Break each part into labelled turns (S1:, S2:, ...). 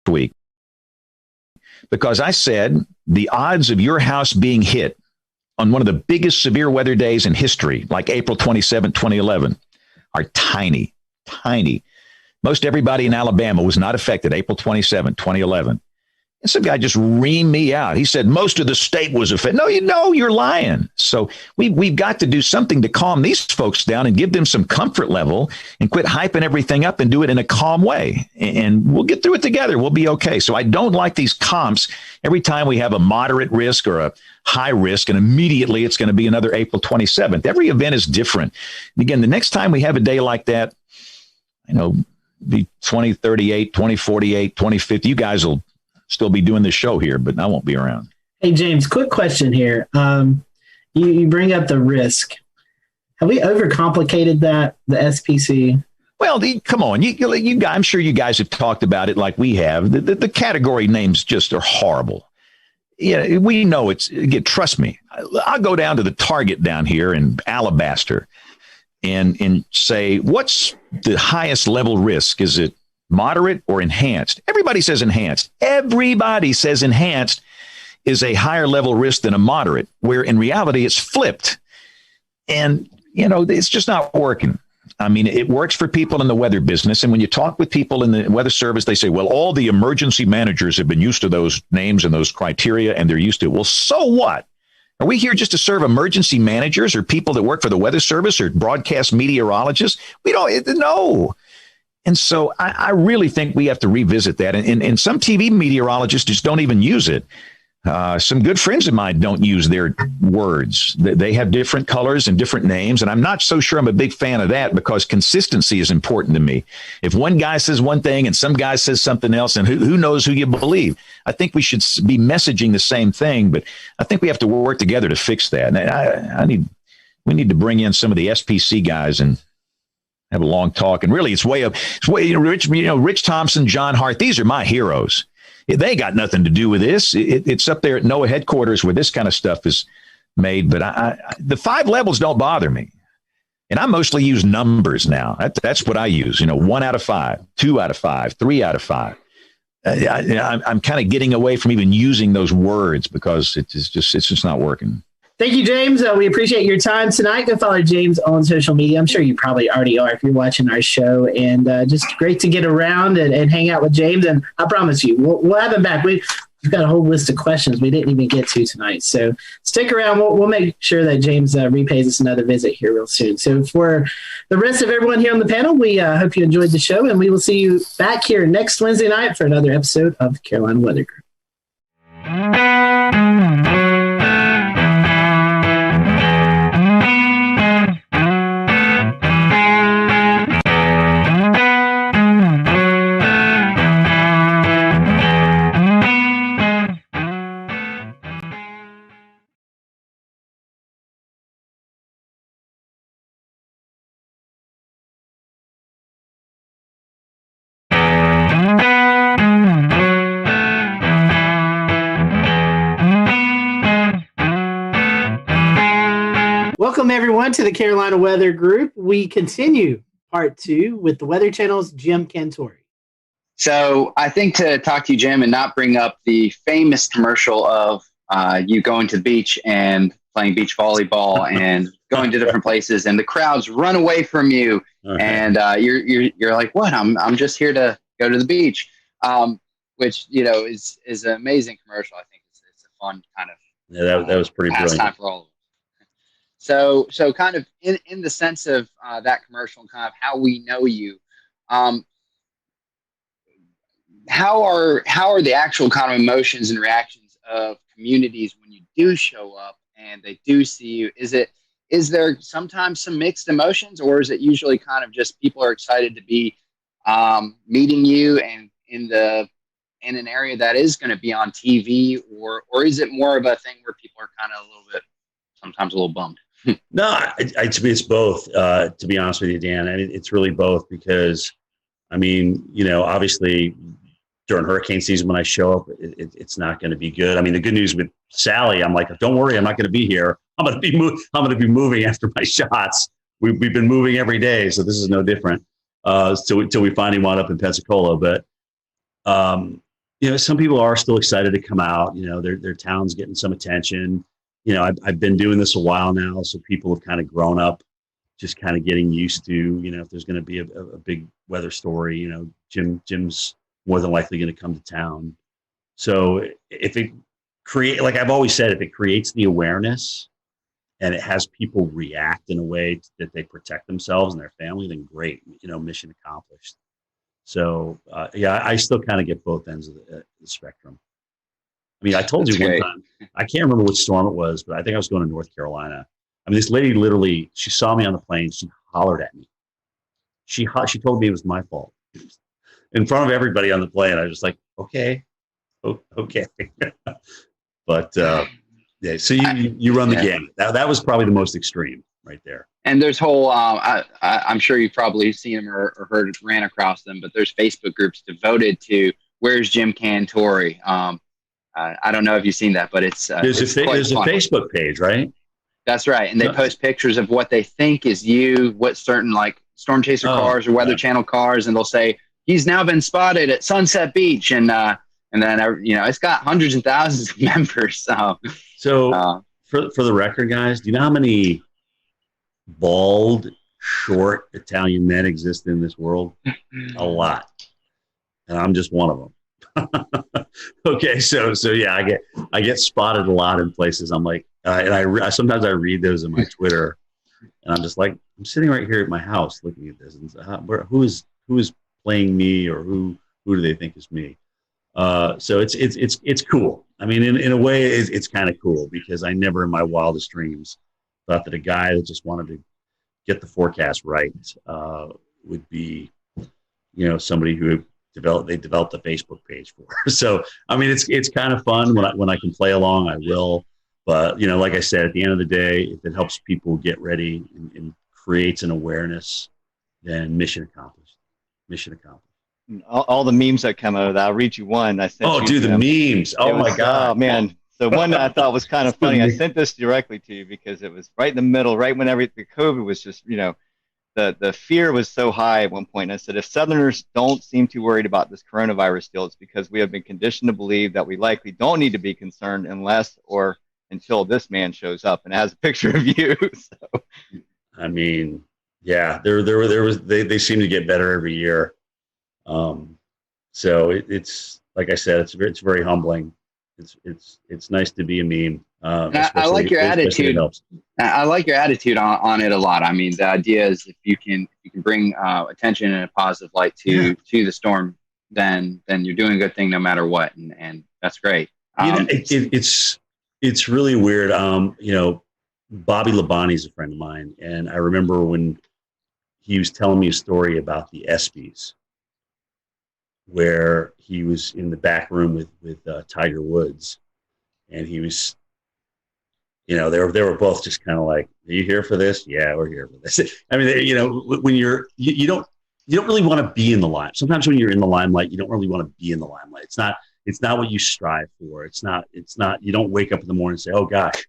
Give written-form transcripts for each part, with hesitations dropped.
S1: week because I said the odds of your house being hit on one of the biggest severe weather days in history, like April 27, 2011, are tiny, tiny. Most everybody in Alabama was not affected April 27, 2011. And some guy just reamed me out. He said, most of the state was affected. No, you're lying. So we've got to do something to calm these folks down and give them some comfort level and quit hyping everything up and do it in a calm way. And we'll get through it together. We'll be okay. So I don't like these comps every time we have a moderate risk or a high risk, and immediately it's going to be another April 27th. Every event is different. And again, the next time we have a day like that, the 2038, 2048, 2050, you guys will still be doing this show here, but I won't be around.
S2: Hey, James, quick question here. You bring up the risk. Have we overcomplicated that, the SPC?
S1: Well, come on. You guys, I'm sure you guys have talked about it like we have. The category names just are horrible. Yeah, we know trust me. I'll go down to the Target down here in Alabaster and say, what's the highest level risk? Is it moderate or enhanced? Everybody says enhanced. Everybody says enhanced is a higher level risk than a moderate, where in reality it's flipped. And, it's just not working. I mean, it works for people in the weather business. And when you talk with people in the weather service, they say, well, all the emergency managers have been used to those names and those criteria, and they're used to it. Well, so what? Are we here just to serve emergency managers or people that work for the weather service or broadcast meteorologists? We don't know. And so I really think we have to revisit that. And some TV meteorologists just don't even use it. Some good friends of mine don't use their words. They have different colors and different names. And I'm not so sure I'm a big fan of that, because consistency is important to me. If one guy says one thing and some guy says something else, and who knows who you believe? I think we should be messaging the same thing, but I think we have to work together to fix that. And we need to bring in some of the SPC guys and have a long talk. And really, it's Rich Thompson, John Hart. These are my heroes. They got nothing to do with this. It's up there at NOAA headquarters where this kind of stuff is made. But the 5 levels don't bother me. And I mostly use numbers now. That's what I use. 1 out of 5, 2 out of 5, 3 out of 5. I'm kind of getting away from even using those words because it's just not working.
S2: Thank you, James. We appreciate your time tonight. Go follow James on social media. I'm sure you probably already are if you're watching our show. And just great to get around and hang out with James. And I promise you, we'll have him back. We've got a whole list of questions we didn't even get to tonight. So stick around. We'll make sure that James repays us another visit here real soon. So for the rest of everyone here on the panel, we hope you enjoyed the show. And we will see you back here next Wednesday night for another episode of the Carolina Weather Group. Welcome, everyone, to the Carolina Weather Group. We continue part 2 with the Weather Channel's Jim Cantore.
S3: So I think to talk to you, Jim, and not bring up the famous commercial of you going to the beach and playing beach volleyball and going to different places, and the crowds run away from you, and you're like, "What? I'm just here to go to the beach," which is an amazing commercial. I think it's a fun kind of
S4: that was pretty brilliant
S3: time for all of us. So kind of in the sense of that commercial and kind of how we know you, how are the actual kind of emotions and reactions of communities when you do show up and they do see you? Is there sometimes some mixed emotions, or is it usually kind of just people are excited to be meeting you and in an area that is going to be on TV, or is it more of a thing where people are kind of sometimes a little bummed?
S4: No, it's both, to be honest with you, Dan. And it's really both because, obviously during hurricane season, when I show up, it's not going to be good. The good news with Sally, I'm like, don't worry, I'm not going to be here. I'm going to be moving after my shots. We've been moving every day, so this is no different. Till we finally wound up in Pensacola. But some people are still excited to come out. Their town's getting some attention. I've been doing this a while now, so people have kind of grown up, just kind of getting used to, if there's going to be a big weather story, Jim's more than likely going to come to town. So if it like I've always said, if it creates the awareness and it has people react in a way that they protect themselves and their family, then great, mission accomplished. So, I still kind of get both ends of the spectrum. I mean, I told you one time, I can't remember which storm it was, but I think I was going to North Carolina. I mean, this lady literally, she saw me on the plane. She hollered at me. She told me it was my fault. In front of everybody on the plane. I was just like, okay. But, so you run the gamut. That was probably the most extreme right there.
S3: And there's whole, I'm sure you've probably seen them or ran across them, but there's Facebook groups devoted to Where's Jim Cantore? I don't know if you've seen that, but there's a
S4: Facebook page, right?
S3: That's right. And they post pictures of what they think is you, what certain like storm chaser cars or Weather Channel cars. And they'll say, he's now been spotted at Sunset Beach. And then, it's got hundreds and thousands of members.
S4: So for the record, guys, do you know how many bald, short Italian men exist in this world? A lot. And I'm just one of them. Okay, so yeah, I get spotted a lot in places. I'm like, and I sometimes I read those in my Twitter, and I'm just like, I'm sitting right here at my house looking at this, and who is playing me, or who do they think is me? So it's cool. I mean, in a way, it's kind of cool, because I never in my wildest dreams thought that a guy that just wanted to get the forecast right would be, somebody who developed a Facebook page for. So, I mean, it's kind of fun when I can play along, I will. But, like I said, at the end of the day, if it helps people get ready and creates an awareness, then mission accomplished. Mission accomplished.
S5: All the memes that come out of that, I'll read you one. I sent
S4: Oh, dude, the memes. Oh, my God.
S5: Oh, man. The one that I thought was kind of funny, I sent this directly to you because it was right in the middle, right when the COVID was just, the fear was so high at one point. And I said, if Southerners don't seem too worried about this coronavirus still, it's because we have been conditioned to believe that we likely don't need to be concerned unless or until this man shows up, and it has a picture of you. So.
S4: I mean, yeah, they seem to get better every year. So it's like I said, it's very humbling. It's nice to be a meme.
S3: I like your attitude. I like your attitude on it a lot. I mean, the idea is if you can bring attention in a positive light to the storm, then you're doing a good thing no matter what, and that's great.
S4: It's really weird. Bobby Labonte is a friend of mine, and I remember when he was telling me a story about the ESPYs, where he was in the back room with Tiger Woods, and he was, they were both just kind of like, "Are you here for this?" "Yeah, we're here for this." I mean, when you don't really want to be in the limelight. Sometimes when you're in the limelight, you don't really want to be in the limelight. It's not what you strive for. It's not. You don't wake up in the morning and say, "Oh gosh,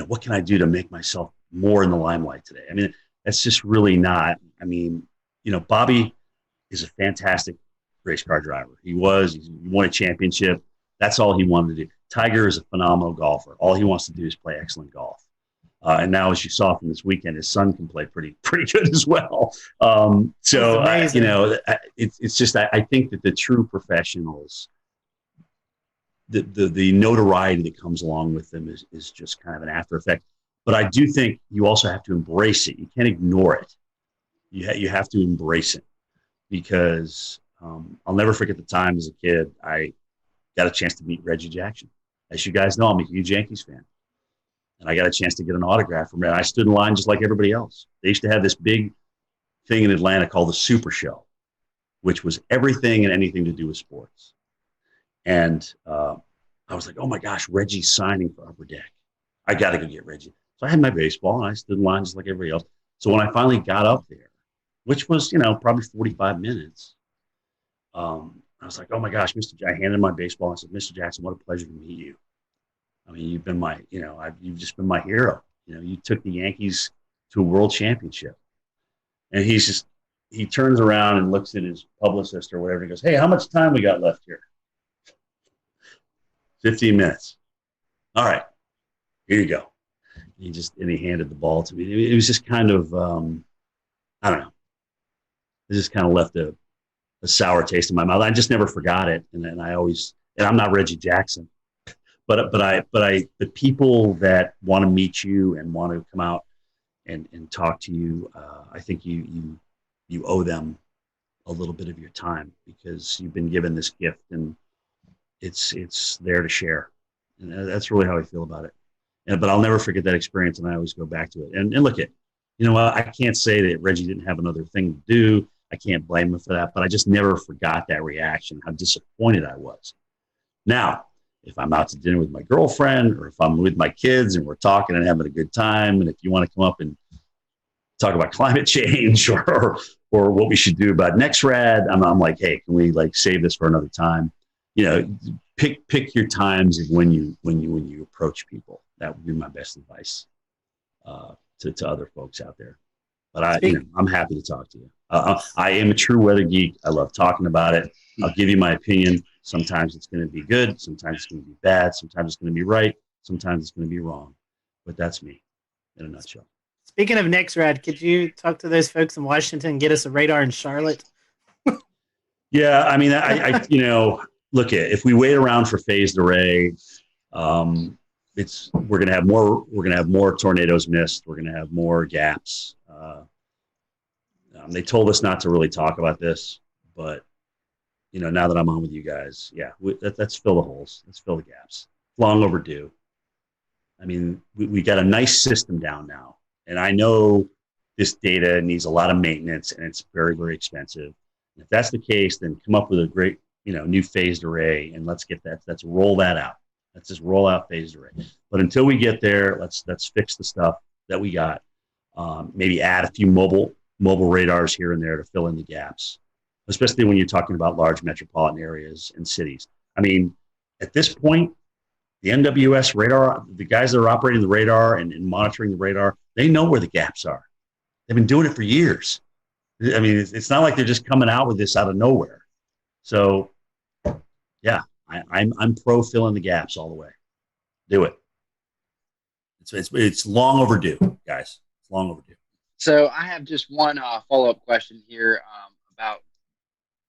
S4: what can I do to make myself more in the limelight today?" I mean, that's just really not. I mean, Bobby is a fantastic race car driver. He won a championship. That's all he wanted to do. Tiger is a phenomenal golfer. All he wants to do is play excellent golf. And now, as you saw from this weekend, his son can play pretty good as well. It's just, I think that the true professionals, the notoriety that comes along with them is just kind of an after effect. But I do think you also have to embrace it. You can't ignore it. You have to embrace it, because I'll never forget the time as a kid I got a chance to meet Reggie Jackson. As you guys know, I'm a huge Yankees fan. And I got a chance to get an autograph from him. I stood in line just like everybody else. They used to have this big thing in Atlanta called the Super Show, which was everything and anything to do with sports. And I was like, oh my gosh, Reggie's signing for Upper Deck. I got to go get Reggie. So I had my baseball, and I stood in line just like everybody else. So when I finally got up there, which was, probably 45 minutes, I was like, oh my gosh, I handed my baseball. I said, Mr. Jackson, what a pleasure to meet you. I mean, you've been you've just been my hero. You took the Yankees to a world championship. And he turns around and looks at his publicist or whatever. He goes, hey, how much time we got left here? 15 minutes. All right, here you go. And he handed the ball to me. It was just kind of, I don't know. It just kind of left a sour taste in my mouth. I just never forgot it. And I'm not Reggie Jackson, but the people that want to meet you and want to come out and talk to you, I think you owe them a little bit of your time, because you've been given this gift and it's there to share. And that's really how I feel about it. But I'll never forget that experience, and I always go back to it. And look at, I can't say that Reggie didn't have another thing to do. I can't blame him for that, but I just never forgot that reaction, how disappointed I was. Now, if I'm out to dinner with my girlfriend, or if I'm with my kids and we're talking and having a good time, and if you want to come up and talk about climate change or what we should do about NextRad, I'm like, hey, can we save this for another time? Pick your times of when you approach people. That would be my best advice to other folks out there. But I'm happy to talk to you. I am a true weather geek. I love talking about it. I'll give you my opinion. Sometimes it's going to be good. Sometimes it's going to be bad. Sometimes it's going to be right. Sometimes it's going to be wrong. But that's me in a nutshell.
S2: Speaking of NextRad, could you talk to those folks in Washington and get us a radar in Charlotte?
S4: Yeah, I mean, I look at, if we wait around for phased array, we're gonna have more tornadoes missed. We're gonna have more gaps. They told us not to really talk about this, but now that I'm on with you guys, yeah, let's fill the holes. Let's fill the gaps. Long overdue. I mean, we got a nice system down now, and I know this data needs a lot of maintenance, and it's very, very expensive. And if that's the case, then come up with a great, new phased array, and let's roll that out. Let's just roll out phased array. But until we get there, let's fix the stuff that we got. Maybe add a few mobile radars here and there to fill in the gaps, especially when you're talking about large metropolitan areas and cities. I mean, at this point, the NWS radar, the guys that are operating the radar and monitoring the radar, they know where the gaps are. They've been doing it for years. I mean, it's not like they're just coming out with this out of nowhere. So, yeah, I'm pro filling the gaps all the way. Do it. It's long overdue, guys. It's long overdue.
S3: So I have just one follow-up question here about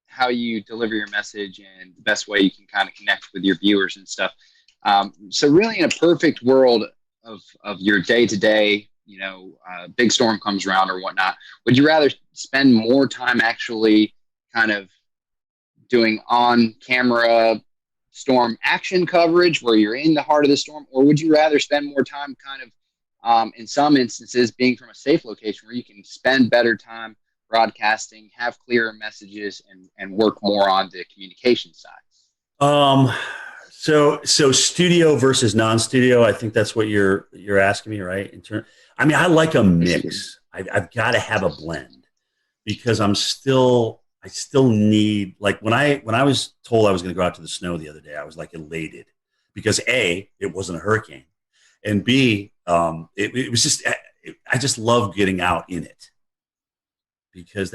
S3: how you deliver your message and the best way you can kind of connect with your viewers and stuff. So really, in a perfect world of your day-to-day, big storm comes around or whatnot, would you rather spend more time actually kind of doing on-camera storm action coverage where you're in the heart of the storm, or would you rather spend more time kind of in some instances being from a safe location where you can spend better time broadcasting, have clearer messages, and work more on the communication side?
S4: So studio versus non-studio, I think that's what you're asking me, right? I like a mix. I've got to have a blend, because I still need, like when I was told I was going to go out to the snow the other day, I was elated, because A, it wasn't a hurricane, and B, it was just, I just love getting out in it, because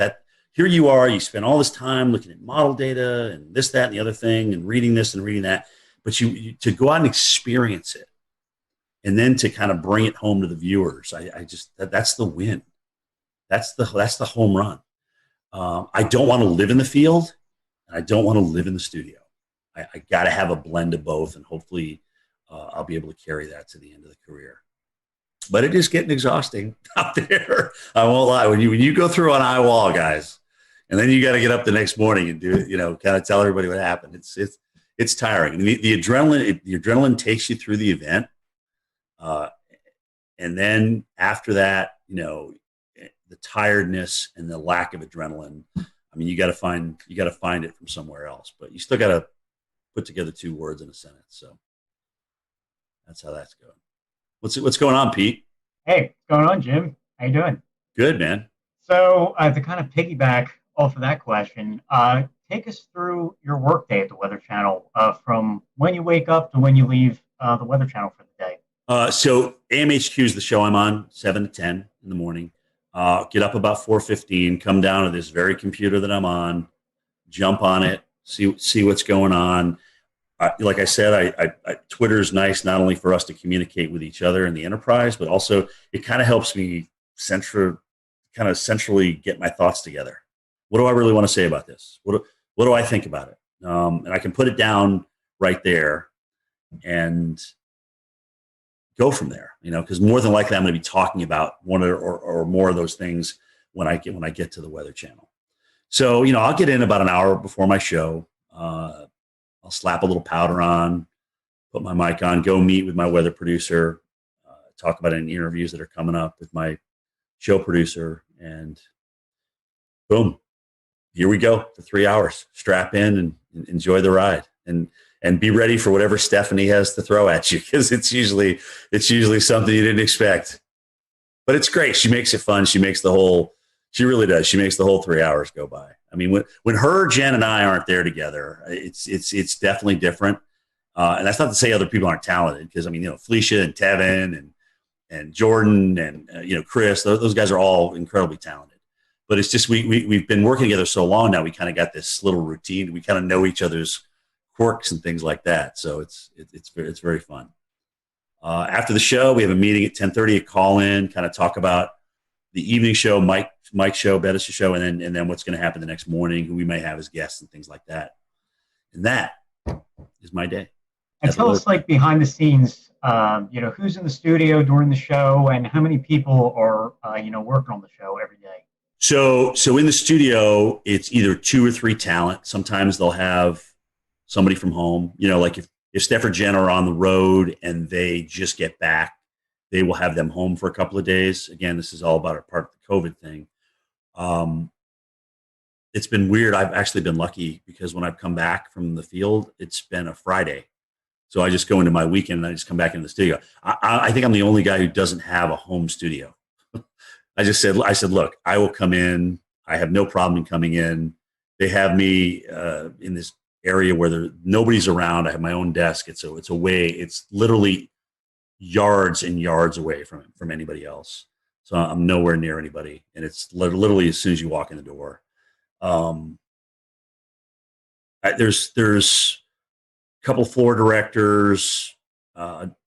S4: here you are, you spend all this time looking at model data and this, that, and the other thing, and reading this and reading that, but you to go out and experience it, and then to kind of bring it home to the viewers, that's the win. That's the home run. I don't want to live in the field, and I don't want to live in the studio. I got to have a blend of both, and hopefully I'll be able to carry that to the end of the career. But it is getting exhausting out there. I won't lie. When you go through an eye wall, guys, and then you got to get up the next morning and do, kind of tell everybody what happened. It's tiring. And the adrenaline takes you through the event, and then after that, the tiredness and the lack of adrenaline. I mean, you got to find it from somewhere else. But you still got to put together two words in a sentence. So that's how that's going. What's going on, Pete?
S6: Hey, what's going on, Jim? How you doing?
S4: Good, man.
S6: So to kind of piggyback off of that question, take us through your workday at the Weather Channel, from when you wake up to when you leave the Weather Channel for the day.
S4: So AMHQ is the show I'm on, 7 to 10 in the morning. Get up about 4:15, come down to this very computer that I'm on, jump on it, see what's going on. like I said, Twitter is nice not only for us to communicate with each other in the enterprise, but also it kind of helps me centrally get my thoughts together. What do I really want to say about this? What do I think about it? And I can put it down right there and go from there, because more than likely I'm going to be talking about one or more of those things when I get to the Weather Channel. So, I'll get in about an hour before my show. I'll slap a little powder on, put my mic on, go meet with my weather producer, talk about any interviews that are coming up with my show producer, and boom, here we go for 3 hours. Strap in and enjoy the ride, and be ready for whatever Stephanie has to throw at you, because it's usually something you didn't expect. But it's great. She makes it fun. She really does. She makes the whole 3 hours go by. I mean, when her, Jen, and I aren't there together, it's definitely different. And that's not to say other people aren't talented, because Felicia and Tevin and Jordan and Chris, those guys are all incredibly talented. But it's just we've been working together so long now. We kind of got this little routine. We kind of know each other's quirks and things like that. So it's very fun. After the show, we have a meeting at 10:30. A call in, kind of talk about the evening show, Mike's show, Bettis' show, and then what's going to happen the next morning, who we may have as guests and things like that. And that is my day.
S6: And tell us, like, behind the scenes, who's in the studio during the show, and how many people are working on the show every day.
S4: So in the studio, it's either 2 or 3 talent. Sometimes they'll have somebody from home. Like if Steph or Jen are on the road and they just get back, they will have them home for a couple of days. Again, this is all about a part of the COVID thing. It's been weird. I've actually been lucky, because when I've come back from the field, it's been a Friday. So I just go into my weekend and I just come back into the studio. I think I'm the only guy who doesn't have a home studio. I said, look, I will come in. I have no problem in coming in. They have me in this area where nobody's around. I have my own desk. It's literally yards and yards away from anybody else. So I'm nowhere near anybody. And it's literally as soon as you walk in the door. There's a couple floor directors,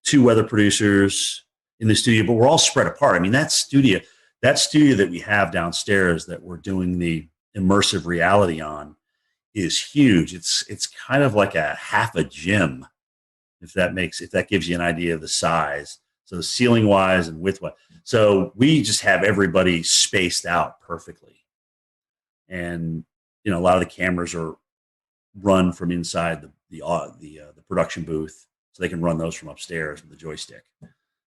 S4: 2 weather producers in the studio, but we're all spread apart. I mean, that studio that we have downstairs that we're doing the immersive reality on is huge. It's kind of like a half a gym, if that gives you an idea of the size. So ceiling wise and width wise. So we just have everybody spaced out perfectly. And, a lot of the cameras are run from inside the production booth, so they can run those from upstairs with the joystick.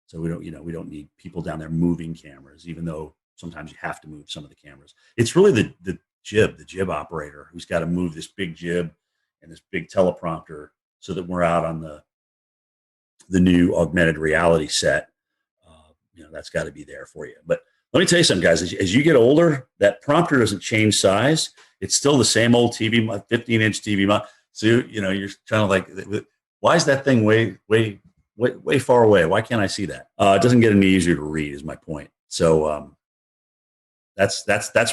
S4: So we don't need people down there moving cameras, even though sometimes you have to move some of the cameras. It's really the jib operator who's got to move this big jib and this big teleprompter so that we're out on the new augmented reality set. That's got to be there for you. But let me tell you something, guys. As you get older, that prompter doesn't change size. It's still the same old TV, 15-inch TV. So you're trying to like, why is that thing way far away? Why can't I see that? It doesn't get any easier to read, is my point. So that's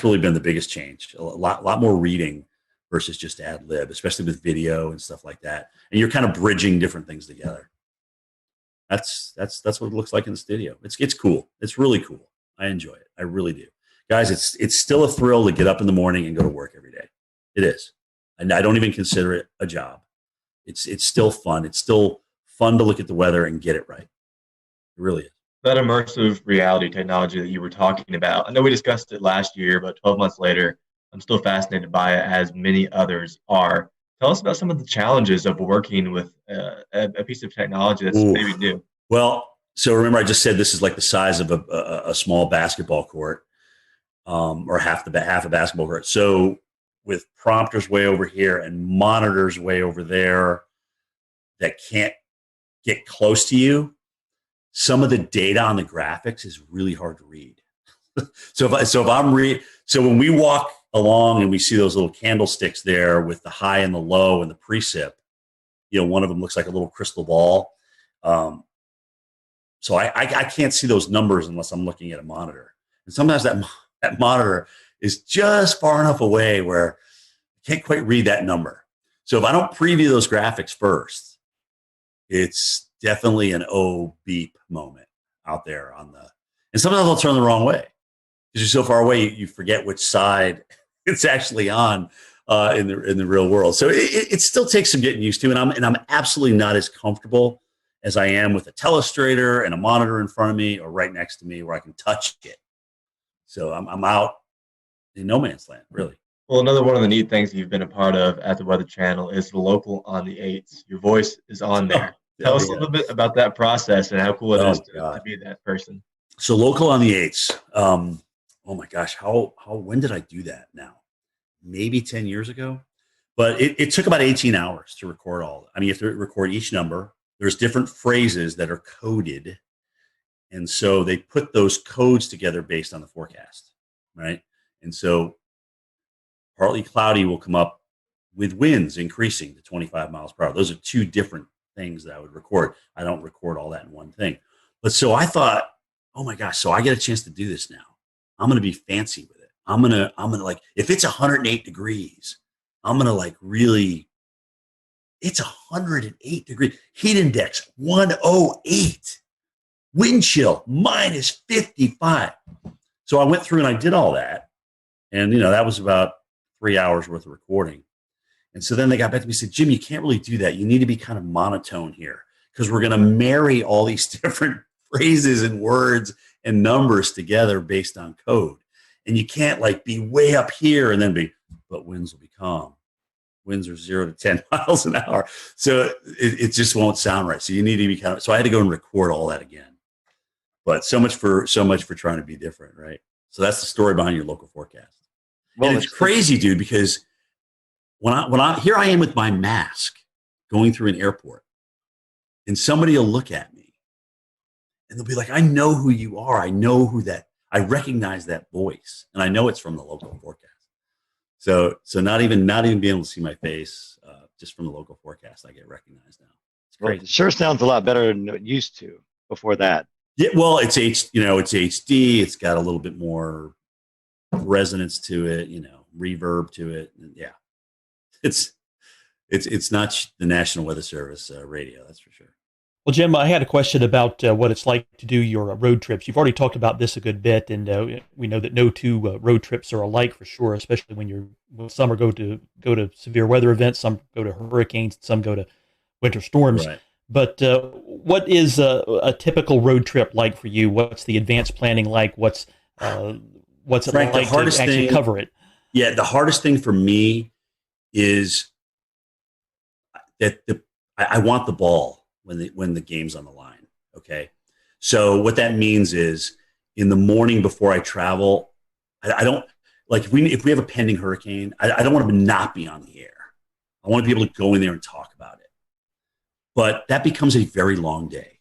S4: really been the biggest change. A lot more reading versus just ad lib, especially with video and stuff like that. And you're kind of bridging different things together. That's what it looks like in the studio. It's cool. It's really cool. I enjoy it. I really do. Guys, it's still a thrill to get up in the morning and go to work every day. It is. And I don't even consider it a job. It's still fun. It's still fun to look at the weather and get it right. It really is.
S7: That immersive reality technology that you were talking about, I know we discussed it last year, but 12 months later, I'm still fascinated by it, as many others are. Tell us about some of the challenges of working with a piece of technology that's maybe new.
S4: Well, so remember I just said this is like the size of a small basketball court, or half a basketball court. So with prompters way over here and monitors way over there that can't get close to you, some of the data on the graphics is really hard to read. So when we walk along and we see those little candlesticks there with the high and the low and the precip, one of them looks like a little crystal ball. So I can't see those numbers unless I'm looking at a monitor. And sometimes that monitor is just far enough away where you can't quite read that number. So if I don't preview those graphics first, it's definitely an beep moment out there and sometimes I'll turn the wrong way because you're so far away, you forget which side it's actually on in the real world. So it still takes some getting used to, and I'm absolutely not as comfortable as I am with a telestrator and a monitor in front of me or right next to me where I can touch it. So I'm out in no man's land, really.
S7: Well, another one of the neat things you've been a part of at the Weather Channel is the local on the 8s. Your voice is on there. Tell us a little bit about that process and how cool it is to be that person.
S4: So local on the 8s. Oh my gosh, when did I do that now? Maybe 10 years ago. But it took about 18 hours to record all. I mean, you have to record each number. There's different phrases that are coded. And so they put those codes together based on the forecast, right? And so partly cloudy will come up with winds increasing to 25 miles per hour. Those are two different things that I would record. I don't record all that in one thing. But so I thought, oh my gosh, so I get a chance to do this now. I'm going to be fancy with it. I'm going to like, if it's 108 degrees, I'm going to like really, it's 108 degrees. Heat index, 108. Wind chill, minus 55. So I went through and I did all that. And, that was about 3 hours worth of recording. And so then they got back to me and said, Jim, you can't really do that. You need to be kind of monotone here because we're going to marry all these different phrases and words and numbers together based on code. And you can't like be way up here and then but winds will be calm. Winds are 0 to 10 miles an hour. So it just won't sound right. So you need to be so I had to go and record all that again. But so much for trying to be different, right? So that's the story behind your local forecast. Well, and it's crazy, dude, because when I here I am with my mask going through an airport, and somebody will look at me, and they'll be like, "I know who you are. I know I recognize that voice, and I know it's from the local forecast." So not even being able to see my face, just from the local forecast, I get recognized now. It's great.
S5: Well, it sure sounds a lot better than it used to before that.
S4: Yeah, well, it's HD. It's got a little bit more resonance to it, reverb to it. And yeah, it's not the National Weather Service radio, that's for sure.
S8: Well, Jim, I had a question about what it's like to do your road trips. You've already talked about this a good bit, and we know that no two road trips are alike for sure, especially when some are go to severe weather events, some go to hurricanes, some go to winter storms. Right. But what is a typical road trip like for you? What's the advanced planning like? What's it
S4: Frank,
S8: like to actually cover it?
S4: Yeah, the hardest thing for me is that I want the ball when the game's on the line. Okay, so what that means is in the morning before I travel, I don't like if we have a pending hurricane, I don't want to not be on the air. I want to be able to go in there and talk about it. But that becomes a very long day,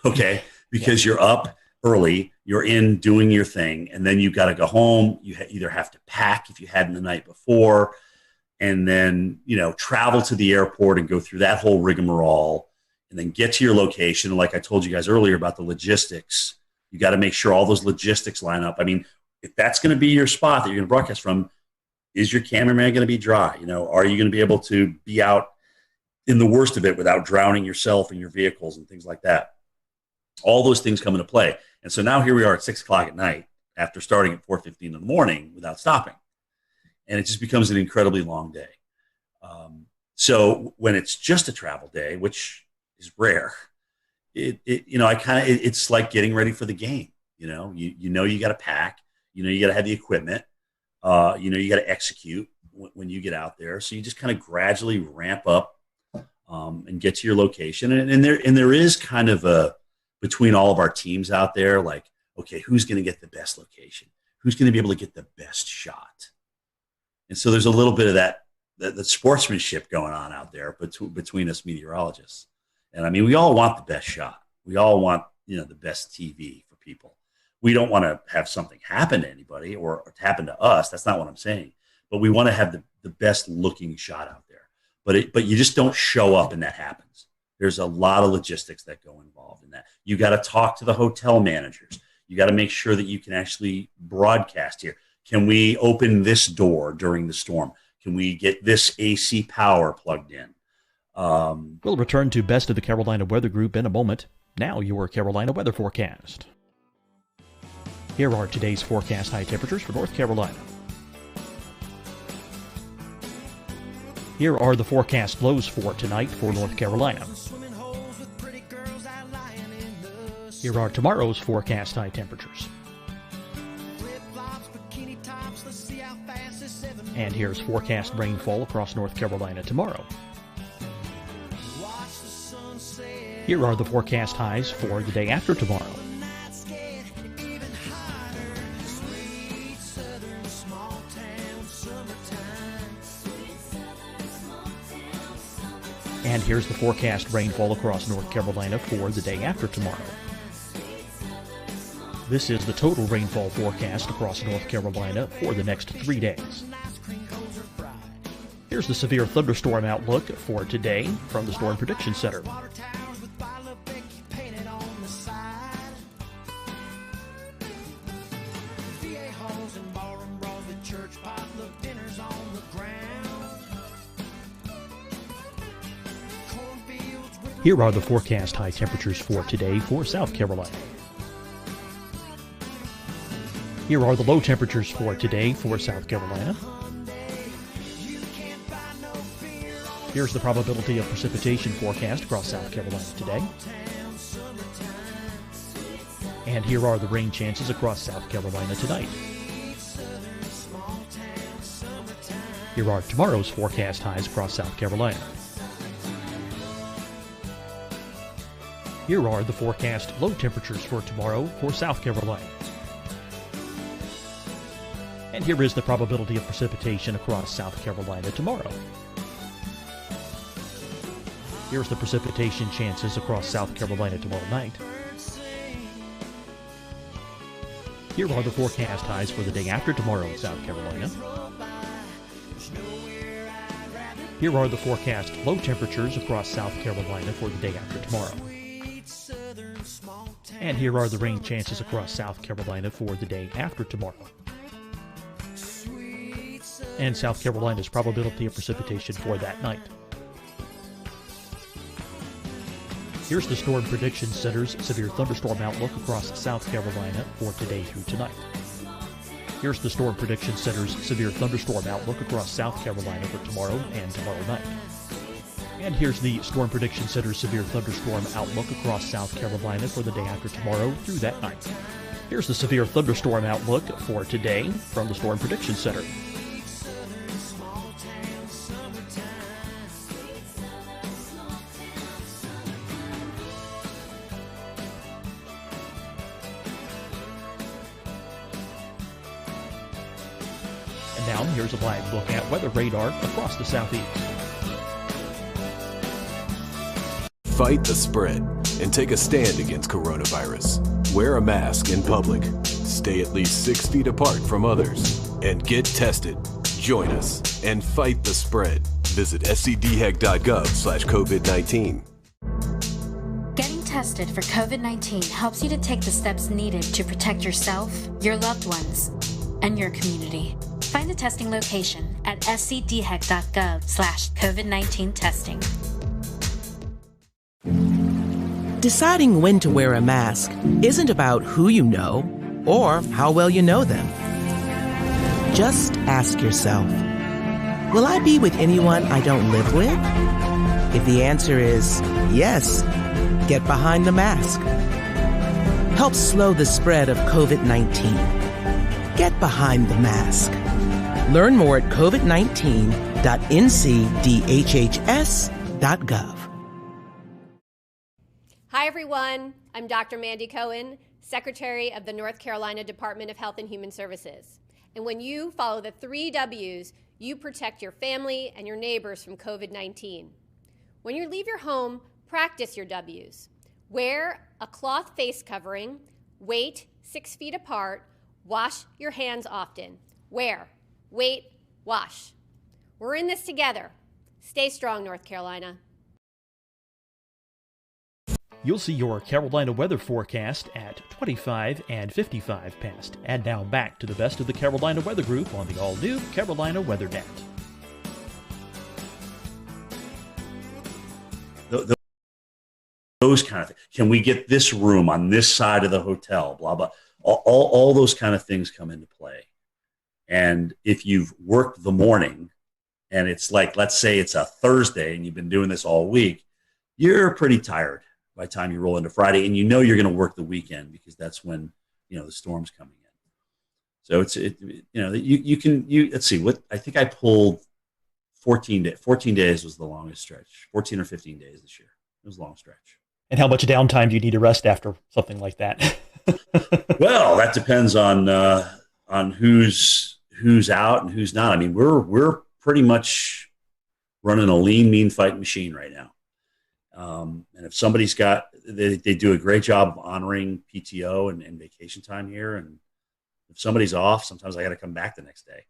S4: okay? Because you're up early, you're in doing your thing, and then you've got to go home. You either have to pack if you hadn't the night before, and then travel to the airport and go through that whole rigmarole, and then get to your location. Like I told you guys earlier about the logistics, you got to make sure all those logistics line up. I mean, if that's going to be your spot that you're going to broadcast from, is your cameraman going to be dry? Are you going to be able to be out in the worst of it without drowning yourself and your vehicles and things like that? All those things come into play. And so now here we are at 6 o'clock at night after starting at 4:15 in the morning without stopping. And it just becomes an incredibly long day. So when it's just a travel day, which is rare, it's like getting ready for the game. You got to pack, you got to have the equipment, you got to execute when you get out there. So you just kind of gradually ramp up and get to your location. And there is kind of between all of our teams out there, like, okay, who's going to get the best location? Who's going to be able to get the best shot? And so there's a little bit of that sportsmanship going on out there between us meteorologists. And I mean, we all want the best shot. We all want, the best TV for people. We don't want to have something happen to anybody or happen to us. That's not what I'm saying. But we want to have the best looking shot out there. But you just don't show up and that happens. There's a lot of logistics that go involved in that. You got to talk to the hotel managers. You got to make sure that you can actually broadcast here. Can we open this door during the storm? Can we get this AC power plugged in?
S8: We'll return to Best of the Carolina Weather Group in a moment. Now your Carolina weather forecast. Here are today's forecast high temperatures for North Carolina. Here are the forecast lows for tonight for North Carolina. Here are tomorrow's forecast high temperatures. And here's forecast rainfall across North Carolina tomorrow. Here are the forecast highs for the day after tomorrow. And here's the forecast rainfall across North Carolina for the day after tomorrow. This is the total rainfall forecast across North Carolina for the next 3 days. Here's the severe thunderstorm outlook for today from the Storm Prediction Center. Here are the forecast high temperatures for today for South Carolina. Here are the low temperatures for today for South Carolina. Here's the probability of precipitation forecast across South Carolina today. And here are the rain chances across South Carolina tonight. Here are tomorrow's forecast highs across South Carolina. Here are the forecast low temperatures for tomorrow for South Carolina. And here is the probability of precipitation across South Carolina tomorrow. Here's the precipitation chances across South Carolina tomorrow night. Here are the forecast highs for the day after tomorrow in South Carolina. Here are the forecast low temperatures across South Carolina for the day after tomorrow. And here are the rain chances across South Carolina for the day after tomorrow. And South Carolina's probability of precipitation for that night. Here's the Storm Prediction Center's severe thunderstorm outlook across South Carolina for today through tonight. Here's the Storm Prediction Center's severe thunderstorm outlook across South Carolina for tomorrow and tomorrow night. And here's the Storm Prediction Center's severe thunderstorm outlook across South Carolina for the day after tomorrow through that night. Here's the severe thunderstorm outlook for today from the Storm Prediction Center. And now here's a live look at weather radar across the southeast.
S9: Fight the spread and take a stand against coronavirus. Wear a mask in public. Stay at least 6 feet apart from others. And get tested. Join us and fight the spread. Visit scdhec.gov/COVID-19.
S10: Getting tested for COVID-19 helps you to take the steps needed to protect yourself, your loved ones, and your community. Find a testing location at scdhec.gov/COVID-19 testing.
S11: Deciding when to wear a mask isn't about who you know or how well you know them. Just ask yourself, will I be with anyone I don't live with? If the answer is yes, get behind the mask. Help slow the spread of COVID-19. Get behind the mask. Learn more at covid19.ncdhhs.gov.
S12: Hi, everyone. I'm Dr. Mandy Cohen, Secretary of the North Carolina Department of Health and Human Services. And when you follow the 3 W's, you protect your family and your neighbors from COVID-19. When you leave your home, practice your W's. Wear a cloth face covering, wait 6 feet apart, wash your hands often. Wear, wait, wash. We're in this together. Stay strong, North Carolina.
S8: You'll see your Carolina weather forecast at 25 and 55 past. And now back to the Best of the Carolina Weather Group on the all-new Carolina Weather Net.
S4: those kind of things. Can we get this room on this side of the hotel? Blah, blah. All those kind of things come into play. And if you've worked the morning and it's like, let's say it's a Thursday and you've been doing this all week, you're pretty tired by the time you roll into Friday, and you know you're going to work the weekend because that's when, the storm's coming in. So let's see, I think I pulled 14 days was the longest stretch, 14 or 15 days this year. It was a long stretch.
S8: And how much downtime do you need to rest after something like that?
S4: Well, that depends on who's out and who's not. I mean, we're pretty much running a lean, mean fight machine right now. And if somebody's they do a great job of honoring PTO and vacation time here. And if somebody's off, sometimes I got to come back the next day,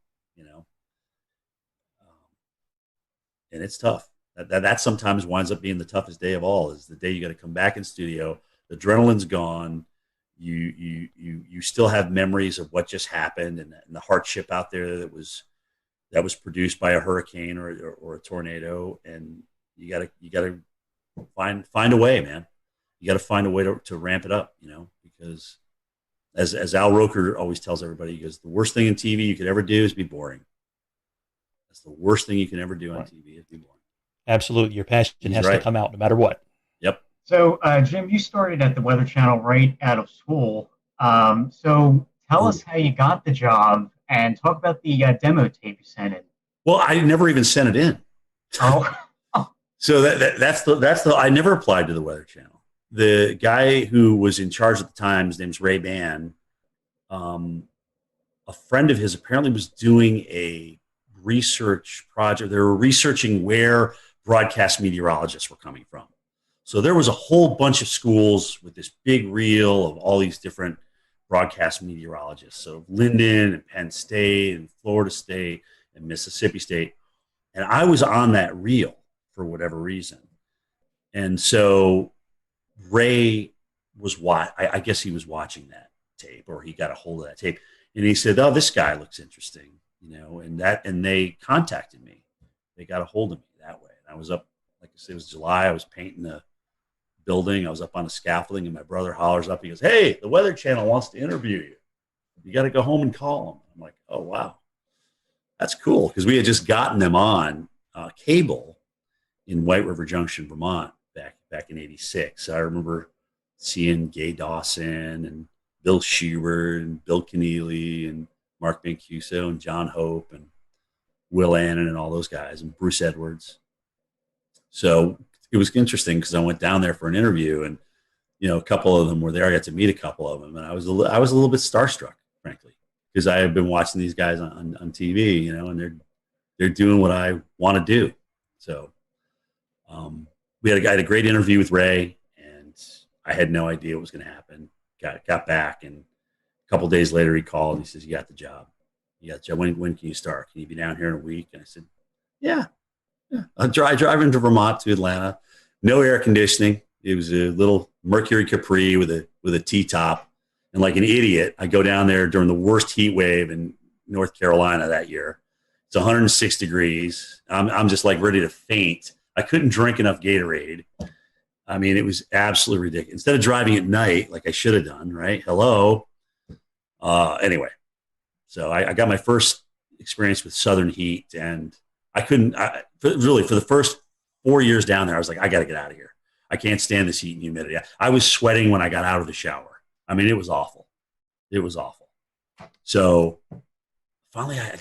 S4: and it's tough. That sometimes winds up being the toughest day of all, is the day you got to come back in studio. The adrenaline's gone. You still have memories of what just happened and the hardship out there that was produced by a hurricane or a tornado. And you gotta find a way, man. You got to find a way to ramp it up, because as Al Roker always tells everybody, he goes, the worst thing in TV you could ever do is be boring. That's the worst thing you can ever do on TV is be boring.
S8: Absolutely. Your passion has to come out no matter what.
S4: Yep.
S6: So, Jim, you started at the Weather Channel right out of school. So tell us how you got the job and talk about the demo tape you sent in.
S4: Well, I never even sent it in.
S6: Oh.
S4: So that's the I never applied to the Weather Channel. The guy who was in charge at the time, his name's Ray Bann. A friend of his apparently was doing a research project. They were researching where broadcast meteorologists were coming from. So there was a whole bunch of schools with this big reel of all these different broadcast meteorologists. So Linden and Penn State and Florida State and Mississippi State. And I was on that reel for whatever reason. And so Ray was I guess he was watching that tape, or he got a hold of that tape, and he said, "Oh, this guy looks interesting," and they contacted me. They got a hold of me that way. And I was up, like I said, it was July. I was painting the building. I was up on the scaffolding, and my brother hollers up. He goes, "Hey, the Weather Channel wants to interview you. You got to go home and call them." I'm like, "Oh, wow. That's cool." Because we had just gotten them on cable in White River Junction, Vermont, back in '86. So I remember seeing Gay Dawson and Bill Schubert and Bill Keneally and Mark Mancuso and John Hope and Will Annan and all those guys and Bruce Edwards. So it was interesting because I went down there for an interview, and a couple of them were there. I got to meet a couple of them, and I was a little bit starstruck, frankly, because I had been watching these guys on TV, and they're doing what I want to do. So I had a great interview with Ray, and I had no idea what was going to happen. Got back, and a couple of days later he called and he says, "You got the job. You got the job. When can you start? Can you be down here in a week?" And I said, "Yeah. I'll drive into Vermont to Atlanta. No air conditioning. It was a little Mercury Capri with a T-top. And like an idiot, I go down there during the worst heat wave in North Carolina that year. It's 106 degrees. I'm just like ready to faint. I couldn't drink enough Gatorade. I mean, it was absolutely ridiculous. Instead of driving at night, like I should have done, right? Hello. Anyway, so I got my first experience with Southern heat, and I couldn't, really, for the first 4 years down there, I was like, I got to get out of here. I can't stand this heat and humidity. I was sweating when I got out of the shower. I mean, it was awful. It was awful. So finally, I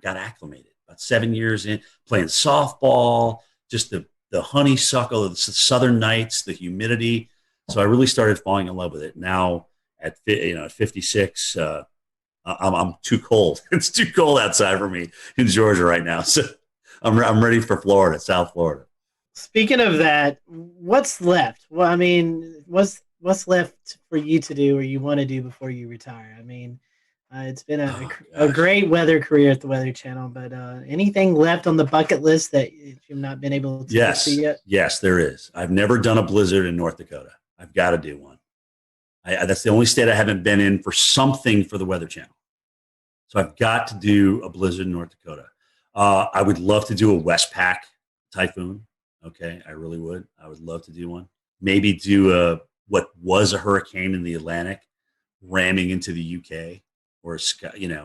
S4: got acclimated. About 7 years in, playing softball, just the honeysuckle of the southern nights, the humidity. So I really started falling in love with it. Now at 56, I'm too cold. It's too cold outside for me in Georgia right now. So I'm ready for Florida, South Florida.
S2: Speaking of that, what's left? Well, I mean, what's left for you to do or you want to do before you retire? I mean, it's been a great weather career at the Weather Channel, but anything left on the bucket list that you've not been able to get to yet?
S4: Yes, there is. I've never done a blizzard in North Dakota. I've got to do one. That's the only state I haven't been in for something for the Weather Channel. So I've got to do a blizzard in North Dakota. I would love to do a Westpac typhoon. Okay, I really would. I would love to do one. maybe do what was a hurricane in the Atlantic ramming into the UK or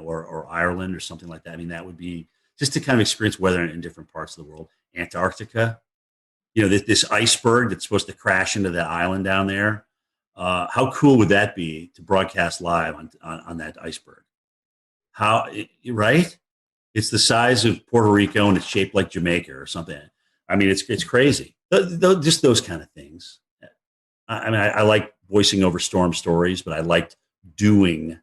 S4: or Ireland or something like that. I mean, that would be just to kind of experience weather in different parts of the world. Antarctica, this iceberg that's supposed to crash into that island down there. How cool would that be to broadcast live on that iceberg? Right? It's the size of Puerto Rico and it's shaped like Jamaica or something. I mean, it's crazy. Just those kind of things. I like voicing over storm stories, but I liked doing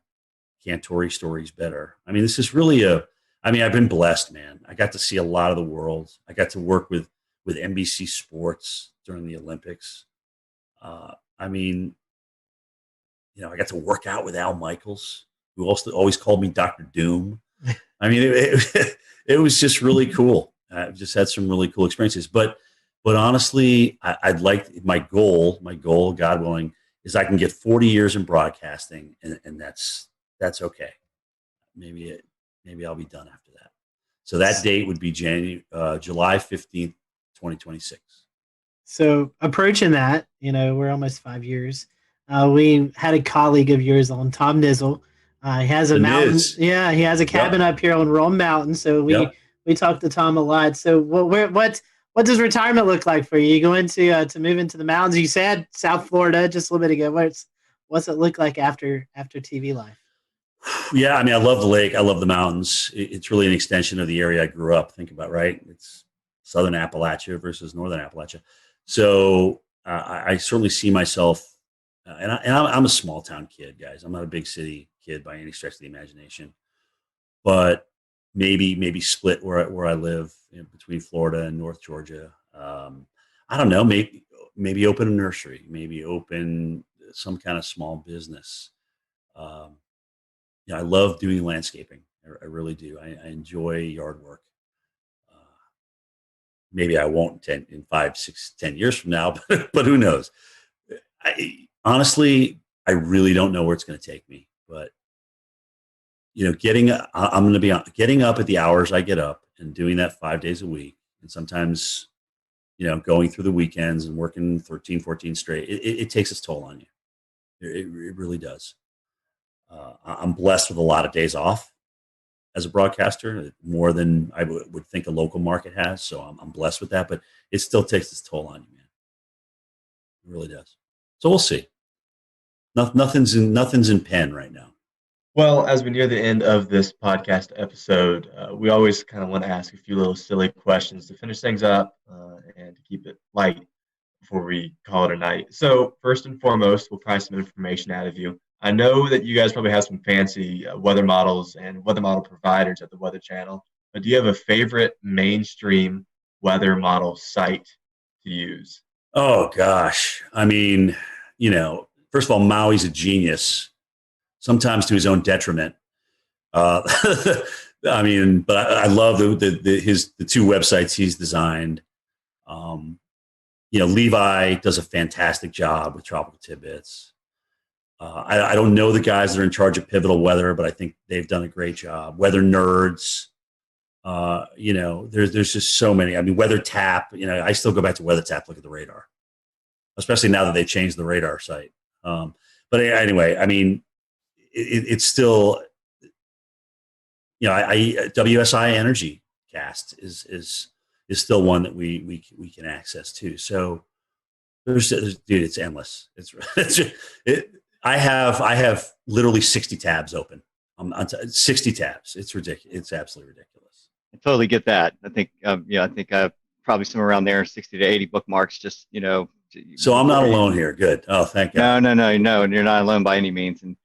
S4: Cantore stories better. I mean, this is really I've been blessed, man. I got to see a lot of the world. I got to work with NBC Sports during the Olympics. I got to work out with Al Michaels, who also always called me Dr. Doom. I mean, it was just really cool. I've just had some really cool experiences. But honestly, I'd like my goal, God willing, is I can get 40 years in broadcasting, and that's okay. Maybe I'll be done after that. So that date would be July 15th, 2026.
S2: So approaching that, we're almost 5 years. We had a colleague of yours on, Tom Nizzle. He has a mountain. Yeah, he has a cabin up here on Rome Mountain. So we talked to Tom a lot. So what does retirement look like for you? You going to move into the mountains? You said South Florida just a little bit ago. What's it look like after TV life?
S4: Yeah, I mean, I love the lake. I love the mountains. It's really an extension of the area I grew up. Think about, right? It's Southern Appalachia versus Northern Appalachia. So I certainly see myself, and I'm a small town kid, guys. I'm not a big city kid by any stretch of the imagination, but maybe split where I live between Florida and North Georgia. I don't know. Maybe open a nursery. Maybe open some kind of small business. I love doing landscaping. I really do. I enjoy yard work. Maybe I won't in 5, 6, 10 years from now, but who knows? Honestly, I really don't know where it's going to take me. But I'm going to be getting up at the hours I get up and doing that 5 days a week, and sometimes, going through the weekends and working 13, 14 straight. It takes its toll on you. It really does. I'm blessed with a lot of days off as a broadcaster, more than I would think a local market has. So I'm blessed with that, but it still takes its toll on you, man. It really does. So we'll see. Nothing's in pen right now.
S7: Well, as we near the end of this podcast episode, we always kind of want to ask a few little silly questions to finish things up and to keep it light before we call it a night. So first and foremost, we'll try some information out of you. I know that you guys probably have some fancy weather models and weather model providers at the Weather Channel, but do you have a favorite mainstream weather model site to use?
S4: Oh, gosh. I mean, first of all, Maui's a genius, sometimes to his own detriment. I mean, but I love the two websites he's designed. Levi does a fantastic job with Tropical Tidbits. I don't know the guys that are in charge of Pivotal Weather, but I think they've done a great job. Weather Nerds, there's just so many. I mean, Weather Tap, I still go back to Weather Tap, look at the radar, especially now that they changed the radar site. But anyway, I mean, it's still, WSI Energy Cast is still one that we can access too. So dude, it's endless. I have literally 60 tabs open. 60 tabs. It's ridiculous. It's absolutely ridiculous.
S5: I totally get that. I think, I think I have probably somewhere around there, 60 to 80 bookmarks. Just
S4: So I'm not alone here. Good. Oh, thank God.
S5: No. You're not alone by any means, and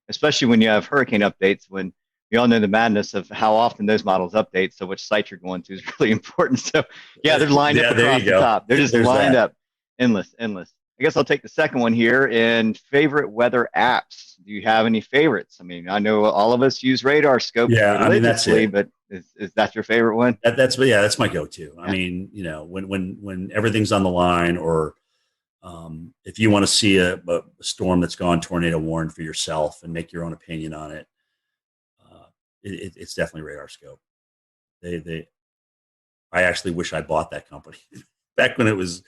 S5: especially when you have hurricane updates. When we all know the madness of how often those models update, so which site you're going to is really important. So yeah, they're lined up across the top. They're just lined up, endless. I guess I'll take the second one here. And favorite weather apps. Do you have any favorites? I mean, I know all of us use Radar Scope.
S4: Yeah, I mean, that's it.
S5: But is that your favorite one?
S4: That's my go-to. Yeah. I mean, when everything's on the line, or if you want to see a storm that's gone tornado warned for yourself and make your own opinion on it, it's definitely Radar Scope. I actually wish I bought that company back when it was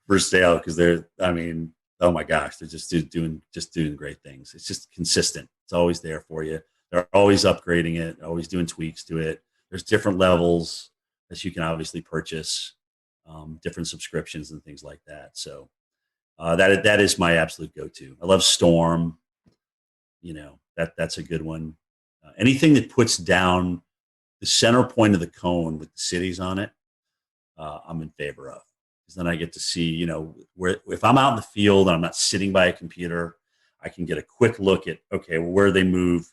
S4: for sale because I mean, oh my gosh, they're just doing great things. It's just consistent. It's always there for you. They're always upgrading it, always doing tweaks to it. There's different levels that you can obviously purchase, different subscriptions and things like that. So that is my absolute go-to. I love Storm. That's a good one. Anything that puts down the center point of the cone with the cities on it, I'm in favor of. Because then I get to see, where if I'm out in the field and I'm not sitting by a computer, I can get a quick look at, okay, well, where do they move?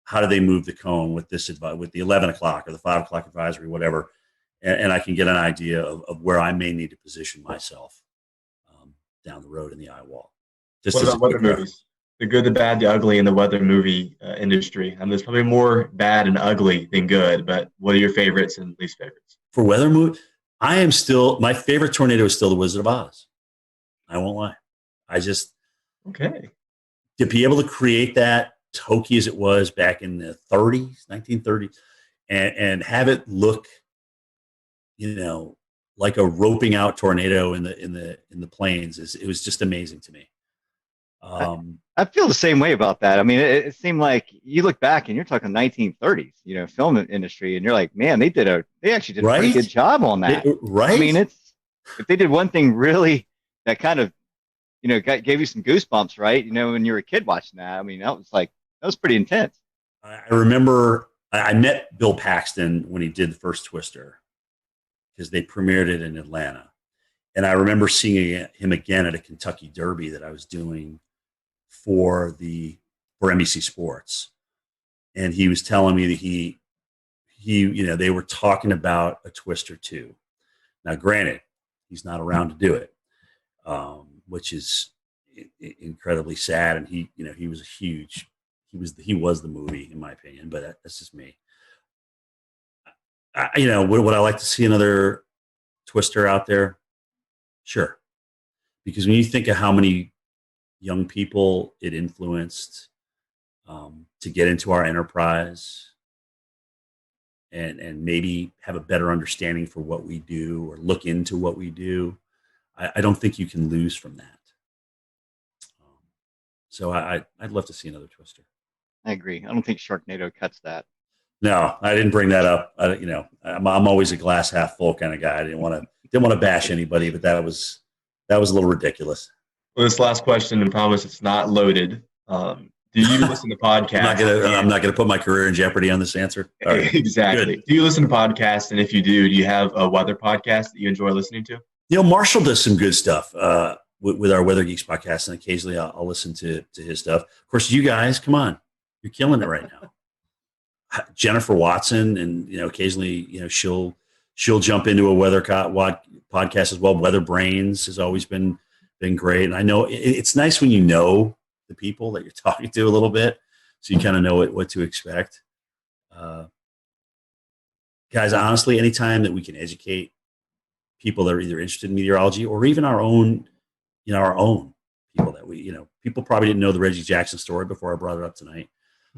S4: How do they move the cone with with the 11 o'clock or the 5 o'clock advisory, whatever. And I can get an idea of where I may need to position myself down the road in the eye wall.
S7: What about weather movies? The good, the bad, the ugly in the weather movie industry. There's probably more bad and ugly than good, but what are your favorites and least favorites?
S4: For weather movie, my favorite tornado is still The Wizard of Oz. I won't lie.
S7: Okay.
S4: To be able to create that, as hokey as it was back in the 1930s, and have it look, like a roping out tornado in the plains, it was just amazing to me.
S5: I feel the same way about that. I mean, it seemed like you look back and you're talking 1930s, film industry, and you're like, man, they actually did a pretty good job on that.
S4: Right.
S5: I mean, if they did one thing really that kind of, gave you some goosebumps, right? When you were a kid watching that. I mean, that was pretty intense.
S4: I remember I met Bill Paxton when he did the first Twister because they premiered it in Atlanta. And I remember seeing him again at a Kentucky Derby that I was doing for NBC Sports. And he was telling me that they were talking about a Twister 2. Now, granted, he's not around to do it, which is incredibly sad. And he was the movie in my opinion, but that's just me. Would I like to see another Twister out there? Sure. Because when you think of how many young people it influenced to get into our enterprise and maybe have a better understanding for what we do or look into what we do, I don't think you can lose from that. So I'd love to see another Twister.
S5: I agree. I don't think Sharknado cuts that.
S4: No, I didn't bring that up. I'm always a glass half full kind of guy. I didn't want to bash anybody, but that was a little ridiculous.
S7: Well, this last question, and promise it's not loaded. Do you listen to podcasts?
S4: I'm not gonna put my career in jeopardy on this answer. Right.
S7: Exactly. Good. Do you listen to podcasts? And if you do you have a weather podcast that you enjoy listening to?
S4: Marshall does some good stuff with our Weather Geeks podcast, and occasionally I'll listen to his stuff. Of course, you guys, come on, you're killing it right now. Jennifer Watson, and occasionally she'll jump into a weather podcast as well. Weather Brains has always been great, and I know it's nice when you know the people that you're talking to a little bit, so you kind of know what to expect. Guys, honestly, anytime that we can educate people that are either interested in meteorology or even our own people that people probably didn't know the Reggie Jackson story before I brought it up tonight,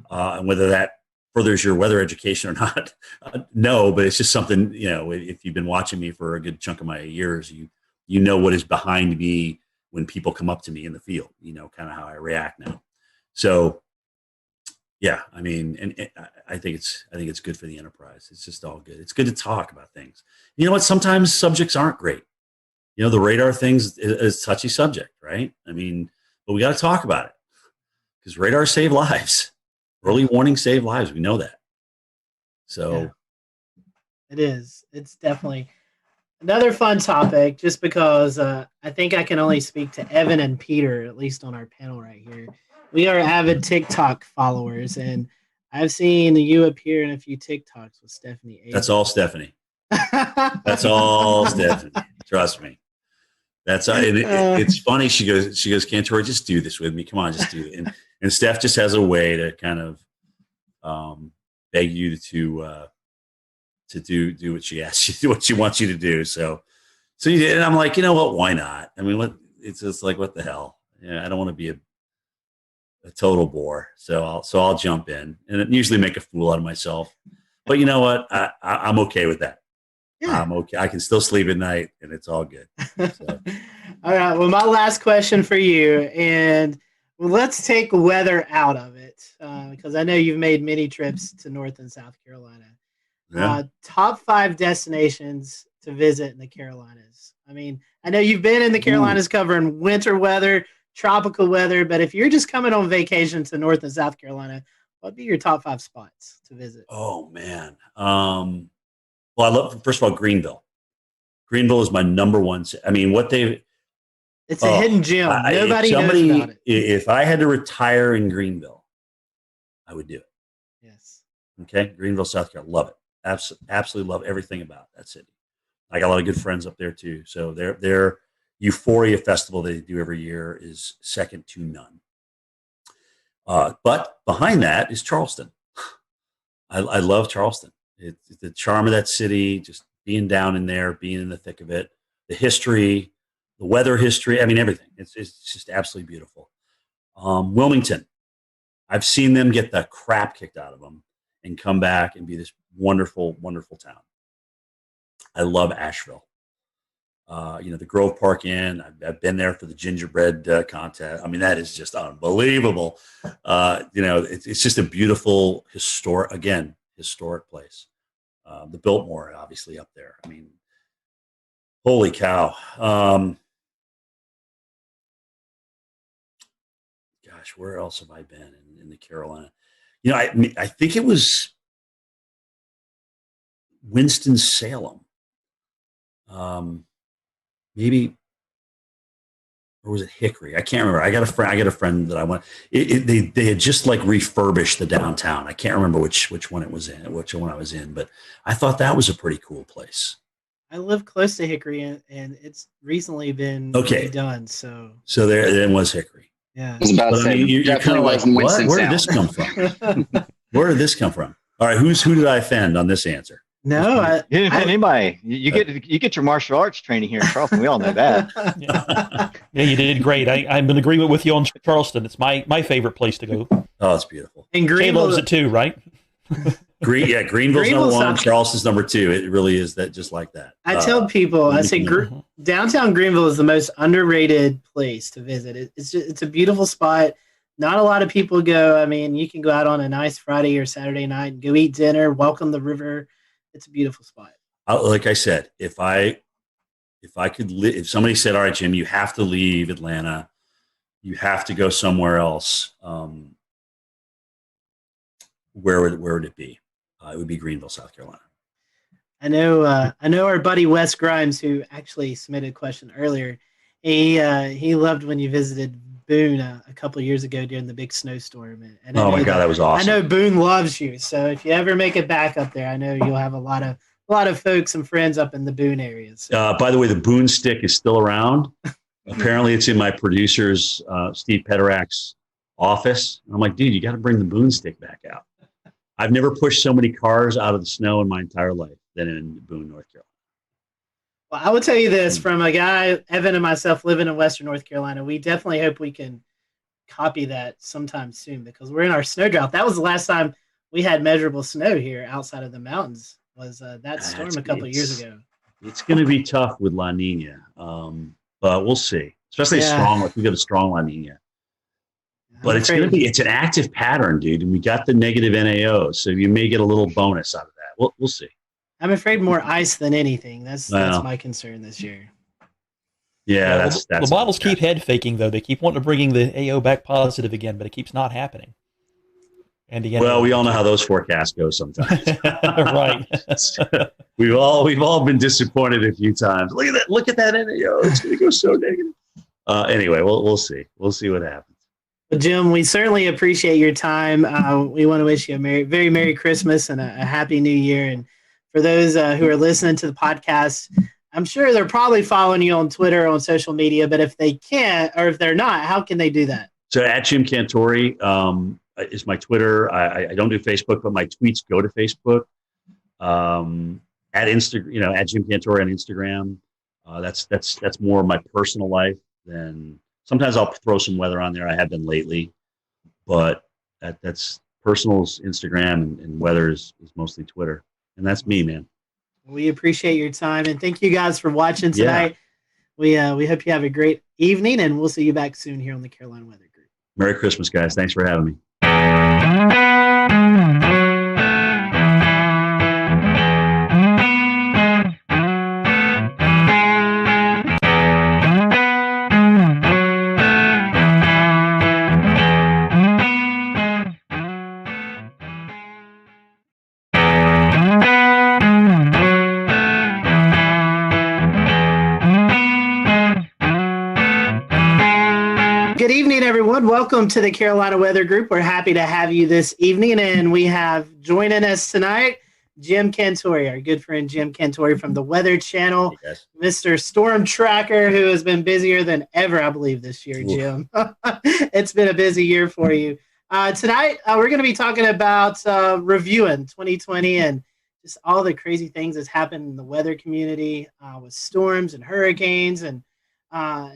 S4: and whether that furthers your weather education or not, no, but it's just something, if you've been watching me for a good chunk of my years, you know what is behind me when people come up to me in the field, kind of how I react now. So yeah, I mean, and I think it's good for the enterprise. It's just all good. It's good to talk about things. You know what? Sometimes subjects aren't great. The radar things is a touchy subject, right? I mean, but we got to talk about it because radar save lives. Early warning save lives. We know that. So
S2: yeah. It is. It's definitely another fun topic just because I think I can only speak to Evan and Peter, at least on our panel right here. We are avid TikTok followers, and I've seen you appear in a few TikToks with Stephanie.
S4: That's all Stephanie. That's all Stephanie. Trust me. That's it's funny. She goes, Cantore, just do this with me. Come on, just do it. And Steph just has a way to kind of beg you to do what she asks you to do, what she wants you to do. So you did, and I'm like, you know what? Why not? I mean, it's just like, what the hell? I don't want to be a total bore. So I'll jump in and usually make a fool out of myself. But you know what? I'm okay with that. Yeah. I'm okay. I can still sleep at night, and it's all good. So.
S2: All right. Well, my last question for you, and let's take weather out of it because I know you've made many trips to North and South Carolina.
S4: Yeah.
S2: Top 5 destinations to visit in the Carolinas. I mean, I know you've been in the Carolinas covering winter weather, tropical weather, but if you're just coming on vacation to North and South Carolina, what'd be your top 5 spots to visit?
S4: Oh man. Well, I love, first of all, Greenville. Greenville is my number one. I mean,
S2: it's a hidden gem. Nobody knows about it.
S4: If I had to retire in Greenville, I would do it.
S2: Yes.
S4: Okay. Greenville, South Carolina. Love it. Absolutely love everything about that city. I got a lot of good friends up there too. So their Euphoria Festival they do every year is second to none. But behind that is Charleston. I love Charleston. It's the charm of that city, just being down in there, being in the thick of it, the history, the weather history. I mean, everything. It's just absolutely beautiful. Wilmington. I've seen them get the crap kicked out of them and come back and be this wonderful, wonderful town. I love Asheville. The Grove Park Inn. I've been there for the gingerbread contest. I mean, that is just unbelievable. It's just a beautiful historic place. The Biltmore, obviously, up there. I mean, holy cow. Gosh, where else have I been in the Carolina? I think it was Winston-Salem. Maybe, or was it Hickory? I can't remember. I got a friend that I went. They had just like refurbished the downtown. I can't remember which one it was in, which one I was in, but I thought that was a pretty cool place.
S2: I live close to Hickory, and it's recently been redone. So
S4: there was Hickory.
S2: Yeah,
S3: I was about to say,
S4: you're kind of like, what? Where did this come from? Where did this come from? All right, who did I offend on this answer?
S2: No,
S5: you didn't offend anybody. You get your martial arts training here in Charleston. We all know that.
S8: Yeah, you did great. I'm in agreement with you on Charleston. It's my favorite place to go.
S4: Oh, it's beautiful.
S2: And
S8: Jay loves it too, right?
S4: Greenville's number 1. Charleston's number 2. It really is that, just like that.
S2: I tell people, I say downtown Greenville is the most underrated place to visit. It's a beautiful spot. Not a lot of people go. I mean, you can go out on a nice Friday or Saturday night and go eat dinner, welcome the river. It's a beautiful spot.
S4: Like I said, if somebody said, all right, Jim, you have to leave Atlanta, you have to go somewhere else, where would it be? It would be Greenville, South Carolina.
S2: I know our buddy Wes Grimes, who actually submitted a question earlier. He loved when you visited Boone a couple of years ago during the big snowstorm. And
S4: oh my God, that was awesome.
S2: I know Boone loves you, so if you ever make it back up there, I know you'll have a lot of folks and friends up in the Boone area. So.
S4: By the way, the Boone stick is still around. Apparently, it's in my producer's Steve Pederak's office. I'm like, dude, you got to bring the Boone stick back out. I've never pushed so many cars out of the snow in my entire life than in Boone, North Carolina.
S2: Well, I will tell you this, from a guy, Evan and myself, living in Western North Carolina, we definitely hope we can copy that sometime soon because we're in our snow drought. That was the last time we had measurable snow here outside of the mountains, was that storm a couple of years ago.
S4: It's going to be tough with La Nina, but we'll see. Especially strong, if we get a strong La Nina. But it's an active pattern, dude, and we got the negative NAO, so you may get a little bonus out of that. We'll see.
S2: I'm afraid more ice than anything. That's my concern this year.
S4: Yeah, that's
S8: the models keep head faking though. They keep wanting to bringing the AO back positive again, but it keeps not happening. And again,
S4: well, we all know how those forecasts go sometimes.
S8: Right.
S4: we've all been disappointed a few times. Look at that NAO. It's going to go so negative. Anyway, we'll see. We'll see what happens.
S2: Well, Jim, we certainly appreciate your time. We want to wish you a very Merry Christmas and a Happy New Year. And for those who are listening to the podcast, I'm sure they're probably following you on Twitter or on social media, but if they can't, or if they're not, how can they do that?
S4: So at Jim Cantore is my Twitter. I don't do Facebook, but my tweets go to Facebook. At Instagram, at Jim Cantore on Instagram. That's more of my personal life than sometimes I'll throw some weather on there. I have been lately, but that's personal's Instagram and weather is mostly Twitter. And that's me, man.
S2: We appreciate your time, and thank you guys for watching tonight. We hope you have a great evening, and we'll see you back soon here on the Carolina Weather Group.
S4: Merry Christmas, guys. Thanks for having me.
S2: Good evening, everyone. Welcome to the Carolina Weather Group. We're happy to have you this evening, and we have joining us tonight Jim Cantore, our good friend Jim Cantore from the Weather Channel, Mr. Storm Tracker, who has been busier than ever, I believe, this year, Jim. It's been a busy year for you. Tonight, we're going to be talking about reviewing 2020 and just all the crazy things that's happened in the weather community with storms and hurricanes and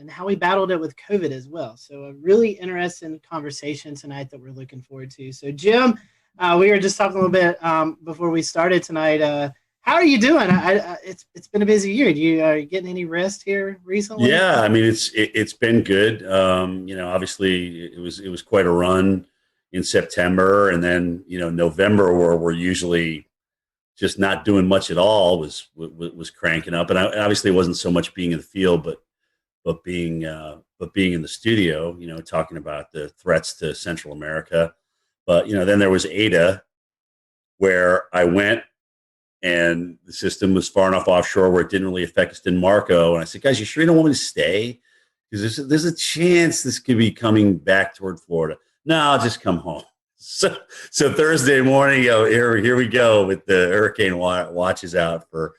S2: how we battled it with COVID as well. So a really interesting conversation tonight that we're looking forward to. So Jim, we were just talking a little bit before we started tonight. How are you doing? It's been a busy year. Are you getting any rest here recently?
S4: Yeah, I mean it's been good. Obviously it was quite a run in September, and then November, where we're usually just not doing much at all, was cranking up. And obviously it wasn't so much being in the field, but being in the studio, talking about the threats to Central America. But then there was Ada, where I went, and the system was far enough offshore where it didn't really affect us in Marco. And I said, guys, you sure you don't want me to stay? Because there's a chance this could be coming back toward Florida. No, I'll just come home. So Thursday morning, here we go with the hurricane watches out for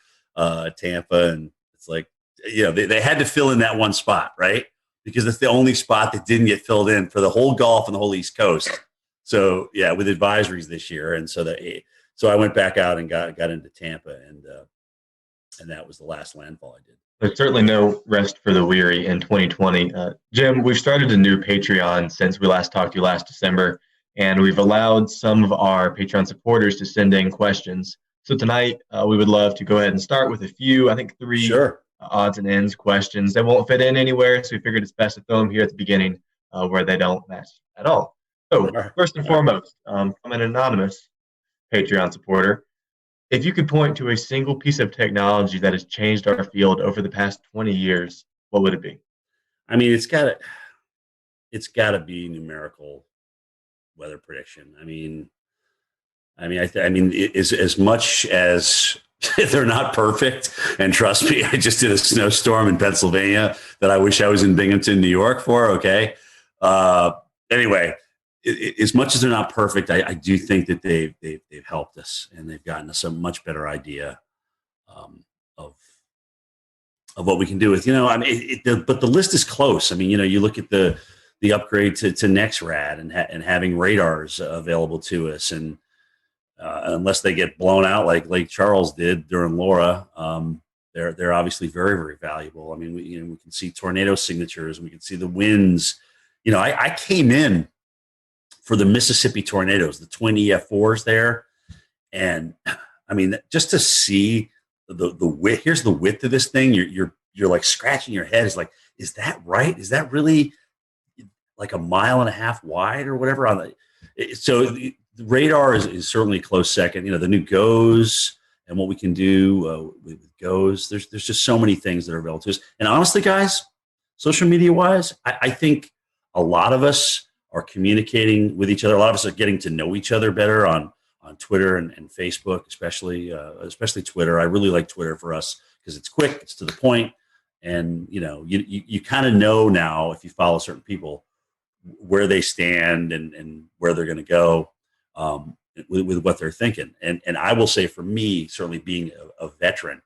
S4: Tampa, and it's like, they had to fill in that one spot, right? Because it's the only spot that didn't get filled in for the whole Gulf and the whole East Coast. So yeah, with advisories this year, and so I went back out and got into Tampa, and that was the last landfall I did.
S7: There's certainly no rest for the weary in 2020. Jim, we've started a new Patreon since we last talked to you last December, and we've allowed some of our Patreon supporters to send in questions. So tonight, we would love to go ahead and start with a few, I think 3 odds and ends questions that won't fit in anywhere. So we figured it's best to throw them here at the beginning where they don't match at all. So first and foremost, from an anonymous Patreon supporter, if you could point to a single piece of technology that has changed our field over the past 20 years, what would it be?
S4: I mean, it's got to be numerical weather prediction. I mean, as much as they're not perfect, and trust me, I just did a snowstorm in Pennsylvania that I wish I was in Binghamton, New York for. Okay. Anyway, as much as they're not perfect, I do think that they've helped us, and they've gotten us a much better idea of what we can do with. But the list is close. I mean, you look at the upgrade to NexRad and having radars available to us, and unless they get blown out like Lake Charles did during Laura, they're obviously very, very valuable. I mean, we can see tornado signatures, and we can see the winds. I came in for the Mississippi tornadoes, the twin EF4s there, and I mean, just to see the width. Here's the width of this thing. You're like scratching your head. It's like, is that right? Is that really like 1.5 miles wide or whatever? So the radar is certainly a close second. The new GOES and what we can do with GOES. There's just so many things that are available to us. And honestly, guys, social media wise, I think a lot of us are communicating with each other. A lot of us are getting to know each other better on Twitter and Facebook, especially Twitter. I really like Twitter for us because it's quick, it's to the point, and you kind of know now, if you follow certain people, where they stand and where they're going to go with what they're thinking. And I will say, for me, certainly being a veteran,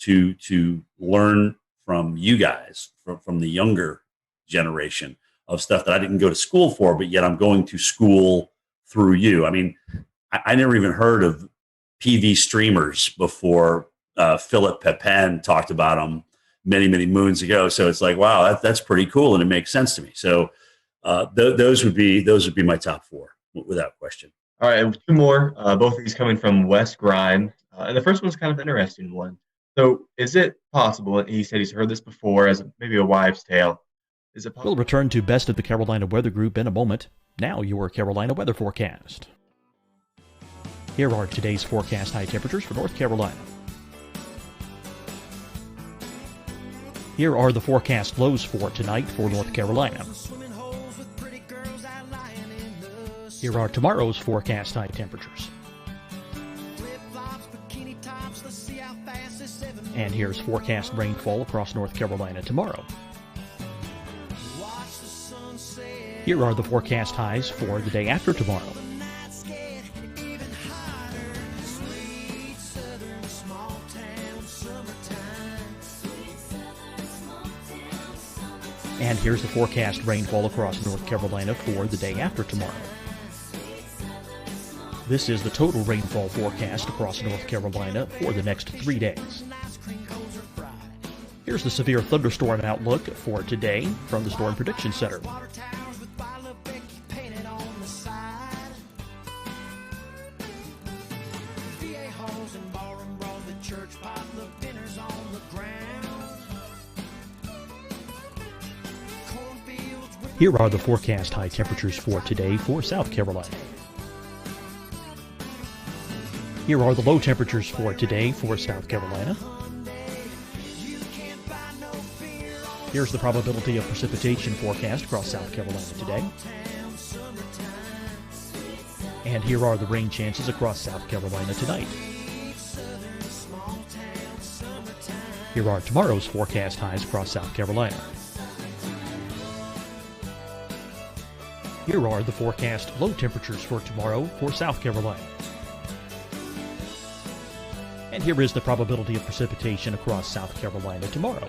S4: to learn from you guys, from the younger generation, of stuff that I didn't go to school for, but yet I'm going to school through you. I mean, I never even heard of PV streamers before Philip Pepin talked about them many, many moons ago. So it's like, wow, that's pretty cool, and it makes sense to me. So those would be my top 4 without question.
S7: All right, 2 more. Both of these coming from Wes Grimes, and the first one's kind of an interesting one. So is it possible, and he said he's heard this before as maybe a wives' tale, is it possible?
S8: We'll return to Best of the Carolina Weather Group in a moment. Now your Carolina weather forecast. Here are today's forecast high temperatures for North Carolina. Here are the forecast lows for tonight for North Carolina. Here are tomorrow's forecast high temperatures. And here's forecast rainfall across North Carolina tomorrow. Here are the forecast highs for the day after tomorrow. And here's the forecast rainfall across North Carolina for the day after tomorrow. This is the total rainfall forecast across North Carolina for the next 3 days. Here's the severe thunderstorm outlook for today from the Storm Prediction Center. Here are the forecast high temperatures for today for South Carolina. Here are the low temperatures for today for South Carolina. Here's the probability of precipitation forecast across South Carolina today. And here are the rain chances across South Carolina tonight. Here are tomorrow's forecast highs across South Carolina. Here are the forecast low temperatures for tomorrow for South Carolina. And here is the probability of precipitation across South Carolina tomorrow.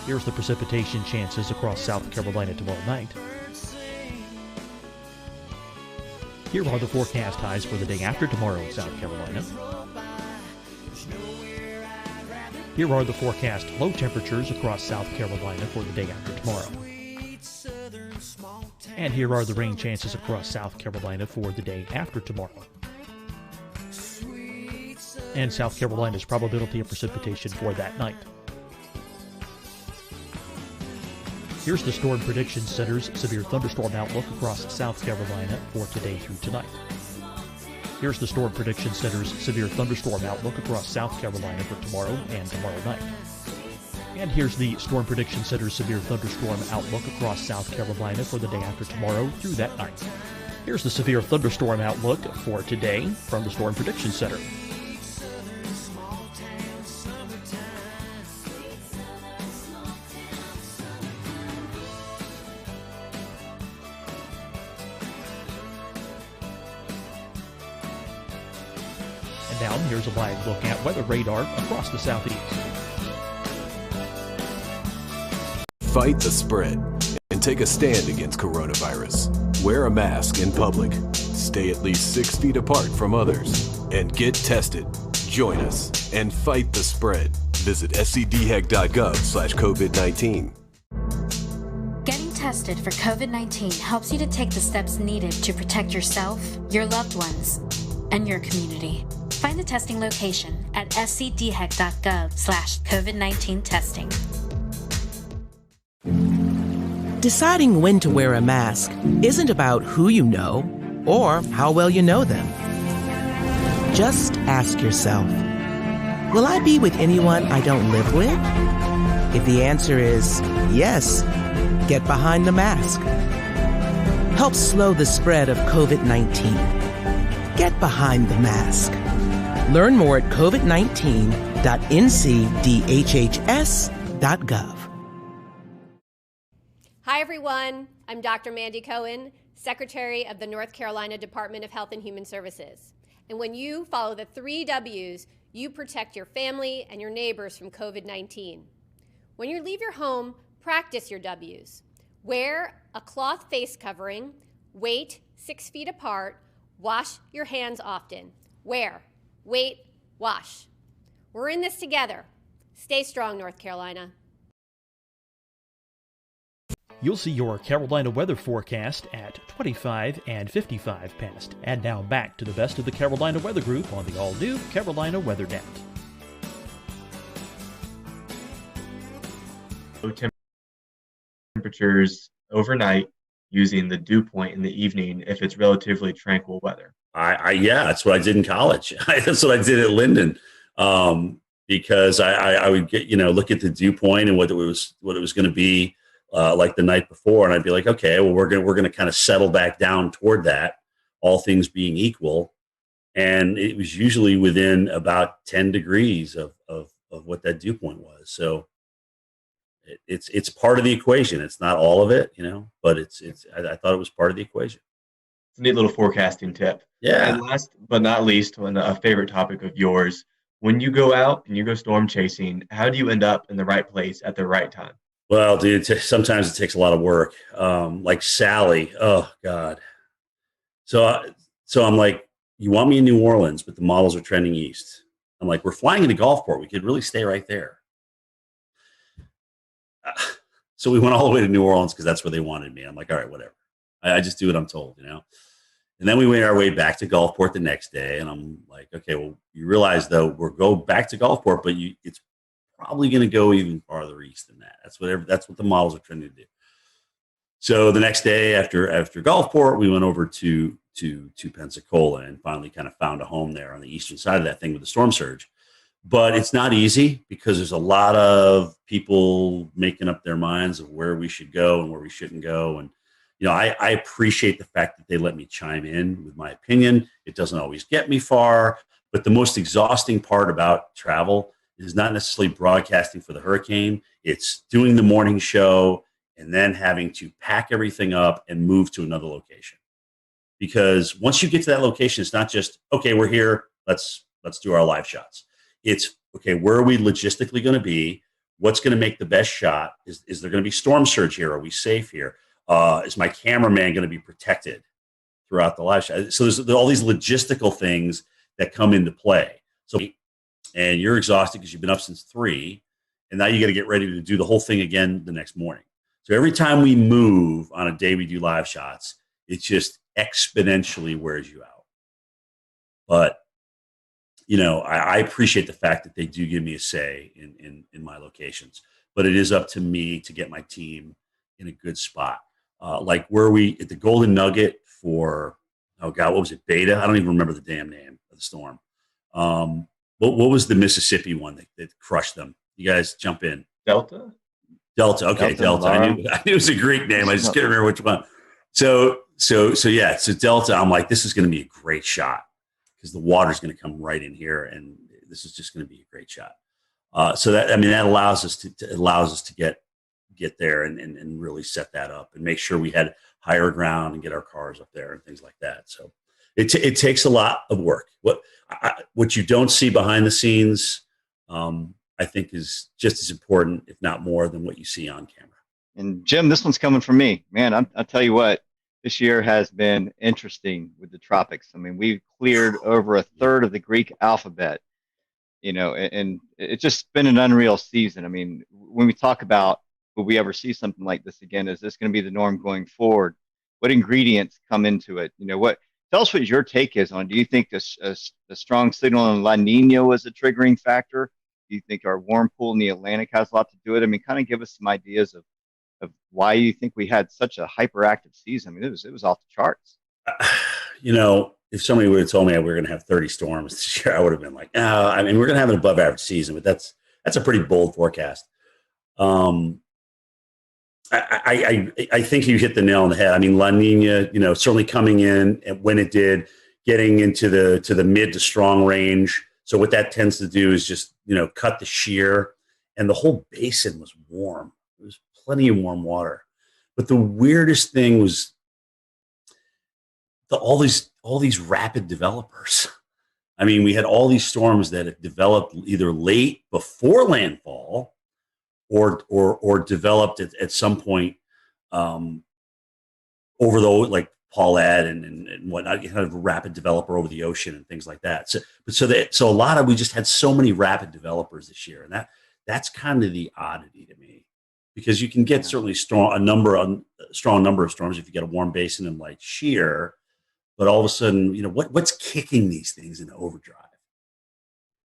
S8: Here's the precipitation chances across South Carolina tomorrow night. Here are the forecast highs for the day after tomorrow in South Carolina. Here are the forecast low temperatures across South Carolina for the day after tomorrow. And here are the rain chances across South Carolina for the day after tomorrow. And South Carolina's probability of precipitation for that night. Here's the Storm Prediction Center's severe thunderstorm outlook across South Carolina for today through tonight. Here's the Storm Prediction Center's severe thunderstorm outlook across South Carolina for tomorrow and tomorrow night. And here's the Storm Prediction Center's severe thunderstorm outlook across South Carolina for the day after tomorrow through that night. Here's the severe thunderstorm outlook for today from the Storm Prediction Center. And now here's a live look at weather radar across the southeast.
S9: Fight the spread and take a stand against coronavirus. Wear a mask in public. Stay at least 6 feet apart from others. And get tested. Join us and fight the spread. Visit scdhec.gov/COVID-19.
S10: Getting tested for COVID-19 helps you to take the steps needed to protect yourself, your loved ones, and your community. Find the testing location at scdhec.gov/COVID-19 testing.
S11: Deciding when to wear a mask isn't about who you know or how well you know them. Just ask yourself, will I be with anyone I don't live with? If the answer is yes, get behind the mask. Help slow the spread of COVID-19. Get behind the mask. Learn more at covid19.ncdhhs.gov.
S12: Hi, everyone. I'm Dr. Mandy Cohen, Secretary of the North Carolina Department of Health and Human Services. And when you follow the 3 W's, you protect your family and your neighbors from COVID-19. When you leave your home, practice your W's. Wear a cloth face covering, wait 6 feet apart, wash your hands often. Wear, wait, wash. We're in this together. Stay strong, North Carolina.
S8: You'll see your Carolina weather forecast at 25 and 55 past. And now back to the best of the Carolina Weather Group on the all-new Carolina Weather Net.
S7: Temperatures overnight using the dew point in the evening if it's relatively tranquil weather.
S4: Yeah, that's what I did in college. That's what I did at Linden, because I would get, look at the dew point and what it was going to be like the night before, and I'd be like, okay, well, we're going to kind of settle back down toward that, all things being equal, and it was usually within about 10 degrees of what that dew point was. So it's part of the equation. It's not all of it, but I thought it was part of the equation.
S7: It's a neat little forecasting tip.
S4: Yeah.
S7: And last but not least, a favorite topic of yours, when you go out and you go storm chasing, how do you end up in the right place at the right time?
S4: Well, dude, sometimes it takes a lot of work. Like Sally, oh God. So I'm like, you want me in New Orleans, but the models are trending east. I'm like, we're flying into Gulfport. We could really stay right there. So we went all the way to New Orleans because that's where they wanted me. I'm like, all right, whatever. I just do what I'm told, And then we made our way back to Gulfport the next day, and I'm like, okay, well, you realize though we'll go back to Gulfport, but it's probably going to go even farther east than that. That's what the models are trying to do. So the next day after Gulfport, we went over to Pensacola and finally kind of found a home there on the eastern side of that thing with the storm surge. But it's not easy because there's a lot of people making up their minds of where we should go and where we shouldn't go. And, I appreciate the fact that they let me chime in with my opinion. It doesn't always get me far, but the most exhausting part about travel is not necessarily broadcasting for the hurricane. It's doing the morning show and then having to pack everything up and move to another location. Because once you get to that location, it's not just, okay, we're here, let's do our live shots. It's, okay, where are we logistically going to be? What's going to make the best shot? Is there going to be storm surge here? Are we safe here? Is my cameraman going to be protected throughout the live shot? So there's all these logistical things that come into play. So, and you're exhausted because you've been up since 3, and now you got to get ready to do the whole thing again the next morning. So every time we move on a day we do live shots, it just exponentially wears you out. But I appreciate the fact that they do give me a say in my locations, but it is up to me to get my team in a good spot. Like where we at the Golden Nugget for, oh God, what was it? Beta? I don't even remember the damn name of the storm. What was the Mississippi one that crushed them? You guys jump in.
S7: Delta.
S4: Okay, Delta. I knew it was a Greek name. I just can't remember which one. So Delta. I'm like, this is going to be a great shot because the water's going to come right in here, and this is just going to be a great shot. So that allows us to get there and really set that up and make sure we had higher ground and get our cars up there and things like that. So it takes a lot of work. What you don't see behind the scenes, I think is just as important, if not more, than what you see on camera.
S5: And Jim, this one's coming from me, man. I'll tell you what, this year has been interesting with the tropics. I mean, we've cleared over a third of the Greek alphabet, and it's just been an unreal season. I mean, when we talk about, will we ever see something like this again? Is this going to be the norm going forward? What ingredients come into it? Tell us what your take is on. Do you think the strong signal in La Nina was a triggering factor? Do you think our warm pool in the Atlantic has a lot to do with it? I mean, kind of give us some ideas of why you think we had such a hyperactive season. I mean, it was off the charts.
S4: If somebody would have told me we were going to have 30 storms this year, I would have been like, no. I mean, we're going to have an above average season, but that's a pretty bold forecast. I think you hit the nail on the head. I mean, La Nina, certainly coming in and when it did, getting into the mid to strong range. So what that tends to do is just, cut the shear, and the whole basin was warm. There was plenty of warm water. But the weirdest thing was all these rapid developers. I mean, we had all these storms that had developed either late before landfall or developed at some point over like Paulette and whatnot, kind of a rapid developer over the ocean and things like that. So a lot of, we just had so many rapid developers this year, and that's kind of the oddity to me, because you can get certainly strong number of storms if you get a warm basin and light shear, but all of a sudden, what's kicking these things into overdrive?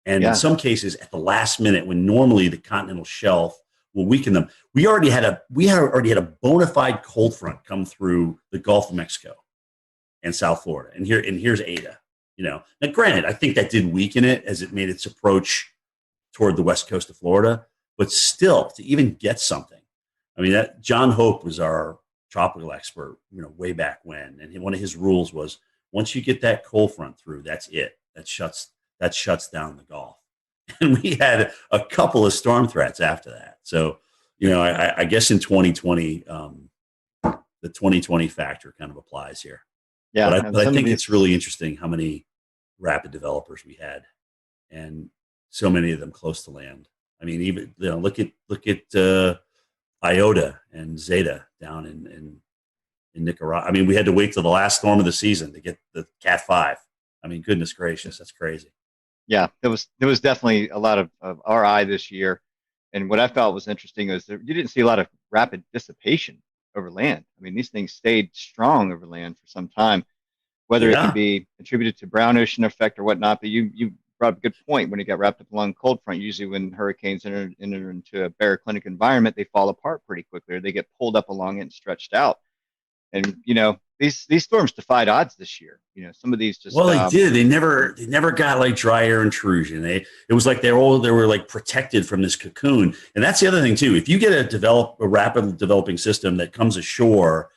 S4: And in some cases, at the last minute, when normally the continental shelf will weaken them, we already had a bona fide cold front come through the Gulf of Mexico and South Florida, and here's Ada. Now granted, I think that did weaken it as it made its approach toward the west coast of Florida, but still, to even get something, I mean, that John Hope was our tropical expert, way back when, and one of his rules was once you get that cold front through, that's it. That shuts down the Gulf. And we had a couple of storm threats after that. So, I guess in 2020, the 2020 factor kind of applies here.
S5: Yeah,
S4: but I think it's really interesting how many rapid developers we had, and so many of them close to land. I mean, even look at Iota and Zeta down in Nicaragua. I mean, we had to wait till the last storm of the season to get the Cat 5. I mean, goodness gracious, that's crazy.
S5: Yeah, there was definitely a lot of RI this year, and what I felt was interesting is that you didn't see a lot of rapid dissipation over land. I mean, these things stayed strong over land for some time, whether it could be attributed to brown ocean effect or whatnot. But you brought up a good point. When it got wrapped up along cold front, usually when hurricanes enter into a baroclinic environment, they fall apart pretty quickly, or they get pulled up along it and stretched out. And these storms defied odds this year. Some of these just
S4: they did. They never got like dry air intrusion. It was like they were like protected from this cocoon. And that's the other thing too. If you get a rapid developing system that comes ashore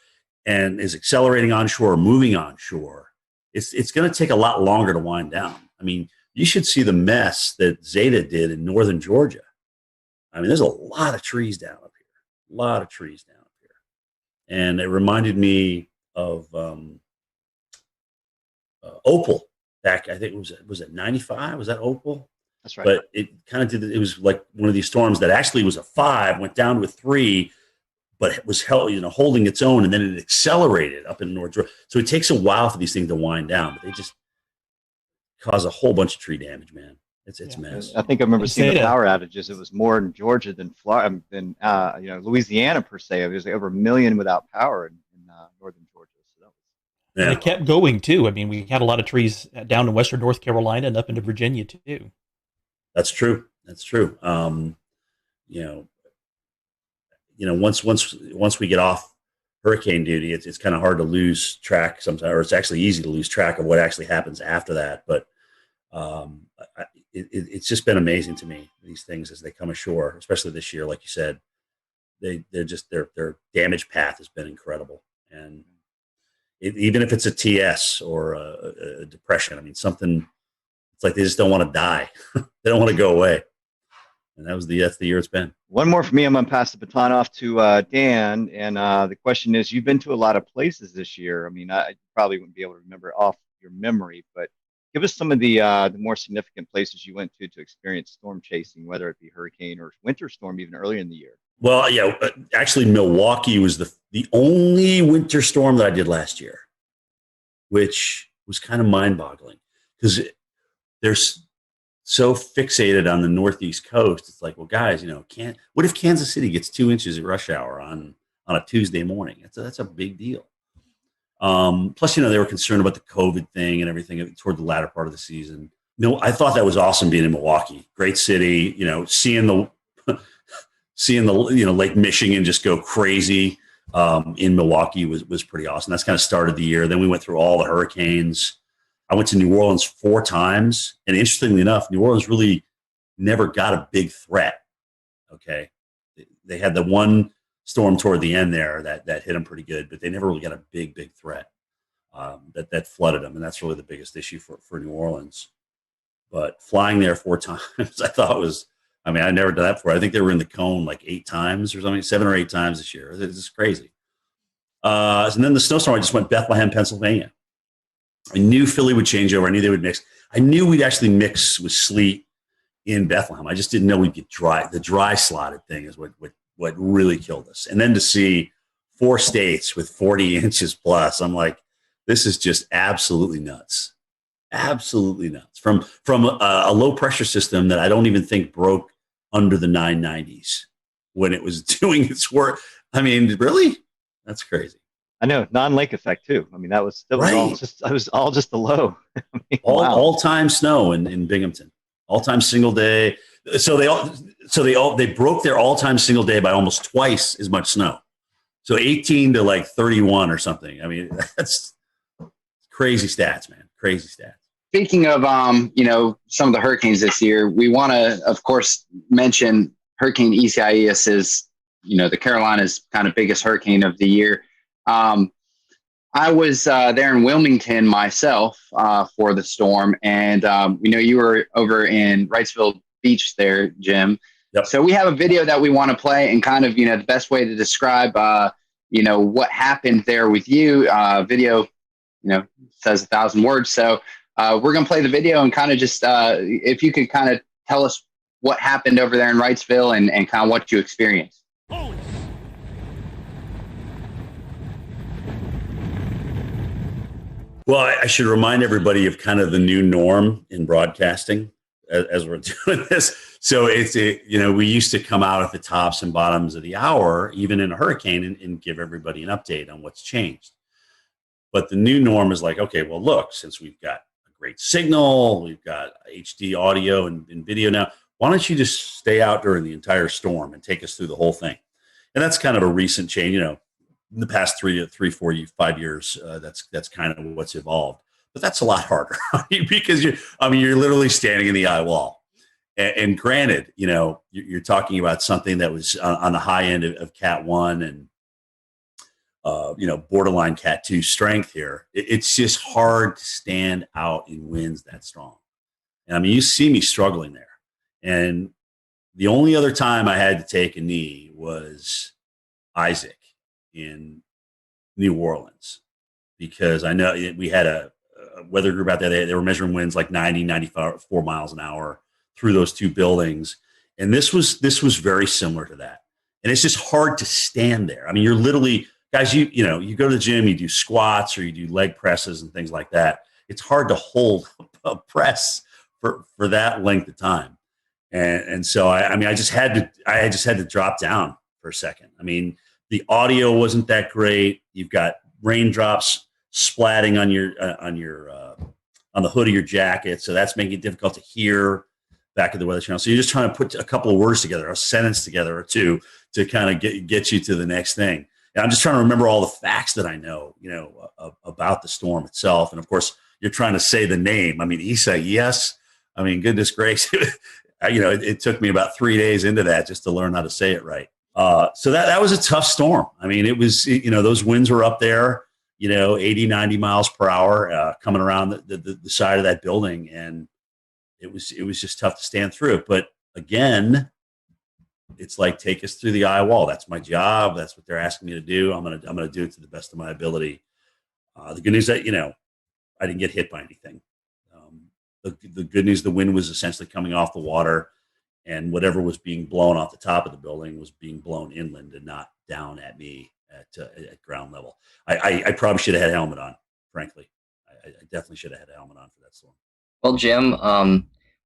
S4: and is accelerating onshore or moving onshore, it's going to take a lot longer to wind down. I mean, you should see the mess that Zeta did in northern Georgia. I mean, there's a lot of trees down up here. And it reminded me of Opal back, I think was it 95? Was that Opal?
S5: That's right.
S4: But it kind of did, it was like one of these storms that actually was a 5, went down to a 3, but it was holding its own, and then it accelerated up in North Georgia. So it takes a while for these things to wind down, but they just cause a whole bunch of tree damage, man. It's a mess.
S5: I think I remember seeing the power outages. It was more in Georgia than Florida, than Louisiana per se. It was like over 1 million without power in northern Georgia. So
S8: and it kept going too. I mean, we had a lot of trees down in western North Carolina and up into Virginia too.
S4: That's true. Once we get off hurricane duty, it's kind of hard to lose track sometimes, or it's actually easy to lose track of what actually happens after that. But it's just been amazing to me, these things as they come ashore, especially this year. Like you said, their damage path has been incredible. And even if it's a TS or a depression, I mean, something, it's like they just don't want to die. They don't want to go away. And that's the year it's been.
S5: One more for me. I'm going to pass the baton off to Dan. And the question is, you've been to a lot of places this year. I mean, I probably wouldn't be able to remember off your memory, but give us some of the more significant places you went to experience storm chasing, whether it be hurricane or winter storm, even earlier in the year.
S4: Well, yeah, actually, Milwaukee was the only winter storm that I did last year, which was kind of mind-boggling because they're so fixated on the Northeast coast. It's like, well, guys, what if Kansas City gets 2 inches at rush hour on a Tuesday morning? That's a big deal. Plus, they were concerned about the COVID thing and everything toward the latter part of the season. I thought that was awesome being in Milwaukee. Great city, seeing the Lake Michigan just go crazy in Milwaukee was pretty awesome. That's kind of started the year. Then we went through all the hurricanes. I went to New Orleans 4 times, and interestingly enough, New Orleans really never got a big threat. Okay, they had the one storm toward the end there that hit them pretty good, but they never really got a big threat that flooded them, and that's really the biggest issue for New Orleans. But flying there 4 times, I thought was, I mean, I never done that before. I think they were in the cone like 8 times or something, 7 or 8 times this year. It's just crazy. And then the snowstorm, I just went Bethlehem, Pennsylvania. I knew Philly would change over. I knew they would mix. I knew we'd actually mix with sleet in Bethlehem. I just didn't know we'd get dry. The dry slotted thing is what really killed us. And then to see 4 states with 40 inches plus, I'm like, this is just absolutely nuts. Absolutely nuts. From a low pressure system that I don't even think broke under the 990s. when it was doing its work. I mean, really? That's crazy.
S5: I know, non-lake effect too. I mean, that was all just the low. I mean,
S4: all time snow in Binghamton, all time single day. So they broke their all time single day by almost twice as much snow. So 18 to like 31 or something. I mean, that's crazy stats, man. Crazy stats.
S3: Speaking of, some of the hurricanes this year, we want to, of course, mention Hurricane Isaias is, the Carolinas' kind of biggest hurricane of the year. I was there in Wilmington myself for the storm, and you were over in Wrightsville Beach there, Jim.
S4: Yep.
S3: So we have a video that we want to play, and kind of the best way to describe what happened there with you. Video says 1,000 words, so we're gonna play the video and kind of just if you could kind of tell us what happened over there in Wrightsville and kind of what you experienced.
S4: Well, I should remind everybody of kind of the new norm in broadcasting as we're doing this. So we used to come out at the tops and bottoms of the hour, even in a hurricane, and give everybody an update on what's changed. But the new norm is like, okay, well, look, since we've got a great signal, we've got HD audio and video now, why don't you just stay out during the entire storm and take us through the whole thing? And that's kind of a recent change, in the past 3, 4, 5 years, that's kind of what's evolved. But that's a lot harder because you're literally standing in the eye wall. And granted, you're talking about something that was on the high end of Cat 1 and borderline Cat 2 strength here. It's just hard to stand out in winds that strong. And I mean, you see me struggling there. And the only other time I had to take a knee was Isaac in New Orleans, because I know we had a weather group out there. They were measuring winds like 90, 94 miles an hour through those two buildings. And this was very similar to that. And it's just hard to stand there. I mean, you're literally, guys, you go to the gym, you do squats or you do leg presses and things like that. It's hard to hold a press for that length of time. And so I just had to drop down for a second. I mean, the audio wasn't that great. You've got raindrops splatting on the hood of your jacket, so that's making it difficult to hear back at the Weather Channel. So you're just trying to put a couple of words together, a sentence together or two, to kind of get you to the next thing. And I'm just trying to remember all the facts that I know, about the storm itself. And of course, you're trying to say the name. I mean, Isaias. I mean, goodness gracious, it took me about 3 days into that just to learn how to say it right. So that was a tough storm. I mean, it was, those winds were up there, 80, 90 miles per hour, coming around the side of that building. And it was just tough to stand through it. But again, it's like, take us through the eye wall. That's my job. That's what they're asking me to do. I'm going to do it to the best of my ability. The good news that, I didn't get hit by anything. The good news, the wind was essentially coming off the water, and whatever was being blown off the top of the building was being blown inland and not down at me at ground level. I probably should have had a helmet on, frankly. I definitely should have had a helmet on for that storm.
S13: Well, Jim,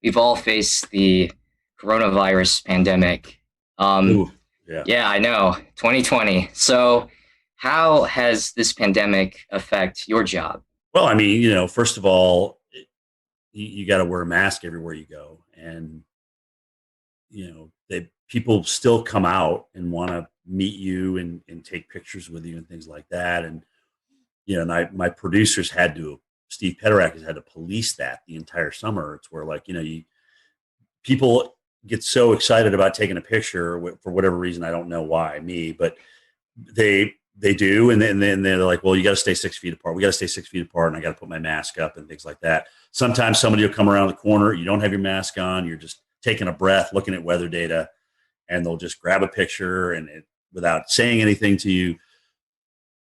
S13: we've all faced the coronavirus pandemic. Yeah, I know, 2020. So how has this pandemic affect your job?
S4: Well, I mean, first of all, you got to wear a mask everywhere you go. And, people still come out and want to meet you and take pictures with you and things like that. And, my producers Steve Pederak has had to police that the entire summer. It's where people get so excited about taking a picture for whatever reason. I don't know why but they do. And then they're like, well, you got to stay 6 feet apart. We got to stay 6 feet apart. And I got to put my mask up and things like that. Sometimes somebody will come around the corner. You don't have your mask on. You're just taking a breath, looking at weather data, and they'll just grab a picture without saying anything to you.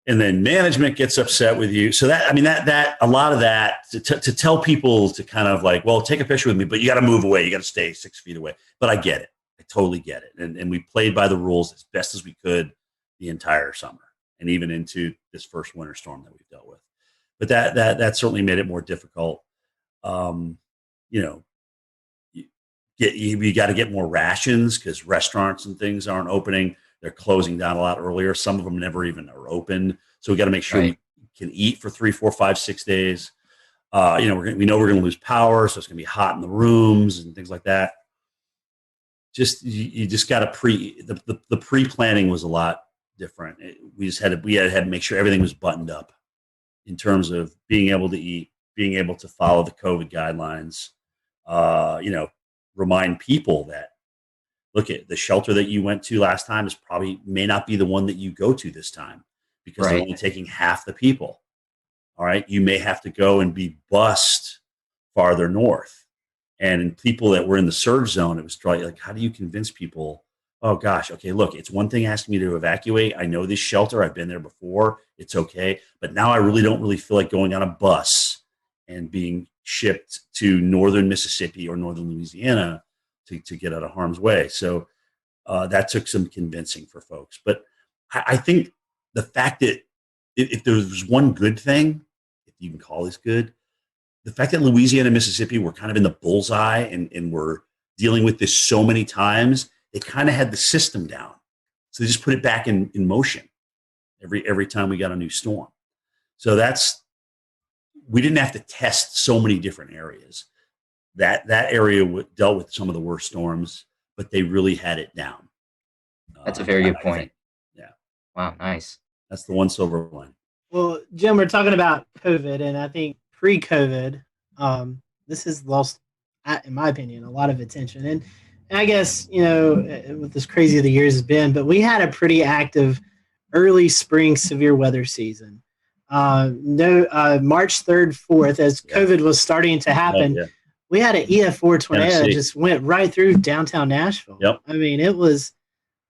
S4: And then management gets upset with you. So that a lot of that to tell people to kind of like, well, take a picture with me, but you got to move away. You got to stay 6 feet away. But I get it. I totally get it. And we played by the rules as best as we could the entire summer and even into this first winter storm that we've dealt with. But that certainly made it more difficult. you got to get more rations because restaurants and things aren't opening. They're closing down a lot earlier. Some of them never even are open. So we got to make sure we can eat for 3, 4, 5, 6 days. We know we're going to lose power, so it's going to be hot in the rooms and things like that. You just got to the pre-planning was a lot different. We had to make sure everything was buttoned up in terms of being able to eat, being able to follow the COVID guidelines. Remind people that, look, at the shelter that you went to last time may not be the one that you go to this time because they're only taking half the people. All right. You may have to go and be bused farther north. And people that were in the surge zone, it was like, how do you convince people? Oh gosh. Okay. Look, it's one thing asking me to evacuate. I know this shelter. I've been there before. It's okay. But now I don't really feel like going on a bus and being shipped to northern Mississippi or northern Louisiana to get out of harm's way. So that took some convincing for folks. But I think the fact that if there was one good thing, if you can call this good, the fact that Louisiana and Mississippi were kind of in the bullseye and were dealing with this so many times, they kind of had the system down. So they just put it back in motion every time we got a new storm. So we didn't have to test so many different areas. That area dealt with some of the worst storms, but they really had it down.
S13: That's a very good point.
S4: Yeah.
S13: Wow, nice.
S4: That's the one silver lining.
S2: Well, Jim, we're talking about COVID, and I think pre-COVID, this has lost, in my opinion, a lot of attention. And I guess, with as crazy the years has been, but we had a pretty active early spring severe weather season. March 3rd, 4th, as COVID was starting to happen, we had an EF4 tornado that just went right through downtown Nashville.
S4: Yep.
S2: I mean, it was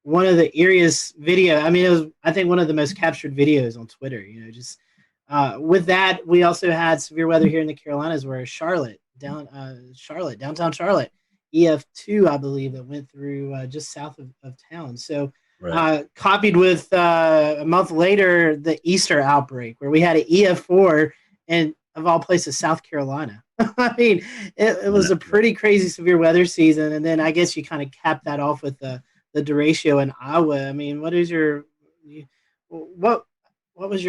S2: one of the eeriest video. I mean, it was, I think, one of the most captured videos on Twitter. With that, we also had severe weather here in the Carolinas, where downtown Charlotte, EF2, I believe, that went through just south of town. So. Right. Copied with a month later the Easter outbreak, where we had an EF4 and, of all places, South Carolina. I mean, it was a pretty crazy severe weather season, and then I guess you kind of capped that off with the derecho in Iowa. I mean, what was your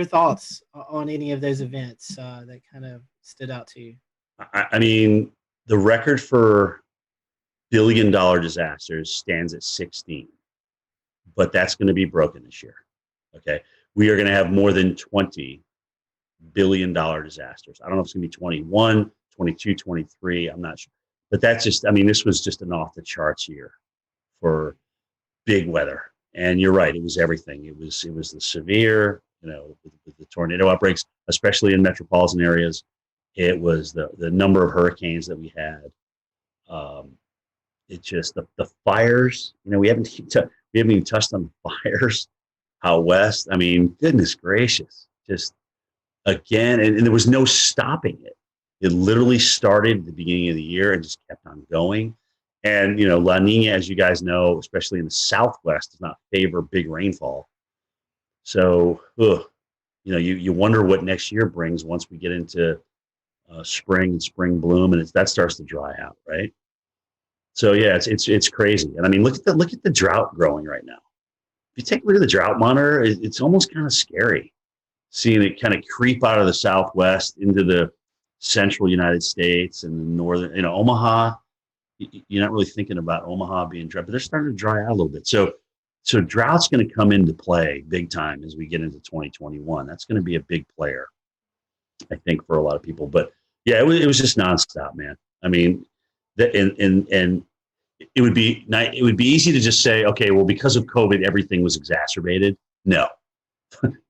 S2: thoughts on any of those events that kind of stood out to you?
S4: I mean, the record for billion-dollar disasters stands at 16. But that's going to be broken this year. Okay. We are going to have more than $20 billion disasters. I don't know if it's going to be 21, 22, 23. I'm not sure. But this was just an off the charts year for big weather. And you're right. It was everything. It was the severe, with the tornado outbreaks, especially in metropolitan areas. It was the number of hurricanes that we had. It's just the fires, we haven't even touched on the fires out west. I mean, goodness gracious, just again, and there was no stopping it. It literally started at the beginning of the year and just kept on going. And, La Nina, as you guys know, especially in the Southwest, does not favor big rainfall. So, you wonder what next year brings once we get into spring and spring bloom, and that starts to dry out, right? So yeah, it's crazy. And I mean, look at the drought growing right now. If you take a look at the drought monitor, it's almost kind of scary seeing it kind of creep out of the Southwest into the central United States and the northern, Omaha. You're not really thinking about Omaha being dry, but they're starting to dry out a little bit. So drought's going to come into play big time as we get into 2021. That's going to be a big player, I think, for a lot of people. But yeah, it was just nonstop, man. I mean, and it would be easy to just say, okay, well, because of COVID, everything was exacerbated. No,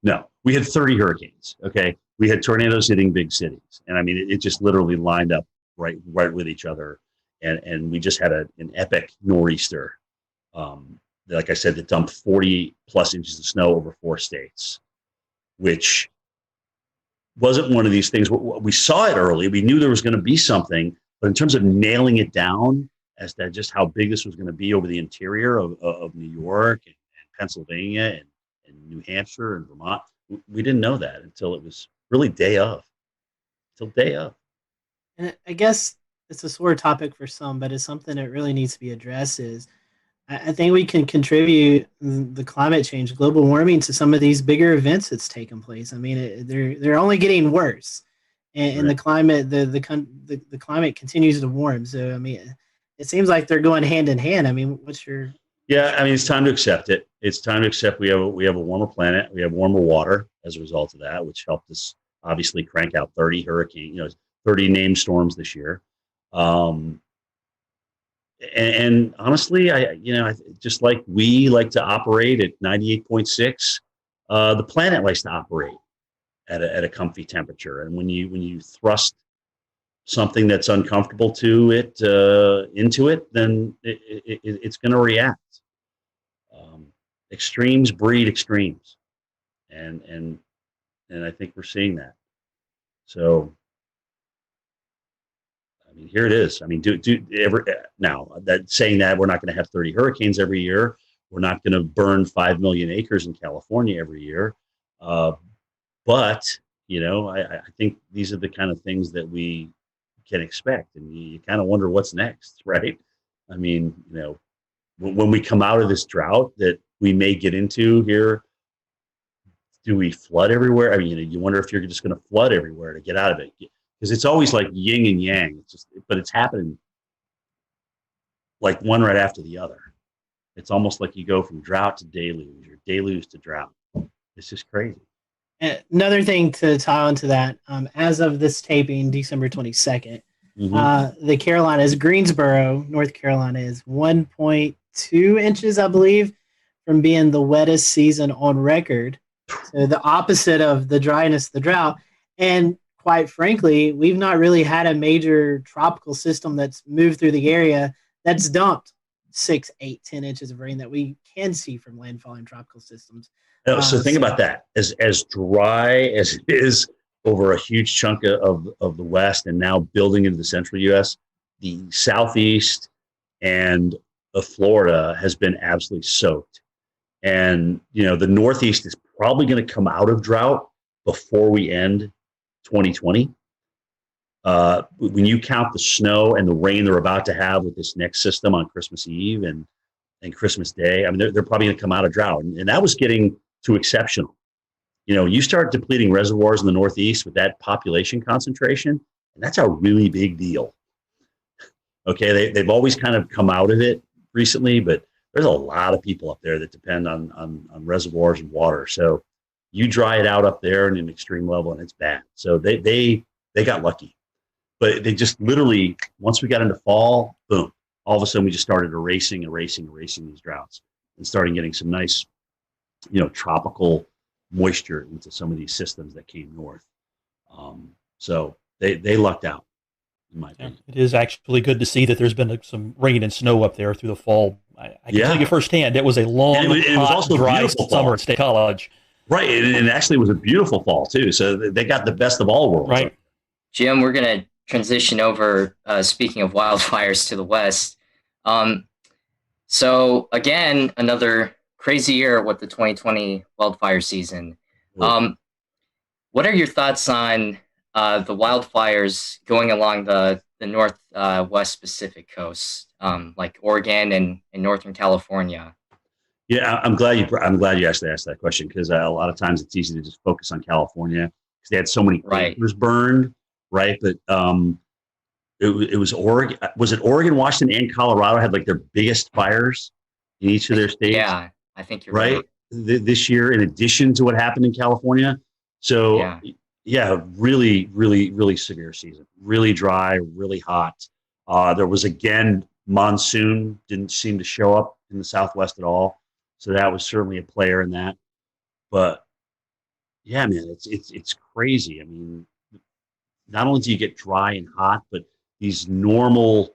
S4: no, we had 30 hurricanes. Okay. We had tornadoes hitting big cities. And I mean, it just literally lined up right with each other. And we just had an epic nor'easter. Like I said, that dumped 40 plus inches of snow over 4 states, which wasn't one of these things. We saw it early. We knew there was going to be something. But in terms of nailing it down as to just how big this was going to be over the interior of New York and Pennsylvania and New Hampshire and Vermont, we didn't know that until it was really day of. And
S2: I guess it's a sore topic for some, but it's something that really needs to be addressed. Is I think we can contribute the climate change, global warming, to some of these bigger events that's taken place. I mean, they're only getting worse, and
S4: Right.
S2: the climate the climate continues to warm. So I mean, it seems like they're going hand in hand. I mean, what's your
S4: Yeah, I mean, it's time to accept it. It's time to accept we have a warmer planet. We have warmer water as a result of that, which helped us obviously crank out 30 hurricane, 30 named storms this year. Um, and honestly, just like we like to operate at 98.6, the planet likes to operate at a comfy temperature. And when you thrust something that's uncomfortable to it into it, then it's going to react. Extremes breed extremes, and I think we're seeing that. So, I mean, here it is. I mean, now that saying that we're not going to have 30 hurricanes every year, we're not going to burn 5 million acres in California every year, but I think these are the kind of things that we can expect, and you kind of wonder what's next, right? I mean, when we come out of this drought that we may get into here, do we flood everywhere? I mean, you wonder if you're just going to flood everywhere to get out of it, because it's always like yin and yang. But it's happening like one right after the other. It's almost like you go from drought to deluge or deluge to drought. It's just crazy.
S2: Another thing to tie onto that, as of this taping, December 22nd, the Carolinas, Greensboro, North Carolina, is 1.2 inches, I believe, from being the wettest season on record. So the opposite of the dryness, the drought. And quite frankly, we've not really had a major tropical system that's moved through the area that's dumped 6, 8, 10 inches of rain that we can see from landfalling tropical systems.
S4: So think about that. As dry as it is over a huge chunk of the West and now building into the central U.S., the Southeast and Florida has been absolutely soaked. And, the Northeast is probably going to come out of drought before we end 2020. When you count the snow and the rain they're about to have with this next system on Christmas Eve and Christmas Day, I mean, they're probably going to come out of drought. And that was getting to exceptional. You start depleting reservoirs in the Northeast with that population concentration, and that's a really big deal. Okay, they've always kind of come out of it recently, but there's a lot of people up there that depend on reservoirs and water. So you dry it out up there in an extreme level, and it's bad. So they got lucky, but they just literally, once we got into fall, boom, all of a sudden we just started erasing these droughts and starting getting some nice, tropical moisture into some of these systems that came north. So they lucked out, in my opinion.
S8: It is actually good to see that there's been some rain and snow up there through the fall. I can tell you firsthand, it was a long,
S4: it was also
S8: dry summer at State College.
S4: Right, and actually it was a beautiful fall, too. So they got the best of all worlds.
S8: Right.
S13: Jim, we're going to transition over, speaking of wildfires, to the West. So, again, another crazy year with the 2020 wildfire season. What are your thoughts on the wildfires going along the northwest Pacific coast, like Oregon and Northern California?
S4: Yeah, I'm glad you actually asked that question, because a lot of times it's easy to just focus on California because they had so many acres burned, right? But it was Oregon. Was it Oregon, Washington, and Colorado had like their biggest fires in each of their states?
S13: Yeah, I think you're right.
S4: This year, in addition to what happened in California. So yeah, really, really, really severe season. Really dry, really hot. There was, again, monsoon didn't seem to show up in the Southwest at all. So that was certainly a player in that. But yeah, man, it's crazy. I mean, not only do you get dry and hot, but these normal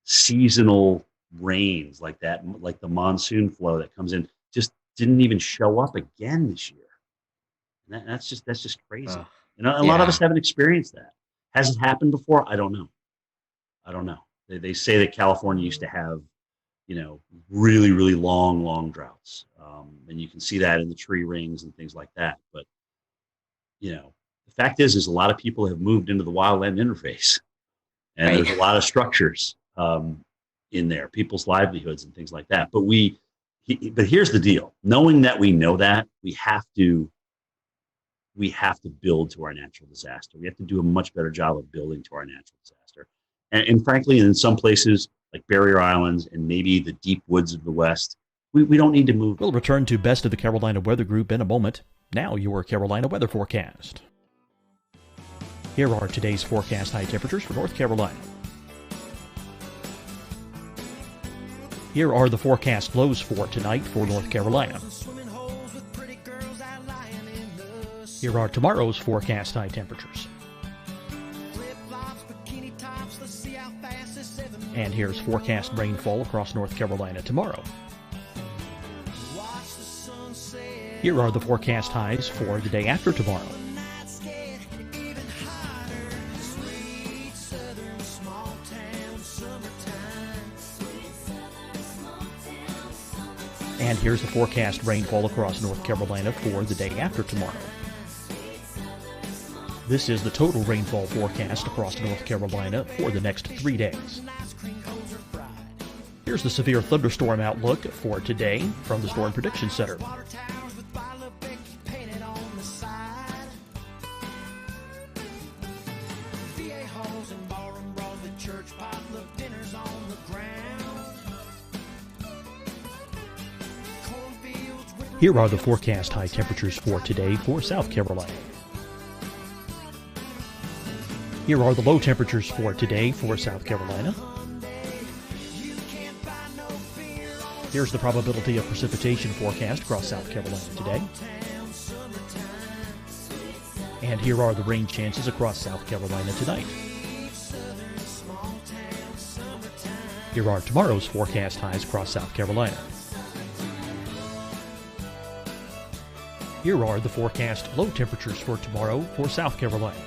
S4: seasonal rains like that, like the monsoon flow that comes in, just didn't even show up again this year. And that's just crazy. A lot of us haven't experienced that. Has it happened before? I don't know. They say that California used to have, really, really long droughts. And you can see that in the tree rings and things like that. But, the fact is a lot of people have moved into the wildland interface. And there's a lot of structures in there, people's livelihoods and things like that. But but here's the deal. Knowing that we know that, we have to build to our natural disaster. We have to do a much better job of building to our natural disaster. And frankly, in some places like Barrier Islands and maybe the deep woods of the West, we don't need to move.
S8: We'll return to Best of the Carolina Weather Group in a moment. Now your Carolina weather forecast. Here are today's forecast high temperatures for North Carolina. Here are the forecast lows for tonight for North Carolina. Here are tomorrow's forecast high temperatures. And here's forecast rainfall across North Carolina tomorrow. Here are the forecast highs for the day after tomorrow. And here's the forecast rainfall across North Carolina for the day after tomorrow. This is the total rainfall forecast across North Carolina for the next 3 days. Here's the severe thunderstorm outlook for today from the Storm Prediction Center. Here are the forecast high temperatures for today for South Carolina. Here are the low temperatures for today for South Carolina. Here's the probability of precipitation forecast across South Carolina today. And here are the rain chances across South Carolina tonight. Here are tomorrow's forecast highs across South Carolina. Here are the forecast low temperatures for tomorrow for South Carolina.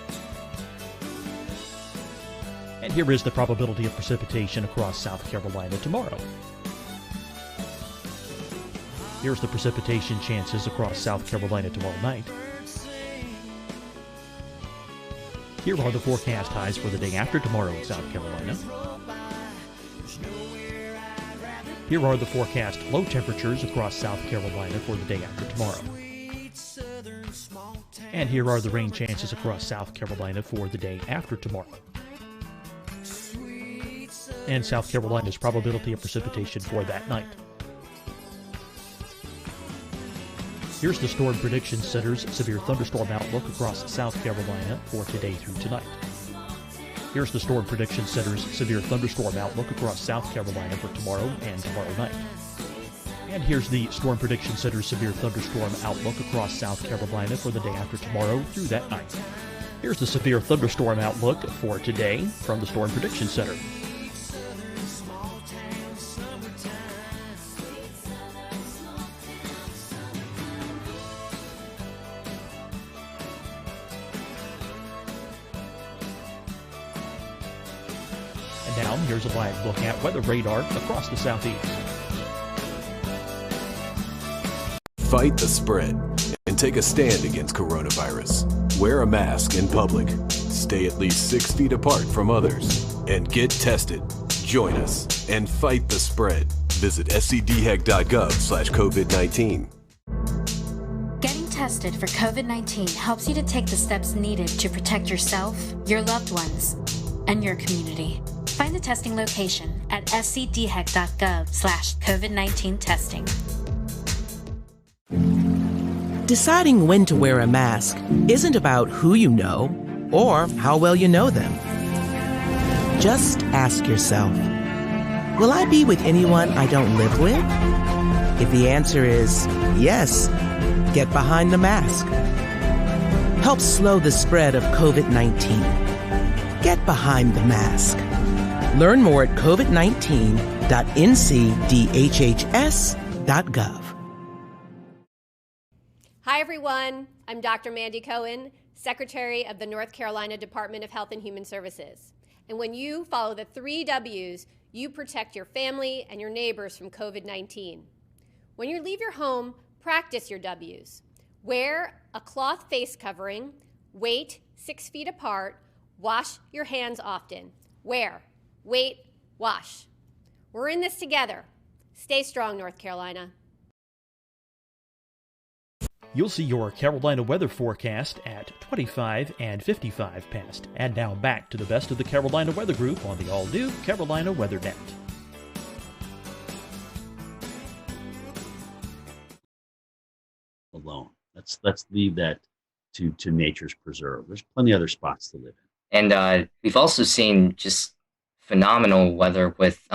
S8: And here is the probability of precipitation across South Carolina tomorrow. Here's the precipitation chances across South Carolina tomorrow night. Here are the forecast highs for the day after tomorrow in South Carolina. Here are the forecast low temperatures across South Carolina for the day after tomorrow. And here are the rain chances across South Carolina for the day after tomorrow. And South Carolina's probability of precipitation for that night. Here's the Storm Prediction Center's severe thunderstorm outlook across South Carolina for today through tonight. Here's the Storm Prediction Center's severe thunderstorm outlook across South Carolina for tomorrow and tomorrow night. And here's the Storm Prediction Center's severe thunderstorm outlook across South Carolina for the day after tomorrow through that night. Here's the severe thunderstorm outlook for today from the Storm Prediction Center. And now here's a live look at weather radar across the southeast.
S9: Fight the spread and take a stand against coronavirus. Wear a mask in public. Stay at least 6 feet apart from others. And get tested. Join us and fight the spread. Visit scdhec.gov/COVID-19.
S10: Getting tested for COVID-19 helps you to take the steps needed to protect yourself, your loved ones, and your community. Find the testing location at scdhec.gov/COVID-19 testing.
S11: Deciding when to wear a mask isn't about who you know or how well you know them. Just ask yourself, will I be with anyone I don't live with? If the answer is yes, get behind the mask. Help slow the spread of COVID-19. Get behind the mask. Learn more at covid19.ncdhhs.gov.
S12: Hi, everyone. I'm Dr. Mandy Cohen, Secretary of the North Carolina Department of Health and Human Services. And when you follow the 3 W's, you protect your family and your neighbors from COVID-19. When you leave your home, practice your W's. Wear a cloth face covering, wait 6 feet apart, wash your hands often. Wear, wait, wash. We're in this together. Stay strong, North Carolina.
S8: You'll see your Carolina weather forecast at 25 and 55 past. And now back to the best of the Carolina Weather Group on the all-new Carolina Weather Net.
S4: Alone. Let's leave that to nature's preserve. There's plenty of other spots to live in.
S13: And we've also seen just phenomenal weather with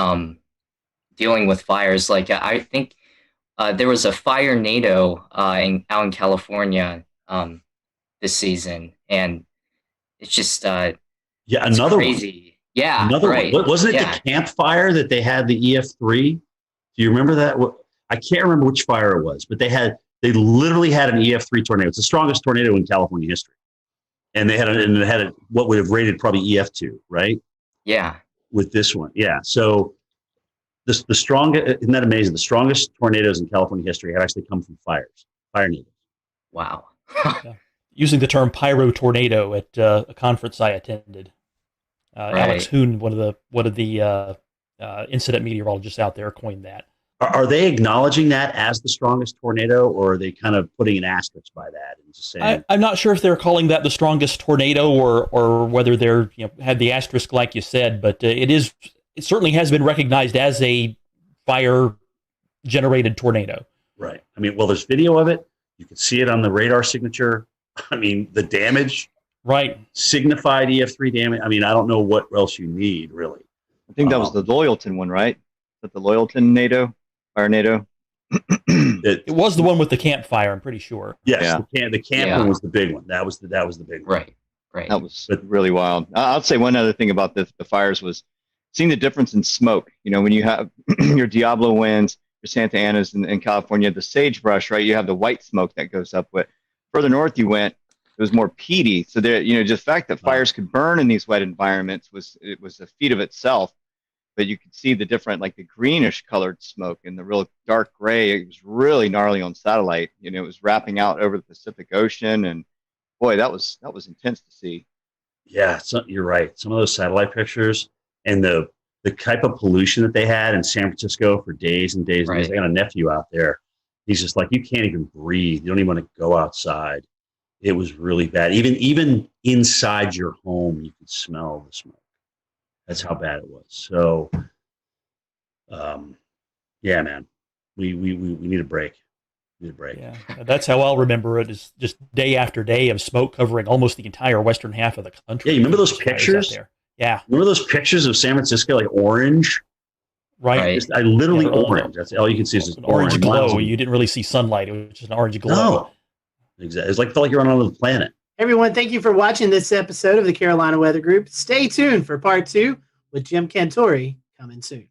S13: dealing with fires. Like I think there was a fire NATO out in California this season, and it's just
S4: another
S13: crazy. One. Yeah,
S4: another
S13: right.
S4: one. Wasn't it the campfire that they had the EF3? Do you remember that? I can't remember which fire it was, but they literally had an EF3 tornado. It's the strongest tornado in California history, and it had what would have rated probably EF2, right?
S13: Yeah. With
S4: this one, yeah. So. The strongest, isn't that amazing? The strongest tornadoes in California history have actually come from fire natives.
S13: Wow.
S8: Yeah. Using the term pyro tornado at a conference I attended. Right. Alex Hoon, one of the incident meteorologists out there, coined that.
S4: Are they acknowledging that as the strongest tornado, or are they kind of putting an asterisk by that and just saying?
S8: I'm not sure if they're calling that the strongest tornado or whether they're had the asterisk like you said, but it certainly has been recognized as a fire-generated tornado.
S4: Right. I mean, well, there's video of it. You can see it on the radar signature. I mean, the damage.
S8: Right.
S4: Signified EF3 damage. I mean, I don't know what else you need, really.
S5: I think that was the Loyalton one, right? Is that the Loyalton NATO? Fire NATO?
S8: It was the one with the campfire, I'm pretty sure.
S4: Yes, yeah. The camp one was the big one. That was the big one.
S13: Right.
S5: That was really wild. I'll say one other thing about the fires was seeing the difference in smoke. When you have your Diablo winds, your Santa Anas in California, the sagebrush, right? You have the white smoke that goes up. But further north you went, it was more peaty. So there, just the fact that fires could burn in these wet environments was a feat of itself. But you could see the different, like the greenish colored smoke and the real dark gray. It was really gnarly on satellite. It was wrapping out over the Pacific Ocean, and boy, that was intense to see.
S4: Yeah, you're right. Some of those satellite pictures. And the type of pollution that they had in San Francisco for days and days and days. I got a nephew out there. He's just like, you can't even breathe. You don't even want to go outside. It was really bad. Even inside your home, you could smell the smoke. That's how bad it was. So, yeah, man, we need a break.
S8: Yeah, that's how I'll remember it. Is just day after day of smoke covering almost the entire western half of the country.
S4: Yeah, you remember those pictures?
S8: Yeah.
S4: Remember those pictures of San Francisco, like orange?
S8: Right.
S4: Just, literally orange. That's all you can see is
S8: an orange glow. You didn't really see sunlight. It was just an orange glow.
S4: No. Exactly. It's felt like you're on another planet.
S2: Everyone, thank you for watching this episode of the Carolina Weather Group. Stay tuned for part 2 with Jim Cantore coming soon.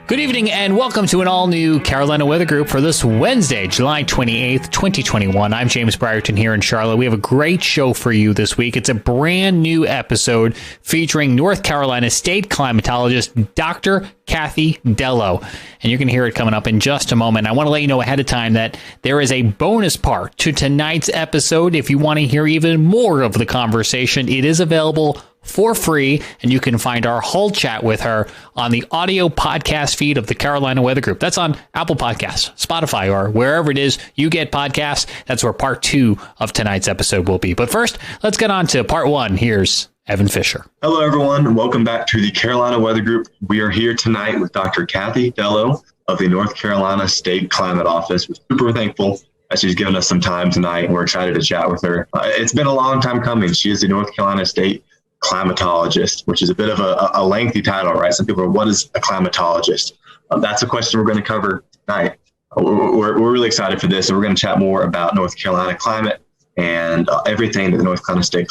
S14: Good evening and welcome to an all-new Carolina Weather Group for this Wednesday, July 28th, 2021. I'm James Brierton here in Charlotte. We have a great show for you this week. It's a brand new episode featuring North Carolina state climatologist Dr. Kathy Dello. And you're going to hear it coming up in just a moment. I want to let you know ahead of time that there is a bonus part to tonight's episode. If you want to hear even more of the conversation, it is available for free, and you can find our whole chat with her on the audio podcast feed of the Carolina Weather Group. That's on Apple Podcasts, Spotify, or wherever it is you get podcasts. That's where part 2 of tonight's episode will be. But first, let's get on to part 1. Here's Evan Fisher.
S7: Hello, everyone, and welcome back to the Carolina Weather Group. We are here tonight with Dr. Kathy Dello of the North Carolina State Climate Office. We're super thankful that she's given us some time tonight, and we're excited to chat with her. It's been a long time coming. She is the North Carolina State climatologist, which is a bit of a lengthy title, right? Some people are, what is a climatologist? That's a question we're going to cover tonight. We're really excited for this, and we're going to chat more about North Carolina climate and everything that the North Carolina State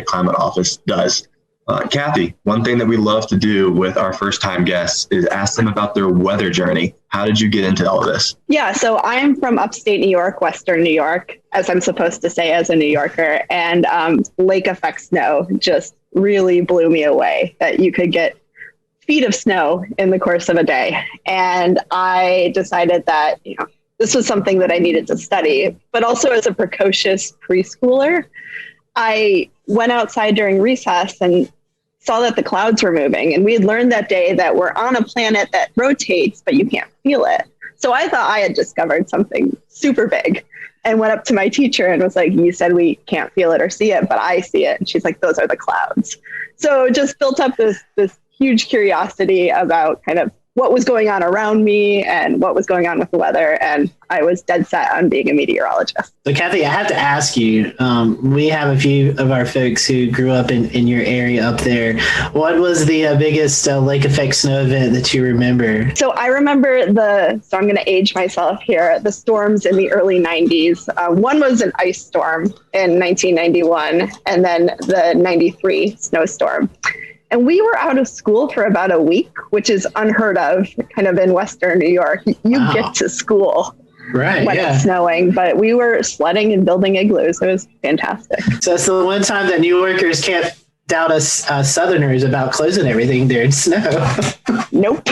S7: Climate Office does. Kathy, one thing that we love to do with our first-time guests is ask them about their weather journey. How did you get into all this?
S15: Yeah, so I'm from upstate New York, Western New York, as I'm supposed to say as a New Yorker. And lake effect snow just really blew me away, that you could get feet of snow in the course of a day. And I decided that, this was something that I needed to study, but also as a precocious preschooler, I went outside during recess and saw that the clouds were moving. And we had learned that day that we're on a planet that rotates, but you can't feel it. So I thought I had discovered something super big and went up to my teacher and was like, you said we can't feel it or see it, but I see it. And she's like, those are the clouds. So just built up this huge curiosity about kind of what was going on around me and what was going on with the weather. And I was dead set on being a meteorologist.
S2: So Kathy, I have to ask you, we have a few of our folks who grew up in your area up there. What was the biggest lake effect snow event that you remember?
S15: So I remember so I'm going to age myself here, the storms in the early 90s. One was an ice storm in 1991 and then the 93 snowstorm. And we were out of school for about a week, which is unheard of kind of in Western New York. You get to school when it's snowing, but we were sledding and building igloos. It was fantastic.
S2: So it's the one time that New Yorkers can't doubt us Southerners about closing everything during snow.
S15: Nope.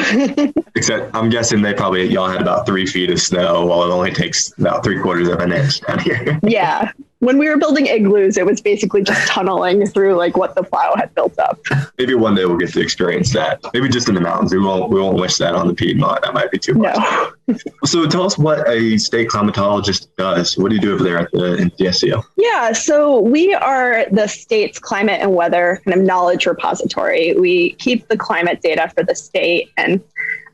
S7: Except I'm guessing y'all had about 3 feet of snow while it only takes about 3/4 of an inch down here.
S15: Yeah. When we were building igloos, it was basically just tunneling through like what the plow had built up.
S7: Maybe one day we'll get to experience that. Maybe just in the mountains. We won't wish that on the Piedmont. That might be too much.
S15: No.
S7: So tell us what a state climatologist does. What do you do over there at the NCSCO?
S15: Yeah, so we are the state's climate and weather kind of knowledge repository. We keep the climate data for the state. And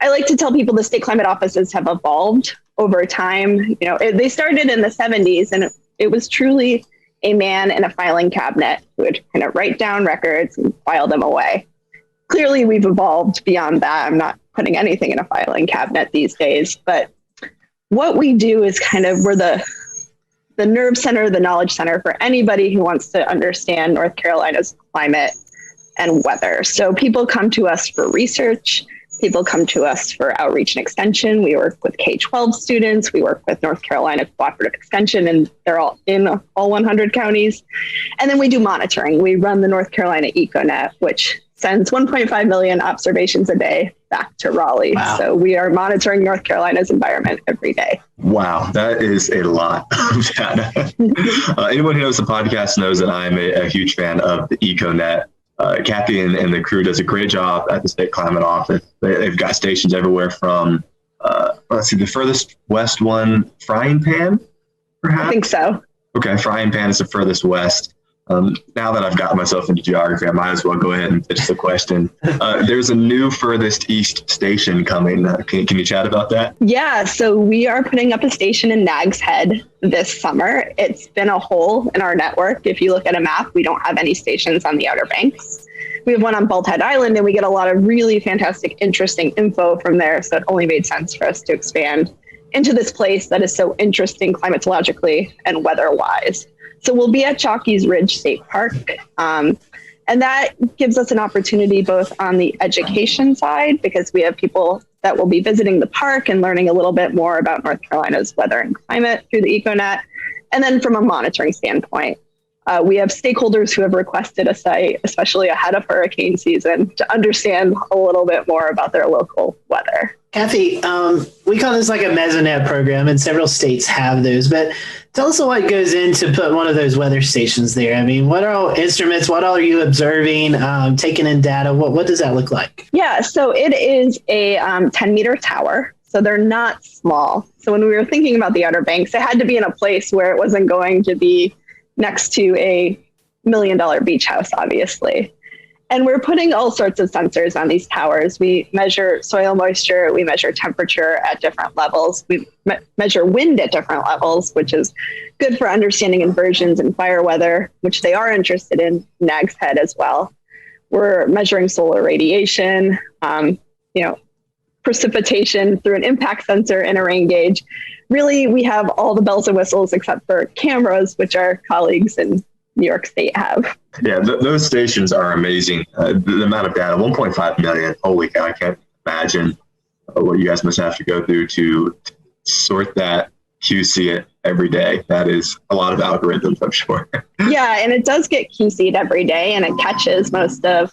S15: I like to tell people the state climate offices have evolved over time. They started in the 70s and it was truly a man in a filing cabinet who would kind of write down records and file them away. Clearly, we've evolved beyond that. I'm not putting anything in a filing cabinet these days, but what we do is we're the nerve center, the knowledge center for anybody who wants to understand North Carolina's climate and weather. So people come to us for research. People come to us for outreach and extension. We work with K-12 students. We work with North Carolina Cooperative Extension, and they're all in all 100 counties. And then we do monitoring. We run the North Carolina EcoNet, which sends 1.5 million observations a day back to Raleigh. Wow. So we are monitoring North Carolina's environment every day.
S7: Wow, that is a lot of data. Anyone who knows the podcast knows that I'm a huge fan of the EcoNet. Kathy and the crew does a great job at the State Climate Office. They've got stations everywhere from, the furthest west one, Frying Pan, perhaps?
S15: I think so.
S7: Okay, Frying Pan is the furthest west. Now that I've gotten myself into geography, I might as well go ahead and pitch the question. There's a new furthest east station coming. Can you chat about that?
S15: Yeah, so we are putting up a station in Nags Head this summer. It's been a hole in our network. If you look at a map, we don't have any stations on the Outer Banks. We have one on Bald Head Island, and we get a lot of really fantastic, interesting info from there. So it only made sense for us to expand into this place that is so interesting climatologically and weather-wise. So we'll be at Chalky's Ridge State Park. And that gives us an opportunity both on the education side, because we have people that will be visiting the park and learning a little bit more about North Carolina's weather and climate through the EcoNet. And then from a monitoring standpoint, we have stakeholders who have requested a site, especially ahead of hurricane season, to understand a little bit more about their local weather.
S2: Kathy, we call this like a Mesonet program, and several states have those, but tell us what goes into put one of those weather stations there. I mean, what are all instruments? What all are you observing, taking in data? What does that look like?
S15: Yeah, so it is a 10-meter tower. So they're not small. So when we were thinking about the Outer Banks, it had to be in a place where it wasn't going to be next to a $1 million beach house, obviously. And we're putting all sorts of sensors on these towers. We measure soil moisture, we measure temperature at different levels, we measure wind at different levels, which is good for understanding inversions and fire weather, which they are interested in Nags Head as well. We're measuring solar radiation, precipitation through an impact sensor and a rain gauge. Really, we have all the bells and whistles except for cameras, which our colleagues in New York State have.
S7: Yeah, those stations are amazing. The amount of data, 1.5 million. Holy cow, I can't imagine what you guys must have to go through to sort that, QC it every day. That is a lot of algorithms, I'm sure.
S15: Yeah, and it does get QC'd every day, and it catches most of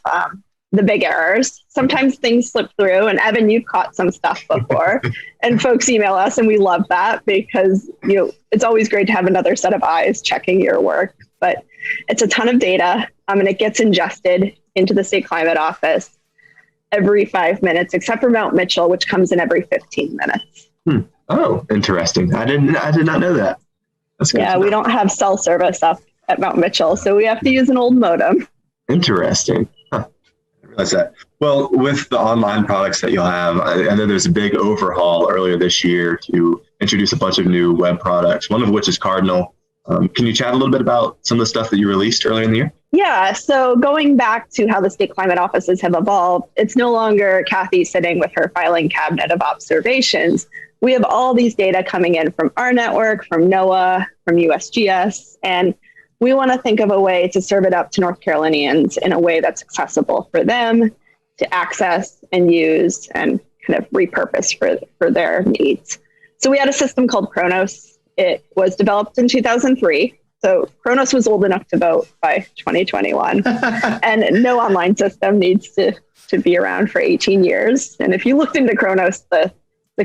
S15: the big errors. Sometimes things slip through, and Evan, you've caught some stuff before, and folks email us, and we love that because it's always great to have another set of eyes checking your work. But it's a ton of data, and it gets ingested into the state climate office every 5 minutes, except for Mount Mitchell, which comes in every 15 minutes.
S16: Oh, interesting. I did not know that. That's good.
S15: Yeah, we don't have cell service up at Mount Mitchell, so we have to use an old modem.
S16: Interesting. Huh. I realize that. Well, with the online products that you'll have, I know there's a big overhaul earlier this year to introduce a bunch of new web products, one of which is Cardinal. Can you chat a little bit about some of the stuff that you released earlier in the year?
S15: Yeah, so going back to how the state climate offices have evolved, it's no longer Kathy sitting with her filing cabinet of observations. We have all these data coming in from our network, from NOAA, from USGS, and we want to think of a way to serve it up to North Carolinians in a way that's accessible for them to access and use and kind of repurpose for their needs. So we had a system called Kronos. It was developed in 2003. So Kronos was old enough to vote by 2021. And no online system needs to be around for 18 years. And if you looked into Kronos, the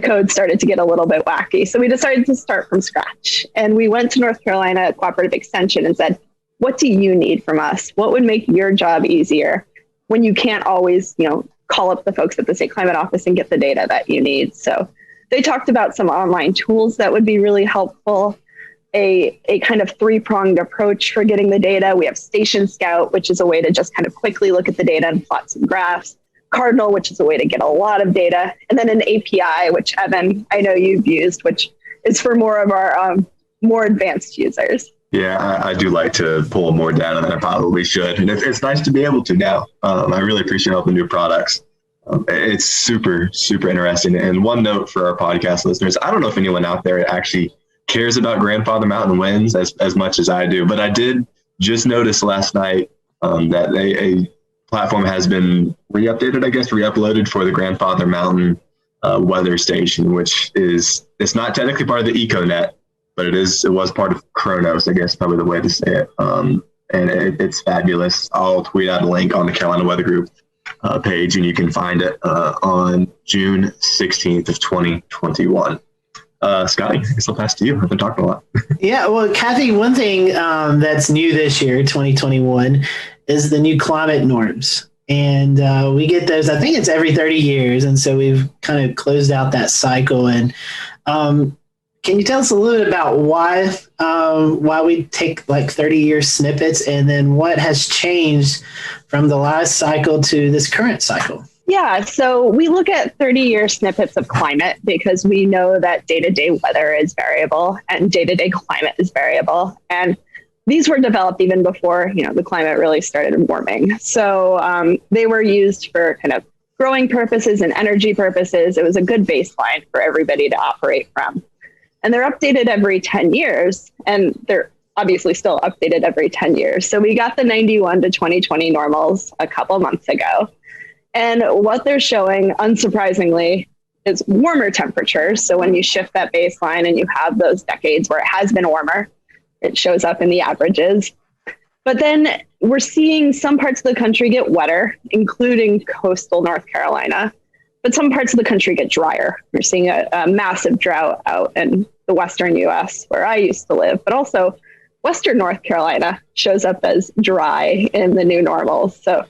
S15: code started to get a little bit wacky. So we decided to start from scratch. And we went to North Carolina Cooperative Extension and said, what do you need from us? What would make your job easier when you can't always, call up the folks at the state climate office and get the data that you need? So they talked about some online tools that would be really helpful, a kind of three-pronged approach for getting the data. We have Station Scout, which is a way to just kind of quickly look at the data and plot some graphs. Cardinal, which is a way to get a lot of data. And then an API, which Evan, I know you've used, which is for more of our more advanced users.
S16: Yeah, I do like to pull more data than I probably should. And it's nice to be able to now. I really appreciate all the new products. It's super, super interesting. And one note for our podcast listeners, I don't know if anyone out there actually cares about Grandfather Mountain winds as much as I do, but I did just notice last night that a platform has been re-uploaded for the Grandfather Mountain weather station, which it's not technically part of the EcoNet, but it was part of Kronos, I guess, probably the way to say it. And it's fabulous. I'll tweet out a link on the Carolina Weather Group page, and you can find it on June 16th of 2021. Scotty, I guess I'll pass to you. I've been talking a lot.
S2: Yeah, well, Kathy, one thing that's new this year, 2021, is the new climate norms. And we get those, I think it's every 30 years. And so we've kind of closed out that cycle. And can you tell us a little bit about why we take like 30-year snippets, and then what has changed from the last cycle to this current cycle?
S15: Yeah, so we look at 30-year snippets of climate because we know that day-to-day weather is variable and day-to-day climate is variable. And these were developed even before, the climate really started warming. So they were used for kind of growing purposes and energy purposes. It was a good baseline for everybody to operate from. And they're updated every 10 years, and they're obviously still updated every 10 years. So we got the 91 to 2020 normals a couple months ago. And what they're showing, unsurprisingly, is warmer temperatures. So when you shift that baseline and you have those decades where it has been warmer, it shows up in the averages. But then we're seeing some parts of the country get wetter, including coastal North Carolina. But some parts of the country get drier. We're seeing a massive drought out in the western U.S. where I used to live, but also western North Carolina shows up as dry in the new normals. So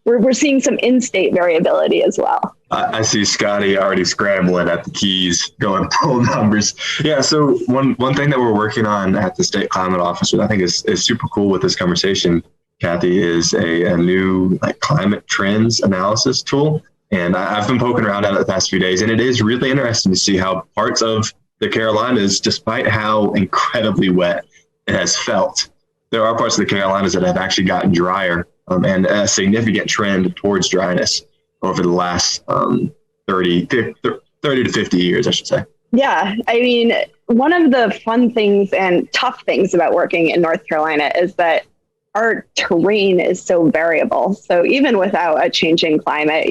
S15: we're seeing some in-state variability as well.
S16: I see Scotty already scrambling at the keys, going pull numbers. Yeah, so one thing that we're working on at the State Climate Office, which I think is super cool with this conversation, Kathy, is a new climate trends analysis tool. And I've been poking around at it the past few days, and it is really interesting to see how parts of the Carolinas, despite how incredibly wet it has felt, there are parts of the Carolinas that have actually gotten drier, and a significant trend towards dryness over the last 30 to 50 years, I should say.
S15: Yeah, I mean, one of the fun things and tough things about working in North Carolina is that our terrain is so variable. So even without a changing climate,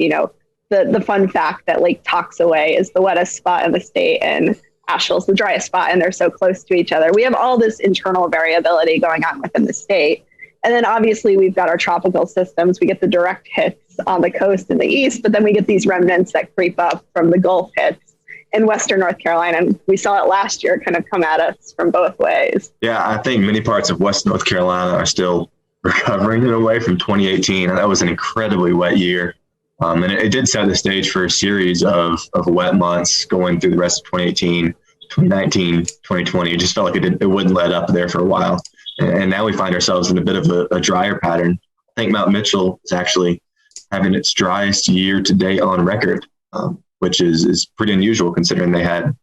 S15: the fun fact that Lake Toxaway is the wettest spot in the state and Asheville's the driest spot, and they're so close to each other. We have all this internal variability going on within the state. And then obviously we've got our tropical systems. We get the direct hits on the coast in the east, but then we get these remnants that creep up from the Gulf hits in Western North Carolina. And we saw it last year kind of come at us from both ways.
S16: Yeah, I think many parts of West North Carolina are still recovering in a way from 2018. And that was an incredibly wet year. And it did set the stage for a series of wet months going through the rest of 2018, 2019, 2020. It just felt like it wouldn't let up there for a while. And now we find ourselves in a bit of a drier pattern. I think Mount Mitchell is actually having its driest year to date on record, which is pretty unusual considering they had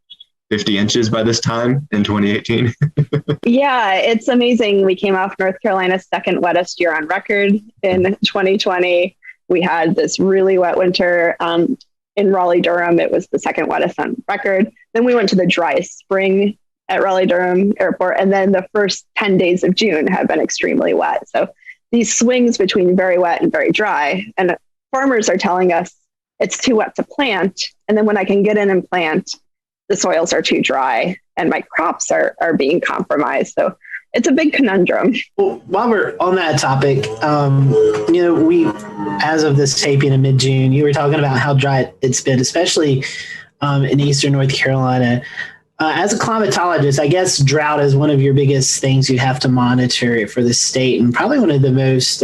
S16: 50 inches by this time in 2018.
S15: Yeah, it's amazing. We came off North Carolina's second wettest year on record in 2020. We had this really wet winter in Raleigh-Durham. It was the second wettest on record. Then we went to the driest spring at Raleigh-Durham Airport. And then the first 10 days of June have been extremely wet. So these swings between very wet and very dry, and farmers are telling us it's too wet to plant. And then when I can get in and plant, the soils are too dry and my crops are being compromised. So it's a big conundrum.
S2: Well, while we're on that topic, we, as of this taping in mid-June, you were talking about how dry it's been, especially in Eastern North Carolina. As a climatologist, I guess drought is one of your biggest things you have to monitor for the state, and probably one of the most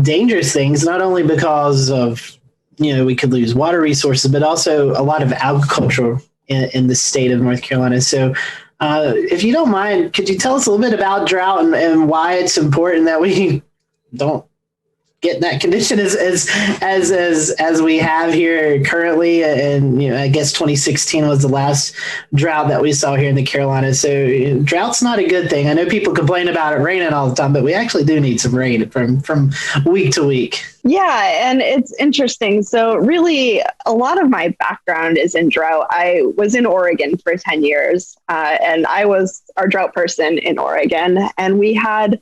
S2: dangerous things, not only because of, we could lose water resources, but also a lot of agriculture in the state of North Carolina. So if you don't mind, could you tell us a little bit about drought and why it's important that we don't get in that condition as we have here currently? And I guess 2016 was the last drought that we saw here in the Carolinas. So drought's not a good thing. I know people complain about it raining all the time, but we actually do need some rain from week to week.
S15: Yeah, and it's interesting. So really, a lot of my background is in drought. I was in Oregon for 10 years, and I was our drought person in Oregon, and we had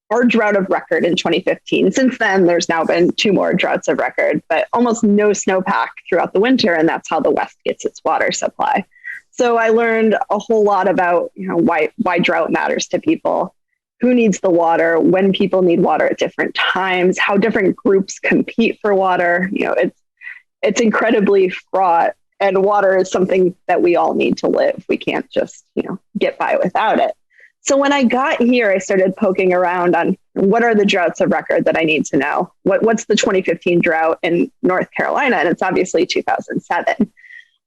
S15: our drought of record in 2015. Since then, there's now been 2 more droughts of record, but almost no snowpack throughout the winter, and that's how the West gets its water supply. So I learned a whole lot about why drought matters to people, who needs the water, when people need water at different times, how different groups compete for water. It's incredibly fraught, and water is something that we all need to live. We can't just get by without it. So when I got here, I started poking around on what are the droughts of record that I need to know. What's the 2015 drought in North Carolina? And it's obviously 2007.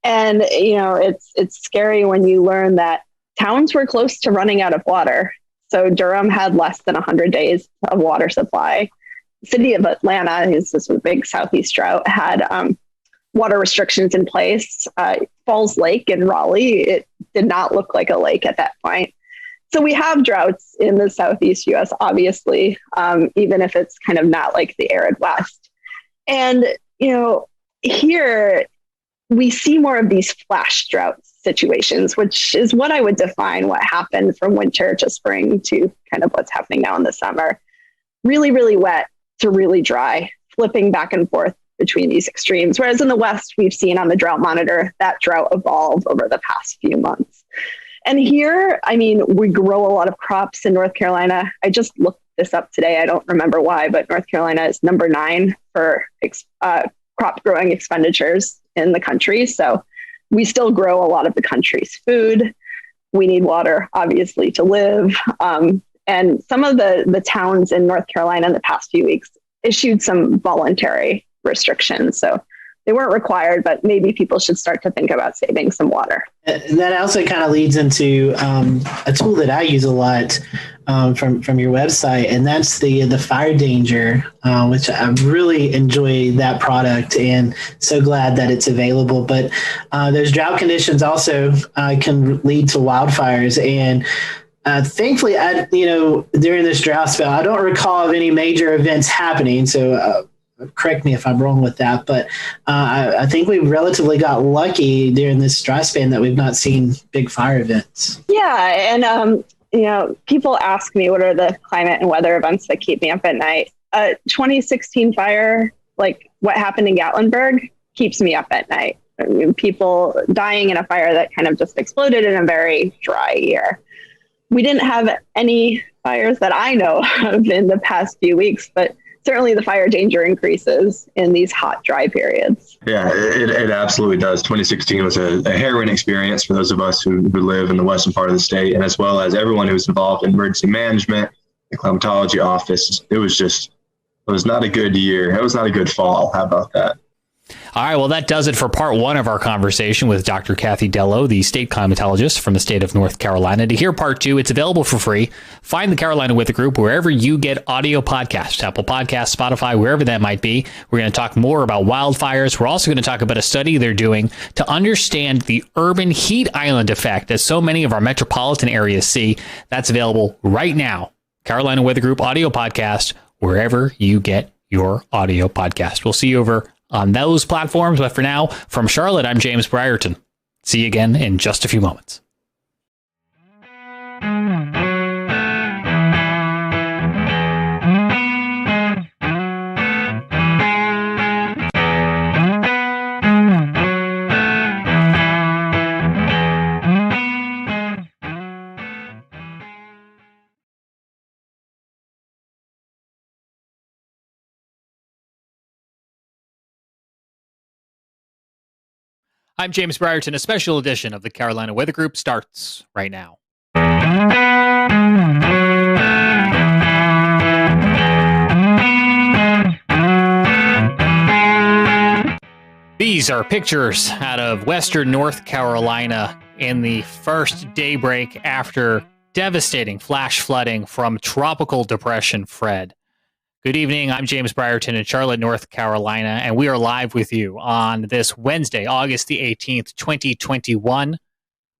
S15: And it's scary when you learn that towns were close to running out of water. So Durham had less than 100 days of water supply. The city of Atlanta, who's this big southeast drought, had water restrictions in place. Falls Lake in Raleigh, it did not look like a lake at that point. So we have droughts in the southeast U.S., obviously, even if it's kind of not like the arid West. And, here we see more of these flash drought situations, which is what I would define what happened from winter to spring to kind of what's happening now in the summer. Really, really wet to really dry, flipping back and forth between these extremes. Whereas in the West, we've seen on the drought monitor that drought evolve over the past few months. And here, we grow a lot of crops in North Carolina. I just looked this up today. I don't remember why, but North Carolina is number 9 for crop growing expenditures in the country. So we still grow a lot of the country's food. We need water, obviously, to live. And some of the towns in North Carolina in the past few weeks issued some voluntary restrictions. So they weren't required, but maybe people should start to think about saving some water.
S2: That also kind of leads into a tool that I use a lot from your website, and that's the fire danger, which I really enjoy that product and so glad that it's available. But those drought conditions also can lead to wildfires. And thankfully, during this drought spell, I don't recall of any major events happening. So correct me if I'm wrong with that, but I think we relatively got lucky during this dry span that we've not seen big fire events.
S15: Yeah, and people ask me what are the climate and weather events that keep me up at night. 2016 fire, like what happened in Gatlinburg, keeps me up at night. People dying in a fire that kind of just exploded in a very dry year. We didn't have any fires that I know of in the past few weeks, but certainly the fire danger increases in these hot, dry periods.
S16: Yeah, it absolutely does. 2016 was a harrowing experience for those of us who live in the western part of the state, and as well as everyone who's involved in emergency management, the climatology office. It was not a good year. It was not a good fall. How about that?
S14: All right, well, that does it for part one of our conversation with Dr. Kathy Dello, the state climatologist from the state of North Carolina. To hear part two, it's available for free. Find the Carolina Weather Group wherever you get audio podcasts, Apple Podcasts, Spotify, wherever that might be. We're going to talk more about wildfires. We're also going to talk about a study they're doing to understand the urban heat island effect that so many of our metropolitan areas see. That's available right now. Carolina Weather Group audio podcast, wherever you get your audio podcast. We'll see you over on those platforms. But for now, from Charlotte, I'm James Brierton. See you again in just a few moments. I'm James Brierton. A special edition of the Carolina Weather Group starts right now. These are pictures out of western North Carolina in the first daybreak after devastating flash flooding from Tropical Depression Fred. Good evening. I'm James Brierton in Charlotte, North Carolina, and we are live with you on this Wednesday, August the 18th, 2021.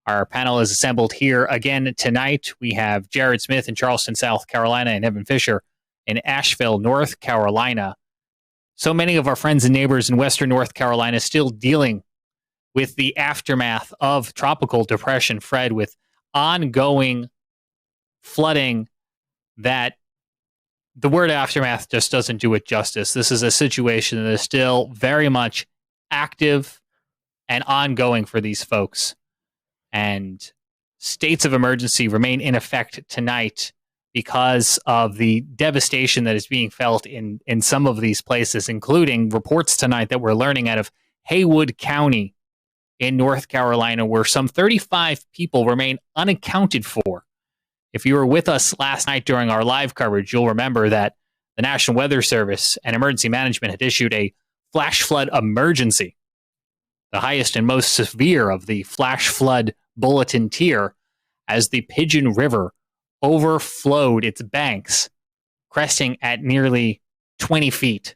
S14: Our panel is assembled here again tonight. We have Jared Smith in Charleston, South Carolina, and Evan Fisher in Asheville, North Carolina. So many of our friends and neighbors in Western North Carolina still dealing with the aftermath of Tropical Depression Fred, with ongoing flooding that the word aftermath just doesn't do it justice. This is a situation that is still very much active and ongoing for these folks. And states of emergency remain in effect tonight because of the devastation that is being felt in some of these places, including reports tonight that we're learning out of Haywood County in North Carolina, where some 35 people remain unaccounted for. If you were with us last night during our live coverage, you'll remember that the National Weather Service and Emergency Management had issued a flash flood emergency, the highest and most severe of the flash flood bulletin tier, as the Pigeon River overflowed its banks, cresting at nearly 20 feet.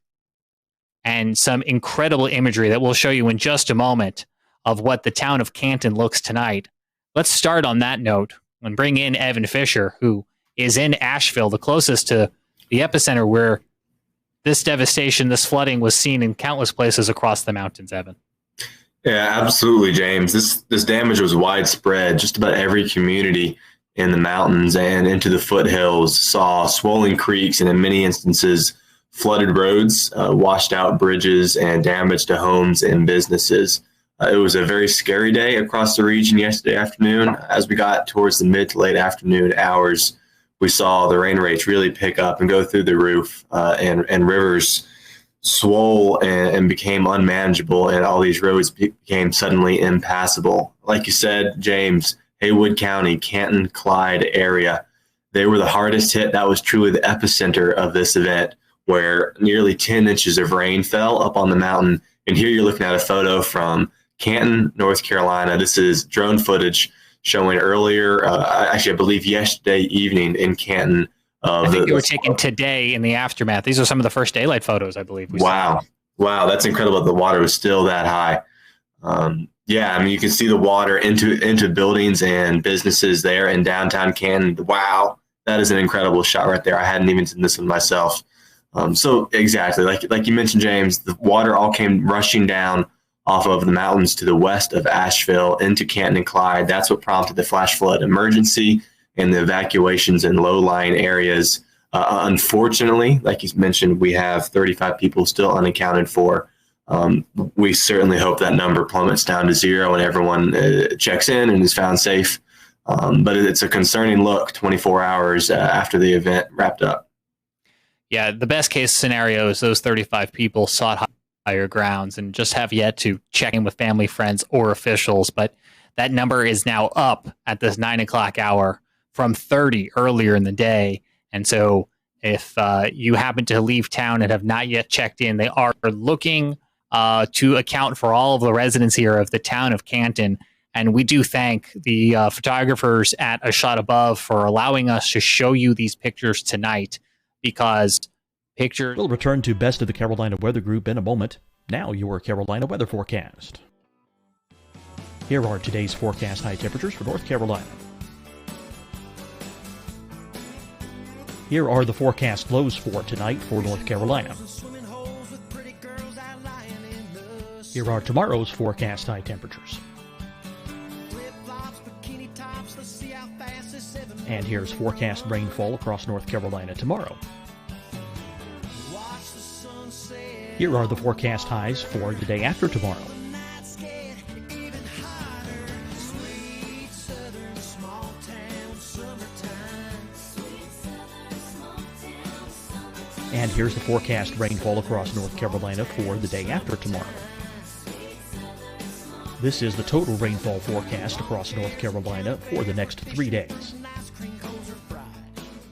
S14: And some incredible imagery that we'll show you in just a moment of what the town of Canton looks tonight. Let's start on that note and bring in Evan Fisher, who is in Asheville, the closest to the epicenter where this devastation, this flooding was seen in countless places across the mountains. Evan.
S16: Yeah, absolutely, James. This damage was widespread. Just about every community in the mountains and into the foothills saw swollen creeks and in many instances flooded roads, washed out bridges, and damage to homes and businesses. It was a very scary day across the region yesterday afternoon. As we got towards the mid to late afternoon hours, we saw the rain rates really pick up and go through the roof, and rivers swole and became unmanageable, and all these roads became suddenly impassable. Like you said, James, Haywood County, Canton, Clyde area, they were the hardest hit. That was truly the epicenter of this event, where nearly 10 inches of rain fell up on the mountain. And here you're looking at a photo from Canton, North Carolina. This is drone footage showing earlier, actually, I believe yesterday evening in Canton.
S14: I think they were taken today in the aftermath. These are some of the first daylight photos, I believe.
S16: Wow, that's incredible. The water was still that high. Yeah, I mean, you can see the water into buildings and businesses there in downtown Canton. Wow, that is an incredible shot right there. I hadn't even seen this one myself. So exactly, like you mentioned, James, the water all came rushing down off of the mountains to the west of Asheville into Canton and Clyde. That's what prompted the flash flood emergency and the evacuations in low-lying areas. Unfortunately, like you mentioned, we have 35 people still unaccounted for. We certainly hope that number plummets down to zero and everyone checks in and is found safe. But it's a concerning look 24 hours after the event wrapped up.
S14: Yeah, the best case scenario is those 35 people sought higher grounds and just have yet to check in with family, friends, or officials. But that number is now up at this 9 o'clock hour from 30 earlier in the day. And so if you happen to leave town and have not yet checked in, they are looking to account for all of the residents here of the town of Canton. And we do thank the photographers at A Shot Above for allowing us to show you these pictures tonight, because pictures...
S8: We'll return to Best of the Carolina Weather Group in a moment. Now your Carolina weather forecast. Here are today's forecast high temperatures for North Carolina. Here are the forecast lows for tonight for North Carolina. Here are tomorrow's forecast high temperatures. And here's forecast rainfall across North Carolina tomorrow. Here are the forecast highs for the day after tomorrow. And here's the forecast rainfall across North Carolina for the day after tomorrow. This is the total rainfall forecast across North Carolina for the next 3 days.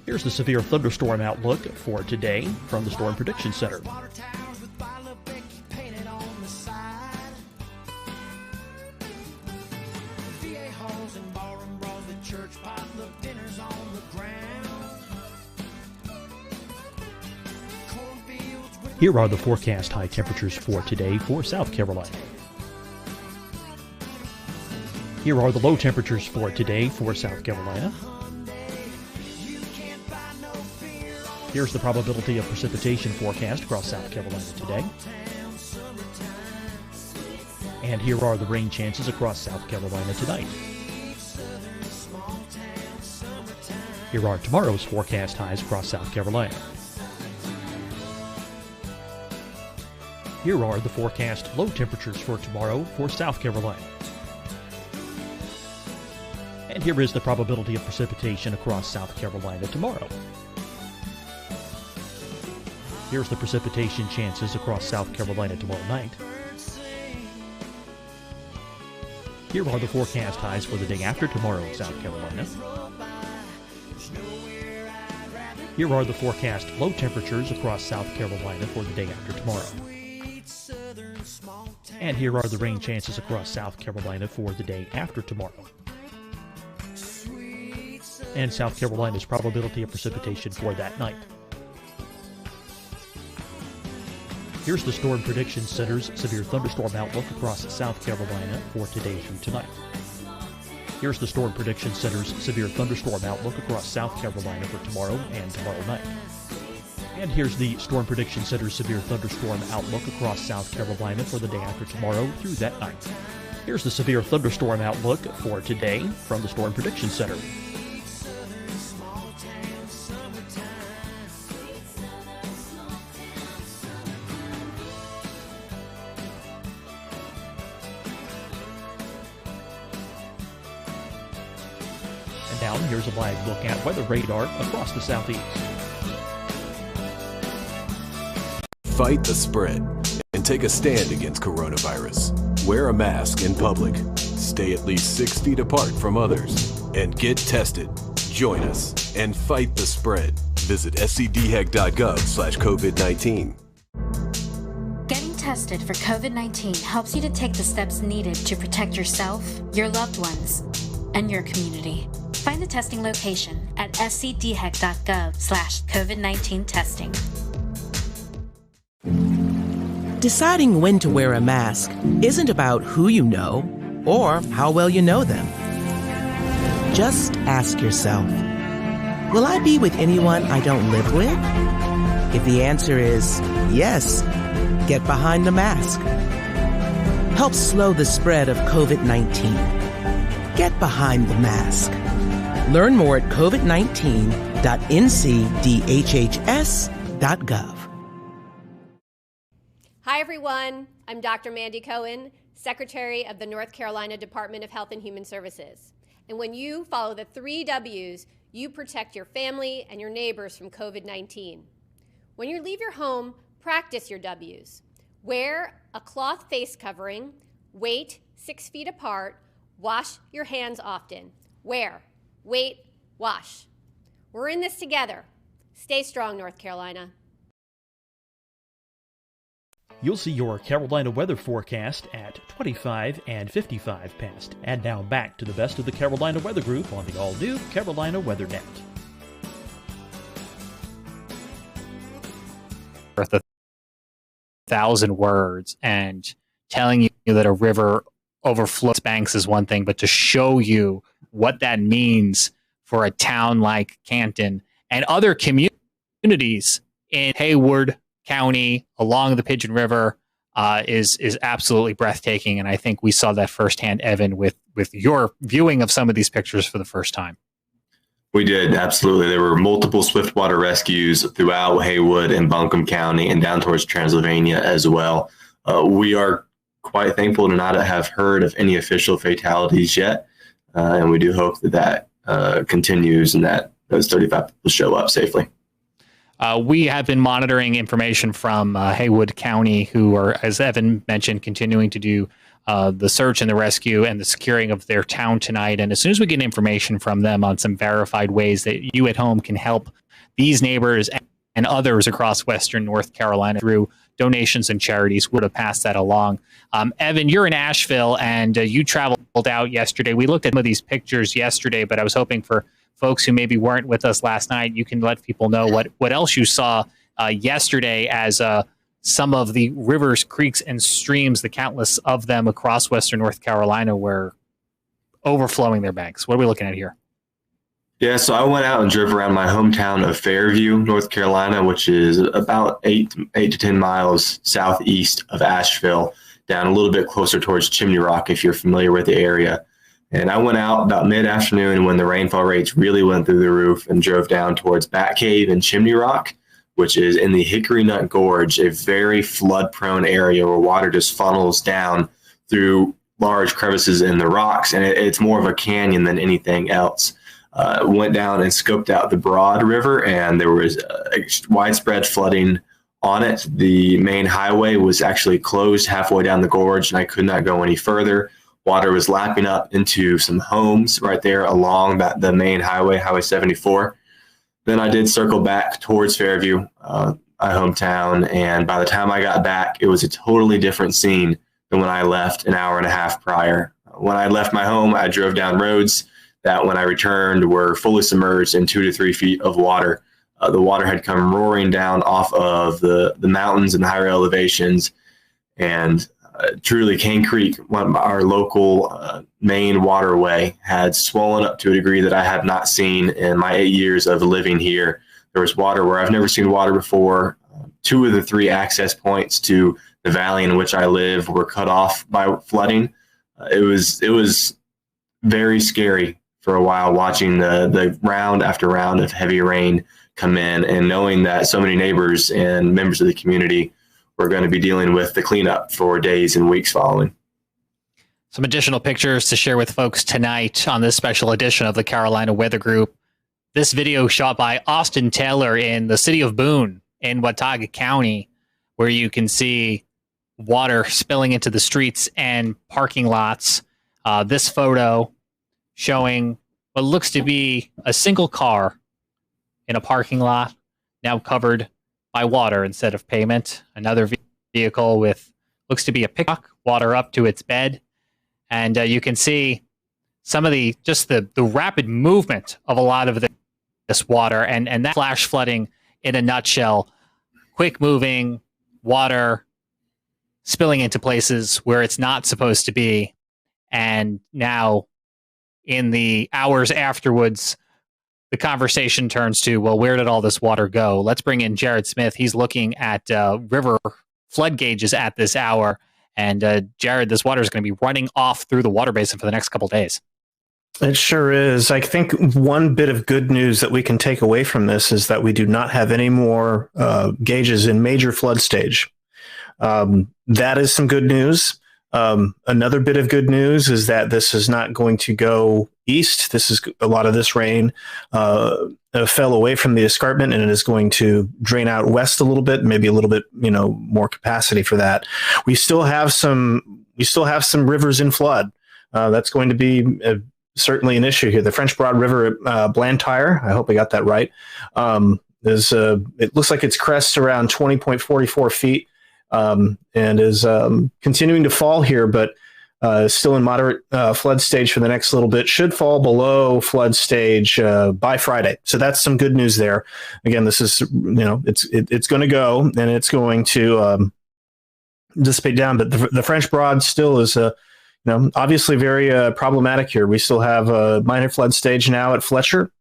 S8: Here's the severe thunderstorm outlook for today from the Storm Prediction Center. Here are the forecast high temperatures for today for South Carolina. Here are the low temperatures for today for South Carolina. Here's the probability of precipitation forecast across South Carolina today. And here are the rain chances across South Carolina tonight. Here are tomorrow's forecast highs across South Carolina. Here are the forecast low temperatures for tomorrow for South Carolina. And here is the probability of precipitation across South Carolina tomorrow. Here's the precipitation chances across South Carolina tomorrow night. Here are the forecast highs for the day after tomorrow in South Carolina. Here are the forecast low temperatures across South Carolina for the day after tomorrow. And here are the rain chances across South Carolina for the day after tomorrow. And South Carolina's probability of precipitation for that night. Here's the Storm Prediction Center's severe thunderstorm outlook across South Carolina for today through tonight. Here's the Storm Prediction Center's severe thunderstorm outlook across South Carolina for tomorrow and tomorrow night. And here's the Storm Prediction Center's severe thunderstorm outlook across South Carolina for the day after tomorrow through that night. Here's the severe thunderstorm outlook for today from the Storm Prediction Center. And now here's a live look at weather radar across the southeast.
S9: Fight the spread and take a stand against coronavirus. Wear a mask in public. Stay at least 6 feet apart from others. And get tested. Join us and fight the spread. Visit scdhec.gov/COVID-19.
S10: Getting tested for COVID-19 helps you to take the steps needed to protect yourself, your loved ones, and your community. Find the testing location at scdhec.gov/COVID-19 testing.
S11: Deciding when to wear a mask isn't about who you know or how well you know them. Just ask yourself, will I be with anyone I don't live with? If the answer is yes, get behind the mask. Help slow the spread of COVID-19. Get behind the mask. Learn more at covid19.ncdhhs.gov.
S12: Hi, everyone. I'm Dr. Mandy Cohen, Secretary of the North Carolina Department of Health and Human Services. And when you follow the 3 W's, you protect your family and your neighbors from COVID-19. When you leave your home, practice your W's. Wear a cloth face covering, wait 6 feet apart, wash your hands often. Wear, wait, wash. We're in this together. Stay strong, North Carolina.
S8: You'll see your Carolina weather forecast at 25 and 55 past. And now back to the best of the Carolina Weather Group on the all-new Carolina Weather Net.
S14: Worth 1,000 words, and telling you that a river overflows banks is one thing, but to show you what that means for a town like Canton and other communities in Haywood County along the Pigeon River is absolutely breathtaking. And I think we saw that firsthand, Evan, with your viewing of some of these pictures for the first time.
S16: We did, absolutely. There were multiple swiftwater rescues throughout Haywood and Buncombe County and down towards Transylvania as well. We are quite thankful to not have heard of any official fatalities yet. And we do hope that continues and that those 35 people show up safely.
S14: We have been monitoring information from Haywood County, who are, as Evan mentioned, continuing to do the search and the rescue and the securing of their town tonight. And as soon as we get information from them on some verified ways that you at home can help these neighbors and others across Western North Carolina through donations and charities, we're to pass that along. Evan, you're in Asheville, and you traveled out yesterday. We looked at some of these pictures yesterday, but I was hoping for folks who maybe weren't with us last night, you can let people know what else you saw yesterday as some of the rivers, creeks, and streams, the countless of them across Western North Carolina, were overflowing their banks. What are we looking at here?
S16: Yeah, so I went out and drove around my hometown of Fairview, North Carolina, which is about 8 to 10 miles southeast of Asheville, down a little bit closer towards Chimney Rock, if you're familiar with the area. And I went out about mid-afternoon when the rainfall rates really went through the roof and drove down towards Bat Cave and Chimney Rock, which is in the Hickory Nut Gorge, a very flood-prone area where water just funnels down through large crevices in the rocks, and it's more of a canyon than anything else. Went down and scoped out the Broad River, and there was widespread flooding on it. The main highway was actually closed halfway down the gorge, and I could not go any further. Water was lapping up into some homes right there along the main highway, Highway 74. Then I did circle back towards Fairview, my hometown, and by the time I got back, it was a totally different scene than when I left an hour and a half prior. When I left my home, I drove down roads that when I returned were fully submerged in 2 to 3 feet of water. The water had come roaring down off of the mountains and higher elevations, and truly Cane Creek, our local main waterway, had swollen up to a degree that I have not seen in my 8 years of living here. There was water where I've never seen water before. 2 of the 3 access points to the valley in which I live were cut off by flooding. It was very scary for a while watching the round after round of heavy rain come in and knowing that so many neighbors and members of the community we're going to be dealing with the cleanup for days and weeks following.
S14: Some additional pictures to share with folks tonight on this special edition of the Carolina Weather Group. This video shot by Austin Taylor in the city of Boone in Watauga County, where you can see water spilling into the streets and parking lots. This photo showing what looks to be a single car in a parking lot, now covered by water instead of pavement. Another vehicle with looks to be a pickup, water up to its bed. And you can see some of the rapid movement of a lot of this water and that flash flooding in a nutshell. Quick moving water spilling into places where it's not supposed to be. And now in the hours afterwards, the conversation turns to, well, where did all this water go? Let's bring in Jared Smith. He's looking at river flood gauges at this hour. And Jared, this water is going to be running off through the water basin for the next couple of days.
S17: It sure is. I think one bit of good news that we can take away from this is that we do not have any more gauges in major flood stage. That is some good news. Another bit of good news is that this is not going to go east. A lot of this rain fell away from the escarpment, and it is going to drain out west a little bit, maybe a little bit, more capacity for that. We still have some rivers in flood. That's going to be certainly an issue here. The French Broad River at Blantyre, I hope I got that right, it looks like its crest around 20.44 feet. And is continuing to fall here, but still in moderate flood stage for the next little bit. Should fall below flood stage by Friday. So that's some good news there. Again, this is it's going to go, and it's going to dissipate down. But the French Broad still is obviously very problematic here. We still have a minor flood stage now at Fletcher.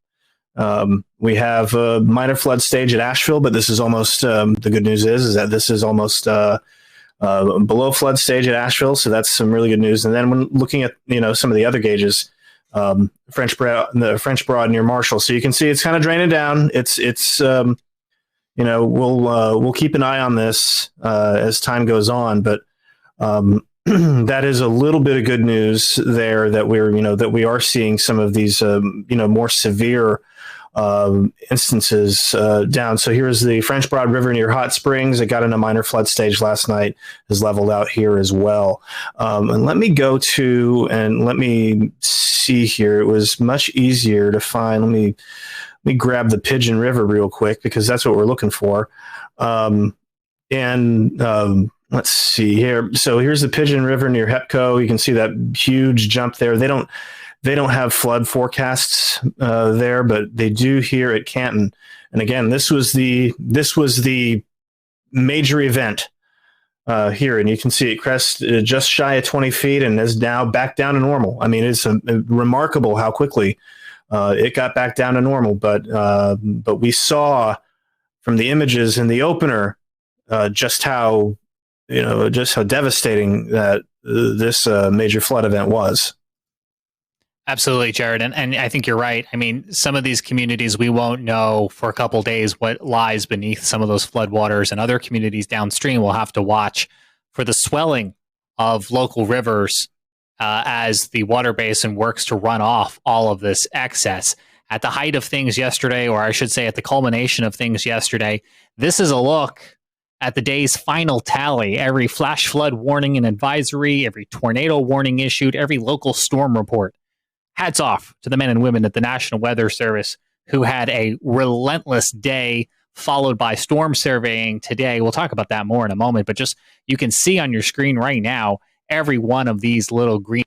S17: We have a minor flood stage at Asheville, but this is almost the good news is that this is almost below flood stage at Asheville, so that's some really good news. And then when looking at some of the other gauges, the French Broad near Marshall, so you can see it's kind of draining down. We'll keep an eye on this as time goes on, but that is a little bit of good news there that we are seeing some of these more severe instances down. So here's the French Broad River near Hot Springs. It got in a minor flood stage last night, is leveled out here as well. And let me see here. It was much easier to find. Let me grab the Pigeon River real quick, because that's what we're looking for. Let's see here. So here's the Pigeon River near Hepco. You can see that huge jump there. They don't have flood forecasts there, but they do here at Canton. And again, this was the major event here, and you can see it crest just shy of 20 feet and is now back down to normal. I mean, it's remarkable how quickly it got back down to normal. But we saw from the images in the opener just how devastating that this major flood event was.
S14: Absolutely, Jared. And I think you're right. I mean, some of these communities, we won't know for a couple days what lies beneath some of those floodwaters, and other communities downstream will have to watch for the swelling of local rivers as the water basin works to run off all of this excess. At the height of things yesterday, or I should say at the culmination of things yesterday, this is a look at the day's final tally. Every flash flood warning and advisory, every tornado warning issued, every local storm report. Hats off to the men and women at the National Weather Service who had a relentless day followed by storm surveying today. We'll talk about that more in a moment, but just you can see on your screen right now, every one of these little green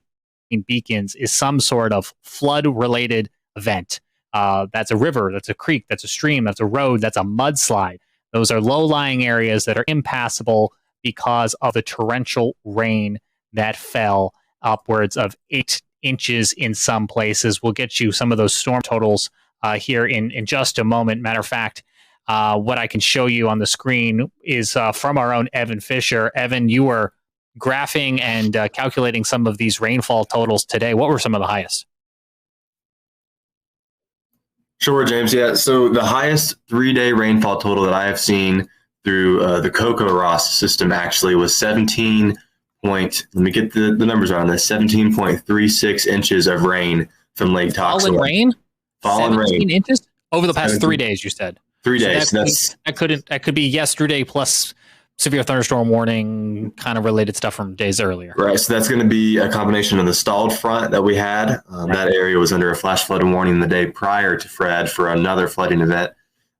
S14: beacons is some sort of flood-related event. That's a river, that's a creek, that's a stream, that's a road, that's a mudslide. Those are low-lying areas that are impassable because of the torrential rain that fell upwards of 8 inches in some places. We'll get you some of those storm totals here in just a moment. Matter of fact, what I can show you on the screen is from our own Evan Fisher. Evan, you were graphing and calculating some of these rainfall totals today. What were some of the highest?
S16: Sure, James. Yeah. So the highest 3-day rainfall total that I have seen through the CocoRoss system actually was 17 let me get the numbers on this, 17.36 inches of rain from Lake Toxaway.
S14: Fallen rain?
S16: Fallen
S14: 17
S16: rain.
S14: inches? Over the past 3 days, you said.
S16: 3 days.
S14: So that could be yesterday plus severe thunderstorm warning kind of related stuff from days earlier.
S16: Right. So that's going to be a combination of the stalled front that we had. That area was under a flash flood warning the day prior to Fred for another flooding event.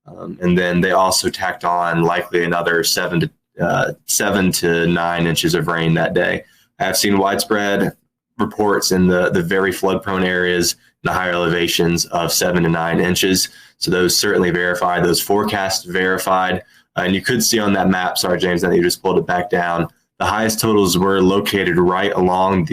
S16: And then they also tacked on likely another 7 to 9 inches of rain that day. I have seen widespread reports in the very flood-prone areas in the higher elevations of 7 to 9 inches. So those certainly verified, those forecasts verified. And you could see on that map, sorry, James, that you just pulled it back down, the highest totals were located right along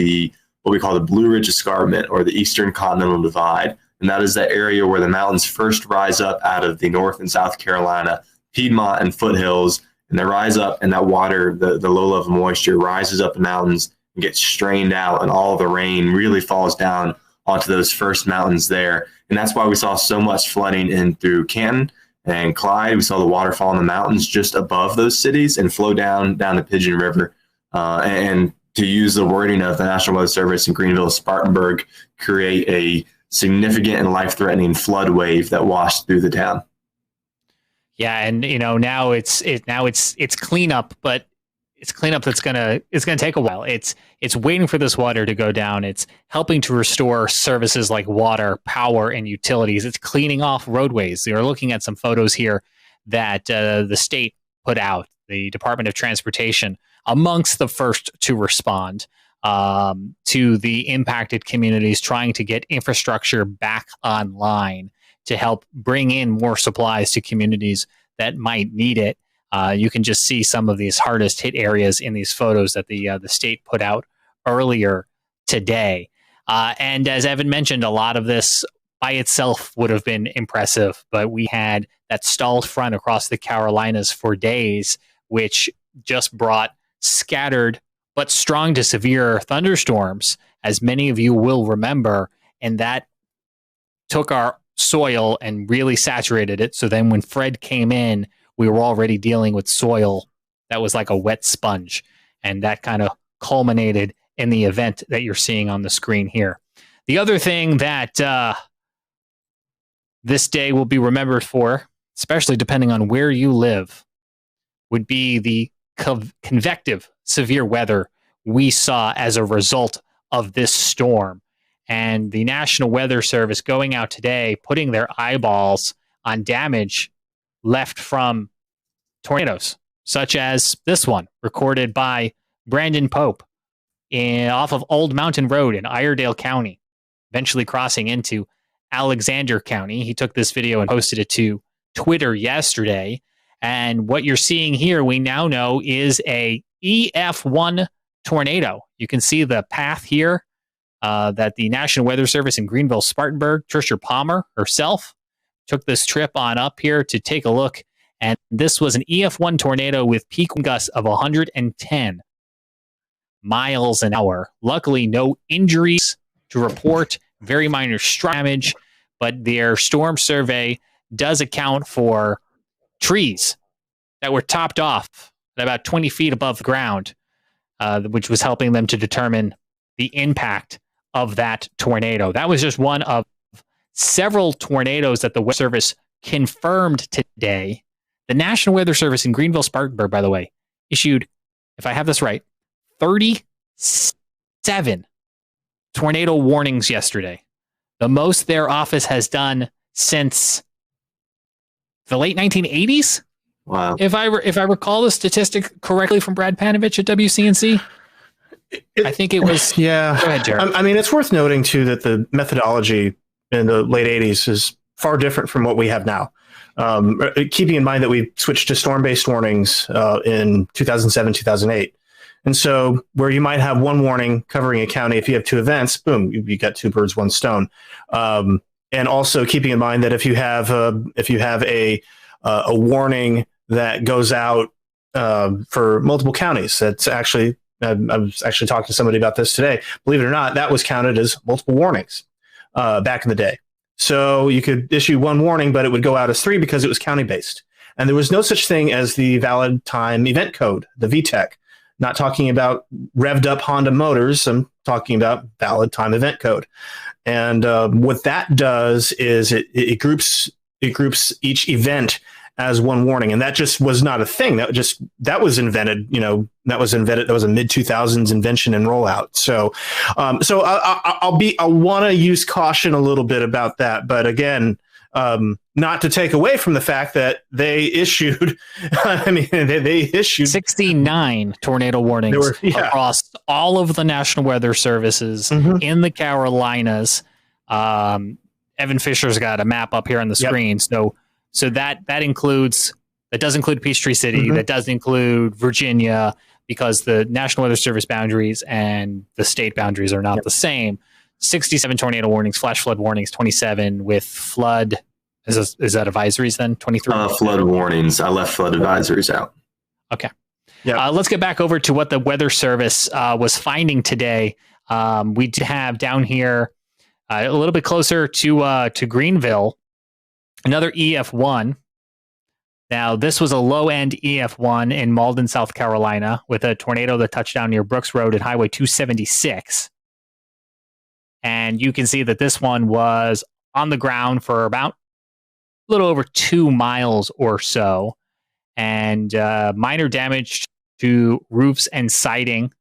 S16: what we call the Blue Ridge Escarpment, or the Eastern Continental Divide. And that is that area where the mountains first rise up out of the North and South Carolina, Piedmont and foothills. And they rise up, and that water, the low level moisture, rises up the mountains and gets strained out, and all the rain really falls down onto those first mountains there. And that's why we saw so much flooding in through Canton and Clyde. We saw the water fall in the mountains just above those cities and flow down the Pigeon River. And to use the wording of the National Weather Service in Greenville, Spartanburg, create a significant and life-threatening flood wave that washed through the town.
S14: Yeah, and now it's cleanup, but it's cleanup that's gonna take a while. It's waiting for this water to go down. It's helping to restore services like water, power, and utilities. It's cleaning off roadways. You're looking at some photos here that the state put out, the Department of Transportation, amongst the first to respond to the impacted communities, trying to get infrastructure back online to help bring in more supplies to communities that might need it. You can just see some of these hardest hit areas in these photos that the state put out earlier today. And as Evan mentioned, a lot of this by itself would have been impressive, but we had that stalled front across the Carolinas for days, which just brought scattered but strong to severe thunderstorms, as many of you will remember, and that took our soil and really saturated it. So then when Fred came in, we were already dealing with soil that was like a wet sponge, and that kind of culminated in the event that you're seeing on the screen here. The other thing that this day will be remembered for, especially depending on where you live, would be the convective severe weather we saw as a result of this storm. And the National Weather Service going out today, putting their eyeballs on damage left from tornadoes, such as this one recorded by Brandon Pope off of Old Mountain Road in Iredale County, eventually crossing into Alexander County. He took this video and posted it to Twitter yesterday. And what you're seeing here, we now know, is a EF1 tornado. You can see the path here that the National Weather Service in Greenville, Spartanburg, Tricia Palmer herself took this trip on up here to take a look. And this was an EF1 tornado with peak wind gusts of 110 miles an hour. Luckily, no injuries to report, very minor damage, but their storm survey does account for trees that were topped off at about 20 feet above the ground, which was helping them to determine the impact of that tornado. That was just one of several tornadoes that the Weather Service confirmed today. The National Weather Service in Greenville, Spartanburg, by the way, issued, if I have this right, 37 tornado warnings yesterday. The most their office has done since the late 1980s.
S16: Wow.
S14: If I recall the statistic correctly from Brad Panovich at WCNC, I think it was.
S17: Yeah.
S14: Go ahead, Jared.
S17: I mean, it's worth noting, too, that the methodology in the late 80s is far different from what we have now. Keeping in mind that we switched to storm-based warnings in 2007, 2008. And so where you might have one warning covering a county, if you have two events, boom, you got two birds, one stone. And also keeping in mind that if you have a warning that goes out for multiple counties, that's actually, I was actually talking to somebody about this today. Believe it or not, that was counted as multiple warnings back in the day. So you could issue one warning, but it would go out as three because it was county-based. And there was no such thing as the valid time event code, the VTEC. Not talking about revved up Honda motors. I'm talking about valid time event code. And what that does is it groups each event as one warning. And that just was not a thing. That was invented, that was a mid 2000s invention and rollout. So I'll want to use caution a little bit about that. But again, not to take away from the fact that they issued, they issued
S14: 69 tornado warnings across all of the National Weather Services in the Carolinas. Evan Fisher's got a map up here on the screen. So that does include Peachtree City. That does include Virginia, because the National Weather Service boundaries and the state boundaries are not the same. 67 tornado warnings, flash flood warnings, 27 with flood. Is that advisories then? 23?
S16: Flood warnings. I left flood advisories out.
S14: Okay. Yeah. Let's get back over to what the Weather Service was finding today. We do have down here a little bit closer to Greenville, another EF1 Now, this was a low-end EF1 in Malden, South Carolina, with a tornado that touched down near Brooks Road and Highway 276. And you can see that this one was on the ground for about a little over 2 miles or so, and minor damage to roofs and siding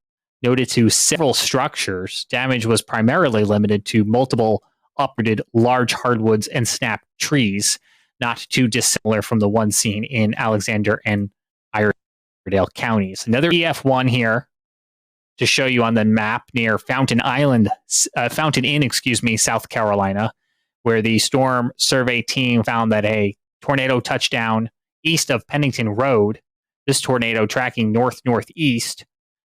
S14: noted to several structures. Damage was primarily limited to multiple uprooted large hardwoods and snapped trees, not too dissimilar from the one seen in Alexander and Iredell counties. Another EF1 here to show you on the map near Fountain Inn, South Carolina, where the storm survey team found that a tornado touchdown east of Pennington Road. This tornado tracking north-northeast,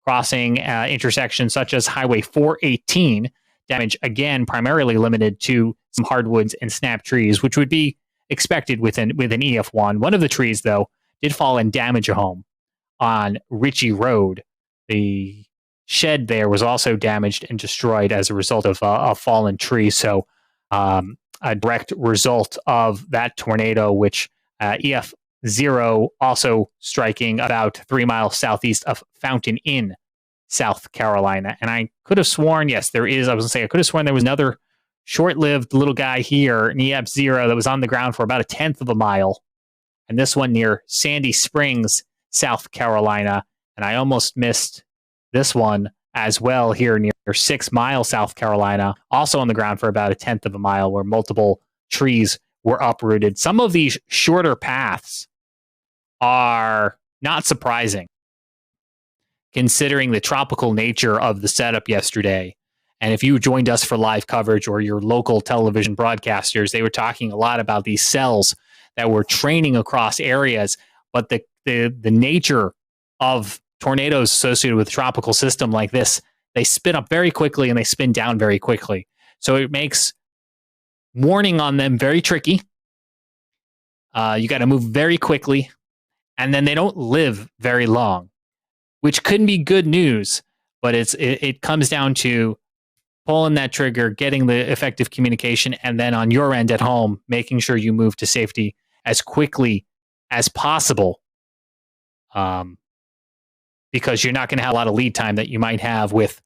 S14: crossing intersections such as Highway 418. Damage, again, primarily limited to some hardwoods and snapped trees, which would be expected with an EF1. One of the trees, though, did fall and damage a home on Ritchie Road. The shed there was also damaged and destroyed as a result of a fallen tree. So a direct result of that tornado, which EF0 also striking about 3 miles southeast of Fountain Inn, South Carolina. And I could have sworn, yes, there is. I was going to say, I could have sworn there was another short-lived little guy here, an EF0, that was on the ground for about 1/10 of a mile. And this one near Sandy Springs, South Carolina. And I almost missed this one as well here near 6 Mile, South Carolina, also on the ground for about 1/10 of a mile, where multiple trees were uprooted. Some of these shorter paths are not surprising, considering the tropical nature of the setup yesterday. And if you joined us for live coverage or your local television broadcasters, they were talking a lot about these cells that were training across areas. But the nature of tornadoes associated with a tropical system like this, they spin up very quickly and they spin down very quickly. So it makes warning on them very tricky. You got to move very quickly, and then they don't live very long, which couldn't be good news. But it comes down to pulling that trigger, getting the effective communication, and then on your end at home, making sure you move to safety as quickly as possible. Because you're not going to have a lot of lead time that you might have with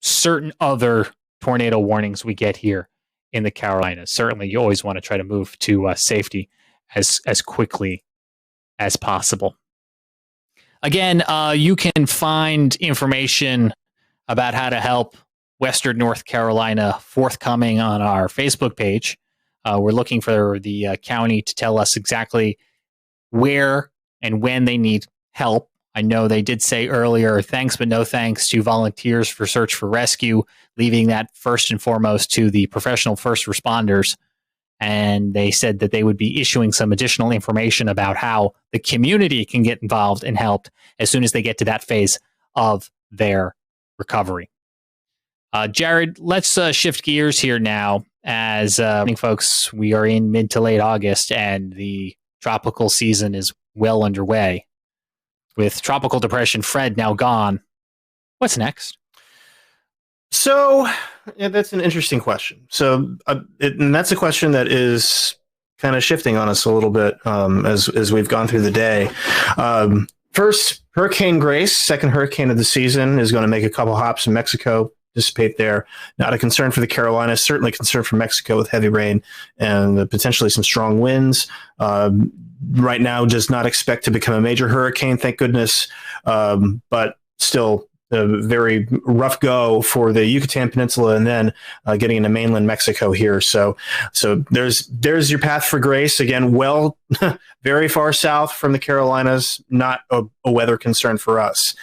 S14: certain other tornado warnings we get here in the Carolinas. Certainly, you always want to try to move to safety as quickly as possible. Again, you can find information about how to help Western North Carolina forthcoming on our Facebook page. We're looking for the county to tell us exactly where and when they need help. I know they did say earlier, thanks but no thanks to volunteers for search for rescue, leaving that first and foremost to the professional first responders. And they said that they would be issuing some additional information about how the community can get involved and helped as soon as they get to that phase of their recovery. Jared, let's shift gears here now. As folks, we are in mid to late August and the tropical season is well underway. With Tropical Depression Fred now gone, what's next?
S17: So yeah, that's an interesting question. So and that's a question that is kind of shifting on us a little bit as we've gone through the day. First, Hurricane Grace, second hurricane of the season, is going to make a couple hops in Mexico, dissipate there. Not a concern for the Carolinas, certainly a concern for Mexico with heavy rain and potentially some strong winds. Right now, does not expect to become a major hurricane, thank goodness, but still a very rough go for the Yucatan Peninsula and then getting into mainland Mexico here. So there's your path for Grace. Again, well, very far south from the Carolinas, not a weather concern for us.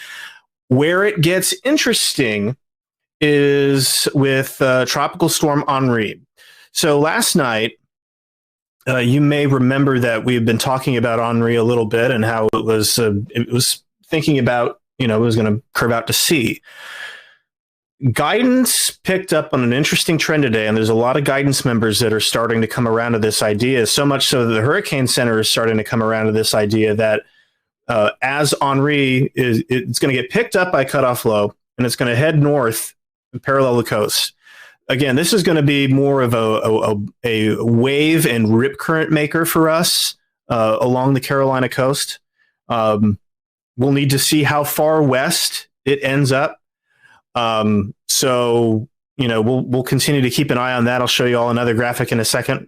S17: Where it gets interesting is with Tropical Storm Henri. So last night, you may remember that we've been talking about Henri a little bit and how it was thinking about, it was going to curve out to sea. Guidance picked up on an interesting trend today, and there's a lot of guidance members that are starting to come around to this idea, so much so that the Hurricane Center is starting to come around to this idea that as Henri it's going to get picked up by cutoff low, and it's going to head north and parallel the coast. Again, this is going to be more of a wave and rip current maker for us along the Carolina coast. We'll need to see how far west it ends up. So, we'll continue to keep an eye on that. I'll show you all another graphic in a second.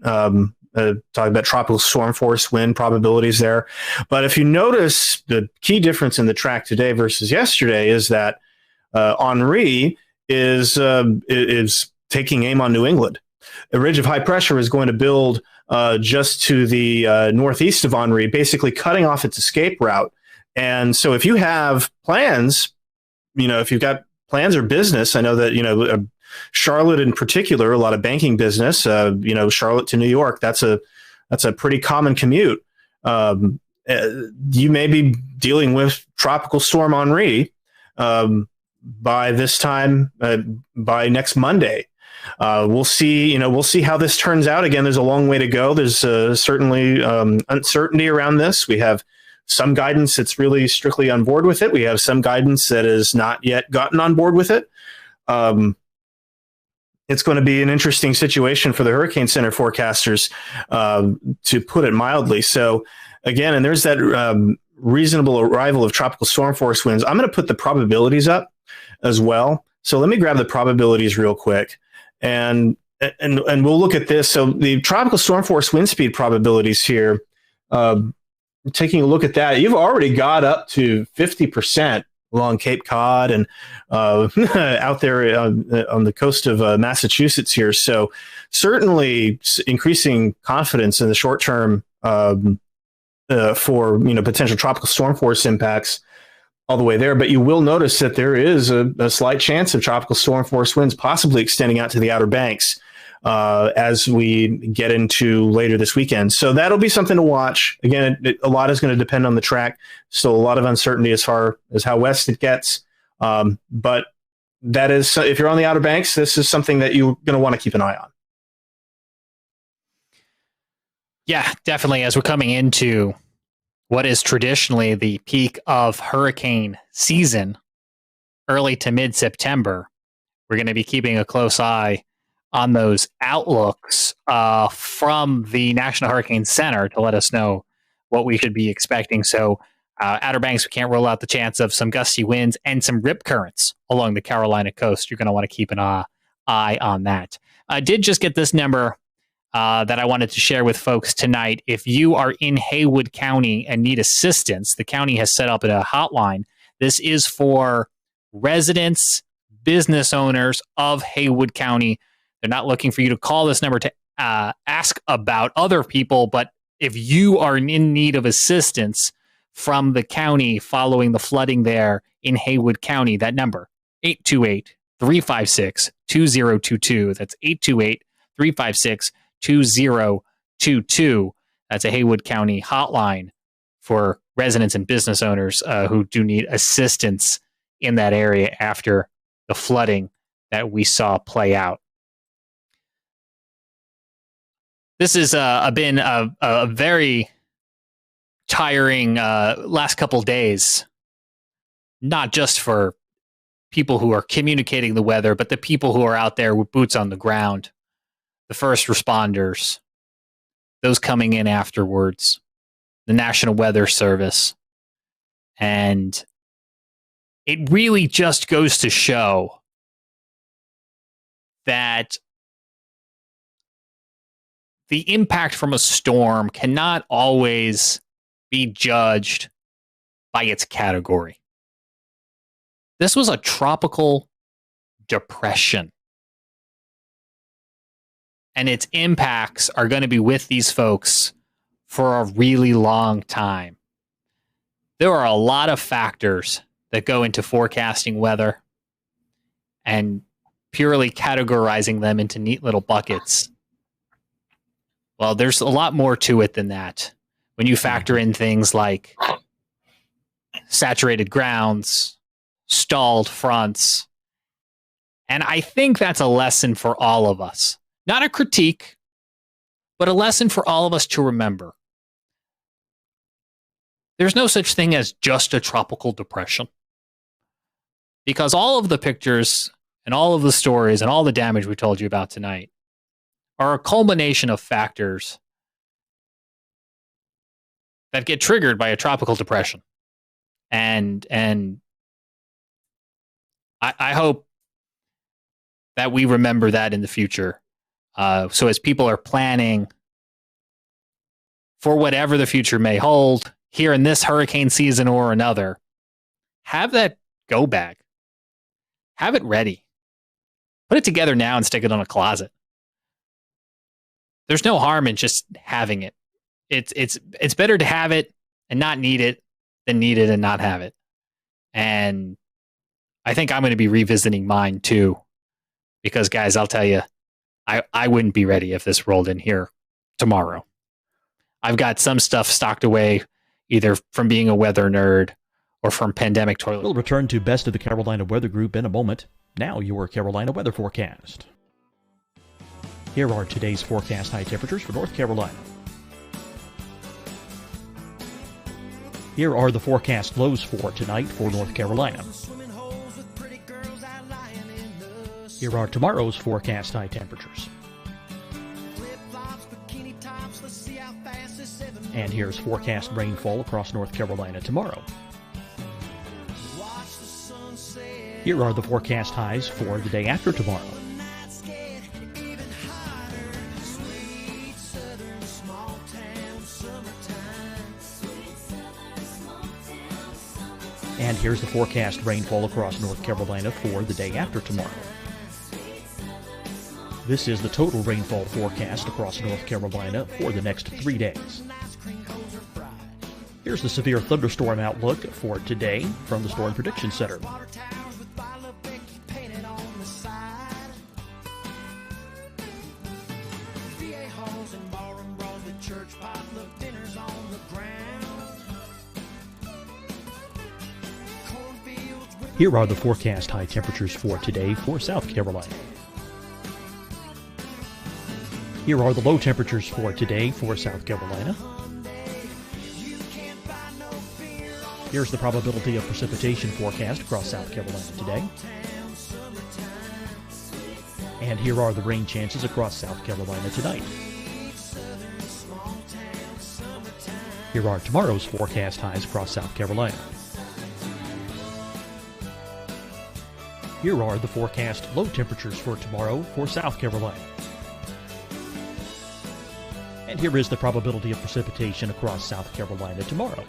S17: Talking about tropical storm force wind probabilities there. But if you notice, the key difference in the track today versus yesterday is that Henri is taking aim on New England. A ridge of high pressure is going to build just to the northeast of Henri, basically cutting off its escape route. And so if you have plans, if you've got plans or business, I know that, Charlotte in particular, a lot of banking business, Charlotte to New York, that's a pretty common commute. You may be dealing with tropical storm Henri by this time, by next Monday. We'll see how this turns out. Again, there's a long way to go. There's certainly uncertainty around this. We have some guidance that's really strictly on board with it. We have some guidance that has not yet gotten on board with it. It's going to be an interesting situation for the Hurricane Center forecasters, to put it mildly. So again, and there's that reasonable arrival of tropical storm force winds. I'm going to put the probabilities up as well. So let me grab the probabilities real quick, and we'll look at this. So the tropical storm force wind speed probabilities here, taking a look at that, you've already got up to 50% along Cape Cod and out there on the coast of Massachusetts here. So certainly increasing confidence in the short term for potential tropical storm force impacts all the way there. But you will notice that there is a slight chance of tropical storm force winds possibly extending out to the Outer Banks as we get into later this weekend. So that'll be something to watch. Again, a lot is going to depend on the track. Still a lot of uncertainty as far as how west it gets. But that is, if you're on the Outer Banks, this is something that you're going to want to keep an eye on.
S14: Yeah, definitely. As we're coming into what is traditionally the peak of hurricane season, early to mid-September, we're going to be keeping a close eye on those outlooks from the National Hurricane Center to let us know what we should be expecting. So Outer Banks, we can't rule out the chance of some gusty winds and some rip currents along the Carolina coast. You're going to want to keep an eye on that. I did just get this number that I wanted to share with folks tonight. If you are in Haywood County and need assistance, the county has set up a hotline. This is for residents, business owners of Haywood County. They're not looking for you to call this number to ask about other people, but if you are in need of assistance from the county following the flooding there in Haywood County, that number, 828-356-2022. That's 828-356-2022. That's a Haywood County hotline for residents and business owners who do need assistance in that area after the flooding that we saw play out. This has been a very tiring last couple days, not just for people who are communicating the weather, but the people who are out there with boots on the ground, the first responders, those coming in afterwards, the National Weather Service. And it really just goes to show that the impact from a storm cannot always be judged by its category. This was a tropical depression, and its impacts are going to be with these folks for a really long time. There are a lot of factors that go into forecasting weather, and purely categorizing them into neat little buckets, well, there's a lot more to it than that. When you factor in things like saturated grounds, stalled fronts, and I think that's a lesson for all of us. Not a critique, but a lesson for all of us to remember. There's no such thing as just a tropical depression. Because all of the pictures and all of the stories and all the damage we told you about tonight are a culmination of factors that get triggered by a tropical depression. And I hope that we remember that in the future. So as people are planning for whatever the future may hold here in this hurricane season or another, have that go bag. Have it ready. Put it together now and stick it on a closet. There's no harm in just having it. It's better to have it and not need it than need it and not have it. And I think I'm going to be revisiting mine too, because guys, I'll tell you, I wouldn't be ready if this rolled in here tomorrow. I've got some stuff stocked away, either from being a weather nerd or from pandemic toilet.
S8: We'll return to Best of the Carolina Weather Group in a moment. Now your Carolina weather forecast. Here are today's forecast high temperatures for North Carolina. Here are the forecast lows for tonight for North Carolina. Here are tomorrow's forecast high temperatures. And here's forecast rainfall across North Carolina tomorrow. Here are the forecast highs for the day after tomorrow. And here's the forecast rainfall across North Carolina for the day after tomorrow. This is the total rainfall forecast across North Carolina for the next 3 days. Here's the severe thunderstorm outlook for today from the Storm Prediction Center. Here are the forecast high temperatures for today for South Carolina. Here are the low temperatures for today for South Carolina. Here's the probability of precipitation forecast across South Carolina today. And here are the rain chances across South Carolina tonight. Here are tomorrow's forecast highs across South Carolina. Here are the forecast low temperatures for tomorrow for South Carolina. And here is the probability of precipitation across South Carolina tomorrow.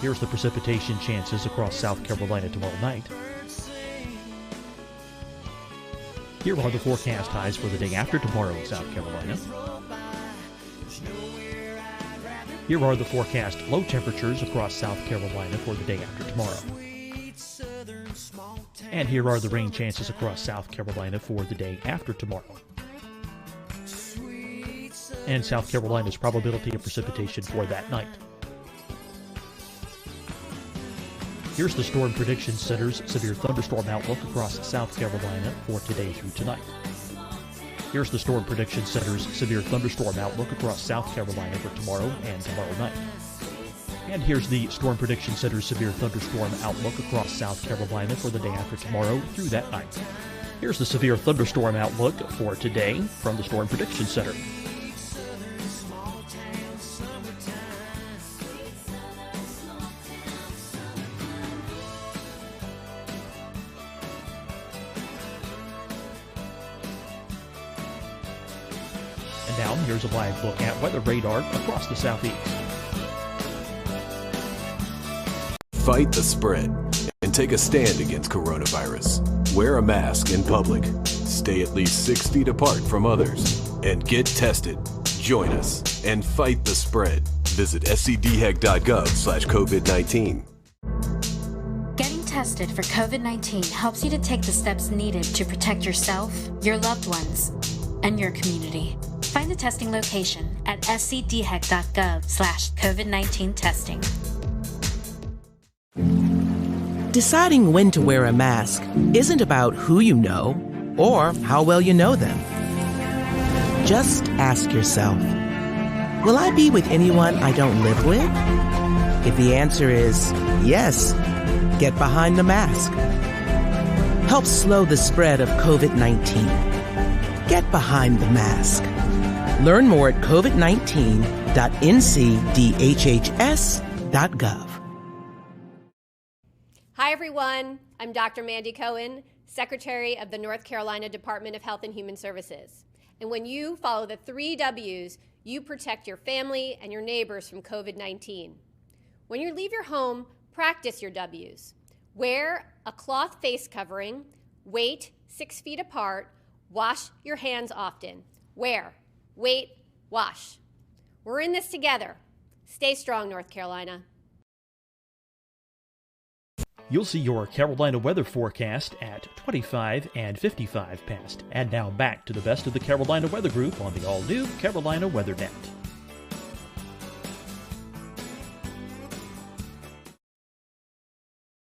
S8: Here's the precipitation chances across South Carolina tomorrow night. Here are the forecast highs for the day after tomorrow in South Carolina. Here are the forecast low temperatures across South Carolina for the day after tomorrow. And here are the rain chances across South Carolina for the day after tomorrow. And South Carolina's probability of precipitation for that night. Here's the Storm Prediction Center's severe thunderstorm outlook across South Carolina for today through tonight. Here's the Storm Prediction Center's severe thunderstorm outlook across South Carolina for tomorrow and tomorrow night. And here's the Storm Prediction Center's severe thunderstorm outlook across South Carolina for the day after tomorrow through that night. Here's the severe thunderstorm outlook for today from the Storm Prediction Center. And now here's a live look at weather radar across the southeast.
S9: Fight the spread and take a stand against coronavirus. Wear a mask in public. Stay at least 6 feet apart from others. And get tested. Join us and fight the spread. Visit scdhec.gov/COVID-19.
S10: Getting tested for COVID-19 helps you to take the steps needed to protect yourself, your loved ones, and your community. Find the testing location at scdhec.gov/COVID-19 testing.
S11: Deciding when to wear a mask isn't about who you know or how well you know them. Just ask yourself, will I be with anyone I don't live with? If the answer is yes, get behind the mask. Help slow the spread of COVID-19. Get behind the mask. Learn more at covid19.ncdhhs.gov.
S12: Hi, everyone. I'm Dr. Mandy Cohen, Secretary of the North Carolina Department of Health and Human Services. And when you follow the 3 W's, you protect your family and your neighbors from COVID-19. When you leave your home, practice your W's. Wear a cloth face covering, wait 6 feet apart, wash your hands often. Wear, wait, wash. We're in this together. Stay strong, North Carolina.
S8: You'll see your Carolina weather forecast at 25 and 55 past. And now back to the best of the Carolina Weather Group on the all-new Carolina Weather Net.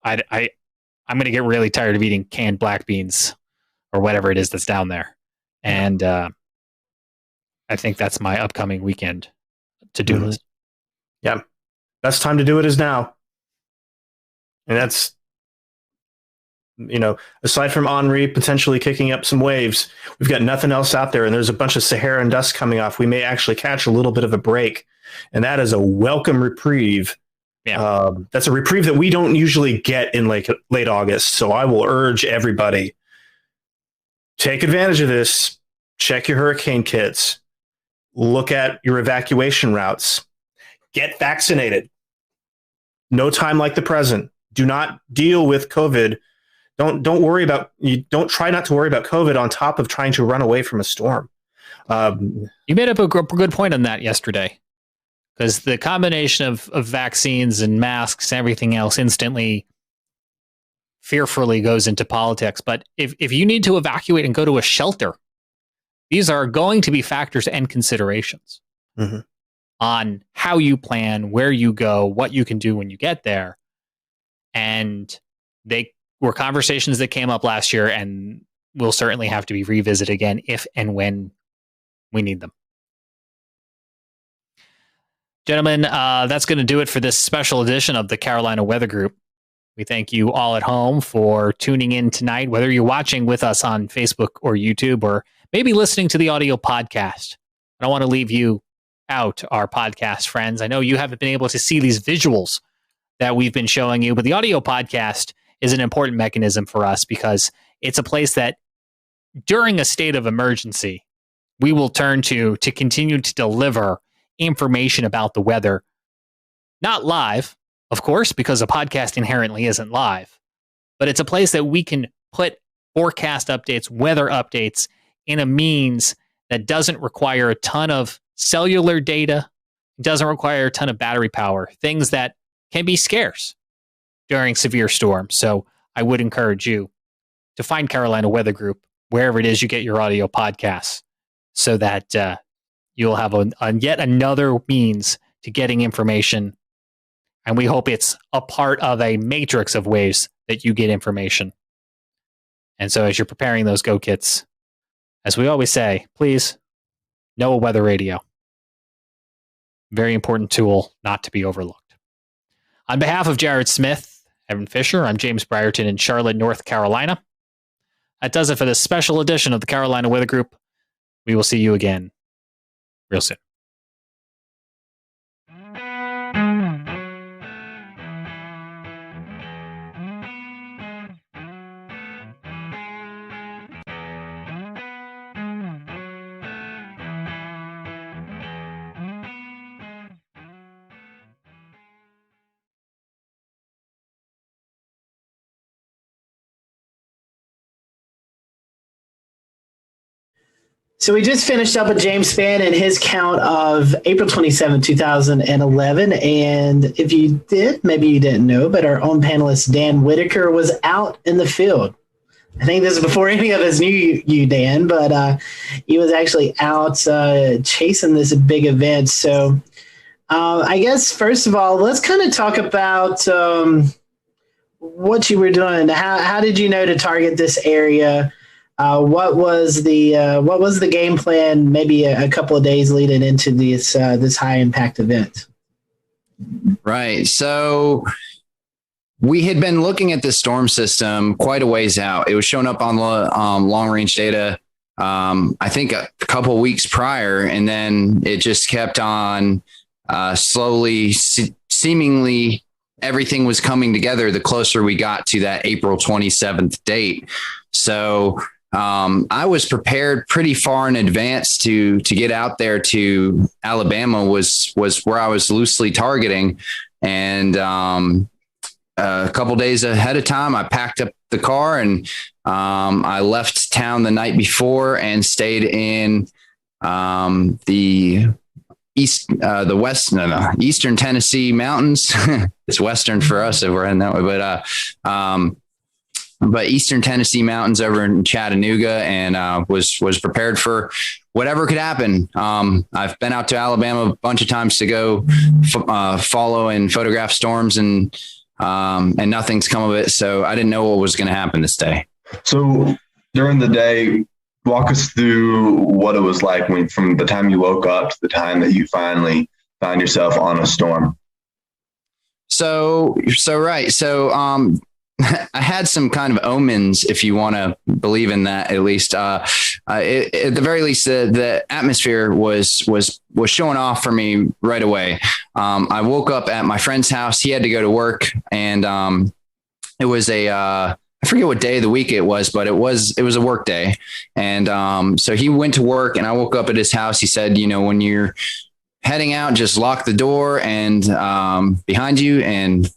S14: I'm going to get really tired of eating canned black beans or whatever it is that's down there. And I think that's my upcoming weekend to-do list.
S17: Yeah. Best time to do it is now. And that's, aside from Henri potentially kicking up some waves, we've got nothing else out there. And there's a bunch of Saharan dust coming off. We may actually catch a little bit of a break. And that is a welcome reprieve. Yeah. That's a reprieve that we don't usually get in late August. So I will urge everybody, take advantage of this. Check your hurricane kits. Look at your evacuation routes. Get vaccinated. No time like the present. Do not deal with COVID. Don't try not to worry about COVID on top of trying to run away from a storm.
S14: You made up a good point on that yesterday, because the combination of vaccines and masks and everything else instantly, fearfully goes into politics. But if you need to evacuate and go to a shelter, these are going to be factors and considerations on how you plan, where you go, what you can do when you get there. And they were conversations that came up last year and will certainly have to be revisited again if and when we need them. Gentlemen, that's going to do it for this special edition of the Carolina Weather Group. We thank you all at home for tuning in tonight, whether you're watching with us on Facebook or YouTube, or maybe listening to the audio podcast. I don't want to leave you out, our podcast friends. I know you haven't been able to see these visuals that we've been showing you, but the audio podcast is an important mechanism for us because it's a place that during a state of emergency, we will turn to continue to deliver information about the weather. Not live, of course, because a podcast inherently isn't live, but it's a place that we can put forecast updates, weather updates in a means that doesn't require a ton of cellular data, doesn't require a ton of battery power, things that can be scarce during severe storms. So I would encourage you to find Carolina Weather Group wherever it is you get your audio podcasts, so that you'll have yet another means to getting information. And we hope it's a part of a matrix of ways that you get information. And so as you're preparing those go kits, as we always say, please know a weather radio. Very important tool not to be overlooked. On behalf of Jared Smith, Evan Fisher, I'm James Brierton in Charlotte, North Carolina. That does it for this special edition of the Carolina Weather Group. We will see you again real soon.
S2: So we just finished up with James Spann and his count of April 27, 2011. And if you did, maybe you didn't know, but our own panelist, Dan Whitaker, was out in the field. I think this is before any of us knew you, Dan, but he was actually out chasing this big event. So I guess, first of all, let's kind of talk about what you were doing. How did you know to target this area? What was the game plan? Maybe a couple of days leading into this high impact event.
S18: Right. So we had been looking at this storm system quite a ways out. It was showing up on long range data I think a couple weeks prior, and then it just kept on slowly, seemingly everything was coming together the closer we got to that April 27th date. So I was prepared pretty far in advance to get out there to Alabama was where I was loosely targeting. And a couple days ahead of time, I packed up the car and I left town the night before and stayed in the Eastern Tennessee mountains. It's Western for us if we're heading that way, but Eastern Tennessee mountains over in Chattanooga, and was prepared for whatever could happen. I've been out to Alabama a bunch of times to go follow and photograph storms, and nothing's come of it. So I didn't know what was going to happen this day.
S16: So during the day, walk us through what it was like from the time you woke up to the time that you finally found yourself on a storm.
S18: So I had some kind of omens, if you want to believe in that, at least. At the very least, the atmosphere was showing off for me right away. I woke up at my friend's house. He had to go to work, and it was I forget what day of the week it was, but it was a work day. And so he went to work, and I woke up at his house. He said, when you're heading out, just lock the door and behind you and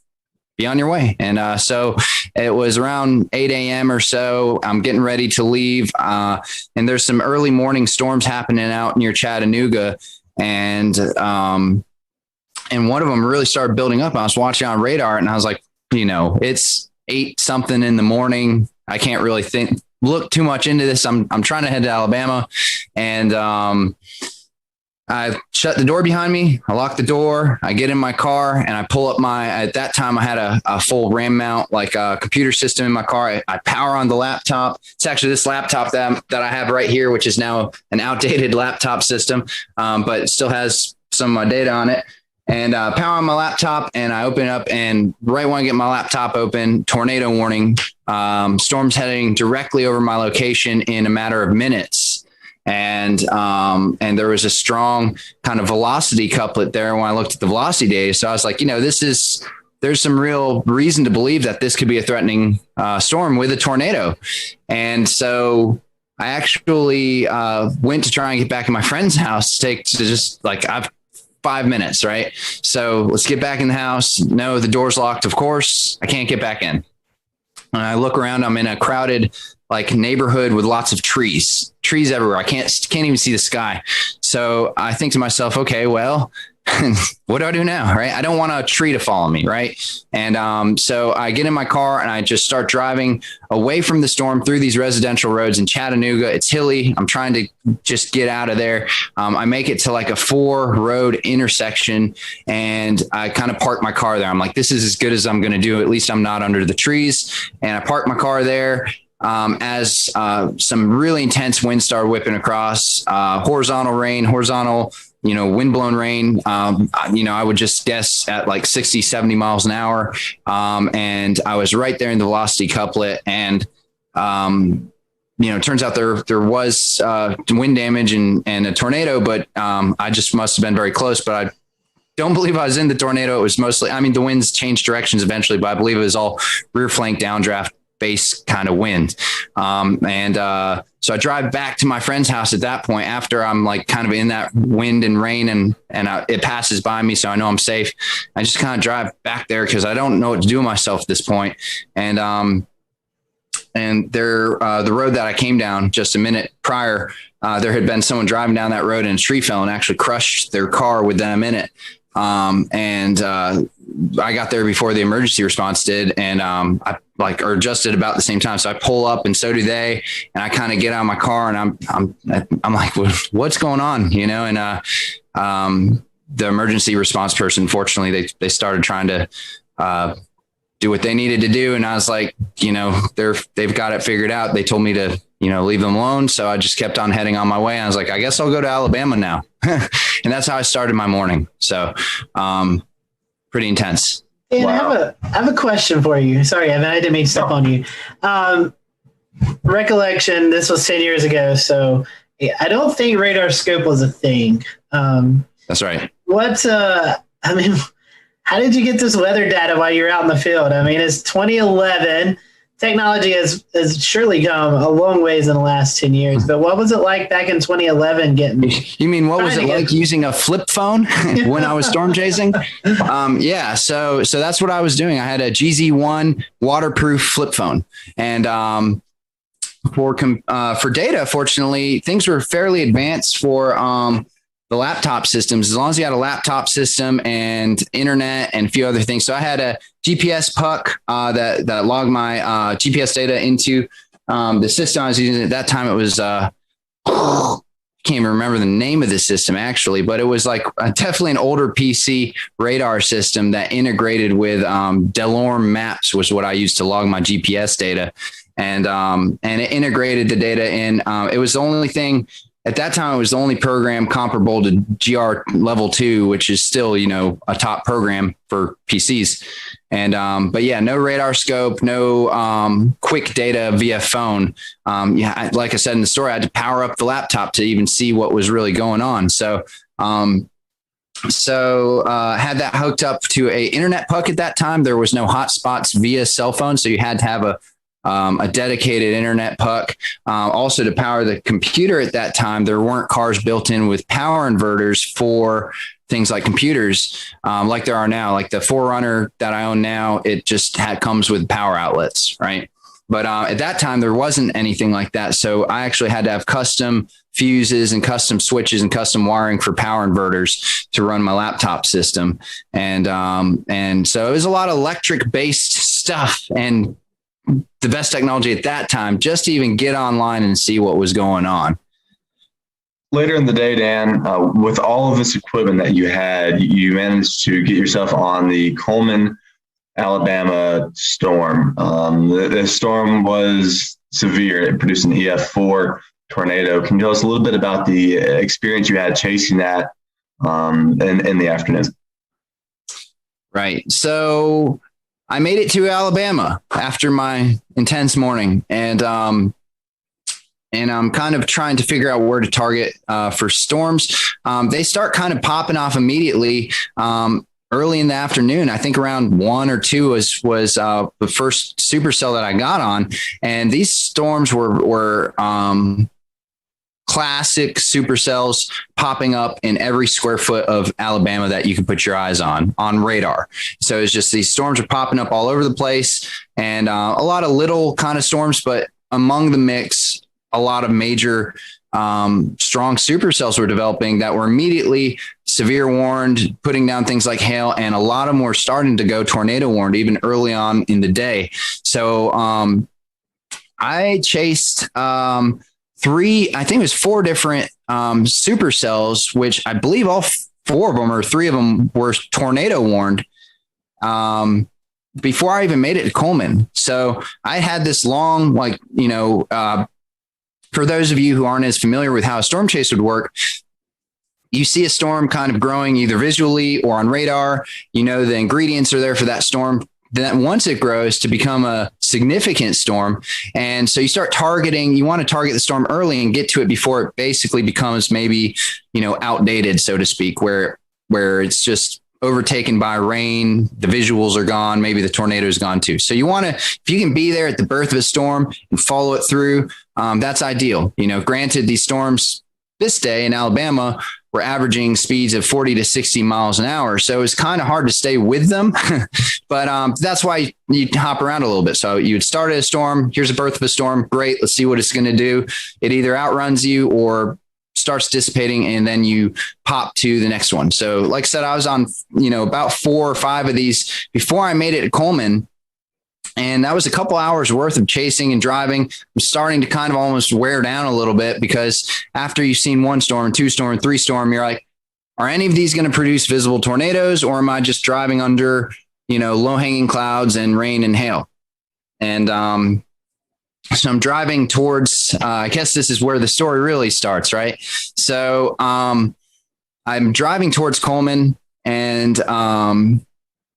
S18: be on your way. And so it was around 8 a.m. or so. I'm getting ready to leave. And there's some early morning storms happening out near Chattanooga. And one of them really started building up. I was watching on radar, and I was like, it's 8 something in the morning. I can't really look too much into this. I'm trying to head to Alabama, and I shut the door behind me. I lock the door. I get in my car, and I pull up at that time I had a full RAM mount, like a computer system in my car. I power on the laptop. It's actually this laptop that I have right here, which is now an outdated laptop system, but it still has some of my data on it. And power on my laptop, and I open it up, and right when I get my laptop open, tornado warning, storms heading directly over my location in a matter of minutes. And there was a strong kind of velocity couplet there when I looked at the velocity data. So I was like, there's some real reason to believe that this could be a threatening storm with a tornado. And so I actually went to try and get back in my friend's house I've 5 minutes, right? So let's get back in the house. No, the door's locked. Of course, I can't get back in. And I look around. I'm in a crowded neighborhood with lots of trees everywhere. I can't even see the sky. So I think to myself, okay, well, what do I do now? Right. I don't want a tree to follow me. Right. And so I get in my car and I just start driving away from the storm through these residential roads in Chattanooga. It's hilly. I'm trying to just get out of there. I make it to a 4-road intersection, and I kind of park my car there. I'm like, this is as good as I'm going to do. At least I'm not under the trees. And I park my car there. As some really intense winds started whipping across, horizontal windblown rain, I would just guess at 60, 70 miles an hour. And I was right there in the velocity couplet. And, it turns out there was wind damage and a tornado, but I just must have been very close. But I don't believe I was in the tornado. It was mostly, the winds changed directions eventually, but I believe it was all rear flank downdraft base kind of wind. So I drive back to my friend's house at that point after I'm kind of in that wind and rain, and it passes by me. So I know I'm safe. I just kind of drive back there because I don't know what to do with myself at this point. And the road that I came down just a minute prior, there had been someone driving down that road and a tree fell and actually crushed their car within a minute. I got there before the emergency response did. And, or just at about the same time. So I pull up and so do they, and I kind of get out of my car and I'm like, what's going on? And, the emergency response person, fortunately, they started trying to, do what they needed to do. And I was like, they've got it figured out. They told me to, leave them alone. So I just kept on heading on my way. I was like, I guess I'll go to Alabama now. And that's how I started my morning. So, pretty intense.
S2: And wow. I have a question for you. Sorry, Evan, I didn't mean to step on you. recollection, this was 10 years ago, so I don't think radar scope was a thing.
S18: That's right.
S2: How did you get this weather data while you're out in the field? I mean, it's 2011. Technology has surely come a long ways in the last 10 years, but what was it like back in 2011
S18: You mean, what was it like using a flip phone when I was storm chasing? Yeah. So that's what I was doing. I had a GZ1 waterproof flip phone, and for data, fortunately, things were fairly advanced for the laptop systems, as long as you had a laptop system and internet and a few other things. So I had a GPS puck that logged my GPS data into the system I was using. At that time, it was I can't even remember the name of the system actually, but it was like definitely an older PC radar system that integrated with Delorme Maps was what I used to log my GPS data, and it integrated the data in. It was the only thing. At that time, it was the only program comparable to GR Level 2, which is still, a top program for PCs. And but yeah, no radar scope, no quick data via phone. Like I said in the story, I had to power up the laptop to even see what was really going on. So had that hooked up to a internet puck at that time. There was no hotspots via cell phone, so you had to have a dedicated internet puck. Also, to power the computer at that time, there weren't cars built in with power inverters for things like computers, like there are now. Like the 4Runner that I own now, it just comes with power outlets, right? But at that time, there wasn't anything like that. So I actually had to have custom fuses and custom switches and custom wiring for power inverters to run my laptop system. And so it was a lot of electric based stuff, and the best technology at that time just to even get online and see what was going on.
S16: Later in the day, Dan, with all of this equipment that you had, you managed to get yourself on the Coleman, Alabama storm. The storm was severe. It produced an EF4 tornado. Can you tell us a little bit about the experience you had chasing that in the afternoon?
S18: Right. So I made it to Alabama after my intense morning, and I'm kind of trying to figure out where to target for storms. They start kind of popping off immediately early in the afternoon. I think around 1 or 2 was the first supercell that I got on, and these storms were classic supercells popping up in every square foot of Alabama that you can put your eyes on radar. So it's just these storms are popping up all over the place, and a lot of little kind of storms, but among the mix, a lot of major strong supercells were developing that were immediately severe warned, putting down things like hail, and a lot of them were starting to go tornado warned even early on in the day. So I chased 4 different supercells, which I believe all 4 of them or 3 of them were tornado warned before I even made it to Coleman. So I had this long, for those of you who aren't as familiar with how a storm chase would work, you see a storm kind of growing either visually or on radar. The ingredients are there for that storm. Then once it grows to become a significant storm. And so you start targeting, you want to target the storm early and get to it before it basically becomes maybe, outdated, so to speak, where it's just overtaken by rain, the visuals are gone, maybe the tornado is gone too. So you want to, if you can be there at the birth of a storm and follow it through, that's ideal. Granted, these storms this day in Alabama were averaging speeds of 40 to 60 miles an hour. So it's kind of hard to stay with them, but that's why you hop around a little bit. So you'd start at a storm. Here's the birth of a storm. Great. Let's see what it's going to do. It either outruns you or starts dissipating, and then you pop to the next one. So like I said, I was on, about 4 or 5 of these before I made it to Coleman. And that was a couple hours worth of chasing and driving. I'm starting to kind of almost wear down a little bit, because after you've seen 1 storm, 2 storm, 3 storm, you're like, are any of these going to produce visible tornadoes, or am I just driving under, low hanging clouds and rain and hail? And so I'm driving towards, I guess this is where the story really starts, right? So I'm driving towards Coleman, and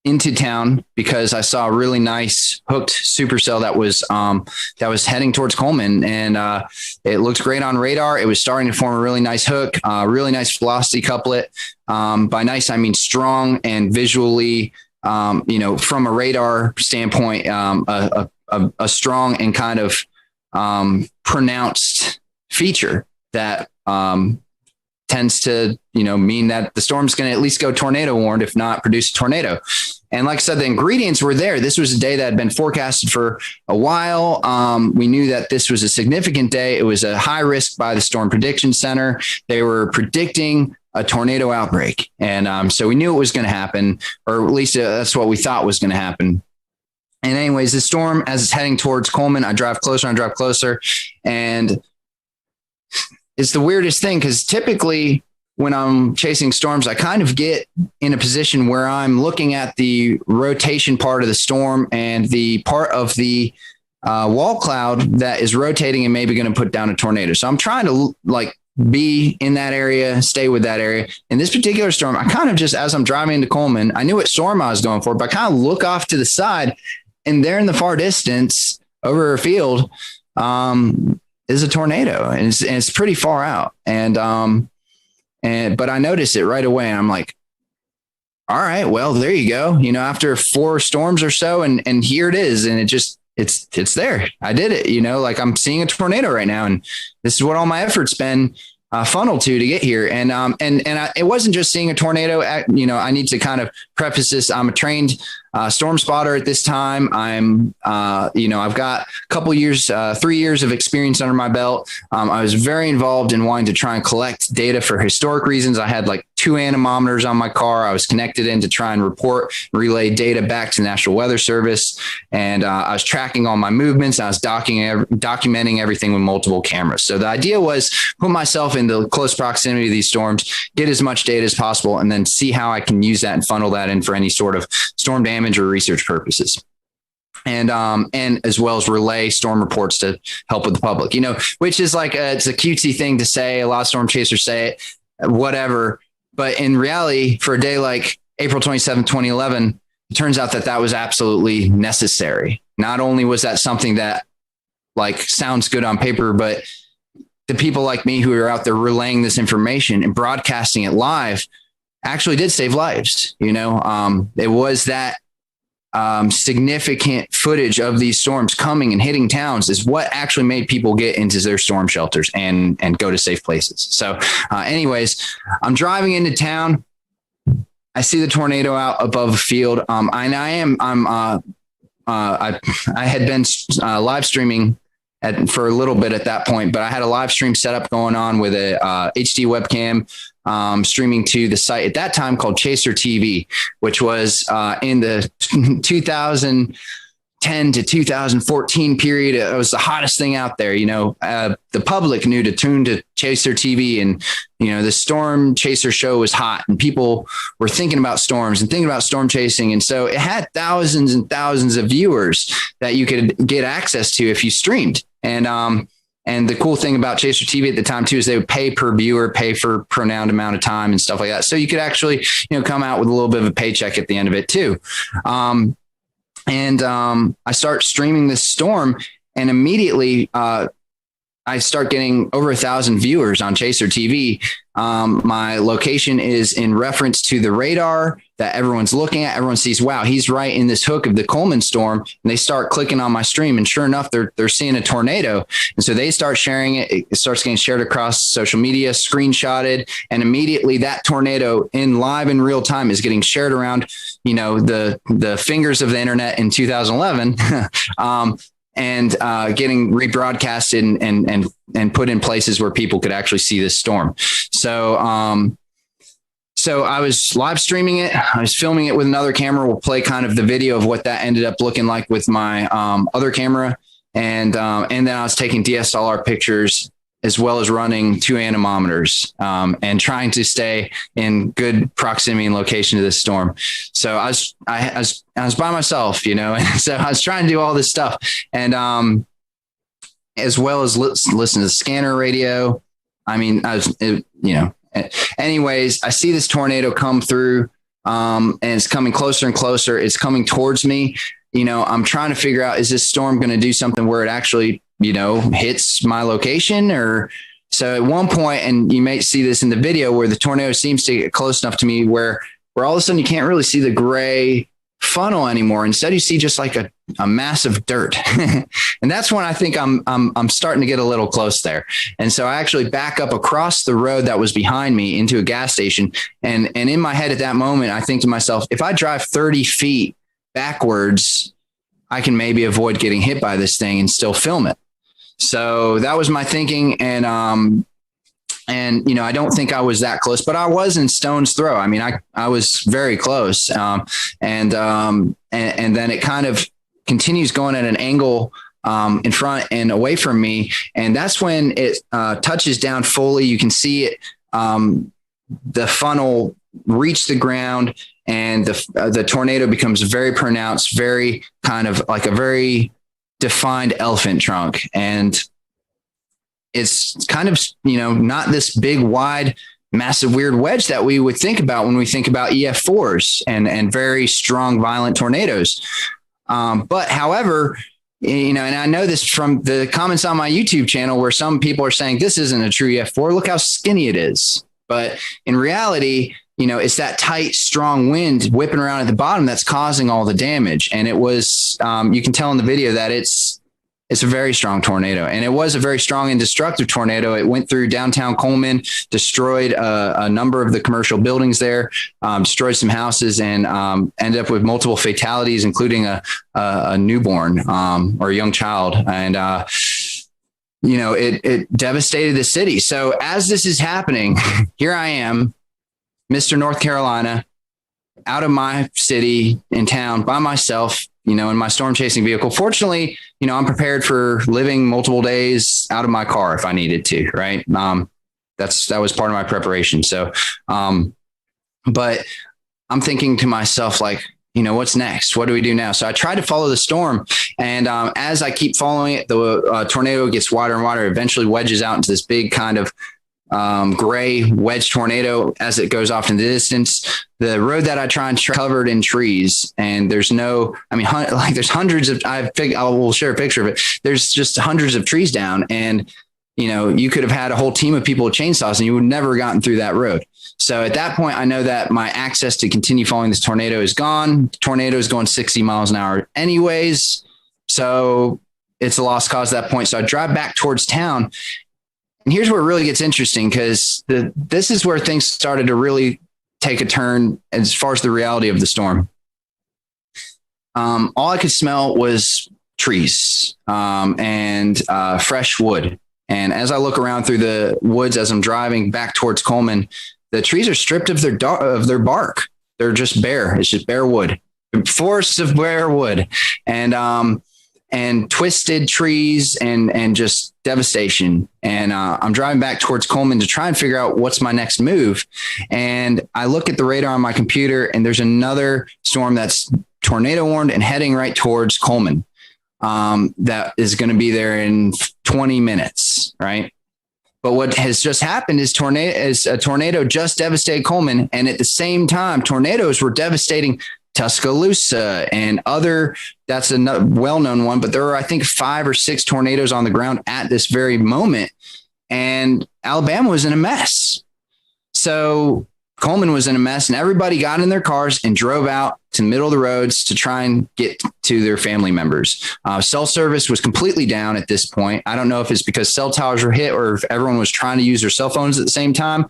S18: into town because I saw a really nice hooked supercell that was heading towards Coleman, and it looked great on radar. It was starting to form a really nice hook, really nice velocity couplet. By nice, I mean strong and visually, from a radar standpoint, a strong and kind of pronounced feature that tends to, mean that the storm's going to at least go tornado warned, if not produce a tornado. And like I said, the ingredients were there. This was a day that had been forecasted for a while. We knew that this was a significant day. It was a high risk by the Storm Prediction Center. They were predicting a tornado outbreak. And so we knew it was going to happen, or at least that's what we thought was going to happen. And anyways, the storm, as it's heading towards Coleman, I drive closer, and it's the weirdest thing because typically when I'm chasing storms, I kind of get in a position where I'm looking at the rotation part of the storm and the part of the wall cloud that is rotating and maybe going to put down a tornado. So I'm trying to be in that area, stay with that area. In this particular storm, I kind of just, as I'm driving into Coleman, I knew what storm I was going for, but I kind of look off to the side, and there in the far distance over a field is a tornado, and it's pretty far out. But I noticed it right away, and I'm like, all right, well, there you go. After 4 storms or so, and here it is, and it's there. I did it. I'm seeing a tornado right now, and this is what all my efforts been funneled to get here. And it wasn't just seeing a tornado. I need to kind of preface this. I'm a trained storm spotter at this time. I've got a couple years, 3 years of experience under my belt. I was very involved in wanting to try and collect data for historic reasons. I had 2 anemometers on my car. I was connected in to try and relay data back to the National Weather Service. And I was tracking all my movements. I was documenting everything with multiple cameras. So the idea was put myself in the close proximity of these storms, get as much data as possible, and then see how I can use that and funnel that in for any sort of storm damage or research purposes. And as well as relay storm reports to help with the public, which is it's a cutesy thing to say. A lot of storm chasers say it, whatever. But in reality, for a day like April 27, 2011, it turns out that was absolutely necessary. Not only was that something that sounds good on paper, but the people like me who are out there relaying this information and broadcasting it live actually did save lives. It was that significant footage of these storms coming and hitting towns is what actually made people get into their storm shelters and go to safe places. So anyways, I'm driving into town. I see the tornado out above a field. I had been live streaming for a little bit at that point, but I had a live stream setup going on with a HD webcam streaming to the site at that time called Chaser TV, which was in the 2010 to 2014 period. It was the hottest thing out there. The public knew to tune to Chaser TV, and the Storm Chaser show was hot, and people were thinking about storms and thinking about storm chasing. And so it had thousands and thousands of viewers that you could get access to if you streamed. And the cool thing about Chaser TV at the time too is they would pay per viewer, pay for pronounced amount of time and stuff like that. So you could actually, come out with a little bit of a paycheck at the end of it too. I start streaming this storm, and immediately I start getting over 1,000 viewers on Chaser TV. My location is in reference to the radar that everyone's looking at. Everyone sees, wow, he's right in this hook of the Coleman storm. And they start clicking on my stream, and sure enough, they're seeing a tornado. And so they start sharing it. It starts getting shared across social media, screenshotted, and immediately that tornado in real time is getting shared around, the fingers of the internet in 2011. And getting rebroadcasted and put in places where people could actually see this storm. So I was live streaming it. I was filming it with another camera. We'll play kind of the video of what that ended up looking like with my other camera. And then I was taking DSLR pictures as well as running 2 anemometers and trying to stay in good proximity and location to this storm. So I was by myself, and so I was trying to do all this stuff, and as well as listen to the scanner radio. Anyways, I see this tornado come through and it's coming closer and closer. It's coming towards me. I'm trying to figure out, is this storm going to do something where it actually, hits my location? Or so at one point, and you may see this in the video, where the tornado seems to get close enough to me where all of a sudden you can't really see the gray funnel anymore. Instead, you see just like a mass of dirt. And that's when I think I'm starting to get a little close there. And so I actually back up across the road that was behind me into a gas station. And in my head at that moment, I think to myself, if I drive 30 feet backwards, I can maybe avoid getting hit by this thing and still film it. So that was my thinking. And I don't think I was that close, but I was in stone's throw. I mean, I was very close. And then it kind of continues going at an angle in front and away from me. And that's when it touches down fully. You can see it, the funnel reach the ground, and the tornado becomes very pronounced, very kind of like a very defined elephant trunk. And it's kind of, not this big, wide, massive, weird wedge that we would think about when we think about EF4s and very strong, violent tornadoes. But however, and I know this from the comments on my YouTube channel, where some people are saying this isn't a true EF4. Look how skinny it is. But in reality, it's that tight, strong wind whipping around at the bottom that's causing all the damage. And it was, you can tell in the video that it's a very strong tornado, and it was a very strong and destructive tornado. It went through downtown Coleman, destroyed a number of the commercial buildings there, destroyed some houses, and ended up with multiple fatalities, including a newborn or a young child. And, it devastated the city. So as this is happening, here I am, Mr. North Carolina, out of my city in town by myself, in my storm chasing vehicle. Fortunately, I'm prepared for living multiple days out of my car if I needed to, right? That was part of my preparation. So, but I'm thinking to myself, like, what's next? What do we do now? So I tried to follow the storm. And as I keep following it, the tornado gets wider and wider, eventually wedges out into this big kind of gray wedge tornado as it goes off in the distance. The road that I try and covered in trees, and there's there's hundreds of, I will share a picture of it. There's just hundreds of trees down, and you could have had a whole team of people with chainsaws and you would never have gotten through that road. So at that point, I know that my access to continue following this tornado is gone. The tornado is going 60 miles an hour anyways. So it's a lost cause at that point. So I drive back towards town. And here's where it really gets interesting, because this is where things started to really take a turn as far as the reality of the storm. All I could smell was trees and fresh wood. And as I look around through the woods as I'm driving back towards Coleman, the trees are stripped of their bark. They're just bare. It's just bare wood, forests of bare wood, and twisted trees and just devastation. And I'm driving back towards Coleman to try and figure out what's my next move. And I look at the radar on my computer, and there's another storm that's tornado warned and heading right towards Coleman. That is going to be there in 20 minutes, right? But what has just happened is a tornado just devastated Coleman, and at the same time, tornadoes were devastating Tuscaloosa and that's a well-known one, but there are, I think, 5 or 6 tornadoes on the ground at this very moment, and Alabama was in a mess. So Coleman was in a mess, and everybody got in their cars and drove out to the middle of the roads to try and get to their family members. Cell service was completely down at this point. I don't know if it's because cell towers were hit or if everyone was trying to use their cell phones at the same time,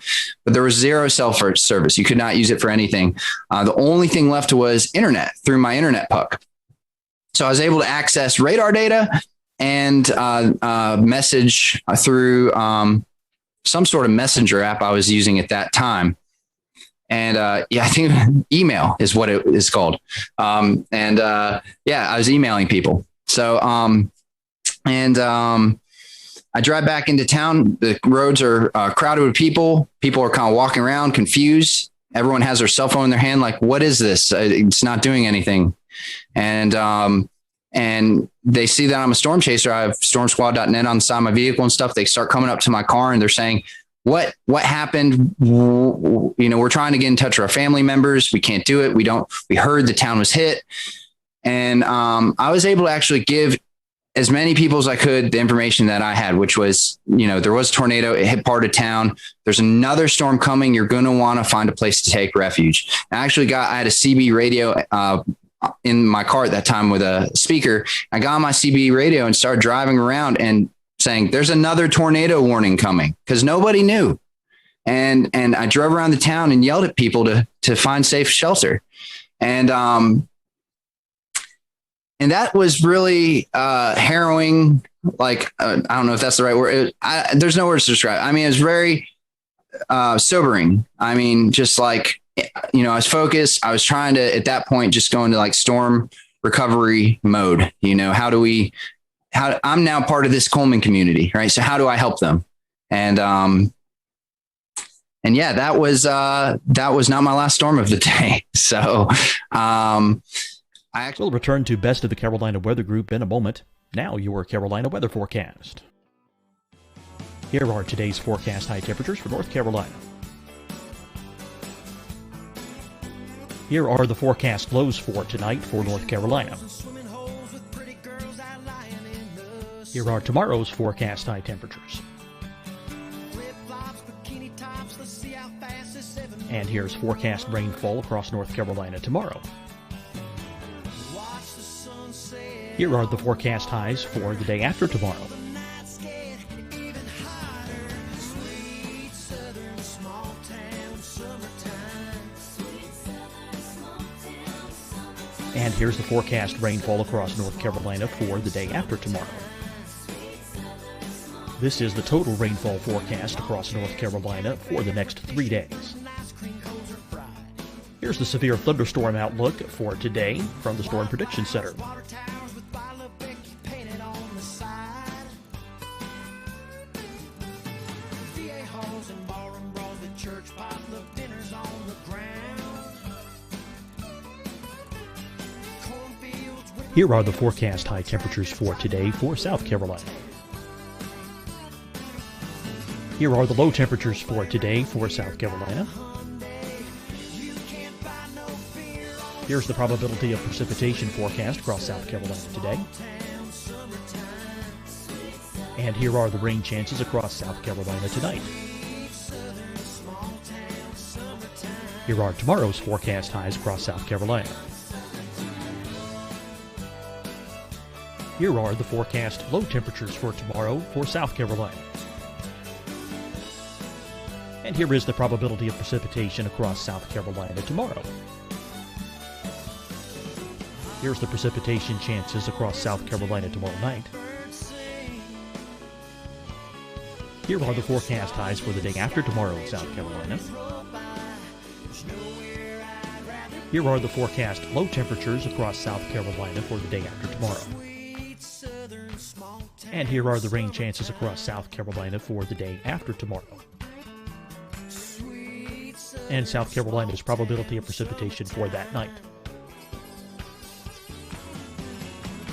S18: but there was zero cell service. You could not use it for anything. The only thing left was internet through my internet puck. So I was able to access radar data and message through some sort of messenger app I was using at that time. And I think email is what it is called. I was emailing people. So I drive back into town. The roads are crowded with people. People are kind of walking around confused. Everyone has their cell phone in their hand. Like, what is this? It's not doing anything. And they see that I'm a storm chaser. I have stormsquad.net on the side of my vehicle and stuff. They start coming up to my car and they're saying, what happened? We're trying to get in touch with our family members. We can't do it. We heard the town was hit. And I was able to actually give as many people as I could the information that I had, which was, there was a tornado. It hit part of town. There's another storm coming. You're going to want to find a place to take refuge. I had a CB radio in my car at that time with a speaker. I got on my CB radio and started driving around and saying, there's another tornado warning coming, because nobody knew. And I drove around the town and yelled at people to find safe shelter. And that was really harrowing. Like, I don't know if that's the right word. There's no words to describe. I mean, it was very sobering. I mean, just like, I was focused. I was trying to, at that point, just go into like storm recovery mode. I'm now part of this Coleman community, right? So how do I help them? And yeah, that was not my last storm of the day. So
S8: we'll return to Best of the Carolina Weather Group in a moment. Now your Carolina weather forecast. Here are today's forecast high temperatures for North Carolina. Here are the forecast lows for tonight for North Carolina. Here are tomorrow's forecast high temperatures. And here's forecast rainfall across North Carolina tomorrow. Here are the forecast highs for the day after tomorrow. And here's the forecast rainfall across North Carolina for the day after tomorrow. This is the total rainfall forecast across North Carolina for the next 3 days. Here's the severe thunderstorm outlook for today from the Storm Prediction Center. Here are the forecast high temperatures for today for South Carolina. Here are the low temperatures for today for South Carolina. Here's the probability of precipitation forecast across South Carolina today. And here are the rain chances across South Carolina tonight. Here are tomorrow's forecast highs across South Carolina. Here are the forecast low temperatures for tomorrow for South Carolina. And here is the probability of precipitation across South Carolina tomorrow. Here's the precipitation chances across South Carolina tomorrow night. Here are the forecast highs for the day after tomorrow in South Carolina. Here are the forecast low temperatures across South Carolina for the day after tomorrow. And here are the rain chances across South Carolina for the day after tomorrow. And South Carolina's probability of precipitation for that night.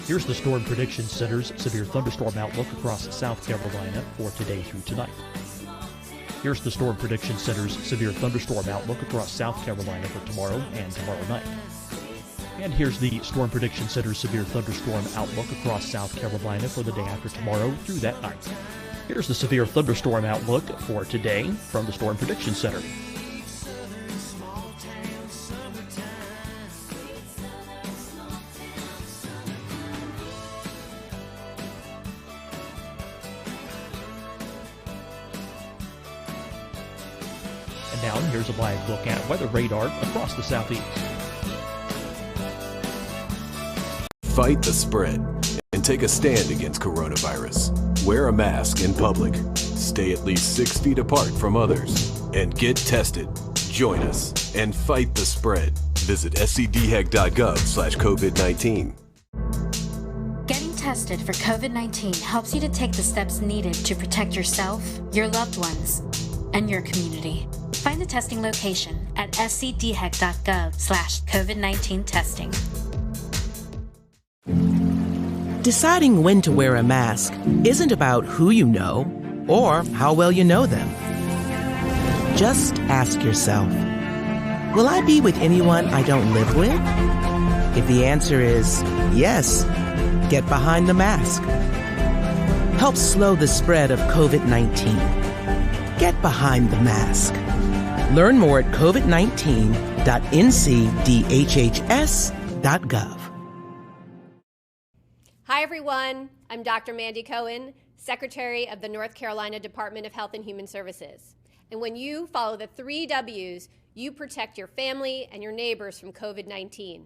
S8: Here's the Storm Prediction Center's severe thunderstorm outlook across South Carolina for today through tonight. Here's the Storm Prediction Center's severe thunderstorm outlook across South Carolina for tomorrow and tomorrow night. And here's the Storm Prediction Center's severe thunderstorm outlook across South Carolina for the day after tomorrow through that night. Here's the severe thunderstorm outlook for today from the Storm Prediction Center. And now here's a live look at weather radar across the southeast.
S9: Fight the spread and take a stand against coronavirus. Wear a mask in public. Stay at least 6 feet apart from others. And get tested. Join us and fight the spread. Visit scdhec.gov/COVID-19.
S10: Getting tested for COVID-19 helps you to take the steps needed to protect yourself, your loved ones, and your community. Find the testing location at scdhec.gov/COVID-19 testing.
S11: Deciding when to wear a mask isn't about who you know or how well you know them. Just ask yourself, will I be with anyone I don't live with? If the answer is yes, get behind the mask. Help slow the spread of COVID-19. Get behind the mask. Learn more at covid19.ncdhhs.gov.
S12: Hi, everyone. I'm Dr. Mandy Cohen, Secretary of the North Carolina Department of Health and Human Services. And when you follow the 3 W's, you protect your family and your neighbors from COVID-19.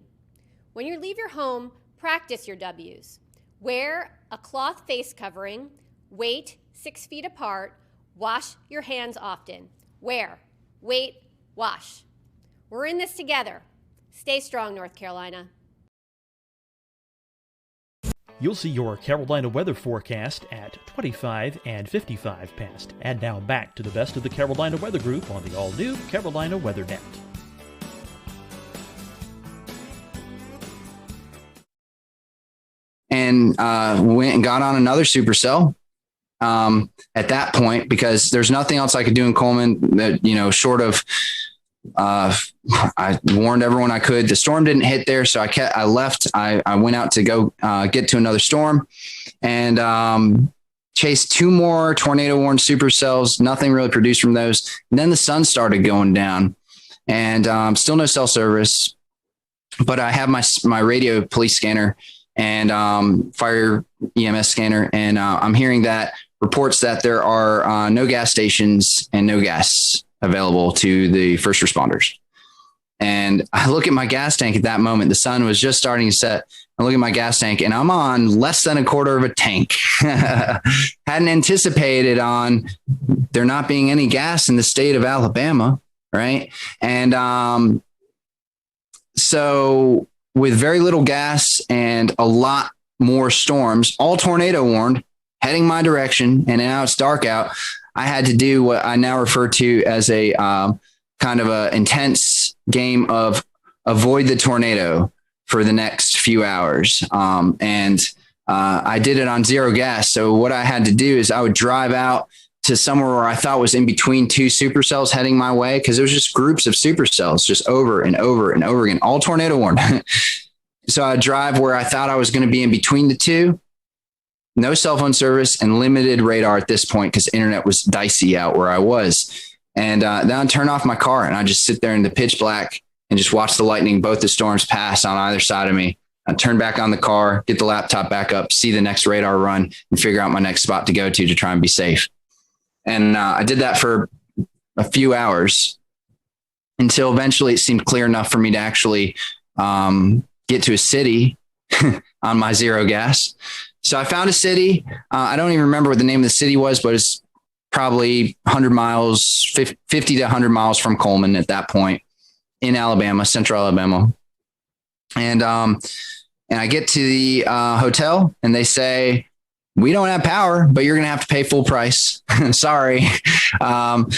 S12: When you leave your home, practice your W's. Wear a cloth face covering, wait 6 feet apart, wash your hands often. Wear, wait, wash. We're in this together. Stay strong, North Carolina.
S8: You'll see your Carolina weather forecast at 25 and 55 past. And now back to the best of the Carolina Weather Group on the all-new Carolina Weather Net.
S18: And went and got on another supercell at that point, because there's nothing else I could do in Coleman that, short of, I warned everyone I could. The storm didn't hit there, so I left. I went out to go get to another storm and chased 2 more tornado warned supercells. Nothing really produced from those. And then the sun started going down, and still no cell service. But I have my radio police scanner and fire EMS scanner, and I'm hearing that reports that there are no gas stations and no gas available to the first responders. And I look at my gas tank at that moment. The sun was just starting to set. I look at my gas tank, and I'm on less than a quarter of a tank. Hadn't anticipated on there not being any gas in the state of Alabama, right? And so with very little gas and a lot more storms, all tornado warned, heading my direction, and now it's dark out, I had to do what I now refer to as a kind of a intense game of avoid the tornado for the next few hours. And I did it on zero gas. So what I had to do is I would drive out to somewhere where I thought was in between 2 supercells heading my way, because there was just groups of supercells just over and over and over again, all tornado warned. So I'd drive where I thought I was going to be in between the 2. No cell phone service and limited radar at this point because internet was dicey out where I was. And then I'd turn off my car and I'd just sit there in the pitch black and just watch the lightning, both the storms pass on either side of me. I'd turn back on the car, get the laptop back up, see the next radar run, and figure out my next spot to go to try and be safe. And I did that for a few hours until eventually it seemed clear enough for me to actually get to a city on my zero gas. So I found a city. I don't even remember what the name of the city was, but it's probably 100 miles, 50 to 100 miles from Coleman at that point in Alabama, central Alabama. And I get to the hotel and they say, we don't have power, but you're going to have to pay full price. Sorry. And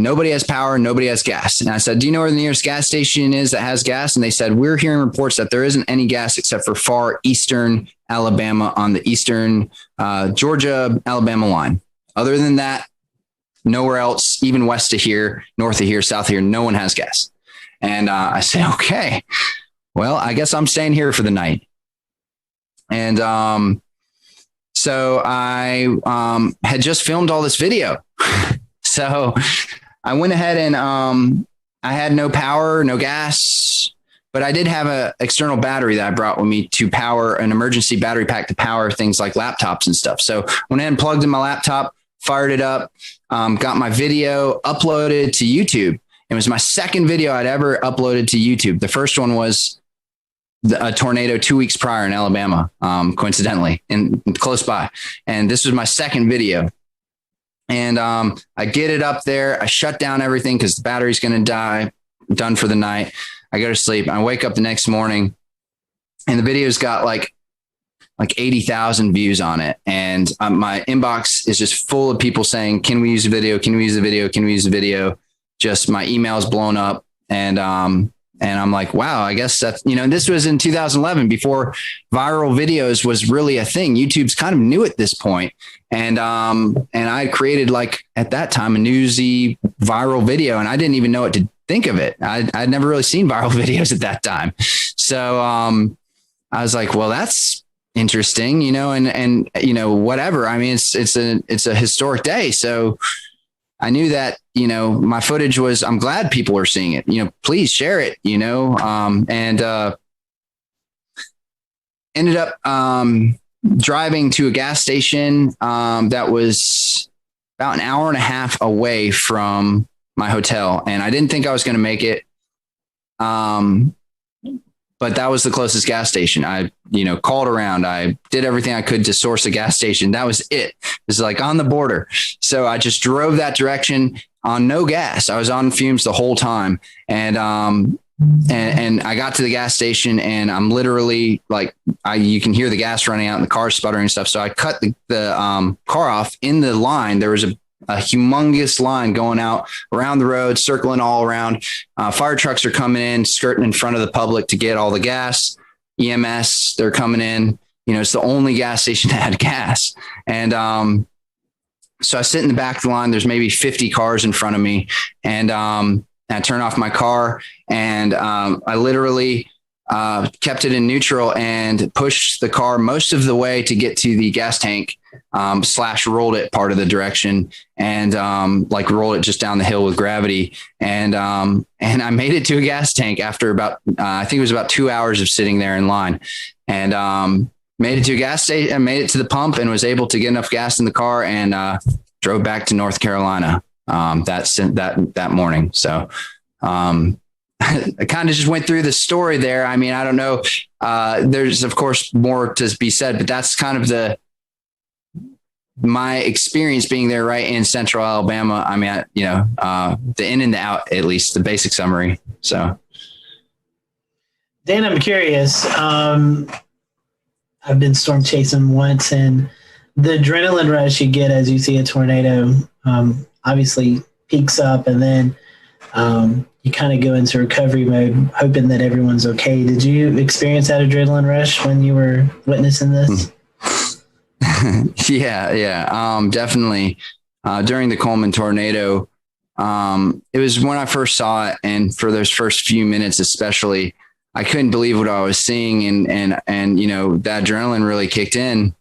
S18: nobody has power, nobody has gas. And I said, do you know where the nearest gas station is that has gas? And they said, we're hearing reports that there isn't any gas except for far eastern Alabama on the eastern Georgia, Alabama line. Other than that, nowhere else, even west of here, north of here, south of here, no one has gas. And I said, okay, well, I guess I'm staying here for the night. And so I had just filmed all this video. So I went ahead and I had no power, no gas, but I did have an external battery that I brought with me to power an emergency battery pack to power things like laptops and stuff. So I went ahead and plugged in my laptop, fired it up, got my video uploaded to YouTube. It was my second video I'd ever uploaded to YouTube. The first one was a tornado 2 weeks prior in Alabama, coincidentally, and close by. And this was my second video. And I get it up there. I shut down everything because the battery's going to die. Done for the night. I go to sleep. I wake up the next morning, and the video's got like 80,000 views on it. And my inbox is just full of people saying, "Can we use a video? Can we use a video? Can we use a video?" Just my email's blown up, and And I'm like, wow, I guess that's, and this was in 2011 before viral videos was really a thing. YouTube's kind of new at this point. And I created, like, at that time, a newsy viral video, and I didn't even know what to think of it. I'd never really seen viral videos at that time. So I was like, well, that's interesting, and whatever. I mean, it's a historic day. So I knew that, my footage was, I'm glad people are seeing it, please share it, and ended up driving to a gas station that was about an hour and a half away from my hotel. And I didn't think I was going to make it. But that was the closest gas station. I, called around. I did everything I could to source a gas station. That was it. It was like on the border. So I just drove that direction on no gas. I was on fumes the whole time. And I got to the gas station, and I'm literally like, you can hear the gas running out and the car sputtering and stuff. So I cut the car off in the line. There was a humongous line going out around the road, circling all around. Fire trucks are coming in, skirting in front of the public to get all the gas. EMS, they're coming in. It's the only gas station that had gas. And so I sit in the back of the line. There's maybe 50 cars in front of me. And I turn off my car, and I literally kept it in neutral and pushed the car most of the way to get to the gas tank, / rolled it part of the direction, and rolled it just down the hill with gravity. And I made it to a gas tank after about, I think it was about 2 hours of sitting there in line, and made it to a gas station and made it to the pump, and was able to get enough gas in the car, and drove back to North Carolina that morning. So I kind of just went through the story there. I mean, I don't know. There's of course more to be said, but that's kind of my experience being there right in central Alabama. I mean, the in and the out, at least the basic summary. So
S2: Dan, I'm curious. I've been storm chasing once, and the adrenaline rush you get as you see a tornado obviously peaks up, and then you kind of go into recovery mode, hoping that everyone's okay. Did you experience that adrenaline rush when you were witnessing this?
S18: Yeah. Definitely. During the Coleman tornado, it was when I first saw it. And for those first few minutes, especially, I couldn't believe what I was seeing. And that adrenaline really kicked in.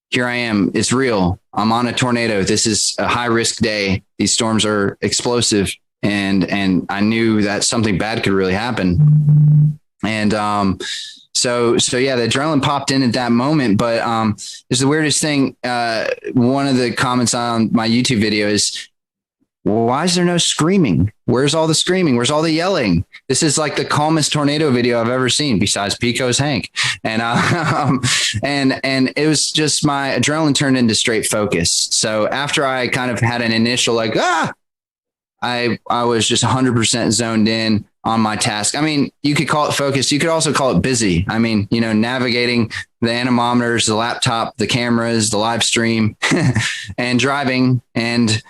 S18: Here I am. It's real. I'm on a tornado. This is a high risk day. These storms are explosive. And I knew that something bad could really happen. And so yeah, the adrenaline popped in at that moment. But it's the weirdest thing. One of the comments on my YouTube video is, well, why is there no screaming? Where's all the screaming? Where's all the yelling? This is like the calmest tornado video I've ever seen, besides Pico's Hank. And and it was just my adrenaline turned into straight focus. So after I kind of had an initial I was just 100% zoned in on my task. I mean, you could call it focused. You could also call it busy. I mean, navigating the anemometers, the laptop, the cameras, the live stream, and driving and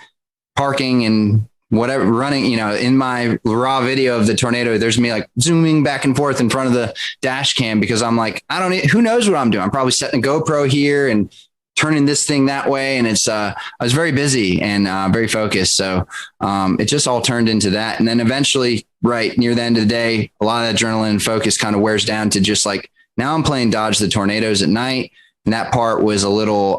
S18: parking and whatever, running, in my raw video of the tornado, there's me like zooming back and forth in front of the dash cam, because I'm like, who knows what I'm doing? I'm probably setting a GoPro here and turning this thing that way. And it's, I was very busy and very focused. So it just all turned into that. And then eventually, right near the end of the day, a lot of adrenaline and focus kind of wears down to just like, now I'm playing dodge the tornadoes at night. And that part was a little,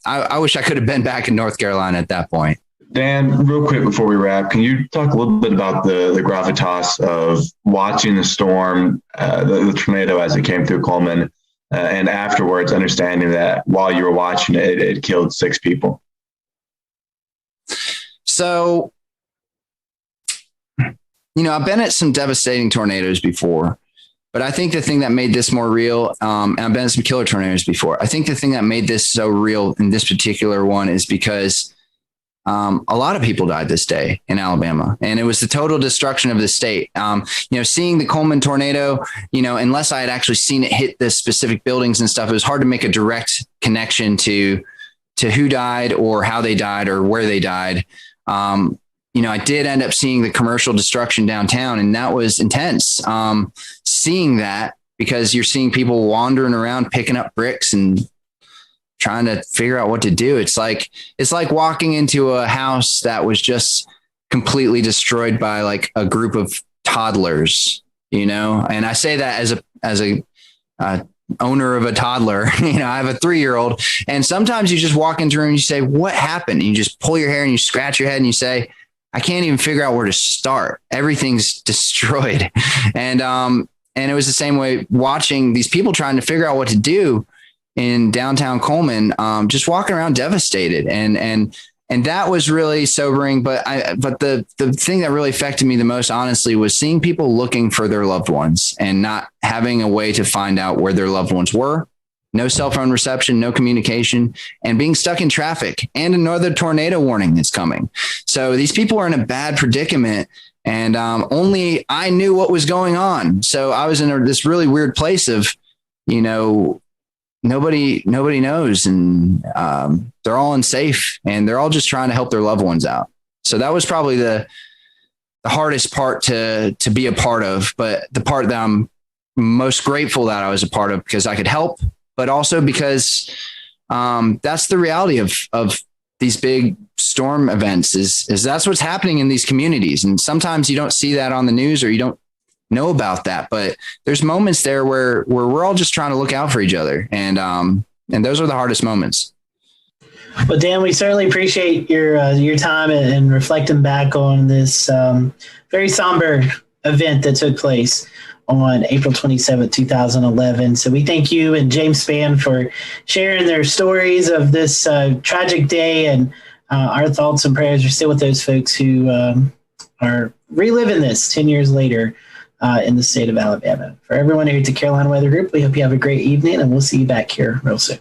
S18: I wish I could have been back in North Carolina at that point.
S16: Dan, real quick before we wrap, can you talk a little bit about the gravitas of watching the storm, the tornado as it came through Coleman, and afterwards understanding that while you were watching it, it killed 6 people?
S18: So, I've been at some devastating tornadoes before, but I think the thing that made this more real, and I've been at some killer tornadoes before. I think the thing that made this so real in this particular one is because a lot of people died this day in Alabama, and it was the total destruction of the state. Seeing the Coleman tornado, unless I had actually seen it hit the specific buildings and stuff, it was hard to make a direct connection to who died or how they died or where they died. I did end up seeing the commercial destruction downtown, and that was intense. Seeing that, because you're seeing people wandering around picking up bricks and trying to figure out what to do. It's like walking into a house that was just completely destroyed by like a group of toddlers, and I say that as a owner of a toddler. I have a 3-year-old, and sometimes you just walk into a room and you say, what happened? And you just pull your hair and you scratch your head and you say, I can't even figure out where to start. Everything's destroyed. And it was the same way watching these people trying to figure out what to do in downtown Coleman, just walking around devastated. And that was really sobering. But the thing that really affected me the most, honestly, was seeing people looking for their loved ones and not having a way to find out where their loved ones were. No cell phone reception, no communication, and being stuck in traffic, and another tornado warning that's coming. So these people are in a bad predicament, and only I knew what was going on. So I was in this really weird place of, nobody knows, and they're all unsafe, and they're all just trying to help their loved ones out. So that was probably the hardest part to be a part of, but the part that I'm most grateful that I was a part of, because I could help, but also because that's the reality of these big storm events is that's what's happening in these communities. And sometimes you don't see that on the news, or you don't know about that, but there's moments there where we're all just trying to look out for each other. And those are the hardest moments.
S2: Well, Dan, we certainly appreciate your time and reflecting back on this very somber event that took place on April 27th, 2011. So we thank you and James Spann for sharing their stories of this tragic day, and our thoughts and prayers are still with those folks who are reliving this 10 years later in the state of Alabama. For everyone here at the Carolina Weather Group, we hope you have a great evening, and we'll see you back here real soon.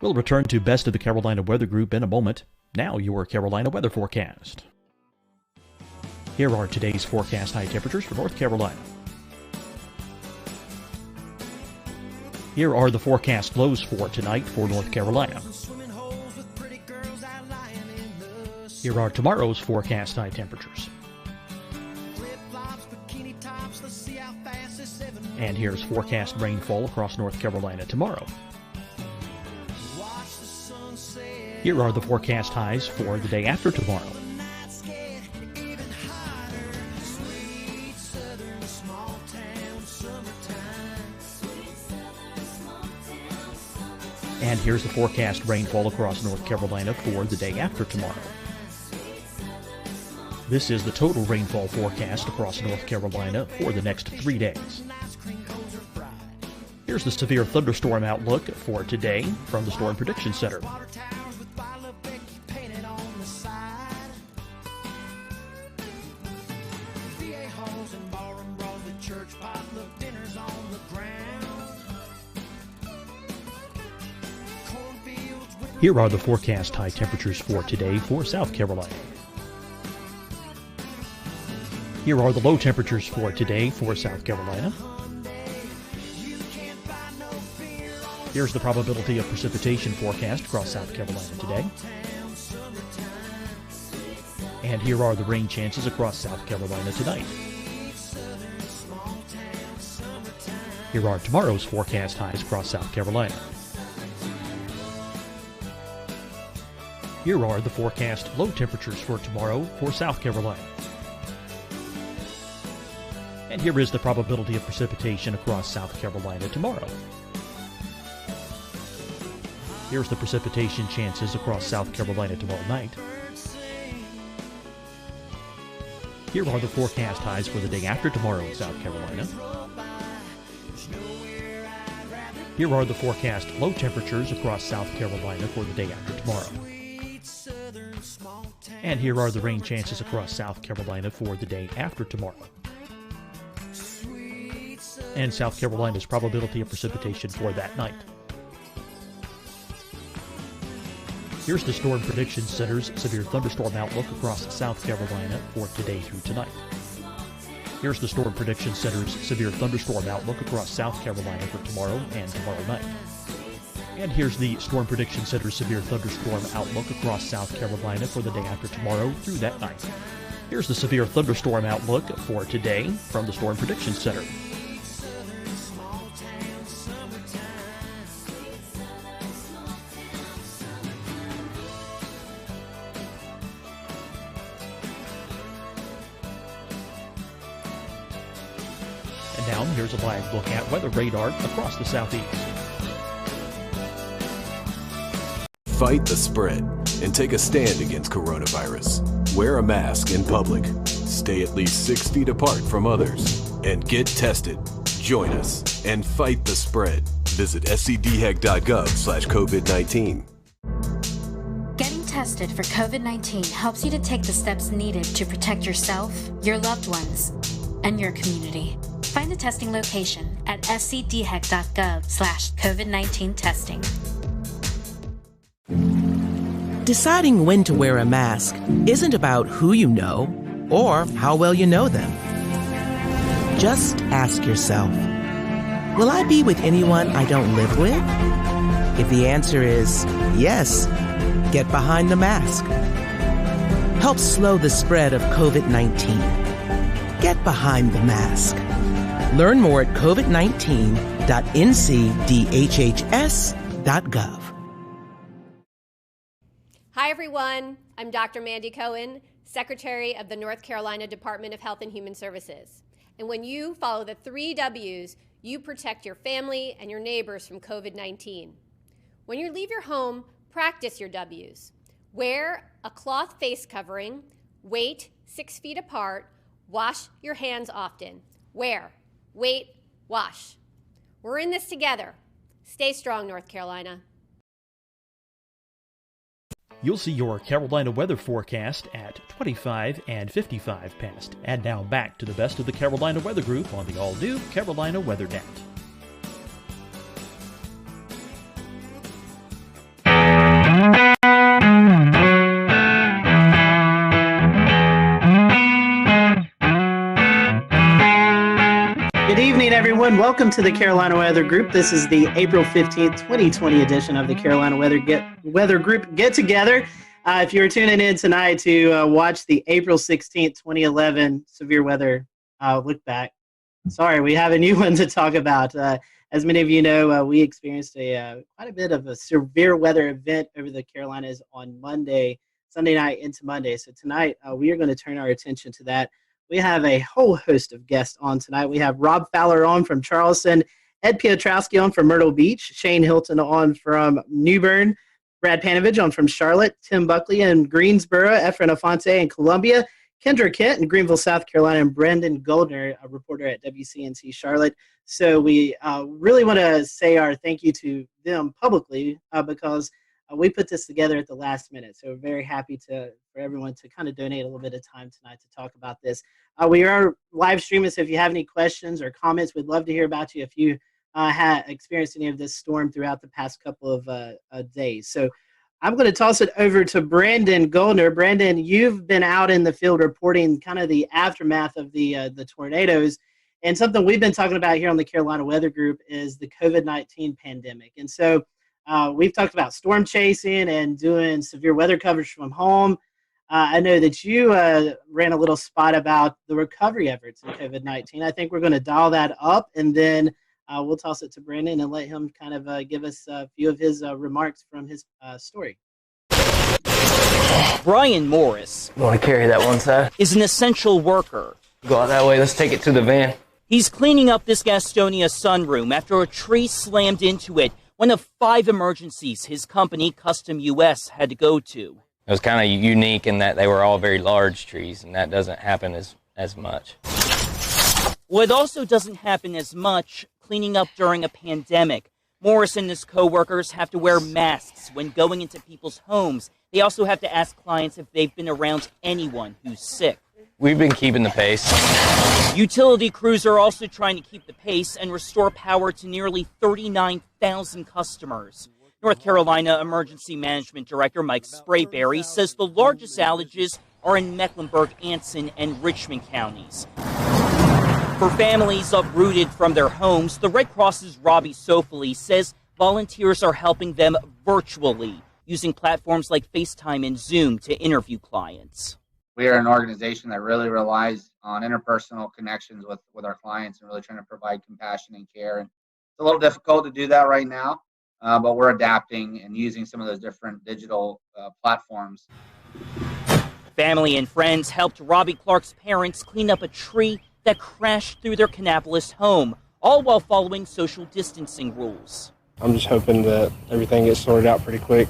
S8: We'll return to Best of the Carolina Weather Group in a moment. Now your Carolina weather forecast. Here are today's forecast high temperatures for North Carolina. Here are the forecast lows for tonight for North Carolina. Here are tomorrow's forecast high temperatures. And here's forecast rainfall across North Carolina tomorrow. Here are the forecast highs for the day after tomorrow. And here's the forecast rainfall across North Carolina for the day after tomorrow. This is the total rainfall forecast across North Carolina for the next 3 days. Here's the severe thunderstorm outlook for today from the Storm Prediction Center. Here are the forecast high temperatures for today for South Carolina. Here are the low temperatures for today for South Carolina. Here's the probability of precipitation forecast across South Carolina today. And here are the rain chances across South Carolina tonight. Here are tomorrow's forecast highs across South Carolina. Here are the forecast low temperatures for tomorrow for South Carolina. And here is the probability of precipitation across South Carolina tomorrow. Here's the precipitation chances across South Carolina tomorrow night. Here are the forecast highs for the day after tomorrow in South Carolina. Here are the forecast low temperatures across South Carolina for the day after tomorrow. And here are the rain chances across South Carolina for the day after tomorrow. And South Carolina's probability of precipitation for that night. Here's the Storm Prediction Center's severe thunderstorm outlook across South Carolina for today through tonight. Here's the Storm Prediction Center's severe thunderstorm outlook across South Carolina for tomorrow and tomorrow night. And here's the Storm Prediction Center's severe thunderstorm outlook across South Carolina for the day after tomorrow through that night. Here's the severe thunderstorm outlook for today from the Storm Prediction Center. And now here's a live look at weather radar across the southeast.
S9: Fight the spread and take a stand against coronavirus. Wear a mask in public. Stay at least 6 feet apart from others. And get tested. Join us and fight the spread. Visit scdhec.gov/COVID-19.
S10: Getting tested for COVID-19 helps you to take the steps needed to protect yourself, your loved ones, and your community. Find the testing location at scdhec.gov/COVID-19 testing.
S11: Deciding when to wear a mask isn't about who you know or how well you know them. Just ask yourself, will I be with anyone I don't live with? If the answer is yes, get behind the mask. Help slow the spread of COVID-19. Get behind the mask. Learn more at covid19.ncdhhs.gov.
S12: Hi, everyone. I'm Dr. Mandy Cohen, Secretary of the North Carolina Department of Health and Human Services. And when you follow the 3 W's, you protect your family and your neighbors from COVID-19. When you leave your home, practice your W's. Wear a cloth face covering, wait 6 feet apart, wash your hands often. Wear, wait, wash. We're in this together. Stay strong, North Carolina.
S8: You'll see your Carolina weather forecast at 25 and 55 past. And now back to the best of the Carolina Weather Group on the all-new Carolina Weather Net.
S2: and welcome to the Carolina Weather Group. This is the April 15th, 2020 edition of the Carolina Weather Group Get Together. If you're tuning in tonight to watch the April 16th, 2011 severe weather look back, sorry, we have a new one to talk about. As many of you know, we experienced quite a bit of a severe weather event over the Carolinas on Sunday night into Monday. So tonight, we are going to turn our attention to that. We have a whole host of guests on tonight. We have Rob Fowler on from Charleston, Ed Piotrowski on from Myrtle Beach, Shane Hilton on from New Bern, Brad Panovich on from Charlotte, Tim Buckley in Greensboro, Efren Afonte in Columbia, Kendra Kent in Greenville, South Carolina, and Brendan Goldner, a reporter at WCNC Charlotte. So we really want to say our thank you to them publicly because we put this together at the last minute. So we're very happy for everyone to kind of donate a little bit of time tonight to talk about this. We are live streaming, so if you have any questions or comments, we'd love to hear about you if you had experienced any of this storm throughout the past couple of days. So I'm going to toss it over to Brandon Goldner. Brandon, you've been out in the field reporting kind of the aftermath of the tornadoes. And something we've been talking about here on the Carolina Weather Group is the COVID-19 pandemic. And so we've talked about storm chasing and doing severe weather coverage from home. I know that you ran a little spot about the recovery efforts in COVID-19. I think we're going to dial that up, and then we'll toss it to Brandon and let him kind of give us a few of his remarks from his story.
S19: Brian Morris.
S20: You want to carry that one side?
S19: Is an essential worker.
S20: Go out that way. Let's take it to the van.
S19: He's cleaning up this Gastonia sunroom after a tree slammed into it. One of 5 emergencies his company, Custom US, had to go to.
S20: It was kind of unique in that they were all very large trees, and that doesn't happen as much.
S19: Well, it also doesn't happen as much cleaning up during a pandemic. Morris and his co-workers have to wear masks when going into people's homes. They also have to ask clients if they've been around anyone who's sick.
S20: We've been keeping the pace.
S19: Utility crews are also trying to keep the pace and restore power to nearly 39,000 customers. North Carolina Emergency Management Director Mike Sprayberry says the largest outages are in Mecklenburg, Anson, and Richmond counties. For families uprooted from their homes, the Red Cross's Robbie Sofoli says volunteers are helping them virtually, using platforms like FaceTime and Zoom to interview clients.
S21: We are an organization that really relies on interpersonal connections with our clients and really trying to provide compassion and care. And it's a little difficult to do that right now, but we're adapting and using some of those different digital platforms.
S19: Family and friends helped Robbie Clark's parents clean up a tree that crashed through their Kannapolis home, all while following social distancing rules.
S22: I'm just hoping that everything gets sorted out pretty quick.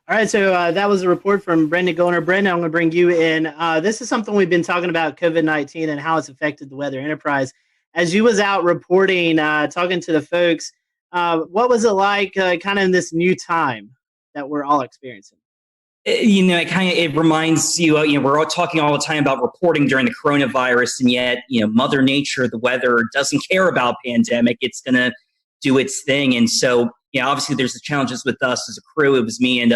S2: All right, so that was a report from Brendan Goldner. Brendan, I'm going to bring you in. This is something we've been talking about, COVID-19 and how it's affected the weather enterprise. As you was out reporting, talking to the folks, what was it like kind of in this new time that we're all experiencing?
S23: It reminds you, we're all talking all the time about reporting during the coronavirus, and yet, Mother Nature, the weather, doesn't care about pandemic. It's going to do its thing. And so, obviously there's the challenges with us as a crew. It was me and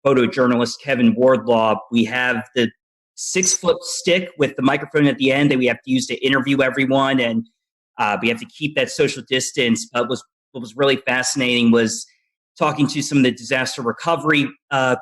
S23: photojournalist Kevin Wardlaw. We have the 6-foot stick with the microphone at the end that we have to use to interview everyone, and we have to keep that social distance. But what was really fascinating was talking to some of the disaster recovery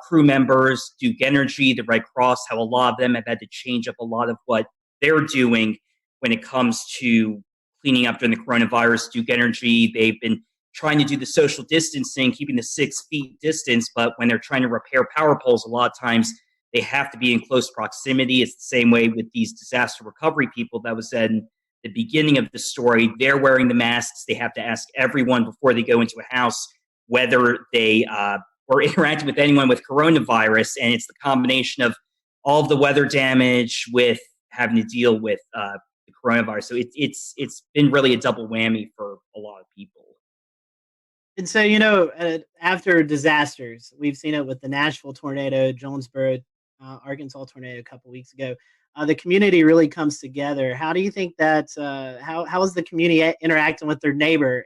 S23: crew members, Duke Energy, the Red Cross, how a lot of them have had to change up a lot of what they're doing when it comes to cleaning up during the coronavirus. Duke Energy, they've been trying to do the social distancing, keeping the 6 feet distance, but when they're trying to repair power poles, a lot of times they have to be in close proximity. It's the same way with these disaster recovery people that was said in the beginning of the story. They're wearing the masks. They have to ask everyone before they go into a house whether they were interacting with anyone with coronavirus, and it's the combination of all of the weather damage with having to deal with the coronavirus. So it's been really a double whammy for a lot of people.
S2: And so, after disasters, we've seen it with the Nashville tornado, Jonesboro, Arkansas tornado a couple weeks ago. The community really comes together. How do you think that, how is the community interacting with their neighbor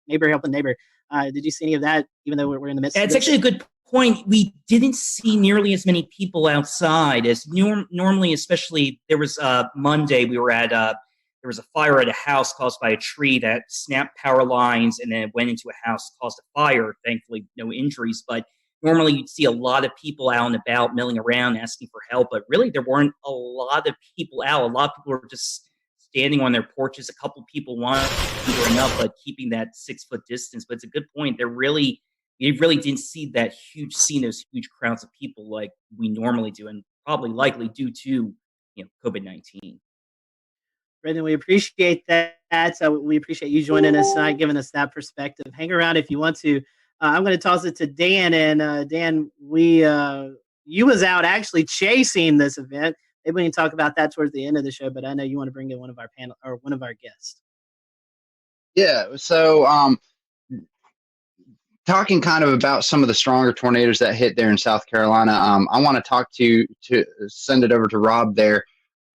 S2: helping neighbor? Did you see any of that, even though we're in the midst of
S23: It's actually a good point. We didn't see nearly as many people outside as normally, especially there was Monday, we were at there was a fire at a house caused by a tree that snapped power lines and then it went into a house, caused a fire. Thankfully, no injuries. But normally you'd see a lot of people out and about milling around asking for help. But really, there weren't a lot of people out. A lot of people were just standing on their porches. A couple of people wandering up, but keeping that 6-foot distance. But it's a good point. You really didn't see those huge crowds of people like we normally do, and probably likely due to COVID-19.
S2: Brendan, we appreciate that. So we appreciate you joining us tonight, giving us that perspective. Hang around if you want to. I'm going to toss it to Dan, and Dan, you was out actually chasing this event. Maybe we can talk about that towards the end of the show, but I know you want to bring in one of our panel or one of our guests.
S18: Yeah. So, talking kind of about some of the stronger tornadoes that hit there in South Carolina, I want to send it over to Rob there.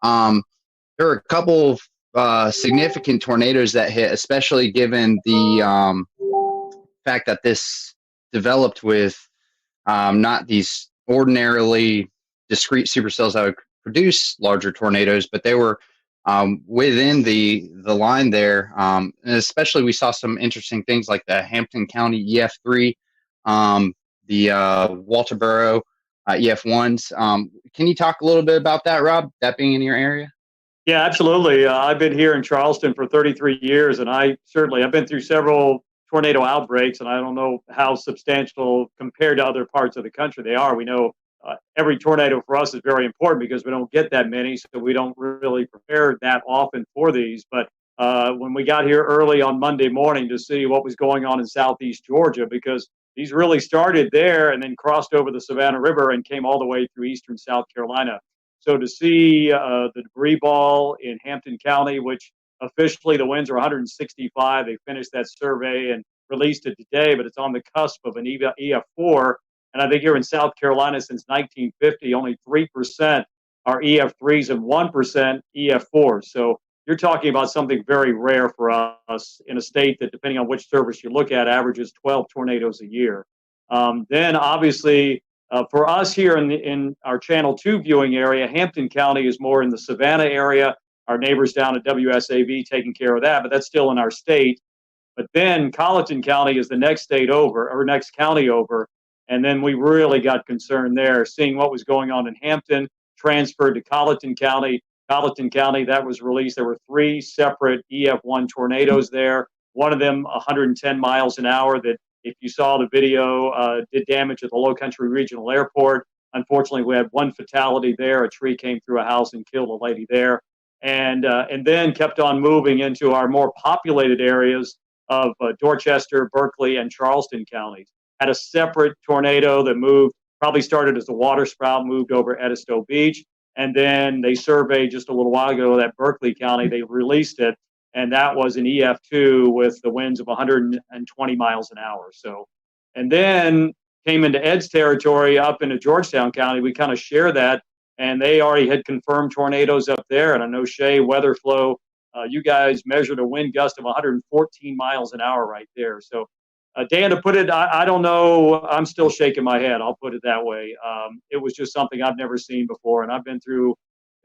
S18: There were a couple of significant tornadoes that hit, especially given the fact that this developed with not these ordinarily discrete supercells that would produce larger tornadoes, but they were within the line there. And especially we saw some interesting things like the Hampton County EF3, the Walterboro EF1s. Can you talk a little bit about that, Rob, that being in your area?
S1: Yeah, absolutely. I've been here in Charleston for 33 years, and I've been through several tornado outbreaks, and I don't know how substantial compared to other parts of the country they are. We know every tornado for us is very important because we don't get that many, so we don't really prepare that often for these. But when we got here early on Monday morning to see what was going on in southeast Georgia, because these really started there and then crossed over the Savannah River and came all the way through eastern South Carolina. So to see the debris ball in Hampton County, which officially the winds are 165, they finished that survey and released it today, but it's on the cusp of an EF4. And I think here in South Carolina since 1950, only 3% are EF3s and 1% EF4s. So you're talking about something very rare for us in a state that, depending on which service you look at, averages 12 tornadoes a year. Then obviously, for us here in our Channel 2 viewing area, Hampton County is more in the Savannah area. Our neighbors down at WSAV taking care of that, but that's still in our state. But then Colleton County is the next state over, or next county over. And then we really got concerned there, seeing what was going on in Hampton, transferred to Colleton County. Colleton County, that was released. There were 3 separate EF1 tornadoes there. One of them, 110 miles an hour, that if you saw the video, did damage at the Low Country Regional Airport. Unfortunately, we had 1 fatality there. A tree came through a house and killed a lady there. And then kept on moving into our more populated areas of Dorchester, Berkeley, and Charleston counties. Had a separate tornado that moved, probably started as a water spout, moved over Edisto Beach. And then they surveyed just a little while ago that Berkeley County, they released it. And that was an EF2 with the winds of 120 miles an hour. So, and then came into Ed's territory up into Georgetown County. We kind of share that. And they already had confirmed tornadoes up there. And I know Shea Weatherflow, you guys measured a wind gust of 114 miles an hour right there. So, Dan, to put it, I don't know. I'm still shaking my head. I'll put it that way. It was just something I've never seen before. And I've been through,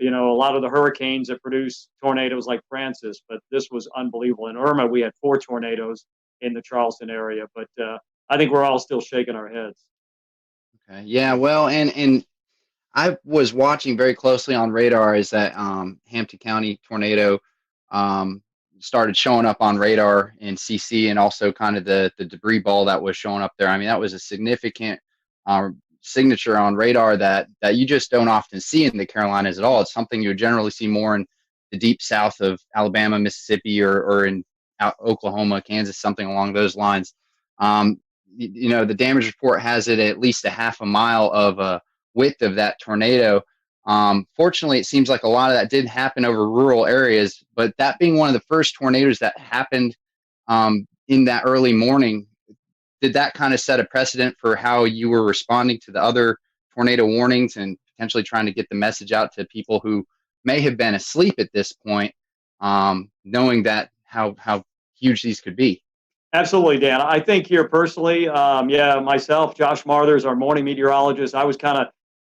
S1: a lot of the hurricanes that produce tornadoes like Francis, but this was unbelievable. In Irma, we had 4 tornadoes in the Charleston area. But I think we're all still shaking our heads.
S18: Okay. Yeah. Well, and I was watching very closely on radar as that Hampton County tornado started showing up on radar in CC, and also kind of the debris ball that was showing up there. I mean, that was a significant signature on radar that you just don't often see in the Carolinas at all. It's something you would generally see more in the deep south of Alabama, Mississippi, or in Oklahoma, Kansas, something along those lines. The damage report has it at least a half a mile of width of that tornado. Fortunately, it seems like a lot of that did happen over rural areas, but that being one of the first tornadoes that happened in that early morning, did that kind of set a precedent for how you were responding to the other tornado warnings and potentially trying to get the message out to people who may have been asleep at this point, knowing that how huge these could be?
S1: Absolutely, Dan. I think here personally, myself, Josh Marthers, our morning meteorologist,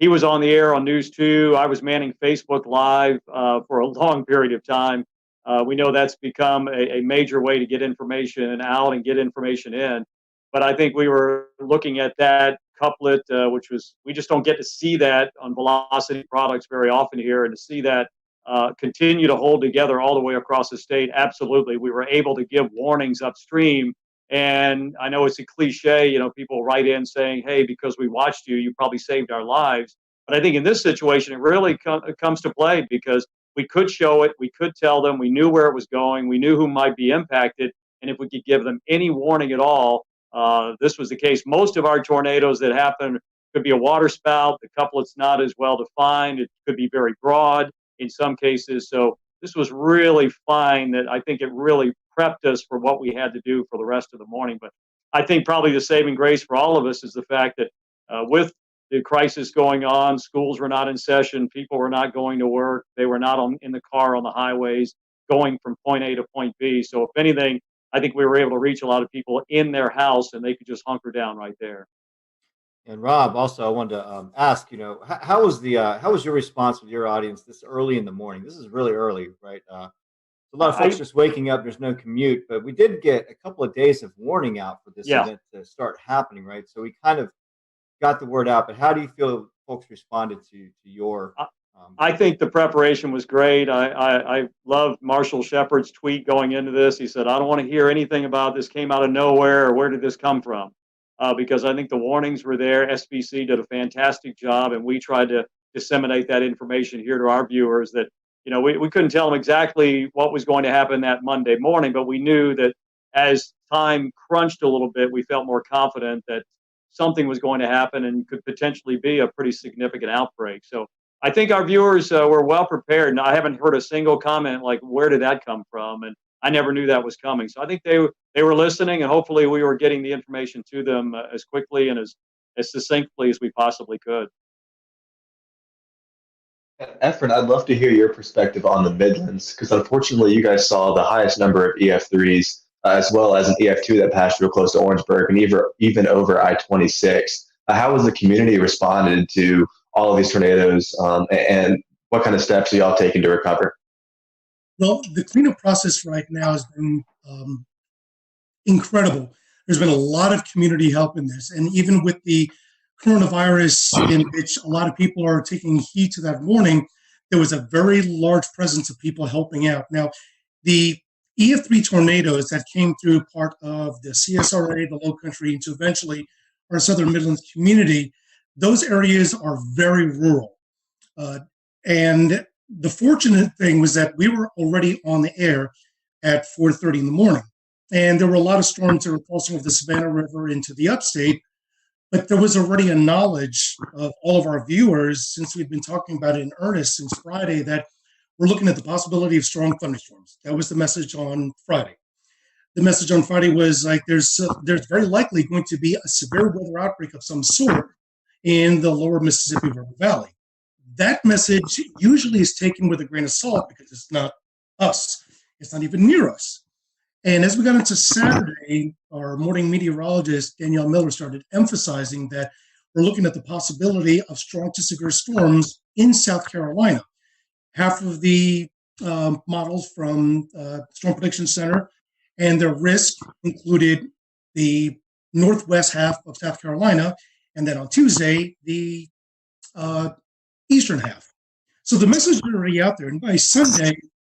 S1: he was on the air on News 2. I was manning Facebook Live for a long period of time. We know that's become a major way to get information out and get information in. But I think we were looking at that couplet, which was, we just don't get to see that on Velocity products very often here, and to see that continue to hold together all the way across the state. Absolutely. We were able to give warnings upstream. And I know it's a cliche, people write in saying, hey, because we watched you, you probably saved our lives. But I think in this situation, it really comes to play, because we could show it, we could tell them, we knew where it was going, we knew who might be impacted. And if we could give them any warning at all, this was the case. Most of our tornadoes that happen could be a water spout. The couplet's not as well defined. It could be very broad in some cases. So this was really fine, that I think it really prepped us for what we had to do for the rest of the morning. But I think probably the saving grace for all of us is the fact that with the crisis going on, schools were not in session, people were not going to work, they were not in the car on the highways going from point A to point B. So if anything, I think we were able to reach a lot of people in their house, and they could just hunker down right there.
S3: And Rob, also, I wanted to ask, how was your response with your audience this early in the morning? This is really early, right? A lot of folks just waking up. There's no commute, but we did get a couple of days of warning out for this event to start happening, right? So we kind of got the word out. But how do you feel folks responded to your?
S1: I think the preparation was great. I love Marshall Shepard's tweet going into this. He said, "I don't want to hear anything about this came out of nowhere, or where did this come from?" Because I think the warnings were there. SBC did a fantastic job, and we tried to disseminate that information here to our viewers, that we couldn't tell them exactly what was going to happen that Monday morning, but we knew that as time crunched a little bit, we felt more confident that something was going to happen and could potentially be a pretty significant outbreak. So I think our viewers were well prepared, and I haven't heard a single comment like, where did that come from? And I never knew that was coming. So I think they were listening, and hopefully we were getting the information to them as quickly and as succinctly as we possibly could.
S16: Efren, I'd love to hear your perspective on the Midlands, because unfortunately you guys saw the highest number of EF3s, as well as an EF2 that passed real close to Orangeburg and even over I-26. How has the community responded to all of these tornadoes, and what kind of steps are y'all taking to recover?
S6: Well, the cleanup process right now has been incredible. There's been a lot of community help in this, and even with the coronavirus, in which a lot of people are taking heed to that warning, there was a very large presence of people helping out. Now, the EF3 tornadoes that came through part of the CSRA, the Low Country, into eventually our Southern Midlands community, those areas are very rural. And the fortunate thing was that we were already on the air at 4:30 in the morning. And there were a lot of storms that were crossing over the Savannah River into the upstate. But there was already a knowledge of all of our viewers, since we've been talking about it in earnest since Friday, that we're looking at the possibility of strong thunderstorms. That was the message on Friday. The message on Friday was like, there's very likely going to be a severe weather outbreak of some sort in the lower Mississippi River Valley. That message usually is taken with a grain of salt, because it's not us. It's not even near us. And as we got into Saturday, our morning meteorologist, Danielle Miller, started emphasizing that we're looking at the possibility of strong to severe storms in South Carolina. Half of the models from Storm Prediction Center and their risk included the northwest half of South Carolina, and then on Tuesday, the eastern half. So the message was already out there. And by Sunday,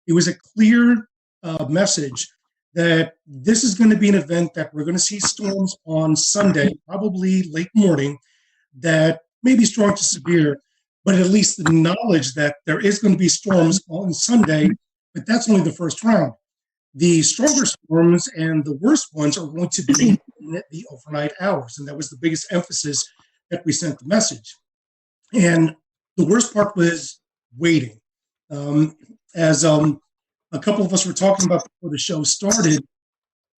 S6: it was a clear message that this is going to be an event that we're going to see storms on Sunday, probably late morning, that may be strong to severe, but at least the knowledge that there is going to be storms on Sunday, but that's only the first round. The stronger storms and the worst ones are going to be in the overnight hours, and that was the biggest emphasis that we sent the message. And the worst part was waiting. As a couple of us were talking about before the show started,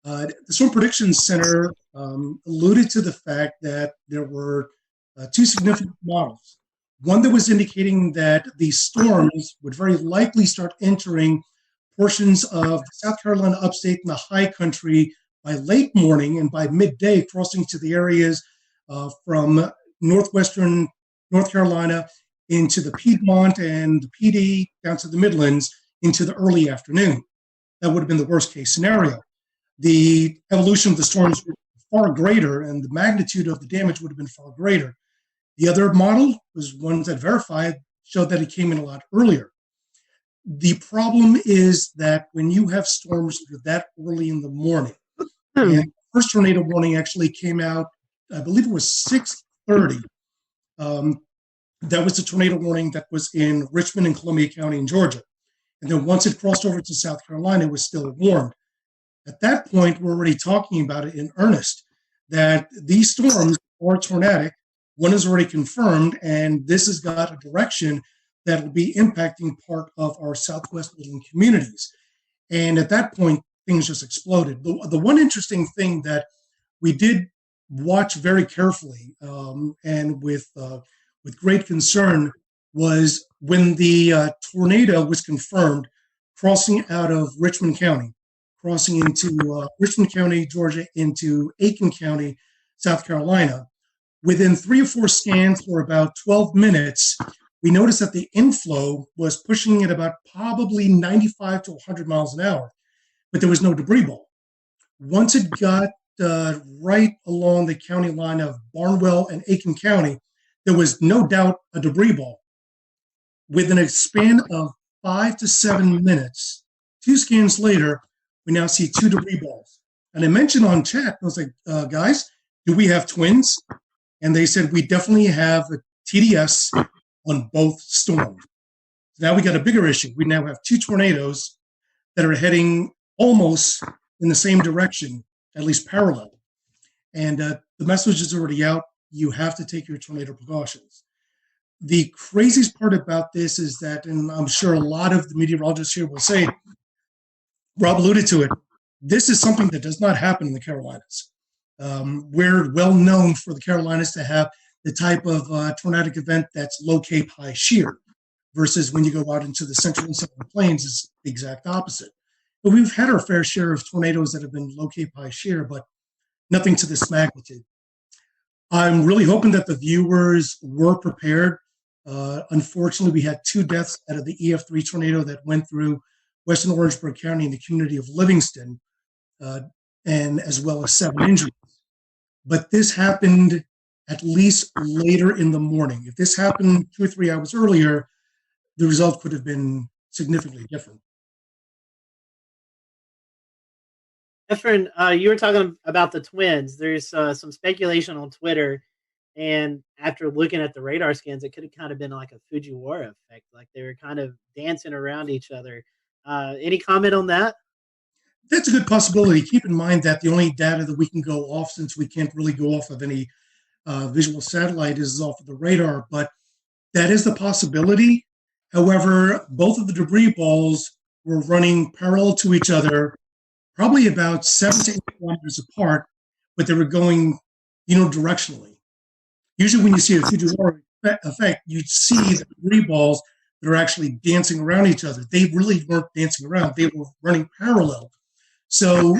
S6: the Storm Prediction Center alluded to the fact that there were two significant models. One that was indicating that the storms would very likely start entering portions of South Carolina upstate and the high country by late morning, and by midday crossing to the areas from northwestern North Carolina into the Piedmont and the PD down to the Midlands into the early afternoon. that would have been the worst case scenario. The evolution of the storms were far greater, and the magnitude of the damage would have been far greater. The other model was ones that verified showed that it came in a lot earlier. The problem is that when you have storms that early in the morning, and the first tornado warning actually came out, I believe it was 6:30. That was the tornado warning that was in Richmond and Columbia County in Georgia. And then once it crossed over to South Carolina, it was still warned. At that point, we're already talking about it in earnest, that these storms are tornadic. One is already confirmed, and this has got a direction that will be impacting part of our Southwest Midland communities. And at that point, things just exploded. The one interesting thing that we did watch very carefully and with great concern was when the tornado was confirmed crossing out of Richmond County, crossing into Richmond County, Georgia, into Aiken County, South Carolina. Within 3 or 4 scans for about 12 minutes, we noticed that the inflow was pushing at about probably 95 to 100 miles an hour, but there was no debris ball. Once it got right along the county line of Barnwell and Aiken County, there was no doubt a debris ball. Within a span of 5 to 7 minutes, 2 scans later, we now see 2 debris balls. And I mentioned on chat, I was like, guys, do we have twins? And they said, we definitely have a TDS on both storms. Now we got a bigger issue. We now have 2 tornadoes that are heading almost in the same direction, at least parallel. And the message is already out. You have to take your tornado precautions. The craziest part about this is that, and I'm sure a lot of the meteorologists here will say, Rob alluded to it, this is something that does not happen in the Carolinas. We're well known for the Carolinas to have the type of tornadic event that's low Cape, high shear, versus when you go out into the central and southern plains, it's the exact opposite. But we've had our fair share of tornadoes that have been low Cape, high shear, but nothing to this magnitude. I'm really hoping that the viewers were prepared. Unfortunately, we had 2 deaths out of the EF3 tornado that went through Western Orangeburg County in the community of Livingston, and as well as 7 injuries. But this happened at least later in the morning. If this happened 2 or 3 hours earlier, the result could have been significantly different.
S2: Efren, you were talking about the twins. There's some speculation on Twitter, and after looking at the radar scans, it could have kind of been like a Fujiwara effect, like they were kind of dancing around each other. Any comment on that?
S6: That's a good possibility. Keep in mind that the only data that we can go off, since we can't really go off of any visual satellite, is off of the radar, but that is the possibility. However, both of the debris balls were running parallel to each other, probably about 7 to 8 kilometers apart, but they were going unidirectionally. Usually when you see a Fujiwara effect, you'd see the debris balls that are actually dancing around each other. They really weren't dancing around. They were running parallel. So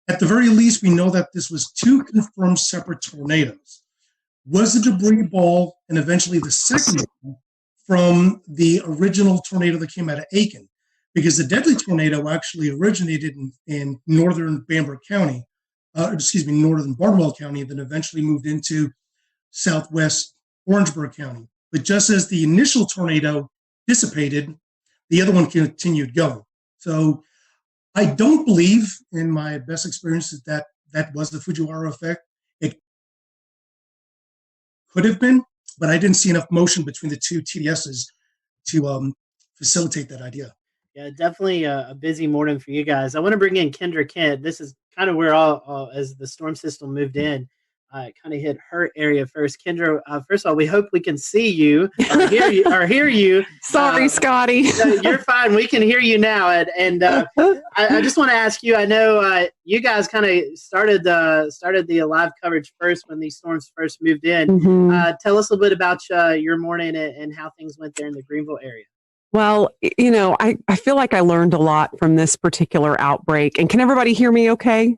S6: at the very least, we know that this was 2 confirmed separate tornadoes. Was the debris ball and eventually the second one from the original tornado that came out of Aiken? Because the deadly tornado actually originated in northern Bamberg County, northern Barnwell County, and then eventually moved into southwest Orangeburg County. But just as the initial tornado dissipated, the other one continued going. So I don't believe, in my best experience, that was the Fujiwara effect. It could have been, but I didn't see enough motion between the 2 TDSs to facilitate that idea.
S2: Yeah, definitely a busy morning for you guys. I want to bring in Kendra Kent. This is kind of where all as the storm system moved in, it kind of hit her area first. Kendra, first of all, we hope we can see you or hear you.
S4: Sorry, Scotty.
S2: You're fine. We can hear you now. And I just want to ask you, I know you guys kind of started the live coverage first when these storms first moved in.
S4: Mm-hmm.
S2: Tell us a little bit about your morning and how things went there in the Greenville area.
S4: Well, I feel like I learned a lot from this particular outbreak. And can everybody hear me okay?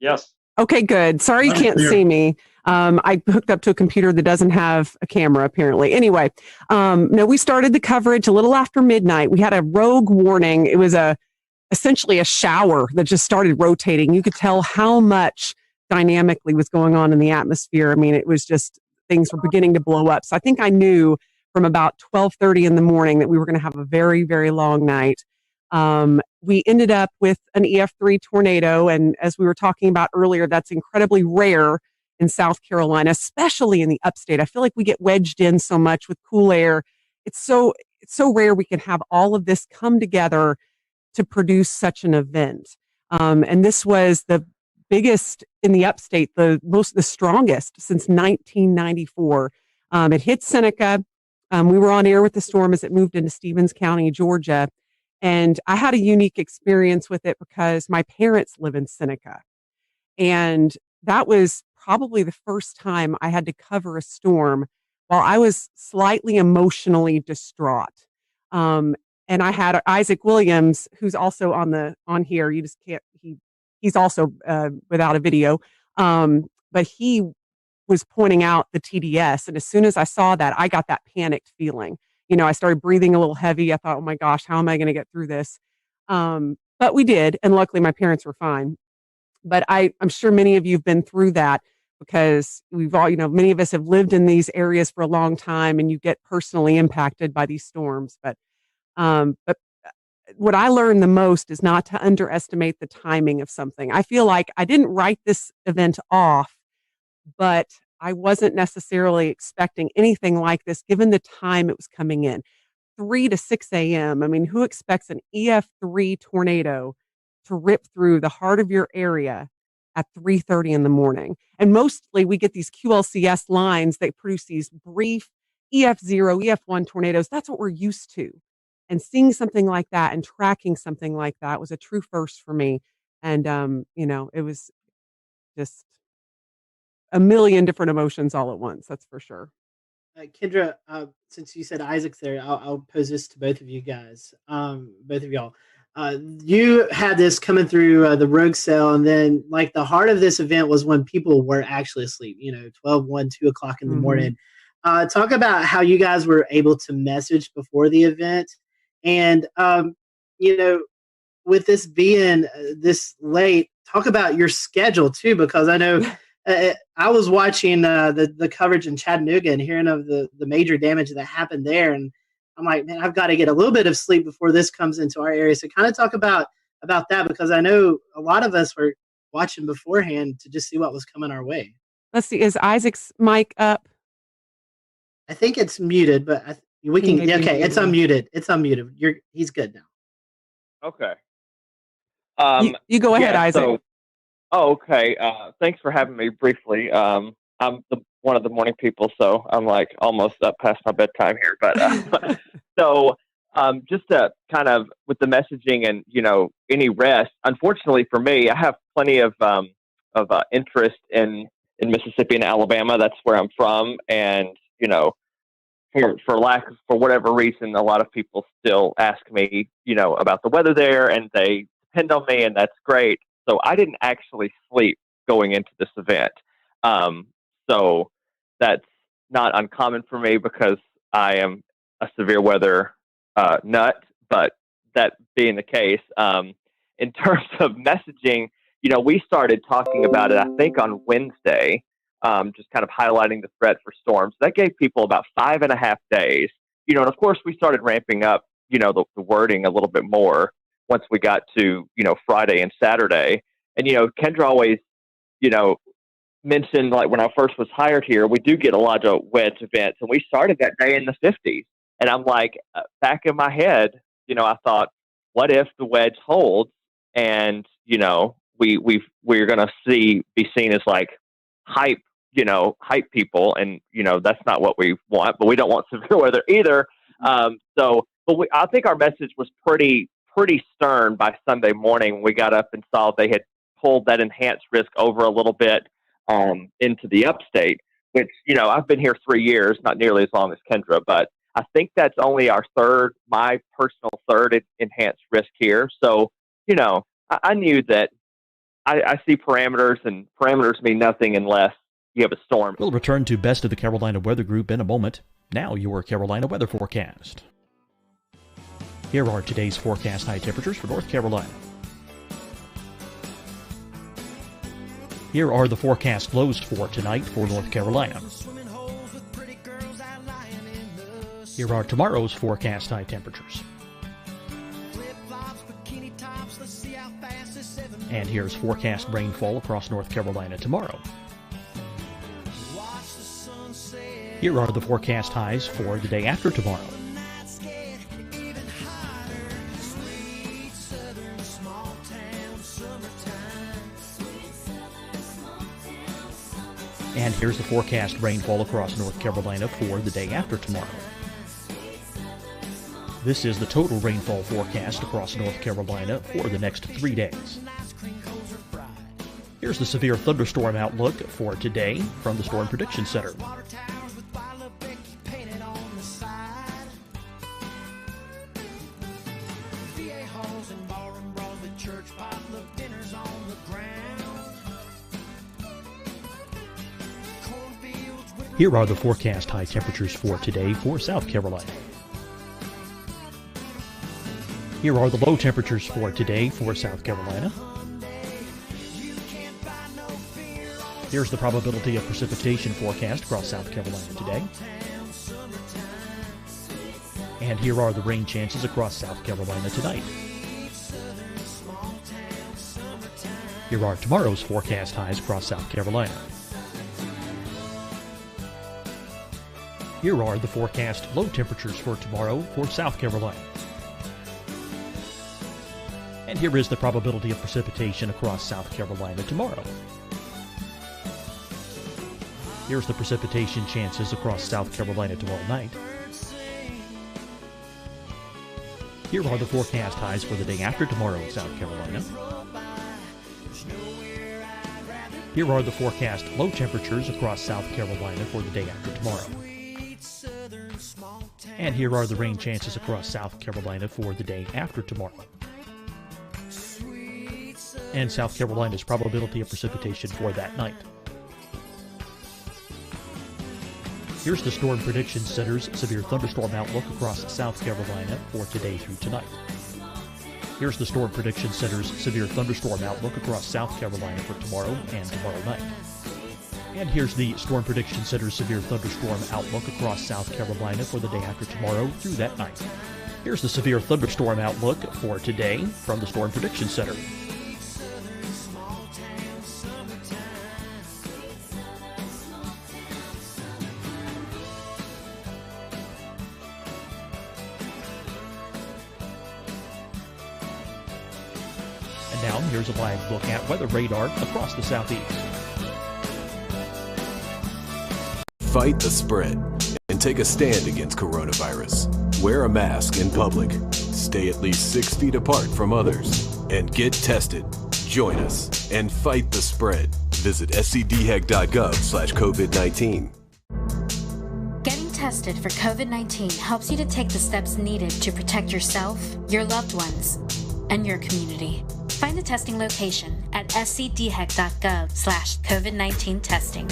S1: Yes.
S4: Okay, good. Sorry you can't see me. I hooked up to a computer that doesn't have a camera, apparently. Anyway, no, we started the coverage a little after midnight. We had a rogue warning. It was a essentially a shower that just started rotating. You could tell how much dynamically was going on in the atmosphere. I mean, it was just, things were beginning to blow up. So I think I knew from about 12:30 in the morning that we were going to have a very, very long night. We ended up with an EF3 tornado. And as we were talking about earlier, that's incredibly rare in South Carolina, especially in the upstate. I feel like we get wedged in so much with cool air. It's so rare we can have all of this come together to produce such an event. And this was the biggest in the upstate, the strongest since 1994. It hit Seneca. We were on air with the storm as it moved into Stevens County, Georgia. And I had a unique experience with it because my parents live in Seneca. And that was probably the first time I had to cover a storm while I was slightly emotionally distraught. And I had Isaac Williams, who's also on here. You just can't, he's also without a video. But he was pointing out the TDS. And as soon as I saw that, I got that panicked feeling. I started breathing a little heavy. I thought, oh my gosh, how am I going to get through this? But we did. And luckily my parents were fine. But I'm sure many of you have been through that because we've all, many of us have lived in these areas for a long time and you get personally impacted by these storms. But what I learned the most is not to underestimate the timing of something. I feel like I didn't write this event off, but I wasn't necessarily expecting anything like this given the time it was coming in. 3 to 6 a.m. I mean, who expects an EF3 tornado to rip through the heart of your area at 3:30 in the morning? And mostly we get these QLCS lines that produce these brief EF0, EF1 tornadoes. That's what we're used to. And seeing something like that and tracking something like that was a true first for me. And, it was just a million different emotions all at once. That's for sure.
S2: Kendra, since you said Isaac's there, I'll pose this to both of you guys, both of y'all. You had this coming through the rogue cell, and then like the heart of this event was when people were actually asleep, 12, 1, 2 o'clock in the morning. Talk about how you guys were able to message before the event. And, with this being this late, talk about your schedule too, because I know I was watching the coverage in Chattanooga and hearing of the major damage that happened there. And I'm like, man, I've got to get a little bit of sleep before this comes into our area. So kind of talk about that, because I know a lot of us were watching beforehand to just see what was coming our way.
S4: Let's see. Is Isaac's mic up?
S2: I think it's muted, but we can. Okay, it's unmuted. It's unmuted. He's good now.
S5: Okay.
S4: You go ahead, Isaac.
S5: Okay. Thanks for having me briefly. I'm one of the morning people, so I'm like almost up past my bedtime here. But just to kind of with the messaging and any rest. Unfortunately for me, I have plenty of interest in Mississippi and Alabama. That's where I'm from, and for whatever reason, a lot of people still ask me, about the weather there, and they depend on me, and that's great. So I didn't actually sleep going into this event. So that's not uncommon for me because I am a severe weather nut. But that being the case, in terms of messaging, we started talking about it, I think, on Wednesday. Just kind of highlighting the threat for storms. That gave people about 5.5 days, and of course we started ramping up, the wording a little bit more once we got to, Friday and Saturday. And, Kendra always, mentioned, like when I first was hired here, we do get a lot of wedge events, and we started that day in the 50s. And I'm like, back in my head, I thought, what if the wedge holds and, we're going to be seen as like hype people, and that's not what we want, but we don't want severe weather either. I think our message was pretty stern by Sunday morning when we got up and saw they had pulled that enhanced risk over a little bit into the upstate, which I've been here 3 years, not nearly as long as Kendra, but I think that's only my personal third enhanced risk here. So I knew that I see parameters, and parameters mean nothing unless you have a storm.
S8: We'll return to Best of the Carolina Weather Group in a moment. Now your Carolina weather forecast. Here are today's forecast high temperatures for North Carolina. Here are the forecast lows for tonight for North Carolina. Here are tomorrow's forecast high temperatures. And here's forecast rainfall across North Carolina tomorrow. Here are the forecast highs for the day after tomorrow. And here's the forecast rainfall across North Carolina for the day after tomorrow. This is the total rainfall forecast across North Carolina for the next 3 days. Here's the severe thunderstorm outlook for today from the Storm Prediction Center. Here are the forecast high temperatures for today for South Carolina. Here are the low temperatures for today for South Carolina. Here's the probability of precipitation forecast across South Carolina today. And here are the rain chances across South Carolina tonight. Here are tomorrow's forecast highs across South Carolina. Here are the forecast low temperatures for tomorrow for South Carolina. And here is the probability of precipitation across South Carolina tomorrow. Here's the precipitation chances across South Carolina tomorrow night. Here are the forecast highs for the day after tomorrow in South Carolina. Here are the forecast low temperatures across South Carolina for the day after tomorrow. And here are the rain chances across South Carolina for the day after tomorrow. And South Carolina's probability of precipitation for that night. Here's the Storm Prediction Center's severe thunderstorm outlook across South Carolina for today through tonight. Here's the Storm Prediction Center's severe thunderstorm outlook across South Carolina for tomorrow and tomorrow night. And here's the Storm Prediction Center's severe thunderstorm outlook across South Carolina for the day after tomorrow through that night. Here's the severe thunderstorm outlook for today from the Storm Prediction Center. And now here's a live look at weather radar across the southeast.
S9: Fight the spread and take a stand against coronavirus. Wear a mask in public. Stay at least 6 feet apart from others. And get tested. Join us and fight the spread. Visit scdhec.gov/COVID-19.
S10: Getting tested for COVID-19 helps you to take the steps needed to protect yourself, your loved ones, and your community. Find a testing location at scdhec.gov/COVID-19 testing.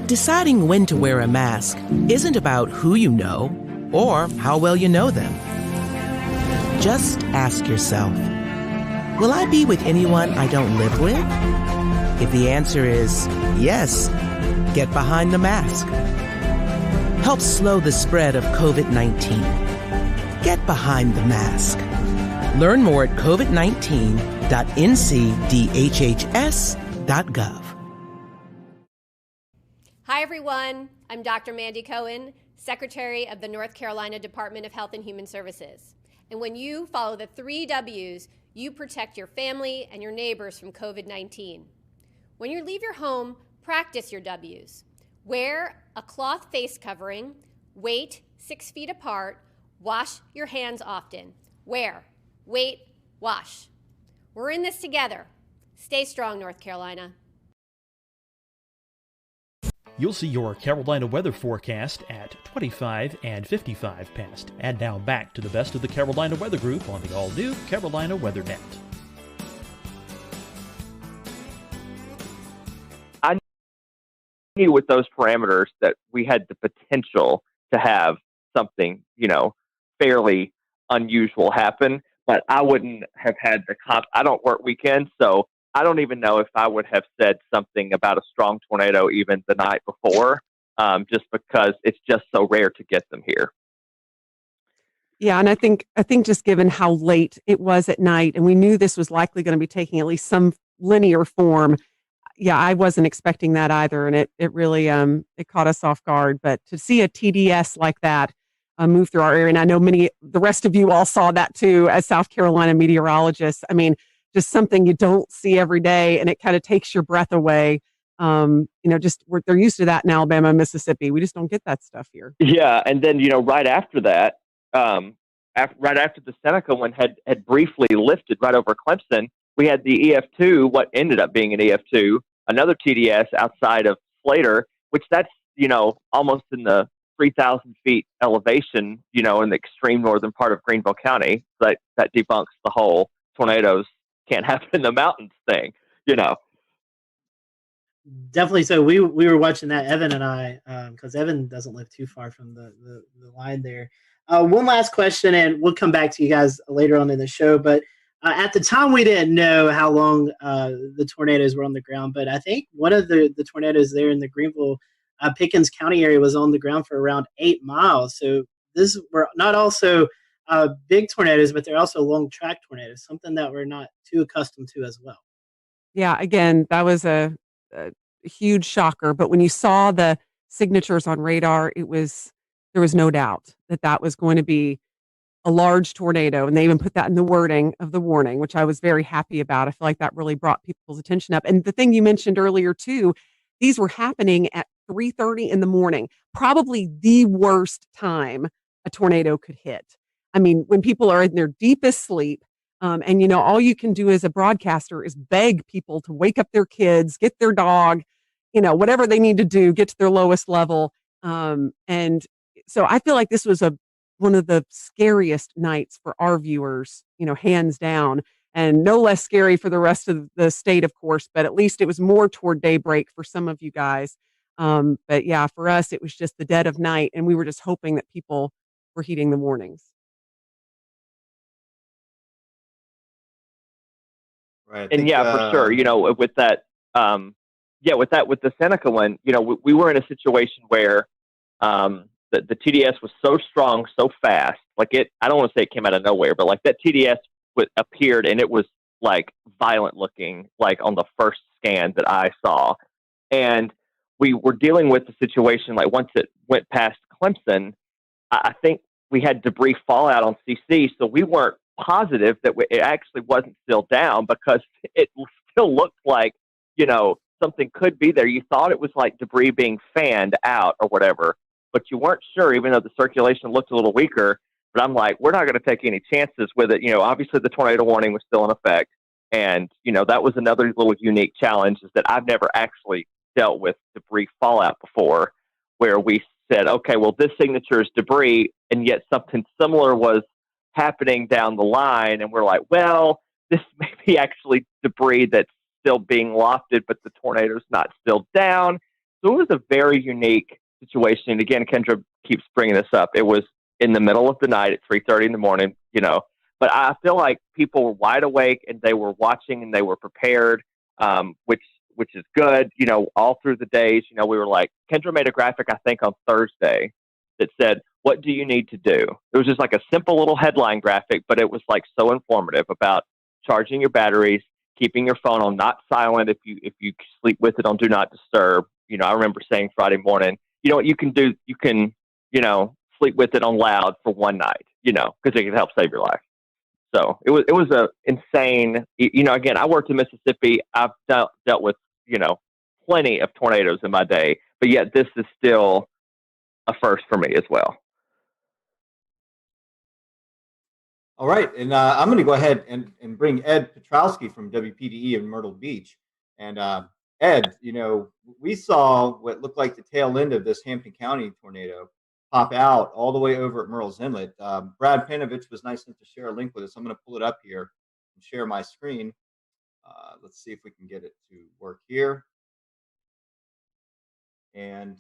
S11: Deciding when to wear a mask isn't about who you know or how well you know them. Just ask yourself, will I be with anyone I don't live with? If the answer is yes, get behind the mask. Help slow the spread of COVID-19. Get behind the mask. Learn more at covid19.ncdhhs.gov.
S12: Hi, everyone. I'm Dr. Mandy Cohen, Secretary of the North Carolina Department of Health and Human Services. And when you follow the 3 W's, you protect your family and your neighbors from COVID-19. When you leave your home, practice your W's. Wear a cloth face covering, wait 6 feet apart, wash your hands often. Wear, wait, wash. We're in this together. Stay strong, North Carolina.
S8: You'll see your Carolina weather forecast at 25 and 55 past. And now back to the best of the Carolina Weather Group on the all-new Carolina Weather Net.
S5: I knew with those parameters that we had the potential to have something, fairly unusual happen. But I wouldn't have had I don't work weekends, so I don't even know if I would have said something about a strong tornado even the night before, just because it's just so rare to get them here.
S4: Yeah, and I think just given how late it was at night, and we knew this was likely going to be taking at least some linear form. Yeah, I wasn't expecting that either, and it really it caught us off guard. But to see a TDS like that move through our area, and I know the rest of you all saw that too as South Carolina meteorologists. I mean, just something you don't see every day, and it kind of takes your breath away. They're used to that in Alabama and Mississippi. We just don't get that stuff here.
S5: Yeah, and then right after that, right after the Seneca one had briefly lifted right over Clemson, we had the EF2, what ended up being an EF2, another TDS outside of Slater, which that's almost in the 3,000 feet elevation, in the extreme northern part of Greenville County. That debunks the whole tornadoes can't happen in the mountains thing,
S2: Definitely. So we were watching that, Evan and I, because Evan doesn't live too far from the line there. One last question, and we'll come back to you guys later on in the show. But at the time, we didn't know how long the tornadoes were on the ground. But I think one of the tornadoes there in the Greenville, Pickens County area was on the ground for around 8 miles. So these were not also big tornadoes, but they're also long track tornadoes, something that we're not too accustomed to as well.
S4: Yeah, again, that was a huge shocker. But when you saw the signatures on radar, there was no doubt that was going to be a large tornado. And they even put that in the wording of the warning, which I was very happy about. I feel like that really brought people's attention up. And the thing you mentioned earlier too, these were happening at 3:30 in the morning, probably the worst time a tornado could hit. I mean, when people are in their deepest sleep, and all you can do as a broadcaster is beg people to wake up their kids, get their dog, whatever they need to do, get to their lowest level. And so I feel like this was one of the scariest nights for our viewers, hands down, and no less scary for the rest of the state, of course, but at least it was more toward daybreak for some of you guys. But yeah, for us, it was just the dead of night, and we were just hoping that people were heeding the warnings.
S3: Right.
S5: And for sure, with that, with the Seneca one, we were in a situation where the TDS was so strong, so fast. Like I don't want to say it came out of nowhere, but like that TDS appeared and it was like violent looking, like on the first scan that I saw. And we were dealing with the situation, like once it went past Clemson, I think we had debris fallout on CC. So we weren't positive that it actually wasn't still down because it still looked like, something could be there. You thought it was like debris being fanned out or whatever, but you weren't sure, even though the circulation looked a little weaker. But I'm like, we're not going to take any chances with it. Obviously the tornado warning was still in effect. And, that was another little unique challenge, is that I've never actually dealt with debris fallout before, where we said, okay, well, this signature is debris, and yet something similar was happening down the line. And we're like, well, this may be actually debris that's still being lofted, but the tornado's not still down. So it was a very unique situation. And again, Kendra keeps bringing this up. It was in the middle of the night at 3:30 in the morning, but I feel like people were wide awake and they were watching and they were prepared, which is good. All through the days, we were like, Kendra made a graphic, I think on Thursday, that said, what do you need to do? It was just like a simple little headline graphic, but it was like so informative about charging your batteries, keeping your phone on not silent if you sleep with it on do not disturb. I remember saying Friday morning, what you can do, you can, sleep with it on loud for one night, because it can help save your life. So it was a insane, again, I worked in Mississippi. I've dealt with, plenty of tornadoes in my day, but yet this is still a first for me as well.
S3: All right, and I'm going to go ahead and bring Ed Petrowski from WPDE in Myrtle Beach. And Ed, we saw what looked like the tail end of this Hampton County tornado pop out all the way over at Murrells Inlet. Brad Panovich was nice enough to share a link with us. I'm going to pull it up here and share my screen. Let's see if we can get it to work here. And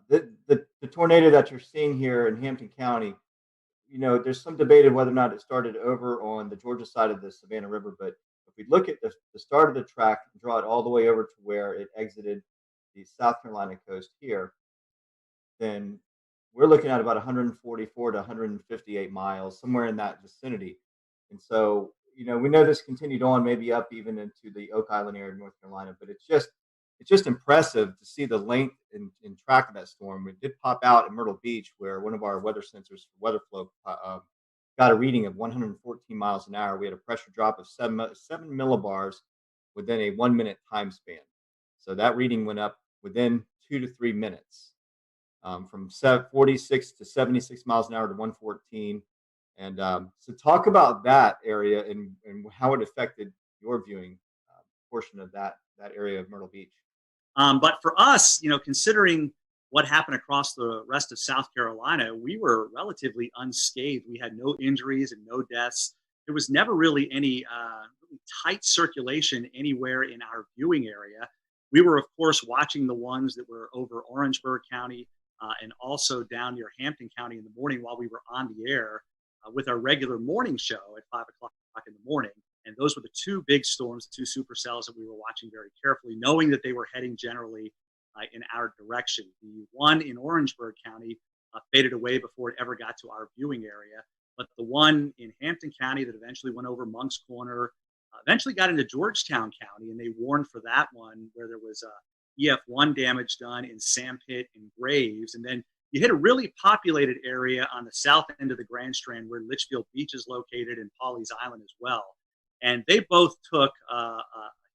S3: the tornado that you're seeing here in Hampton County, there's some debate of whether or not it started over on the Georgia side of the Savannah River. But if we look at the start of the track and draw it all the way over to where it exited the South Carolina coast here, then we're looking at about 144 to 158 miles, somewhere in that vicinity. And so, we know this continued on maybe up even into the Oak Island area of North Carolina, but it's just impressive to see the length and track of that storm. It did pop out at Myrtle Beach, where one of our weather sensors for weather flow got a reading of 114 miles an hour. We had a pressure drop of 7 millibars within a 1 minute time span. So that reading went up within 2 to 3 minutes, from 46 to 76 miles an hour to 114. And so talk about that area and how it affected your viewing portion of that area of Myrtle Beach.
S7: But for us, considering what happened across the rest of South Carolina, we were relatively unscathed. We had no injuries and no deaths. There was never really any really tight circulation anywhere in our viewing area. We were, of course, watching the ones that were over Orangeburg County and also down near Hampton County in the morning while we were on the air with our regular morning show at 5 o'clock in the morning. And those were the two big storms, the two supercells that we were watching very carefully, knowing that they were heading generally in our direction. The one in Orangeburg County faded away before it ever got to our viewing area. But the one in Hampton County that eventually went over Monk's Corner, eventually got into Georgetown County, and they warned for that one where there was EF1 damage done in Sandpit and Graves. And then you hit a really populated area on the south end of the Grand Strand where Litchfield Beach is located and Pawleys Island as well. And they both took a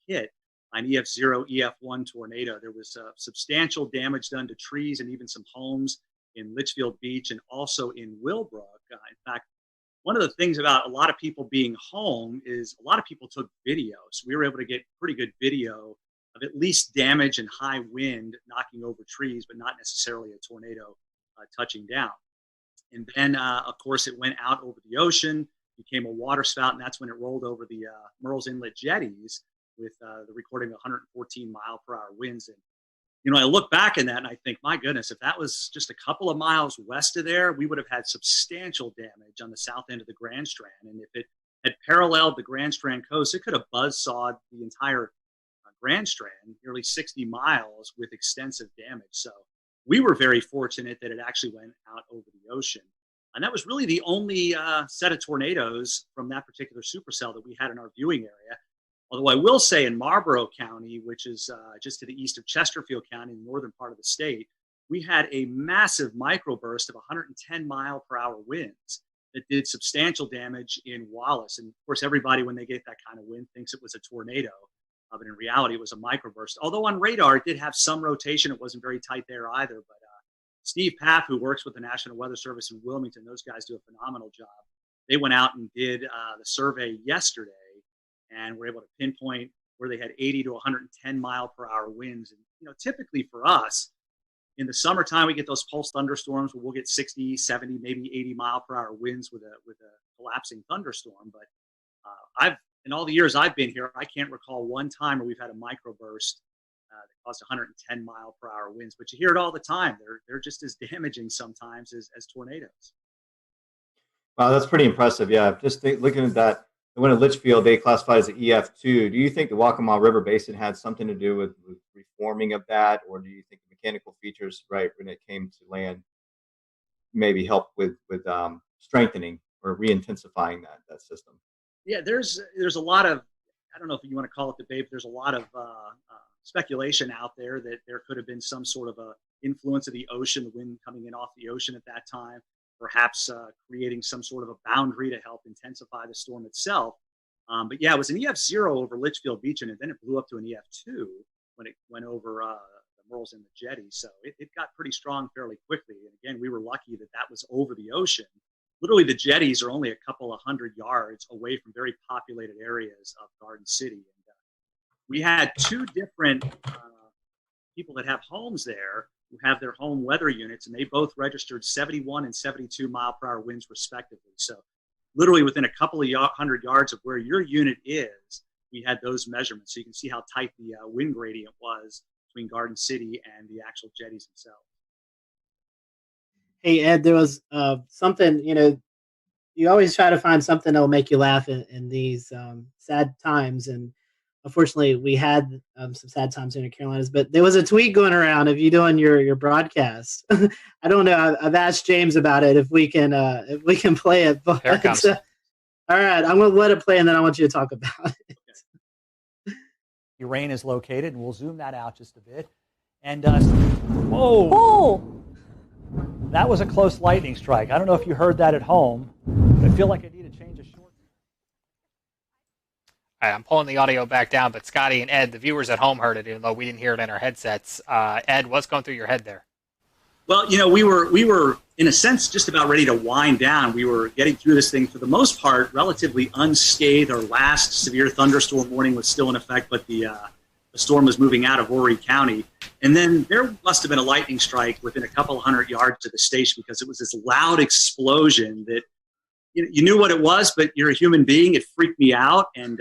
S7: hit on EF0, EF1 tornado. There was substantial damage done to trees and even some homes in Litchfield Beach and also in Willbrook. In fact, one of the things about a lot of people being home is a lot of people took videos. We were able to get pretty good video of at least damage and high wind knocking over trees, but not necessarily a tornado touching down. And then, of course, it went out over the ocean, became a water spout, and that's when it rolled over the Murrells Inlet jetties with the recording of 114 mile per hour winds. And, I look back in that and I think, my goodness, if that was just a couple of miles west of there, we would have had substantial damage on the south end of the Grand Strand. And if it had paralleled the Grand Strand coast, it could have buzzsawed the entire Grand Strand, nearly 60 miles with extensive damage. So we were very fortunate that it actually went out over the ocean. And that was really the only set of tornadoes from that particular supercell that we had in our viewing area. Although I will say in Marlborough County, which is just to the east of Chesterfield County, in the northern part of the state, we had a massive microburst of 110 mile per hour winds that did substantial damage in Wallace. And of course, everybody, when they get that kind of wind, thinks it was a tornado. But in reality, it was a microburst. Although on radar, it did have some rotation. It wasn't very tight there either. But Steve Paff, who works with the National Weather Service in Wilmington, those guys do a phenomenal job. They went out and did the survey yesterday and were able to pinpoint where they had 80 to 110 mile per hour winds. And, typically for us, in the summertime, we get those pulse thunderstorms where we'll get 60, 70, maybe 80 mile per hour winds with a collapsing thunderstorm. But in all the years I've been here, I can't recall one time where we've had a microburst that caused 110 mile per hour winds. But you hear it all the time. They're just as damaging sometimes as tornadoes.
S3: Wow, that's pretty impressive. Yeah, just looking at that, the one at Litchfield, they classified as an EF2. Do you think the Waccamaw River Basin had something to do with reforming of that, or do you think the mechanical features, right, when it came to land, maybe helped with strengthening or re-intensifying that system?
S7: Yeah, there's a lot of, I don't know if you want to call it debate, but there's a lot of speculation out there that there could have been some sort of a influence of the ocean, the wind coming in off the ocean at that time, perhaps creating some sort of a boundary to help intensify the storm itself. But yeah, it was an EF0 over Litchfield Beach, and then it blew up to an EF2 when it went over the Murrells Inlet jetty. So it got pretty strong fairly quickly. And again, we were lucky that was over the ocean. Literally, the jetties are only a couple of 100 yards away from very populated areas of Garden City. And we had two different people that have homes there who have their home weather units, and they both registered 71 and 72 mile per hour winds respectively. So literally within a couple of 100 yards of where your unit is, we had those measurements. So you can see how tight the wind gradient was between Garden City and the actual jetties themselves.
S2: Hey, Ed, there was something, you always try to find something that will make you laugh in these sad times. And unfortunately, we had some sad times in the Carolinas, but there was a tweet going around of you doing your broadcast. I don't know. I've asked James about it if we can play it. But,
S14: Here it comes.
S2: all right, I'm going to let it play, and then I want you to talk about it.
S13: Your rain is located, and we'll zoom that out just a bit. And whoa!
S15: Oh!
S13: That was a close lightning strike. I don't know if you heard that at home, but I feel like I need to change a short.
S14: All right, I'm pulling the audio back down, but Scotty and Ed, the viewers at home heard it, even though we didn't hear it in our headsets. Ed, what's going through your head there?
S7: Well, we were in a sense just about ready to wind down. We were getting through this thing for the most part relatively unscathed. Our last severe thunderstorm warning was still in effect, but the storm was moving out of Horry County. And then there must have been a lightning strike within a couple hundred yards of the station because it was this loud explosion that you knew what it was, but you're a human being. It freaked me out. And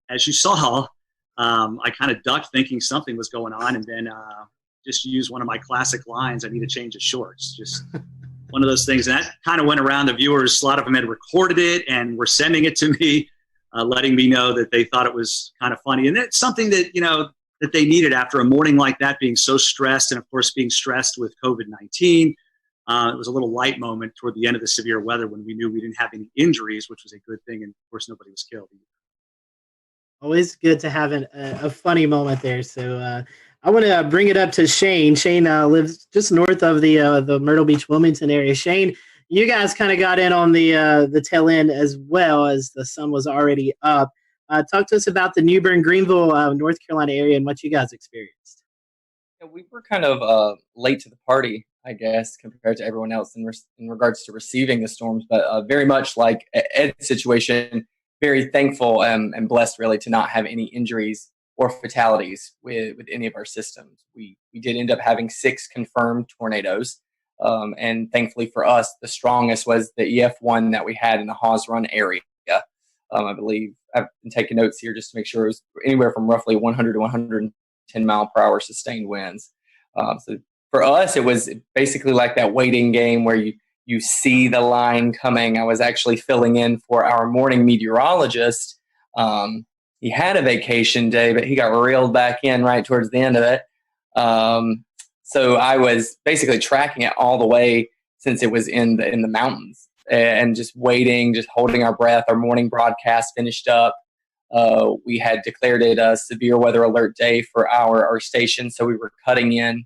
S7: as you saw, I kind of ducked thinking something was going on, and then just used one of my classic lines, I need to change the shorts. Just one of those things. And that kind of went around the viewers. A lot of them had recorded it and were sending it to me, letting me know that they thought it was kind of funny. And it's something that, that they needed after a morning like that, being so stressed, and of course being stressed with COVID-19. It was a little light moment toward the end of the severe weather when we knew we didn't have any injuries, which was a good thing. And of course, nobody was killed either.
S2: Always good to have a funny moment there. So I want to bring it up to Shane. Shane lives just north of the Myrtle Beach, Wilmington area. Shane, you guys kind of got in on the tail end as well, as the sun was already up. Talk to us about the New Bern, Greenville, North Carolina area and what you guys experienced.
S17: Yeah, we were kind of late to the party, I guess, compared to everyone else in regards to receiving the storms, but very much like Ed's situation, very thankful and blessed really to not have any injuries or fatalities with any of our systems. We did end up having 6 confirmed tornadoes, and thankfully for us, the strongest was the EF1 that we had in the Hawes Run area. I believe I've been taking notes here just to make sure it was anywhere from roughly 100 to 110 mile per hour sustained winds. So for us, it was basically like that waiting game where you see the line coming. I was actually filling in for our morning meteorologist. He had a vacation day, but he got reeled back in right towards the end of it. So I was basically tracking it all the way since it was in the mountains, and just waiting, just holding our breath. Our morning broadcast finished up. We had declared it a severe weather alert day for our station, so we were cutting in.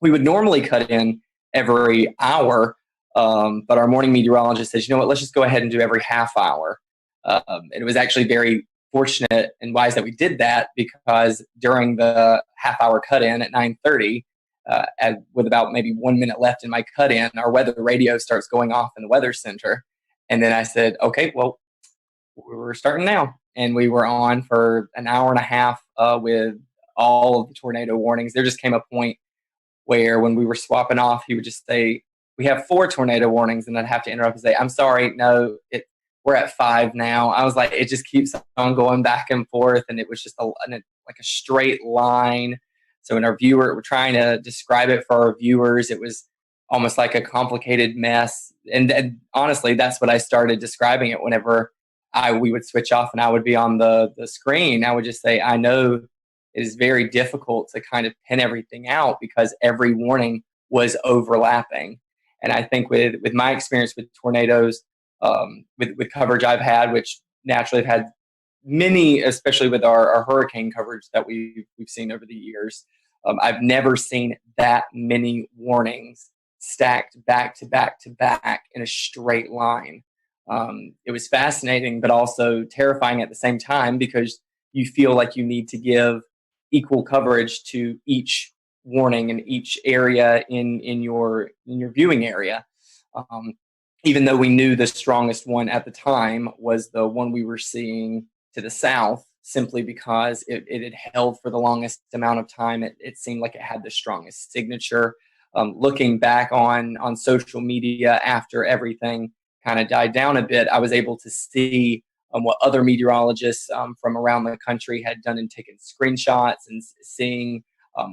S17: We would normally cut in every hour, but our morning meteorologist says, you know what, let's just go ahead and do every half hour. And it was actually very fortunate and wise that we did that, because during the half hour cut in at 9:30, with about maybe 1 minute left in my cut in, our weather radio starts going off in the weather center. And then I said, okay, well, we're starting now. And we were on for an hour and a half with all of the tornado warnings. There just came a point where when we were swapping off, he would just say, we have 4 tornado warnings. And I'd have to interrupt and say, I'm sorry, no, we're at 5 now. I was like, it just keeps on going back and forth. And it was just like a straight line. So when we're trying to describe it for our viewers, it was almost like a complicated mess. And honestly, that's what I started describing it whenever we would switch off and I would be on the screen. I would just say, I know it is very difficult to kind of pin everything out because every warning was overlapping. And I think with my experience with tornadoes, with coverage I've had, which naturally I've had many, especially with our hurricane coverage that we've seen over the years, I've never seen that many warnings stacked back to back to back in a straight line. It was fascinating, but also terrifying at the same time, because you feel like you need to give equal coverage to each warning in each area in your viewing area. Even though we knew the strongest one at the time was the one we were seeing to the south, simply because it had held for the longest amount of time. It seemed like it had the strongest signature. Looking back on social media after everything kind of died down a bit, I was able to see what other meteorologists from around the country had done and taken screenshots, and seeing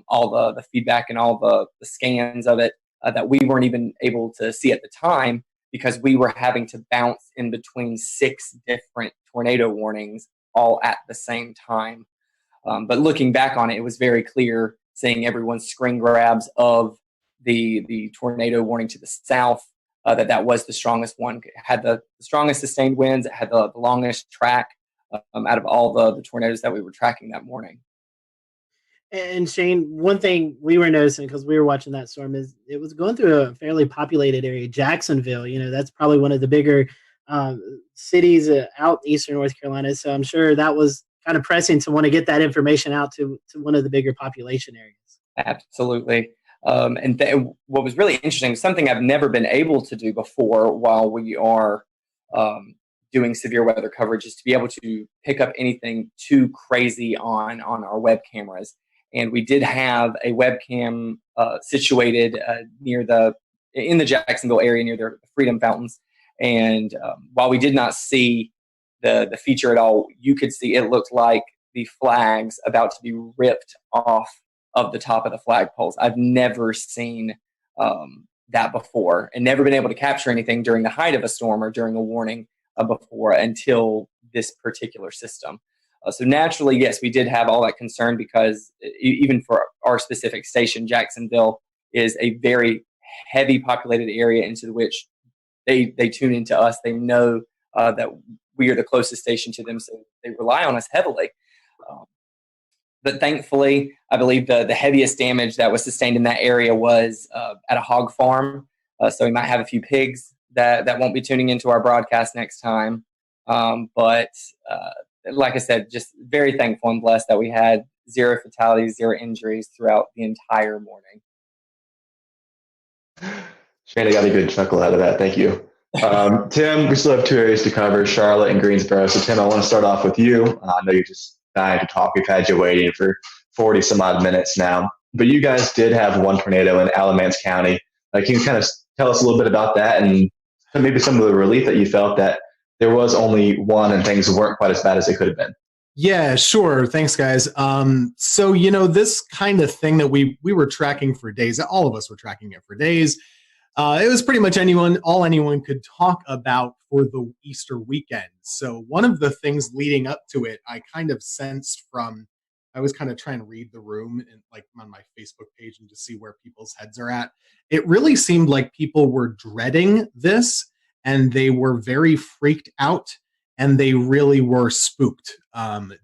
S17: all the feedback and all the scans of it that we weren't even able to see at the time because we were having to bounce in between 6 different tornado warnings all at the same time. But looking back on it, it was very clear seeing everyone's screen grabs of the tornado warning to the south, that was the strongest one. It had the strongest sustained winds. It had the longest track out of all the tornadoes that we were tracking that morning.
S2: And Shane, one thing we were noticing because we were watching that storm is it was going through a fairly populated area, Jacksonville. That's probably one of the bigger cities out eastern North Carolina. So I'm sure that was kind of pressing to want to get that information out to one of the bigger population areas.
S17: Absolutely. What was really interesting, something I've never been able to do before while we are doing severe weather coverage, is to be able to pick up anything too crazy on our web cameras. And we did have a webcam situated in the Jacksonville area near the Freedom Fountains. And while we did not see the feature at all, you could see it looked like the flags about to be ripped off of the top of the flagpoles. I've never seen that before, and never been able to capture anything during the height of a storm or during a warning before until this particular system. So naturally, yes, we did have all that concern because even for our specific station, Jacksonville is a very heavy populated area into which they tune into us. They know that we are the closest station to them, so they rely on us heavily. But thankfully, I believe the heaviest damage that was sustained in that area was at a hog farm. So we might have a few pigs that won't be tuning into our broadcast next time. But like I said, just very thankful and blessed that we had 0 fatalities, 0 injuries throughout the entire morning.
S16: Shane, I got a good chuckle out of that. Thank you. Tim, we still have 2 areas to cover, Charlotte and Greensboro. So Tim, I want to start off with you. I know you're just dying to talk. We've had you waiting for 40 some odd minutes now, but you guys did have 1 tornado in Alamance County. Can you kind of tell us a little bit about that and maybe some of the relief that you felt that there was only 1 and things weren't quite as bad as they could have been?
S15: Yeah, sure. Thanks, guys. So, this kind of thing that we were tracking for days, all of us were tracking it for days. It was pretty much all anyone could talk about for the Easter weekend. So one of the things leading up to it, I kind of sensed I was kind of trying to read the room and on my Facebook page and to see where people's heads are at. It really seemed like people were dreading this and they were very freaked out and they really were spooked,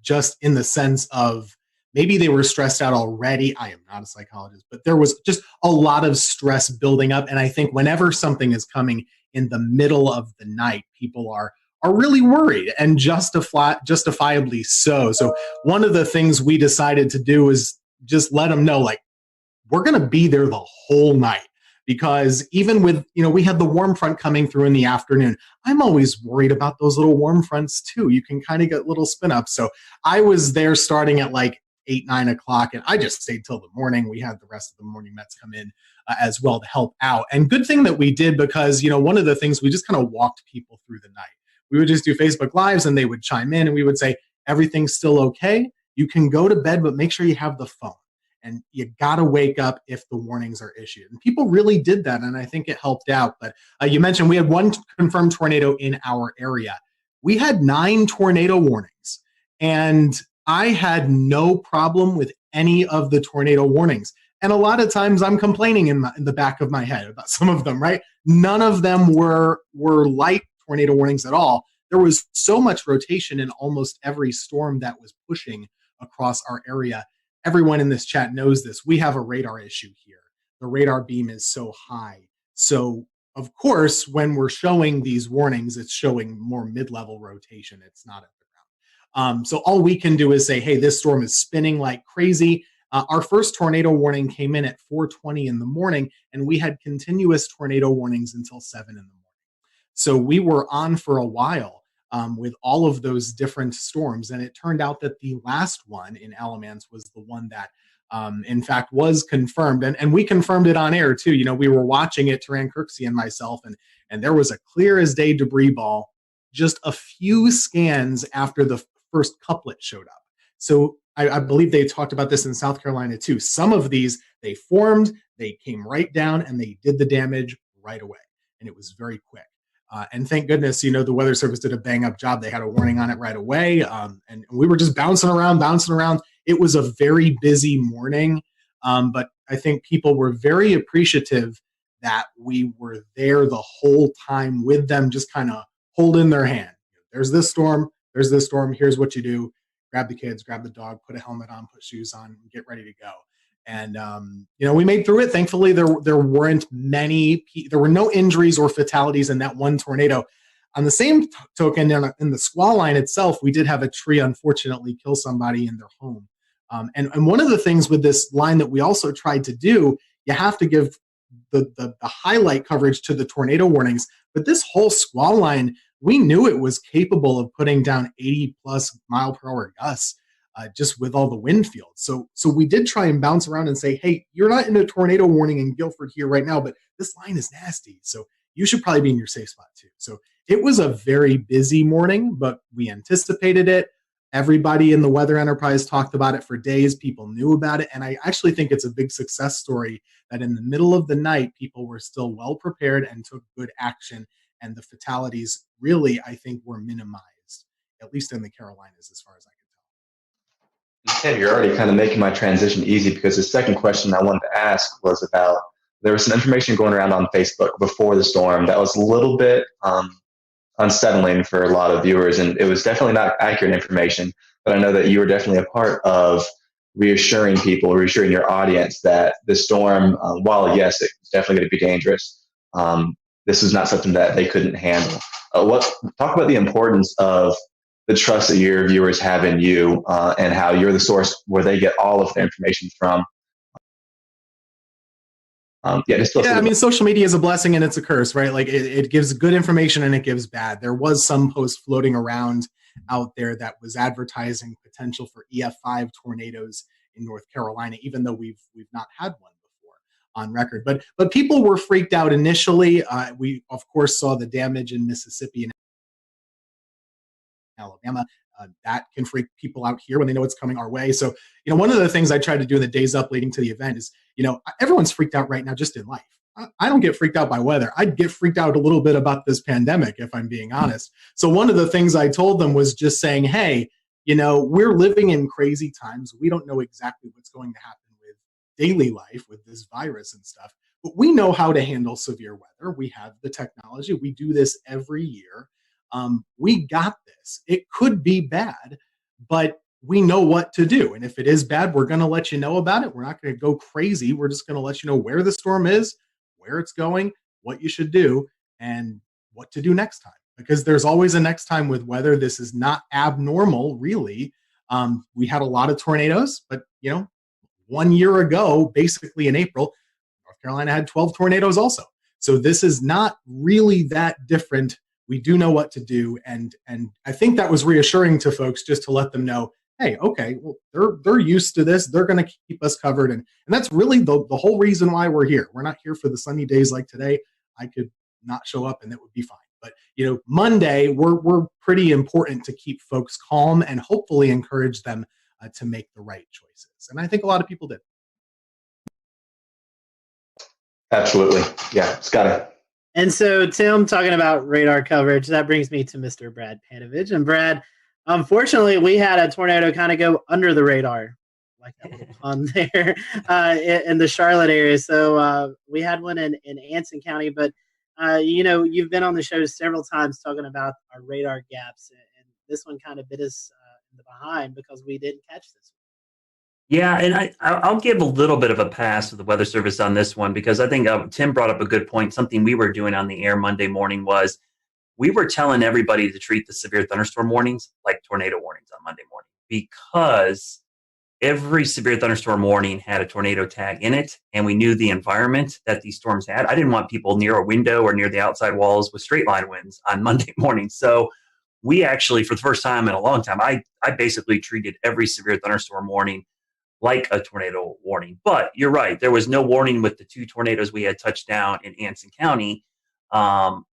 S15: just in the sense of maybe they were stressed out already. I am not a psychologist, but there was just a lot of stress building up. And I think whenever something is coming in the middle of the night, people are really worried, and justifiably so. So one of the things we decided to do is just let them know, we're going to be there the whole night. Because even with, we had the warm front coming through in the afternoon. I'm always worried about those little warm fronts too. You can kind of get little spin ups. So I was there starting at 8, 9 o'clock, and I just stayed till the morning. We had the rest of the morning Mets come in as well to help out. And good thing that we did, because, one of the things, we just kind of walked people through the night. We would just do Facebook Lives and they would chime in and we would say, everything's still okay. You can go to bed, but make sure you have the phone. And you got to wake up if the warnings are issued. And people really did that, and I think it helped out. But you mentioned we had 1 confirmed tornado in our area. We had 9 tornado warnings, and I had no problem with any of the tornado warnings. And a lot of times I'm complaining in the back of my head about some of them, right? None of them were light tornado warnings at all. There was so much rotation in almost every storm that was pushing across our area. Everyone in this chat knows this. We have a radar issue here. The radar beam is so high. So, of course, when we're showing these warnings, it's showing more mid-level rotation. It's not at the ground. So all we can do is say, hey, this storm is spinning like crazy. Our first tornado warning came in at 4:20 in the morning, and we had continuous tornado warnings until 7 in the morning. So we were on for a while with all of those different storms. And it turned out that the last one in Alamance was the one that, in fact, was confirmed. And we confirmed it on air, too. We were watching it, Taran Kirksey and myself, and there was a clear as day debris ball just a few scans after the first couplet showed up. So I believe they talked about this in South Carolina too. Some of these, they formed, they came right down, and they did the damage right away. And it was very quick. And thank goodness, the Weather Service did a bang up job. They had a warning on it right away. And we were just bouncing around. It was a very busy morning. But I think people were very appreciative that we were there the whole time with them, just kind of holding their hand. There's this storm. Here's what you do. Grab the kids, grab the dog, put a helmet on, put shoes on, get ready to go. And, we made through it. Thankfully, there weren't there were no injuries or fatalities in that one tornado. On the same token, in the squall line itself, we did have a tree, unfortunately, kill somebody in their home. And one of the things with this line that we also tried to do, you have to give the highlight coverage to the tornado warnings. But this whole squall line, we knew it was capable of putting down 80 plus mile per hour gusts. Just with all the wind fields. So we did try and bounce around and say, hey, you're not in a tornado warning in Guilford here right now, but this line is nasty. So you should probably be in your safe spot too. So it was a very busy morning, but we anticipated it. Everybody in the weather enterprise talked about it for days. People knew about it. And I actually think it's a big success story that in the middle of the night, people were still well prepared and took good action. And the fatalities really, I think, were minimized, at least in the Carolinas, as far as I can.
S16: Ted, you're already kind of making my transition easy, because the second question I wanted to ask was about, there was some information going around on Facebook before the storm that was a little bit unsettling for a lot of viewers, and it was definitely not accurate information, but I know that you were definitely a part of reassuring your audience that the storm, while yes, it's definitely going to be dangerous, this is not something that they couldn't handle. Talk about the importance of the trust that your viewers have in you, and how you're the source where they get all of the information from.
S15: Social media is a blessing and it's a curse, right? Like it gives good information and it gives bad. There was some post floating around out there that was advertising potential for EF5 tornadoes in North Carolina, even though we've not had one before on record. But people were freaked out initially. We of course saw the damage in Mississippi and Alabama. That can freak people out here when they know it's coming our way. So, one of the things I tried to do in the days up leading to the event is, everyone's freaked out right now just in life. I don't get freaked out by weather. I'd get freaked out a little bit about this pandemic, if I'm being honest. So one of the things I told them was just saying, hey, we're living in crazy times. We don't know exactly what's going to happen with daily life with this virus and stuff, but we know how to handle severe weather. We have the technology. We do this every year. We got this. It could be bad, but we know what to do. And if it is bad, we're going to let you know about it. We're not going to go crazy. We're just going to let you know where the storm is, where it's going, what you should do, and what to do next time. Because there's always a next time with weather. This is not abnormal, really. We had a lot of tornadoes, but 1 year ago, basically in April, North Carolina had 12 tornadoes also. So this is not really that different. We do know what to do, and I think that was reassuring to folks, just to let them know, hey, okay, well, they're used to this. They're going to keep us covered, and that's really the whole reason why we're here. We're not here for the sunny days like today. I could not show up, and it would be fine. But Monday, we're pretty important to keep folks calm and hopefully encourage them to make the right choices. And I think a lot of people did.
S16: Absolutely, yeah, Scotty.
S2: And so, Tim, talking about radar coverage, that brings me to Mr. Brad Panovich. And Brad, unfortunately, we had a tornado kind of go under the radar, like that little pun there, in the Charlotte area. So we had one in Anson County. But, you've been on the show several times talking about our radar gaps. And this one kind of bit us in the behind because we didn't catch this one.
S19: Yeah, and I'll give a little bit of a pass to the Weather Service on this one, because I think Tim brought up a good point. Something we were doing on the air Monday morning was we were telling everybody to treat the severe thunderstorm warnings like tornado warnings on Monday morning, because every severe thunderstorm warning had a tornado tag in it, and we knew the environment that these storms had. I didn't want people near a window or near the outside walls with straight line winds on Monday morning. So we actually, for the first time in a long time, I basically treated every severe thunderstorm warning like a tornado warning. But you're right, there was no warning with the two tornadoes we had touched down in Anson County,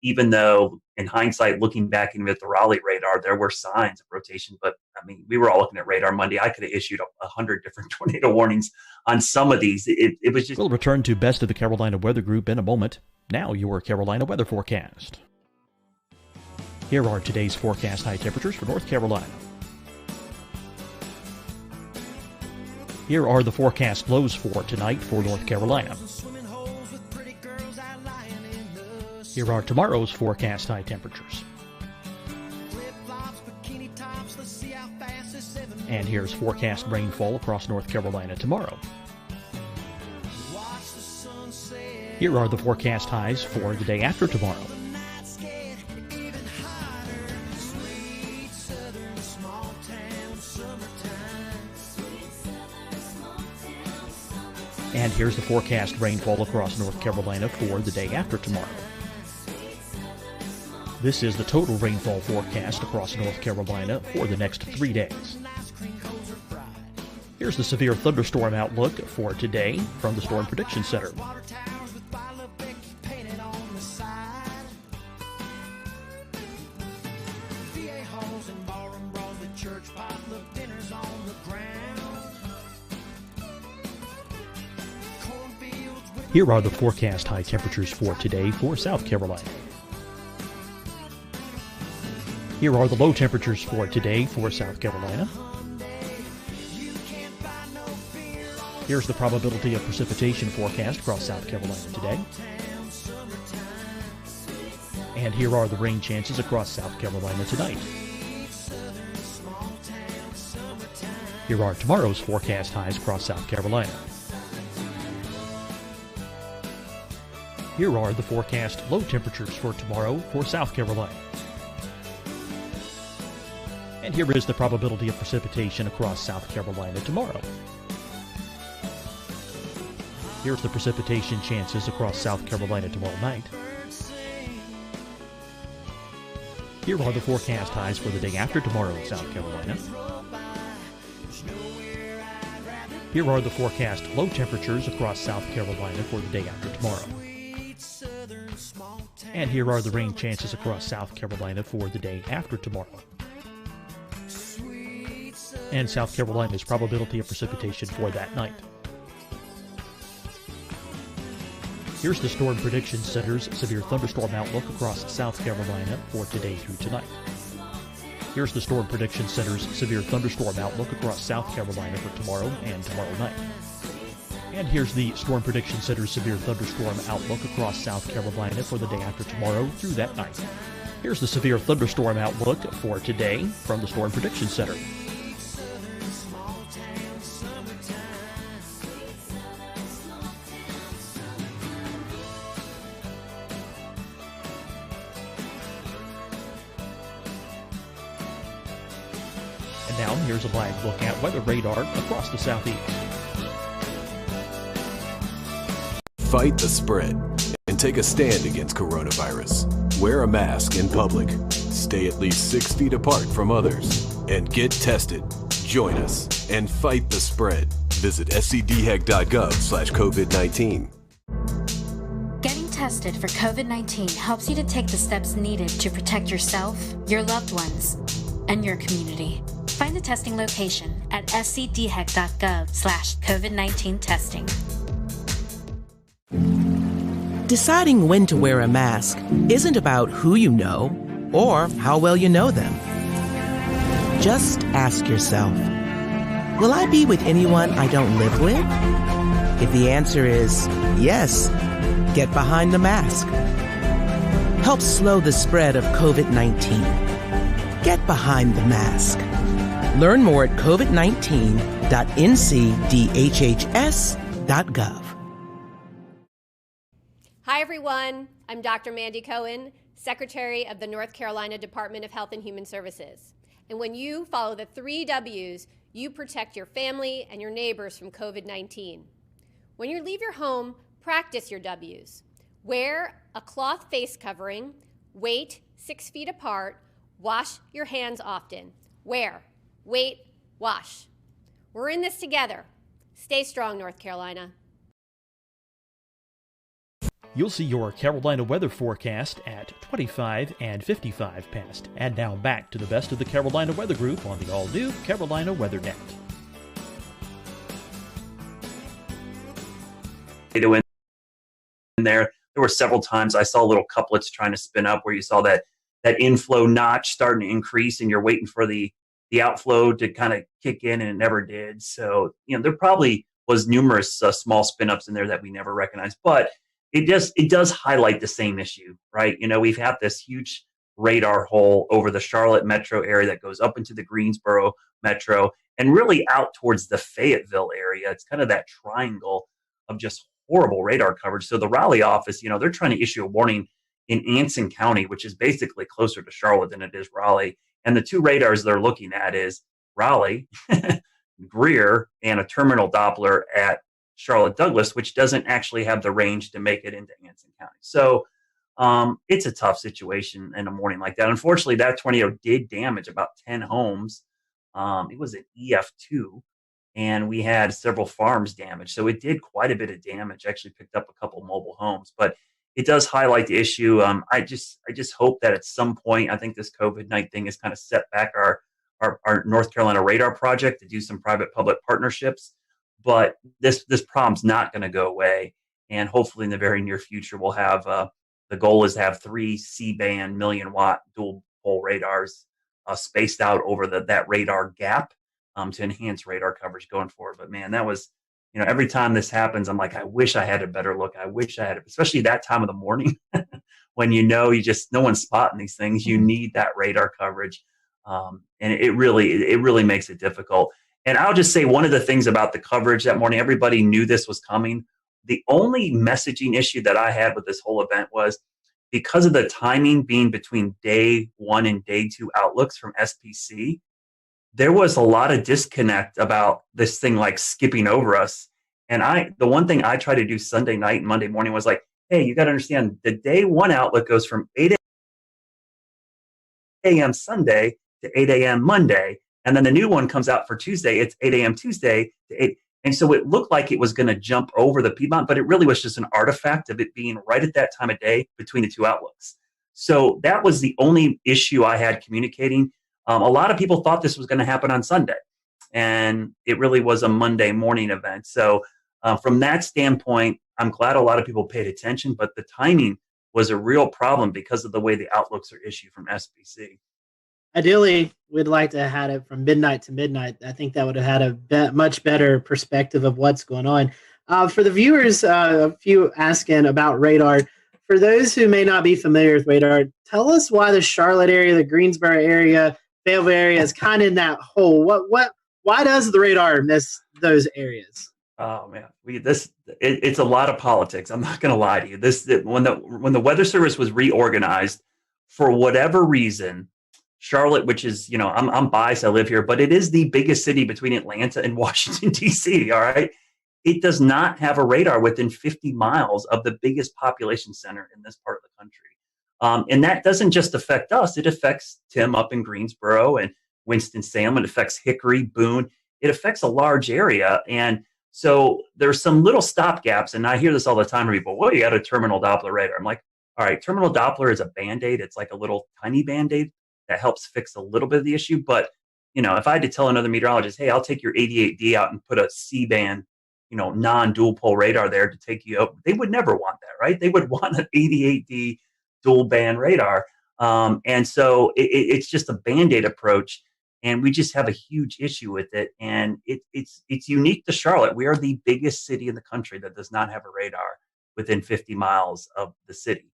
S19: even though in hindsight, looking back even at the Raleigh radar, there were signs of rotation. But I mean, we were all looking at radar Monday. I could have issued 100 different tornado warnings on some of these. It was just.
S8: We'll return to Best of the Carolina Weather Group in a moment. Now your Carolina weather forecast. Here are today's forecast high temperatures for North Carolina. Here are the forecast lows for tonight for North Carolina. Here are tomorrow's forecast high temperatures. And here's forecast rainfall across North Carolina tomorrow. Here are the forecast highs for the day after tomorrow. And here's the forecast rainfall across North Carolina for the day after tomorrow. This is the total rainfall forecast across North Carolina for the next 3 days. Here's the severe thunderstorm outlook for today from the Storm Prediction Center. Here are the forecast high temperatures for today for South Carolina. Here are the low temperatures for today for South Carolina. Here's the probability of precipitation forecast across South Carolina today. And here are the rain chances across South Carolina tonight. Here are tomorrow's forecast highs across South Carolina. Here are the forecast low temperatures for tomorrow for South Carolina. And here is the probability of precipitation across South Carolina tomorrow. Here's the precipitation chances across South Carolina tomorrow night. Here are the forecast highs for the day after tomorrow in South Carolina. Here are the forecast low temperatures across South Carolina for the day after tomorrow. And here are the rain chances across South Carolina for the day after tomorrow. And South Carolina's probability of precipitation for that night. Here's the Storm Prediction Center's severe thunderstorm outlook across South Carolina for today through tonight. Here's the Storm Prediction Center's severe thunderstorm outlook across South Carolina for tomorrow and tomorrow night. And here's the Storm Prediction Center's severe thunderstorm outlook across South Carolina for the day after tomorrow through that night. Here's the severe thunderstorm outlook for today from the Storm Prediction Center. And now here's a live look at weather radar across the southeast.
S9: Fight the spread and take a stand against coronavirus. Wear a mask in public. Stay at least 6 feet apart from others. And get tested. Join us and fight the spread. Visit scdhec.gov/COVID-19.
S10: Getting tested for COVID-19 helps you to take the steps needed to protect yourself, your loved ones, and your community. Find the testing location at scdhec.gov/COVID-19 testing.
S11: Deciding when to wear a mask isn't about who you know or how well you know them. Just ask yourself, will I be with anyone I don't live with? If the answer is yes, get behind the mask. Help slow the spread of COVID-19. Get behind the mask. Learn more at covid19.ncdhhs.gov.
S12: Hi, everyone. I'm Dr. Mandy Cohen, Secretary of the North Carolina Department of Health and Human Services. And when you follow the 3 W's, you protect your family and your neighbors from COVID-19. When you leave your home, practice your W's. Wear a cloth face covering, wait 6 feet apart, wash your hands often. Wear, wait, wash. We're in this together. Stay strong, North Carolina.
S8: You'll see your Carolina weather forecast at 25 and 55 past. And now back to the best of the Carolina Weather Group on the all-new Carolina Weather Net.
S19: In there were several times I saw little couplets trying to spin up where you saw that inflow notch starting to increase, and you're waiting for the outflow to kind of kick in, and it never did. So, there probably was numerous small spin ups in there that we never recognized, but it does highlight the same issue, right? We've had this huge radar hole over the Charlotte metro area that goes up into the Greensboro metro and really out towards the Fayetteville area. It's kind of that triangle of just horrible radar coverage. So the Raleigh office, they're trying to issue a warning in Anson County, which is basically closer to Charlotte than it is Raleigh. And the two radars they're looking at is Raleigh, Greer, and a terminal Doppler at Charlotte Douglas, which doesn't actually have the range to make it into Anson County. So it's a tough situation in a morning like that. Unfortunately, that tornado did damage about 10 homes. It was an EF2, and we had several farms damaged. So it did quite a bit of damage, actually picked up a couple mobile homes. But it does highlight the issue. I just hope that at some point, I think this COVID-19 thing has kind of set back our North Carolina radar project to do some private-public partnerships. But this problem's not going to go away. And hopefully in the very near future, we'll have the goal is to have 3 C-band million-watt dual-pole radars spaced out over that radar gap to enhance radar coverage going forward. But man, that was, every time this happens, I'm like, I wish I had a better look. I wish I had, especially that time of the morning when no one's spotting these things. You need that radar coverage. And it really makes it difficult. And I'll just say one of the things about the coverage that morning, everybody knew this was coming. The only messaging issue that I had with this whole event was because of the timing being between day 1 and day 2 outlooks from SPC, there was a lot of disconnect about this thing like skipping over us. And the one thing I tried to do Sunday night and Monday morning was like, hey, you got to understand the day 1 outlook goes from 8 a.m. Sunday to 8 a.m. Monday. And then the new one comes out for Tuesday. It's 8 a.m. Tuesday to 8. And so it looked like it was going to jump over the Piedmont, but it really was just an artifact of it being right at that time of day between the two outlooks. So that was the only issue I had communicating. A lot of people thought this was going to happen on Sunday, and it really was a Monday morning event. So from that standpoint, I'm glad a lot of people paid attention, but the timing was a real problem because of the way the outlooks are issued from SPC.
S2: Ideally, we'd like to have had it from midnight to midnight. I think that would have had a much better perspective of what's going on. For the viewers, a few asking about radar. For those who may not be familiar with radar, tell us why the Charlotte area, the Greensboro area, Fayetteville area is kind of in that hole. Why does the radar miss those areas?
S19: Oh man, it's a lot of politics. I'm not going to lie to you. When the Weather Service was reorganized, for whatever reason, Charlotte, which is, I'm biased, I live here, but it is the biggest city between Atlanta and Washington, D.C., all right? It does not have a radar within 50 miles of the biggest population center in this part of the country. And that doesn't just affect us. It affects Tim up in Greensboro and Winston-Salem. It affects Hickory, Boone. It affects a large area. And so there's some little stopgaps. And I hear this all the time from people, well, you got a terminal Doppler radar. I'm like, all right, terminal Doppler is a Band-Aid. It's like a little tiny Band-Aid that helps fix a little bit of the issue. But, if I had to tell another meteorologist, hey, I'll take your 88D out and put a C-band, non-dual pole radar there to take you up, they would never want that, right? They would want an 88D dual band radar. And so it's just a Band-Aid approach. And we just have a huge issue with it. And it's unique to Charlotte. We are the biggest city in the country that does not have a radar within 50 miles of the city.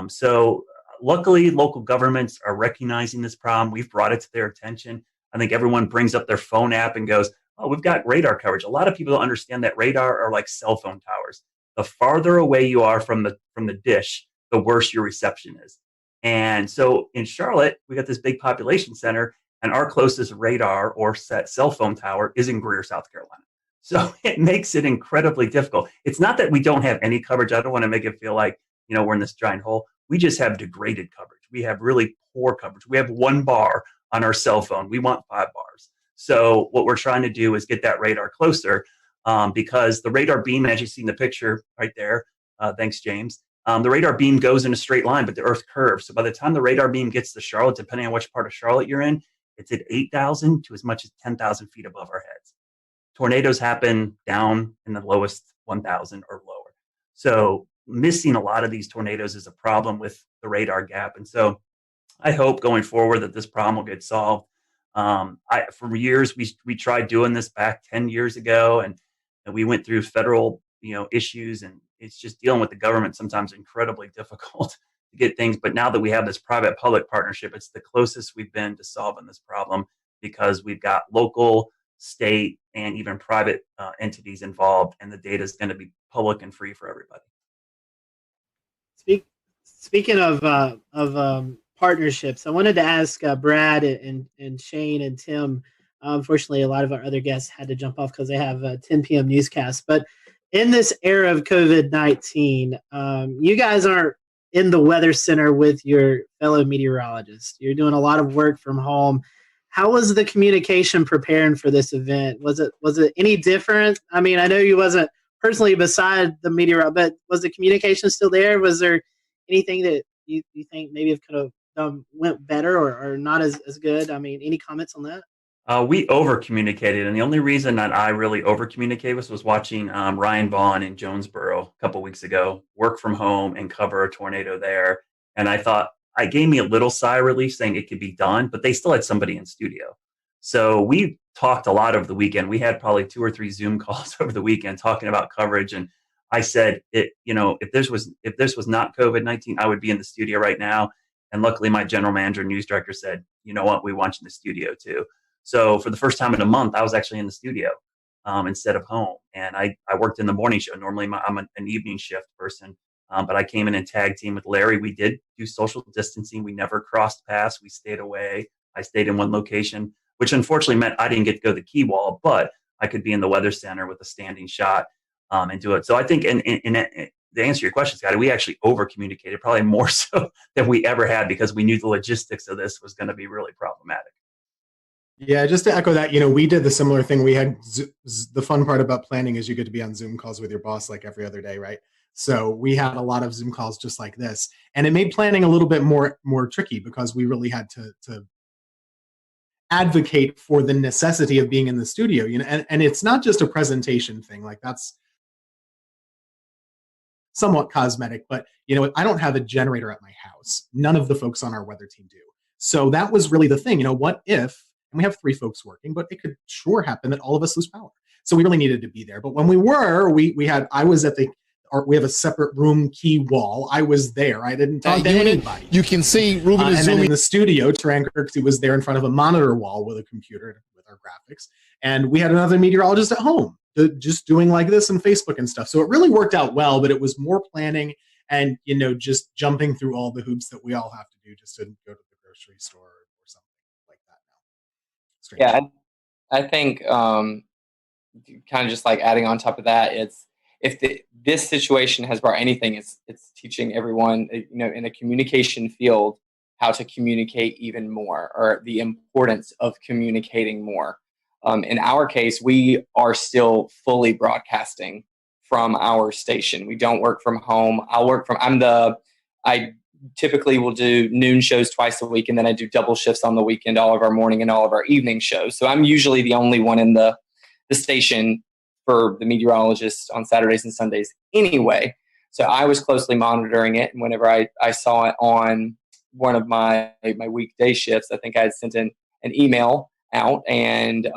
S19: So luckily, local governments are recognizing this problem. We've brought it to their attention. I think everyone brings up their phone app and goes, oh, we've got radar coverage. A lot of people don't understand that radar are like cell phone towers. The farther away you are from the dish, the worse your reception is. And so in Charlotte, we got this big population center, and our closest radar or cell phone tower is in Greer, South Carolina. So it makes it incredibly difficult. It's not that we don't have any coverage. I don't want to make it feel like, we're in this giant hole. We just have degraded coverage. We have really poor coverage. We have 1 bar on our cell phone. We want 5 bars. So what we're trying to do is get that radar closer because the radar beam, as you see in the picture right there, Thanks, James. The radar beam goes in a straight line, but the Earth curves. So by the time the radar beam gets to Charlotte, depending on which part of Charlotte you're in, it's at 8,000 to as much as 10,000 feet above our heads. Tornadoes happen down in the lowest 1,000 or lower. So missing a lot of these tornadoes is a problem with the radar gap. And so I hope going forward that this problem will get solved. For years, we tried doing this back 10 years ago, and we went through federal issues, and it's just dealing with the government sometimes incredibly difficult to get things. But now that we have this private-public partnership, it's the closest we've been to solving this problem, because we've got local, state, and even private entities involved, and the data is going to be public and free for everybody.
S2: Speaking of partnerships, I wanted to ask Brad and Shane and Tim. Unfortunately, a lot of our other guests had to jump off because they have a 10 p.m. newscast. But in this era of COVID-19, you guys aren't in the weather center with your fellow meteorologists. You're doing a lot of work from home. How was the communication preparing for this event? Was it any different? I mean, I know you wasn't personally beside the meteorologist, but was the communication still there? Was there anything that you think maybe it could have went better or not as good? I mean, any comments on that?
S19: We over communicated, and the only reason that I really over communicated was watching Ryan Vaughn in Jonesboro a couple weeks ago work from home and cover a tornado there. And I thought, it gave me a little sigh of relief saying it could be done, but they still had somebody in studio. So we talked a lot over the weekend. We had probably 2 or 3 Zoom calls over the weekend talking about coverage. And I said, if this was not COVID-19, I would be in the studio right now. And luckily, my general manager and news director said, you know what, we want you in the studio too. So for the first time in a month, I was actually in the studio instead of home. And I worked in the morning show. Normally, I'm an evening shift person. But I came in and tag team with Larry. We did do social distancing. We never crossed paths. We stayed away. I stayed in one location, which unfortunately meant I didn't get to go to the key wall, but I could be in the weather center with a standing shot and do it. So I think, and to answer your question, Scotty, we actually over communicated, probably more so than we ever had, because we knew the logistics of this was going to be really problematic.
S15: Yeah, just to echo that, we did the similar thing. We had the fun part about planning is you get to be on Zoom calls with your boss like every other day, right? So we had a lot of Zoom calls just like this, and it made planning a little bit more tricky, because we really had to advocate for the necessity of being in the studio. And it's not just a presentation thing, like that's somewhat cosmetic, but I don't have a generator at my house. None of the folks on our weather team do. So that was really the thing. What if, and we have 3 folks working, but it could sure happen that all of us lose power. So we really needed to be there. But when we were, I was at we have a separate room key wall. I was there. I didn't talk to anybody.
S20: You can see Ruben is
S15: and
S20: zooming.
S15: then in the studio, Taran Kirksey was there in front of a monitor wall with a computer with our graphics. And we had another meteorologist at home just doing like this on Facebook and stuff. So it really worked out well, but it was more planning and, just jumping through all the hoops that we all have to do just to go to the grocery store or something like that now. Strange.
S17: Yeah, I think kind of just like adding on top of that, this situation has brought anything, it's teaching everyone, in a communication field, how to communicate even more, or the importance of communicating more. In our case, we are still fully broadcasting from our station. We don't work from home. I typically will do noon shows twice a week, and then I do double shifts on the weekend, all of our morning and all of our evening shows. So I'm usually the only one in the station for the meteorologists on Saturdays and Sundays anyway. So I was closely monitoring it. And whenever I saw it on one of my weekday shifts, I think I had sent an email out and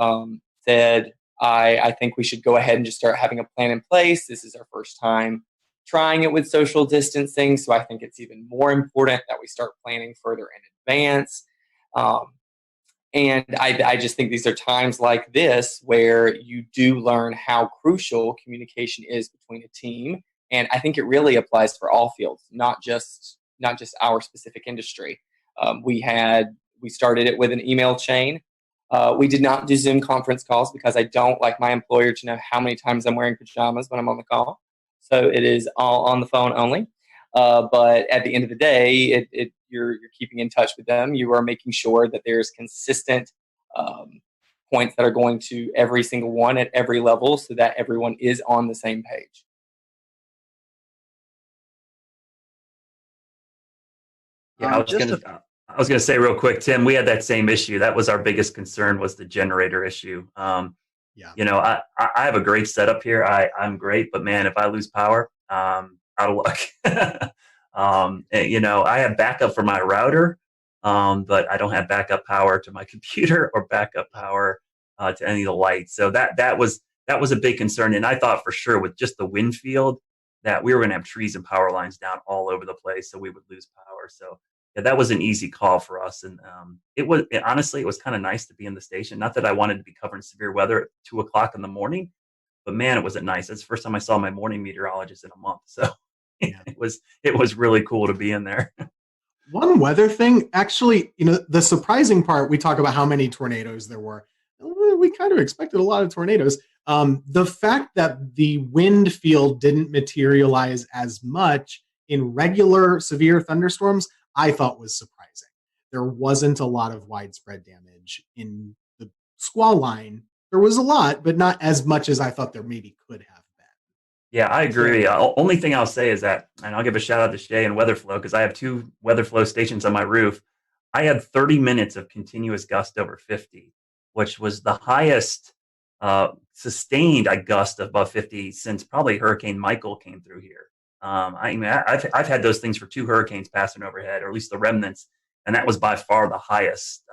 S17: said, I think we should go ahead and just start having a plan in place. This is our first time trying it with social distancing. So I think it's even more important that we start planning further in advance. And I just think these are times like this where you do learn how crucial communication is between a team. And I think it really applies for all fields, not just our specific industry. We started it with an email chain. We did not do Zoom conference calls because I don't like my employer to know how many times I'm wearing pajamas when I'm on the call. So it is all on the phone only. But at the end of the day, you're keeping in touch with them. You are making sure that there's consistent points that are going to every single one at every level so that everyone is on the same page.
S19: Yeah, I was gonna say real quick, Tim, we had that same issue. That was our biggest concern, was the generator issue. You know, I have a great setup here. I'm great, but man, if I lose power, out of luck. You know, I have backup for my router, but I don't have backup power to my computer or backup power to any of the lights. So that was a big concern. And I thought for sure with just the wind field that we were going to have trees and power lines down all over the place, so we would lose power. So yeah, that was an easy call for us. And honestly, it was kind of nice to be in the station. Not that I wanted to be covering severe weather at 2:00 in the morning, but man, it wasn't nice. That's the first time I saw my morning meteorologist in a month. So it was really cool to be in there.
S15: One weather thing, actually, you know, the surprising part, we talk about how many tornadoes there were. We kind of expected a lot of tornadoes. The fact that the wind field didn't materialize as much in regular severe thunderstorms, I thought was surprising. There wasn't a lot of widespread damage in the squall line. There was a lot, but not as much as I thought there maybe could have.
S19: Yeah, I agree. Only thing I'll say is that, and I'll give a shout out to Shay and Weatherflow, because I have 2 Weatherflow stations on my roof. I had 30 minutes of continuous gust over 50, which was the highest sustained gust above 50 since probably Hurricane Michael came through here. I mean, I've had those things for 2 hurricanes passing overhead, or at least the remnants, and that was by far the highest.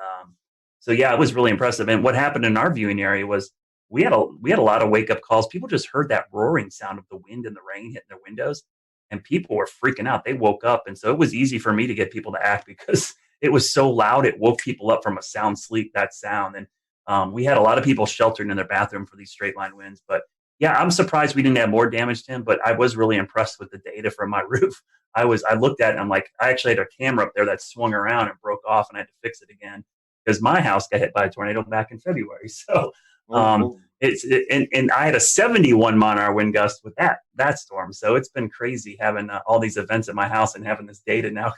S19: So yeah, it was really impressive. And what happened in our viewing area was we had a lot of wake up calls. People just heard that roaring sound of the wind and the rain hitting their windows, and people were freaking out. They woke up, and so it was easy for me to get people to act because it was so loud. It woke people up from a sound sleep. That sound, and we had a lot of people sheltered in their bathroom for these straight line winds. But yeah, I'm surprised we didn't have more damage, Tim. But I was really impressed with the data from my roof. I looked at it and I'm like, I actually had a camera up there that swung around and broke off, and I had to fix it again because my house got hit by a tornado back in February. So. And I had a 71 mile-an-hour wind gust with that storm. So it's been crazy having all these events at my house and having this data now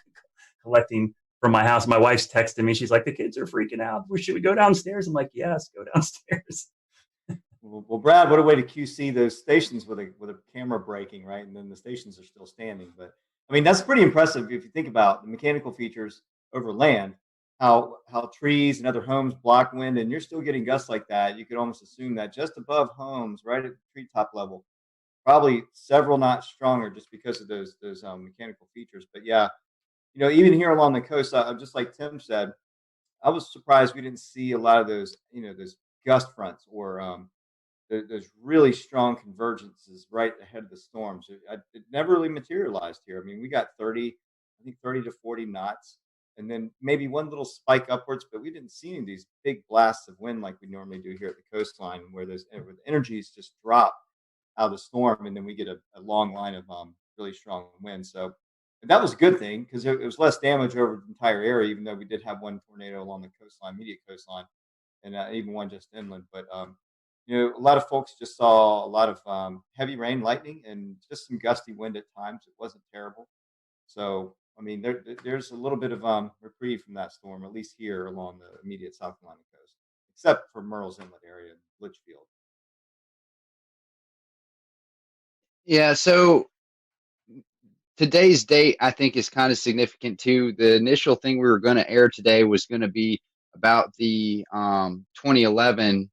S19: collecting from my house. My wife's texting me. She's like, the kids are freaking out. Should we go downstairs? I'm like, yes, go downstairs.
S3: Well, Brad, what a way to QC those stations with a camera breaking, right? And then the stations are still standing. But I mean, that's pretty impressive if you think about the mechanical features over land. How trees and other homes block wind, and you're still getting gusts like that. You could almost assume that just above homes, right at the treetop level, probably several knots stronger just because of those mechanical features. But yeah, you know, even here along the coast, just like Tim said, I was surprised we didn't see a lot of those, you know, those gust fronts or those really strong convergences right ahead of the storms. It never really materialized here. I mean, we got 30 to 40 knots. And then maybe one little spike upwards, but we didn't see any of these big blasts of wind like we normally do here at the coastline, where the energies just drop out of the storm, and then we get a long line of really strong winds. So that was a good thing because it was less damage over the entire area, even though we did have one tornado along the coastline, immediate coastline, and even one just inland. But you know, a lot of folks just saw a lot of heavy rain, lightning, and just some gusty wind at times. It wasn't terrible. So I mean, there's a little bit of reprieve from that storm, at least here along the immediate South Carolina coast, except for Murrells Inlet area, Litchfield.
S20: Yeah, so today's date, I think, is kind of significant too. The initial thing we were going to air today was going to be about the 2011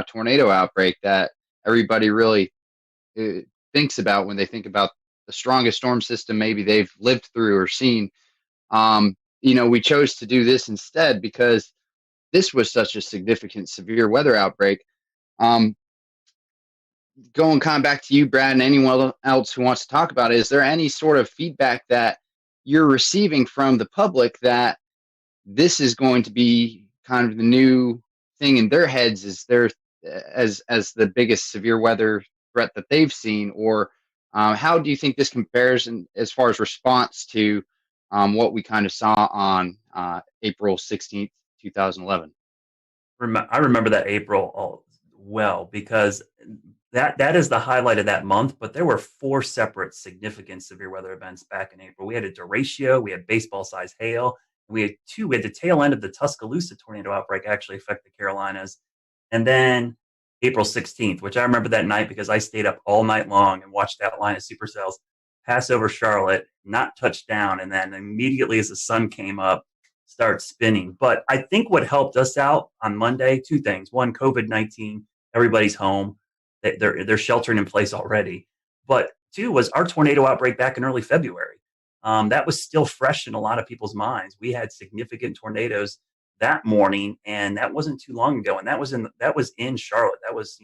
S20: tornado outbreak that everybody really thinks about when they think about the strongest storm system maybe they've lived through or seen. You know, we chose to do this instead because this was such a significant severe weather outbreak. Going kind of back to you, Brad, and anyone else who wants to talk about it, is there any sort of feedback that you're receiving from the public that this is going to be kind of the new thing in their heads as the biggest severe weather threat that they've seen? Or how do you think this compares as far as response to what we kind of saw on April 16th, 2011?
S19: I remember that April well because that is the highlight of that month. But there were 4 separate significant severe weather events back in April. We had a derecho, we had baseball-sized hail, and we had the tail end of the Tuscaloosa tornado outbreak actually affect the Carolinas, and then April 16th, which I remember that night because I stayed up all night long and watched that line of supercells. pass over Charlotte, not touch down, and then immediately as the sun came up, start spinning. But I think what helped us out on Monday, two things. One, COVID-19, everybody's home. They're sheltering in place already. But two was our tornado outbreak back in early February. That was still fresh in a lot of people's minds. We had significant tornadoes that morning, and that wasn't too long ago. And that was in Charlotte. That was,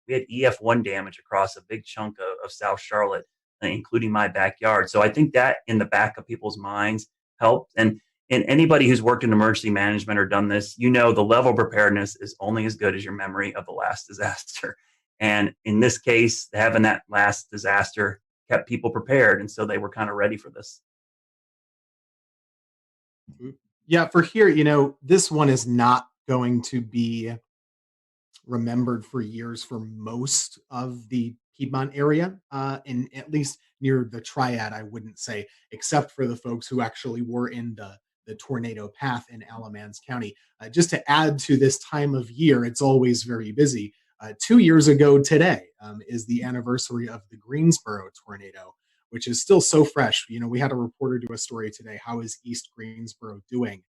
S19: we had EF1 damage across a big chunk of South Charlotte, including my backyard. So I think that in the back of people's minds helped. And anybody who's worked in emergency management or done this, the level of preparedness is only as good as your memory of the last disaster. And in this case, having that last disaster kept people prepared. And so they were kind of ready for this.
S15: Yeah, for here, this one is not going to be remembered for years for most of the Piedmont area, and at least near the Triad, I wouldn't say, except for the folks who actually were in the tornado path in Alamance County. Just to add to this time of year, it's always very busy. 2 years ago today is the anniversary of the Greensboro tornado, which is still so fresh. We had a reporter do a story today. How is East Greensboro doing?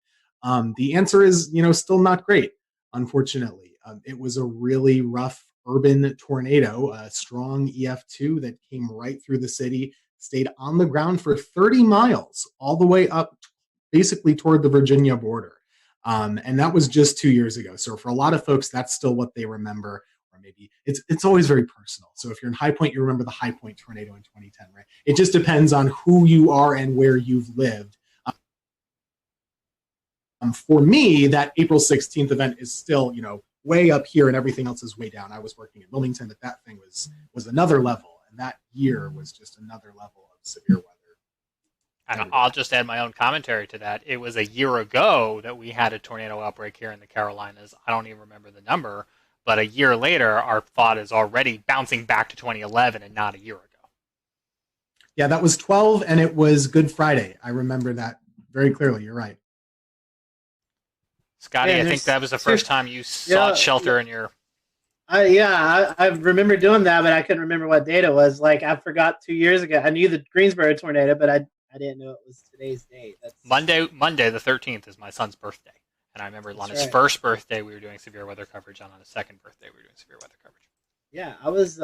S15: The answer is, still not great, unfortunately. It was a really rough urban tornado, a strong EF2 that came right through the city, stayed on the ground for 30 miles, all the way up basically toward the Virginia border. And that was just 2 years ago. So for a lot of folks, that's still what they remember. Or maybe it's always very personal. So if you're in High Point, you remember the High Point tornado in 2010, right? It just depends on who you are and where you've lived. For me, that April 16th event is still, way up here and everything else is way down. I was working at Wilmington, but that thing was another level. And that year was just another level of severe weather.
S2: And I'll just add my own commentary to that. It was a year ago that we had a tornado outbreak here in the Carolinas. I don't even remember the number, but a year later, our thought is already bouncing back to 2011 and not a year ago.
S15: Yeah, that was 12, and it was Good Friday. I remember that very clearly. You're right.
S2: Scotty, I think that was the first time you sought shelter in your... I remember doing that, but I couldn't remember what date it was. Like, I forgot 2 years ago. I knew the Greensboro tornado, but I didn't know it was today's date. That's Monday the 13th is my son's birthday. And I remember on his first birthday, we were doing severe weather coverage, and on his second birthday, we were doing severe weather coverage. Yeah, I was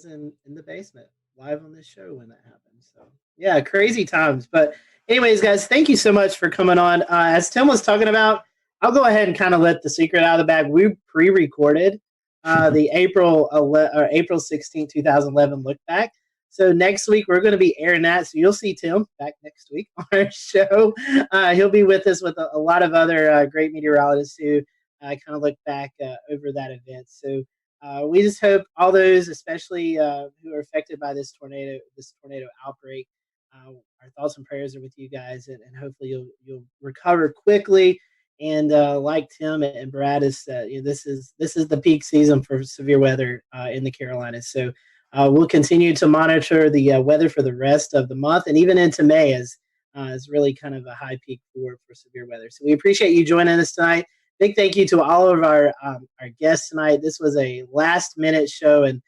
S2: in the basement live on this show when that happened. So, yeah, crazy times. But anyways, guys, thank you so much for coming on. As Tim was talking about, I'll go ahead and kind of let the secret out of the bag. We pre-recorded the April 16, 2011 look back. So next week, we're going to be airing that. So you'll see Tim back next week on our show. He'll be with us with a lot of other great meteorologists who kind of look back over that event. So we just hope all those, especially who are affected by this tornado outbreak, our thoughts and prayers are with you guys, and hopefully you'll recover quickly. And like Tim and Brad has said, this is the peak season for severe weather in the Carolinas. So we'll continue to monitor the weather for the rest of the month and even into May as is really kind of a high peak for severe weather. So we appreciate you joining us tonight. Big thank you to all of our guests tonight. This was a last minute show, and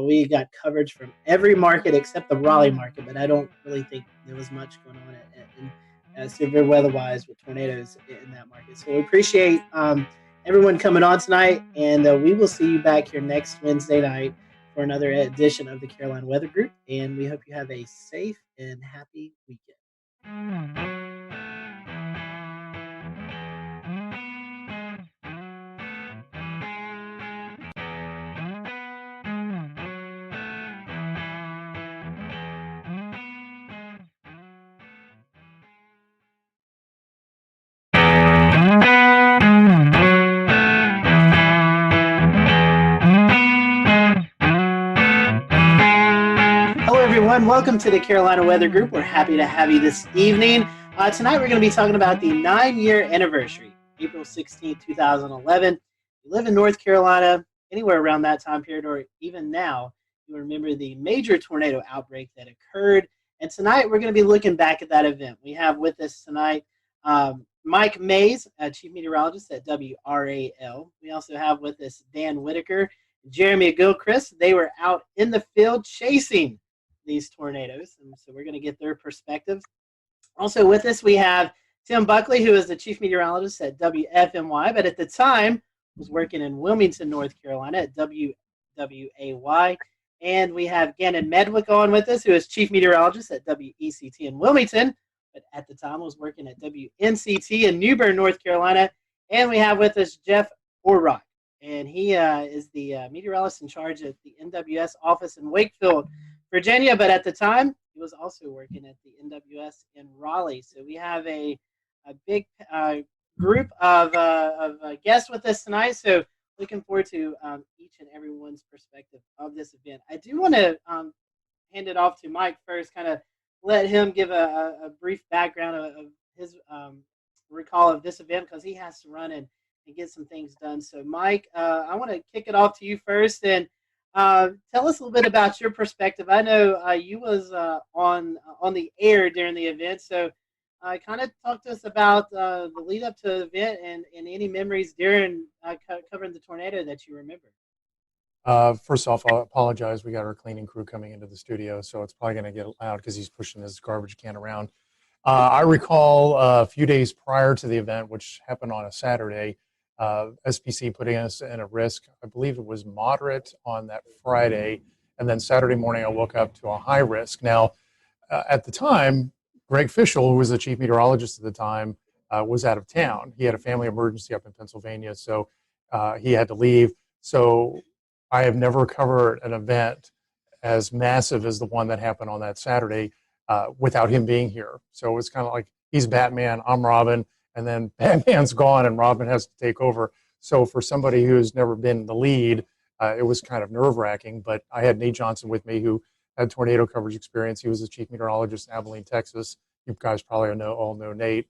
S2: we got coverage from every market except the Raleigh market, but I don't really think there was much going on in severe weather-wise with tornadoes in that market. So we appreciate everyone coming on tonight, and we will see you back here next Wednesday night for another edition of the Carolina Weather Group, and we hope you have a safe and happy weekend. Welcome to the Carolina Weather Group. We're happy to have you this evening. Tonight we're going to be talking about the 9-year anniversary, April 16, 2011. If you live in North Carolina, anywhere around that time period, or even now, you remember the major tornado outbreak that occurred. And tonight we're going to be looking back at that event. We have with us tonight Mike Mays, Chief Meteorologist at WRAL. We also have with us Dan Whitaker, Jeremy Gilchrist. They were out in the field chasing these tornadoes, and so we're going to get their perspective. Also with us, we have Tim Buckley, who is the chief meteorologist at WFMY, but at the time was working in Wilmington, North Carolina at WWAY. And we have Gannon Medwick on with us, who is chief meteorologist at WECT in Wilmington, but at the time was working at WNCT in New Bern, North Carolina. And we have with us Jeff Orrock, and he is the meteorologist in charge at the NWS office in Wakefield, Virginia, but at the time he was also working at the NWS in Raleigh. So we have a big group of guests with us tonight. So looking forward to each and everyone's perspective of this event. I do want to hand it off to Mike first, kind of let him give a brief background of his recall of this event, because he has to run and get some things done. So Mike, I want to kick it off to you first, and tell us a little bit about your perspective. I know you was on the air during the event, so kind of talk to us about the lead up to the event and any memories during covering the tornado that you remember. First off, I'll apologize. We got our cleaning crew coming into the studio, so it's probably going to get loud because he's pushing his garbage can around. I recall a few days prior to the event, which happened on a Saturday, SPC putting us in a risk. I believe it was moderate on that Friday, and then Saturday morning I woke up to a high risk. Now, at the time, Greg Fischel, who was the chief meteorologist at the time, was out of town. He had a family emergency up in Pennsylvania, so he had to leave. So I have never covered an event as massive as the one that happened on that Saturday without him being here. So it's kind of like he's Batman, I'm Robin, and then Batman's gone and Robin has to take over. So for somebody who's never been in the lead, it was kind of nerve-wracking. But I had Nate Johnson with me, who had tornado coverage experience. He was the chief meteorologist in Abilene, Texas. You guys probably all know Nate.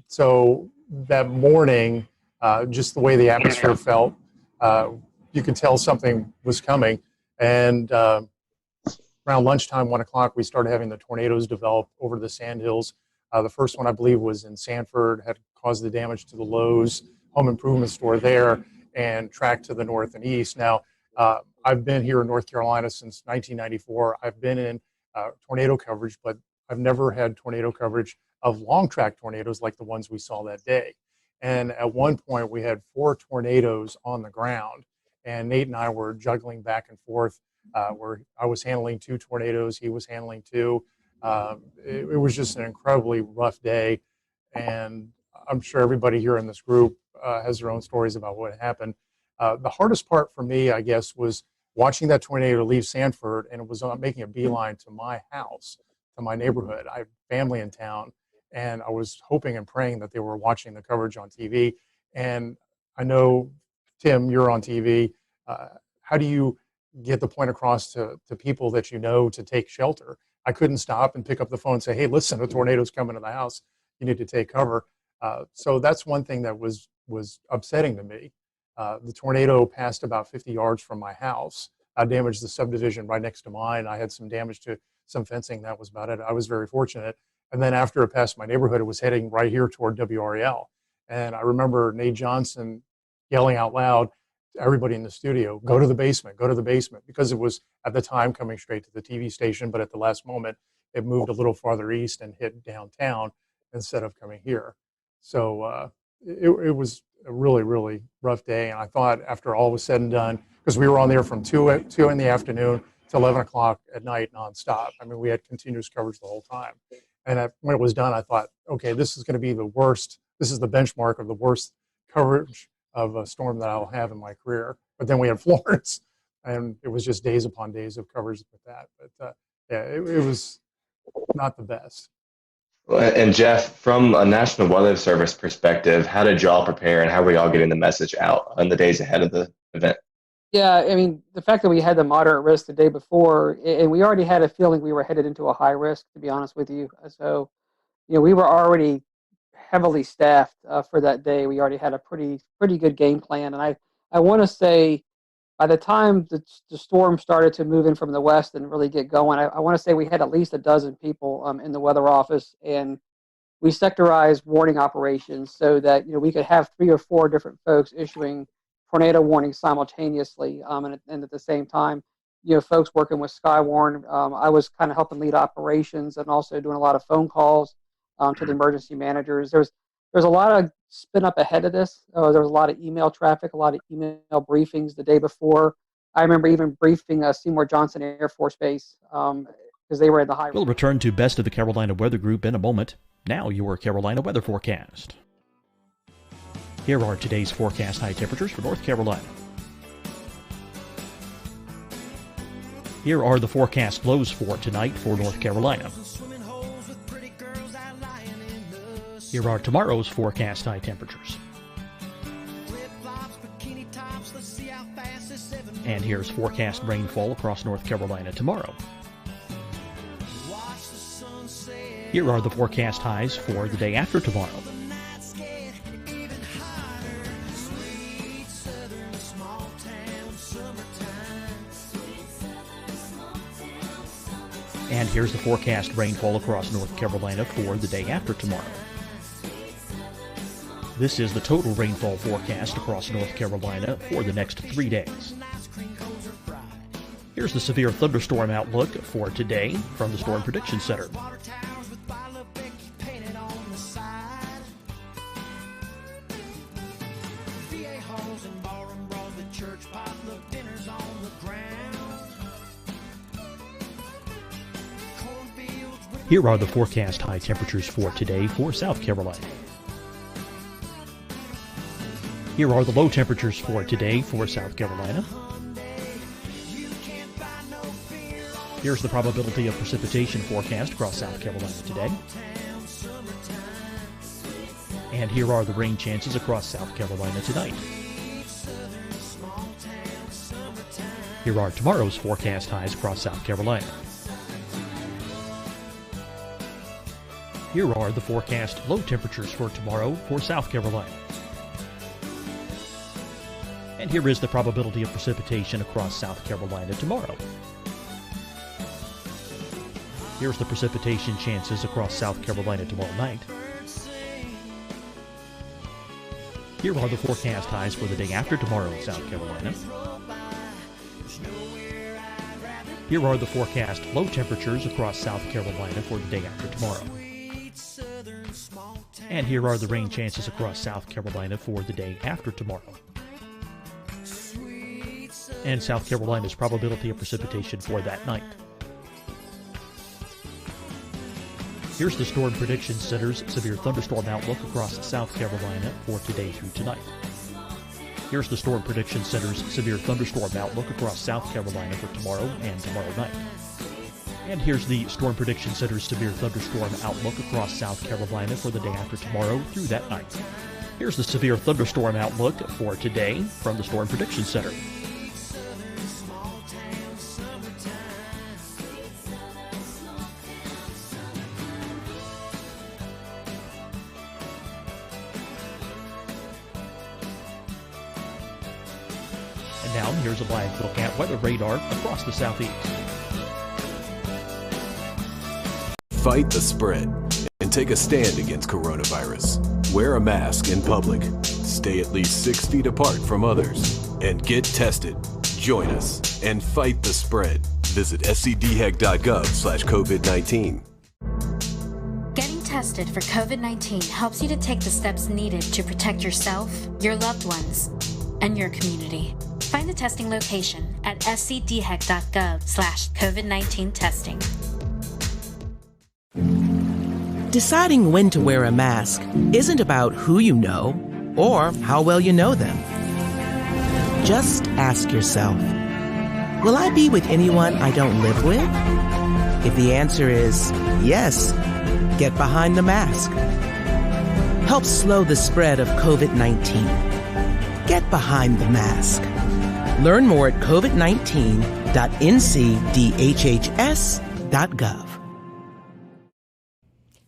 S2: So that morning, just the way the atmosphere felt, you could tell something was coming. And around lunchtime, 1 o'clock, we started having the tornadoes develop over the Sandhills. The first one, I believe, was in Sanford, had caused the damage to the Lowe's home improvement store there and tracked to the north and east. Now, I've been here in North Carolina since 1994. I've been in tornado coverage, but I've never had tornado coverage of long track tornadoes like the ones we saw that day. And at one point, we had 4 tornadoes on the ground, and Nate and I were juggling back and forth, where I was handling 2 tornadoes, he was handling 2. It was just an incredibly rough day, and I'm sure everybody here in this group has their own stories about what happened. The hardest part for me, I guess, was watching that tornado leave Sanford, and it was making a beeline to my house, to my neighborhood. I have family in town, and I was hoping and praying that they were watching the coverage on TV. And I know, Tim, you're on TV. How do you get the point across to people that you know to take shelter? I couldn't stop and pick up the phone and say, hey, listen, a tornado's coming to the house. You need to take cover. So that's one thing that was upsetting to me. The tornado passed about 50 yards from my house. I damaged the subdivision right next to mine. I had some damage to some fencing. That was about it. I was very fortunate. And then after it passed my neighborhood, it was heading right here toward WREL. And I remember Nate Johnson yelling out loud to everybody in the studio, go to the basement, because it was at the time coming straight to the TV station, but at the last moment, it moved a little farther east and hit downtown instead of coming here. So it was a really, really rough day. And I thought after all was said and done, because we were on there from 2 in the afternoon to 11 o'clock at night nonstop. I mean, we had continuous coverage the whole time. And when it was done, I thought, okay, this is going to be the worst. This is the benchmark of the worst coverage of a storm that I'll have in my career. But then we had Florence, and it was just days upon days of coverage with that. But yeah, it was not the best.
S16: And Jeff, from a National Weather Service perspective, how did y'all prepare, and how were y'all getting the message out in the days ahead of the event?
S19: Yeah, I mean, the fact that we had the moderate risk the day before, and we already had a feeling we were headed into a high risk, to be honest with you. So, we were already heavily staffed for that day. We already had a pretty good game plan. And I want to say by the time the storm started to move in from the west and really get going, I want to say we had at least a dozen people in the weather office, and we sectorized warning operations so that we could have 3 or 4 different folks issuing tornado warnings simultaneously, and at the same time,
S21: folks working with Skywarn. I was kind of helping lead operations and also doing a lot of phone calls to the emergency managers. There's a lot of spin up ahead of this. There was a lot of email traffic, a lot of email briefings the day before. I remember even briefing Seymour Johnson Air Force Base because they were in the high.
S8: We'll return to Best of the Carolina Weather Group in a moment. Now your Carolina weather forecast. Here are today's forecast high temperatures for North Carolina. Here are the forecast lows for tonight for North Carolina. Here are tomorrow's forecast high temperatures. And here's forecast rainfall across North Carolina tomorrow. Here are the forecast highs for the day after tomorrow. And here's the forecast rainfall across North Carolina for the day after tomorrow. This is the total rainfall forecast across North Carolina for the next 3 days. Here's the severe thunderstorm outlook for today from the Storm Prediction Center. Here are the forecast high temperatures for today for South Carolina. Here are the low temperatures for today for South Carolina. Here's the probability of precipitation forecast across South Carolina today. And here are the rain chances across South Carolina tonight. Here are tomorrow's forecast highs across South Carolina. Here are the forecast low temperatures for tomorrow for South Carolina. And here is the probability of precipitation across South Carolina tomorrow. Here's the precipitation chances across South Carolina tomorrow night. Here are the forecast highs for the day after tomorrow in South Carolina. Here are the forecast low temperatures across South Carolina for the day after tomorrow. And here are the rain chances across South Carolina for the day after tomorrow. And South Carolina's probability of precipitation for that night. Here's the Storm Prediction Center's severe thunderstorm outlook across South Carolina for today through tonight. Here's the Storm Prediction Center's severe thunderstorm outlook across South Carolina for tomorrow and tomorrow night. And here's the Storm Prediction Center's severe thunderstorm outlook across South Carolina for the day after tomorrow through that night. Here's the severe thunderstorm outlook for today from the Storm Prediction Center. And now here's a live look at weather radar across the southeast.
S9: Fight the spread and take a stand against coronavirus. Wear a mask in public. Stay at least 6 feet apart from others. And get tested. Join us and fight the spread. Visit scdhec.gov/COVID-19.
S10: Getting tested for COVID-19 helps you to take the steps needed to protect yourself, your loved ones, and your community. Find the testing location at scdhec.gov/COVID-19 testing.
S11: Deciding when to wear a mask isn't about who you know or how well you know them. Just ask yourself, will I be with anyone I don't live with? If the answer is yes, get behind the mask. Help slow the spread of COVID-19. Get behind the mask. Learn more at covid19.ncdhhs.gov.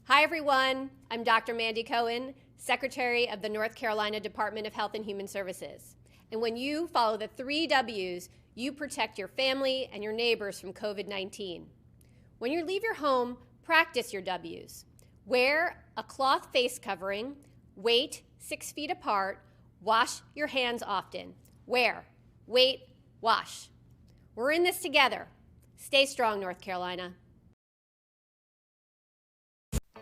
S12: Hi, everyone. I'm Dr. Mandy Cohen, Secretary of the North Carolina Department of Health and Human Services. And when you follow the 3 W's, you protect your family and your neighbors from COVID-19. When you leave your home, practice your W's. Wear a cloth face covering, wait 6 feet apart, wash your hands often. Wear, wait, wash. We're in this together. Stay strong, North Carolina.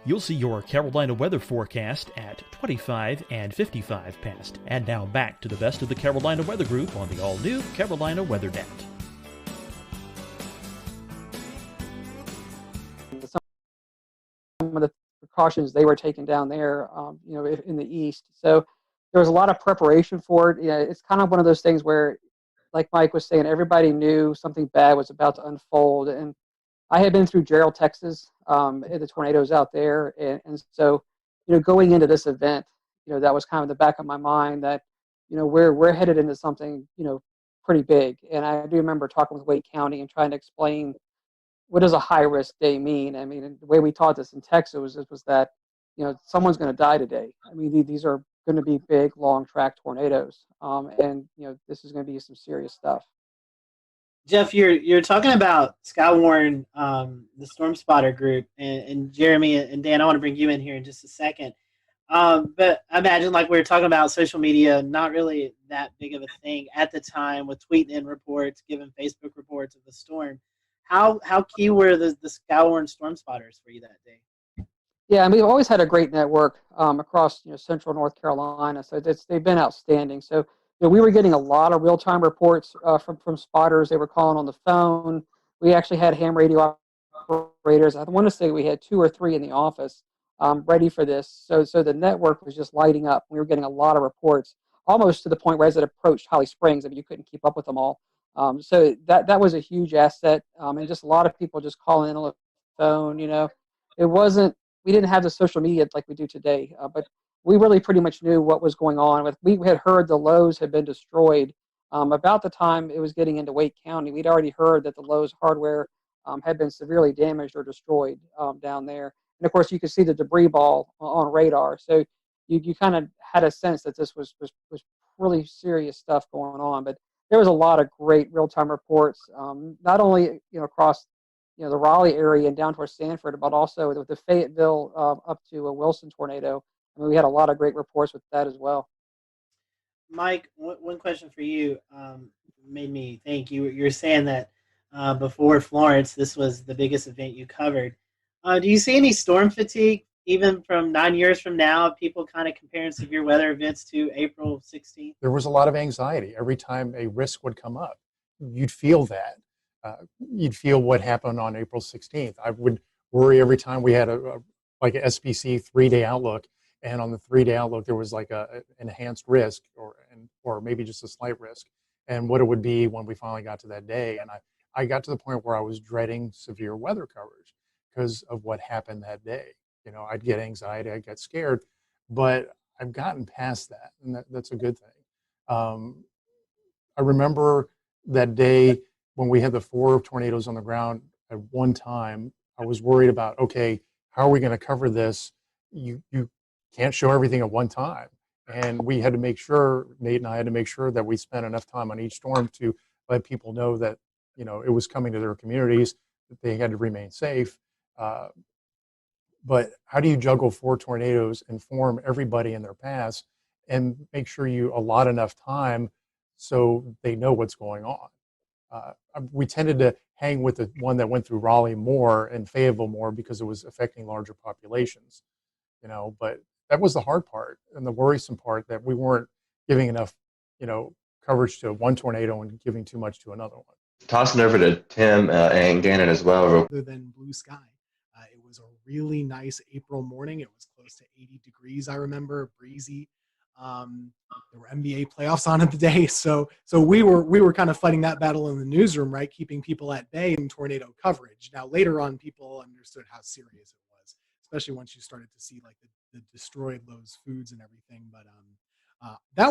S8: You'll see your Carolina weather forecast at 25 and 55 past. And now back to the best of the Carolina Weather Group on the all-new Carolina Weather Net.
S21: Some of the precautions they were taking down there, in the east. So there was a lot of preparation for it. Yeah, it's kind of one of those things where, like Mike was saying, everybody knew something bad was about to unfold. And I had been through Gerald, Texas, in the tornadoes out there, and so, going into this event, that was kind of the back of my mind that, we're headed into something, pretty big. And I do remember talking with Wake County and trying to explain what does a high risk day mean. I mean, the way we taught this in Texas was that, someone's going to die today. I mean, these are going to be big, long track tornadoes, and this is going to be some serious stuff.
S2: Jeff, you're talking about Skywarn, the Storm Spotter group, and Jeremy and Dan. I want to bring you in here in just a second. But I imagine, like we were talking about, social media not really that big of a thing at the time, with tweeting in reports, giving Facebook reports of the storm. How key were the Skywarn Storm Spotters for you that day?
S21: Yeah, and we've always had a great network across central North Carolina, so they've been outstanding. So we were getting a lot of real-time reports from spotters. They were calling on the phone. We actually had ham radio operators. I want to say we had 2 or 3 in the office ready for this. So the network was just lighting up. We were getting a lot of reports, almost to the point where as it approached Holly Springs, I mean, you couldn't keep up with them all. So that was a huge asset, and just a lot of people just calling in on the phone. It wasn't. We didn't have the social media like we do today, but we really pretty much knew what was going on. We had heard the Lowe's had been destroyed about the time it was getting into Wake County. We'd already heard that the Lowe's hardware had been severely damaged or destroyed down there. And of course, you could see the debris ball on radar. So you kind of had a sense that this was really serious stuff going on. But there was a lot of great real-time reports, not only across the Raleigh area and down towards Sanford, but also with the Fayetteville up to a Wilson tornado. I mean, we had a lot of great reports with that as well.
S2: Mike, one question for you made me think. You're saying that before Florence, this was the biggest event you covered. Do you see any storm fatigue, even from 9 years from now, people kind of comparing severe weather events to April 16th?
S18: There was a lot of anxiety every time a risk would come up. You'd feel that. You'd feel what happened on April 16th. I would worry every time we had a SPC 3-day outlook, and on the 3-day outlook there was like an enhanced risk or maybe just a slight risk, and what it would be when we finally got to that day. And I got to the point where I was dreading severe weather coverage because of what happened that day. I'd get anxiety, I'd get scared, but I've gotten past that, and that's a good thing. I remember that day when we had the 4 tornadoes on the ground at one time. I was worried about, okay, how are we going to cover this? You can't show everything at one time. And we had to make sure, Nate and I had to make sure that we spent enough time on each storm to let people know that, it was coming to their communities, that they had to remain safe. But how do you juggle 4 tornadoes, inform everybody in their paths, and make sure you allot enough time so they know what's going on? We tended to hang with the one that went through Raleigh more and Fayetteville more because it was affecting larger populations, but that was the hard part and the worrisome part, that we weren't giving enough, coverage to one tornado and giving too much to another one.
S16: Tossing over to Tim and Gannon as well.
S15: Other than blue sky. It was a really nice April morning. It was close to 80 degrees, I remember, breezy. There were NBA playoffs on at the day, so we were kind of fighting that battle in the newsroom, right, keeping people at bay in tornado coverage. Now later on, people understood how serious it was, especially once you started to see like the destroyed Lowe's foods and everything. But that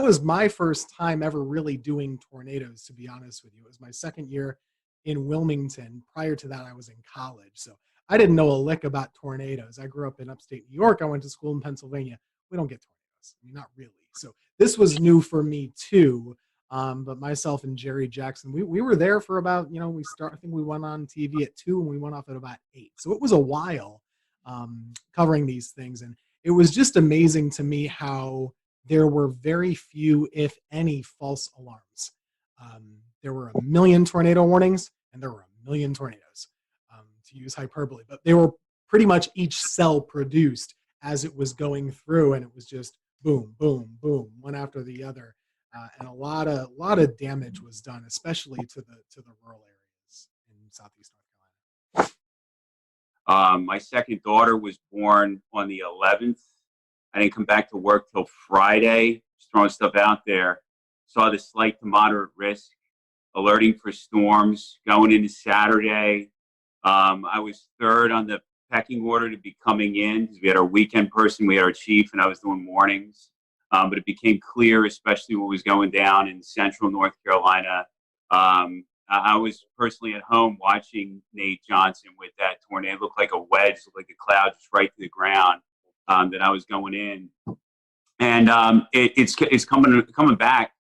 S15: was my first time ever really doing tornadoes, to be honest with you. It was my second year in Wilmington. Prior to that, I was in college, so I didn't know a lick about tornadoes. I grew up in upstate New York. I went to school in Pennsylvania. We don't get tornadoes. I mean, not really. So this was new for me too. But myself and Jerry Jackson, we were there for about, I think we went on TV at 2 and we went off at about 8. So it was a while covering these things. And it was just amazing to me how there were very few, if any, false alarms. there were a million tornado warnings and there were a million tornadoes, to use hyperbole. But they were pretty much each cell produced as it was going through, and it was just boom, boom, boom, one after the other. And a lot of damage was done, especially to the rural areas in Southeast North Carolina.
S6: My second daughter was born on the 11th. I didn't come back to work till Friday. Just throwing stuff out there. Saw the slight to moderate risk, alerting for storms going into Saturday. I was third on the pecking order to be coming in because we had our weekend person, we had our chief, and I was doing mornings. But it became clear, especially what was going down in central North Carolina. I was personally at home watching Nate Johnson with that tornado. It looked like a wedge, looked like a cloud just right to the ground that I was going in. And it's coming back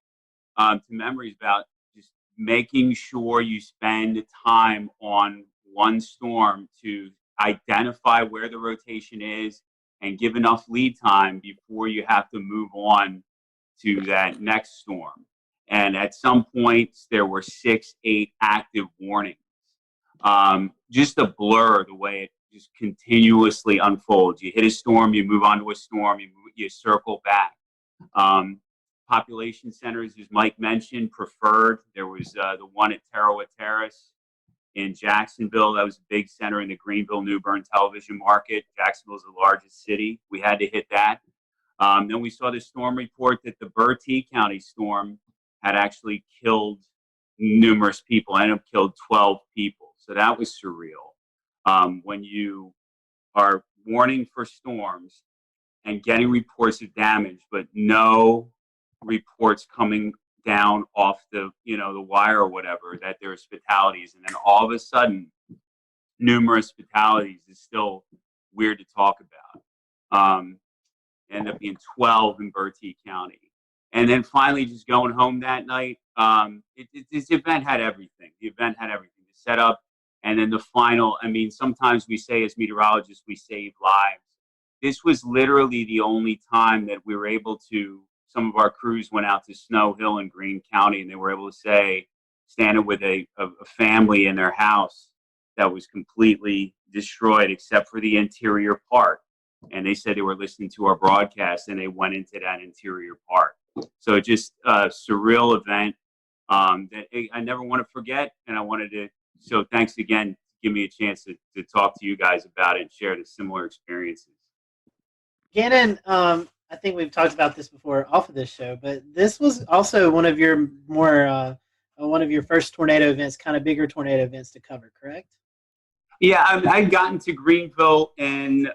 S6: to memories about just making sure you spend time on one storm to identify where the rotation is and give enough lead time before you have to move on to that next storm. And at some points, there were 6, 8 active warnings. Just a blur the way it just continuously unfolds. You hit a storm, you move on to a storm, you circle back. Population centers, as Mike mentioned, preferred. There was the one at Tarawa Terrace in Jacksonville. That was a big center in the Greenville-New Bern television market. Jacksonville is the largest city. We had to hit that. Then we saw the storm report that the Bertie County storm had actually killed numerous people, ended up killed 12 people. So that was surreal. When you are warning for storms and getting reports of damage, but no reports coming down off the wire or whatever that there's fatalities, and then all of a sudden numerous fatalities is still weird to talk about. Ended up being 12 in Bertie County. And then finally just going home that night, this event had everything. The event had everything. The setup, and then the final. I mean, sometimes we say as meteorologists, we save lives. This was literally the only time that we were able to, some of our crews went out to Snow Hill in Greene County, and they were able to say, standing with a family in their house that was completely destroyed except for the interior part. And they said they were listening to our broadcast, and they went into that interior part. So just a surreal event that I never want to forget. And I wanted to, so thanks again, give me a chance to talk to you guys about it and share the similar experiences.
S2: Gannon, I think we've talked about this before off of this show, but this was also one of your one of your first tornado events, kind of bigger tornado events to cover, correct?
S6: Yeah, I'd gotten to Greenville in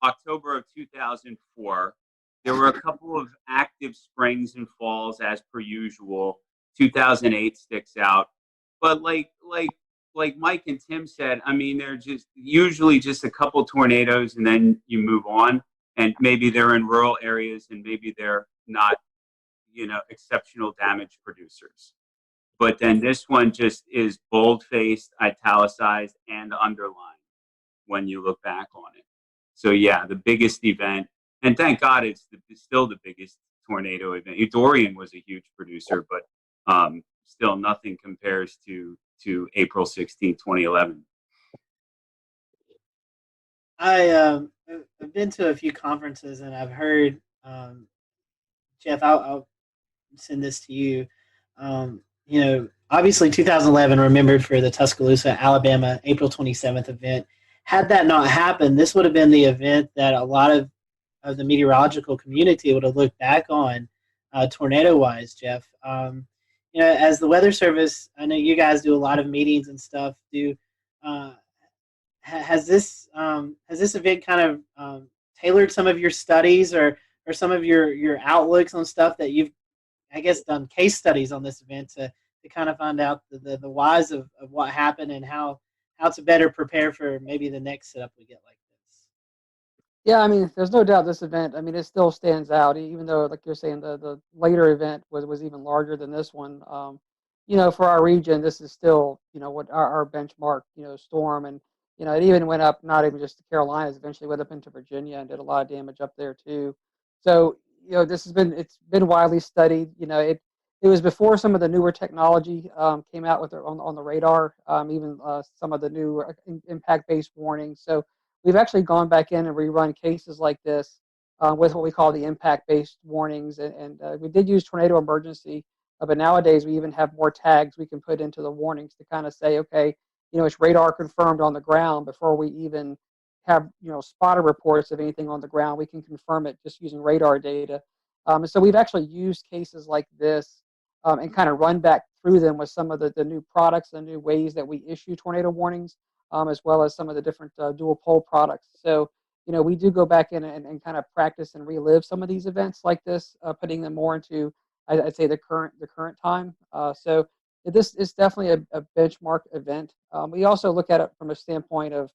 S6: October of 2004. There were a couple of active springs and falls as per usual. 2008 sticks out, but like Mike and Tim said, I mean, they're just usually just a couple tornadoes, and then you move on. And maybe they're in rural areas, and maybe they're not, exceptional damage producers. But then this one just is bold-faced, italicized, and underlined when you look back on it. So yeah, the biggest event, and thank God it's still the biggest tornado event. Dorian was a huge producer, but still nothing compares to April 16, 2011.
S2: I've been to a few conferences, and I've heard, Jeff, I'll send this to you. Obviously 2011 remembered for the Tuscaloosa, Alabama, April 27th event. Had that not happened, this would have been the event that a lot of the meteorological community would have looked back on tornado-wise, Jeff. As the Weather Service, I know you guys do a lot of meetings and stuff. Has this event kind of tailored some of your studies or some of your outlooks on stuff that you've, I guess, done case studies on this event to kind of find out the whys of what happened and how to better prepare for maybe the next setup we get like this?
S21: Yeah, I mean, there's no doubt this event, I mean, it still stands out, even though, like you're saying, the later event was even larger than this one. For our region, this is still, what our benchmark, storm. And, it even went up, not even just the Carolinas, eventually went up into Virginia and did a lot of damage up there too. So, it's been widely studied. it was before some of the newer technology came out with on the radar, even some of the new impact-based warnings. So we've actually gone back in and rerun cases like this with what we call the impact-based warnings, and we did use tornado emergency, but nowadays we even have more tags we can put into the warnings to kind of say, okay, it's radar confirmed on the ground before we even have spotter reports of anything on the ground. We can confirm it just using radar data. And so we've actually used cases like this and kind of run back through them with some of the new products and new ways that we issue tornado warnings, as well as some of the different dual pole products. So, we do go back in and kind of practice and relive some of these events like this, putting them more into, I'd say, the current time. So this is definitely a benchmark event. We also look at it from a standpoint of,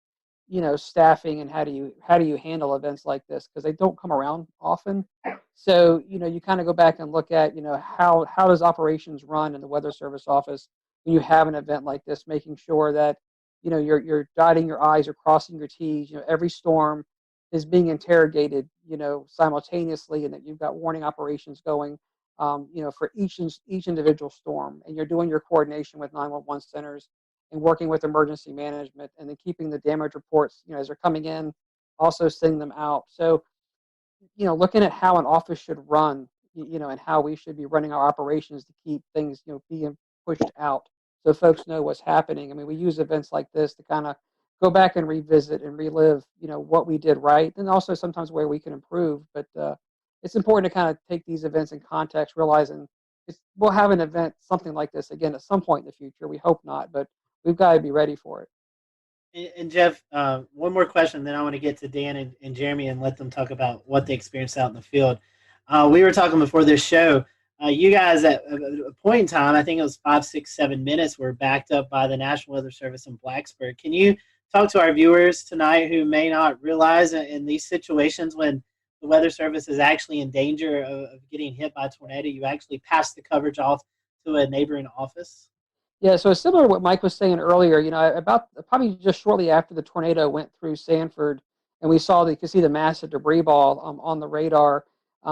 S21: staffing and how do you handle events like this, because they don't come around often. So you kind of go back and look at how does operations run in the Weather Service office when you have an event like this, making sure that you're dotting your I's or crossing your T's. Every storm is being interrogated simultaneously, and that you've got warning operations going for each individual storm, and you're doing your coordination with 911 centers and working with emergency management, and then keeping the damage reports, as they're coming in, also sending them out. So, looking at how an office should run, and how we should be running our operations to keep things, being pushed out so folks know what's happening. I mean, we use events like this to kind of go back and revisit and relive, what we did right, and also sometimes where we can improve. But it's important to kind of take these events in context, realizing we'll have an event, something like this again at some point in the future. We hope not, but we've got to be ready for it.
S2: And Jeff, one more question, then I want to get to Dan and Jeremy and let them talk about what they experienced out in the field. We were talking before this show. You guys, at a point in time, I think it was 5, 6, 7 minutes, were backed up by the National Weather Service in Blacksburg. Can you talk to our viewers tonight who may not realize in these situations when the Weather Service is actually in danger of getting hit by a tornado, you actually pass the coverage off to a neighboring office?
S21: Yeah, so it's similar to what Mike was saying earlier. About probably just shortly after the tornado went through Sanford, and you could see the massive debris ball on the radar.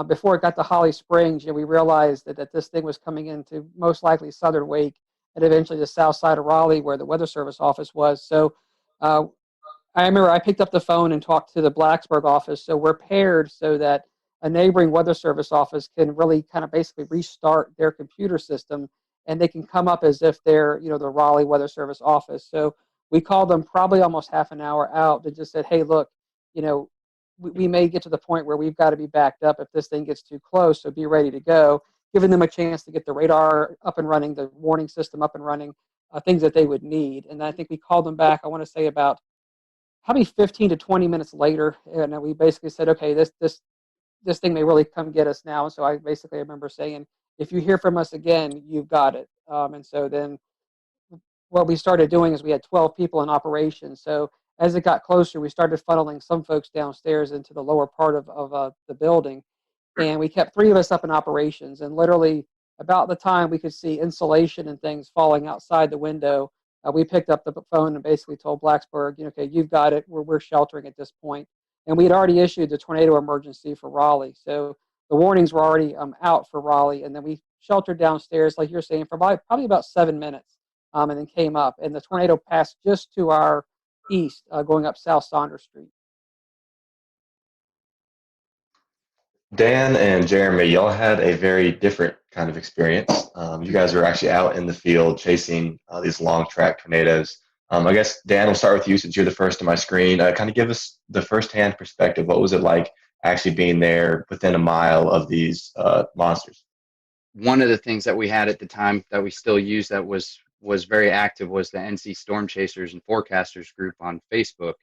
S21: Before it got to Holly Springs, we realized that this thing was coming into most likely Southern Wake, and eventually the south side of Raleigh, where the Weather Service office was. So I remember I picked up the phone and talked to the Blacksburg office. So we're paired so that a neighboring Weather Service office can really kind of basically restart their computer system, and they can come up as if they're, the Raleigh Weather Service office. So we called them probably almost half an hour out and just said, hey, look, we may get to the point where we've got to be backed up if this thing gets too close, so be ready to go, giving them a chance to get the radar up and running, the warning system up and running, things that they would need. And I think we called them back, I want to say about probably 15 to 20 minutes later, and we basically said, okay, this thing may really come get us now. And so I remember saying, if you hear from us again, you've got it. And so then what we started doing is we had 12 people in operation. So as it got closer, we started funneling some folks downstairs into the lower part of the building. And we kept 3 of us up in operations. And literally about the time we could see insulation and things falling outside the window, we picked up the phone and basically told Blacksburg, okay, you've got it. We're sheltering at this point. And we had already issued the tornado emergency for Raleigh. So the warnings were already out for Raleigh. And then we sheltered downstairs, like you're saying, for probably about 7 minutes, and then came up. And the tornado passed just to our east, going up South Saunders Street.
S16: Dan and Jeremy, y'all had a very different kind of experience. You guys were actually out in the field chasing these long track tornadoes. I guess, Dan, we'll start with you since you're the first on my screen. Kind of give us the firsthand perspective. What was it like actually being there within a mile of these monsters?
S20: One of the things that we had at the time that we still use that was very active was the NC Storm Chasers and Forecasters group on Facebook.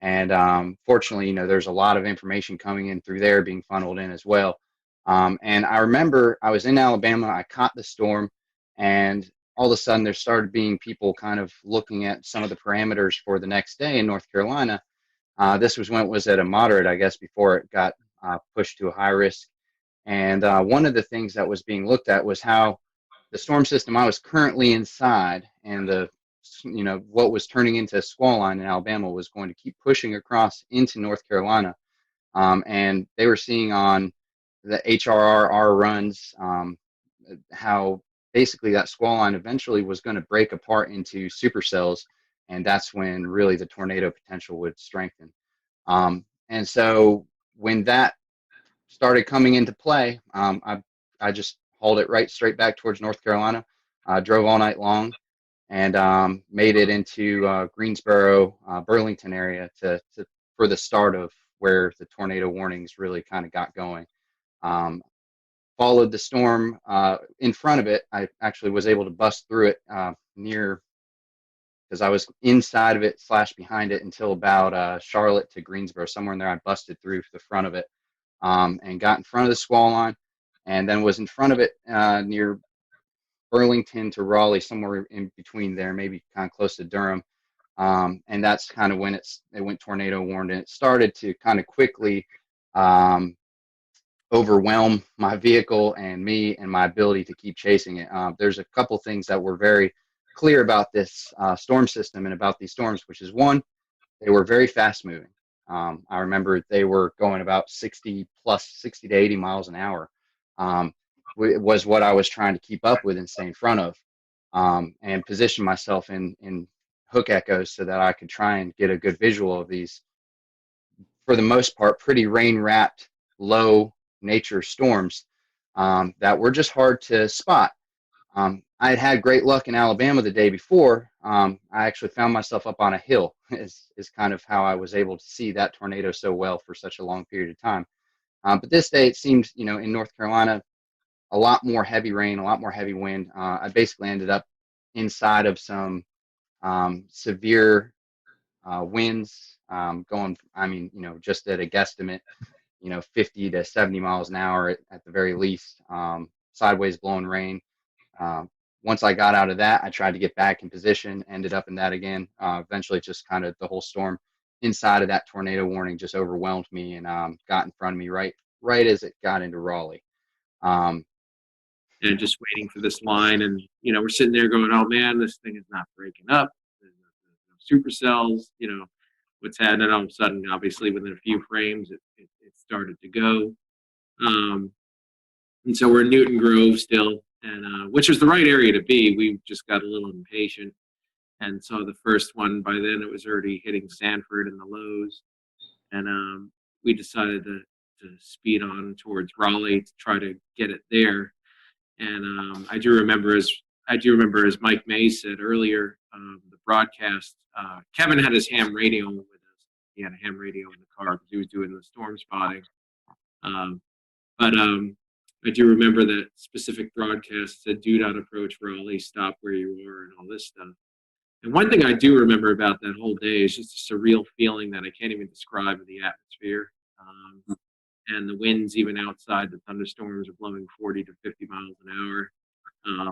S20: And fortunately, there's a lot of information coming in through there being funneled in as well. And I remember I was in Alabama, I caught the storm, and all of a sudden there started being people kind of looking at some of the parameters for the next day in North Carolina. This was when it was at a moderate, I guess, before it got pushed to a high risk. And one of the things that was being looked at was how the storm system I was currently inside and what was turning into a squall line in Alabama was going to keep pushing across into North Carolina. And they were seeing on the HRR runs, how basically that squall line eventually was going to break apart into supercells, and that's when really the tornado potential would strengthen. And so when that started coming into play, I just hauled it right straight back towards North Carolina, drove all night long, and made it into Greensboro, Burlington area for the start of where the tornado warnings really kind of got going. Followed the storm in front of it. I actually was able to bust through it because I was inside of it / behind it until about Charlotte to Greensboro, somewhere in there. I busted through the front of it and got in front of the squall line, and then was in front of it near Burlington to Raleigh, somewhere in between there, maybe kind of close to Durham. And that's kind of when it went tornado warned, and it started to kind of quickly overwhelm my vehicle and me and my ability to keep chasing it. There's a couple things that were very clear about this storm system and about these storms, which is one, they were very fast moving. I remember they were going about 60 to 80 miles an hour. Was what I was trying to keep up with and stay in front of, and position myself in hook echoes so that I could try and get a good visual of these, for the most part, pretty rain-wrapped, low nature storms that were just hard to spot. I had had great luck in Alabama the day before. I actually found myself up on a hill is kind of how I was able to see that tornado so well for such a long period of time. But this day it seemed, in North Carolina, a lot more heavy rain, a lot more heavy wind. I basically ended up inside of some severe winds going, just at a guesstimate, 50 to 70 miles an hour at the very least, sideways blowing rain. Once I got out of that, I tried to get back in position, ended up in that again. Eventually just kind of the whole storm inside of that tornado warning just overwhelmed me and got in front of me right as it got into Raleigh.
S1: And just waiting for this line, and we're sitting there going, "Oh man, this thing is not breaking up. There's no supercells. What's happening?" All of a sudden, obviously, within a few frames, it started to go. And so we're in Newton Grove still, and which was the right area to be. We just got a little impatient, and so the first one, by then it was already hitting Sanford in the lows, and we decided to speed on towards Raleigh to try to get it there. And I do remember, as Mike May said earlier, the broadcast, Kevin had his ham radio with us. He had a ham radio in the car because he was doing the storm spotting. But I do remember that specific broadcast said, "Do not approach Raleigh, stop where you are," and all this stuff. And one thing I do remember about that whole day is just a surreal feeling that I can't even describe in the atmosphere. And the winds, even outside, the thunderstorms are blowing 40 to 50 miles an hour.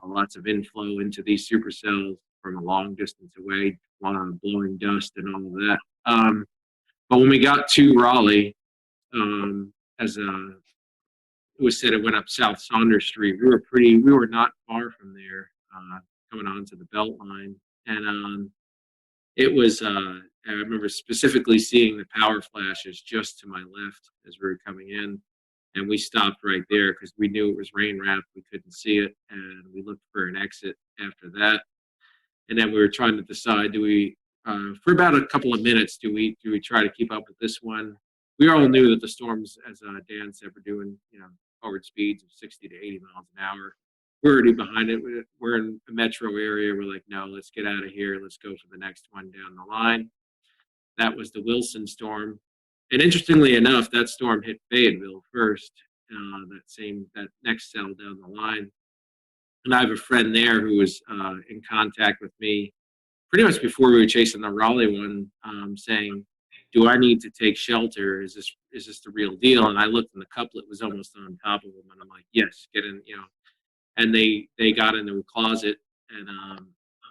S1: Lots of inflow into these supercells from a long distance away, blowing dust and all of that. But when we got to Raleigh, as it was said, it went up South Saunders Street. We were not far from there, coming onto the Beltline. And it was, I remember specifically seeing the power flashes just to my left as we were coming in. And we stopped right there because we knew it was rain wrapped. We couldn't see it. And we looked for an exit after that. And then we were trying to decide, do we, for about a couple of minutes, do we try to keep up with this one? We all knew that the storms, as Dan said, were doing, forward speeds of 60 to 80 miles an hour. We're already behind it. We're in a metro area. We're like, no, let's get out of here. Let's go for the next one down the line. That was the Wilson storm. And interestingly enough, that storm hit Fayetteville first, that next cell down the line. And I have a friend there who was in contact with me pretty much before we were chasing the Raleigh one, saying, "Do I need to take shelter? Is this the real deal?" And I looked, and the couplet was almost on top of him, and I'm like, "Yes, get in," And they got into a closet, and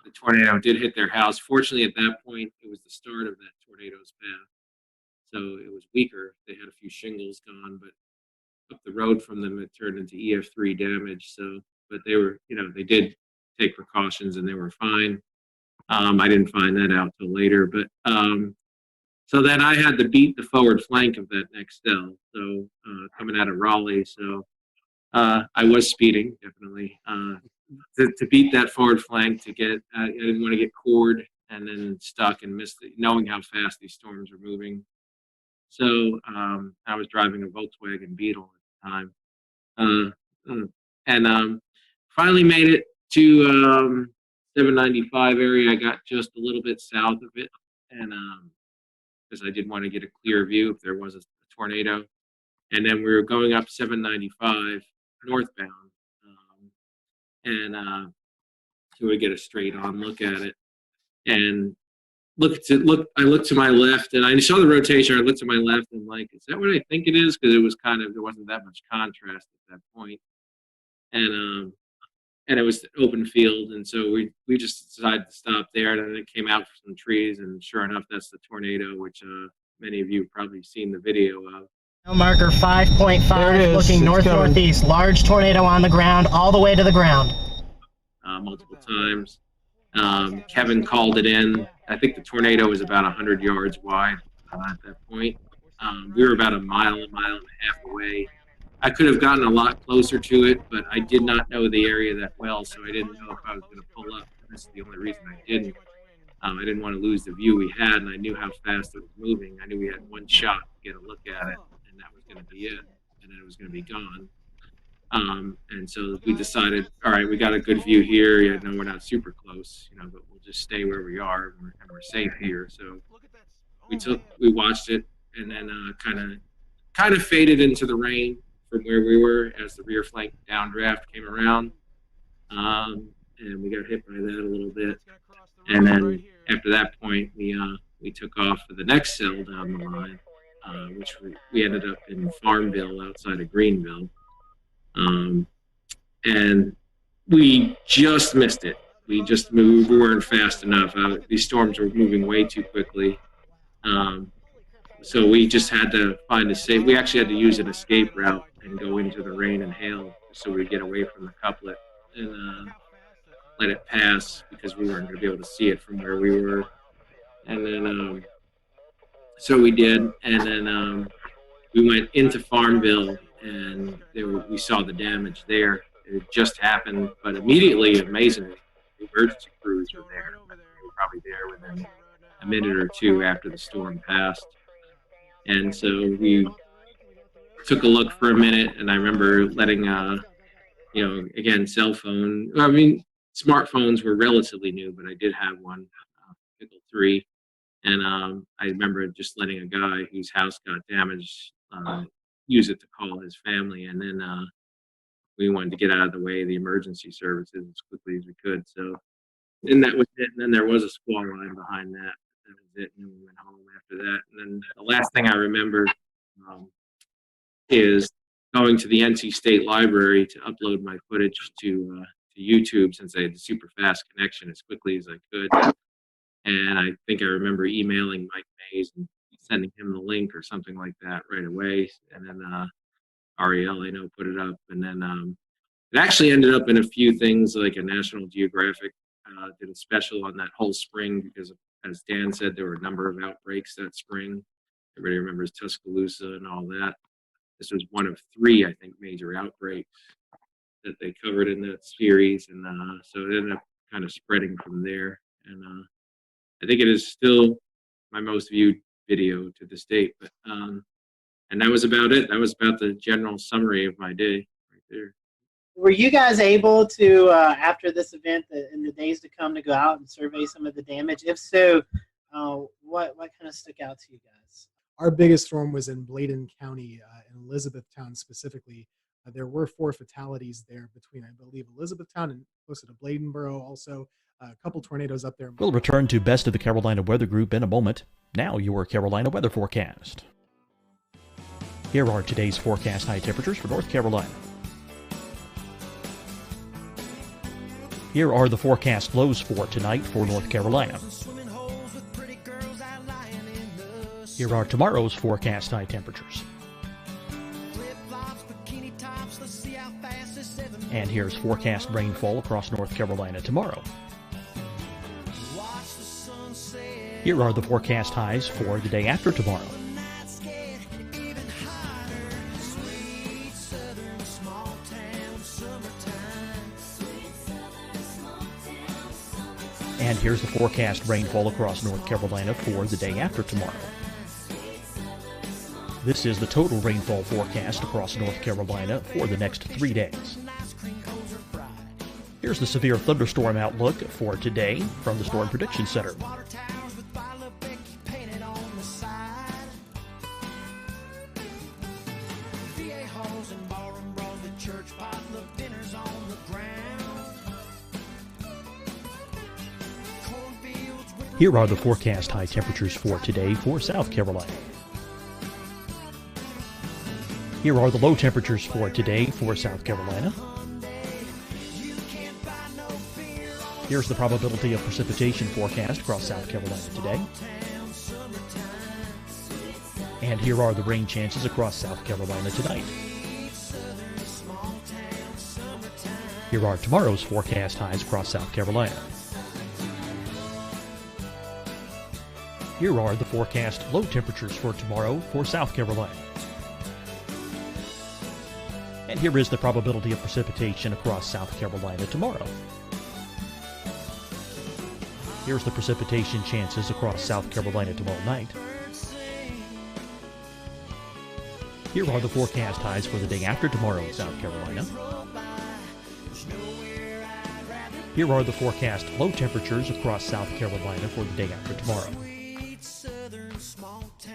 S1: the tornado did hit their house. Fortunately, at that point, it was the start of that tornado's path, so it was weaker. They had a few shingles gone, but up the road from them, it turned into EF3 damage. So, but they were, they did take precautions, and they were fine. I didn't find that out till later, but so then I had to beat the forward flank of that next cell, so coming out of Raleigh. So I was speeding, definitely. To beat that forward flank, I didn't want to get cored and then stuck and miss knowing how fast these storms are moving. So I was driving a Volkswagen Beetle at the time. And finally made it to 795 area. I got just a little bit south of it, and because I did want to get a clear view if there was a tornado. And then we were going up 795 northbound, and so we get a straight on look at it. And I looked to my left, and I saw the rotation. I looked to my left, and like, is that what I think it is? Because it was there wasn't that much contrast at that point. And it was open field, and so we just decided to stop there. And then it came out from some trees, and sure enough, that's the tornado, which many of you have probably seen the video of.
S2: Marker 5.5, looking north-northeast. Large tornado on the ground, all the way to the ground.
S1: Multiple times. Kevin called it in. I think the tornado was about 100 yards wide at that point. We were about a mile and a half away. I could have gotten a lot closer to it, but I did not know the area that well, so I didn't know if I was going to pull up. And this is the only reason I didn't. I didn't want to lose the view we had, and I knew how fast it was moving. I knew we had one shot to get a look at it, and that was going to be it, and then it was going to be gone. And so we decided, all right, we got a good view here. Yeah, no, we're not super close, but we'll just stay where we are, and we're safe here. So we watched it, and then kind of faded into the rain from where we were as the rear flank downdraft came around, and we got hit by that a little bit. And then after that point, we took off for the next cell down the line, which we ended up in Farmville outside of Greenville. And we just missed it. We weren't fast enough. These storms were moving way too quickly. So we just had to find we actually had to use an escape route and go into the rain and hail so we'd get away from the couplet and let it pass because we weren't going to be able to see it from where we were. And then, so we did. And then we went into Farmville, and we saw the damage there. It just happened, but immediately, amazingly, the emergency crews were there. They were probably there within a minute or two after the storm passed. And so we took a look for a minute, and I remember letting, again, cell phone. I mean, smartphones were relatively new, but I did have one, Pickle 3. And I remember just letting a guy whose house got damaged use it to call his family. And then we wanted to get out of the way of the emergency services as quickly as we could. So, and that was it. And then there was a squall line behind that. That was it. And then we went home after that. And then the last thing I remember is going to the NC State Library to upload my footage to YouTube, since I had the super fast connection as quickly as I could. And I think I remember emailing Mike Mays and sending him the link or something like that right away. And then Ariel, I know, put it up. And then it actually ended up in a few things, like a National Geographic did a special on that whole spring because, as Dan said, there were a number of outbreaks that spring. Everybody remembers Tuscaloosa and all that. This was one of 3, I think, major outbreaks that they covered in that series. And so it ended up kind of spreading from there. And I think it is still my most viewed video to this date. But and that was about it. That was about the general summary of my day right there.
S2: Were you guys able to, after this event, in the days to come, to go out and survey some of the damage? If so, what kind of stuck out to you guys?
S15: Our biggest storm was in Bladen County, in Elizabethtown specifically. There were 4 fatalities there between, I believe, Elizabethtown and closer to Bladenboro. Also, a couple tornadoes up there.
S8: We'll return to Best of the Carolina Weather Group in a moment. Now, your Carolina weather forecast. Here are today's forecast high temperatures for North Carolina. Here are the forecast lows for tonight for North Carolina. Here are tomorrow's forecast high temperatures. And here's forecast rainfall across North Carolina tomorrow. Here are the forecast highs for the day after tomorrow. here's the forecast rainfall across North Carolina for the day after tomorrow. This is the total rainfall forecast across North Carolina for the next 3 days. Here's the severe thunderstorm outlook for today from the Storm Prediction Center. Here are the forecast high temperatures for today for South Carolina. Here are the low temperatures for today for South Carolina. Here's the probability of precipitation forecast across South Carolina today. And here are the rain chances across South Carolina tonight. Here are tomorrow's forecast highs across South Carolina. Here are the forecast low temperatures for tomorrow for South Carolina. And here is the probability of precipitation across South Carolina tomorrow. Here's the precipitation chances across South Carolina tomorrow night. Here are the forecast highs for the day after tomorrow in South Carolina. Here are the forecast low temperatures across South Carolina for the day after tomorrow.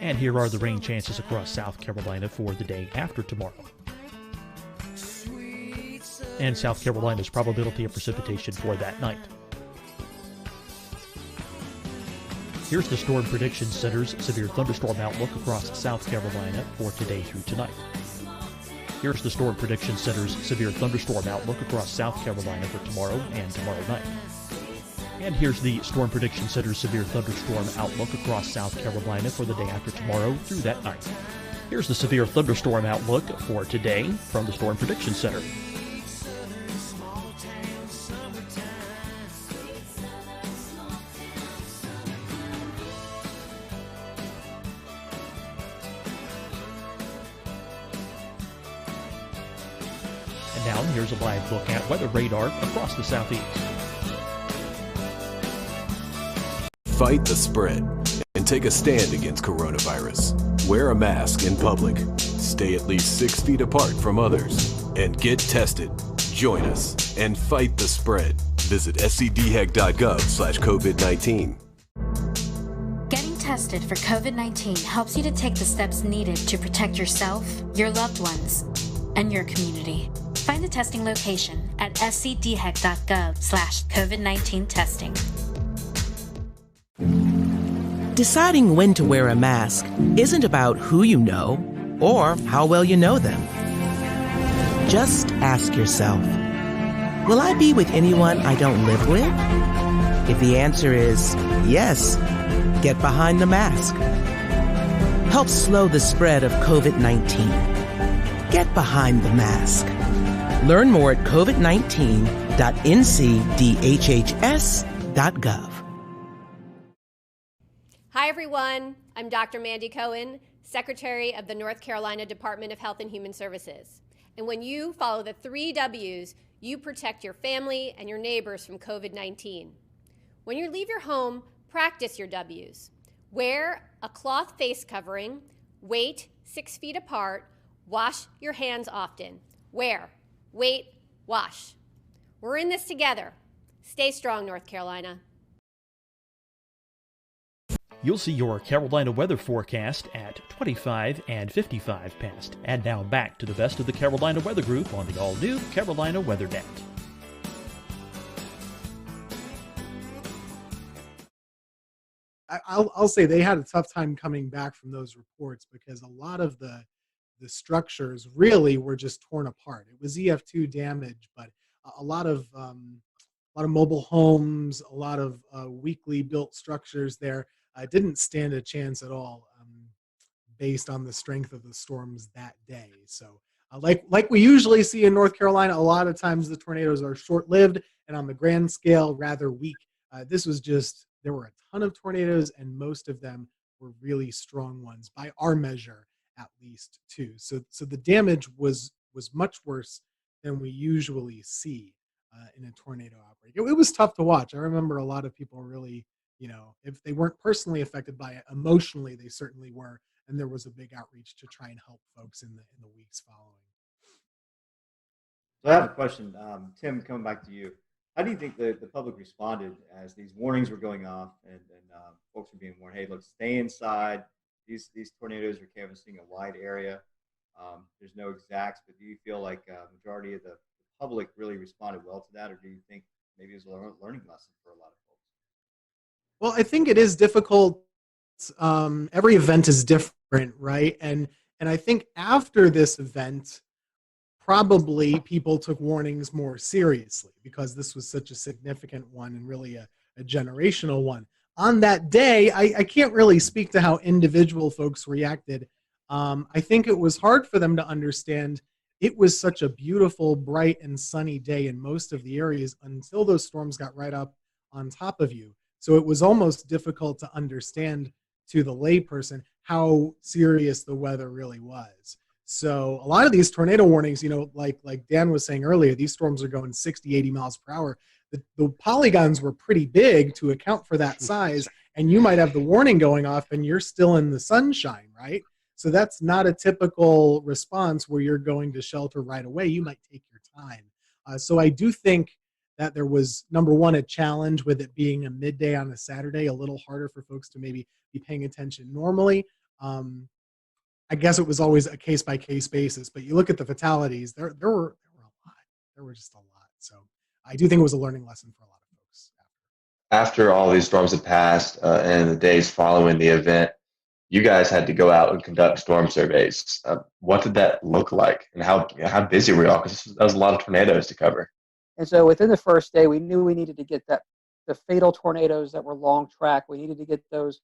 S8: And here are the rain chances across South Carolina for the day after tomorrow. And South Carolina's probability of precipitation for that night. Here's the Storm Prediction Center's severe thunderstorm outlook across South Carolina for today through tonight. Here's the Storm Prediction Center's severe thunderstorm outlook across South Carolina for tomorrow and tomorrow night. And here's the Storm Prediction Center's severe thunderstorm outlook across South Carolina for the day after tomorrow through that night. Here's the severe thunderstorm outlook for today from the Storm Prediction Center. And now here's a live look at weather radar across the southeast.
S9: Fight the spread and take a stand against coronavirus. Wear a mask in public. Stay at least 6 feet apart from others. And get tested. Join us and fight the spread. Visit scdhec.gov/COVID-19.
S10: Getting tested for COVID-19 helps you to take the steps needed to protect yourself, your loved ones, and your community. Find a testing location at scdhec.gov/COVID-19 testing.
S11: Deciding when to wear a mask isn't about who you know or how well you know them. Just ask yourself, will I be with anyone I don't live with? If the answer is yes, get behind the mask. Help slow the spread of COVID-19. Get behind the mask. Learn more at covid19.ncdhhs.gov.
S12: Hi, everyone. I'm Dr. Mandy Cohen, Secretary of the North Carolina Department of Health and Human Services. And when you follow the 3 W's, you protect your family and your neighbors from COVID-19. When you leave your home, practice your W's. Wear a cloth face covering, wait 6 feet apart, wash your hands often. Wear, wait, wash. We're in this together. Stay strong, North Carolina.
S8: You'll see your Carolina weather forecast at 25 and 55 past. And now back to the best of the Carolina Weather Group on the all-new Carolina Weather Net.
S15: I'll say they had a tough time coming back from those reports because a lot of the structures really were just torn apart. It was EF2 damage, but a lot of mobile homes, a lot of weakly built structures there didn't stand a chance at all based on the strength of the storms that day. So like we usually see in North Carolina, a lot of times the tornadoes are short-lived and on the grand scale rather weak. This was just, there were a ton of tornadoes and most of them were really strong ones by our measure, at least too. So the damage was much worse than we usually see. in a tornado outbreak. It was tough to watch. I remember a lot of people really, if they weren't personally affected by it, emotionally they certainly were, and there was a big outreach to try and help folks in the weeks following.
S3: So I have a question, Tim, coming back to you. How do you think the public responded as these warnings were going off and folks were being warned, hey, look, stay inside. These tornadoes are canvassing a wide area. There's no exacts, but do you feel like majority of the public really responded well to that, or do you think maybe it was a learning lesson for a lot of folks?
S15: Well, I think it is difficult. Every event is different, right? And I think after this event, probably people took warnings more seriously because this was such a significant one and really a generational one. On that day, I can't really speak to how individual folks reacted. I think it was hard for them to understand. It was such a beautiful, bright, and sunny day in most of the areas until those storms got right up on top of you. So it was almost difficult to understand to the layperson how serious the weather really was. So a lot of these tornado warnings, like Dan was saying earlier, these storms are going 60, 80 miles per hour. The polygons were pretty big to account for that size, and you might have the warning going off and you're still in the sunshine, right? So that's not a typical response where you're going to shelter right away. You might take your time. So I do think that there was, number one, a challenge with it being a midday on a Saturday, a little harder for folks to maybe be paying attention normally. I guess it was always a case-by-case basis, but you look at the fatalities, there were a lot. There were just a lot. So I do think it was a learning lesson for a lot of folks.
S4: After all these storms had passed and the days following the event, you guys had to go out and conduct storm surveys. What did that look like, and how busy were y'all? Because that was a lot of tornadoes to cover.
S21: And so within the first day, we knew we needed to get the fatal tornadoes that were long track. We needed to get those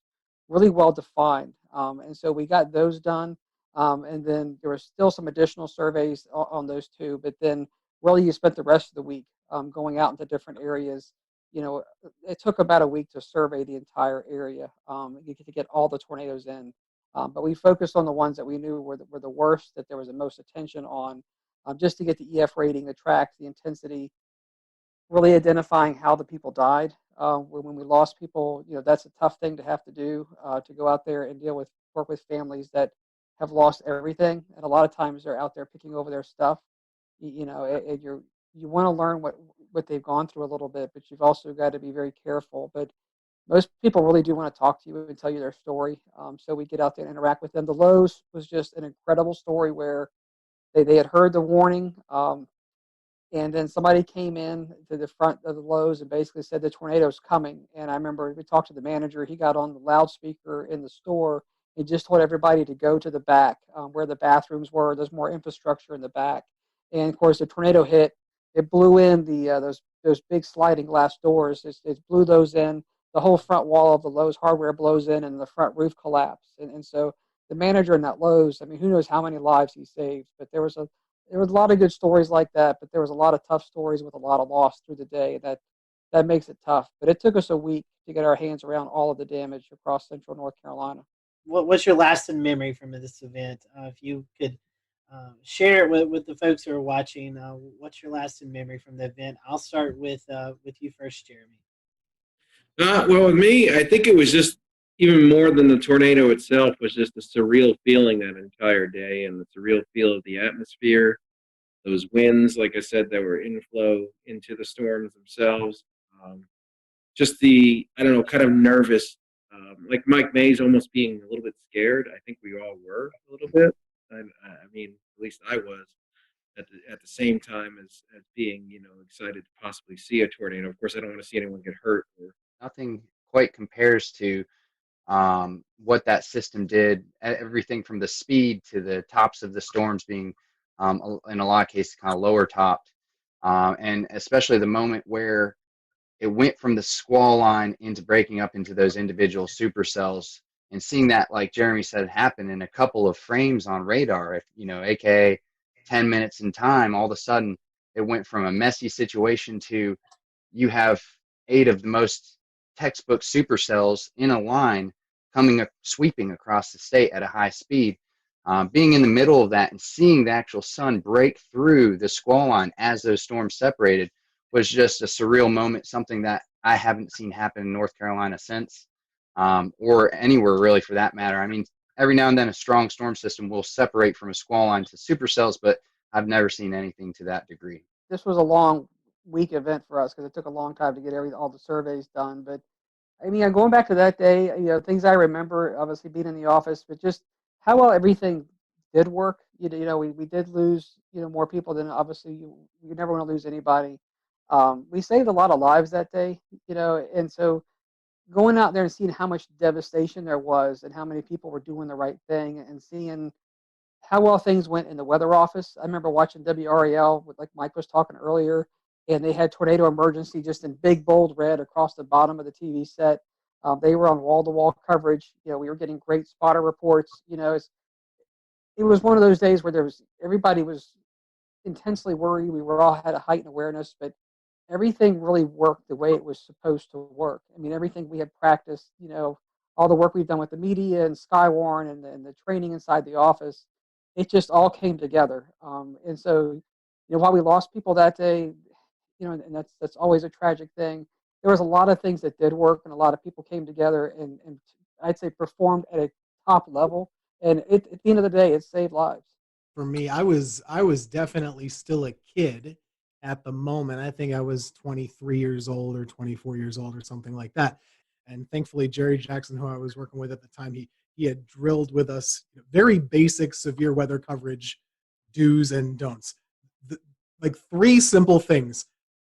S21: really well defined. And so we got those done. And then there were still some additional surveys on those two. But then really you spent the rest of the week going out into different areas. It took about a week to survey the entire area to get all the tornadoes in. But we focused on the ones that we knew were the worst, that there was the most attention on, just to get the EF rating, the tracks, the intensity, really identifying how the people died. When we lost people, that's a tough thing to have to do, to go out there and work with families that have lost everything. And a lot of times they're out there picking over their stuff, and you want to learn what they've gone through a little bit, but you've also got to be very careful. But most people really do want to talk to you and tell you their story. So we get out there and interact with them. The Lowe's was just an incredible story where they had heard the warning, and then somebody came in to the front of the Lowe's and basically said the tornado's coming. And I remember we talked to the manager. He got on the loudspeaker in the store and just told everybody to go to the back where the bathrooms were. There's more infrastructure in the back. And of course, the tornado hit. It blew in those big sliding glass doors. It blew those in. The whole front wall of the Lowe's hardware blows in, and the front roof collapsed. And so the manager in that Lowe's, I mean, who knows how many lives he saved? But there was a lot of good stories like that, but there was a lot of tough stories with a lot of loss through the day. That makes it tough. But it took us a week to get our hands around all of the damage across central North Carolina.
S2: What's your lasting memory from this event? If you could share it with the folks who are watching, what's your lasting memory from the event? I'll start with you first, Jeremy.
S1: Well, with me, I think it was just even more than the tornado itself, was just a surreal feeling that entire day, and the surreal feel of the atmosphere, those winds, like I said, that were inflow into the storms themselves. Just the, I don't know, kind of nervous, like Mike Mays almost being a little bit scared. I think we all were a little bit. I mean, at least I was at the same time as being, excited to possibly see a tornado. Of course, I don't want to see anyone get hurt.
S20: Nothing quite compares to what that system did. Everything from the speed to the tops of the storms being, in a lot of cases, kind of lower topped, and especially the moment where it went from the squall line into breaking up into those individual supercells, and seeing that, like Jeremy said, happen in a couple of frames on radar, aka 10 minutes in time. All of a sudden it went from a messy situation to you have 8 of the most textbook supercells in a line sweeping across the state at a high speed. Being in the middle of that and seeing the actual sun break through the squall line as those storms separated was just a surreal moment, something that I haven't seen happen in North Carolina since, or anywhere really for that matter. I mean, every now and then a strong storm system will separate from a squall line to supercells, but I've never seen anything to that degree.
S21: This was a long week event for us because it took a long time to get all the surveys done. But I mean, going back to that day, things I remember, obviously being in the office, but just how well everything did work. We did lose, more people than obviously you never want to lose anybody. We saved a lot of lives that day, and so going out there and seeing how much devastation there was and how many people were doing the right thing and seeing how well things went in the weather office. I remember watching WRAL, like Mike was talking earlier, and they had tornado emergency just in big, bold red across the bottom of the TV set. They were on wall-to-wall coverage. We were getting great spotter reports. It was one of those days where everybody was intensely worried. We were all had a heightened awareness, but everything really worked the way it was supposed to work. I mean, everything we had practiced, all the work we've done with the media and Skywarn and the training inside the office, it just all came together. And so, while we lost people that day, and that's always a tragic thing, there was a lot of things that did work and a lot of people came together and I'd say performed at a top level. And at the end of the day, it saved lives.
S15: For me, I was definitely still a kid at the moment. I think I was 23 years old or 24 years old or something like that. And thankfully, Jerry Jackson, who I was working with at the time, he had drilled with us very basic severe weather coverage do's and don'ts. Like 3 simple things.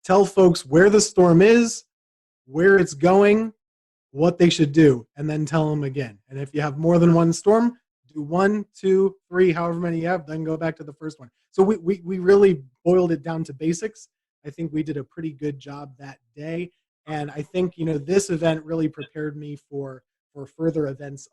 S15: Tell folks where the storm is, where it's going, what they should do, and then tell them again. And if you have more than one storm, do 1, 2, 3, however many you have, then go back to the first one. So we really boiled it down to basics. I think we did a pretty good job that day. And I think, this event really prepared me for further events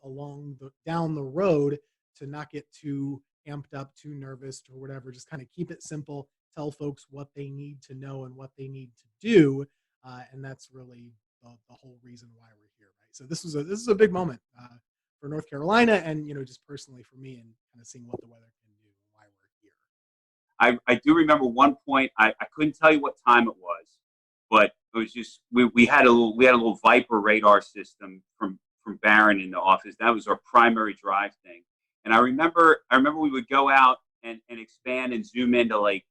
S15: down the road to not get too amped up, too nervous or whatever. Just kind of keep it simple, tell folks what they need to know and what they need to do. And that's really the whole reason why we're here, right? So this is a big moment for North Carolina and, just personally for me and kind of seeing what the weather can do and why we're here.
S6: I do remember one point, I couldn't tell you what time it was, but it was just, we had a little Viper radar system from Barron in the office. That was our primary drive thing. And I remember we would go out and expand and zoom into like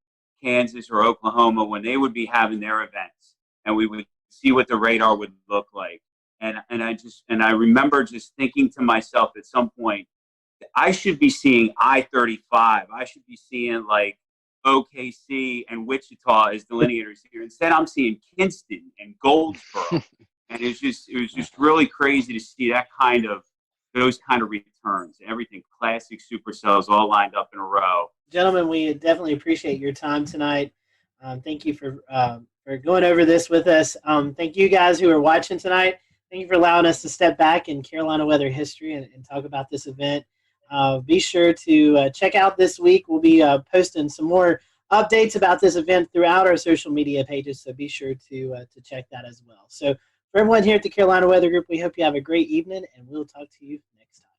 S6: Kansas or Oklahoma when they would be having their events, and we would see what the radar would look like. And I remember just thinking to myself at some point, I should be seeing I-35. I should be seeing like OKC and Wichita as delineators here. Instead, I'm seeing Kinston and Goldsboro. And it was just really crazy to see those kind of returns. Everything, classic supercells all lined up in a row.
S2: Gentlemen, we definitely appreciate your time tonight. Thank you for going over this with us. Thank you guys who are watching tonight. Thank you for allowing us to step back in Carolina weather history and talk about this event. Be sure to check out this week. We'll be posting some more updates about this event throughout our social media pages, so be sure to check that as well. So for everyone here at the Carolina Weather Group, we hope you have a great evening, and we'll talk to you next time.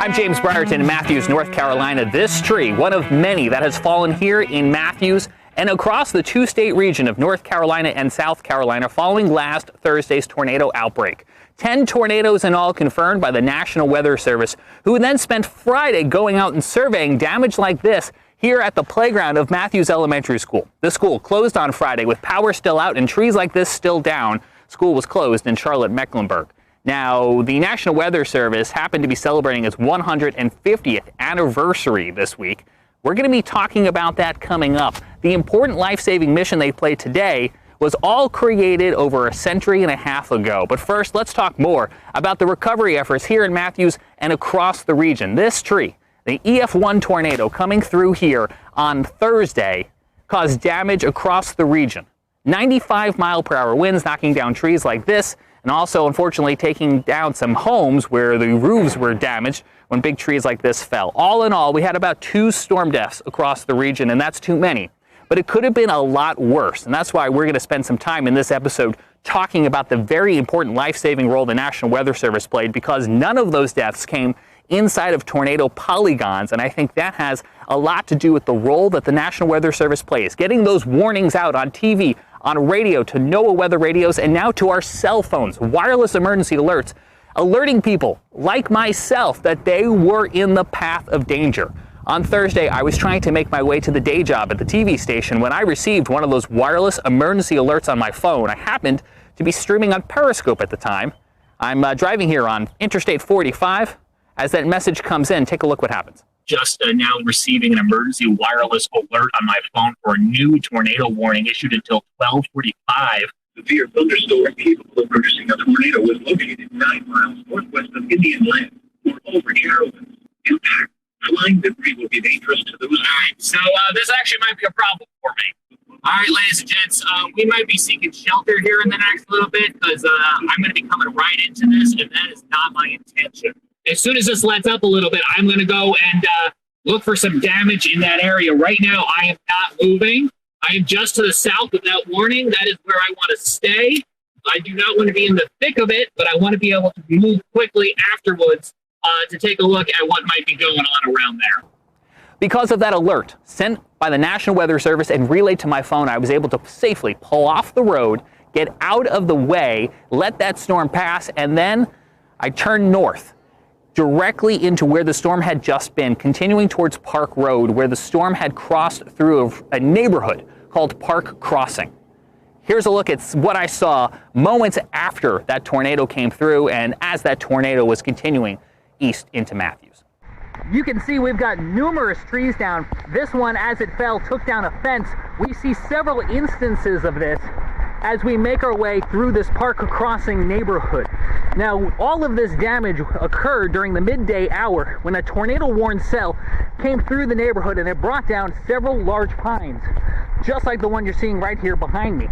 S14: I'm James Brierton in Matthews, North Carolina. This tree, one of many that has fallen here in Matthews and across the 2-state region of North Carolina and South Carolina following last Thursday's tornado outbreak. 10 tornadoes in all confirmed by the National Weather Service, who then spent Friday going out and surveying damage like this here at the playground of Matthews Elementary School. The school closed on Friday with power still out and trees like this still down. School was closed in Charlotte, Mecklenburg. Now, the National Weather Service happened to be celebrating its 150th anniversary this week. We're going to be talking about that coming up. The important life-saving mission they played today was all created over a century and a half ago. But first, let's talk more about the recovery efforts here in Matthews and across the region. This tree, the EF1 tornado coming through here on Thursday, caused damage across the region. 95-mile-per-hour winds knocking down trees like this, and also, unfortunately, taking down some homes where the roofs were damaged when big trees like this fell. All in all, we had about 2 storm deaths across the region, and that's too many. but it could have been a lot worse. And that's why we're going to spend some time in this episode talking about the very important life-saving role the National Weather Service played, because none of those deaths came inside of tornado polygons. And I think that has a lot to do with the role that the National Weather Service plays, getting those warnings out on TV, on radio, to NOAA weather radios, and now to our cell phones, wireless emergency alerts, alerting people like myself that they were in the path of danger. On Thursday, I was trying to make my way to the day job at the TV station when I received one of those wireless emergency alerts on my phone. I happened to be streaming on Periscope at the time. I'm driving here on Interstate 45. As that message comes in, take a look what happens.
S5: Just now receiving an emergency wireless alert on my phone for a new tornado warning issued until 12:45. Severe thunderstorm capable of producing a tornado was located 9 miles northwest of Indian Land or over Carolyn. Impact. Flying debris will be dangerous to those. All right, so this actually might be a problem for me. All right, ladies and gents, we might be seeking shelter here in the next little bit because I'm going to be coming right into this, and that is not my intention. As soon as this lets up a little bit, I'm going to go and look for some damage in that area. Right now, I am not moving. I am just to the south of that warning. That is where I want to stay. I do not want to be in the thick of it, but I want to be able to move quickly afterwards to take a look at what might be going on around there.
S14: Because of that alert sent by the National Weather Service and relayed to my phone, I was able to safely pull off the road, get out of the way, let that storm pass, and then I turned north, directly into where the storm had just been, continuing towards Park Road, where the storm had crossed through a neighborhood called Park Crossing. Here's a look at what I saw moments after that tornado came through and as that tornado was continuing east into Matthews. You can see we've got numerous trees down. This one, as it fell, took down a fence. We see several instances of this as we make our way through this Park Crossing neighborhood. Now, all of this damage occurred during the midday hour when a tornado warned cell came through the neighborhood, and it brought down several large pines, just like the one you're seeing right here behind me.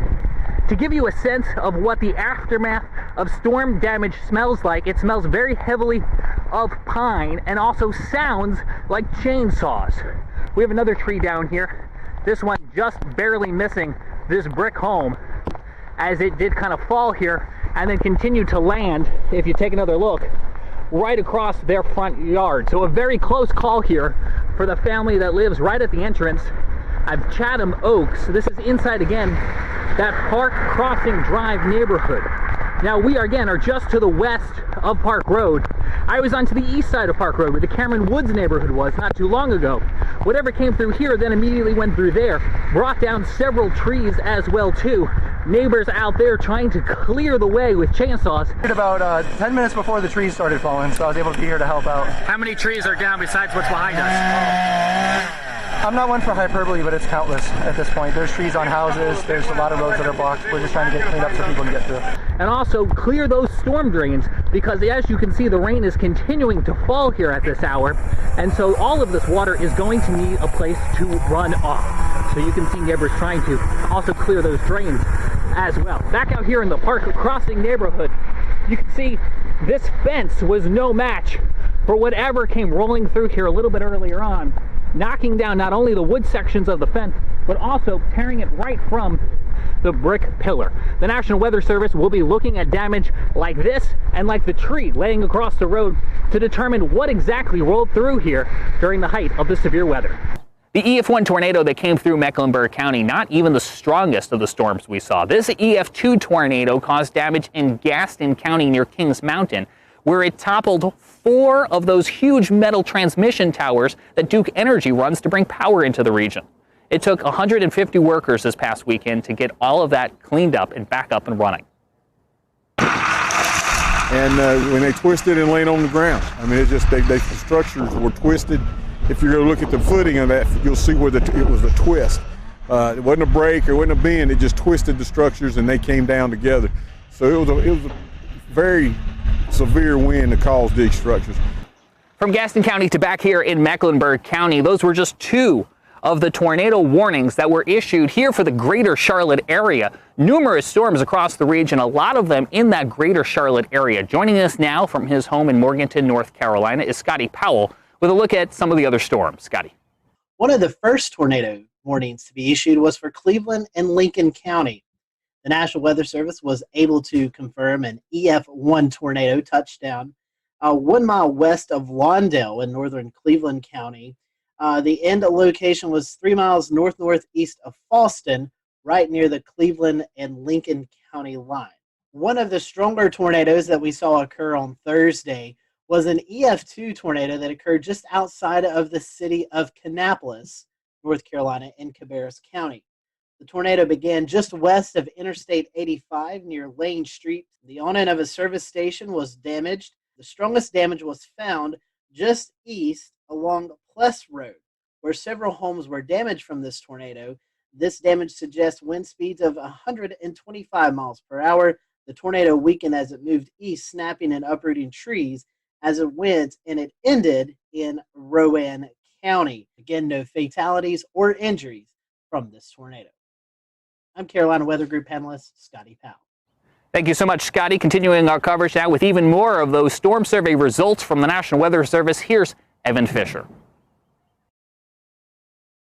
S14: To give you a sense of what the aftermath of storm damage smells like, it smells very heavily of pine and also sounds like chainsaws. We have another tree down here. This one just barely missing this brick home as it did kind of fall here and then continue to land, if you take another look, right across their front yard. So a very close call here for the family that lives right at the entrance of Chatham Oaks. This is inside, again, that Park Crossing Drive neighborhood. Now we are just to the west of Park Road. I was onto the east side of Park Road where the Cameron Woods neighborhood was not too long ago. Whatever came through here then immediately went through there, brought down several trees as well too. Neighbors out there trying to clear the way with chainsaws.
S22: About 10 minutes before the trees started falling, so I was able to be here to help out.
S14: How many trees are down besides what's behind us?
S22: I'm not one for hyperbole, but it's countless at this point. There's trees on houses, there's a lot of roads that are blocked. We're just trying to get cleaned up so people can get through.
S14: And also clear those storm drains, because as you can see, the rain is continuing to fall here at this hour, and so all of this water is going to need a place to run off. So you can see neighbors trying to also clear those drains as well. Back out here in the Park Crossing neighborhood, you can see this fence was no match for whatever came rolling through here a little bit earlier on, knocking down not only the wood sections of the fence, but also tearing it right from the brick pillar. The National Weather Service will be looking at damage like this and like the tree laying across the road to determine what exactly rolled through here during the height of the severe weather. The EF1 tornado that came through Mecklenburg County, not even the strongest of the storms we saw. This EF2 tornado caused damage in Gaston County near Kings Mountain, where it toppled 4 of those huge metal transmission towers that Duke Energy runs to bring power into the region. It took 150 workers this past weekend to get all of that cleaned up and back up and running.
S23: And when they twisted and laid on the ground, I mean, it just, the structures were twisted. If you're going to look at the footing of that, you'll see where it was a twist. It wasn't a break, it wasn't a bend, it just twisted the structures and they came down together. So it was a very severe wind that caused these structures.
S14: From Gaston County to back here in Mecklenburg County, those were just 2 of the tornado warnings that were issued here for the greater Charlotte area. Numerous storms across the region, a lot of them in that greater Charlotte area. Joining us now from his home in Morganton, North Carolina, is Scotty Powell with a look at some of the other storms. Scotty.
S2: One of the first tornadoes warnings to be issued was for Cleveland and Lincoln County. The National Weather Service was able to confirm an EF1 tornado touchdown 1 mile west of Lawndale in northern Cleveland County. The end location was 3 miles northeast of Fallston, right near the Cleveland and Lincoln County line. One of the stronger tornadoes that we saw occur on Thursday was an EF2 tornado that occurred just outside of the city of Kannapolis, North Carolina, in Cabarrus County. The tornado began just west of Interstate 85 near Lane Street. The awning of a service station was damaged. The strongest damage was found just east along Pless Road, where several homes were damaged from this tornado. This damage suggests wind speeds of 125 miles per hour. The tornado weakened as it moved east, snapping and uprooting trees as it went, and it ended in Rowan County. Again, no fatalities or injuries from this tornado. I'm Carolina Weather Group panelist Scotty Powell.
S14: Thank you so much, Scotty. Continuing our coverage now with even more of those storm survey results from the National Weather Service. Here's Evan Fisher.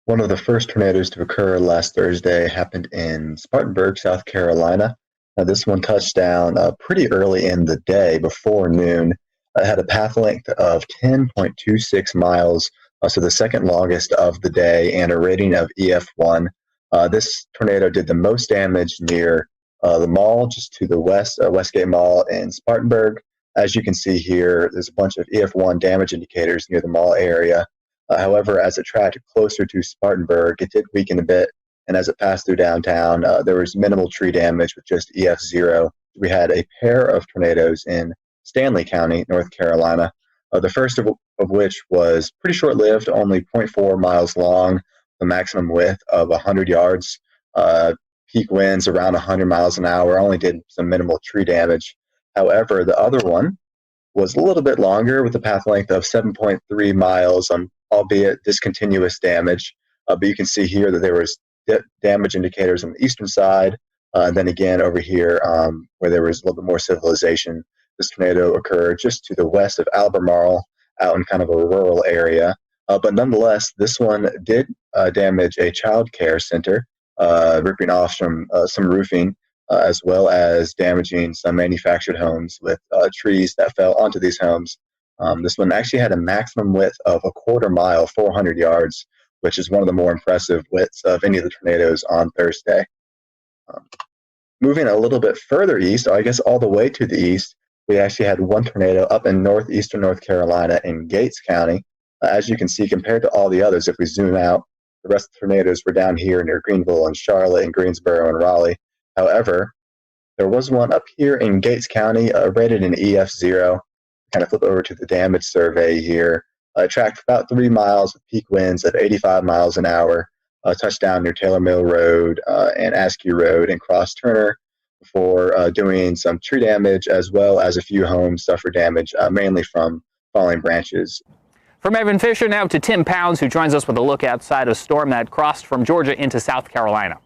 S7: One of the first tornadoes to occur last Thursday happened in Spartanburg, South Carolina. This one touched down pretty early in the day, before noon. It had a path length of 10.26 miles, so the second longest of the day, and a rating of EF1. This tornado did the most damage near the mall, just to the west, Westgate Mall in Spartanburg. As you can see here, there's a bunch of EF1 damage indicators near the mall area. However, as it tracked closer to Spartanburg, it did weaken a bit, and as it passed through downtown, there was minimal tree damage with just EF0. We had a pair of tornadoes in Stanley County, North Carolina, the first of which was pretty short-lived, only 0.4 miles long, the maximum width of 100 yards, peak winds around 100 miles an hour, only did some minimal tree damage. However, the other one was a little bit longer with a path length of 7.3 miles, albeit discontinuous damage. But you can see here that there was damage indicators on the eastern side. And then again over here where there was a little bit more civilization. This tornado occurred just to the west of Albemarle, out in kind of a rural area. But nonetheless, this one did damage a child care center, ripping off some roofing, as well as damaging some manufactured homes with trees that fell onto these homes. This one actually had a maximum width of a quarter mile, 400 yards, which is one of the more impressive widths of any of the tornadoes on Thursday. Moving a little bit further east, I guess all the way to the east, we actually had one tornado up in northeastern North Carolina in Gates County. As you can see, compared to all the others, if we zoom out, the rest of the tornadoes were down here near Greenville and Charlotte and Greensboro and Raleigh. However, there was one up here in Gates County, rated an EF0. Kind of flip over to the damage survey here. Tracked about 3 miles with peak winds of 85 miles an hour. Touched down near Taylor Mill Road and Askew Road, and crossed Turner before doing some tree damage, as well as a few homes suffered damage, mainly from falling branches.
S14: From Evan Fisher now to Tim Pounds, who joins us with a look outside a storm that crossed from Georgia into South Carolina.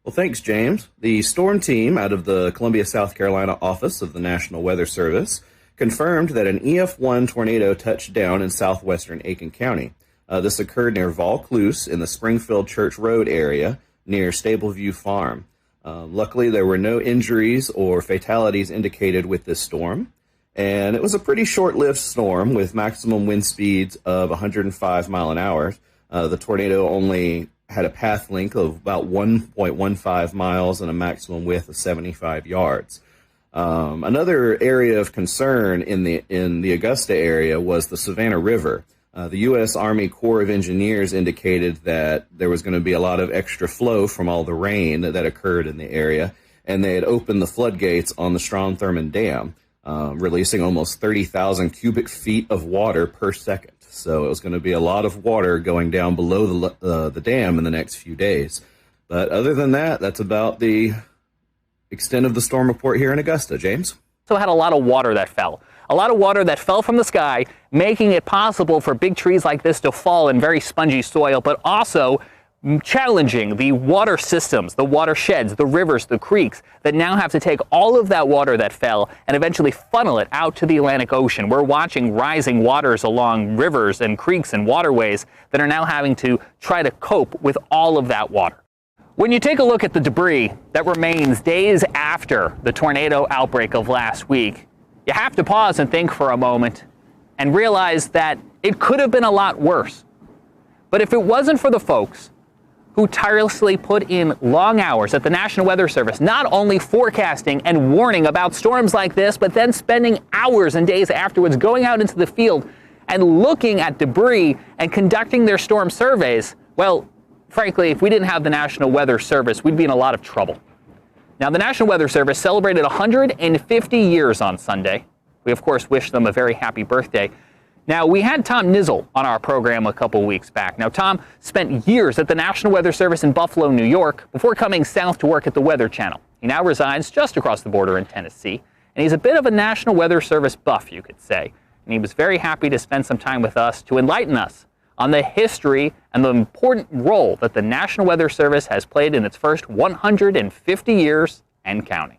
S13: Well, thanks, James. The storm team out of the Columbia, South Carolina office of the National Weather Service confirmed that an EF1 tornado touched down in southwestern Aiken County. This occurred near Vaucluse in the Springfield Church Road area near Stableview Farm. Luckily, there were no injuries or fatalities indicated with this storm. And it was a pretty short-lived storm with maximum wind speeds of 105 mile an hour. The tornado only had a path length of about 1.15 miles and a maximum width of 75 yards. Another area of concern in the Augusta area was the Savannah River. The U.S. Army Corps of Engineers indicated that there was going to be a lot of extra flow from all the rain that occurred in the area, and they had opened the floodgates on the Strom-Thurmond Dam, releasing almost 30,000 cubic feet of water per second. So it was going to be a lot of water going down below the dam in the next few days. But other than that, that's about the extent of the storm report here in Augusta. James?
S14: So had a lot of water that fell. A lot of water that fell from the sky, making it possible for big trees like this to fall in very spongy soil, but also challenging the water systems, the watersheds, the rivers, the creeks that now have to take all of that water that fell and eventually funnel it out to the Atlantic Ocean. We're watching rising waters along rivers and creeks and waterways that are now having to try to cope with all of that water. When you take a look at the debris that remains days after the tornado outbreak of last week, you have to pause and think for a moment and realize that it could have been a lot worse. But if it wasn't for the folks who tirelessly put in long hours at the National Weather Service, not only forecasting and warning about storms like this, but then spending hours and days afterwards going out into the field and looking at debris and conducting their storm surveys, well, frankly, if we didn't have the National Weather Service, we'd be in a lot of trouble. Now, the National Weather Service celebrated 150 years on Sunday. We, of course, wish them a very happy birthday. Now, we had Tom Nizzle on our program a couple weeks back. Now, Tom spent years at the National Weather Service in Buffalo, New York, before coming south to work at the Weather Channel. He now resides just across the border in Tennessee, and he's a bit of a National Weather Service buff, you could say. And he was very happy to spend some time with us to enlighten us on the history and the important role that the National Weather Service has played in its first 150 years and counting.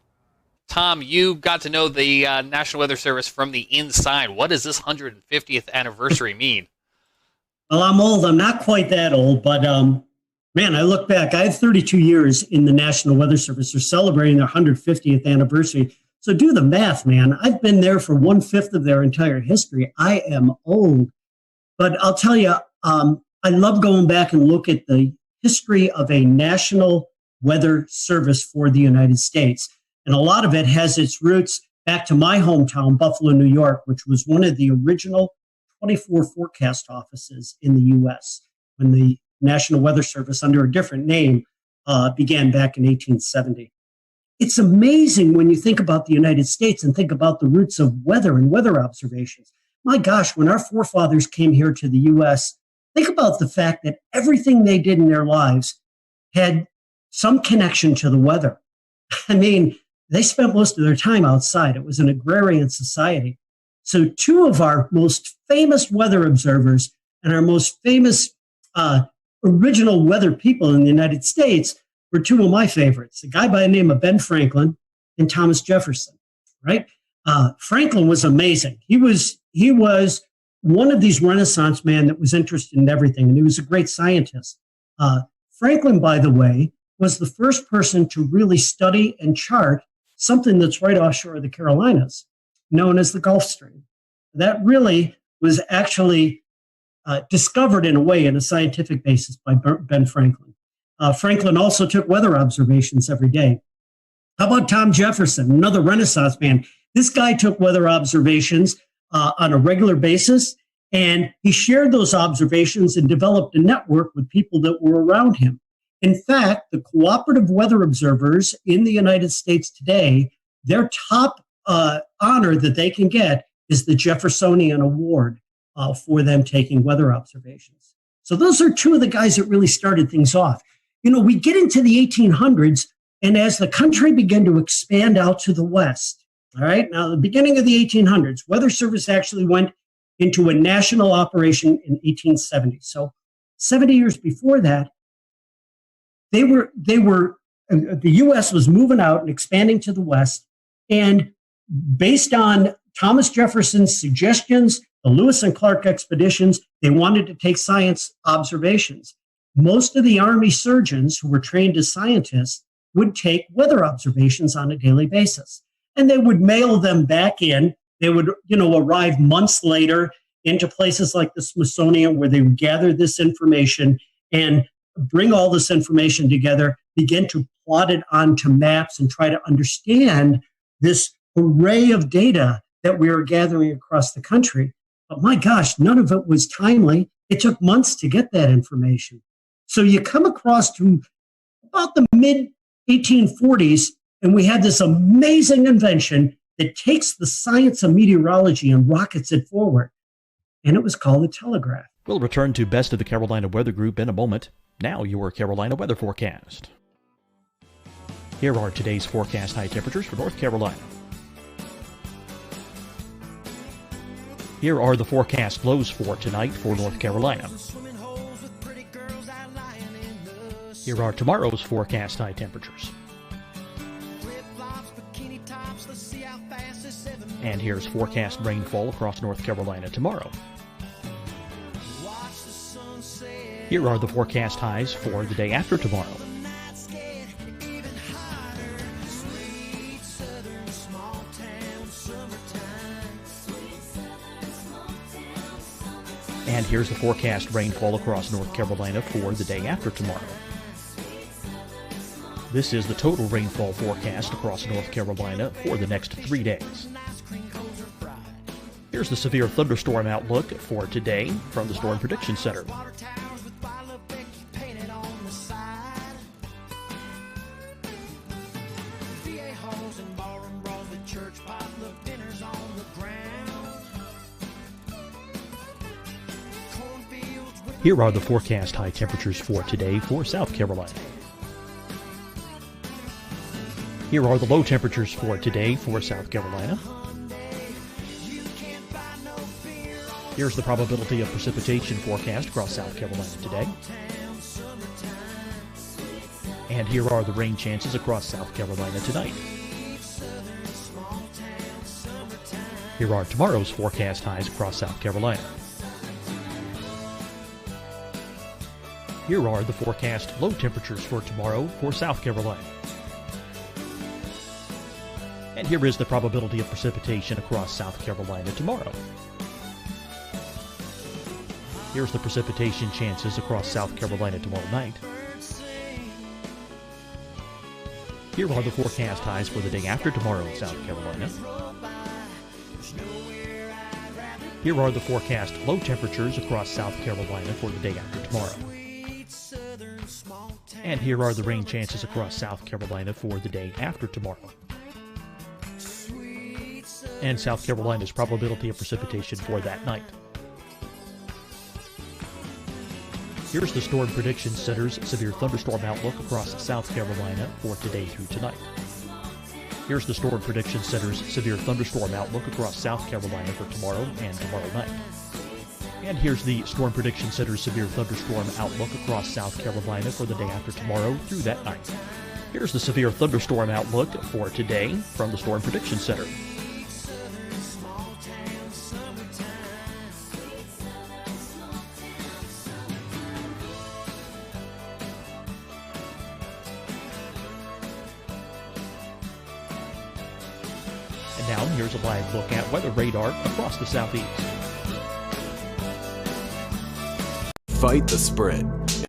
S17: Tom, you got to know the National Weather Service from the inside. What does this 150th anniversary mean?
S18: Well, I'm old. I'm not quite that old, but man, I look back. I had 32 years in the National Weather Service. They're celebrating their 150th anniversary. So do the math, man. I've been there for 1/5 of their entire history. I am old. But I'll tell you, I love going back and look at the history of a National Weather Service for the United States. And a lot of it has its roots back to my hometown, Buffalo, New York, which was one of the original 24 forecast offices in the U.S. when the National Weather Service, under a different name, began back in 1870. It's amazing when you think about the United States and think about the roots of weather and weather observations. My gosh, when our forefathers came here to the U.S., think about the fact that everything they did in their lives had some connection to the weather. I mean, they spent most of their time outside. It was an agrarian society. So two of our most famous weather observers and our most famous original weather people in the United States were two of my favorites, a guy by the name of Ben Franklin and Thomas Jefferson, right? Franklin was amazing. He was one of these Renaissance men that was interested in everything, and he was a great scientist. Franklin, by the way, was the first person to really study and chart something that's right offshore of the Carolinas, known as the Gulf Stream. That really was actually discovered in a way in a scientific basis by Ben Franklin. Franklin also took weather observations every day. How about Tom Jefferson, another Renaissance man? This guy took weather observations on a regular basis, and he shared those observations and developed a network with people that were around him. In fact, the cooperative weather observers in the United States today, their top honor that they can get is the Jeffersonian Award for them taking weather observations. So those are two of the guys that really started things off. You know, we get into the 1800s, and as the country began to expand out to the west, all right, now the beginning of the 1800s, Weather Service actually went into a national operation in 1870. So 70 years before that, the U.S. was moving out and expanding to the west, and based on Thomas Jefferson's suggestions, the Lewis and Clark expeditions, they wanted to take science observations. Most of the Army surgeons who were trained as scientists would take weather observations on a daily basis, and they would mail them back in. They would, arrive months later into places like the Smithsonian, where they would gather this information and bring all this information together, begin to plot it onto maps and try to understand this array of data that we were gathering across the country. But my gosh, none of it was timely. It took months to get that information. So you come across to about the mid-1840s, and we had this amazing invention that takes the science of meteorology and rockets it forward. And it was called the telegraph.
S8: We'll return to Best of the Carolina Weather Group in a moment. Now your Carolina weather forecast. Here are today's forecast high temperatures for North Carolina. Here are the forecast lows for tonight for North Carolina. Here are tomorrow's forecast high temperatures. And here's forecast rainfall across North Carolina tomorrow. Here are the forecast highs for the day after tomorrow. And here's the forecast rainfall across North Carolina for the day after tomorrow. This is the total rainfall forecast across North Carolina for the next 3 days. Here's the severe thunderstorm outlook for today from the Storm Prediction Center. Here are the forecast high temperatures for today for South Carolina. Here are the low temperatures for today for South Carolina. Here's the probability of precipitation forecast across South Carolina today. And here are the rain chances across South Carolina tonight. Here are tomorrow's forecast highs across South Carolina. Here are the forecast low temperatures for tomorrow for South Carolina. And here is the probability of precipitation across South Carolina tomorrow. Here's the precipitation chances across South Carolina tomorrow night. Here are the forecast highs for the day after tomorrow in South Carolina. Here are the forecast low temperatures across South Carolina for the day after tomorrow. And here are the rain chances across South Carolina for the day after tomorrow. And South Carolina's probability of precipitation for that night. Here's the Storm Prediction Center's severe thunderstorm outlook across South Carolina for today through tonight. Here's the Storm Prediction Center's severe thunderstorm outlook across South Carolina for tomorrow and tomorrow night. And here's the Storm Prediction Center's severe thunderstorm outlook across South Carolina for the day after tomorrow through that night. Here's the severe thunderstorm outlook for today from the Storm Prediction Center. And now here's a live look at weather radar across the southeast.
S9: Fight the spread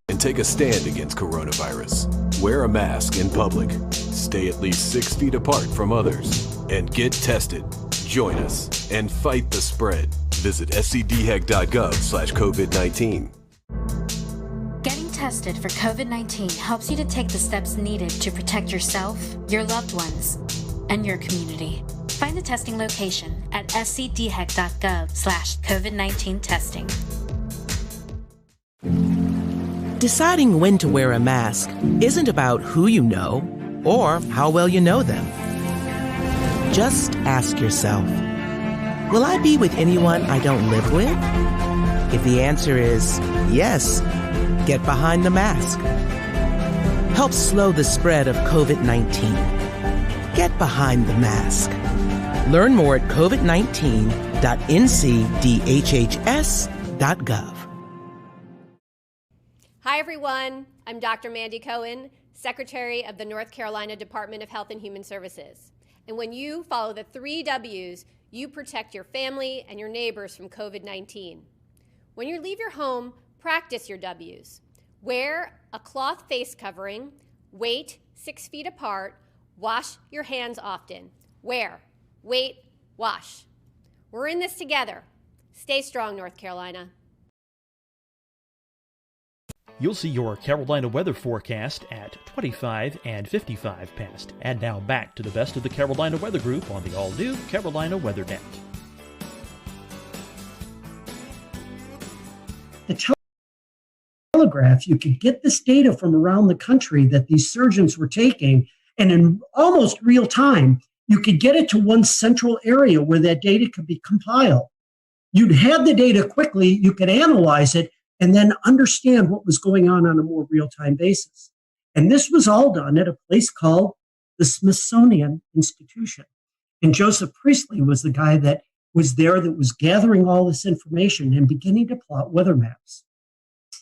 S9: and take a stand against coronavirus. Wear a mask in public. Stay at least 6 feet apart from others. And get tested. Join us and fight the spread. Visit scdhec.gov/COVID-19.
S10: Getting tested for COVID-19 helps you to take the steps needed to protect yourself, your loved ones, and your community. Find the testing location at scdhec.gov/COVID-19 testing.
S11: Deciding when to wear a mask isn't about who you know or how well you know them. Just ask yourself, will I be with anyone I don't live with? If the answer is yes, get behind the mask. Help slow the spread of COVID-19. Get behind the mask. Learn more at covid19.ncdhhs.gov.
S12: Hi, everyone. I'm Dr. Mandy Cohen, Secretary of the North Carolina Department of Health and Human Services. And when you follow the 3 W's, you protect your family and your neighbors from COVID-19. When you leave your home, practice your W's. Wear a cloth face covering, wait 6 feet apart, wash your hands often. Wear, wait, wash. We're in this together. Stay strong, North Carolina.
S8: You'll see your Carolina weather forecast at 25 and 55 past. And now back to the best of the Carolina Weather Group on the all-new Carolina Weather Net.
S18: The Telegraph, you could get this data from around the country that these surgeons were taking, and in almost real time, you could get it to one central area where that data could be compiled. You'd have the data quickly, you could analyze it, and then understand what was going on a more real-time basis. And this was all done at a place called the Smithsonian Institution. And Joseph Priestley was the guy that was there that was gathering all this information and beginning to plot weather maps.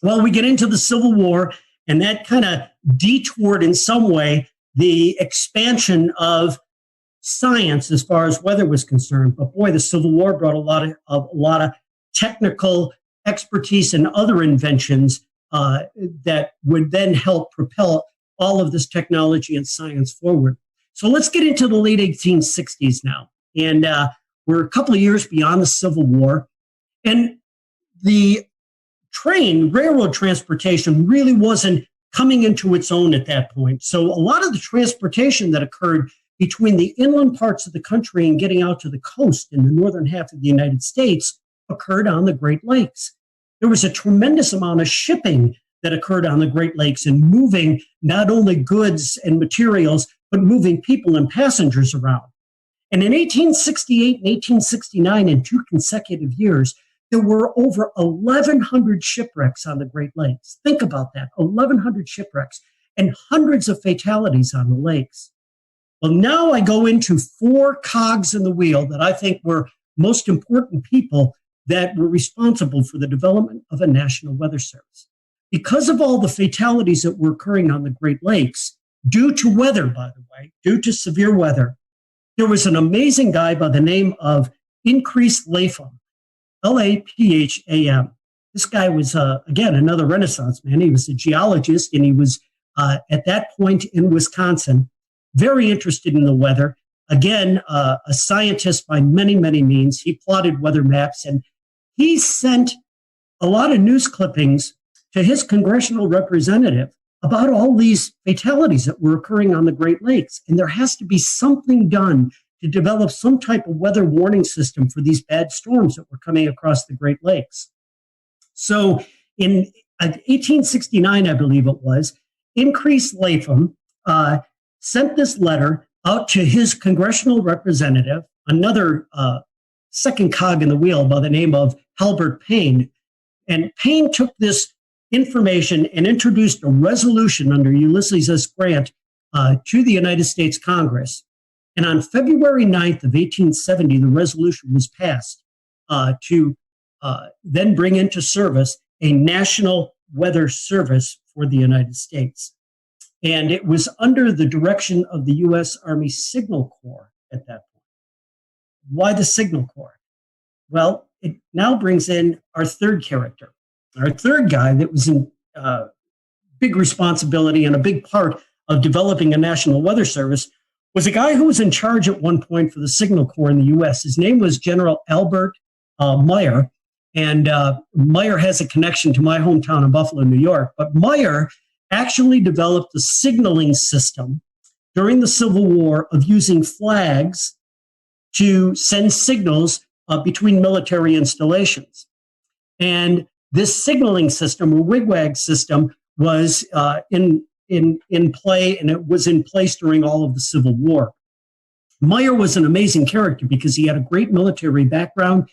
S18: Well, we get into the Civil War, and that kind of detoured in some way the expansion of science as far as weather was concerned. But boy, the Civil War brought a lot of technical expertise and other inventions that would then help propel all of this technology and science forward. So let's get into the late 1860s now. And we're a couple of years beyond the Civil War. And the railroad transportation really wasn't coming into its own at that point. So a lot of the transportation that occurred between the inland parts of the country and getting out to the coast in the northern half of the United States occurred on the Great Lakes. There was a tremendous amount of shipping that occurred on the Great Lakes and moving not only goods and materials, but moving people and passengers around. And in 1868 and 1869, in 2 consecutive years, there were over 1,100 shipwrecks on the Great Lakes. Think about that, 1,100 shipwrecks and hundreds of fatalities on the lakes. Well, now I go into 4 cogs in the wheel that I think were most important people that were responsible for the development of a national weather service. Because of all the fatalities that were occurring on the Great Lakes, due to weather, by the way, due to severe weather, there was an amazing guy by the name of Increase Lapham, Lapham. This guy was, again, another Renaissance man. He was a geologist, and he was, at that point in Wisconsin, very interested in the weather. Again, a scientist by many, many means. He plotted weather maps, and he sent a lot of news clippings to his congressional representative about all these fatalities that were occurring on the Great Lakes. And there has to be something done to develop some type of weather warning system for these bad storms that were coming across the Great Lakes. So in 1869, I believe it was, Increase Lapham sent this letter out to his congressional representative, another second cog in the wheel by the name of Halbert Payne. And Payne took this information and introduced a resolution under Ulysses S. Grant to the United States Congress. And on February 9th of 1870, the resolution was passed to then bring into service a national weather service for the United States. And it was under the direction of the U.S. Army Signal Corps at that point. Why the Signal Corps? Well, it now brings in our third character. Our third guy that was in big responsibility and a big part of developing a national weather service was a guy who was in charge at one point for the Signal Corps in the U.S. His name was General Albert Meyer, and Meyer has a connection to my hometown of Buffalo, New York. But Meyer actually developed a signaling system during the Civil War of using flags to send signals between military installations. And this signaling system, or wigwag system, was in play, and it was in place during all of the Civil War. Meyer was an amazing character because he had a great military background.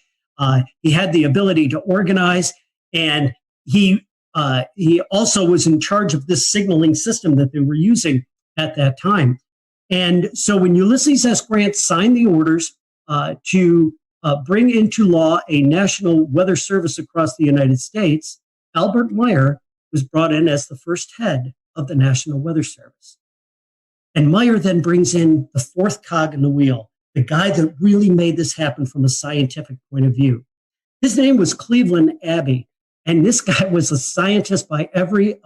S18: He had the ability to organize, and he also was in charge of this signaling system that they were using at that time. And so when Ulysses S. Grant signed the orders to bring into law a national weather service across the United States, Albert Meyer was brought in as the first head of the National Weather Service. And Meyer then brings in the fourth cog in the wheel, the guy that really made this happen from a scientific point of view. His name was Cleveland Abbey, and this guy was a scientist by every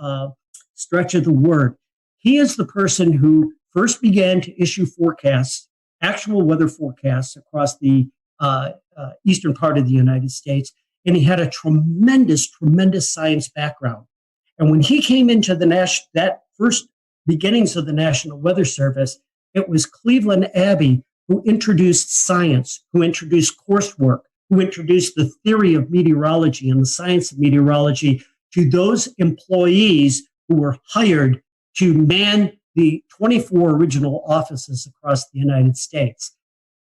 S18: stretch of the word. He is the person who first began to issue forecasts, actual weather forecasts across the eastern part of the United States, and he had a tremendous, tremendous science background. And when he came into that first beginnings of the National Weather Service, it was Cleveland Abbey who introduced science, who introduced coursework, who introduced the theory of meteorology and the science of meteorology to those employees who were hired to man the 24 original offices across the United States.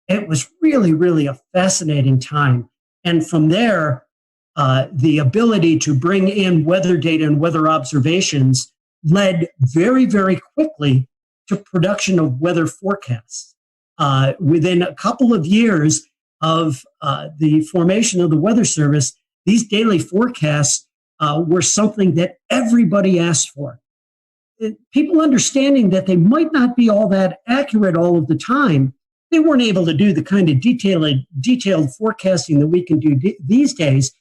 S18: It was really, really a fascinating time. And from there, the ability to bring in weather data and weather observations led very, very quickly to production of weather forecasts. Within a couple of years of the formation of the Weather Service, these daily forecasts were something that everybody asked for. People understanding that they might not be all that accurate all of the time, they weren't able to do the kind of detailed forecasting that we can do these days,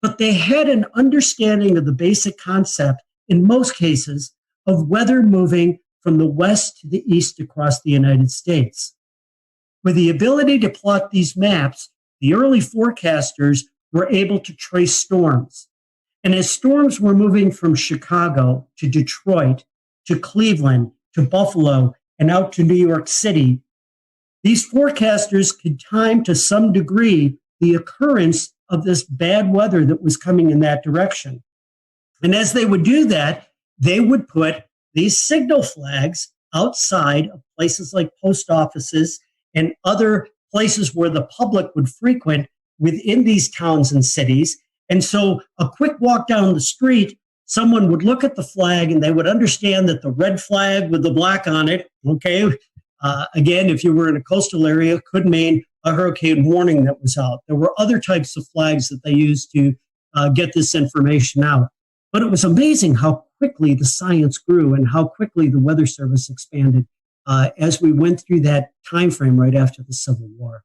S18: but they had an understanding of the basic concept, in most cases, of weather moving from the west to the east across the United States. With the ability to plot these maps, the early forecasters were able to trace storms. And as storms were moving from Chicago to Detroit to Cleveland to Buffalo and out to New York City, these forecasters could time to some degree the occurrence of this bad weather that was coming in that direction. And as they would do that, they would put these signal flags outside of places like post offices and other places where the public would frequent within these towns and cities. And so a quick walk down the street, someone would look at the flag and they would understand that the red flag with the black on it, okay, again, if you were in a coastal area, could mean a hurricane warning that was out. There were other types of flags that they used to get this information out. But it was amazing how quickly the science grew and how quickly the Weather Service expanded as we went through that time frame right after the Civil War.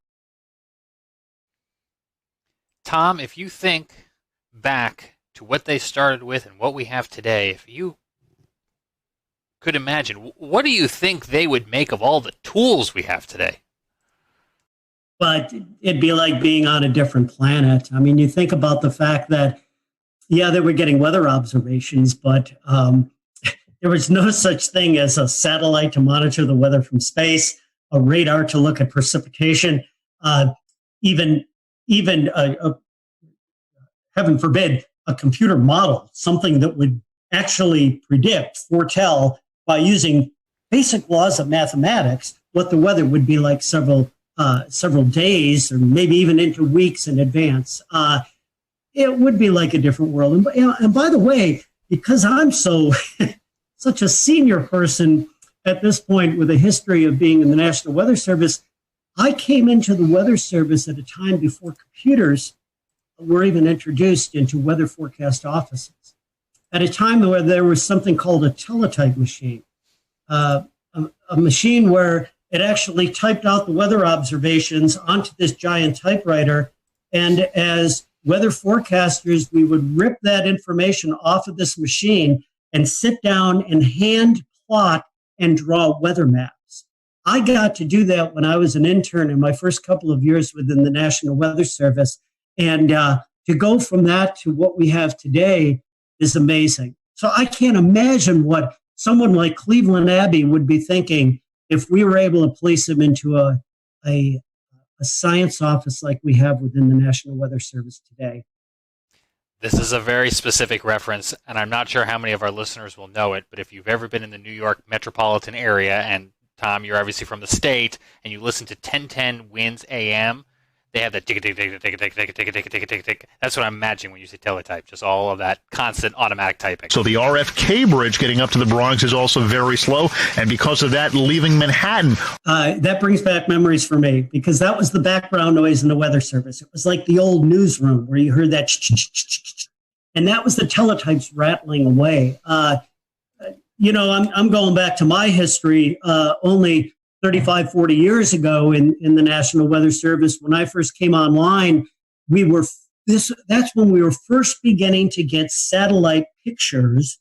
S17: Tom, if you think back to what they started with and what we have today, if you could imagine, what do you think they would make of all the tools we have today?
S18: But it'd be like being on a different planet. I mean, you think about the fact that, yeah, they were getting weather observations, but there was no such thing as a satellite to monitor the weather from space, a radar to look at precipitation, even heaven forbid, a computer model, something that would actually predict, foretell, by using basic laws of mathematics, what the weather would be like several days or maybe even into weeks in advance. It would be like a different world. And by the way, because I'm such a senior person at this point with a history of being in the National Weather Service, I came into the Weather Service at a time before computers were even introduced into weather forecast offices. At a time where there was something called a teletype machine, a machine where it actually typed out the weather observations onto this giant typewriter. And as weather forecasters, we would rip that information off of this machine and sit down and hand plot and draw weather maps. I got to do that when I was an intern in my first couple of years within the National Weather Service. And to go from that to what we have today is amazing. So I can't imagine what someone like Cleveland Abbey would be thinking if we were able to place them into a science office like we have within the National Weather Service today.
S17: This is a very specific reference, and I'm not sure how many of our listeners will know it, but if you've ever been in the New York metropolitan area, and Tom, you're obviously from the state, and you listen to 1010 Winds AM, they have that tick, tick, tick, tick, tick, tick, tick, tick, tick, tick, tick. That's what I'm imagining when you say teletype, just all of that constant automatic typing.
S3: So the RFK bridge getting up to the Bronx is also very slow, and because of that, leaving Manhattan.
S18: That brings back memories for me, because that was the background noise in the Weather Service. It was like the old newsroom where you heard that, and that was the teletypes rattling away. You know, I'm going back to my history only 35, 40 years ago in the National Weather Service. When I first came online, that's when we were first beginning to get satellite pictures,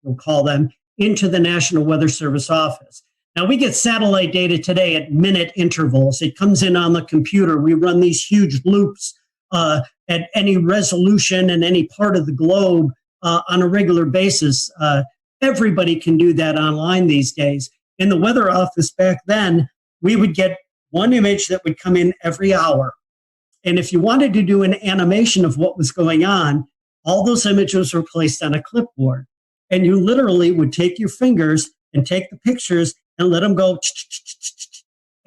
S18: we'll call them, into the National Weather Service office. Now, we get satellite data today at minute intervals. It comes in on the computer. We run these huge loops at any resolution in any part of the globe on a regular basis. Everybody can do that online these days. In the weather office back then, we would get one image that would come in every hour. And if you wanted to do an animation of what was going on, all those images were placed on a clipboard. And you literally would take your fingers and take the pictures and let them go.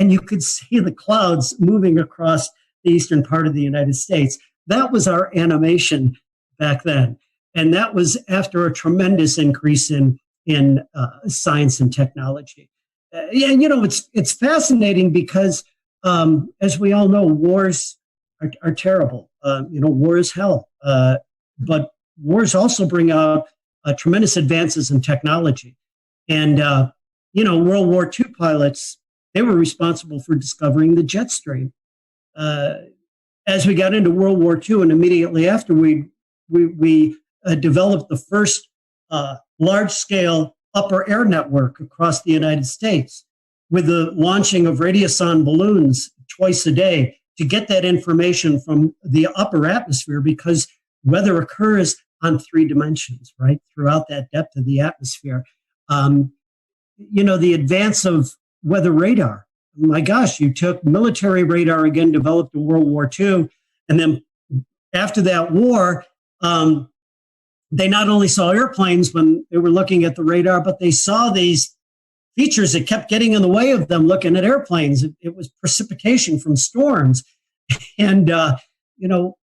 S18: And you could see the clouds moving across the eastern part of the United States. That was our animation back then. And that was after a tremendous increase in in science and technology. Yeah, it's fascinating because, as we all know, wars are terrible. War is hell. But wars also bring out tremendous advances in technology. And, World War II pilots, they were responsible for discovering the jet stream. As we got into World War II and immediately after, we developed the first large-scale upper air network across the United States with the launching of radiosonde balloons twice a day to get that information from the upper atmosphere, because weather occurs on 3 dimensions, right, throughout that depth of the atmosphere. The advance of weather radar. My gosh, you took military radar, again, developed in World War II, and then after that war, they not only saw airplanes when they were looking at the radar, but they saw these features that kept getting in the way of them looking at airplanes. It was precipitation from storms. And,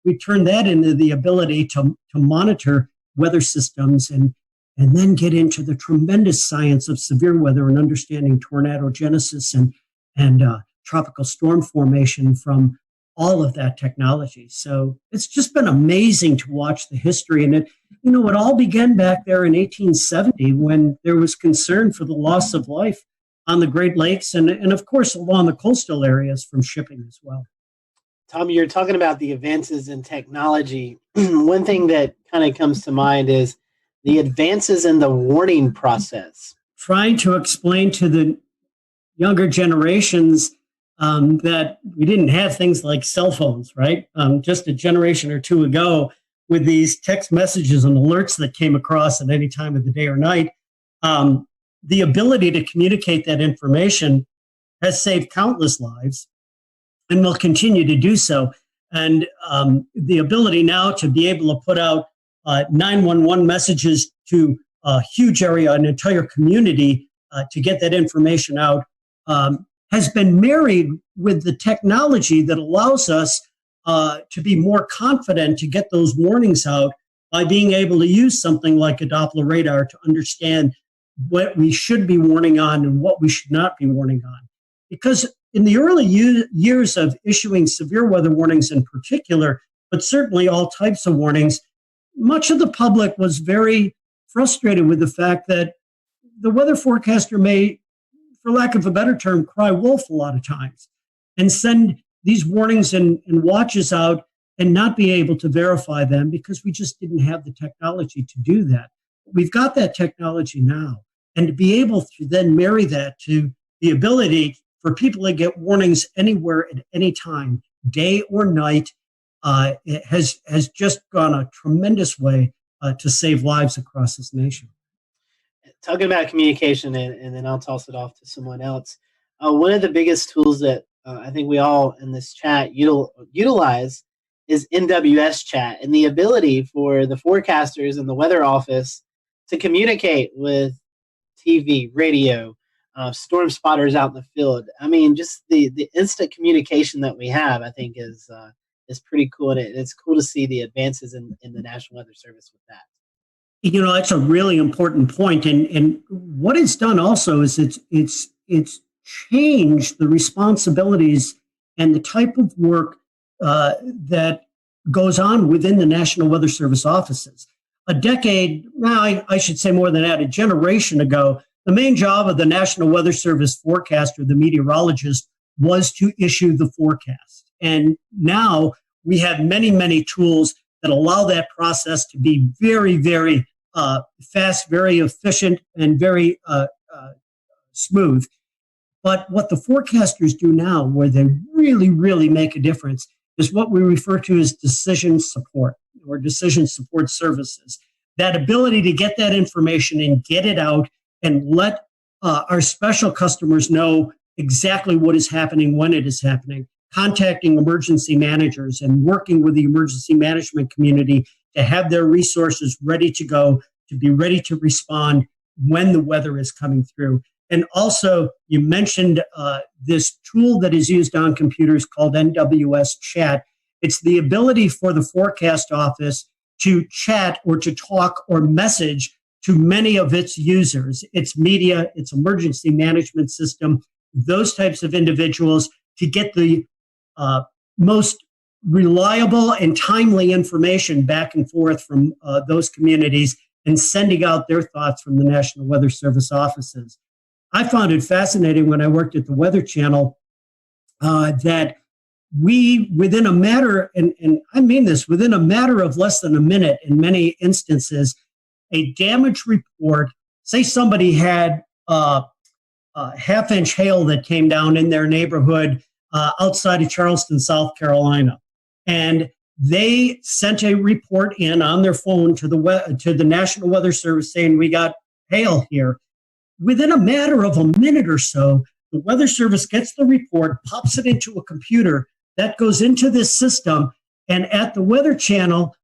S18: we turned that into the ability to monitor weather systems and then get into the tremendous science of severe weather and understanding tornado genesis and tropical storm formation from all of that technology. So it's just been amazing to watch the history. And it all began back there in 1870 when there was concern for the loss of life on the Great Lakes and of course, along the coastal areas from shipping as well.
S2: Tommy, you're talking about the advances in technology. One thing that kind of comes to mind is the advances in the warning process.
S18: Trying to explain to the younger generations that we didn't have things like cell phones, right? Just a generation or two ago, with these text messages and alerts that came across at any time of the day or night, the ability to communicate that information has saved countless lives and will continue to do so. And the ability now to be able to put out 911 messages to a huge area, an entire community, to get that information out, has been married with the technology that allows us to be more confident to get those warnings out by being able to use something like a Doppler radar to understand what we should be warning on and what we should not be warning on. Because in the early years of issuing severe weather warnings in particular, but certainly all types of warnings, much of the public was very frustrated with the fact that the weather forecaster may, for lack of a better term, cry wolf a lot of times and send these warnings and watches out and not be able to verify them because we just didn't have the technology to do that. We've got that technology now. And to be able to then marry that to the ability for people to get warnings anywhere at any time, day or night, it has just gone a tremendous way to save lives across this nation.
S2: Talking about communication, and then I'll toss it off to someone else. One of the biggest tools that I think we all in this chat utilize is NWS chat, and the ability for the forecasters and the weather office to communicate with TV, radio, storm spotters out in the field. I mean, just the instant communication that we have, I think, is pretty cool, and it's cool to see the advances in the National Weather Service with that.
S18: That's a really important point. And what it's done also is it's changed the responsibilities and the type of work that goes on within the National Weather Service offices. A decade, I should say more than that, a generation ago, the main job of the National Weather Service forecaster, the meteorologist, was to issue the forecast. And now we have many, many tools that allow that process to be very, very fast, very efficient, and very smooth. But what the forecasters do now, where they really, really make a difference, is what we refer to as decision support or decision support services. That ability to get that information and get it out and let our special customers know exactly what is happening, when it is happening, contacting emergency managers and working with the emergency management community to have their resources ready to go, to be ready to respond when the weather is coming through. And also, you mentioned this tool that is used on computers called NWS Chat. It's the ability for the forecast office to chat or to talk or message to many of its users, its media, its emergency management system, those types of individuals, to get the most reliable and timely information back and forth from those communities and sending out their thoughts from the National Weather Service offices. I found it fascinating when I worked at the Weather Channel that we, within a matter, and I mean this, within a matter of less than a minute in many instances, a damage report, say somebody had a half-inch hail that came down in their neighborhood outside of Charleston, South Carolina, and they sent a report in on their phone to the National Weather Service saying, we got hail here. Within a matter of a minute or so, the Weather Service gets the report, pops it into a computer that goes into this system, and at the Weather Channel,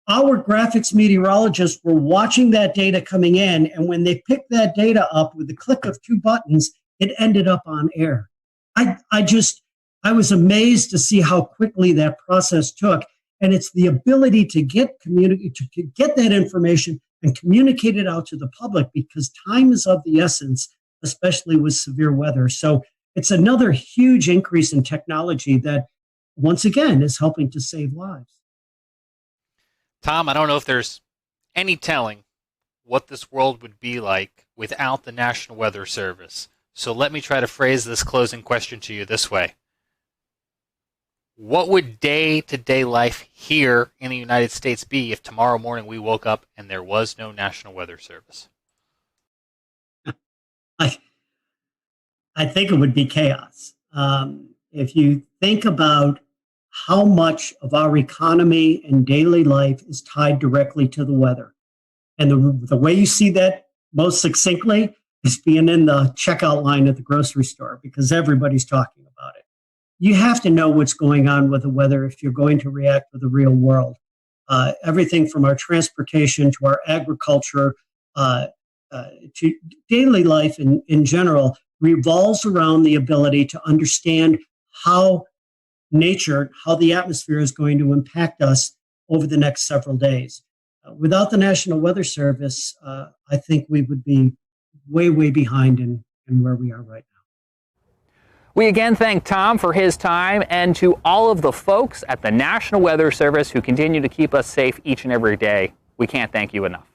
S18: our graphics meteorologists were watching that data coming in, and when they picked that data up with the click of two buttons, it ended up on air. I was amazed to see how quickly that process took, and it's the ability to get that information and communicate it out to the public, because time is of the essence, especially with severe weather. So it's another huge increase in technology that, once again, is helping to save lives.
S17: Tom, I don't know if there's any telling what this world would be like without the National Weather Service. So let me try to phrase this closing question to you this way. What would day-to-day life here in the United States be if tomorrow morning we woke up and there was no National Weather Service?
S18: I think it would be chaos. If you think about how much of our economy and daily life is tied directly to the weather, and the way you see that most succinctly is being in the checkout line at the grocery store, because everybody's talking about it. You have to know what's going on with the weather if you're going to react with the real world. Everything from our transportation to our agriculture to daily life in general revolves around the ability to understand how nature, how the atmosphere is going to impact us over the next several days. Without the National Weather Service, I think we would be way, way behind in where we are right now.
S14: We again thank Tom for his time, and to all of the folks at the National Weather Service who continue to keep us safe each and every day. We can't thank you enough.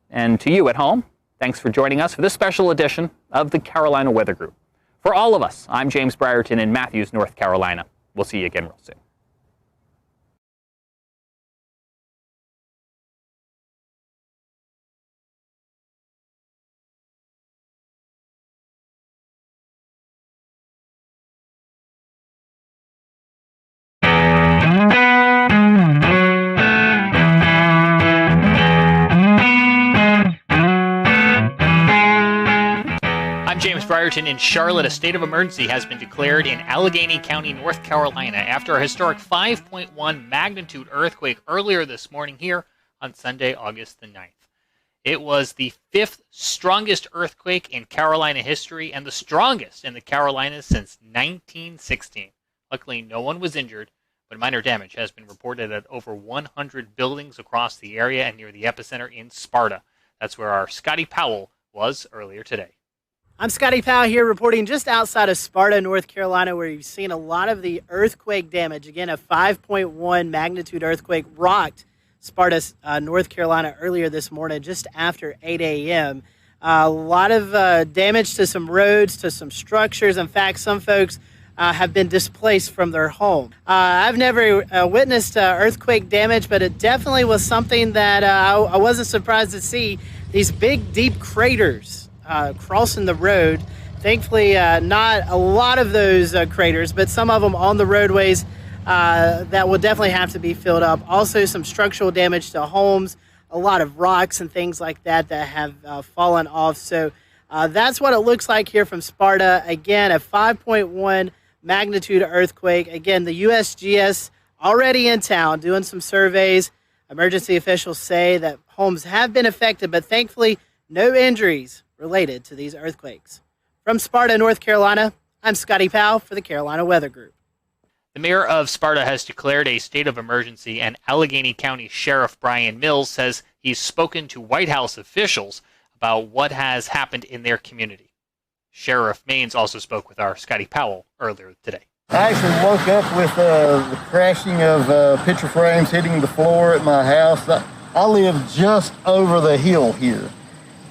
S14: And to you at home, thanks for joining us for this special edition of the Carolina Weather Group. For all of us, I'm James Brierton in Matthews, North Carolina. We'll see you again real soon. James Brierton in Charlotte. A state of emergency has been declared in Allegheny County, North Carolina, after a historic 5.1 magnitude earthquake earlier this morning here on Sunday, August the 9th. It was the 5th strongest earthquake in Carolina history and the strongest in the Carolinas since 1916. Luckily, no one was injured, but minor damage has been reported at over 100 buildings across the area and near the epicenter in Sparta. That's where our Scotty Powell was earlier today.
S4: I'm Scotty Powell here reporting just outside of Sparta, North Carolina, where you've seen a lot of the earthquake damage. Again, a 5.1 magnitude earthquake rocked Sparta, North Carolina earlier this morning, just after 8 a.m. A lot of damage to some roads, to some structures. In fact, some folks have been displaced from their home. I've never witnessed earthquake damage, but it definitely was something that I wasn't surprised to see. These big, deep craters crossing the road. Thankfully, not a lot of those craters, but some of them on the roadways that will definitely have to be filled up. Also, some structural damage to homes, a lot of rocks and things like that that have fallen off. So that's what it looks like here from Sparta. Again, a 5.1 magnitude earthquake. Again, the USGS already in town doing some surveys. Emergency officials say that homes have been affected, but thankfully no injuries related to these earthquakes. From Sparta, North Carolina, I'm Scotty Powell for the Carolina Weather Group.
S17: The mayor of Sparta has declared a state of emergency, and Allegheny County Sheriff Brian Mills says He's spoken to White House officials about what has happened in their community. Sheriff Maines also spoke with our Scotty Powell earlier today.
S1: I actually woke up with the crashing of picture frames hitting the floor at my house. I live just over the hill here.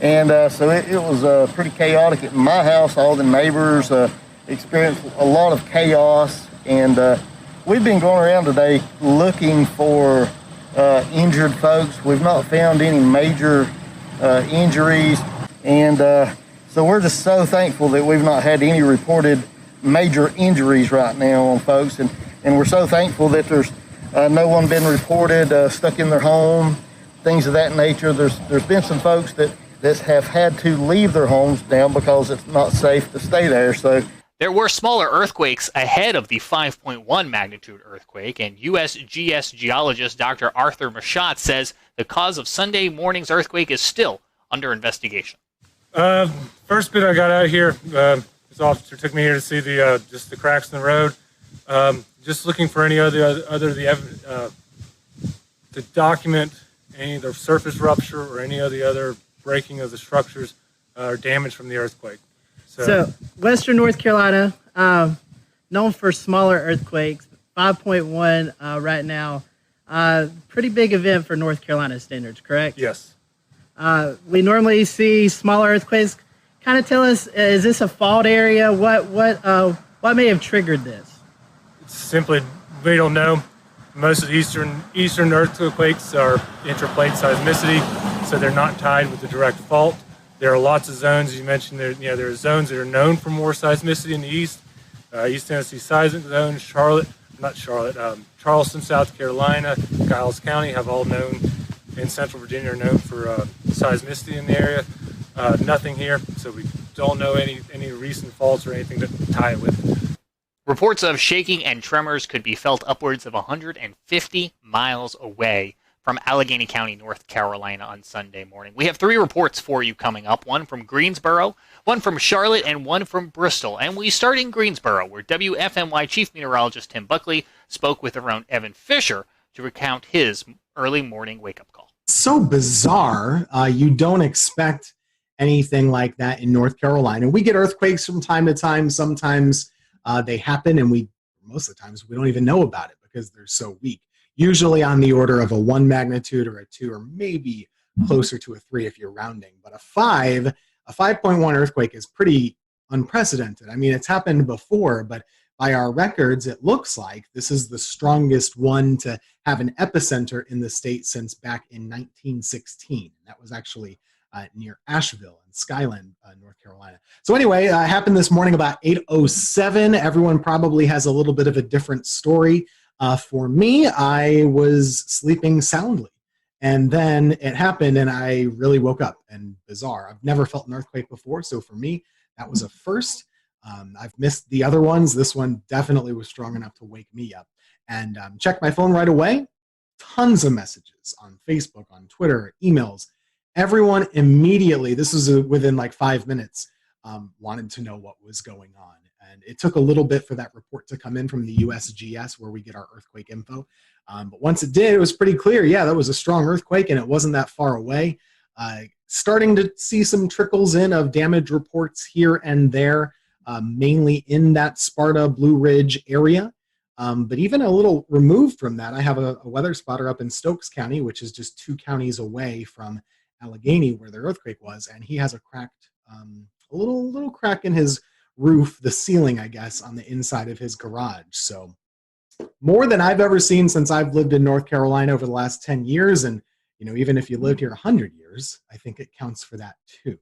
S1: And so it was pretty chaotic at my house. All the neighbors experienced a lot of chaos. And we've been going around today looking for injured folks. We've not found any major injuries. And so we're just so thankful that we've not had any reported major injuries right now on folks. And we're so thankful that there's no one been reported stuck in their home, things of that nature. There's been some folks that have had to leave their homes now because it's not safe to stay there. So
S17: there were smaller earthquakes ahead of the 5.1 magnitude earthquake, and USGS geologist Dr. Arthur Machat says the cause of Sunday morning's earthquake is still under investigation.
S16: First bit I got out here, this officer took me here to see the just the cracks in the road. Just looking for any to document any of the surface rupture or any of the other breaking of the structures or damage from the earthquake.
S4: So Western North Carolina, known for smaller earthquakes, 5.1 right now. Pretty big event for North Carolina standards, correct?
S16: Yes.
S4: We normally see smaller earthquakes. Kind of tell us, is this a fault area? What may have triggered this?
S16: It's simply, we don't know. Most of the eastern earthquakes are intraplate seismicity, so they're not tied with the direct fault. There are lots of zones, as you mentioned, there are zones that are known for more seismicity in the east. East Tennessee seismic zone, Charleston, South Carolina, Giles County have all known, and Central Virginia are known for seismicity in the area. Nothing here, so we don't know any recent faults or anything to tie it with.
S17: Reports of shaking and tremors could be felt upwards of 150 miles away from Allegheny County, North Carolina on Sunday morning. We have 3 reports for you coming up, one from Greensboro, one from Charlotte, and one from Bristol. And we start in Greensboro, where WFMY Chief Meteorologist Tim Buckley spoke with our own Evan Fisher to recount his early morning wake-up call.
S15: So bizarre. You don't expect anything like that in North Carolina. We get earthquakes from time to time. Sometimes they happen, and most of the times we don't even know about it because they're so weak. Usually on the order of a 1 magnitude or a 2, or maybe closer to a 3 if you're rounding. But a 5.1 earthquake is pretty unprecedented. I mean, it's happened before, but by our records, it looks like this is the strongest one to have an epicenter in the state since back in 1916. That was actually near Asheville in Skyland, North Carolina. So anyway, it happened this morning about 8:07. Everyone probably has a little bit of a different story. For me, I was sleeping soundly, and then it happened, and I really woke up. And bizarre, I've never felt an earthquake before, so for me, that was a first. I've missed the other ones. This one definitely was strong enough to wake me up. And checked my phone right away. Tons of messages on Facebook, on Twitter, emails. Everyone immediately, this was within like 5 minutes, wanted to know what was going on. And it took a little bit for that report to come in from the USGS, where we get our earthquake info. But once it did, it was pretty clear. Yeah, that was a strong earthquake, and it wasn't that far away. Starting to see some trickles in of damage reports here and there, mainly in that Sparta Blue Ridge area. But even a little removed from that, I have a weather spotter up in Stokes County, which is just 2 counties away from Allegheny, where the earthquake was, and he has a cracked, a little crack in his roof, the ceiling, I guess, on the inside of his garage. So more than I've ever seen since I've lived in North Carolina over the last 10 years. And, even if you lived here 100 years, I think it counts for that too.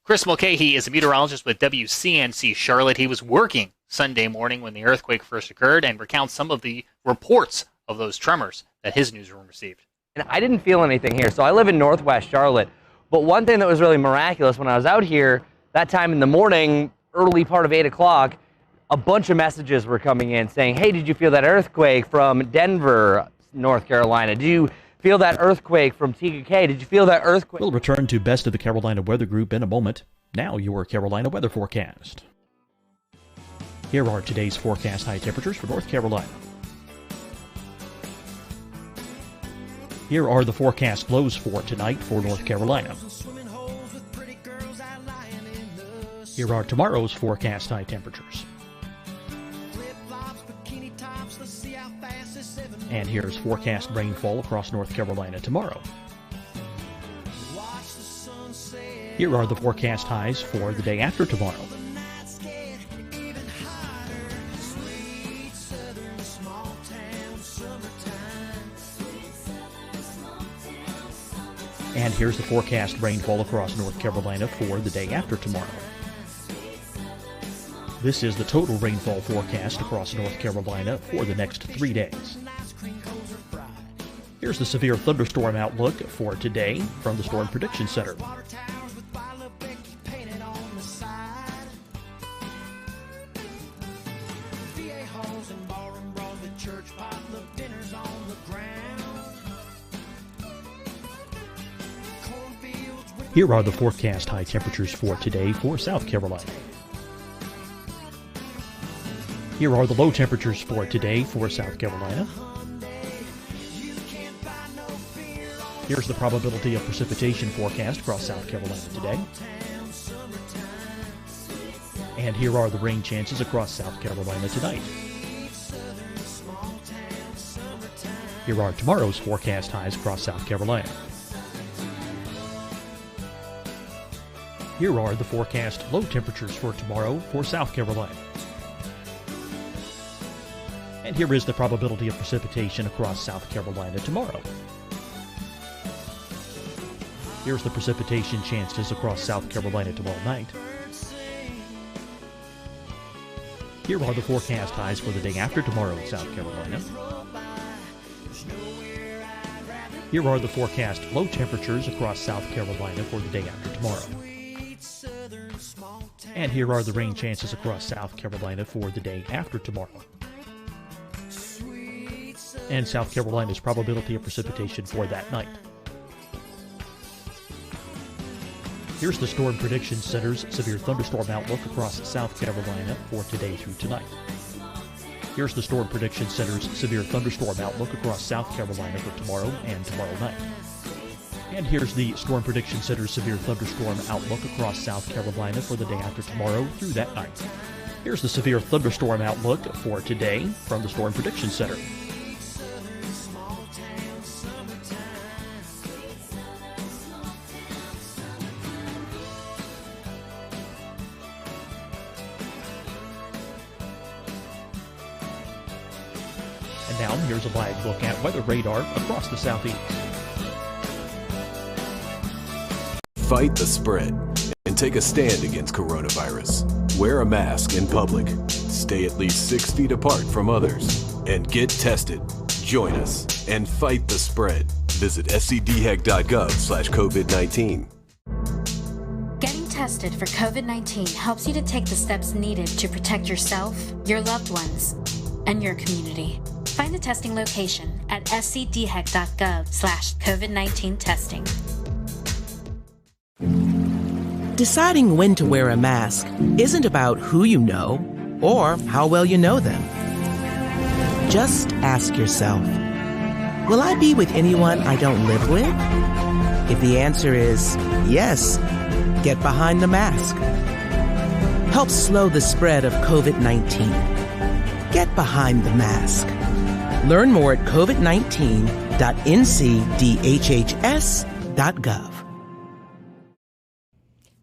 S17: Chris Mulcahy is a meteorologist with WCNC Charlotte. He was working Sunday morning when the earthquake first occurred and recounts some of the reports of those tremors that his newsroom received.
S19: And I didn't feel anything here. So I live in Northwest Charlotte. But one thing that was really miraculous when I was out here, that time in the morning, early part of 8 o'clock, a bunch of messages were coming in saying, hey, did you feel that earthquake from Denver, North Carolina? Did you feel that earthquake from TKK? Did you feel that earthquake?
S8: We'll return to Best of the Carolina Weather Group in a moment. Now your Carolina weather forecast. Here are today's forecast high temperatures for North Carolina. Here are the forecast lows for tonight for North Carolina. Here are tomorrow's forecast high temperatures. And here's forecast rainfall across North Carolina tomorrow. Here are the forecast highs for the day after tomorrow. And here's the forecast rainfall across North Carolina for the day after tomorrow. This is the total rainfall forecast across North Carolina for the next 3 days. Here's the severe thunderstorm outlook for today from the Storm Prediction Center. Here are the forecast high temperatures for today for South Carolina. Here are the low temperatures for today for South Carolina. Here's the probability of precipitation forecast across South Carolina today. And here are the rain chances across South Carolina tonight. Here are tomorrow's forecast highs across South Carolina. Here are the forecast low temperatures for tomorrow for South Carolina. And here is the probability of precipitation across South Carolina tomorrow. Here's the precipitation chances across South Carolina tomorrow night. Here are the forecast highs for the day after tomorrow in South Carolina. Here are the forecast low temperatures across South Carolina for the day after tomorrow. And here are the rain chances across South Carolina for the day after tomorrow. And South Carolina's probability of precipitation for that night. Here's the Storm Prediction Center's severe thunderstorm outlook across South Carolina for today through tonight. Here's the Storm Prediction Center's severe thunderstorm outlook across South Carolina for tomorrow and tomorrow night. And here's the Storm Prediction Center's severe thunderstorm outlook across South Carolina for the day after tomorrow through that night. Here's the severe thunderstorm outlook for today from the Storm Prediction Center. And now here's a live look at weather radar across the southeast.
S9: Fight the spread and take a stand against coronavirus. Wear a mask in public. Stay at least 6 feet apart from others. And get tested. Join us and fight the spread. Visit scdhec.gov/COVID-19.
S10: Getting tested for COVID-19 helps you to take the steps needed to protect yourself, your loved ones, and your community. Find a testing location at scdhec.gov/COVID-19 testing.
S11: Deciding when to wear a mask isn't about who you know or how well you know them. Just ask yourself, will I be with anyone I don't live with? If the answer is yes, get behind the mask. Help slow the spread of COVID-19. Get behind the mask. Learn more at covid19.ncdhhs.gov.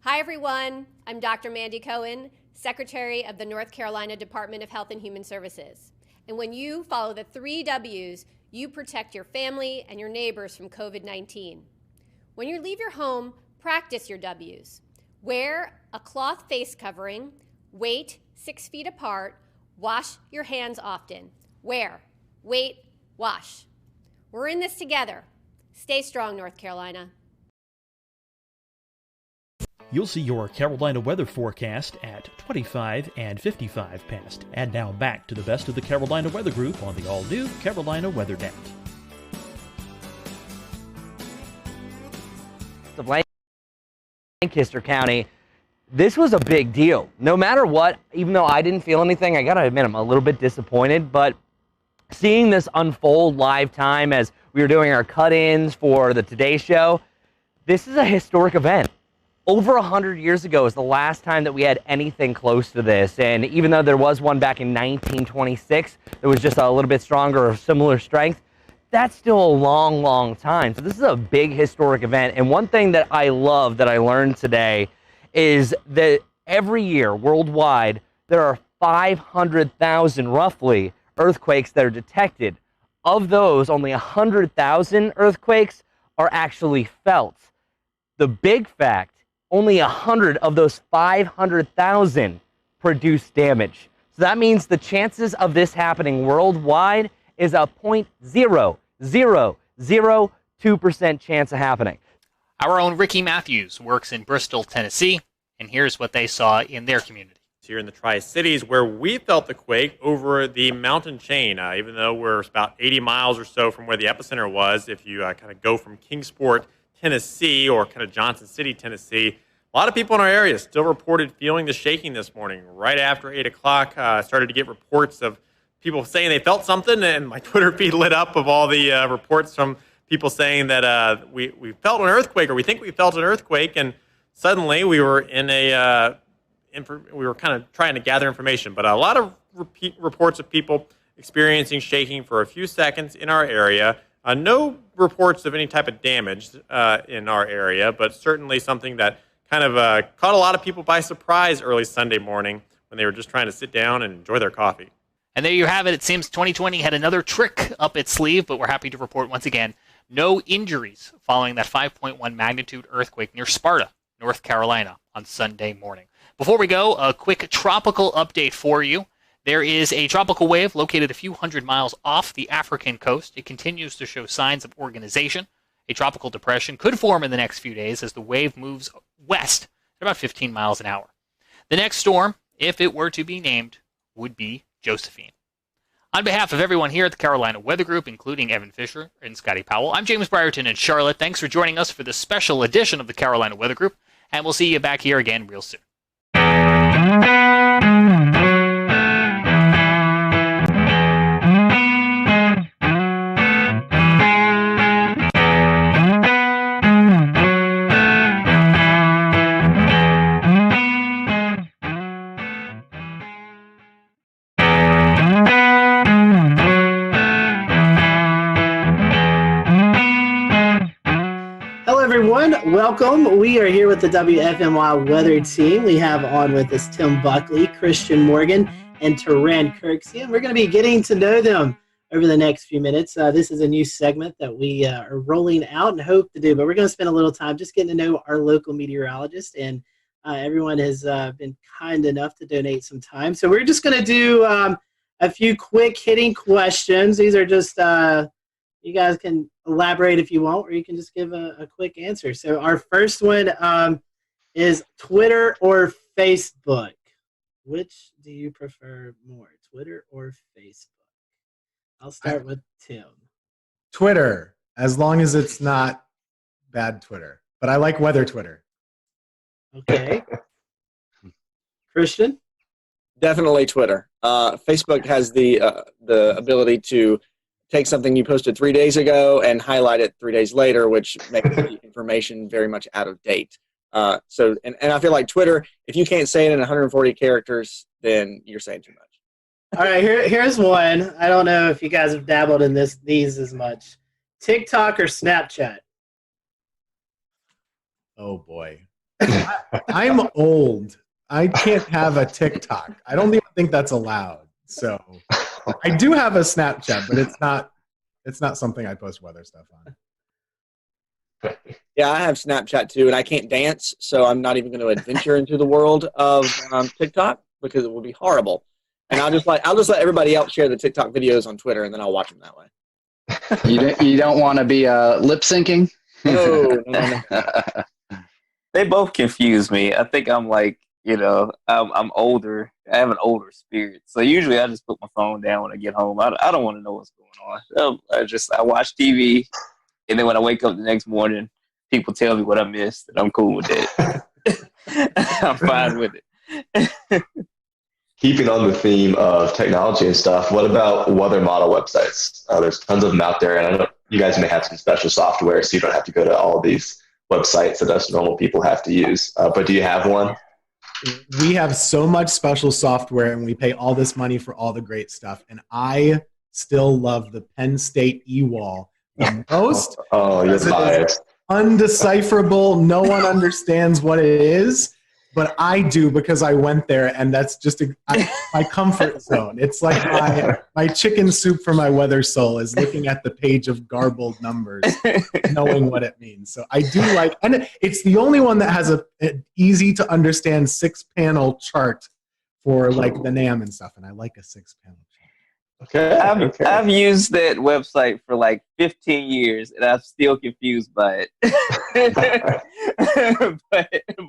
S12: Hi, everyone. I'm Dr. Mandy Cohen, Secretary of the North Carolina Department of Health and Human Services. And when you follow the 3 W's, you protect your family and your neighbors from COVID-19. When you leave your home, practice your W's. Wear a cloth face covering, wait 6 feet apart, wash your hands often. Wear, wait, wash. We're in this together. Stay strong, North Carolina.
S8: You'll see your Carolina weather forecast at 25 and 55 past. And now back to the best of the Carolina Weather Group on the all-new Carolina Weather Net.
S19: Of Lancaster County, this was a big deal. No matter what, even though I didn't feel anything, I gotta admit I'm a little bit disappointed, but seeing this unfold live time as we were doing our cut-ins for the Today Show. This is a historic event. Over 100 years ago is the last time that we had anything close to this. And even though there was one back in 1926 that was just a little bit stronger or similar strength, that's still a long, long time. So this is a big historic event. And one thing that I love that I learned today is that every year worldwide, there are 500,000 roughly earthquakes that are detected. Of those, only 100,000 earthquakes are actually felt. The big fact, only 100 of those 500,000 produce damage. So that means the chances of this happening worldwide is a 0.0002% chance of happening.
S17: Our own Ricky Matthews works in Bristol, Tennessee, and here's what they saw in their community.
S6: Here in the Tri-Cities, where we felt the quake over the mountain chain, even though we're about 80 miles or so from where the epicenter was. If you kind of go from Kingsport, Tennessee, or kind of Johnson City, Tennessee, a lot of people in our area still reported feeling the shaking this morning. Right after 8 o'clock, I started to get reports of people saying they felt something, and my Twitter feed lit up of all the reports from people saying that we felt an earthquake, or we think we felt an earthquake, and suddenly we were in a we were kind of trying to gather information. But a lot of reports of people experiencing shaking for a few seconds in our area. No reports of any type of damage in our area, but certainly something that kind of caught a lot of people by surprise early Sunday morning when they were just trying to sit down and enjoy their coffee.
S17: And there you have it. It seems 2020 had another trick up its sleeve, but we're happy to report once again no injuries following that 5.1 magnitude earthquake near Sparta, North Carolina, on Sunday morning. Before we go, a quick tropical update for you. There is a tropical wave located a few hundred miles off the African coast. It continues to show signs of organization. A tropical depression could form in the next few days as the wave moves west at about 15 miles an hour. The next storm, if it were to be named, would be Josephine. On behalf of everyone here at the Carolina Weather Group, including Evan Fisher and Scotty Powell, I'm James Brierton in Charlotte. Thanks for joining us for this special edition of the Carolina Weather Group, and we'll see you back here again real soon.
S4: Welcome. We are here with the WFMY weather team. We have on with us Tim Buckley, Christian Morgan, and Teran Kirksey, and we're going to be getting to know them over the next few minutes. This is a new segment that we are rolling out and hope to do, but we're going to spend a little time just getting to know our local meteorologist, and everyone has been kind enough to donate some time. So we're just going to do a few quick hitting questions. These are just you guys can elaborate if you want, or you can just give a quick answer. So our first one is Twitter or Facebook? Which do you prefer more, Twitter or Facebook? I'll start with Tim.
S15: Twitter, as long as it's not bad Twitter. But I like weather Twitter.
S4: Okay. Christian?
S20: Definitely Twitter. Facebook has the ability to take something you posted 3 days ago and highlight it 3 days later, which makes the information very much out of date. So I feel like Twitter, if you can't say it in 140 characters, then you're saying too much.
S4: All right, here's one. I don't know if you guys have dabbled in these as much. TikTok or Snapchat?
S15: Oh, boy. I'm old. I can't have a TikTok. I don't even think that's allowed. So I do have a Snapchat, but it's not something I post weather stuff on.
S20: Yeah, I have Snapchat too, and I can't dance, so I'm not even going to adventure into the world of TikTok because it will be horrible. And I'll just let everybody else share the TikTok videos on Twitter, and then I'll watch them that way.
S21: You don't want to be lip syncing?
S20: No.
S24: They both confuse me. I think I'm like, I'm older. I have an older spirit. So usually I just put my phone down when I get home. I don't want to know what's going on. I watch TV, and then when I wake up the next morning, people tell me what I missed, and I'm cool with it. I'm fine with it.
S7: Keeping on the theme of technology and stuff, what about weather model websites? There's tons of them out there, and
S5: you guys may have some special software, so you don't have to go to all these websites that us normal people have to use. But do you have one?
S15: We have so much special software, and we pay all this money for all the great stuff. And I still love the Penn State eWall the most.
S5: Oh, you're biased.
S15: Undecipherable. No one understands what it is, but I do because I went there, and that's just my comfort zone. It's like my chicken soup for my weather soul is looking at the page of garbled numbers, knowing what it means. So I do like, and it's the only one that has an easy to understand 6-panel chart for like the NAM and stuff, and I like a 6-panel chart.
S5: Okay.
S24: I've used that website for like 15 years, and I'm still confused by it.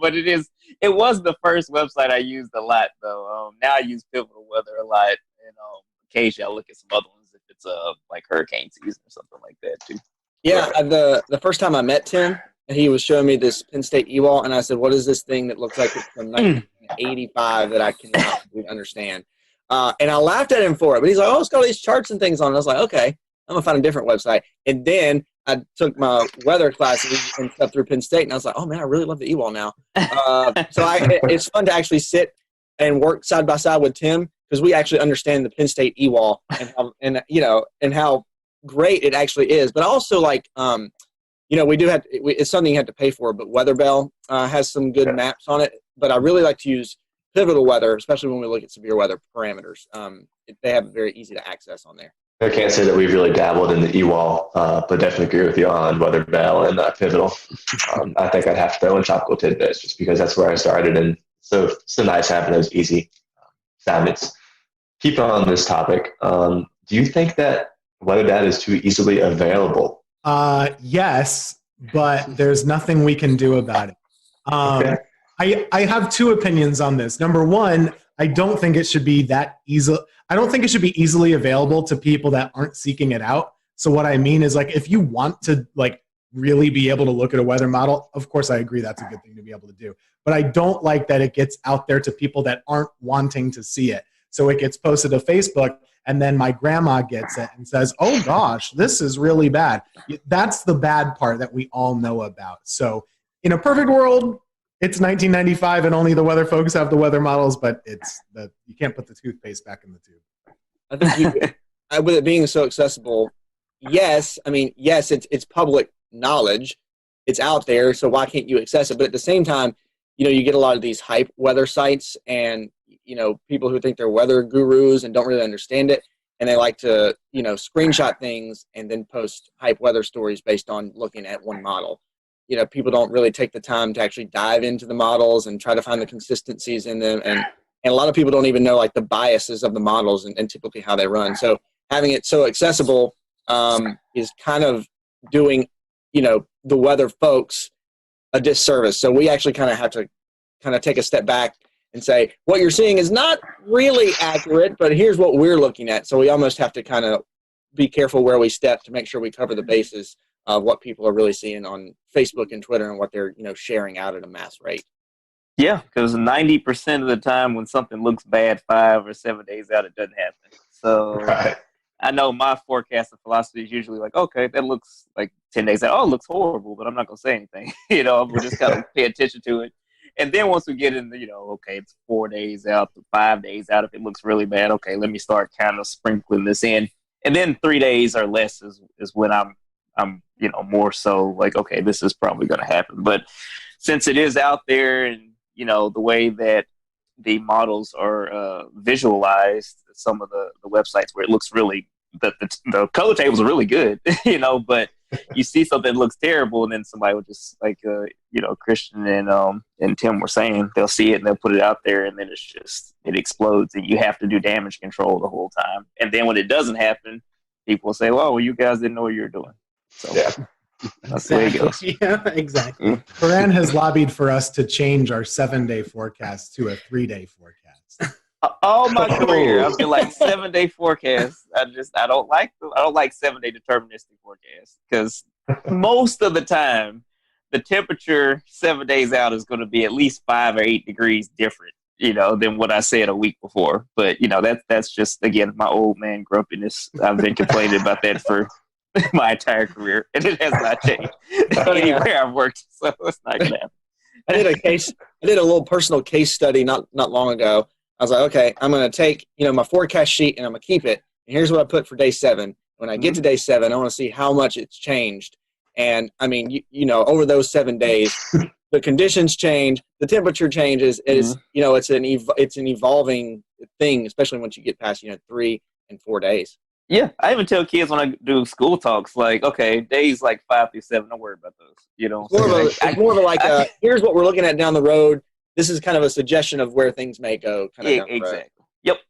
S24: but it was the first website I used a lot, though. Now I use Pivotal Weather a lot, and occasionally I look at some other ones if it's like hurricane season or something like that too.
S20: Yeah, the first time I met Tim, he was showing me this Penn State eWall, and I said, "What is this thing that looks like it's from 1985 that I cannot understand?" And I laughed at him for it, but he's like, "Oh, it's got all these charts and things on it." And I was like, "Okay, I'm gonna find a different website." And then I took my weather classes and stuff through Penn State, and I was like, "Oh man, I really love the eWall now." It's fun to actually sit and work side by side with Tim because we actually understand the Penn State eWall and how great it actually is. But also like we do have it's something you have to pay for, but WeatherBell has some good maps on it. But I really like to use Pivotal Weather, especially when we look at severe weather parameters. They have it very easy to access on there.
S5: I can't say that we've really dabbled in the eWall, but definitely agree with you on WeatherBell and Pivotal. I think I'd have to throw in Tropical Tidbits just because that's where I started, and so it's so nice having those easy assignments. Keep on this topic. Do you think that weather data is too easily available?
S15: Yes, but there's nothing we can do about it.
S5: Okay.
S15: I have two opinions on this. Number one, I don't think it should be that easy. I don't think it should be easily available to people that aren't seeking it out. So what I mean is, like, if you want to like really be able to look at a weather model, of course I agree that's a good thing to be able to do. But I don't like that it gets out there to people that aren't wanting to see it. So it gets posted to Facebook, and then my grandma gets it and says, "Oh gosh, this is really bad." That's the bad part that we all know about. So in a perfect world, it's 1995 and only the weather folks have the weather models, but you can't put the toothpaste back in the tube.
S20: I think with it being so accessible, yes, it's public knowledge. It's out there, so why can't you access it? But at the same time, you get a lot of these hype weather sites and, people who think they're weather gurus and don't really understand it. And they like to, screenshot things and then post hype weather stories based on looking at one model. People don't really take the time to actually dive into the models and try to find the consistencies in them. And a lot of people don't even know like the biases of the models and typically how they run. So having it so accessible is kind of doing, the weather folks a disservice. So we actually kind of have to take a step back and say, what you're seeing is not really accurate, but here's what we're looking at. So we almost have to kind of be careful where we step to make sure we cover the bases of what people are really seeing on Facebook and Twitter and what they're, sharing out at a mass rate.
S24: Yeah, because 90% of the time when something looks bad 5 or 7 days out, it doesn't happen. So
S5: Right.
S24: I know my forecasting philosophy is usually like, okay, that looks like 10 days out. Oh, it looks horrible, but I'm not going to say anything. We'll just kind of pay attention to it. And then once we get into, okay, it's 4 days out, 5 days out. If it looks really bad, okay, let me start kind of sprinkling this in. And then 3 days or less is when I'm more so like, okay, this is probably going to happen. But since it is out there and, the way that the models are visualized, some of the websites where it looks really, the color tables are really good, but you see something that looks terrible and then somebody will just like, Christian and Tim were saying, they'll see it and they'll put it out there and then it explodes and you have to do damage control the whole time. And then when it doesn't happen, people will say, well, you guys didn't know what you were doing. So
S5: yeah.
S24: That's the way it goes.
S2: Yeah, exactly.
S15: Coran has lobbied for us to change our 7-day forecast to a 3-day forecast.
S24: All my career, I've been like 7-day forecasts. I don't like 7-day deterministic forecasts because most of the time the temperature 7 days out is going to be at least 5 or 8 degrees different, than what I said a week before. But that's just, again, my old man grumpiness. I've been complaining about that for my entire career, and it has not changed anywhere I've worked. So it's not gonna happen.
S20: I did a little personal case study not long ago. I was like, okay, I'm going to take, my forecast sheet and I'm going to keep it. And here's what I put for day 7. When I get to day 7, I want to see how much it's changed. And I mean, over those 7 days, the conditions change, the temperature changes. It's an evolving thing, especially once you get past 3 and 4 days.
S24: Yeah, I even tell kids when I do school talks, like, okay, days like 5 through 7, don't worry about those.
S20: It's more of a here's what we're looking at down the road. This is kind of a suggestion of where things may go.
S24: Exactly. Yep.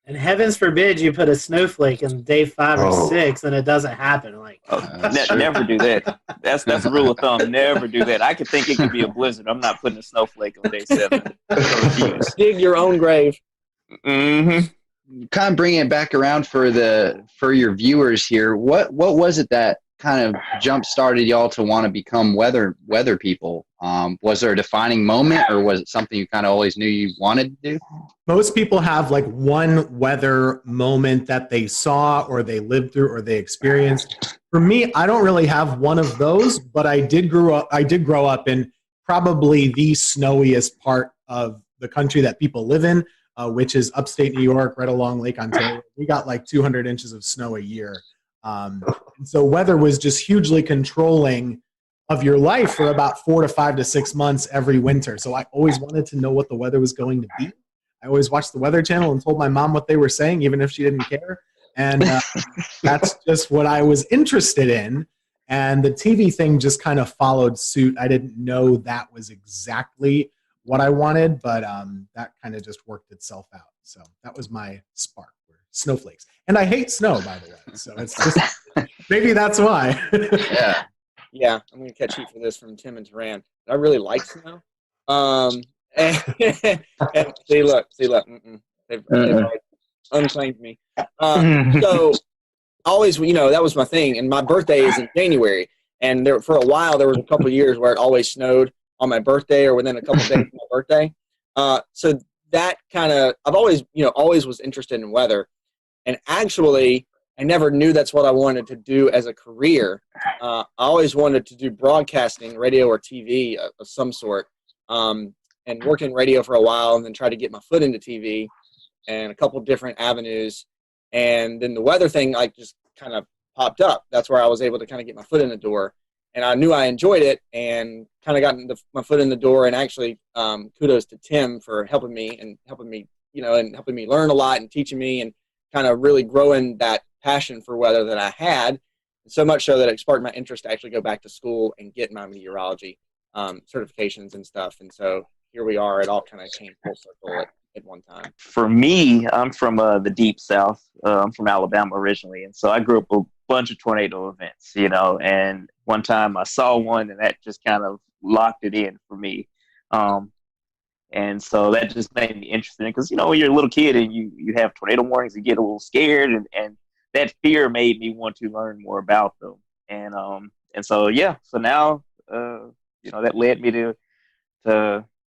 S4: And heavens forbid you put a snowflake in day 5 or 6 and it doesn't happen.
S24: Never do that. That's a rule of thumb. Never do that. I could think it could be a blizzard. I'm not putting a snowflake on day 7.
S20: Dig your own grave.
S24: Mm-hmm.
S21: Kind of bringing it back around for your viewers here. What was it that kind of jump started y'all to want to become weather people? Was there a defining moment, or was it something you kind of always knew you wanted to do?
S15: Most people have like one weather moment that they saw or they lived through or they experienced. For me, I don't really have one of those, but I did grow up in probably the snowiest part of the country that people live in, which is upstate New York, right along Lake Ontario. We got like 200 inches of snow a year. And so weather was just hugely controlling of your life for about 4 to 5 to 6 months every winter. So I always wanted to know what the weather was going to be. I always watched the Weather Channel and told my mom what they were saying, even if she didn't care. And that's just what I was interested in. And the TV thing just kind of followed suit. I didn't know that was exactly what I wanted, but that kind of just worked itself out. So that was my spark, were snowflakes. And I hate snow, by the way. So it's just, maybe that's why.
S20: Yeah, I'm going to catch heat for this from Tim and Taran. I really like snow. And see, look. They've unclaimed me. So always, that was my thing. And my birthday is in January. And for a while, there was a couple of years where it always snowed on my birthday or within a couple of days of my birthday. So that kind of, I've always was interested in weather. And actually, I never knew that's what I wanted to do as a career. I always wanted to do broadcasting, radio or TV of some sort, and worked in radio for a while and then tried to get my foot into TV and a couple different avenues. And then the weather thing just kind of popped up. That's where I was able to kind of get my foot in the door. And I knew I enjoyed it and kind of got my foot in the door. And actually, kudos to Tim for helping me and helping me learn a lot and teaching me and kind of really growing that passion for weather that I had, so much so that it sparked my interest to actually go back to school and get my meteorology certifications and stuff. And so here we are. It all kind of came full circle at one time.
S24: For me, I'm from the deep South. I'm from Alabama originally, and so I grew up with a bunch of tornado events, and one time I saw one, and that just kind of locked it in for me. And so that just made me interested in, because, when you're a little kid and you have tornado warnings, you get a little scared, and that fear made me want to learn more about them. And so, so now, that led me to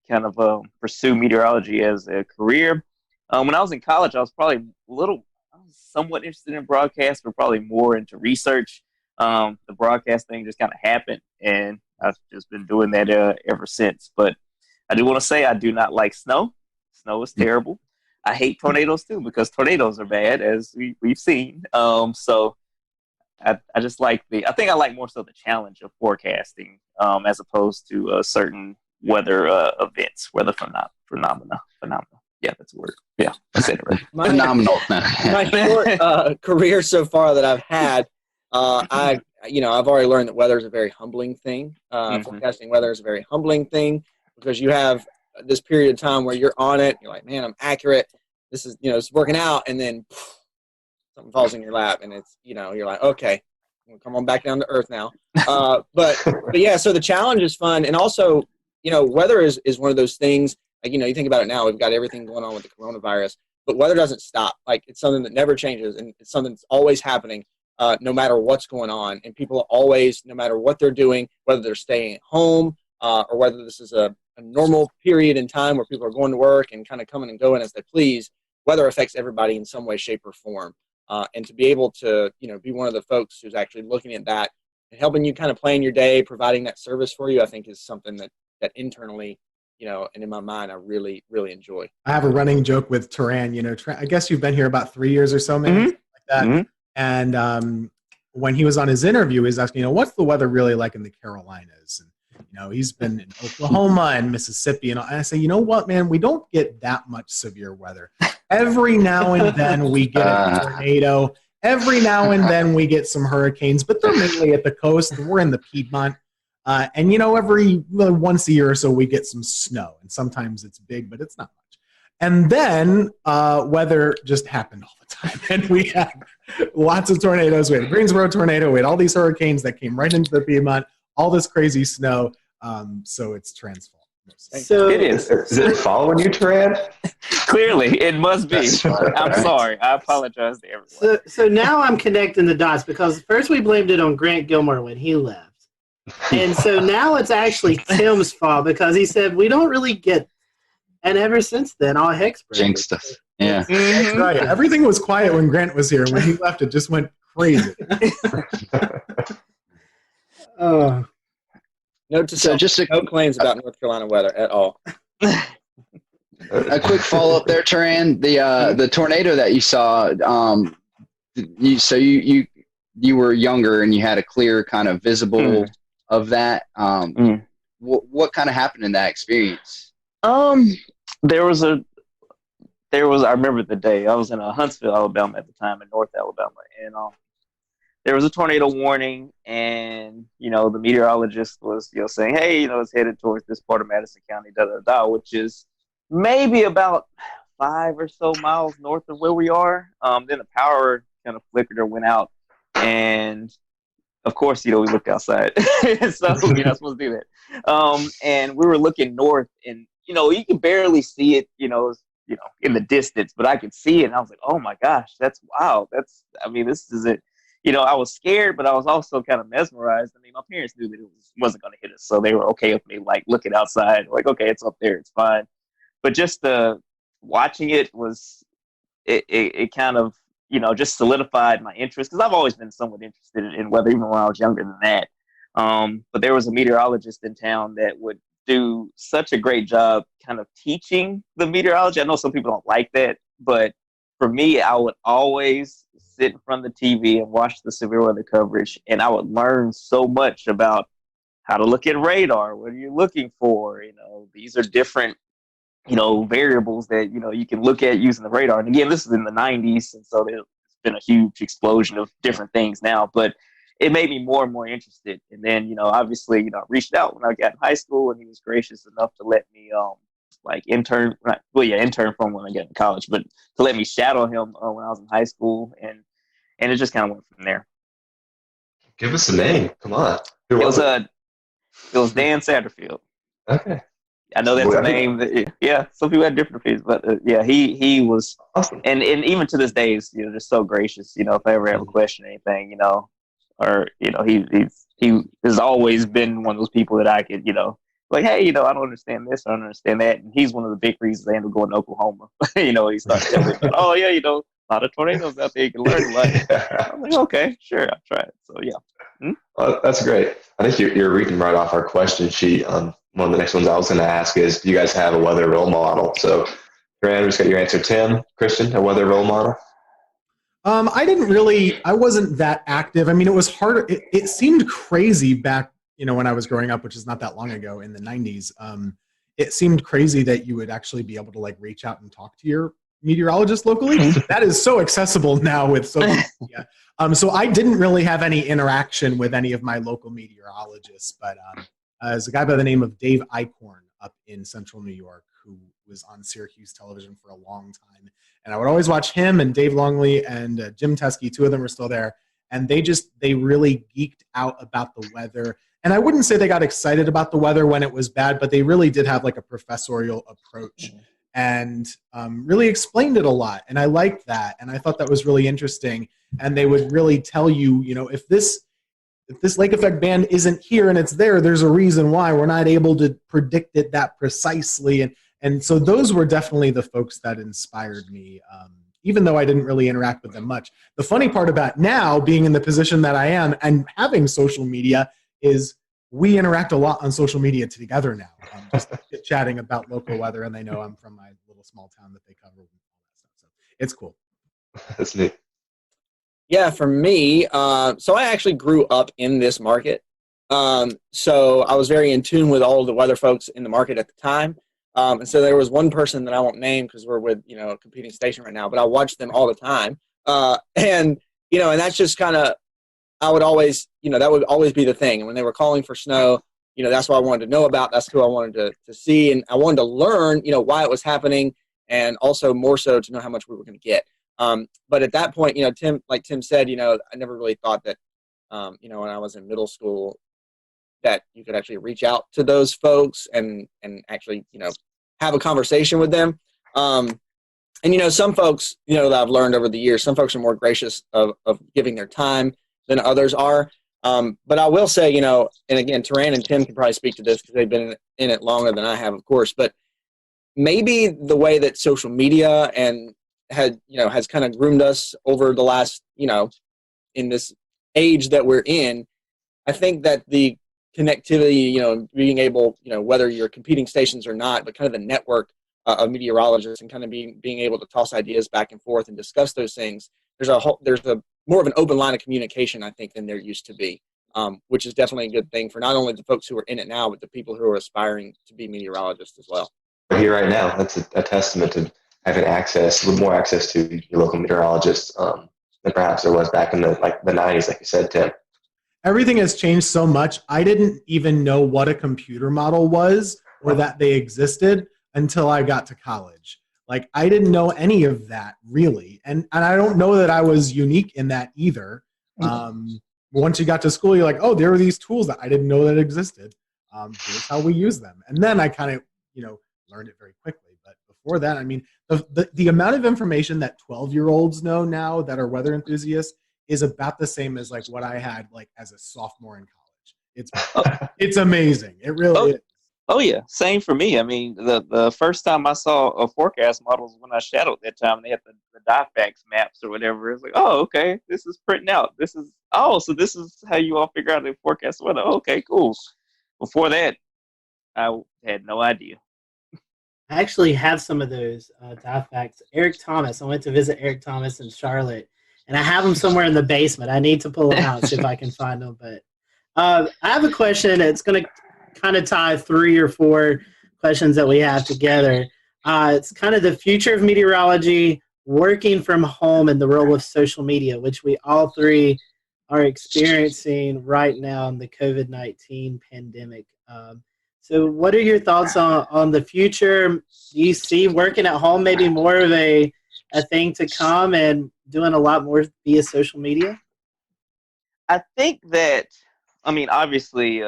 S24: kind of pursue meteorology as a career. When I was in college, I was somewhat interested in broadcast, but probably more into research. The broadcast thing just kind of happened, and I've just been doing that ever since. But I do want to say I do not like snow. Snow is terrible. I hate tornadoes too, because tornadoes are bad, as we've seen. So I just like I think I like more so the challenge of forecasting as opposed to certain weather events, weather phenomena. Yeah, that's a word. Yeah, I said it right.
S21: Phenomenal.
S20: My short career so far that I've had, I've already learned that weather is a very humbling thing. Forecasting weather is a very humbling thing, because you have this period of time where you're on it. You're like, man, I'm accurate. This is, it's working out. And then something falls in your lap and it's, you're like, okay, come on back down to earth now. But yeah, so the challenge is fun. And also, weather is one of those things, you think about it now, we've got everything going on with the coronavirus, but weather doesn't stop. It's something that never changes, and it's something that's always happening, no matter what's going on. And people are always, no matter what they're doing, whether they're staying at home, or whether this is a normal period in time where people are going to work and kind of coming and going as they please, weather affects everybody in some way, shape, or form. and to be able to, be one of the folks who's actually looking at that and helping you kind of plan your day, providing that service for you, I think is something that internally, and in my mind, I really, really enjoy.
S15: I have a running joke with Turan. I guess you've been here about 3 years or so, man, like that.
S24: Mm-hmm.
S15: And when he was on his interview, he was asking, what's the weather really like in the Carolinas? And he's been in Oklahoma and Mississippi, and I say, you know what, man, we don't get that much severe weather. Every now and then we get a tornado. Every now and then we get some hurricanes, but they're mainly at the coast. We're in the Piedmont. And every once a year or so we get some snow, and sometimes it's big, but it's not much. And then weather just happened all the time, and we had lots of tornadoes. We had a Greensboro tornado. We had all these hurricanes that came right into the Piedmont, all this crazy snow. So it's transformed.
S4: So
S24: it is.
S5: Is it following you, Turan?
S24: Clearly, it must be. I'm sorry. I apologize to everyone.
S4: So now I'm connecting the dots, because first we blamed it on Grant Gilmore when he left. And so now it's actually Tim's fault, because he said we don't really get, and ever since then, all heck's broken.
S21: Jinxed us. Yeah.
S15: That's right. Everything was quiet when Grant was here. When he left, it just went crazy.
S20: Note to self, no claims about North Carolina weather at all.
S21: A quick follow up there, Turan. The tornado that you saw. You were younger and you had a clear kind of visible of that. What kind of happened in that experience?
S24: There was I remember the day. I was in Huntsville, Alabama at the time, in North Alabama, and there was a tornado warning, and the meteorologist was saying, hey, it's headed towards this part of Madison County, which is maybe about 5 or so miles north of where we are. Then the power kind of flickered or went out, and of course, we looked outside, so you're not supposed to do that. And we were looking north, and you can barely see it, in the distance, but I could see it, and I was like, oh my gosh, that's wow. This is it. I was scared, but I was also kind of mesmerized. My parents knew that it wasn't going to hit us, so they were okay with me, like, looking outside, like, okay, it's up there, it's fine. But just watching it kind of, just solidified my interest, because I've always been somewhat interested in weather, even when I was younger than that. But there was a meteorologist in town that would do such a great job kind of teaching the meteorology. I know some people don't like that, but for me, I would always sit in front of the TV and watch the severe weather coverage, and I would learn so much about how to look at radar. What are you looking for? These are different, variables that, you can look at using the radar. And again, this is in the 90s, and so there's been a huge explosion of different things now, but it made me more and more interested. And then, obviously, I reached out when I got in high school, and he was gracious enough to let me, intern from when I got in college, but to let me shadow him when I was in high school, and it just kind of went from there.
S5: Give us a name. Come on.
S24: It was Dan Satterfield.
S5: Okay.
S24: I know that's a name that, some people had different opinions, but he was
S5: awesome.
S24: And even to this day, he's just so gracious. If I ever have a question or anything, or he has always been one of those people that I could, like, hey, I don't understand this, I don't understand that, and he's one of the big reasons I ended up going to Oklahoma. He started telling me, oh yeah, a lot of tornadoes out there, you can learn a lot. I'm like, okay, sure, I'll try it. So yeah.
S5: Well, that's great. I think you're reading right off our question sheet. One of the next ones I was going to ask is, do you guys have a weather role model? So, Grant, we just got your answer. Tim, Christian, a weather role model?
S15: I wasn't that active. It was hard. It seemed crazy back, when I was growing up, which is not that long ago, in the 90s. It seemed crazy that you would actually be able to reach out and talk to your meteorologist locally. That is so accessible now with social media. So I didn't really have any interaction with any of my local meteorologists, but there's a guy by the name of Dave Eichhorn up in central New York who was on Syracuse television for a long time. And I would always watch him and Dave Longley and Jim Teskey. Two of them are still there. And they really geeked out about the weather. And I wouldn't say they got excited about the weather when it was bad, but they really did have a professorial approach and really explained it a lot. And I liked that. And I thought that was really interesting. And they would really tell you, if this lake effect band isn't here and it's there, there's a reason why. We're not able to predict it that precisely. And so those were definitely the folks that inspired me even though I didn't really interact with them much. The funny part about now being in the position that I am and having social media is we interact a lot on social media together now, just chatting about local weather, and they know I'm from my little small town that they cover and all that stuff. So it's cool.
S5: That's neat.
S20: Yeah, for me, so I actually grew up in this market. So I was very in tune with all of the weather folks in the market at the time. And so there was one person that I won't name because we're with, a competing station right now, but I watched them all the time. And that's just kind of, I would always, that would always be the thing. And when they were calling for snow, that's what I wanted to know about. That's who I wanted to see. And I wanted to learn, why it was happening, and also more so to know how much we were going to get. But at that point, like Tim said, I never really thought that, when I was in middle school, that you could actually reach out to those folks and actually, have a conversation with them. And, some folks, that I've learned over the years, some folks are more gracious of giving their time than others are. But I will say, and again, Taran and Tim can probably speak to this because they've been in it longer than I have, of course, but maybe the way that social media has kind of groomed us over the last, in this age that we're in, I think that the connectivity, being able, whether you're competing stations or not, but kind of the network of meteorologists and kind of being able to toss ideas back and forth and discuss those things. There's a more of an open line of communication, I think, than there used to be, which is definitely a good thing for not only the folks who are in it now, but the people who are aspiring to be meteorologists as well.
S5: We're here right now. That's a testament to having more access to your local meteorologists than perhaps there was back in the 90s, like you said, Tim.
S15: Everything has changed so much. I didn't even know what a computer model was or that they existed until I got to college. Like, I didn't know any of that, really. And I don't know that I was unique in that either. Once you got to school, you're like, oh, there are these tools that I didn't know that existed. Here's how we use them. And then I kind of, learned it very quickly. But before that, I mean, the amount of information that 12-year-olds know now that are weather enthusiasts is about the same as like what I had like as a sophomore in college. It's amazing. It really is.
S24: Oh yeah, same for me. I mean, the first time I saw a forecast model was when I shadowed that time. They had the DIFAX maps or whatever. It's like, oh, okay, this is printing out. So this is how you all figure out the forecast weather. Oh, okay, cool. Before that, I had no idea.
S4: I actually have some of those DIFAX. Eric Thomas. I went to visit Eric Thomas in Charlotte, and I have them somewhere in the basement. I need to pull them out and see if I can find them. But I have a question. It's going to kind of tie 3 or 4 questions that we have together. It's kind of the future of meteorology, working from home, and the role of social media, which we all 3 are experiencing right now in the COVID-19 pandemic. So what are your thoughts on the future? Do you see working at home maybe more of a thing to come and doing a lot more via social media?
S24: I think that, obviously,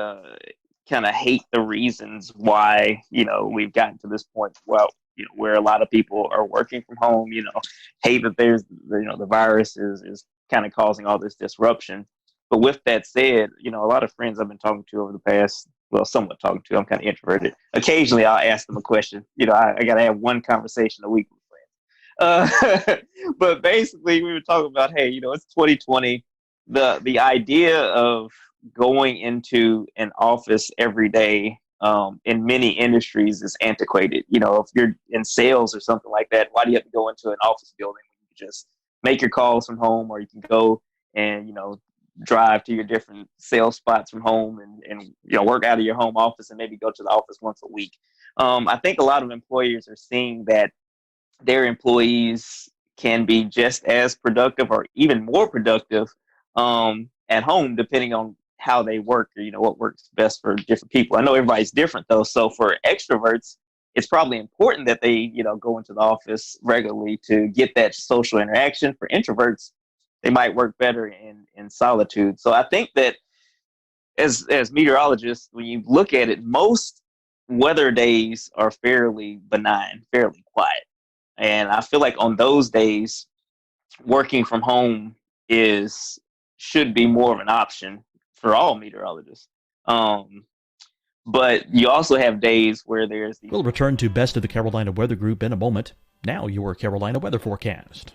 S24: kind of hate the reasons why, we've gotten to this point, where a lot of people are working from home, hate that there's, the virus is kind of causing all this disruption. But with that said, a lot of friends I've been talking to over the past, somewhat talking to, I'm kind of introverted. Occasionally I'll ask them a question. I got to have one conversation a week with friends. But basically we were talking about, hey, it's 2020. The idea of going into an office every day in many industries is antiquated. If you're in sales or something like that, why do you have to go into an office building when you can just make your calls from home, or you can go and, drive to your different sales spots from home and work out of your home office and maybe go to the office once a week. I think a lot of employers are seeing that their employees can be just as productive or even more productive at home, depending on how they work or, what works best for different people. I know everybody's different though. So for extroverts, it's probably important that they, go into the office regularly to get that social interaction. For introverts, they might work better in solitude. So I think that as meteorologists, when you look at it, most weather days are fairly benign, fairly quiet. And I feel like on those days, working from home should be more of an option for all meteorologists. But you also have days where there's
S8: We'll return to Best of the Carolina Weather Group in a moment. Now your Carolina weather forecast.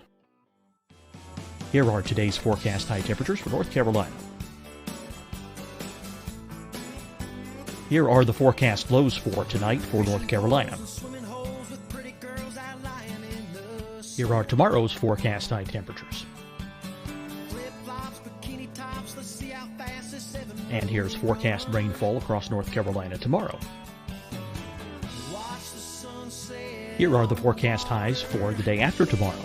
S8: Here are today's forecast high temperatures for North Carolina. Here are the forecast lows for tonight for North Carolina. Here are tomorrow's forecast high temperatures. And here's forecast rainfall across North Carolina tomorrow. Here are the forecast highs for the day after tomorrow.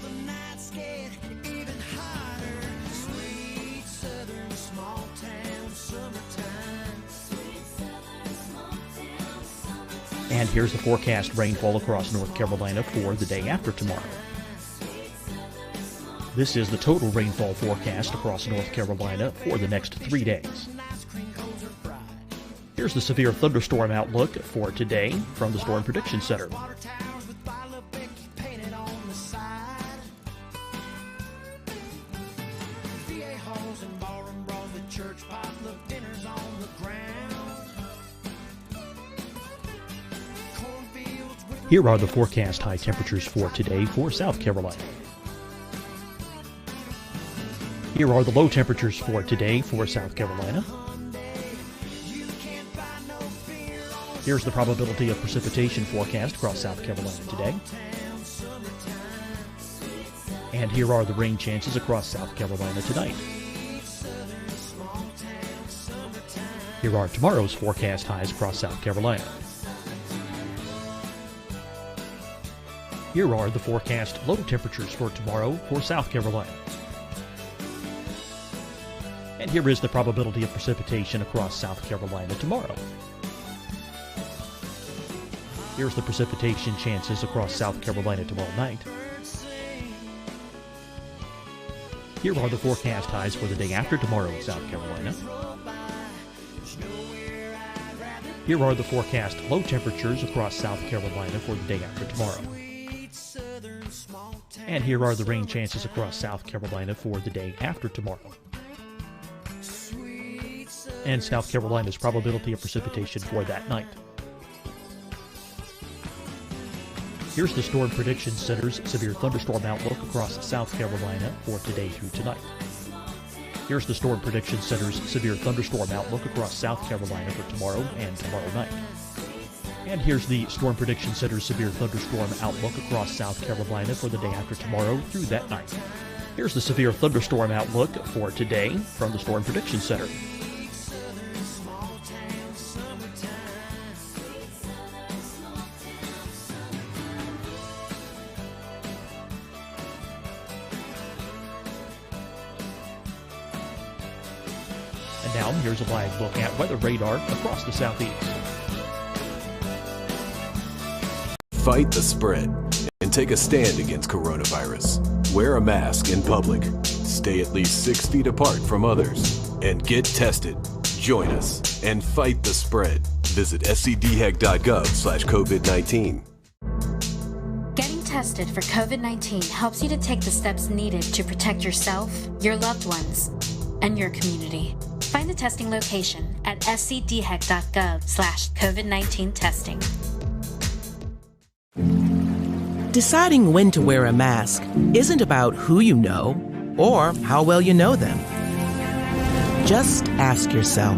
S8: And here's the forecast rainfall across North Carolina for the day after tomorrow. This is the total rainfall forecast across North Carolina for the next 3 days. Here's the severe thunderstorm outlook for today from the Storm Prediction Center. Here are the forecast high temperatures for today for South Carolina. Here are the low temperatures for today for South Carolina. Here's the probability of precipitation forecast across South Carolina today. And here are the rain chances across South Carolina tonight. Here are tomorrow's forecast highs across South Carolina. Here are the forecast low temperatures for tomorrow for South Carolina. And here is the probability of precipitation across South Carolina tomorrow. Here's the precipitation chances across South Carolina tomorrow night. Here are the forecast highs for the day after tomorrow in South Carolina. Here are the forecast low temperatures across South Carolina for the day after tomorrow. And here are the rain chances across South Carolina for the day after tomorrow. And South Carolina's probability of precipitation for that night. Here's the Storm Prediction Center's severe thunderstorm outlook across South Carolina for today through tonight. Here's the Storm Prediction Center's severe thunderstorm outlook across South Carolina for tomorrow and tomorrow night. And here's the Storm Prediction Center's severe thunderstorm outlook across South Carolina for the day after tomorrow through that night. Here's the severe thunderstorm outlook for today from the Storm Prediction Center. And now here's a live look at weather radar across the southeast.
S9: Fight the spread and take a stand against coronavirus. Wear a mask in public. Stay at least 6 feet apart from others. And get tested. Join us and fight the spread. Visit scdhec.gov/COVID-19.
S10: Getting tested for COVID-19 helps you to take the steps needed to protect yourself, your loved ones, and your community. Find the testing location at scdhec.gov/COVID-19 testing.
S11: Deciding when to wear a mask isn't about who you know or how well you know them. Just ask yourself,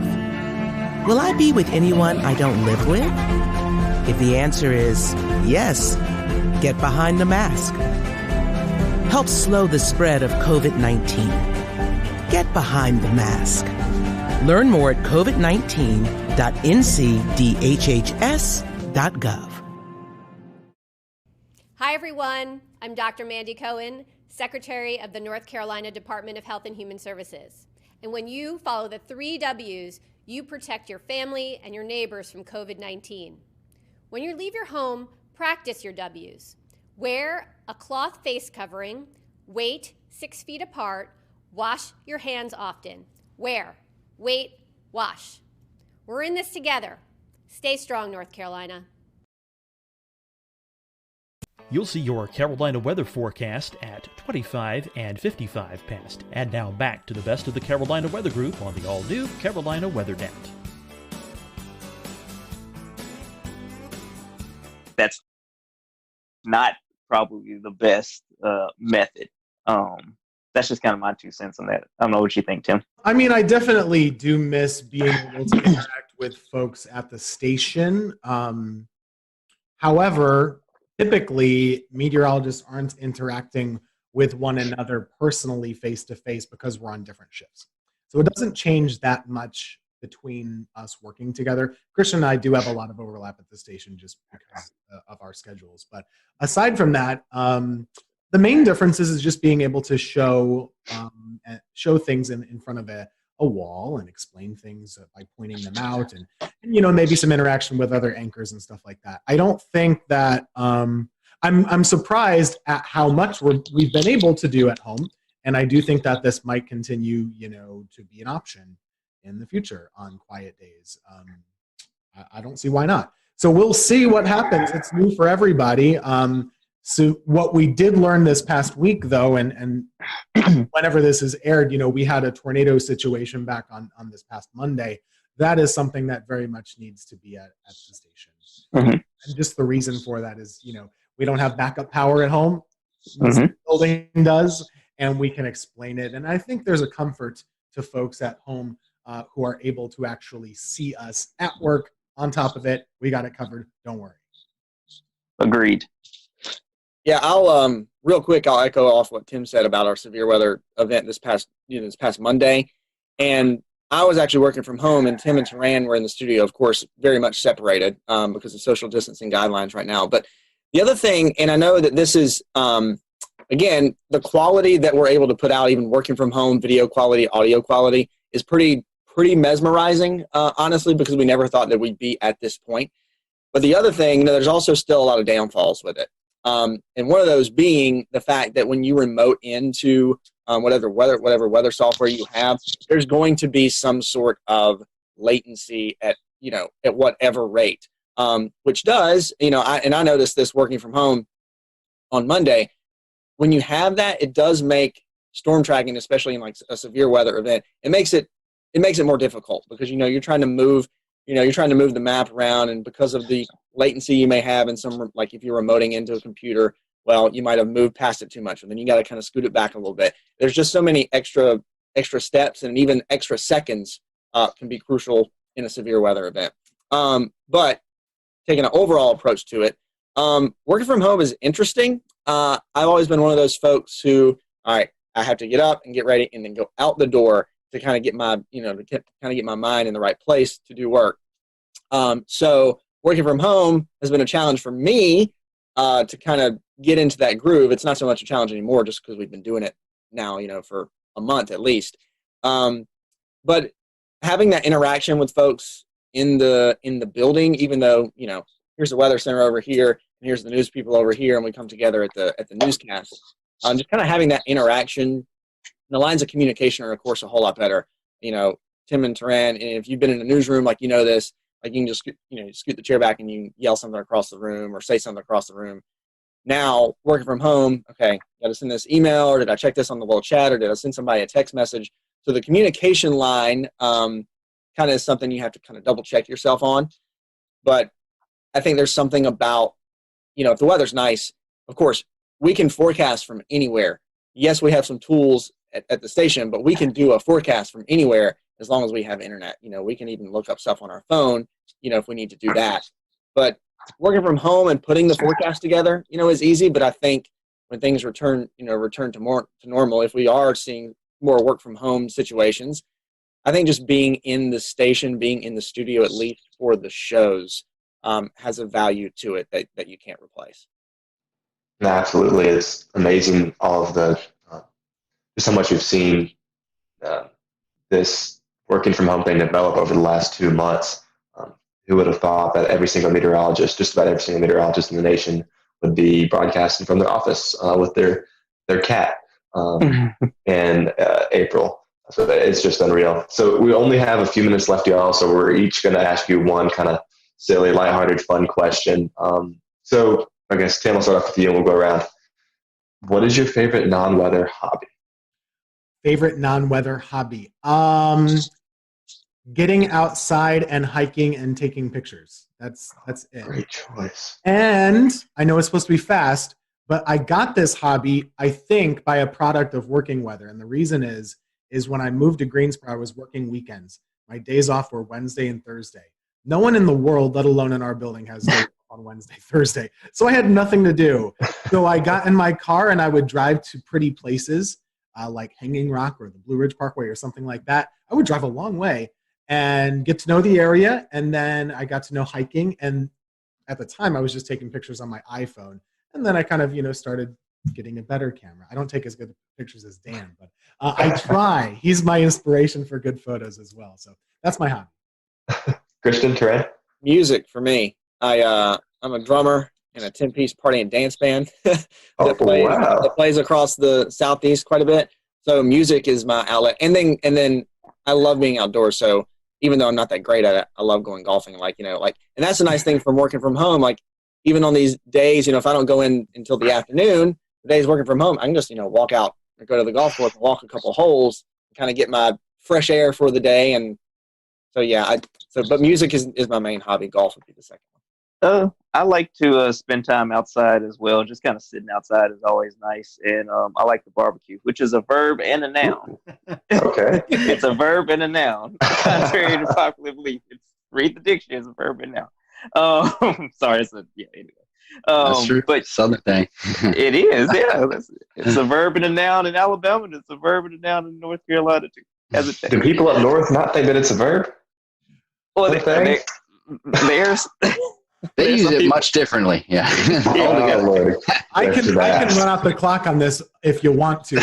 S11: will I be with anyone I don't live with? If the answer is yes, get behind the mask. Help slow the spread of COVID-19. Get behind the mask. Learn more at covid19.ncdhhs.gov.
S12: Hi, everyone. I'm Dr. Mandy Cohen, Secretary of the North Carolina Department of Health and Human Services. And when you follow the 3 W's, you protect your family and your neighbors from COVID-19. When you leave your home, practice your W's. Wear a cloth face covering, wait 6 feet apart, wash your hands often. Wear, wait, wash. We're in this together. Stay strong, North Carolina.
S8: You'll see your Carolina weather forecast at 25 and 55 past. And now back to the best of the Carolina Weather Group on the all-new Carolina Weather Net.
S24: That's not probably the best method. that's just kind of my 2 cents on that. I don't know what you think, Tim.
S15: I mean, I definitely do miss being able to interact with folks at the station. However, typically meteorologists aren't interacting with one another personally face to face because we're on different shifts. So it doesn't change that much between us working together. Christian and I do have a lot of overlap at the station just because of our schedules. But aside from that, the main difference is just being able to show things in front of a wall and explain things by pointing them out, and maybe some interaction with other anchors and stuff like that. I don't think that I'm surprised at how much we've been able to do at home, and I do think that this might continue, to be an option in the future on quiet days. I don't see why not. So we'll see what happens. It's new for everybody. So what we did learn this past week, though, and whenever this is aired, we had a tornado situation back on this past Monday. That is something that very much needs to be at the station.
S24: Mm-hmm.
S15: And just the reason for that is, we don't have backup power at home. The building does, and we can explain it. And I think there's a comfort to folks at home who are able to actually see us at work. On top of it, we got it covered. Don't worry.
S24: Agreed.
S20: Yeah, I'll real quick. I'll echo off what Tim said about our severe weather event this past Monday, and I was actually working from home, and Tim and Taran were in the studio, of course, very much separated because of social distancing guidelines right now. But the other thing, and I know that this is again the quality that we're able to put out, even working from home, video quality, audio quality, is pretty mesmerizing, honestly, because we never thought that we'd be at this point. But the other thing, there's also still a lot of downfalls with it. And one of those being the fact that when you remote into whatever weather software you have, there's going to be some sort of latency at whatever rate, which does, I noticed this working from home on Monday. When you have that, it does make storm tracking, especially in like a severe weather event, it makes it more difficult because, you're trying to move the map around, and because of the latency you may have in some, like if you're remoting into a computer, well, you might have moved past it too much, and then you got to kind of scoot it back a little bit. There's just so many extra steps, and even extra seconds can be crucial in a severe weather event. But taking an overall approach to it, working from home is interesting. I've always been one of those folks who, all right, I have to get up and get ready and then go out the door to kind of get my, get my mind in the right place to do work. So working from home has been a challenge for me to kind of get into that groove. It's not so much a challenge anymore just because we've been doing it now, for a month at least. But having that interaction with folks in the building, even though, here's the weather center over here and here's the news people over here, and we come together at the newscast, just kind of having that interaction. The lines of communication are, of course, a whole lot better. Tim and Taran, and if you've been in a newsroom, like this, like you can just scoot the chair back and you yell something across the room or say something across the room. Now, working from home, okay, got to send this email, or did I check this on the wall chat, or did I send somebody a text message? So the communication line kind of is something you have to kind of double check yourself on. But I think there's something about, if the weather's nice, of course, we can forecast from anywhere. Yes, we have some tools at the station, but we can do a forecast from anywhere as long as we have internet. We can even look up stuff on our phone, if we need to do that. But working from home and putting the forecast together, is easy. But I think when things return to normal, if we are seeing more work from home situations, I think just being in the station, being in the studio, at least for the shows, has a value to it that you can't replace.
S5: No, absolutely. It's amazing all of the just how much we've seen this working from home thing develop over the last 2 months. Who would have thought that just about every single meteorologist in the nation would be broadcasting from their office with their cat in April. So it's just unreal. So we only have a few minutes left, y'all. So we're each going to ask you one kind of silly, lighthearted, fun question. So I guess, Tim, I'll start off with you and we'll go around. What is your favorite non-weather hobby?
S15: Favorite non-weather hobby? Getting outside and hiking and taking pictures. That's it.
S5: Great choice.
S15: And I know it's supposed to be fast, But I got this hobby, I think, by a product of working weather. And the reason is when I moved to Greensboro, I was working weekends. My days off were Wednesday and Thursday. No one in the world, let alone in our building, has days off on Wednesday, Thursday. So I had nothing to do. So I got in my car and I would drive to pretty places like Hanging Rock or the Blue Ridge Parkway or something like that. I would drive a long way and get to know the area. And then I got to know hiking. And at the time, I was just taking pictures on my iPhone. And then I kind of, started getting a better camera. I don't take as good pictures as Dan, but I try. He's my inspiration for good photos as well. So that's my hobby.
S5: Christian, Turan?
S20: Music for me. I'm a drummer in a 10-piece party and dance band that plays across the Southeast quite a bit. So music is my outlet. And then I love being outdoors. So even though I'm not that great at it, I love going golfing. And that's a nice thing from working from home. Like, even on these days, if I don't go in until the afternoon, the days working from home, I can just, walk out or go to the golf course and walk a couple holes, kind of get my fresh air for the day. And so, yeah, but music is my main hobby. Golf would be the second one.
S24: I like to spend time outside as well. Just kind of sitting outside is always nice. And I like the barbecue, which is a verb and a noun.
S5: Okay.
S24: It's a verb and a noun. Contrary to popular belief. Read the dictionary, it's a verb and noun. Sorry, anyway.
S21: That's true.
S24: But
S21: Southern thing.
S24: It is, yeah. It's a verb and a noun in Alabama, and it's a verb and a noun in North Carolina too.
S5: Do people up north not think that it's a verb?
S24: Well, there's
S21: they use it much differently. Yeah.
S15: I can run out the clock on this if you want to.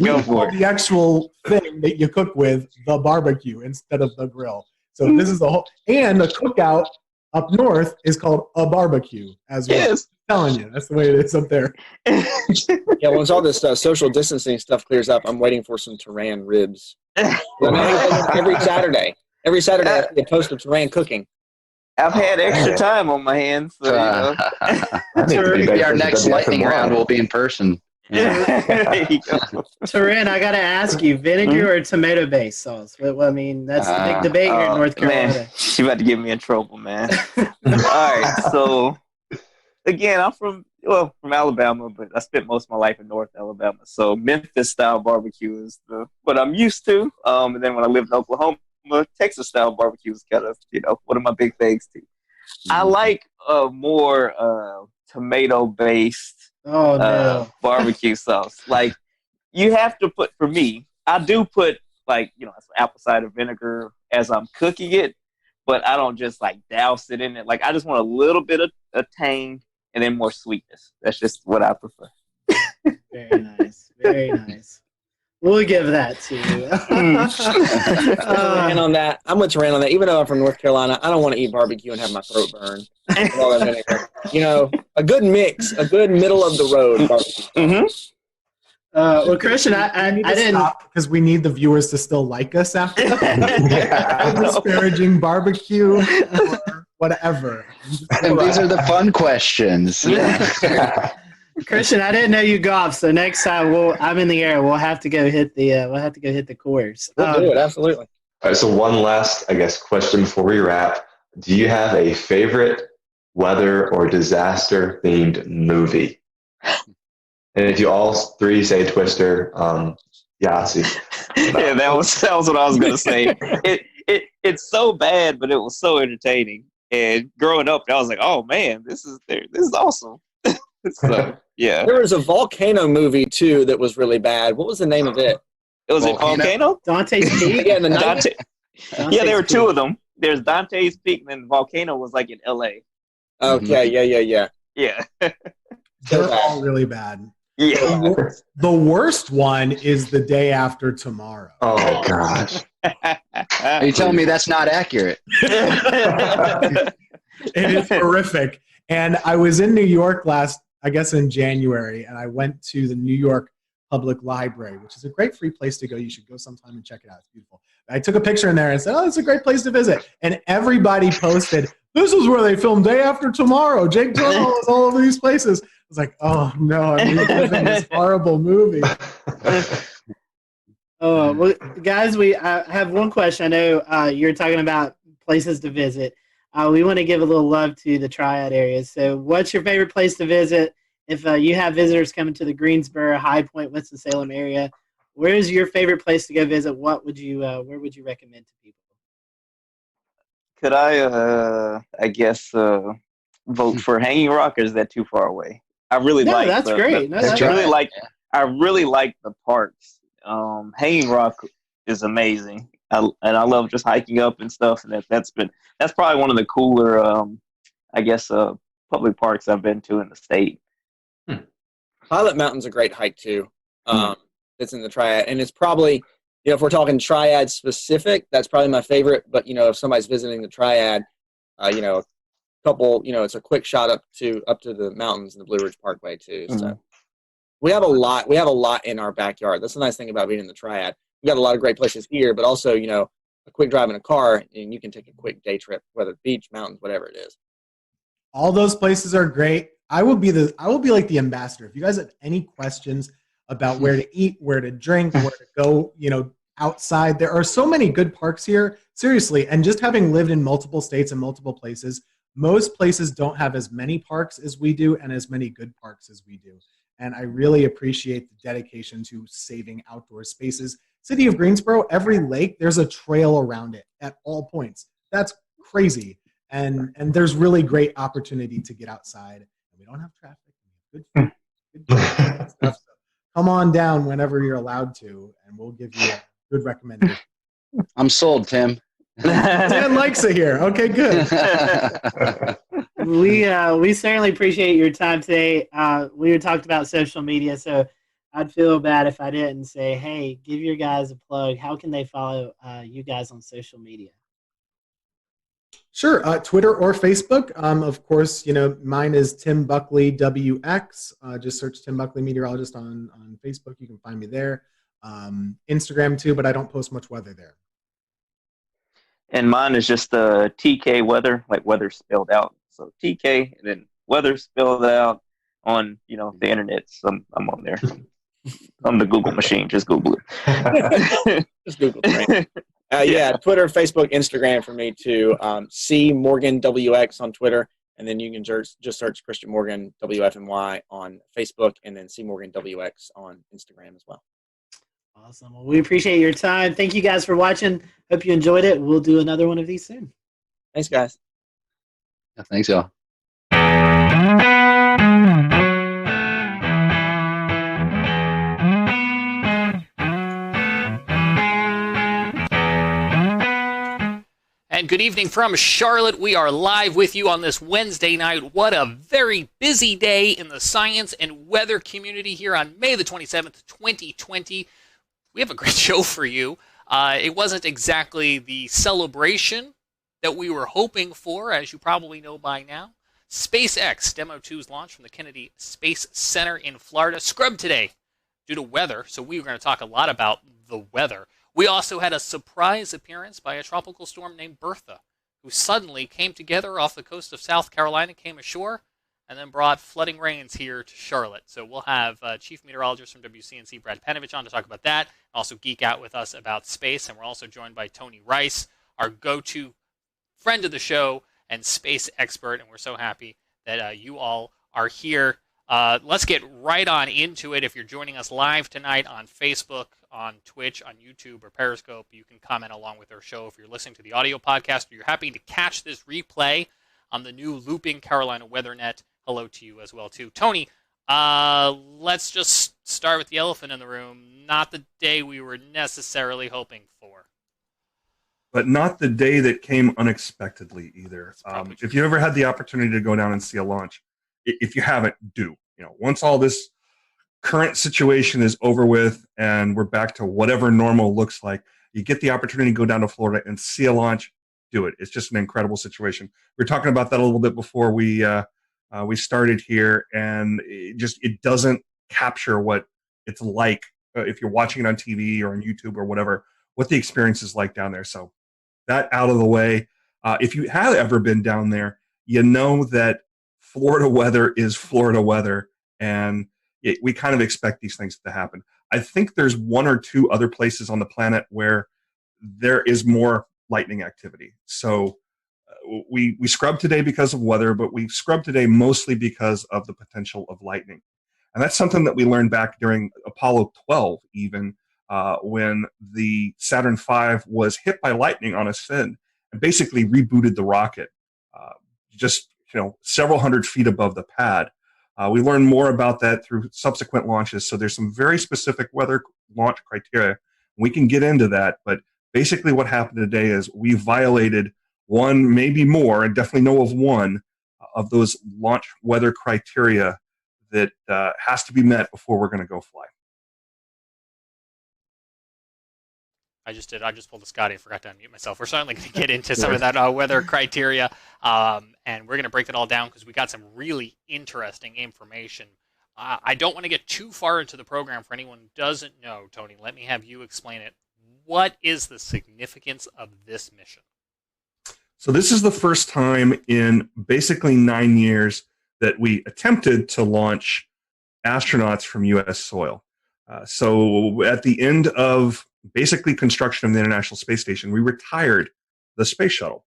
S24: Go for it.
S15: The actual thing that you cook with, the barbecue instead of the grill. So this is the whole, and the cookout up north is called a barbecue as well.
S24: Yes.
S15: I'm telling you, that's the way it is up there.
S20: Yeah, once all this social distancing stuff clears up, I'm waiting for some Turan ribs. Every Saturday I see a post of Turan cooking.
S24: I've had extra time on my hands. So,
S21: maybe our next lightning round will be in person.
S24: There you go.
S4: Turan, I got to ask you, vinegar or tomato-based sauce? Well, I mean, that's the big debate here in North Carolina.
S24: Man, she about to get me in trouble, man. All right, so again, I'm from Alabama, but I spent most of my life in North Alabama. So Memphis-style barbecue is what I'm used to. And then when I lived in Oklahoma, Texas-style barbecue is kind of, one of my big things too. I like more tomato-based barbecue sauce. Like, you have to put, for me, I do put some apple cider vinegar as I'm cooking it, but I don't just douse it in it. Like, I just want a little bit of tang and then more sweetness. That's just what I prefer.
S4: Very nice. Very nice. We'll give that to you.
S20: And on that, I'm with Turan on that. Even though I'm from North Carolina, I don't want to eat barbecue and have my throat burn. A good mix, a good middle of the road barbecue.
S4: Well, Christian, I didn't
S15: because we need the viewers to still like us after that. Disparaging barbecue or whatever.
S21: And these are the fun questions.
S4: Christian, I didn't know you golf, so next time I'm in the air. We'll have to go hit the course.
S20: We'll do it, absolutely.
S5: All right, so one last, question before we wrap. Do you have a favorite weather or disaster themed movie? And if you all three say Twister, Yahtzee.
S24: Yeah, that was what I was gonna say. It's so bad, but it was so entertaining. And growing up, I was like, oh man, this is awesome. So, yeah.
S20: There was a volcano movie too that was really bad. What was the name of it?
S24: It was Volcano?
S4: Dante's Peak?
S20: Yeah, in the 90s.
S24: Yeah, there were two of them. There's Dante's Peak, and then Volcano was in L.A.
S20: Okay, yeah.
S24: Yeah.
S15: They're all really bad.
S24: Yeah.
S15: The worst one is The Day After Tomorrow.
S5: Oh, gosh.
S21: Are you telling me that's not accurate?
S15: It is horrific. And I was in New York in January, and I went to the New York Public Library, which is a great free place to go. You should go sometime and check it out. It's beautiful. I took a picture in there and said, oh, it's a great place to visit. And everybody posted, this is where they filmed Day After Tomorrow. Jake Gyllenhaal is all over these places. I was like, oh, no, I'm reliving this horrible movie.
S4: Well, guys, I have one question. I know you're talking about places to visit. we want to give a little love to the Triad areas. So what's your favorite place to visit? If you have visitors coming to the Greensboro, High Point, Winston-Salem area, where's your favorite place to go visit? What would you, where would you recommend to people?
S24: Could I guess, vote for Hanging Rock, or is that too far away? I really
S4: No,
S24: like
S4: that's great. No, that's
S24: really
S4: right.
S24: I really like the parks. Hanging Rock is amazing. And I love just hiking up and stuff. And that's probably one of the cooler, I guess, public parks I've been to in the state.
S20: Pilot Mountain's a great hike too. It's in the Triad, and it's probably, if we're talking Triad specific, that's probably my favorite. But if somebody's visiting the Triad, a couple, it's a quick shot up to the mountains and the Blue Ridge Parkway too. So we have a lot. We have a lot in our backyard. That's the nice thing about being in the Triad. We got a lot of great places here, but also a quick drive in a car, and you can take a quick day trip, whether beach, mountains, whatever it is.
S15: All those places are great. I will be like the ambassador. If you guys have any questions about where to eat, where to drink, where to go, outside, there are so many good parks here. Seriously, and just having lived in multiple states and multiple places, most places don't have as many parks as we do and as many good parks as we do. And I really appreciate the dedication to saving outdoor spaces. City of Greensboro, every lake, there's a trail around it at all points. That's crazy. And there's really great opportunity to get outside. We don't have traffic. Good food, good stuff. So come on down whenever you're allowed to, and we'll give you a good recommendation.
S21: I'm sold, Tim.
S15: Dan likes it here. Okay, good.
S4: We certainly appreciate your time today. We talked about social media, so I'd feel bad if I didn't say, hey, give your guys a plug. How can they follow you guys on social media?
S15: Sure, Twitter or Facebook. Of course, mine is Tim Buckley WX. Just search Tim Buckley Meteorologist on Facebook. You can find me there. Instagram too, but I don't post much weather there.
S24: And mine is just TK Weather, like weather spelled out. So TK and then weather spelled out on the internet. So I'm on there. I'm the Google machine. Just Google it.
S20: Just Google it. Yeah, Twitter, Facebook, Instagram for me too. C Morgan WX on Twitter, and then you can just search Christian Morgan WFNY on Facebook, and then C Morgan WX on Instagram as well.
S4: Awesome. Well, we appreciate your time. Thank you guys for watching. Hope you enjoyed it. We'll do another one of these soon.
S20: Thanks, guys.
S21: Yeah, thanks, y'all.
S14: And good evening from Charlotte. We are live with you on this Wednesday night. What a very busy day in the science and weather community here on May the 27th, 2020. We have a great show for you. It wasn't exactly the celebration that we were hoping for, as you probably know by now. SpaceX Demo 2's launch from the Kennedy Space Center in Florida scrubbed today due to weather, so we were going to talk a lot about the weather. We also had a surprise appearance by a tropical storm named Bertha, who suddenly came together off the coast of South Carolina, came ashore, and then brought flooding rains here to Charlotte. So we'll have Chief Meteorologist from WCNC, Brad Panovich, on to talk about that, also geek out with us about space. And we're also joined by Tony Rice, our go-to friend of the show and space expert, and we're so happy that you all are here. Let's get right on into it. If you're joining us live tonight on Facebook, on Twitch, on YouTube, or Periscope, you can comment along with our show. If you're listening to the audio podcast or you're happy to catch this replay on the new Looping Carolina WeatherNet, hello to you as well, too. Tony, let's just start with the elephant in the room. Not the day we were necessarily hoping for.
S3: But not the day that came unexpectedly either. If you ever had the opportunity to go down and see a launch, if you haven't, do. Once all this current situation is over with and we're back to whatever normal looks like, you get the opportunity to go down to Florida and see a launch, do it. It's just an incredible situation. We were talking about that a little bit before we started here, and it doesn't capture what it's like if you're watching it on TV or on YouTube or whatever, what the experience is like down there. So that out of the way. If you have ever been down there, you know that Florida weather is Florida weather, and we kind of expect these things to happen. I think there's one or two other places on the planet where there is more lightning activity. So we scrubbed today because of weather, but we scrubbed today mostly because of the potential of lightning. And that's something that we learned back during Apollo 12, even when the Saturn V was hit by lightning on its fin and basically rebooted the rocket just several hundred feet above the pad. We learned more about that through subsequent launches. So there's some very specific weather launch criteria. We can get into that, but basically what happened today is we violated one, maybe more, and definitely know of one of those launch weather criteria that has to be met before we're going to go fly.
S17: I just pulled a Scotty and forgot to unmute myself. We're certainly going to get into some of that weather criteria, and we're going to break that all down because we got some really interesting information. I don't want to get too far into the program for anyone who doesn't know. Tony, let me have you explain it. What is the significance of this mission?
S3: So this is the first time in basically 9 years that we attempted to launch astronauts from U.S. soil. So at the end of basically construction of the International Space Station, we retired the space shuttle.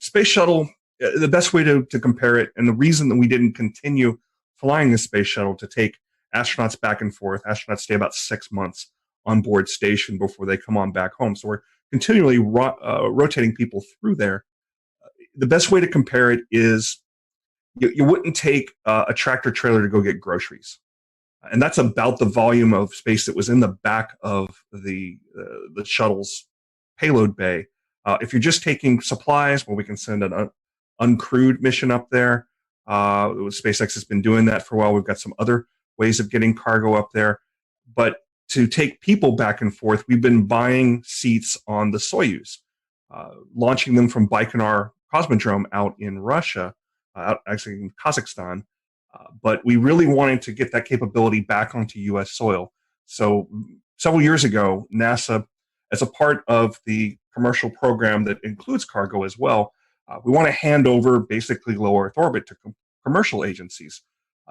S3: Space shuttle, the best way to compare it, and the reason that we didn't continue flying the space shuttle to take astronauts back and forth, astronauts stay about 6 months on board station before they come on back home. So we're continually rotating people through there. The best way to compare it is you wouldn't take a tractor trailer to go get groceries. And that's about the volume of space that was in the back of the shuttle's payload bay. If you're just taking supplies, well, we can send an uncrewed mission up there. SpaceX has been doing that for a while. We've got some other ways of getting cargo up there. But to take people back and forth, we've been buying seats on the Soyuz, launching them from Baikonur Cosmodrome out in Russia, actually in Kazakhstan. But we really wanted to get that capability back onto U.S. soil. So several years ago, NASA, as a part of the commercial program that includes cargo as well, we want to hand over basically low Earth orbit to commercial agencies.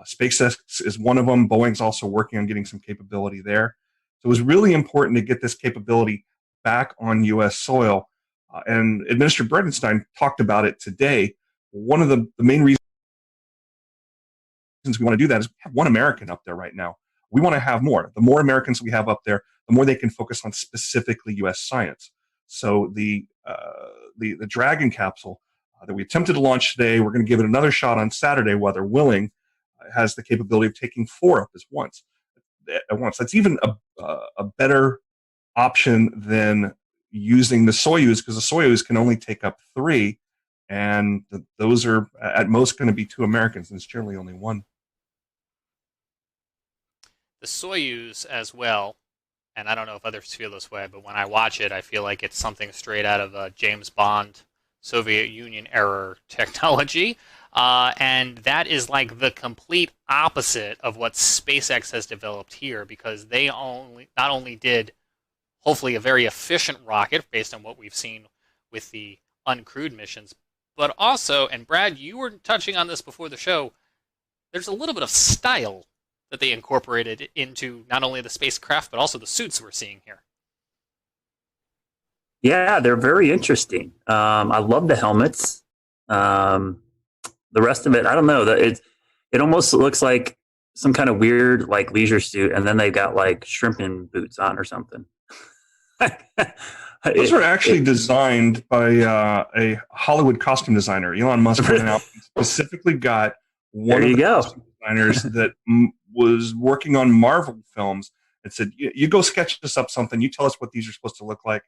S3: SpaceX is one of them. Boeing's also working on getting some capability there. So it was really important to get this capability back on U.S. soil. And Administrator Bredenstein talked about it today. One of the main reasons we want to do that is we have one American up there right now. We want to have more. The more Americans we have up there, the more they can focus on specifically U.S. science. So the Dragon capsule that we attempted to launch today, we're going to give it another shot on Saturday, weather willing, has the capability of taking 4 up at once. That's even a better option than using the Soyuz, because the Soyuz can only take up 3, and those are at most going to be 2 Americans, and it's generally only 1.
S17: The Soyuz as well, and I don't know if others feel this way, but when I watch it, I feel like it's something straight out of James Bond, Soviet Union era technology. And that is like the complete opposite of what SpaceX has developed here, because they not only did hopefully a very efficient rocket based on what we've seen with the uncrewed missions, but also, and Brad, you were touching on this before the show, there's a little bit of style that they incorporated into not only the spacecraft, but also the suits we're seeing here.
S13: Yeah, they're very interesting. I love the helmets. The rest of it, I don't know. It almost looks like some kind of weird like leisure suit, and then they've got like shrimping boots on or something.
S3: Those were actually designed by a Hollywood costume designer. Elon Musk went out and specifically got one of the costume designers that was working on Marvel films and said, you go sketch us up something. You tell us what these are supposed to look like.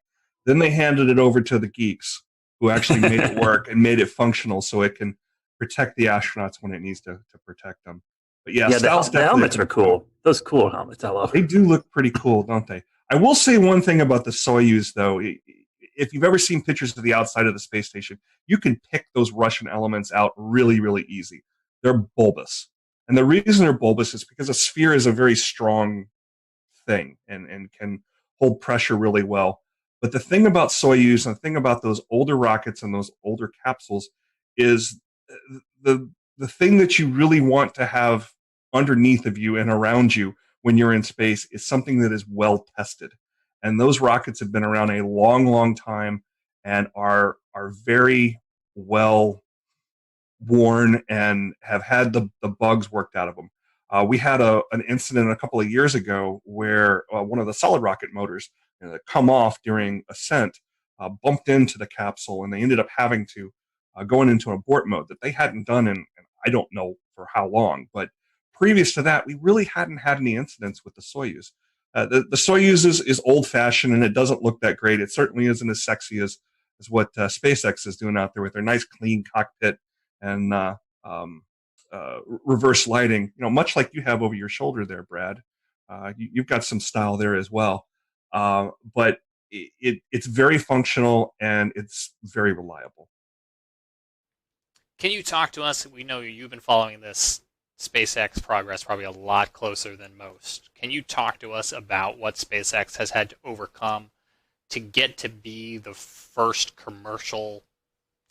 S3: Then they handed it over to the geeks who actually made it work and made it functional so it can protect the astronauts when it needs to protect them. But yeah,
S13: the helmets are cool. Those cool helmets, I love.
S3: They do look pretty cool, don't they? I will say one thing about the Soyuz, though. If you've ever seen pictures of the outside of the space station, you can pick those Russian elements out really, really easy. They're bulbous. And the reason they're bulbous is because a sphere is a very strong thing and can hold pressure really well. But the thing about Soyuz and the thing about those older rockets and those older capsules is the thing that you really want to have underneath of you and around you when you're in space is something that is well tested. And those rockets have been around a long, long time and are very well worn and have had the bugs worked out of them. We had an incident a couple of years ago where one of the solid rocket motors that come off during ascent bumped into the capsule, and they ended up having to going into abort mode that they hadn't done in I don't know for how long. But previous to that, we really hadn't had any incidents with the Soyuz. The Soyuz is old-fashioned, and it doesn't look that great. It certainly isn't as sexy as what SpaceX is doing out there with their nice, clean cockpit and reverse lighting. Much like you have over your shoulder there, Brad. You've got some style there as well. But it's very functional and it's very reliable.
S17: Can you talk to us? We know you've been following this SpaceX progress probably a lot closer than most. Can you talk to us about what SpaceX has had to overcome to get to be the first commercial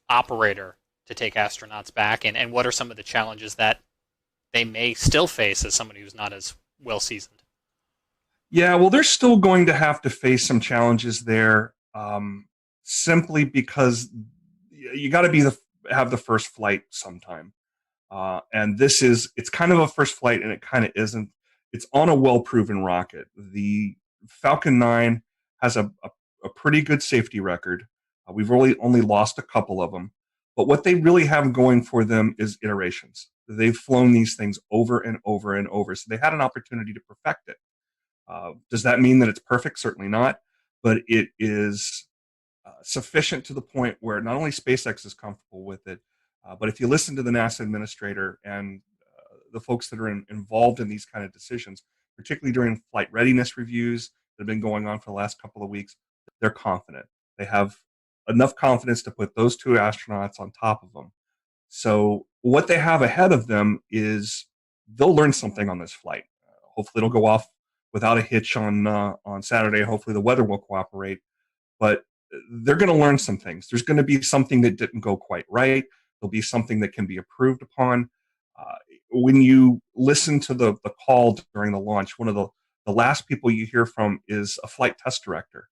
S17: operator to take astronauts back, and what are some of the challenges that they may still face as somebody who's not as well seasoned?
S3: Yeah, well, they're still going to have to face some challenges there, simply because you got to have the first flight sometime. And it's kind of a first flight, and it kind of isn't. It's on a well-proven rocket. The Falcon 9 has a pretty good safety record. We've only lost a couple of them. But what they really have going for them is iterations. They've flown these things over and over and over, so they had an opportunity to perfect it. Does that mean that it's perfect? Certainly not. But it is sufficient to the point where not only SpaceX is comfortable with it, but if you listen to the NASA administrator and the folks that are involved in these kind of decisions, particularly during flight readiness reviews that have been going on for the last couple of weeks, they're confident. They have enough confidence to put those two astronauts on top of them. So what they have ahead of them is they'll learn something on this flight. Hopefully it'll go off without a hitch on Saturday. Hopefully the weather will cooperate. But they're going to learn some things. There's going to be something that didn't go quite right. There'll be something that can be improved upon. When you listen to the call during the launch, one of the last people you hear from is a flight test director.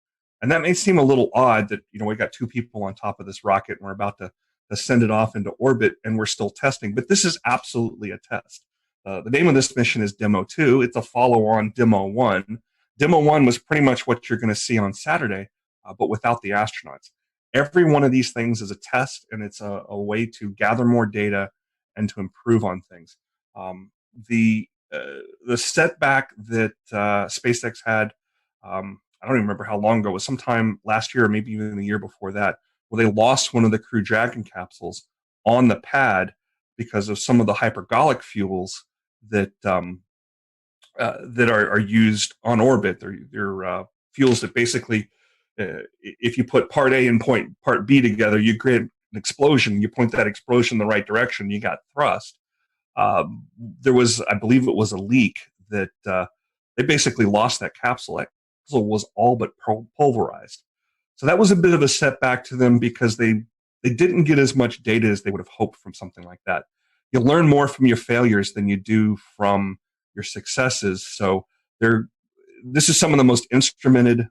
S3: And that may seem a little odd that, we got two people on top of this rocket and we're about to send it off into orbit and we're still testing. But this is absolutely a test. The name of this mission is Demo 2. It's a follow-on Demo 1. Demo 1 was pretty much what you're going to see on Saturday, but without the astronauts. Every one of these things is a test, and it's a way to gather more data and to improve on things. The setback that SpaceX had, I don't even remember how long ago, it was sometime last year or maybe even the year before that, where they lost one of the Crew Dragon capsules on the pad because of some of the hypergolic fuels that are used on orbit. They're fuels that basically, if you put part A and part B together, you create an explosion. You point that explosion in the right direction, you got thrust. There was, I believe it was a leak that they basically lost that capsule. That capsule was all but pulverized. So that was a bit of a setback to them because they didn't get as much data as they would have hoped from something like that. You learn more from your failures than you do from your successes. So this is some of the most instrumented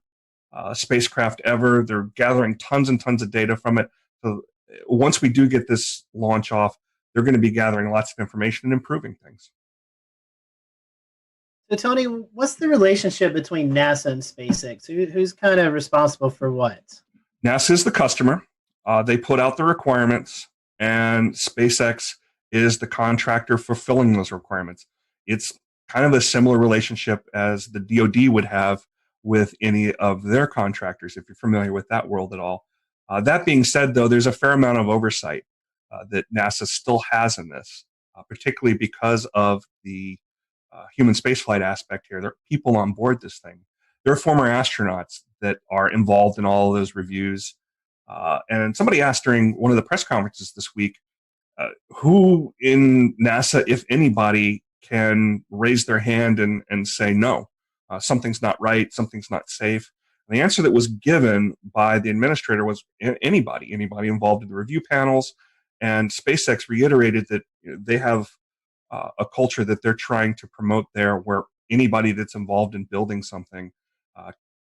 S3: spacecraft ever. They're gathering tons and tons of data from it. So once we do get this launch off, they're going to be gathering lots of information and improving things.
S2: So, Tony, what's the relationship between NASA and SpaceX? Who's kind of responsible for what?
S3: NASA is the customer. They put out the requirements, and SpaceX is the contractor fulfilling those requirements. It's kind of a similar relationship as the DoD would have with any of their contractors, if you're familiar with that world at all. That being said, though, there's a fair amount of oversight that NASA still has in this, particularly because of the human spaceflight aspect here. There are people on board this thing. There are former astronauts that are involved in all of those reviews. And somebody asked during one of the press conferences this week, who in NASA, if anybody, can raise their hand and say, no, something's not right, something's not safe. And the answer that was given by the administrator was anybody involved in the review panels. And SpaceX reiterated that they have a culture that they're trying to promote there where anybody that's involved in building something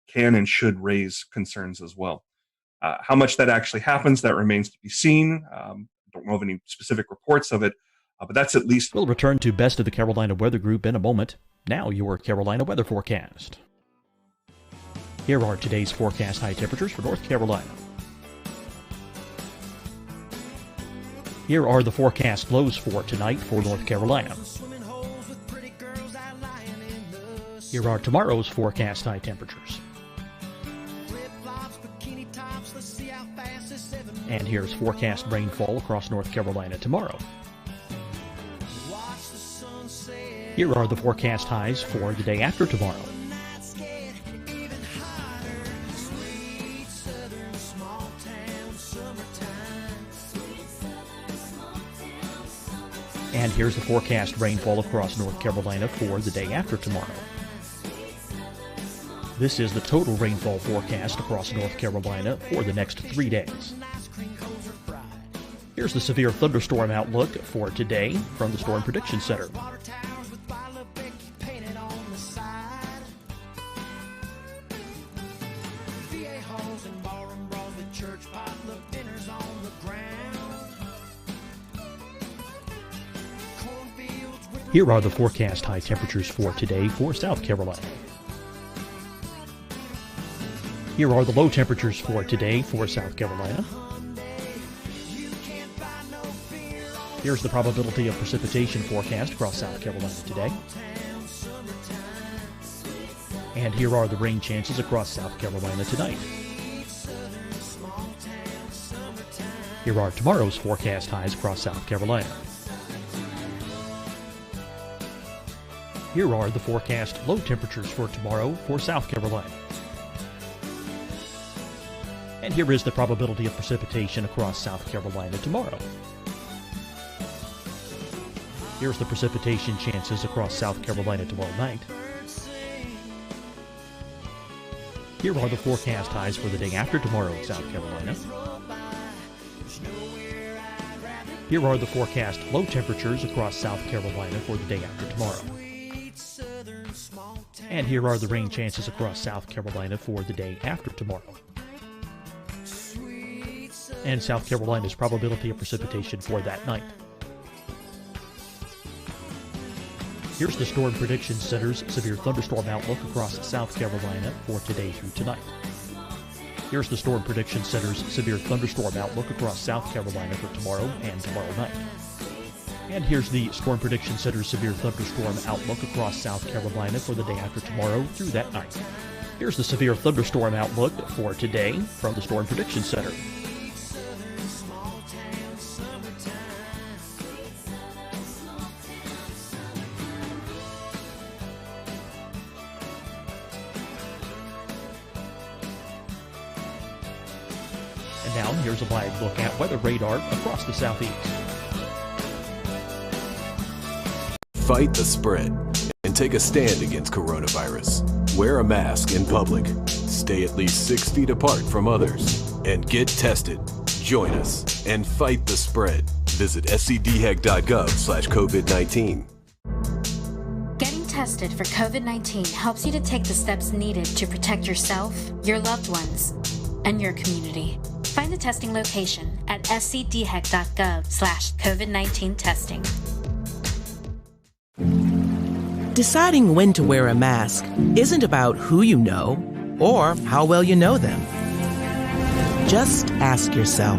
S3: can and should raise concerns as well. How much that actually happens, that remains to be seen. Don't know of any specific reports of it, but that's at least.
S8: We'll return to Best of the Carolina Weather Group in a moment. Now your Carolina weather forecast. Here are today's forecast high temperatures for North Carolina. Here are the forecast lows for tonight for North Carolina. Here are tomorrow's forecast high temperatures. And here's forecast rainfall across North Carolina tomorrow. Here are the forecast highs for the day after tomorrow. And here's the forecast rainfall across North Carolina for the day after tomorrow. This is the total rainfall forecast across North Carolina for the next 3 days. Here's the severe thunderstorm outlook for today from the Storm Prediction Center. Here are the forecast high temperatures for today for South Carolina. Here are the low temperatures for today for South Carolina. Here's the probability of precipitation forecast across South Carolina today. And here are the rain chances across South Carolina tonight. Here are tomorrow's forecast highs across South Carolina. Here are the forecast low temperatures for tomorrow for South Carolina. And here is the probability of precipitation across South Carolina tomorrow. Here's the precipitation chances across South Carolina tomorrow night. Here are the forecast highs for the day after tomorrow in South Carolina. Here are the forecast low temperatures across South Carolina for the day after tomorrow. And here are the rain chances across South Carolina for the day after tomorrow. And South Carolina's probability of precipitation for that night. Here's the Storm Prediction Center's severe thunderstorm outlook across South Carolina for today through tonight. Here's the Storm Prediction Center's severe thunderstorm outlook across South Carolina for tomorrow and tomorrow night. And here's the Storm Prediction Center's severe thunderstorm outlook across South Carolina for the day after tomorrow through that night. Here's the severe thunderstorm outlook for today from the Storm Prediction Center. And now here's a live look at weather radar across the southeast.
S9: Fight the spread and take a stand against coronavirus. Wear a mask in public. Stay at least 6 feet apart from others. And get tested. Join us and fight the spread. Visit scdhec.gov/COVID-19.
S10: Getting tested for COVID-19 helps you to take the steps needed to protect yourself, your loved ones, and your community. Find the testing location at scdhec.gov/COVID-19 testing.
S11: Deciding when to wear a mask isn't about who you know or how well you know them. Just ask yourself,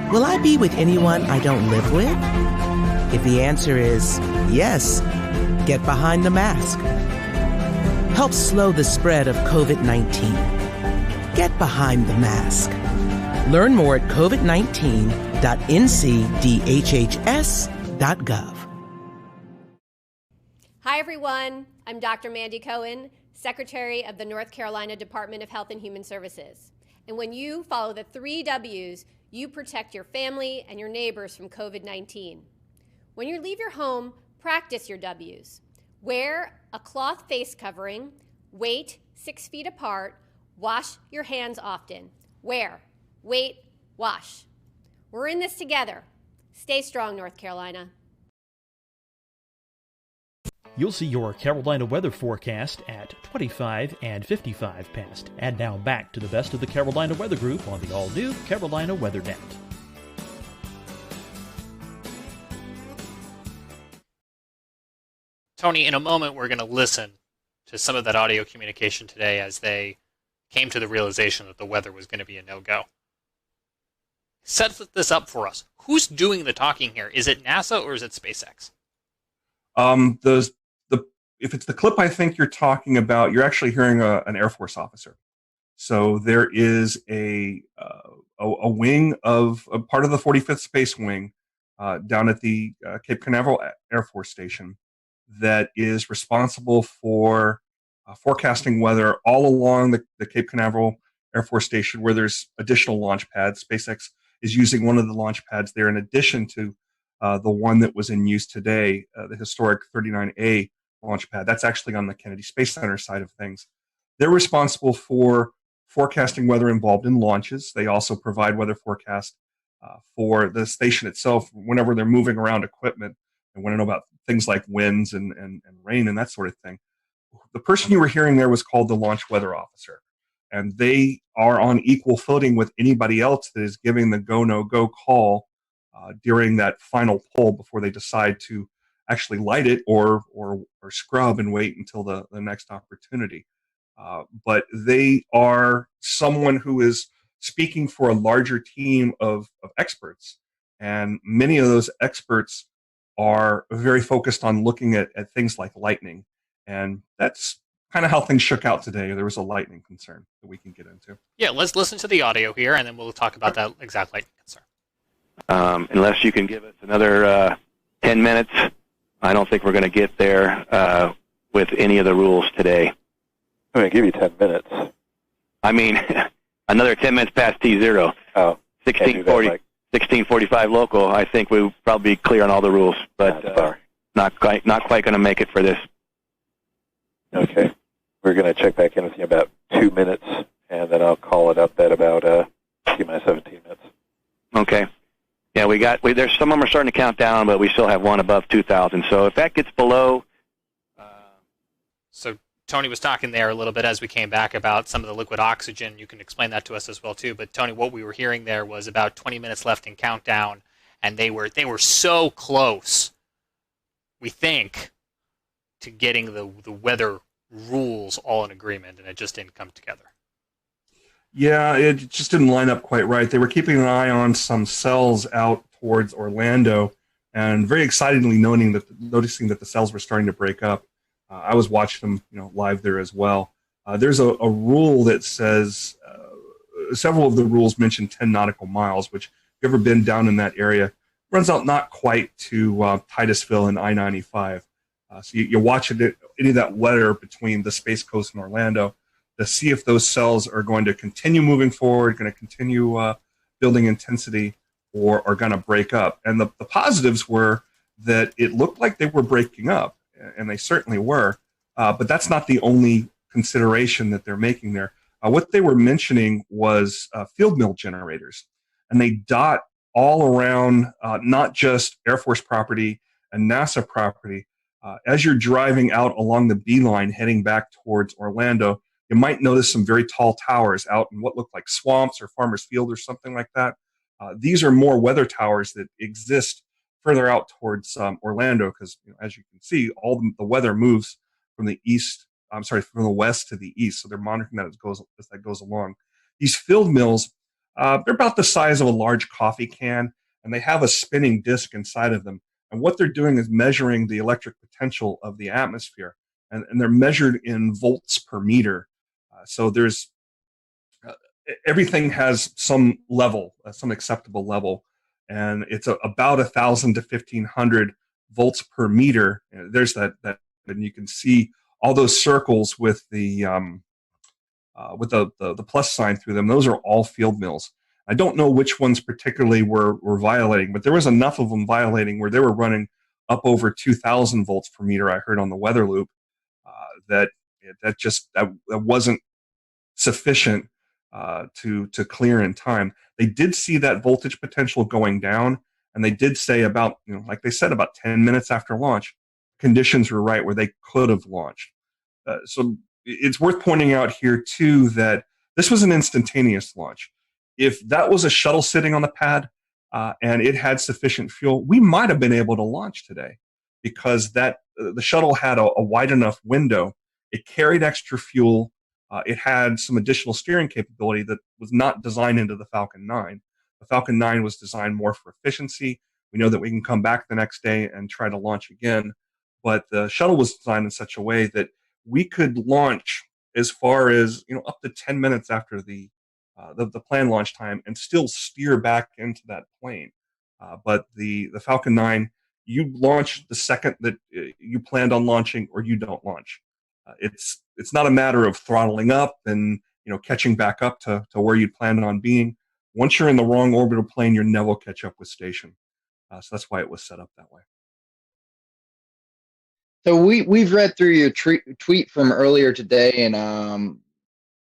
S11: will I be with anyone I don't live with? If the answer is yes, get behind the mask. Help slow the spread of COVID-19. Get behind the mask. Learn more at covid19.ncdhhs.gov.
S12: Hi, everyone. I'm Dr. Mandy Cohen, Secretary of the North Carolina Department of Health and Human Services. And when you follow the 3 W's, you protect your family and your neighbors from COVID-19. When you leave your home, practice your W's. Wear a cloth face covering, wait 6 feet apart, wash your hands often. Wear, wait, wash. We're in this together. Stay strong, North Carolina.
S8: You'll see your Carolina weather forecast at 25 and 55 past. And now back to the best of the Carolina Weather Group on the all-new Carolina Weather Net.
S17: Tony, in a moment, we're going to listen to some of that audio communication today as they came to the realization that the weather was going to be a no-go. Set this up for us. Who's doing the talking here? Is it NASA or is it SpaceX?
S3: If it's the clip I think you're talking about, you're actually hearing an Air Force officer. So there is a wing of a part of the 45th Space Wing down at the Cape Canaveral Air Force Station that is responsible for forecasting weather all along the Cape Canaveral Air Force Station, where there's additional launch pads. SpaceX is using one of the launch pads there in addition to the one that was in use today, the historic 39A launch pad. That's actually on the Kennedy Space Center side of things. They're responsible for forecasting weather involved in launches. They also provide weather forecast for the station itself whenever they're moving around equipment and want to know about things like winds and rain and that sort of thing. The person you were hearing there was called the launch weather officer, and they are on equal footing with anybody else that is giving the go, no go call during that final pull before they decide to actually light it or scrub and wait until the next opportunity. But they are someone who is speaking for a larger team of experts, and many of those experts are very focused on looking at things like lightning, and that's kind of how things shook out today. There was a lightning concern that we can get into.
S17: Yeah, let's listen to the audio here, and then we'll talk about that exact lightning concern.
S1: Unless you can give us another 10 minutes, I don't think we're going to get there with any of the rules today.
S18: I'm going to give you 10 minutes.
S1: I mean, another 10 minutes past T0.
S18: Oh,
S1: 16:45 local. I think we'll probably be clear on all the rules, but not quite going to make it for this.
S18: Okay. We're going to check back in with you in about 2 minutes, and then I'll call it up at about T-minus 17 minutes.
S1: Okay. Yeah, there's some of them are starting to count down, but we still have one above 2,000. So if that gets below.
S17: So Tony was talking there a little bit as we came back about some of the liquid oxygen. You can explain that to us as well too. But Tony, what we were hearing there was about 20 minutes left in countdown, and they were so close, we think, to getting the weather rules all in agreement, and it just didn't come together.
S3: Yeah, it just didn't line up quite right. They were keeping an eye on some cells out towards Orlando, and very excitedly noticing that the cells were starting to break up. I was watching them, live there as well. There's a rule that says several of the rules mention 10 nautical miles, which, if you've ever been down in that area, runs out not quite to Titusville and I-95. So you watch any of that weather between the Space Coast and Orlando to see if those cells are going to continue moving forward, going to continue building intensity, or are going to break up. And the positives were that it looked like they were breaking up, and they certainly were, but that's not the only consideration that they're making there. What they were mentioning was field mill generators, and they dot all around not just Air Force property and NASA property. As you're driving out along the beeline heading back towards Orlando, you might notice some very tall towers out in what look like swamps or farmers' field or something like that. These are more weather towers that exist further out towards Orlando, because as you can see, all the weather moves from the west to the east. So they're monitoring that as that goes along. These field mills, they're about the size of a large coffee can, and they have a spinning disc inside of them. And what they're doing is measuring the electric potential of the atmosphere, and they're measured in volts per meter. So there's everything has some level, some acceptable level, and it's about 1,000 to 1,500 volts per meter. There's that, and you can see all those circles with the plus sign through them. Those are all field mills. I don't know which ones particularly were violating, but there was enough of them violating where they were running up over 2,000 volts per meter. I heard on the weather loop that wasn't sufficient to clear in time. They did see that voltage potential going down, and they did say about, like they said, about 10 minutes after launch, conditions were right where they could have launched. So it's worth pointing out here, too, that this was an instantaneous launch. If that was a shuttle sitting on the pad and it had sufficient fuel, we might have been able to launch today because the shuttle had a wide enough window. It carried extra fuel. It had some additional steering capability that was not designed into the Falcon 9. The Falcon 9 was designed more for efficiency. We know that we can come back the next day and try to launch again. But the shuttle was designed in such a way that we could launch as far as up to 10 minutes after the planned launch time and still steer back into that plane. But the Falcon 9, you launch the second that you planned on launching, or you don't launch. It's not a matter of throttling up and catching back up to where you planned on being. Once you're in the wrong orbital plane, you'll never catch up with station. So that's why it was set up that way.
S21: So we've read through your tweet from earlier today, and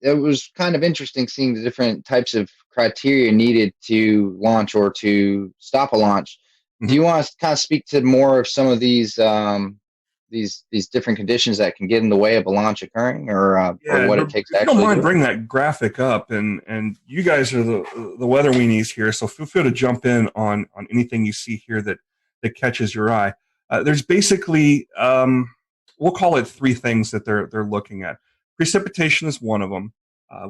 S21: it was kind of interesting seeing the different types of criteria needed to launch or to stop a launch. Mm-hmm. Do you want to kind of speak to more of some of these different conditions that can get in the way of a launch occurring, or what it takes to actually?
S3: If you don't mind, bring that graphic up, and you guys are the weather weenies here, so feel free to jump in on anything you see here that catches your eye. There's basically, we'll call it three things that they're looking at. Precipitation is one of them.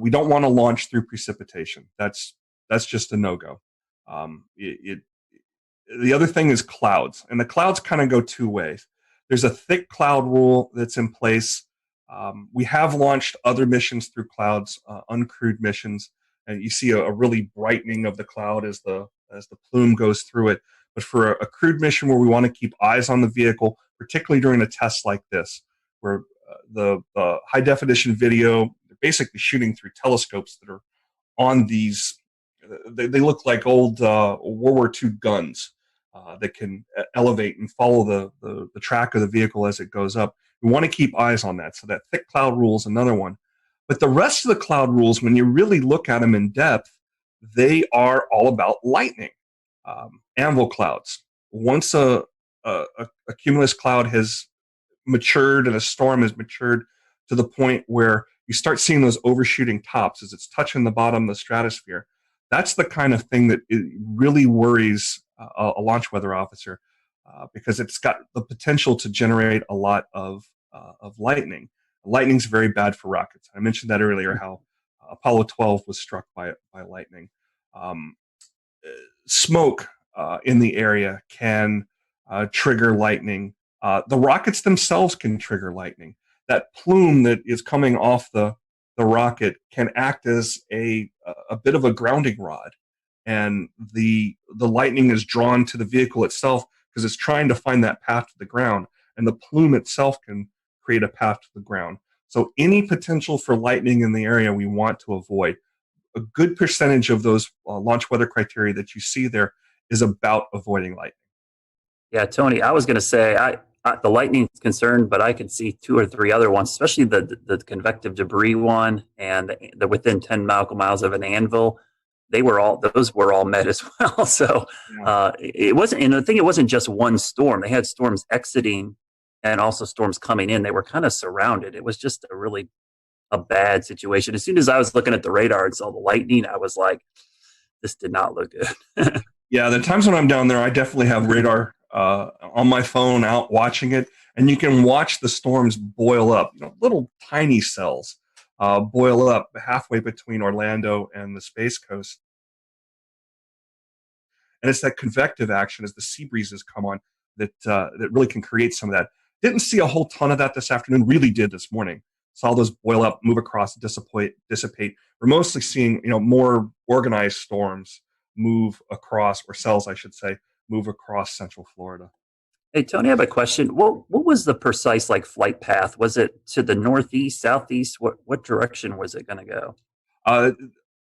S3: We don't want to launch through precipitation. That's just a no-go. The other thing is clouds, and the clouds kind of go two ways. There's a thick cloud rule that's in place. We have launched other missions through clouds, uncrewed missions, and you see a really brightening of the cloud as the plume goes through it. But for a crewed mission where we want to keep eyes on the vehicle, particularly during a test like this, where the high definition video, they're basically shooting through telescopes that are on these. They look like old World War II guns that can elevate and follow the track of the vehicle as it goes up. We want to keep eyes on that. So that thick cloud rule is another one. But the rest of the cloud rules, when you really look at them in depth, they are all about lightning. Anvil clouds. Once a cumulus cloud has matured and a storm has matured to the point where you start seeing those overshooting tops as it's touching the bottom of the stratosphere, that's the kind of thing that it really worries a launch weather officer because it's got the potential to generate a lot of lightning. Lightning's very bad for rockets. I mentioned that earlier, how Apollo 12 was struck by lightning. Smoke in the area can trigger lightning. The rockets themselves can trigger lightning. That plume that is coming off the rocket can act as a bit of a grounding rod, and the lightning is drawn to the vehicle itself because it's trying to find that path to the ground, and the plume itself can create a path to the ground. So any potential for lightning in the area we want to avoid. A good percentage of those launch weather criteria that you see there is about avoiding lightning.
S13: Yeah, Tony, I was going to say the lightning is concerned, but I can see two or three other ones, especially the convective debris one and the within 10 nautical miles of an anvil. Those were all met as well. So it wasn't, and I think it wasn't just one storm. They had storms exiting and also storms coming in. They were kind of surrounded. It was just a bad situation. As soon as I was looking at the radar and saw the lightning, I was like, this did not look good.
S3: Yeah, the times when I'm down there, I definitely have radar on my phone out watching it, and you can watch the storms boil up. Little tiny cells boil up halfway between Orlando and the Space Coast. And it's that convective action as the sea breezes come on that really can create some of that. Didn't see a whole ton of that this afternoon, really did this morning. Saw those boil up, move across, dissipate. We're mostly seeing, more organized storms move across, or cells, I should say, move across Central Florida.
S13: Hey, Tony, I have a question. What was the precise flight path? Was it to the northeast, southeast? What direction was it going to go?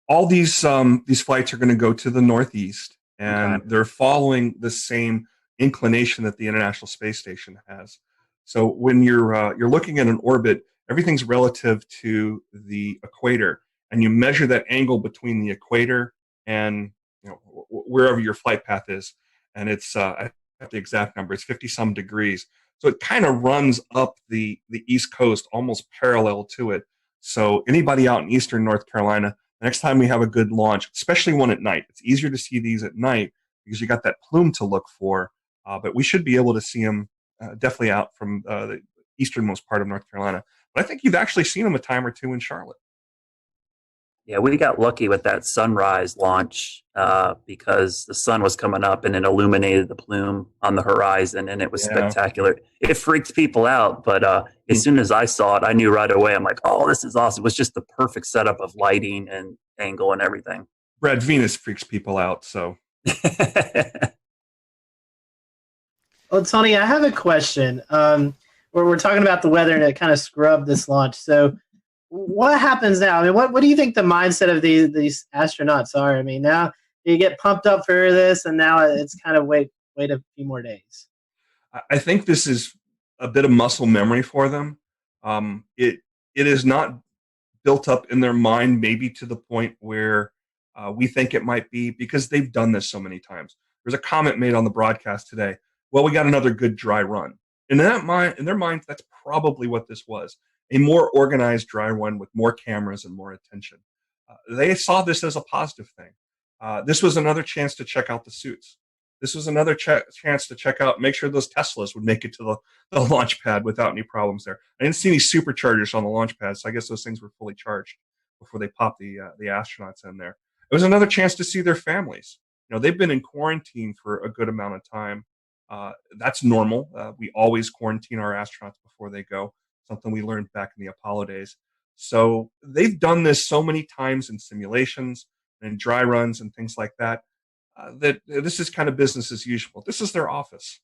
S3: All these flights are going to go to the northeast, and they're following the same inclination that the International Space Station has. So when you're looking at an orbit, everything's relative to the equator, and you measure that angle between the equator and wherever your flight path is, and it's I have the exact number. It's 50 some degrees. So it kind of runs up the East Coast, almost parallel to it. So anybody out in Eastern North Carolina, the next time we have a good launch, especially one at night, it's easier to see these at night because you got that plume to look for. But we should be able to see them definitely out from the easternmost part of North Carolina. But I think you've actually seen them a time or two in Charlotte.
S13: Yeah, we got lucky with that sunrise launch because the sun was coming up and it illuminated the plume on the horizon, and it was spectacular. It freaked people out, but as soon as I saw it, I knew right away. I'm like, oh, this is awesome. It was just the perfect setup of lighting and angle and everything.
S3: Brad, Venus freaks people out, so.
S4: Well, Tony, I have a question. We're talking about the weather and it kind of scrubbed this launch. So what happens now? I mean, what do you think the mindset of these astronauts are? I mean, now you get pumped up for this, and now it's kind of wait a few more days.
S3: I think this is a bit of muscle memory for them. It is not built up in their mind, maybe to the point where we think it might be, because they've done this so many times. There's a comment made on the broadcast today. Well, we got another good dry run. And in their minds, that's probably what this was. A more organized dry run with more cameras and more attention. They saw this as a positive thing. This was another chance to check out the suits. This was another chance to check out, make sure those Teslas would make it to the launch pad without any problems there. I didn't see any superchargers on the launch pad, so I guess those things were fully charged before they popped the astronauts in there. It was another chance to see their families. You know, they've been in quarantine for a good amount of time. That's normal. We always quarantine our astronauts before they go, something we learned back in the Apollo days. So they've done this so many times in simulations and dry runs and things like that, that this is kind of business as usual. This is their office.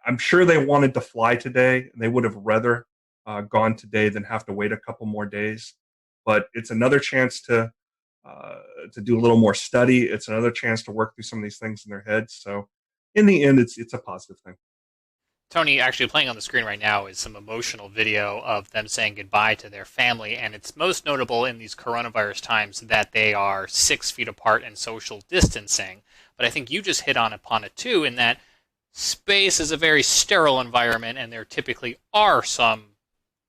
S3: I'm sure they wanted to fly today, and they would have rather gone today than have to wait a couple more days. But it's another chance to do a little more study. It's another chance to work through some of these things in their heads. So in the end, it's a positive thing.
S17: Tony, actually playing on the screen right now is some emotional video of them saying goodbye to their family, and it's most notable in these coronavirus times that they are 6 feet apart and social distancing. But I think you just hit upon it too, in that space is a very sterile environment, and there typically are some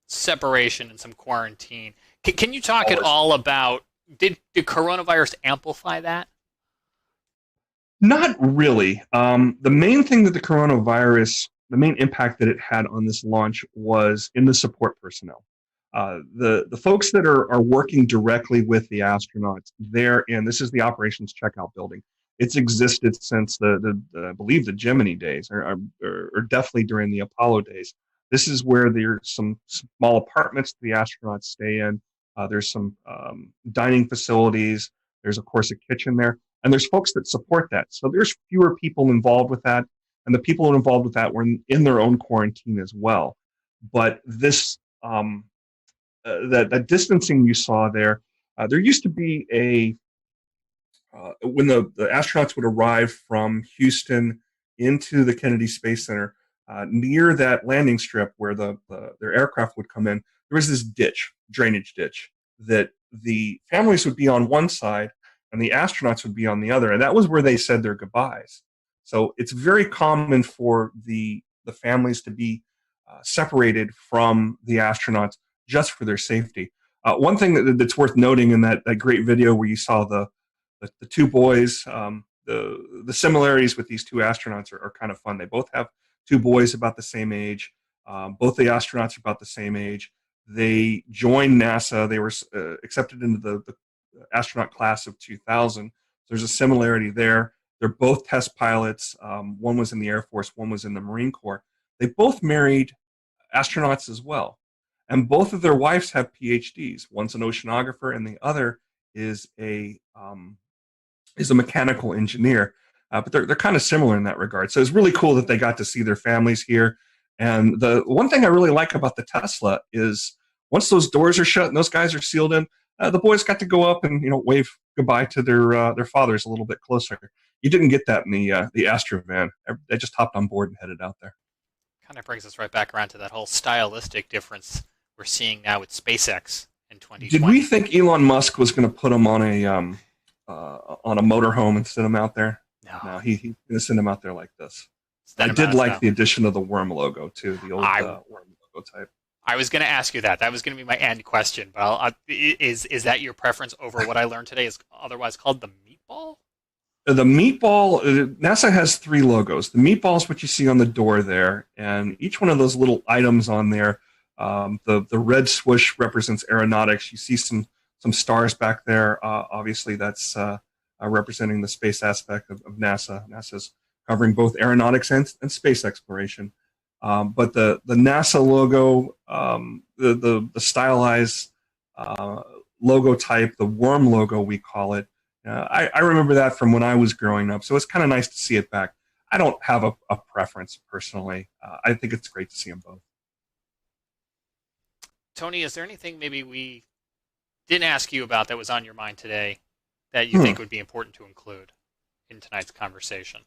S17: separation and some quarantine. Can you talk at all about, did coronavirus amplify that?
S3: Not really. The main thing that the main impact that it had on this launch was in the support personnel. The folks that are working directly with the astronauts, this is the operations checkout building. It's existed since I believe the Gemini days, or definitely during the Apollo days. This is where there's some small apartments the astronauts stay in. There's some dining facilities. There's, of course, a kitchen there. And there's folks that support that. So there's fewer people involved with that. And the people involved with that were in their own quarantine as well. But this, that distancing you saw there used to be when the astronauts would arrive from Houston into the Kennedy Space Center, near that landing strip where their aircraft would come in, there was this drainage ditch, that the families would be on one side and the astronauts would be on the other. And that was where they said their goodbyes. So it's very common for the families to be separated from the astronauts just for their safety. One thing that's worth noting in that great video where you saw the two boys, the similarities with these two astronauts are kind of fun. They both have two boys about the same age. Both the astronauts are about the same age. They joined NASA. They were accepted into the astronaut class of 2000. There's a similarity there. They're both test pilots. One was in the Air Force, one was in the Marine Corps. They both married astronauts as well. And both of their wives have PhDs. One's an oceanographer, and the other is a mechanical engineer. But they're kind of similar in that regard. So it's really cool that they got to see their families here. And the one thing I really like about the Tesla is once those doors are shut and those guys are sealed in, the boys got to go up and wave goodbye to their fathers a little bit closer. You didn't get that in the Astro van. They just hopped on board and headed out there.
S17: Kind of brings us right back around to that whole stylistic difference we're seeing now with SpaceX in 2020.
S3: Did we think Elon Musk was going to put them on a motorhome and send them out there?
S17: No,
S3: he's going to send them out there like this. I did like the addition of the worm logo too, the old worm logo type.
S17: I was going to ask you that. That was going to be my end question. But is that your preference over what I learned today is otherwise called the meatball?
S3: The meatball, NASA has 3 logos. The meatball is what you see on the door there, and each one of those little items on there, the red swoosh represents aeronautics. You see some stars back there. Obviously, that's representing the space aspect of NASA. NASA's covering both aeronautics and space exploration. But the NASA logo, the stylized logo type, the worm logo we call it, I remember that from when I was growing up, so it's kind of nice to see it back. I don't have a preference personally. I think it's great to see them both.
S17: Tony, is there anything maybe we didn't ask you about that was on your mind today that you think would be important to include in tonight's conversation?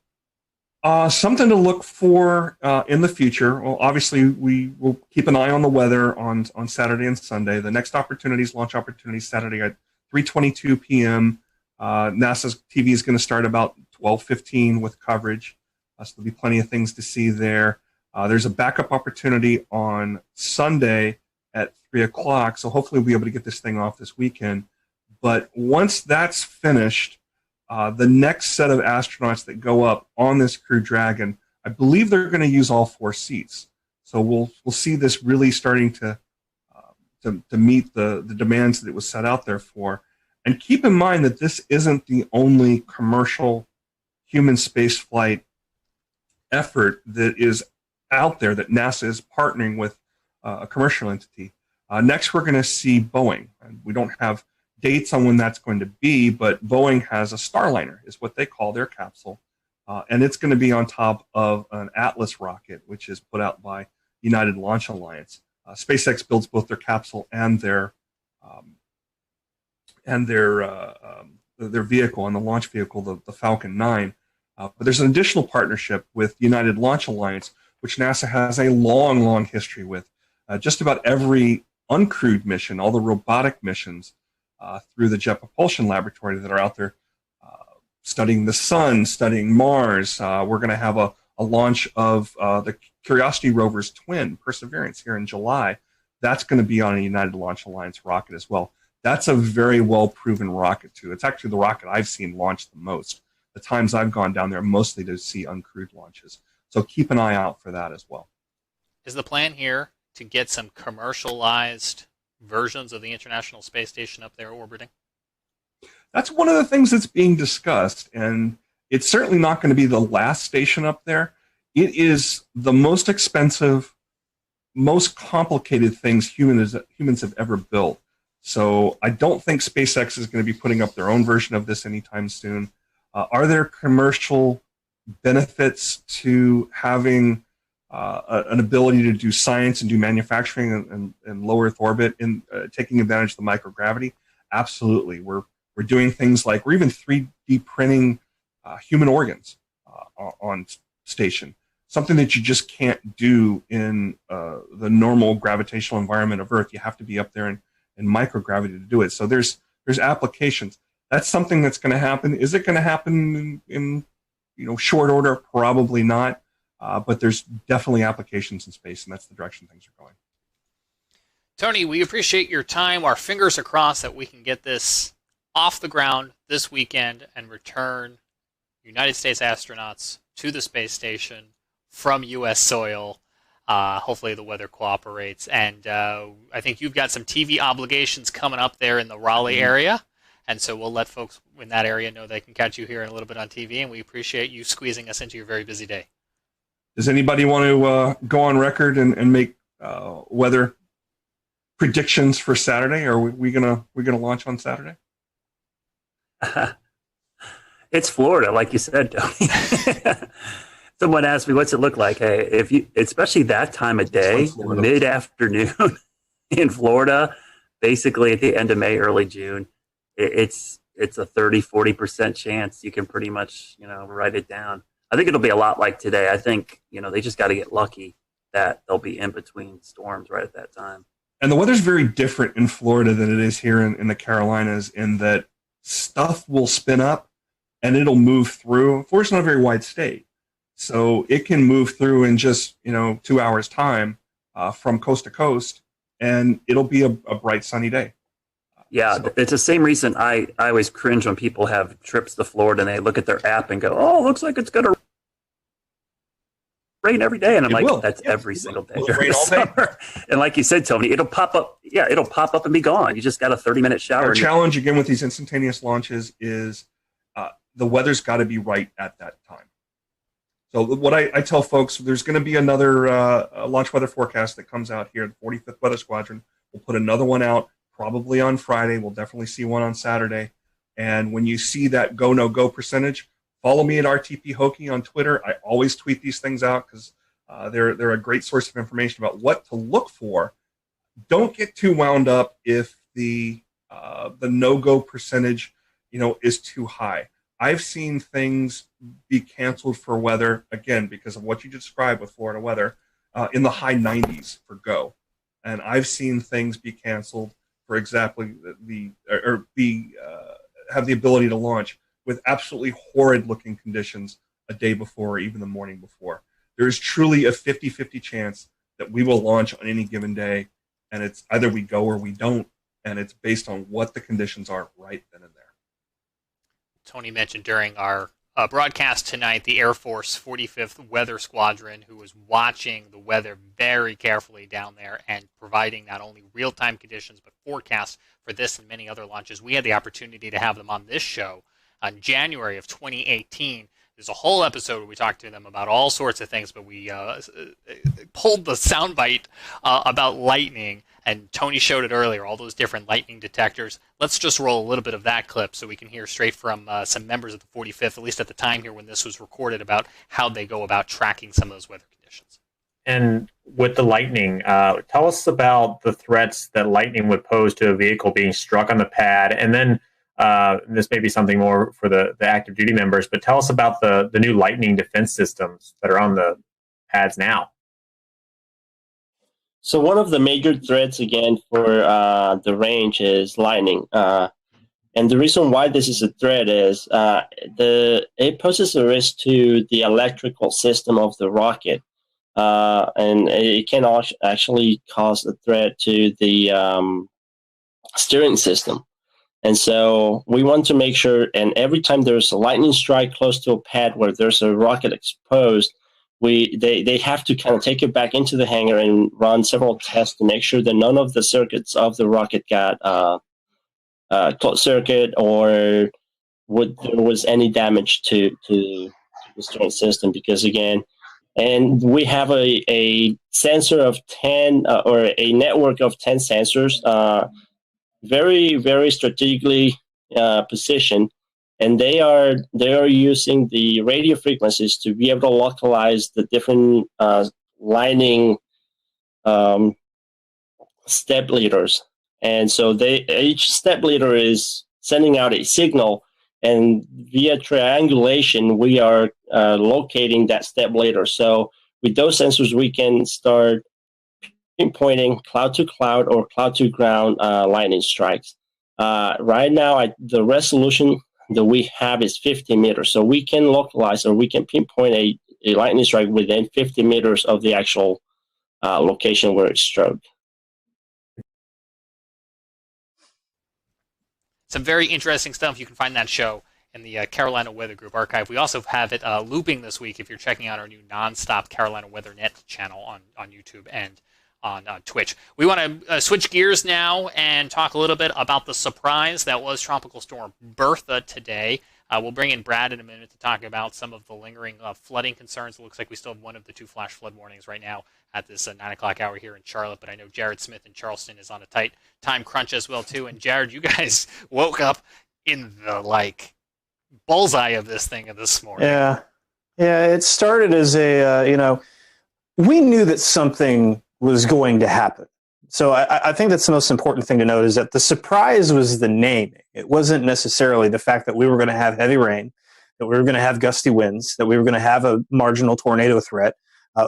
S3: Something to look for in the future. Well, obviously, we will keep an eye on the weather on Saturday and Sunday. The next launch opportunities, Saturday at 3:22 p.m. NASA's TV is going to start about 12:15 with coverage. So there'll be plenty of things to see there. There's a backup opportunity on Sunday at 3 o'clock. So hopefully we'll be able to get this thing off this weekend. But once that's finished, the next set of astronauts that go up on this Crew Dragon, I believe they're going to use all 4 seats. So we'll see this really starting to meet the demands that it was set out there for. And keep in mind that this isn't the only commercial human spaceflight effort that is out there, that NASA is partnering with a commercial entity. Next, we're going to see Boeing. And we don't have dates on when that's going to be, but Boeing has a Starliner, is what they call their capsule. And it's going to be on top of an Atlas rocket, which is put out by United Launch Alliance. SpaceX builds both their capsule and their vehicle, and the launch vehicle, the Falcon 9. But there's an additional partnership with United Launch Alliance, which NASA has a long, long history with. Just about every uncrewed mission, all the robotic missions through the Jet Propulsion Laboratory that are out there studying the sun, studying Mars. We're going to have a launch of the Curiosity rover's twin, Perseverance, here in July. That's going to be on a United Launch Alliance rocket as well. That's a very well-proven rocket, too. It's actually the rocket I've seen launch the most. The times I've gone down there, mostly to see uncrewed launches. So keep an eye out for that as well.
S17: Is the plan here to get some commercialized versions of the International Space Station up there orbiting?
S3: That's one of the things that's being discussed, and it's certainly not going to be the last station up there. It is the most expensive, most complicated things humans have ever built. So I don't think SpaceX is going to be putting up their own version of this anytime soon. Are there commercial benefits to having an ability to do science and do manufacturing in low Earth orbit, in taking advantage of the microgravity? Absolutely. We're doing things like we're even 3D printing human organs on station, something that you just can't do in the normal gravitational environment of Earth. You have to be up there in microgravity to do it. So there's applications. That's something that's going to happen. Is it going to happen in short order? Probably not. But there's definitely applications in space, and that's the direction things are going.
S17: Tony, we appreciate your time. Our fingers are crossed that we can get this off the ground this weekend and return United States astronauts to the space station from U.S. soil. Hopefully the weather cooperates. And I think you've got some TV obligations coming up there in the Raleigh area. And so we'll let folks in that area know they can catch you here in a little bit on TV. And we appreciate you squeezing us into your very busy day.
S3: Does anybody want to go on record and make weather predictions for Saturday? Are we gonna launch on Saturday?
S13: It's Florida, like you said, Tony. Someone asked me, "What's it look like?" Hey, if you, especially that time of day, mid-afternoon in Florida, basically at the end of May, early June, it's a 30-40% chance you can pretty much write it down. I think it'll be a lot like today. I think they just got to get lucky that they'll be in between storms right at that time.
S3: And the weather's very different in Florida than it is here in the Carolinas, in that stuff will spin up and it'll move through. Florida's not a very wide state. So it can move through in just 2 hours time from coast to coast, and it'll be a bright sunny day.
S13: Yeah, it's the same reason I always cringe when people have trips to Florida and they look at their app and go, "Oh, looks like it's gonna rain every day," and I'm that's every single day during the summer. And like you said, Tony, it'll pop up. Yeah, it'll pop up and be gone. You just got a 30-minute shower.
S3: Our challenge again with these instantaneous launches is the weather's got to be right at that time. So what I tell folks, there's going to be another launch weather forecast that comes out here. The 45th Weather Squadron will put another one out probably on Friday. We'll definitely see one on Saturday. And when you see that go, no go percentage, follow me at RTP Hokie on Twitter. I always tweet these things out because they're a great source of information about what to look for. Don't get too wound up if the no-go percentage, is too high. I've seen things be canceled for weather, again, because of what you described with Florida weather, in the high 90s for go. And I've seen things be canceled for exactly have the ability to launch with absolutely horrid-looking conditions a day before or even the morning before. There is truly a 50-50 chance that we will launch on any given day, and it's either we go or we don't, and it's based on what the conditions are right then and there.
S17: Tony mentioned during our broadcast tonight the Air Force 45th Weather Squadron, who was watching the weather very carefully down there and providing not only real-time conditions but forecasts for this and many other launches. We had the opportunity to have them on this show in January of 2018. There's a whole episode where we talked to them about all sorts of things, but we pulled the soundbite about lightning, and Tony showed it earlier, all those different lightning detectors. Let's just roll a little bit of that clip so we can hear straight from some members of the 45th, at least at the time here when this was recorded, about how they go about tracking some of those weather conditions.
S6: And with the lightning, tell us about the threats that lightning would pose to a vehicle being struck on the pad, and then this may be something more for the active duty members, but tell us about the new lightning defense systems that are on the pads now.
S16: So one of the major threats, again, for the range is lightning. And the reason why this is a threat is it poses a risk to the electrical system of the rocket. And it can actually cause a threat to the steering system. And so we want to make sure, and every time there's a lightning strike close to a pad where there's a rocket exposed, they have to kind of take it back into the hangar and run several tests to make sure that none of the circuits of the rocket got closed circuit or there was any damage to the steering system. Because again, and we have a sensor of 10 or a network of 10 sensors, very, very strategically positioned, and they are using the radio frequencies to be able to localize the different lightning step leaders. And so each step leader is sending out a signal, and via triangulation, we are locating that step leader. So with those sensors, we can start pinpointing cloud to cloud or cloud to ground lightning strikes. Right now, the resolution that we have is 50 meters. So we can localize or we can pinpoint a lightning strike within 50 meters of the actual location where it's struck.
S17: Some very interesting stuff. You can find that show in the Carolina Weather Group archive. We also have it looping this week if you're checking out our new nonstop Carolina Weather Net channel on YouTube and on Twitch. We want to switch gears now and talk a little bit about the surprise that was Tropical Storm Bertha today. We'll bring in Brad in a minute to talk about some of the lingering flooding concerns. It looks like we still have one of the two flash flood warnings right now at this 9 o'clock hour here in Charlotte, but I know Jared Smith in Charleston is on a tight time crunch as well, too. And Jared, you guys woke up in the, bullseye of this thing this morning.
S19: Yeah, it started as we knew that something was going to happen. So I think that's the most important thing to note is that the surprise was the naming. It wasn't necessarily the fact that we were going to have heavy rain, that we were going to have gusty winds, that we were going to have a marginal tornado threat.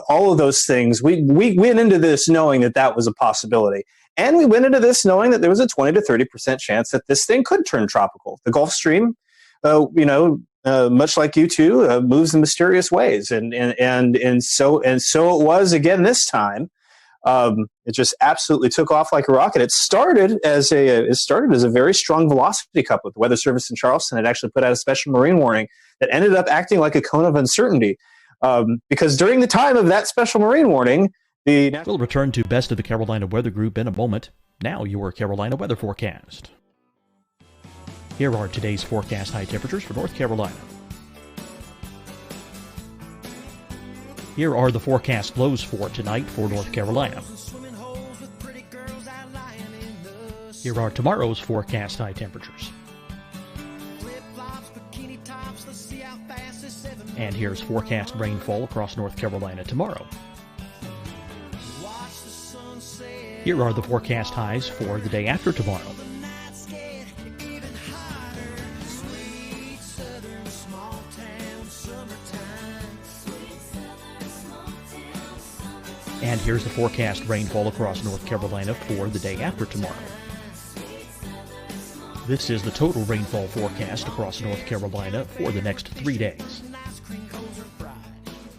S19: All of those things, we went into this knowing that was a possibility. And we went into this knowing that there was a 20 to 30% chance that this thing could turn tropical. The Gulf Stream, much like you two, moves in mysterious ways, and so it was again this time. It just absolutely took off like a rocket. It started as a very strong velocity cup with the Weather Service in Charleston. It actually put out a special marine warning that ended up acting like a cone of uncertainty, because during the time of that special marine warning,
S8: We'll return to Best of the Carolina Weather Group in a moment. Now your Carolina weather forecast. Here are today's forecast high temperatures for North Carolina. Here are the forecast lows for tonight for North Carolina. Here are tomorrow's forecast high temperatures. And here's forecast rainfall across North Carolina tomorrow. Here are the forecast highs for the day after tomorrow. And here's the forecast rainfall across North Carolina for the day after tomorrow. This is the total rainfall forecast across North Carolina for the next 3 days.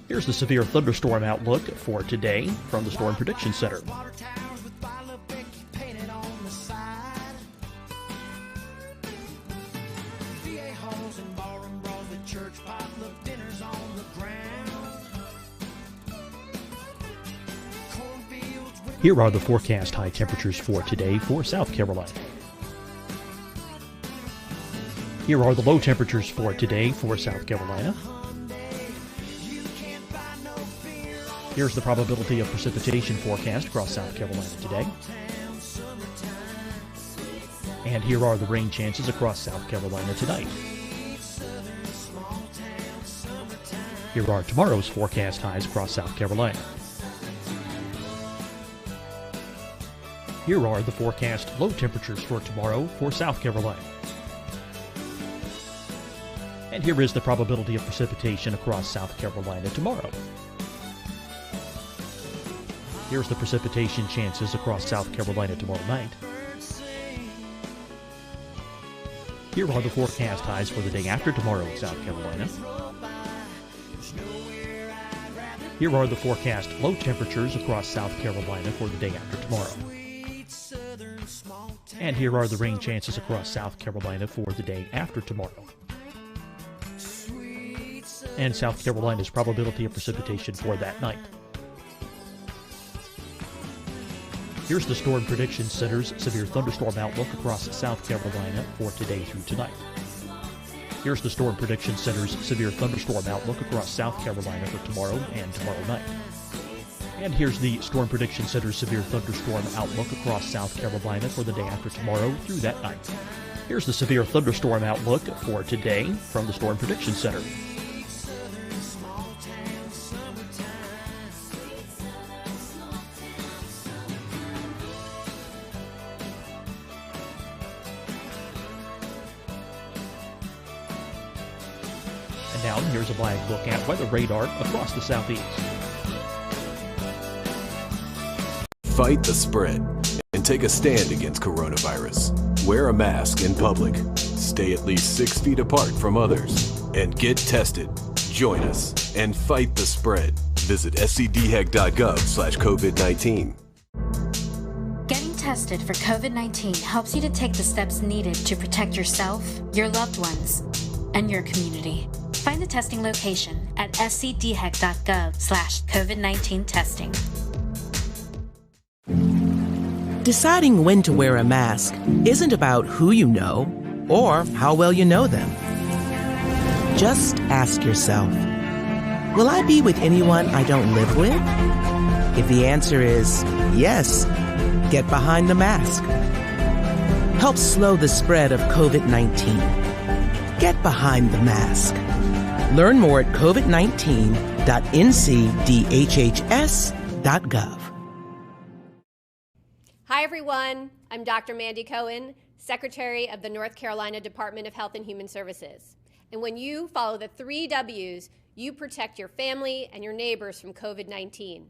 S8: Here's the severe thunderstorm outlook for today from the Storm Prediction Center. Here are the forecast high temperatures for today for South Carolina. Here are the low temperatures for today for South Carolina. Here's the probability of precipitation forecast across South Carolina today. And here are the rain chances across South Carolina tonight. Here are tomorrow's forecast highs across South Carolina. Here are the forecast low temperatures for tomorrow for South Carolina. And here is the probability of precipitation across South Carolina tomorrow. Here's the precipitation chances across South Carolina tomorrow night. Here are the forecast highs for the day after tomorrow in South Carolina. Here are the forecast low temperatures across South Carolina for the day after tomorrow. And here are the rain chances across South Carolina for the day after tomorrow. And South Carolina's probability of precipitation for that night. Here's the Storm Prediction Center's severe thunderstorm outlook across South Carolina for today through tonight. Here's the Storm Prediction Center's severe thunderstorm outlook across South Carolina for tomorrow and tomorrow night. And here's the Storm Prediction Center's severe thunderstorm outlook across South Carolina for the day after tomorrow through that night. Here's the severe thunderstorm outlook for today from the Storm Prediction Center. And now here's a live look at weather radar across the southeast.
S9: Fight the spread and take a stand against coronavirus. Wear a mask in public. Stay at least 6 feet apart from others. And get tested. Join us and fight the spread. Visit scdhec.gov/COVID-19.
S10: Getting tested for COVID-19 helps you to take the steps needed to protect yourself, your loved ones, and your community. Find the testing location at scdhec.gov/COVID-19 testing.
S11: Deciding when to wear a mask isn't about who you know or how well you know them. Just ask yourself, will I be with anyone I don't live with? If the answer is yes, get behind the mask. Help slow the spread of COVID-19. Get behind the mask. Learn more at covid19.ncdhhs.gov.
S12: Hi, everyone. I'm Dr. Mandy Cohen, Secretary of the North Carolina Department of Health and Human Services. And when you follow the 3 W's, you protect your family and your neighbors from COVID-19.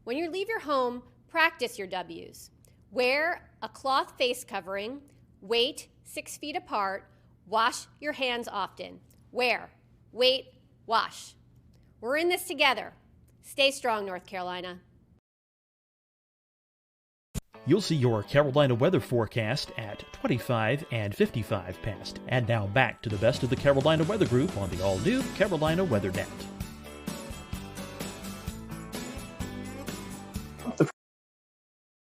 S12: When you leave your home, practice your W's. Wear a cloth face covering, wait 6 feet apart, wash your hands often. Wear, wait, wash. We're in this together. Stay strong, North Carolina.
S8: You'll see your Carolina weather forecast at 25 and 55 past. And now back to the best of the Carolina Weather Group on the all-new Carolina Weather Net.
S19: The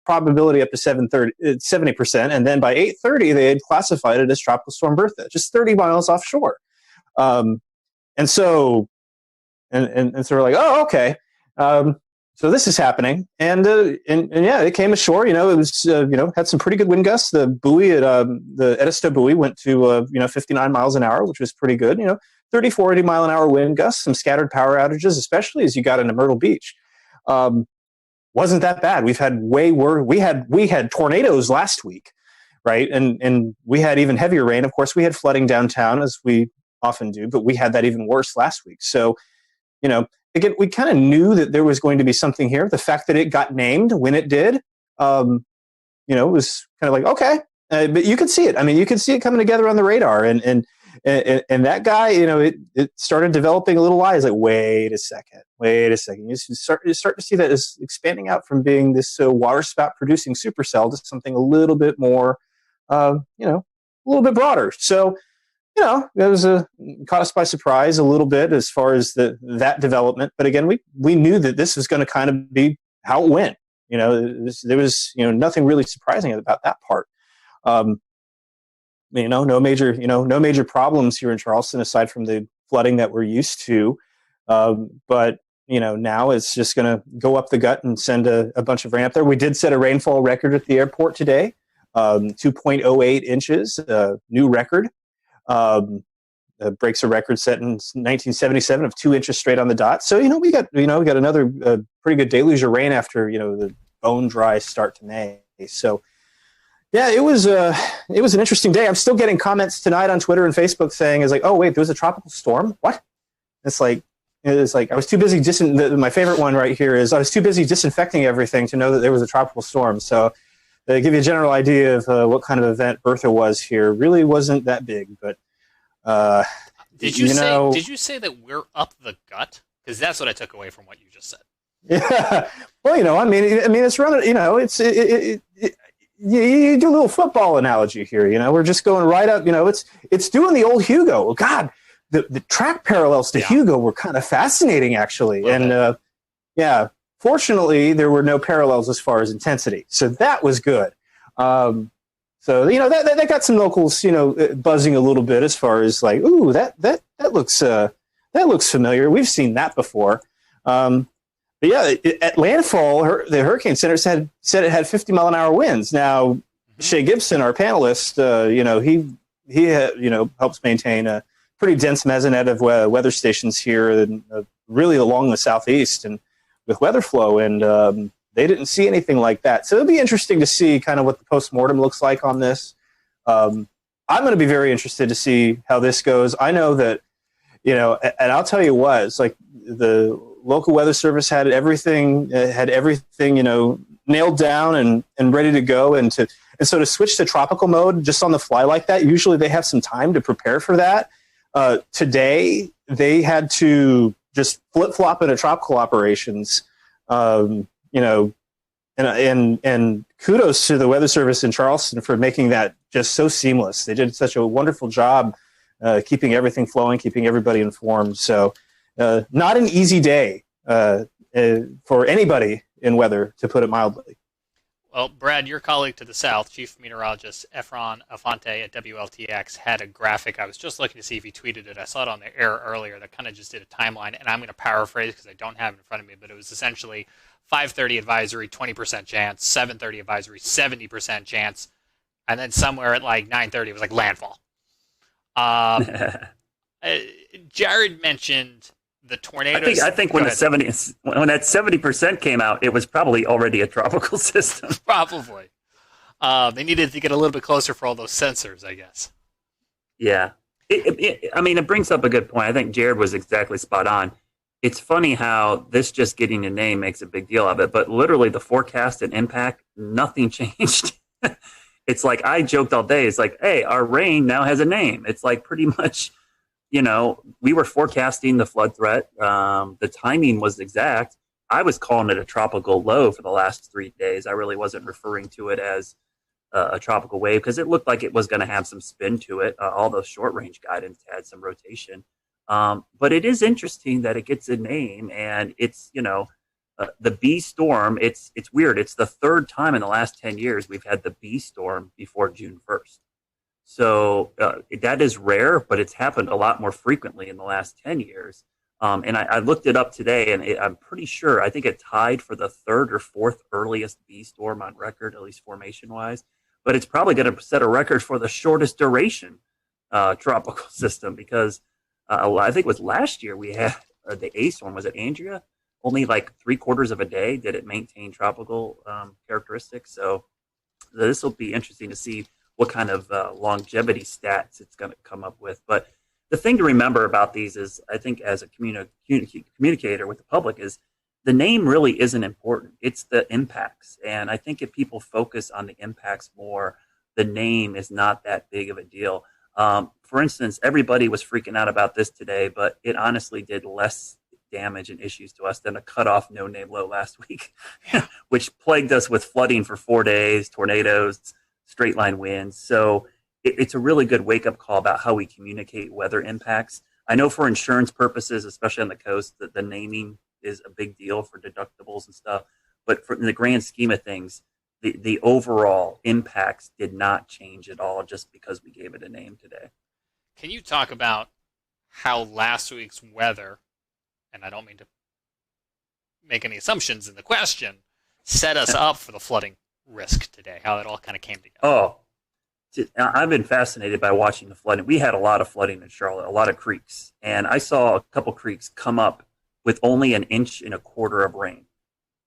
S19: probability up to 70%, and then by 8:30 they had classified it as Tropical Storm Bertha, just 30 miles offshore. And so we're like, oh, okay. So this is happening, and yeah, it came ashore. It was had some pretty good wind gusts. The buoy at the Edisto buoy went to 59 miles an hour, which was pretty good. 30, 40 mile an hour wind gusts, some scattered power outages, especially as you got into Myrtle Beach. Wasn't that bad. We've had way worse. We had tornadoes last week, right? And we had even heavier rain. Of course, we had flooding downtown, as we often do, but we had that even worse last week. So, again, we kind of knew that there was going to be something here. The fact that it got named when it did, was kind of like, okay. But you could see it. I mean, you could see it coming together on the radar. And that guy, it started developing a little eyes. Like, wait a second. You start to see that as expanding out from being this water spout producing supercell to something a little bit more, a little bit broader. So, it was caught us by surprise a little bit as far as that development. But again, we knew that this was going to kind of be how it went. There was nothing really surprising about that part. No major problems here in Charleston aside from the flooding that we're used to. But now it's just going to go up the gut and send a bunch of rain up there. We did set a rainfall record at the airport today, 2.08 inches, new record. Breaks a record set in 1977 of 2 inches straight on the dot. So we got another pretty good deluge of rain after the bone dry start to May. So yeah, it was an interesting day. I'm still getting comments tonight on Twitter and Facebook saying, "Is like, oh wait, there was a tropical storm? What?" It's like I was too busy. My favorite one right here is I was too busy disinfecting everything to know that there was a tropical storm. So to give you a general idea of what kind of event Bertha was here, really wasn't that big. But
S17: did you say that we're up the gut? Because that's what I took away from what you just said.
S19: Yeah. Well, I mean, it's running. You do a little football analogy here. We're just going right up. It's doing the old Hugo. God, the track parallels to Hugo were kind of fascinating, actually. And yeah. Fortunately, there were no parallels as far as intensity, so that was good. So that got some locals, buzzing a little bit as far as like, ooh, that looks familiar. We've seen that before. But yeah, at landfall, the Hurricane Center said it had 50 mile an hour winds. Now, Shay Gibson, our panelist, he helps maintain a pretty dense mesonet of weather stations here, and really along the southeast and with weather flow, and they didn't see anything like that. So it'll be interesting to see kind of what the postmortem looks like on this. I'm going to be very interested to see how this goes. I know that, and I'll tell you what, it's like the local weather service had everything, nailed down and ready to go. And so to switch to tropical mode just on the fly like that, usually they have some time to prepare for that. Today, they had to just flip-flop into tropical operations, and kudos to the weather service in Charleston for making that just so seamless. They did such a wonderful job keeping everything flowing, keeping everybody informed. So not an easy day for anybody in weather, to put it mildly.
S17: Well, Brad, your colleague to the south, Chief Meteorologist Efron Afante at WLTX, had a graphic. I was just looking to see if he tweeted it. I saw it on the air earlier that kind of just did a timeline, and I'm going to paraphrase because I don't have it in front of me, but it was essentially 5:30 advisory, 20% chance, 7:30 advisory, 70% chance, and then somewhere at like 9:30 it was like landfall. Jared mentioned the tornadoes.
S13: I think when that 70% came out, it was probably already a tropical system.
S17: Probably. They needed to get a little bit closer for all those sensors, I guess.
S13: Yeah. It brings up a good point. I think Jared was exactly spot on. It's funny how this just getting a name makes a big deal of it, but literally the forecast and impact, nothing changed. It's like I joked all day. It's like, hey, our rain now has a name. It's like pretty much we were forecasting the flood threat. The timing was exact. I was calling it a tropical low for the last 3 days. I really wasn't referring to it as a tropical wave because it looked like it was going to have some spin to it. All the short range guidance had some rotation. But it is interesting that it gets a name, and it's, the B storm. It's weird. It's the third time in the last 10 years we've had the B storm before June 1st. So that is rare, but it's happened a lot more frequently in the last 10 years. And I looked it up today, and I'm pretty sure, I think it tied for the third or fourth earliest B storm on record, at least formation-wise. But it's probably going to set a record for the shortest duration tropical system because I think it was last year we had the A storm. Was it Andrea? Only like 3/4 of a day did it maintain tropical characteristics. So this will be interesting to see what kind of longevity stats it's going to come up with. But the thing to remember about these is, I think as a communicator with the public, is the name really isn't important. It's the impacts. And I think if people focus on the impacts more, the name is not that big of a deal. For instance, everybody was freaking out about this today, but it honestly did less damage and issues to us than a cutoff no-name low last week, which plagued us with flooding for 4 days, tornadoes, straight line winds. So it's a really good wake-up call about how we communicate weather impacts. I know for insurance purposes, especially on the coast, that the naming is a big deal for deductibles and stuff. But in the grand scheme of things, the overall impacts did not change at all just because we gave it a name today.
S17: Can you talk about how last week's weather, and I don't mean to make any assumptions in the question, set us up for the flooding risk today, how it all kind of came together?
S13: Oh, I've been fascinated by watching the flooding. We had a lot of flooding in Charlotte, a lot of creeks, and I saw a couple creeks come up with only 1.25 inches of rain.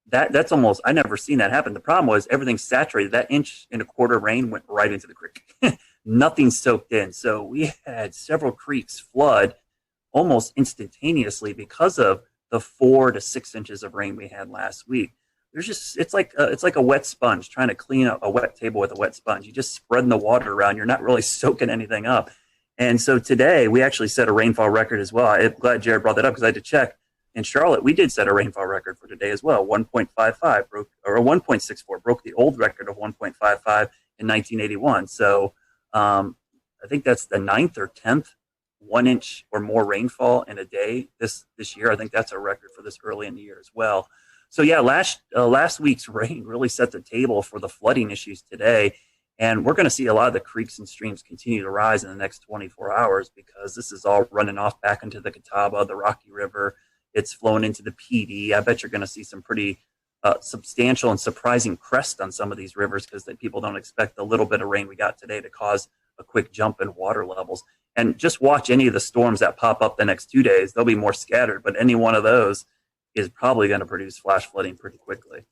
S13: That's almost, I never seen that happen. The problem was everything's saturated. That 1.25 inches of rain went right into the creek. Nothing soaked in. So we had several creeks flood almost instantaneously because of the 4 to 6 inches of rain we had last week. There's just, it's like a wet sponge, trying to clean up a wet table with a wet sponge. You just spreading the water around. You're not really soaking anything up. And so today we actually set a rainfall record as well. I'm glad Jared brought that up because I had to check. In Charlotte, we did set a rainfall record for today as well. 1.55 broke, or 1.64 broke the old record of 1.55 in 1981. So I think that's the 9th or 10th 1 inch or more rainfall in a day this year. I think that's a record for this early in the year as well. So yeah, last week's rain really set the table for the flooding issues today. And we're going to see a lot of the creeks and streams continue to rise in the next 24 hours because this is all running off back into the Catawba, the Rocky River. It's flowing into the PD. I bet you're going to see some pretty substantial and surprising crest on some of these rivers because people don't expect the little bit of rain we got today to cause a quick jump in water levels. And just watch any of the storms that pop up the next 2 days. They'll be more scattered, but any one of those is probably going to produce flash flooding pretty quickly.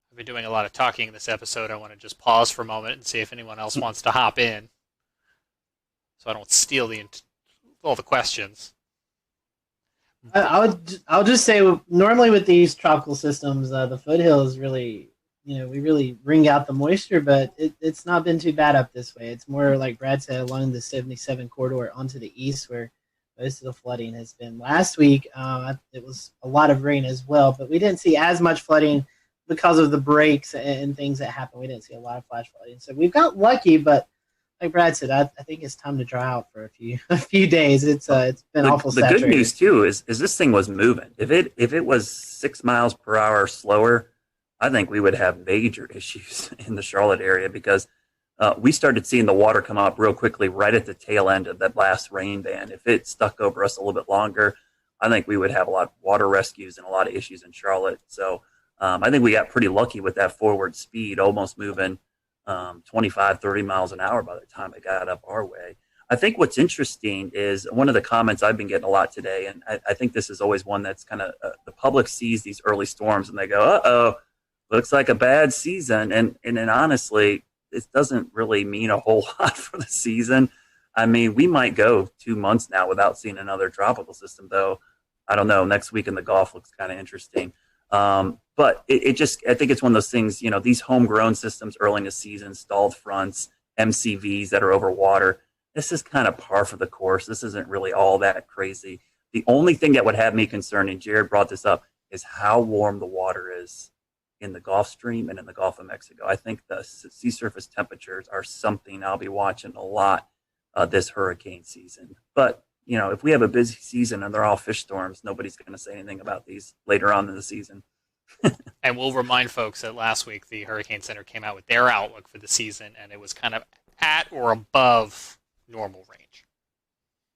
S17: I've been doing a lot of talking in this episode. I want to just pause for a moment and see if anyone else wants to hop in so I don't steal all the questions.
S4: I'll just say, normally with these tropical systems, the foothills really, we really wring out the moisture, but it's not been too bad up this way. It's more like Brad said, along the 77 corridor onto the east where most of the flooding has been. Last week, it was a lot of rain as well, but we didn't see as much flooding because of the breaks and things that happened. We didn't see a lot of flash flooding. So we've got lucky, but like Brad said, I think it's time to dry out for a few days. It's been awful saturated.
S13: The good news too is this thing was moving. If it was 6 miles per hour slower, I think we would have major issues in the Charlotte area because we started seeing the water come up real quickly right at the tail end of that last rain band. If it stuck over us a little bit longer, I think we would have a lot of water rescues and a lot of issues in Charlotte. So I think we got pretty lucky with that forward speed, almost moving 25, 30 miles an hour by the time it got up our way. I think what's interesting is one of the comments I've been getting a lot today, and I think this is always one that's kind of the public sees these early storms and they go, uh-oh, looks like a bad season. And then honestly, it doesn't really mean a whole lot for the season. I mean, we might go 2 months now without seeing another tropical system, though. I don't know. Next week in the Gulf looks kind of interesting. But I think it's one of those things, these homegrown systems early in the season, stalled fronts, MCVs that are over water, this is kind of par for the course. This isn't really all that crazy. The only thing that would have me concerned, and Jared brought this up, is how warm the water is in the Gulf Stream and in the Gulf of Mexico. I think the sea surface temperatures are something I'll be watching a lot this hurricane season. But, if we have a busy season and they're all fish storms, nobody's going to say anything about these later on in the season.
S17: And we'll remind folks that last week the Hurricane Center came out with their outlook for the season, and it was kind of at or above normal range.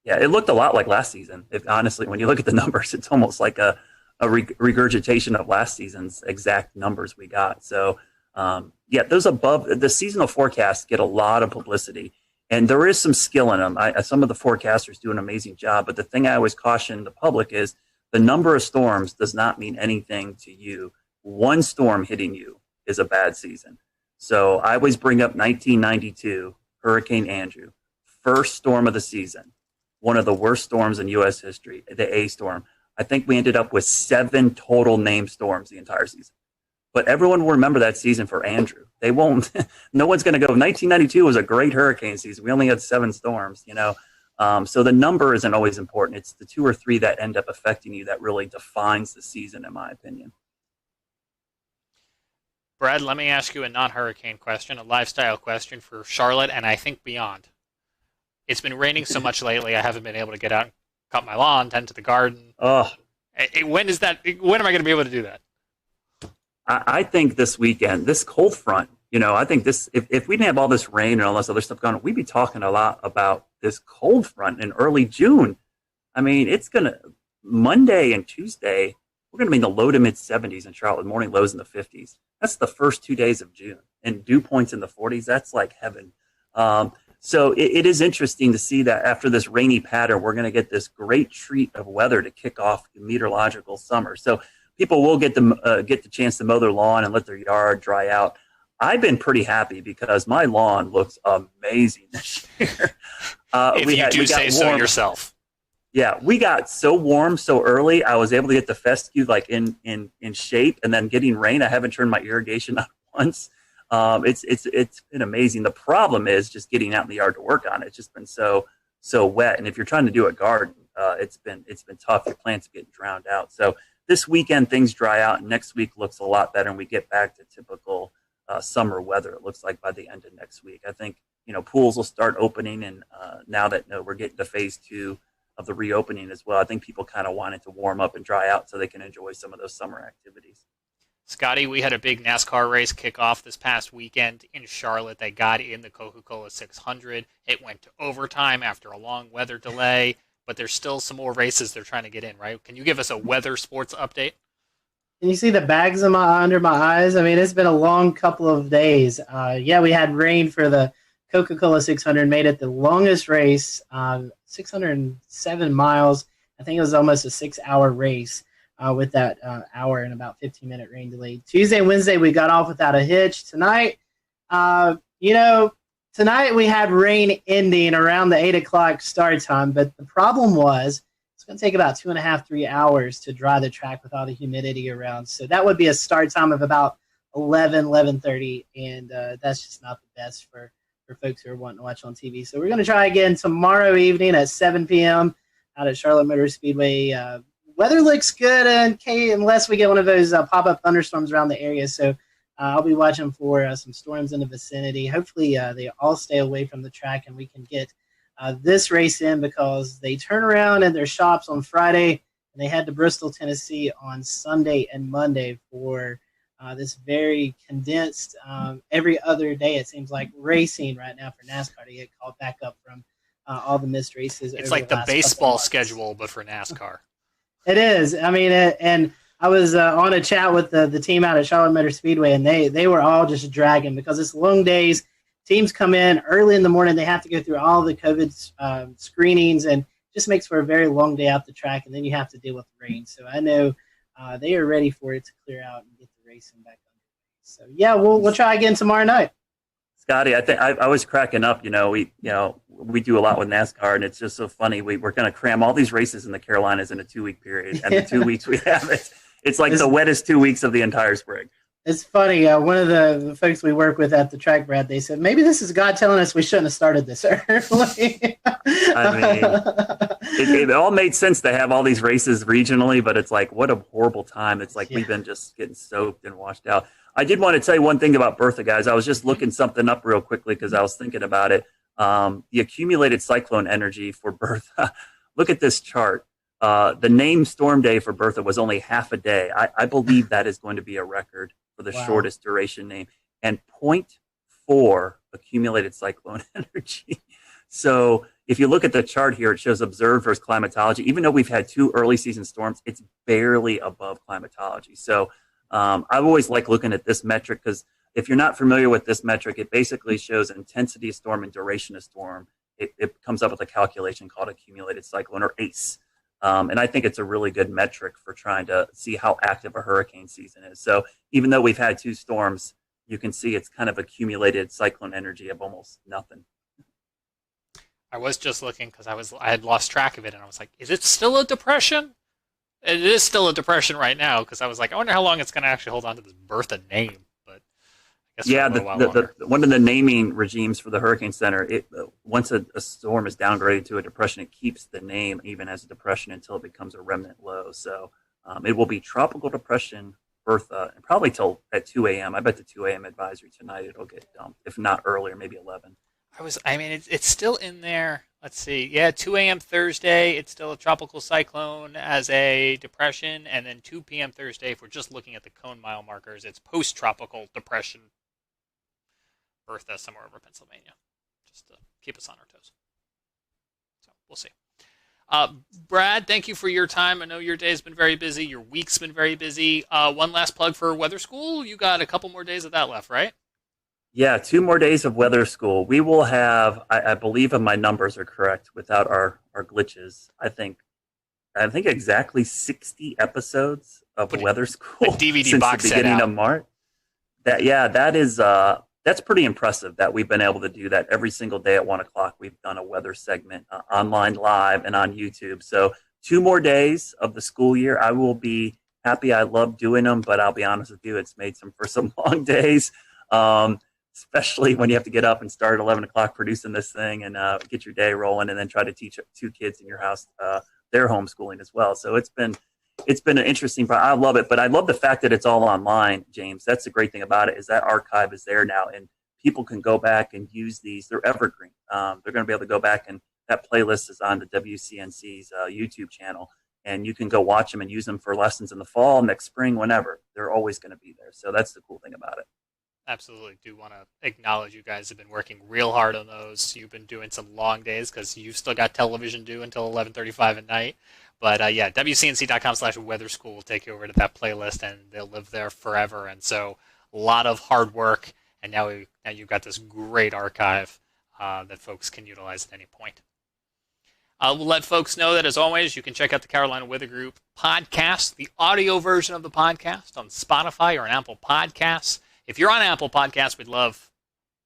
S13: Yeah, it looked a lot like last season. Honestly, when you look at the numbers, it's almost like a regurgitation of last season's exact numbers we got. So, those above the seasonal forecasts get a lot of publicity, and there is some skill in them. Some of the forecasters do an amazing job, but the thing I always caution the public is the number of storms does not mean anything to you. One storm hitting you is a bad season. So I always bring up 1992, Hurricane Andrew, first storm of the season, one of the worst storms in U.S. history, the A storm. I think we ended up with 7 total named storms the entire season. But everyone will remember that season for Andrew. They won't. No one's going to go, 1992 was a great hurricane season. We only had 7 storms, So the number isn't always important. It's the 2 or 3 that end up affecting you that really defines the season, in my opinion.
S17: Brad, let me ask you a non-hurricane question, a lifestyle question for Charlotte and I think beyond. It's been raining so much lately, I haven't been able to get out and cut my lawn, tend to the garden.
S13: Oh.
S17: When am I going to be able to do that?
S13: I think this weekend, this cold front, I think this, if we didn't have all this rain and all this other stuff going on, we'd be talking a lot about this cold front in early June. I mean, it's going to, Monday and Tuesday, we're going to be in the low to mid 70s in Charlotte, morning lows in the 50s. That's the first 2 days of June. And dew points in the 40s, that's like heaven. So it is interesting to see that after this rainy pattern, we're going to get this great treat of weather to kick off the meteorological summer. So people will get the chance to mow their lawn and let their yard dry out. I've been pretty happy because my lawn looks amazing this year.
S17: If you do say so yourself.
S13: Yeah, we got so warm so early. I was able to get the fescue like in shape, and then getting rain. I haven't turned my irrigation on once. It's been amazing. The problem is just getting out in the yard to work on it. It's just been so wet. And if you're trying to do a garden, it's been tough. Your plants are getting drowned out. So this weekend things dry out, and next week looks a lot better, and we get back to typical summer weather. It looks like by the end of next week. I think pools will start opening, and now that we're getting to phase 2 of the reopening as well, I think people kind of want it to warm up and dry out so they can enjoy some of those summer activities.
S17: Scotty, we had a big NASCAR race kick off this past weekend in Charlotte. They got in the Coca-Cola 600. It went to overtime after a long weather delay, but there's still some more races they're trying to get in, right? Can you give us a weather sports update?
S4: Can you see the bags under my eyes? I mean, it's been a long couple of days. We had rain for the Coca-Cola 600, made it the longest race, 607 miles. I think it was almost a 6-hour race with that hour and about 15-minute rain delay. Tuesday and Wednesday, we got off without a hitch. Tonight, tonight we had rain ending around the 8 o'clock start time, but the problem was it's going to take about 2.5, 3 hours to dry the track with all the humidity around. So that would be a start time of about 11:30, and that's just not the best for folks who are wanting to watch on TV. So we're going to try again tomorrow evening at 7 p.m. out at Charlotte Motor Speedway. Weather looks good unless we get one of those pop-up thunderstorms around the area. So I'll be watching for some storms in the vicinity. Hopefully they all stay away from the track and we can get this race in, because they turn around in their shops on Friday and they head to Bristol, Tennessee on Sunday and Monday for this very condensed every other day, it seems like, racing right now for NASCAR to get called back up from all the missed races.
S17: It's like the baseball schedule, but for NASCAR.
S4: It is. I mean, and I was on a chat with the team out at Charlotte Motor Speedway, and they were all just dragging because it's long days. Teams come in early in the morning. They have to go through all the COVID screenings, and just makes for a very long day out the track, and then you have to deal with the rain. So I know they are ready for it to clear out and get the racing back on. So yeah, we'll try again tomorrow night.
S13: Scotty, I think I was cracking up. We do a lot with NASCAR, and it's just so funny. We're going to cram all these races in the Carolinas in a 2-week period, and the 2 weeks we have it's like the wettest 2 weeks of the entire spring.
S4: It's funny. One of the folks we work with at the track, Brad, they said maybe this is God telling us we shouldn't have started this early.
S5: I mean, it all made sense to have all these races regionally, but it's like, what a horrible time. It's like we've been just getting soaked and washed out. I did want to tell you one thing about Bertha, guys. I was just looking something up real quickly because I was thinking about it. The accumulated cyclone energy for Bertha. Look at this chart. The named storm day for Bertha was only half a day. I believe that is going to be a record for the shortest duration name, and 0.4 accumulated cyclone energy. So if you look at the chart here, it shows observed versus climatology. Even though we've had 2 early season storms, it's barely above climatology. So I've always liked looking at this metric because if you're not familiar with this metric, it basically shows intensity of storm and duration of storm. It comes up with a calculation called accumulated cyclone, or ACE. And I think it's a really good metric for trying to see how active a hurricane season is. So even though we've had 2 storms, you can see it's kind of accumulated cyclone energy of almost nothing.
S17: I was just looking because I had lost track of it, and I was like, is it still a depression? It is still a depression right now, because I was like, I wonder how long it's going to actually hold on to this Bertha name. But I guess
S5: yeah,
S17: the
S5: one of the naming regimes for the Hurricane Center, once a storm is downgraded to a depression, it keeps the name even as a depression until it becomes a remnant low. So it will be Tropical Depression Bertha, and probably till at 2 a.m. I bet the 2 a.m. advisory tonight it'll get dumped, if not earlier, maybe 11.
S17: It's still in there. Let's see. Yeah, 2 a.m. Thursday, it's still a tropical cyclone as a depression. And then 2 p.m. Thursday, if we're just looking at the cone mile markers, it's post-tropical depression Bertha somewhere over Pennsylvania, just to keep us on our toes. So we'll see. Brad, thank you for your time. I know your day's been very busy. Your week's been very busy. One last plug for Weather School. You got a couple more days of that left, right?
S5: Yeah, 2 more days of Weather School. We will have, I believe if my numbers are correct, without our glitches, I think exactly 60 episodes of Weather School
S17: DVD
S5: since
S17: box
S5: the
S17: set
S5: beginning
S17: out.
S5: of March. That's pretty impressive that we've been able to do that every single day at 1 o'clock. We've done a weather segment online live and on YouTube. So 2 more days of the school year. I will be happy. I love doing them, but I'll be honest with you, it's made for some long days. Especially when you have to get up and start at 11 o'clock producing this thing and get your day rolling, and then try to teach 2 kids in your house their homeschooling as well. So it's been an interesting. I love it, but I love the fact that it's all online, James. That's the great thing about it, is that archive is there now, and people can go back and use these. They're evergreen. They're going to be able to go back, and that playlist is on the WCNC's YouTube channel, and you can go watch them and use them for lessons in the fall, next spring, whenever. They're always going to be there. So that's the cool thing about it.
S17: Absolutely do want to acknowledge you guys have been working real hard on those. You've been doing some long days because you've still got television due until 11:35 at night. But yeah, WCNC.com/weather school will take you over to that playlist, and they'll live there forever. And so a lot of hard work, and now you've got this great archive that folks can utilize at any point. We'll let folks know that, as always, you can check out the Carolina Weather Group podcast, the audio version of the podcast on Spotify or on Apple Podcasts. If you're on Apple Podcasts, we'd love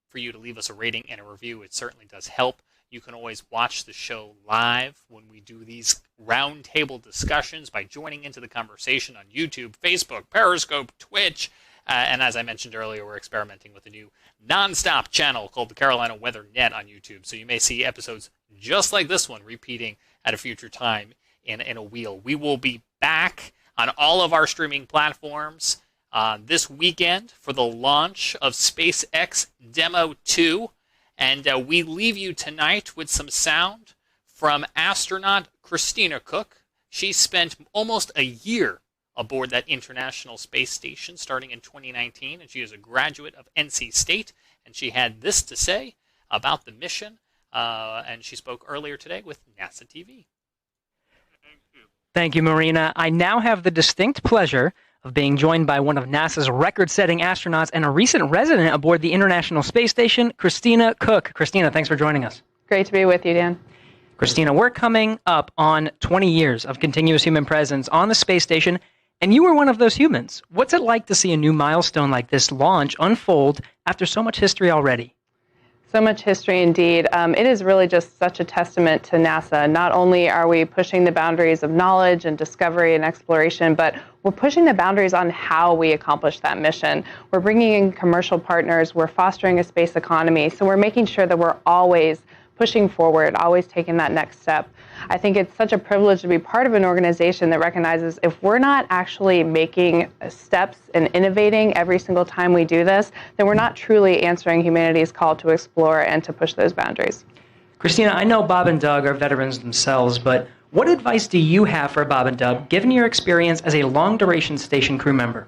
S17: for you to leave us a rating and a review. It certainly does help. You can always watch the show live when we do these roundtable discussions by joining into the conversation on YouTube, Facebook, Periscope, Twitch. And as I mentioned earlier, we're experimenting with a new nonstop channel called the Carolina Weather Net on YouTube. So you may see episodes just like this one repeating at a future time in a wheel. We will be back on all of our streaming platforms this weekend for the launch of SpaceX Demo 2. And we leave you tonight with some sound from astronaut Christina Cook. She spent almost a year aboard that International Space Station starting in 2019, and she is a graduate of NC State, and she had this to say about the mission, and she spoke earlier today with NASA TV.
S7: Thank you, Marina. I now have the distinct pleasure of being joined by one of NASA's record-setting astronauts and a recent resident aboard the International Space Station, Christina Cook. Christina, thanks for joining us.
S22: Great to be with you, Dan.
S7: Christina, we're coming up on 20 years of continuous human presence on the space station, and you were one of those humans. What's it like to see a new milestone like this launch unfold after so much history already?
S15: So much history indeed. It is really just such a testament to NASA. Not only are we pushing the boundaries of knowledge and discovery and exploration, but we're pushing the boundaries on how we accomplish that mission. We're bringing in commercial partners. We're fostering a space economy. So we're making sure that we're always pushing forward, always taking that next step. I think it's such a privilege to be part of an organization that recognizes if we're not actually making steps and innovating every single time we do this, then we're not truly answering humanity's call to explore and to push those boundaries.
S7: Christina, I know Bob and Doug are veterans themselves, but what advice do you have for Bob and Doug, given your experience as a long-duration station crew member?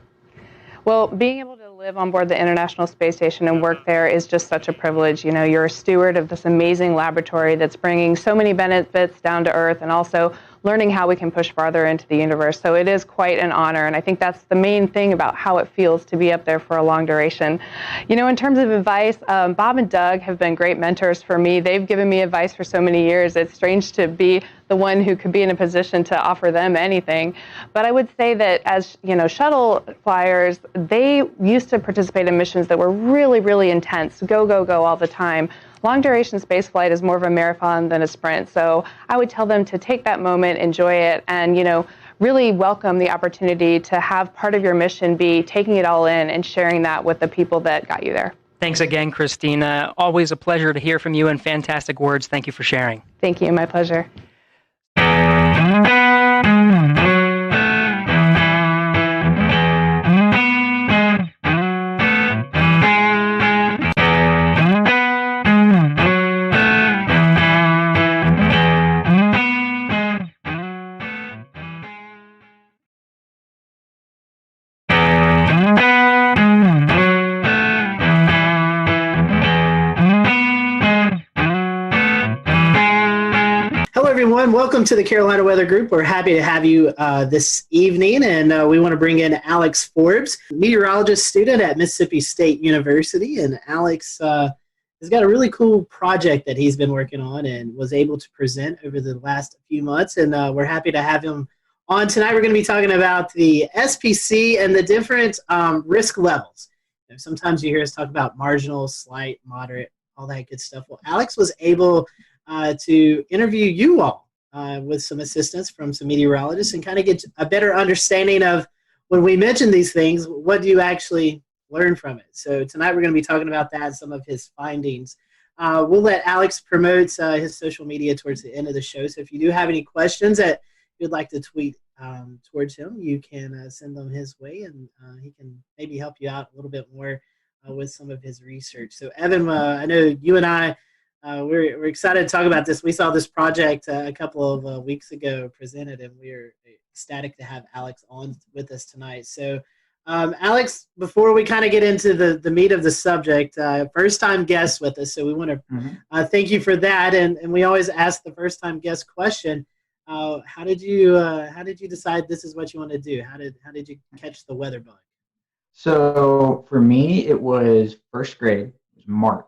S15: Well, being able to live on board the International Space Station and work there is just such a privilege. You know, you're a steward of this amazing laboratory that's bringing so many benefits down to Earth and also learning how we can push farther into the universe. So it is quite an honor, and I think that's the main thing about how it feels to be up there for a long duration. You know, in terms of advice, Bob and Doug have been great mentors for me. They've given me advice for so many years. It's strange to be the one who could be in a position to offer them anything. But I would say that as, you know, shuttle flyers, they used to participate in missions that were really, really intense, go, go, go all the time. Long duration space flight is more of a marathon than a sprint. So I would tell them to take that moment, enjoy it, and, you know, really welcome the opportunity to have part of your mission be taking it all in and sharing that with the people that got you there.
S7: Thanks again, Christina. Always a pleasure to hear from you and fantastic words. Thank you for sharing.
S15: Thank you. My pleasure.
S2: Welcome to the Carolina Weather Group. We're happy to have you this evening, and we want to bring in Alex Forbes, meteorologist student at Mississippi State University. And Alex has got a really cool project that he's been working on and was able to present over the last few months, and we're happy to have him on tonight. We're going to be talking about the SPC and the different risk levels. You know, sometimes you hear us talk about marginal, slight, moderate, all that good stuff. Well, Alex was able to interview you all with some assistance from some meteorologists and kind of get a better understanding of when we mention these things, what do you actually learn from it? So tonight we're going to be talking about that, some of his findings. We'll let Alex promote his social media towards the end of the show. So if you do have any questions that you'd like to tweet towards him, you can send them his way, and he can maybe help you out a little bit more with some of his research. So Evan, I know you and I, we're excited to talk about this. We saw this project a couple of weeks ago presented, and we're ecstatic to have Alex on with us tonight. So, Alex, before we kind of get into the meat of the subject, first-time guest with us, so we want to thank you for that. And we always ask the first-time guest question: how did you decide this is what you want to do? How did you catch the weather bug?
S22: So for me, it was first grade. It was March.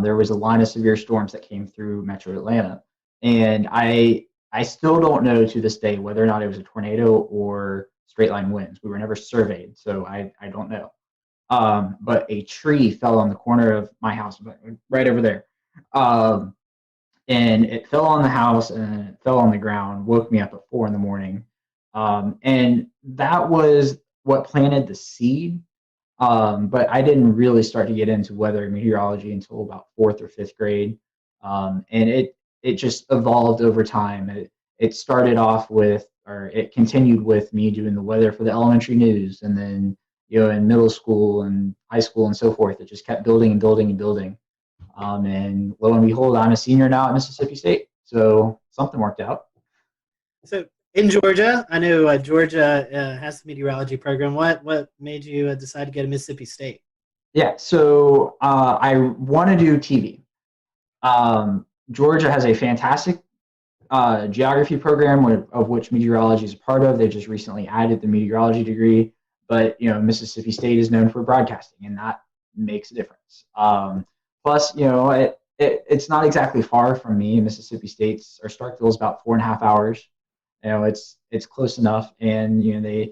S22: There was a line of severe storms that came through Metro Atlanta, and I still don't know to this day whether or not it was a tornado or straight line winds. We were never surveyed, so I don't know. But a tree fell on the corner of my house, right over there, and it fell on the house and it fell on the ground. Woke me up at 4 a.m, and that was what planted the seed. But I didn't really start to get into weather meteorology until about 4th or 5th grade. And it just evolved over time. It started off with, or it continued with me doing the weather for the elementary news. And then, you know, in middle school and high school and so forth, it just kept building and building and building. And lo and behold, I'm a senior now at Mississippi State. So something worked out.
S2: So in Georgia, I know Georgia has the meteorology program. What made you decide to go to Mississippi State?
S22: Yeah, so I want to do TV. Georgia has a fantastic geography program of which meteorology is a part of. They just recently added the meteorology degree, but you know, Mississippi State is known for broadcasting, and that makes a difference. Plus, you know, it's not exactly far from me. Mississippi State's, or Starkville is about 4.5 hours. You know, it's close enough, and you know,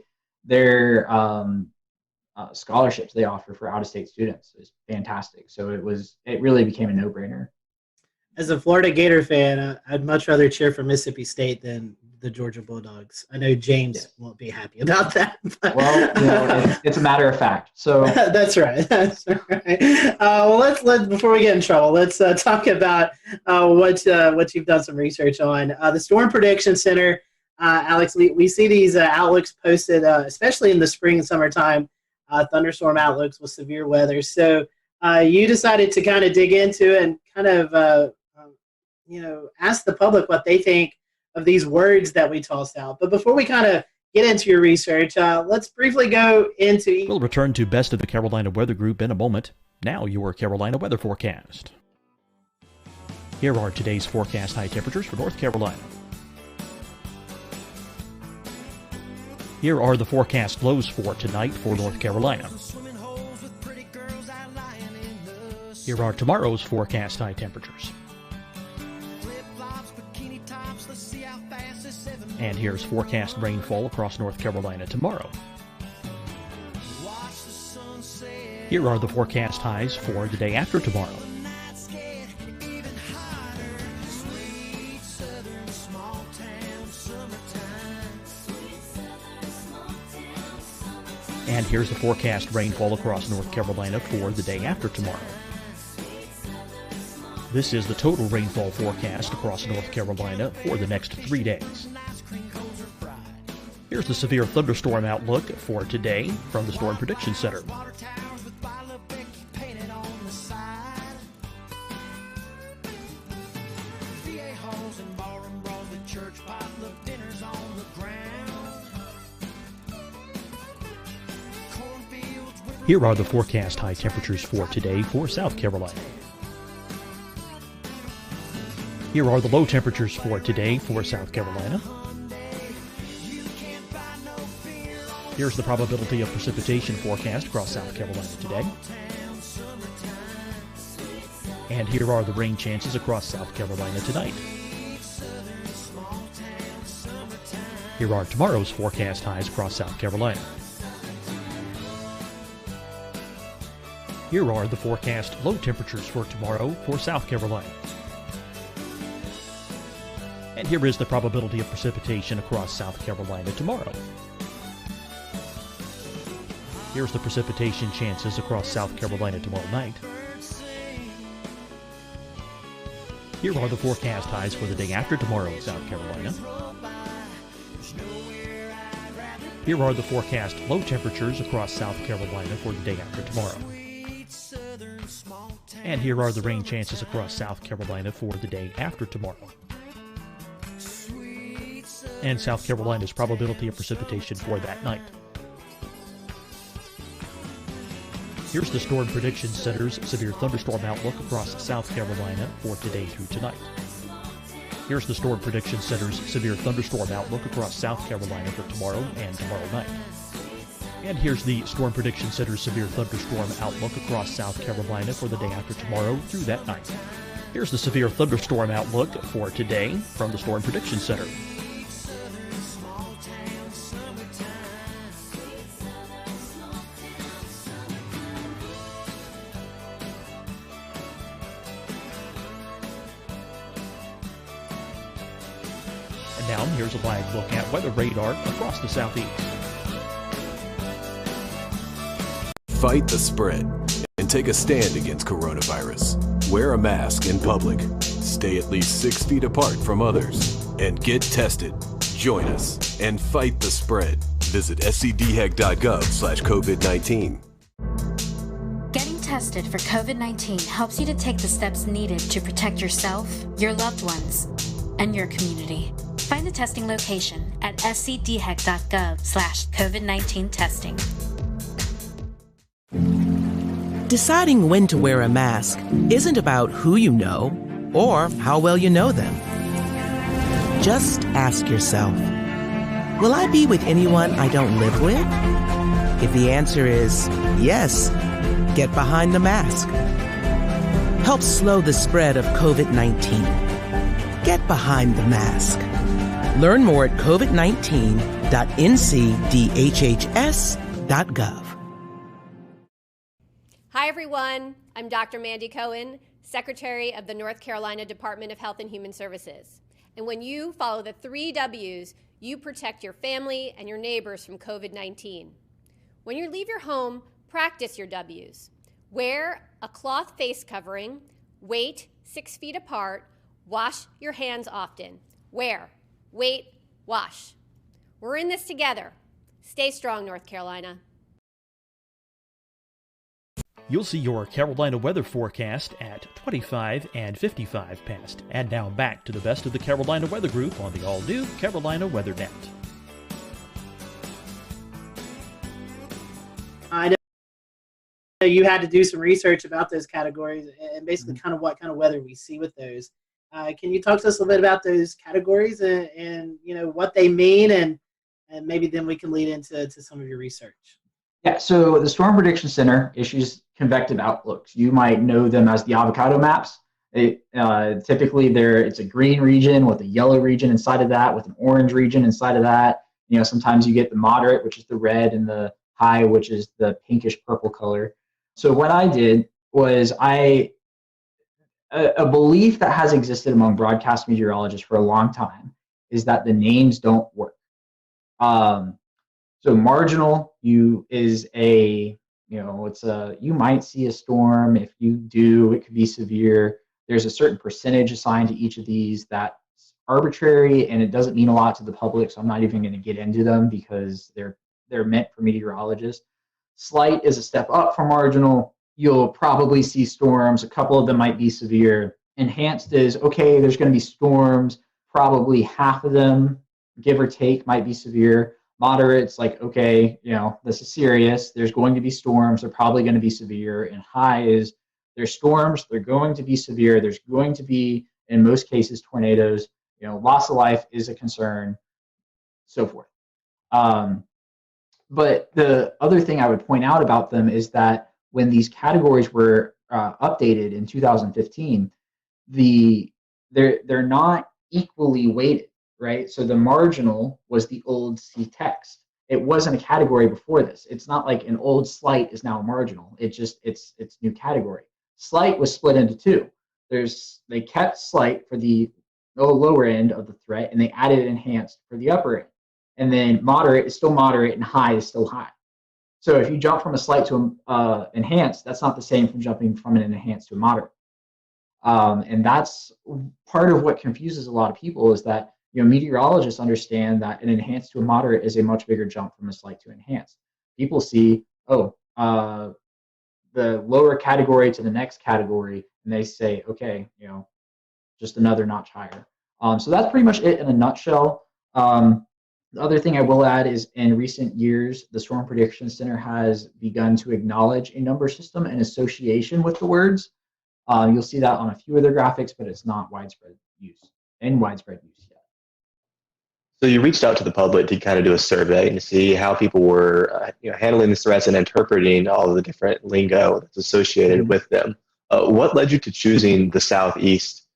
S22: scholarships they offer for out-of-state students is fantastic. So it really became a no-brainer.
S2: As a Florida Gator fan, I'd much rather cheer for Mississippi State than the Georgia Bulldogs. I know James won't be happy about that.
S22: Well, it's a matter of fact. So
S2: that's right. That's right. Well, let's before we get in trouble, let's talk about what you've done some research on. The Storm Prediction Center, Alex. We see these outlooks posted, especially in the spring and summertime, thunderstorm outlooks with severe weather. So you decided to kind of dig into it and kind of ask the public what they think of these words that we tossed out. But before we kind of get into your research, let's briefly go into...
S8: We'll return to Best of the Carolina Weather Group in a moment. Now your Carolina weather forecast. Here are today's forecast high temperatures for North Carolina. Here are the forecast lows for tonight for North Carolina. Here are tomorrow's forecast high temperatures. And here's forecast rainfall across North Carolina tomorrow. Here are the forecast highs for the day after tomorrow. And here's the forecast rainfall across North Carolina for the day after tomorrow. This is the total rainfall forecast across North Carolina for the next 3 days. Here's the severe thunderstorm outlook for today from the Storm Prediction Center. Here are the forecast high temperatures for today for South Carolina. Here are the low temperatures for today for South Carolina. Here's the probability of precipitation forecast across South Carolina today. And here are the rain chances across South Carolina tonight. Here are tomorrow's forecast highs across South Carolina. Here are the forecast low temperatures for tomorrow for South Carolina. And here is the probability of precipitation across South Carolina tomorrow. Here's the precipitation chances across South Carolina tomorrow night. Here are the forecast highs for the day after tomorrow in South Carolina. Here are the forecast low temperatures across South Carolina for the day after tomorrow. And here are the rain chances across South Carolina for the day after tomorrow. And South Carolina's probability of precipitation for that night. Here's the Storm Prediction Center's severe thunderstorm outlook across South Carolina for today through tonight. Here's the Storm Prediction Center's severe thunderstorm outlook across South Carolina for tomorrow and tomorrow night. And here's the Storm Prediction Center's severe thunderstorm outlook across South Carolina for the day after tomorrow through that night. Here's the severe thunderstorm outlook for today from the Storm Prediction Center. And now here's a live look at weather radar across the southeast.
S9: Fight the spread and take a stand against coronavirus. Wear a mask in public. Stay at least 6 feet apart from others. And get tested. Join us and fight the spread. Visit scdhec.gov/COVID-19.
S10: Getting tested for COVID-19 helps you to take the steps needed to protect yourself, your loved ones, and your community. Find the testing location at scdhec.gov/COVID-19 testing.
S11: Deciding when to wear a mask isn't about who you know or how well you know them. Just ask yourself, will I be with anyone I don't live with? If the answer is yes, get behind the mask. Help slow the spread of COVID-19. Get behind the mask. Learn more at covid19.ncdhhs.gov.
S12: Hi, everyone. I'm Dr. Mandy Cohen, Secretary of the North Carolina Department of Health and Human Services. And when you follow the 3 W's, you protect your family and your neighbors from COVID-19. When you leave your home, practice your W's. Wear a cloth face covering, wait 6 feet apart, wash your hands often. Wear, wait, wash. We're in this together. Stay strong, North Carolina.
S8: You'll see your Carolina weather forecast at 25 and 55 past. And now back to the best of the Carolina Weather Group on the all-new Carolina Weather Net.
S4: I know you had to do some research about those categories and basically kind of what kind of weather we see with those. Can you talk to us a little bit about those categories and you know what they mean, and maybe then we can lead into some of your research.
S22: Yeah, so the Storm Prediction Center issues convective outlooks. You might know them as the avocado maps. Typically, it's a green region with a yellow region inside of that, with an orange region inside of that. You know, sometimes you get the moderate, which is the red, and the high, which is the pinkish purple color. So what I did was a belief that has existed among broadcast meteorologists for a long time is that the names don't work. So marginal is you might see a storm. If you do, it could be severe. There's a certain percentage assigned to each of these that's arbitrary, and it doesn't mean a lot to the public, so I'm not even going to get into them because they're meant for meteorologists. Slight is a step up from marginal. You'll probably see storms. A couple of them might be severe. Enhanced is, okay, there's going to be storms. Probably half of them, give or take, might be severe. Moderate's like, okay, this is serious. There's going to be storms. They're probably going to be severe. And high is, there's storms. They're going to be severe. There's going to be, in most cases, tornadoes. Loss of life is a concern, so forth. But the other thing I would point out about them is that when these categories were updated in 2015, they're not equally weighted, right? So the marginal was the old C text. It wasn't a category before this. It's not like an old slight is now a marginal. It's new category. Slight was split into two. They kept slight for the lower end of the threat, and they added enhanced for the upper end. And then moderate is still moderate, and high is still high. So if you jump from a slight to enhanced, that's not the same from jumping from an enhanced to a moderate. And that's part of what confuses a lot of people, is that meteorologists understand that an enhanced to a moderate is a much bigger jump from a slight to enhanced. People see, the lower category to the next category, and they say, okay, just another notch higher. So that's pretty much it in a nutshell. The other thing I will add is, in recent years, the Storm Prediction Center has begun to acknowledge a number system in association with the words. You'll see that on a few of their graphics, but it's not widespread use yet.
S14: So you reached out to the public to kind of do a survey and see how people were handling the threats and interpreting all of the different lingo that's associated with them. What led you to choosing the Southeast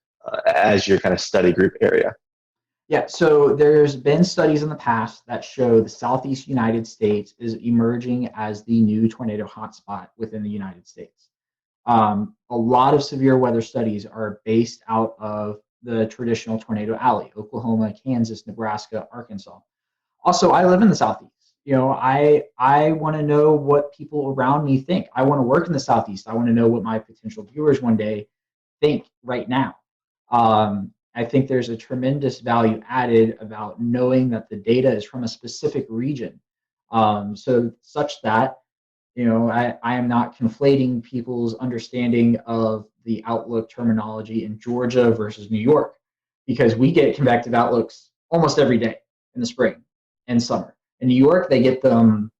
S14: as your kind of study group area?
S22: Yeah, so there's been studies in the past that show the Southeast United States is emerging as the new tornado hotspot within the United States. A lot of severe weather studies are based out of the traditional tornado alley: Oklahoma, Kansas, Nebraska, Arkansas. Also, I live in the Southeast. I want to know what people around me think. I want to work in the Southeast. I want to know what my potential viewers one day think right now. I think there's a tremendous value added about knowing that the data is from a specific region, so such that I am not conflating people's understanding of the outlook terminology in Georgia versus New York, because we get convective outlooks almost every day in the spring and summer. In New York, they get them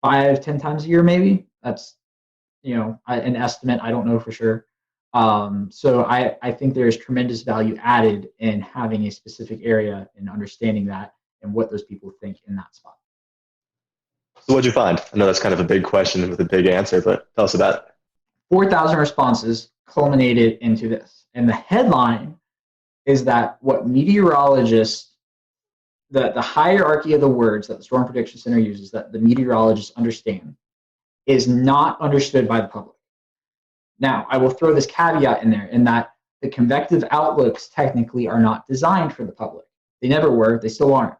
S22: 5-10 times a year, maybe. That's an estimate. I don't know for sure. So I think there's tremendous value added in having a specific area and understanding that and what those people think in that spot.
S14: So what'd you find? I know that's kind of a big question with a big answer, but tell us about it.
S22: 4,000 responses culminated into this. And the headline is that what meteorologists, the hierarchy of the words that the Storm Prediction Center uses, that the meteorologists understand, is not understood by the public. Now, I will throw this caveat in there in that the convective outlooks technically are not designed for the public. They never were. They still aren't.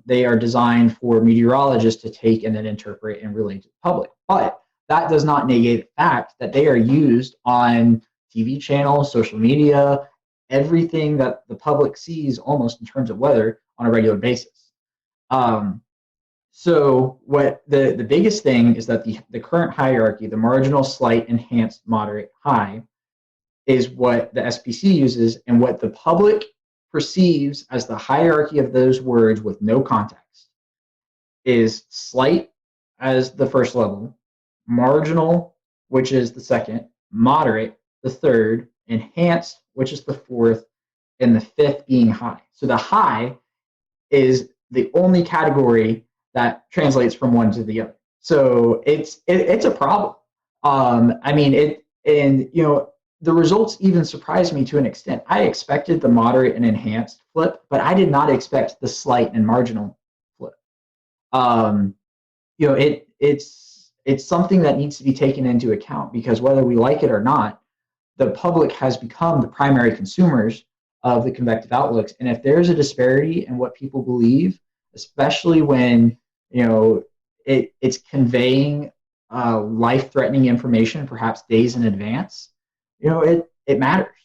S22: They are designed for meteorologists to take and then interpret and relate to the public. But that does not negate the fact that they are used on TV channels, social media, everything that the public sees almost in terms of weather on a regular basis. So what the biggest thing is that the current hierarchy, the marginal, slight, enhanced, moderate, high, is what the SPC uses, and what the public perceives as the hierarchy of those words with no context is slight as the first level, marginal, which is the second, moderate, the third, enhanced, which is the fourth, and the fifth being high. So the high is the only category that translates from one to the other. So it's a problem. The results even surprised me to an extent. I expected the moderate and enhanced flip, but I did not expect the slight and marginal flip. It's something that needs to be taken into account, because whether we like it or not, the public has become the primary consumers of the convective outlooks. And if there's a disparity in what people believe, especially when it's conveying life-threatening information, perhaps days in advance, it matters.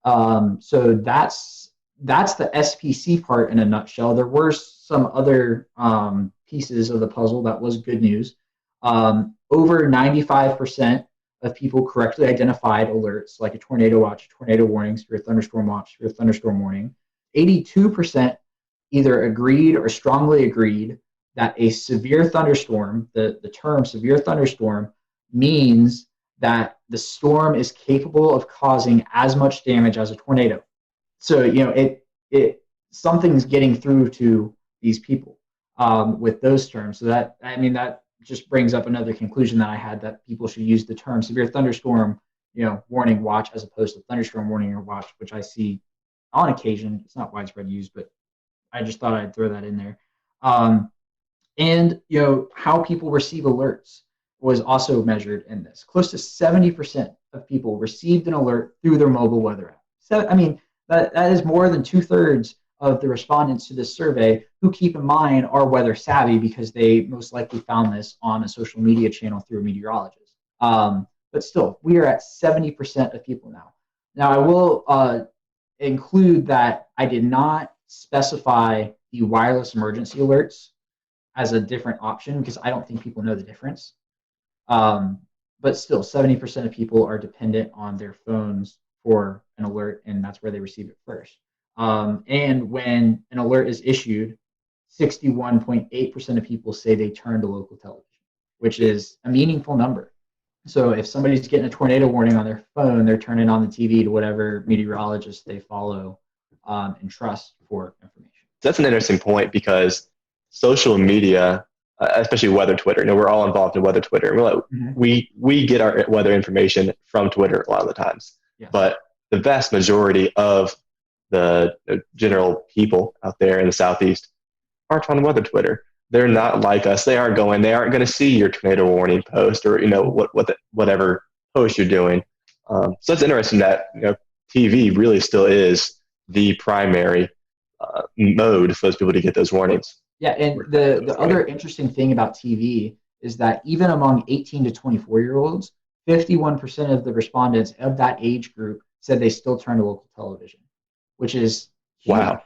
S22: So that's the SPC part in a nutshell. There were some other pieces of the puzzle that was good news. Over 95% of people correctly identified alerts like a tornado watch, tornado warning, severe thunderstorm watch, severe thunderstorm warning. 82% either agreed or strongly agreed that a severe thunderstorm, the term severe thunderstorm, means that the storm is capable of causing as much damage as a tornado. So, something's getting through to these people with those terms. So that just brings up another conclusion that I had, that people should use the term severe thunderstorm, warning watch, as opposed to thunderstorm warning or watch, which I see on occasion. It's not widespread use, but I just thought I'd throw that in there. And how people receive alerts was also measured in this. Close to 70% of people received an alert through their mobile weather app. So, that is more than 2/3 of the respondents to this survey who, keep in mind, are weather savvy, because they most likely found this on a social media channel through a meteorologist. But still, we are at 70% of people now. Now, I will include that I did not specify the wireless emergency alerts as a different option, because I don't think people know the difference. But still, 70% of people are dependent on their phones for an alert, and that's where they receive it first. And when an alert is issued, 61.8% of people say they turn to local television, which is a meaningful number. So if somebody's getting a tornado warning on their phone, they're turning on the TV to whatever meteorologist they follow and trust for information.
S14: That's an interesting point, because social media, especially weather Twitter, we're all involved in weather Twitter. We get our weather information from Twitter a lot of the times. Yeah. But the vast majority of the general people out there in the Southeast aren't on weather Twitter. They're not like us. They aren't going to see your tornado warning post, or whatever post you're doing. So it's interesting that TV really still is the primary mode for those people to get those warnings.
S22: Yeah, and the other interesting thing about TV is that even among 18 to 24-year-olds, 51% of the respondents of that age group said they still turn to local television, which is huge. Wow.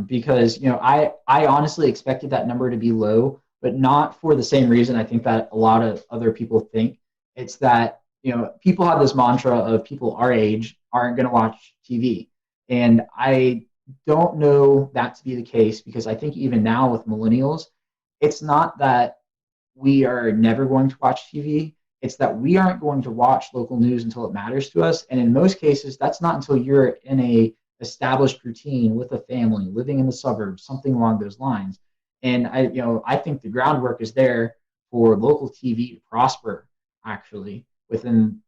S22: Because I honestly expected that number to be low, but not for the same reason I think that a lot of other people think. It's that people have this mantra of people our age aren't going to watch TV, and I don't know that to be the case, because I think even now with millennials, it's not that we are never going to watch TV. It's that we aren't going to watch local news until it matters to us. And in most cases, that's not until you're in a established routine with a family, living in the suburbs, something along those lines. And I think the groundwork is there for local TV to prosper, actually, within,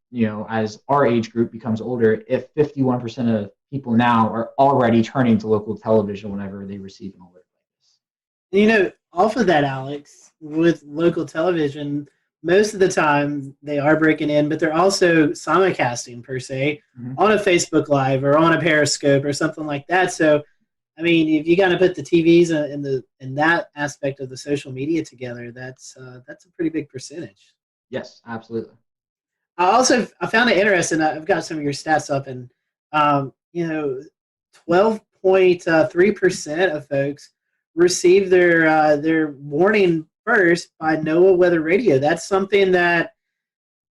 S22: as our age group becomes older, if 51% of people now are already turning to local television whenever they receive an alert like this.
S4: Off of that, Alex, with local television, most of the time they are breaking in, but they're also simulcasting per se on a Facebook Live or on a Periscope or something like that. So, I mean, if you got to put the TVs in that aspect of the social media together, that's a pretty big percentage.
S22: Yes, absolutely.
S4: I found it interesting. I've got some of your stats up, and 12.3% of folks receive their warning first by NOAA Weather Radio. That's something that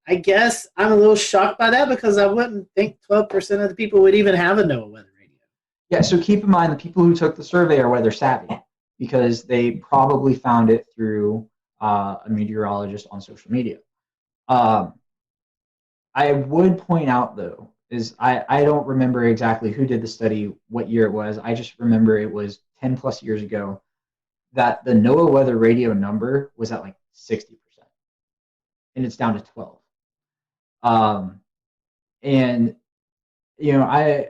S4: I guess I'm a little shocked by that, because I wouldn't think 12% of the people would even have a NOAA Weather Radio.
S22: Yeah, so keep in mind the people who took the survey are weather savvy, because they probably found it through a meteorologist on social media. I would point out, though, I don't remember exactly who did the study, what year it was. I just remember it was 10 plus years ago that the NOAA Weather Radio number was at like 60%, and it's down to 12. And I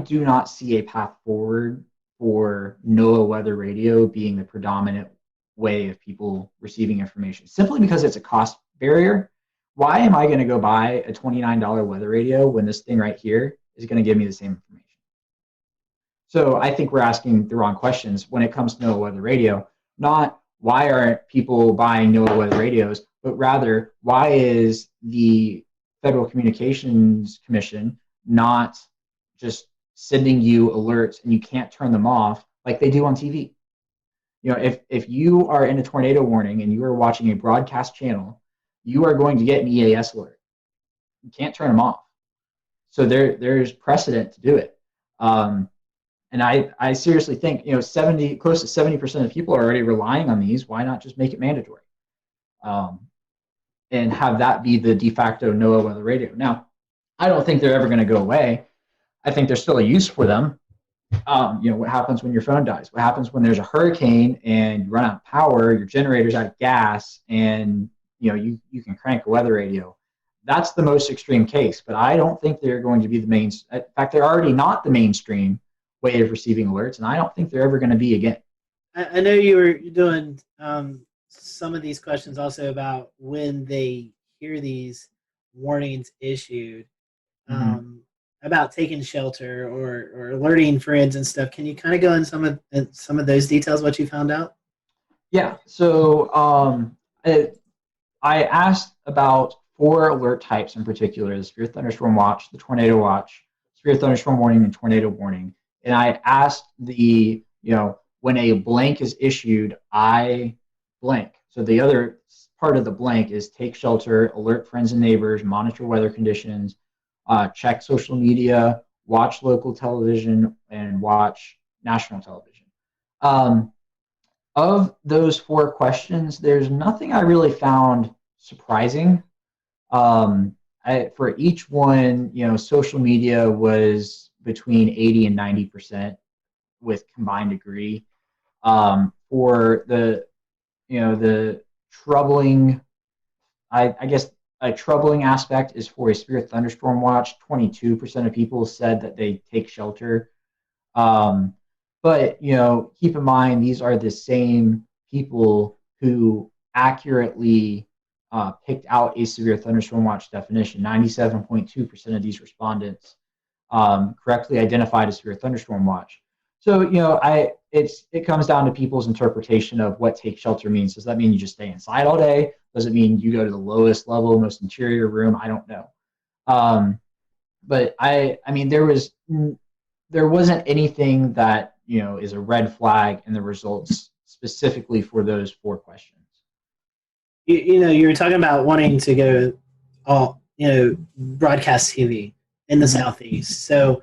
S22: do not see a path forward for NOAA Weather Radio being the predominant way of people receiving information, simply because it's a cost barrier. Why am I going to go buy a $29 weather radio when this thing right here is going to give me the same information? So I think we're asking the wrong questions when it comes to NOAA Weather Radio. Not why aren't people buying NOAA Weather radios, but rather why is the Federal Communications Commission not just sending you alerts and you can't turn them off like they do on TV? If you are in a tornado warning and you are watching a broadcast channel, you are going to get an EAS alert. You can't turn them off. So there's precedent to do it. And I seriously think, close to 70% of people are already relying on these. Why not just make it mandatory? And have that be the de facto NOAA Weather Radio. Now, I don't think they're ever going to go away. I think there's still a use for them. What happens when your phone dies? What happens when there's a hurricane and you run out of power, your generator's out of gas, and you can crank a weather radio? That's the most extreme case, but I don't think they're going to be the main. In fact, they're already not the mainstream way of receiving alerts, and I don't think they're ever going to be again.
S4: I know you're doing some of these questions also about when they hear these warnings issued, about taking shelter or alerting friends and stuff. Can you kind of go in some of those details, what you found out?
S22: Yeah. So I asked about 4 alert types in particular: the severe thunderstorm watch, the tornado watch, severe thunderstorm warning, and tornado warning. And I asked when a blank is issued, I blank. So the other part of the blank is take shelter, alert friends and neighbors, monitor weather conditions, check social media, watch local television, and watch national television. Of those 4 questions, there's nothing I really found surprising. For each one, social media was between 80 and 90% with combined degree. For the troubling, I guess a troubling aspect is for a severe thunderstorm watch. 22% of people said that they take shelter. But keep in mind, these are the same people who accurately picked out a severe thunderstorm watch definition. 97.2% of these respondents correctly identified a severe thunderstorm watch. So it comes down to people's interpretation of what take shelter means. Does that mean you just stay inside all day? Does it mean you go to the lowest level, most interior room? I don't know. But I mean, there wasn't anything that is a red flag in the results specifically for those 4 questions.
S4: You were talking about wanting to go broadcast TV in the Southeast. So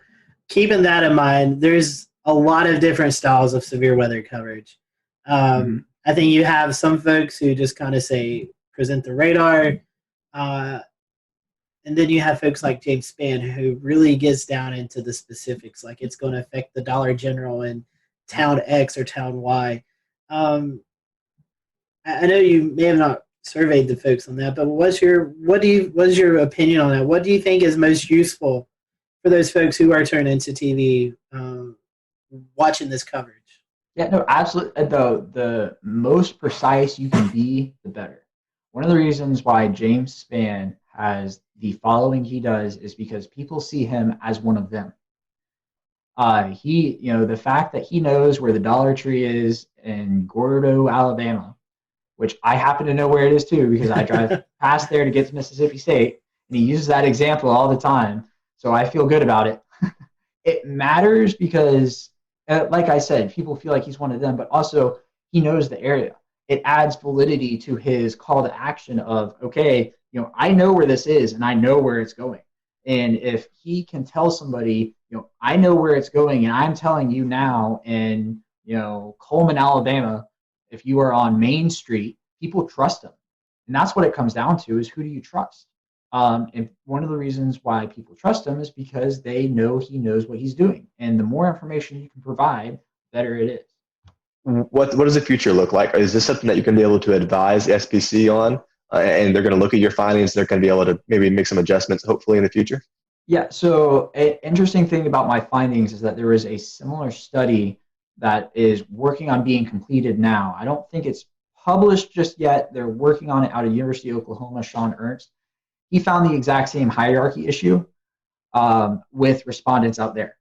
S4: keeping that in mind, there's a lot of different styles of severe weather coverage. I think you have some folks who just kind of present the radar. And then you have folks like James Spann who really gets down into the specifics, like it's going to affect the Dollar General in town X or town Y. I know you may have not surveyed the folks on that, but what is your opinion on that? What do you think is most useful for those folks who are turning into TV watching this coverage?
S22: Yeah, no, absolutely. The most precise you can be, the better. One of the reasons why James Spann has the following he does is because people see him as one of them. The fact that he knows where the Dollar Tree is in Gordo, Alabama, which I happen to know where it is too because I drive past there to get to Mississippi State, and he uses that example all the time. So I feel good about it. It matters because, like I said, people feel like he's one of them, but also he knows the area. It adds validity to his call to action of, okay, I know where this is and I know where it's going. And if he can tell somebody, I know where it's going and I'm telling you now in, Coleman, Alabama, if you are on Main Street, people trust him. And that's what it comes down to is who do you trust? And one of the reasons why people trust him is because they know he knows what he's doing. And the more information you can provide, the better it is.
S14: What does the future look like? Is this something that you can be able to advise the SPC on? And they're going to look at your findings. They're going to be able to maybe make some adjustments, hopefully, in the future?
S22: Yeah, so an interesting thing about my findings is that there is a similar study that is working on being completed now. I don't think it's published just yet. They're working on it out of University of Oklahoma, Sean Ernst. He found the exact same hierarchy issue with respondents out there.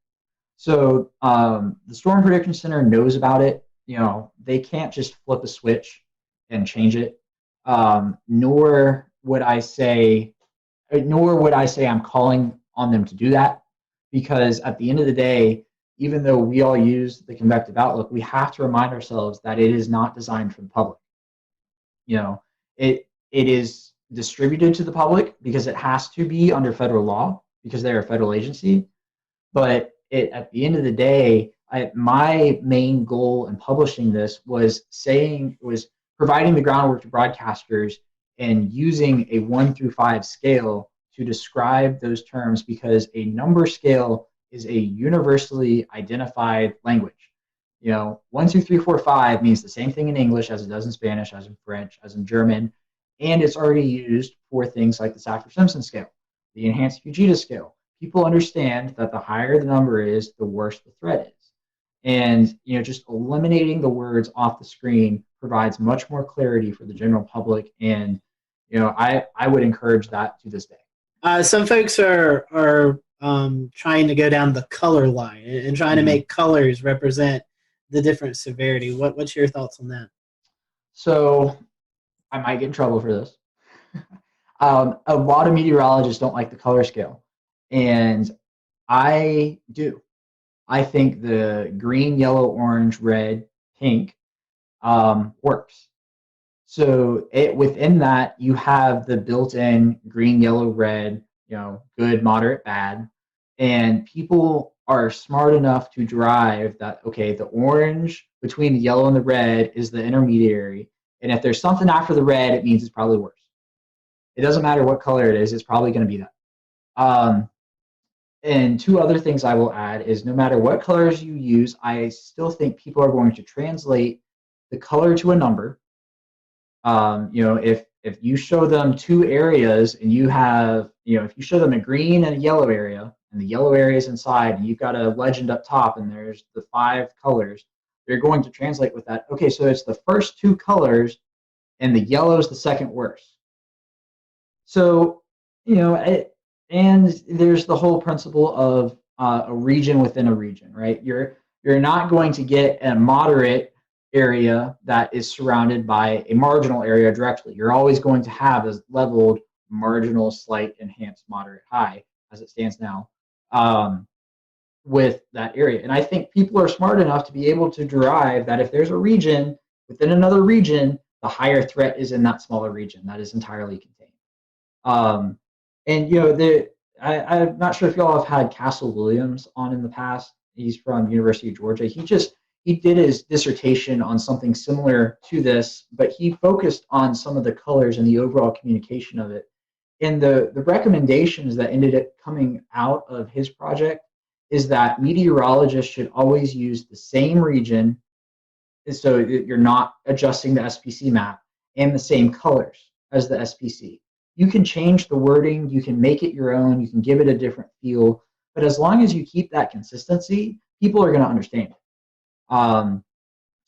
S22: So the Storm Prediction Center knows about it. They can't just flip a switch and change it. Nor would I say I'm calling on them to do that, because at the end of the day, even though we all use the convective outlook, we have to remind ourselves that it is not designed for the public. It is distributed to the public because it has to be under federal law because they're a federal agency. But at the end of the day, my main goal in publishing this was providing the groundwork to broadcasters and using a 1 through 5 scale to describe those terms, because a number scale is a universally identified language. 1, 2, 3, 4, 5 means the same thing in English as it does in Spanish, as in French, as in German, and it's already used for things like the Saffir-Simpson scale, the enhanced Fujita scale. People understand that the higher the number is, the worse the threat is. And just eliminating the words off the screen provides much more clarity for the general public, and I would encourage that to this day.
S2: Some folks are trying to go down the color line and trying to make colors represent the different severity. What's your thoughts on that?
S22: So I might get in trouble for this. A lot of meteorologists don't like the color scale, and I do. I think the green, yellow, orange, red, pink works. So within that, you have the built-in green, yellow, red, good, moderate, bad. And people are smart enough to derive that, okay, the orange between the yellow and the red is the intermediary. And if there's something after the red, it means it's probably worse. It doesn't matter what color it is, it's probably going to be that. And two other things I will add is no matter what colors you use, I still think people are going to translate the color to a number. If you show them two areas and you have, if you show them a green and a yellow area, and the yellow area is inside, and you've got a legend up top, and there's the 5 colors, they're going to translate with that. Okay, so it's the first 2 colors, and the yellow is the second worst. So, and there's the whole principle of a region within a region, right? You're not going to get a moderate area that is surrounded by a marginal area directly. You're always going to have a leveled marginal, slight, enhanced, moderate, high, as it stands now, with that area. And I think people are smart enough to be able to derive that if there's a region within another region, the higher threat is in that smaller region that is entirely contained. And I'm not sure if y'all have had Castle Williams on in the past. He's from University of Georgia. He did his dissertation on something similar to this, but he focused on some of the colors and the overall communication of it. And the recommendations that ended up coming out of his project is that meteorologists should always use the same region, so you're not adjusting the SPC map, and the same colors as the SPC. You can change the wording, you can make it your own, you can give it a different feel, but as long as you keep that consistency, people are going to understand it.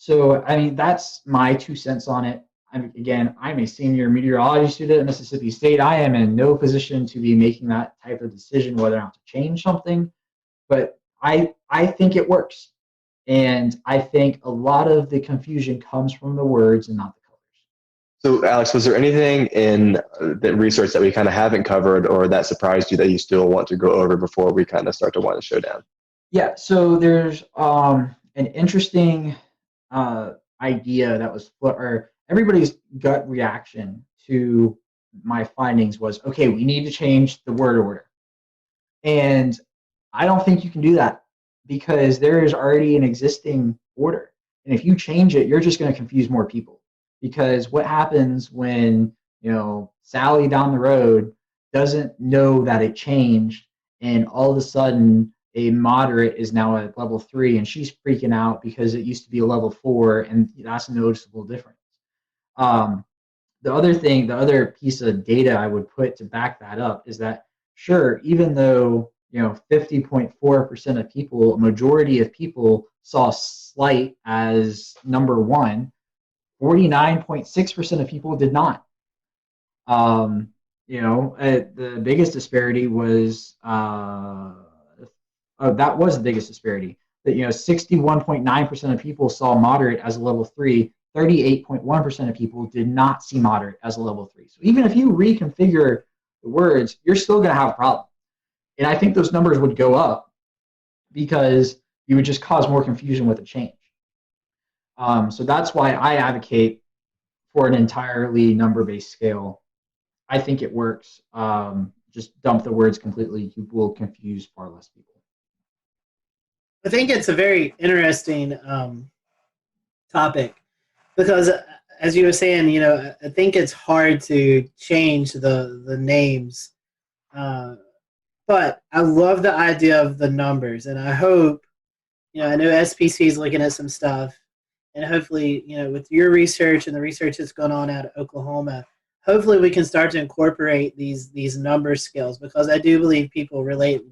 S22: So, I mean, that's my 2 cents on it. Again, I'm a senior meteorology student at Mississippi State. I am in no position to be making that type of decision whether or not to change something, but I think it works. And I think a lot of the confusion comes from the words and not the colors.
S14: So, Alex, was there anything in the research that we kind of haven't covered or that surprised you that you still want to go over before we kind of start to wind the show down?
S22: Yeah, so there's an interesting idea that was, or everybody's gut reaction to my findings was, okay, we need to change the word order. And I don't think you can do that because there is already an existing order. And if you change it, you're just going to confuse more people. Because what happens when, Sally down the road doesn't know that it changed, and all of a sudden a moderate is now at level 3 and she's freaking out because it used to be a level 4, and that's a noticeable difference. The other piece of data I would put to back that up is that, sure, even though 50.4% of people, a majority of people saw slight as number 1, 49.6% of people did not. The biggest disparity was that was the biggest disparity. That 61.9% of people saw moderate as a level 3. 38.1% of people did not see moderate as a level 3. So even if you reconfigure the words, you're still going to have a problem. And I think those numbers would go up because you would just cause more confusion with the change. So that's why I advocate for an entirely number-based scale. I think it works. Just dump the words completely. You will confuse far less people.
S4: I think it's a very interesting topic because, as you were saying, I think it's hard to change the names. But I love the idea of the numbers, and I hope, I know SPC is looking at some stuff, and hopefully, with your research and the research that's going on out of Oklahoma, hopefully we can start to incorporate these number skills, because I do believe people relate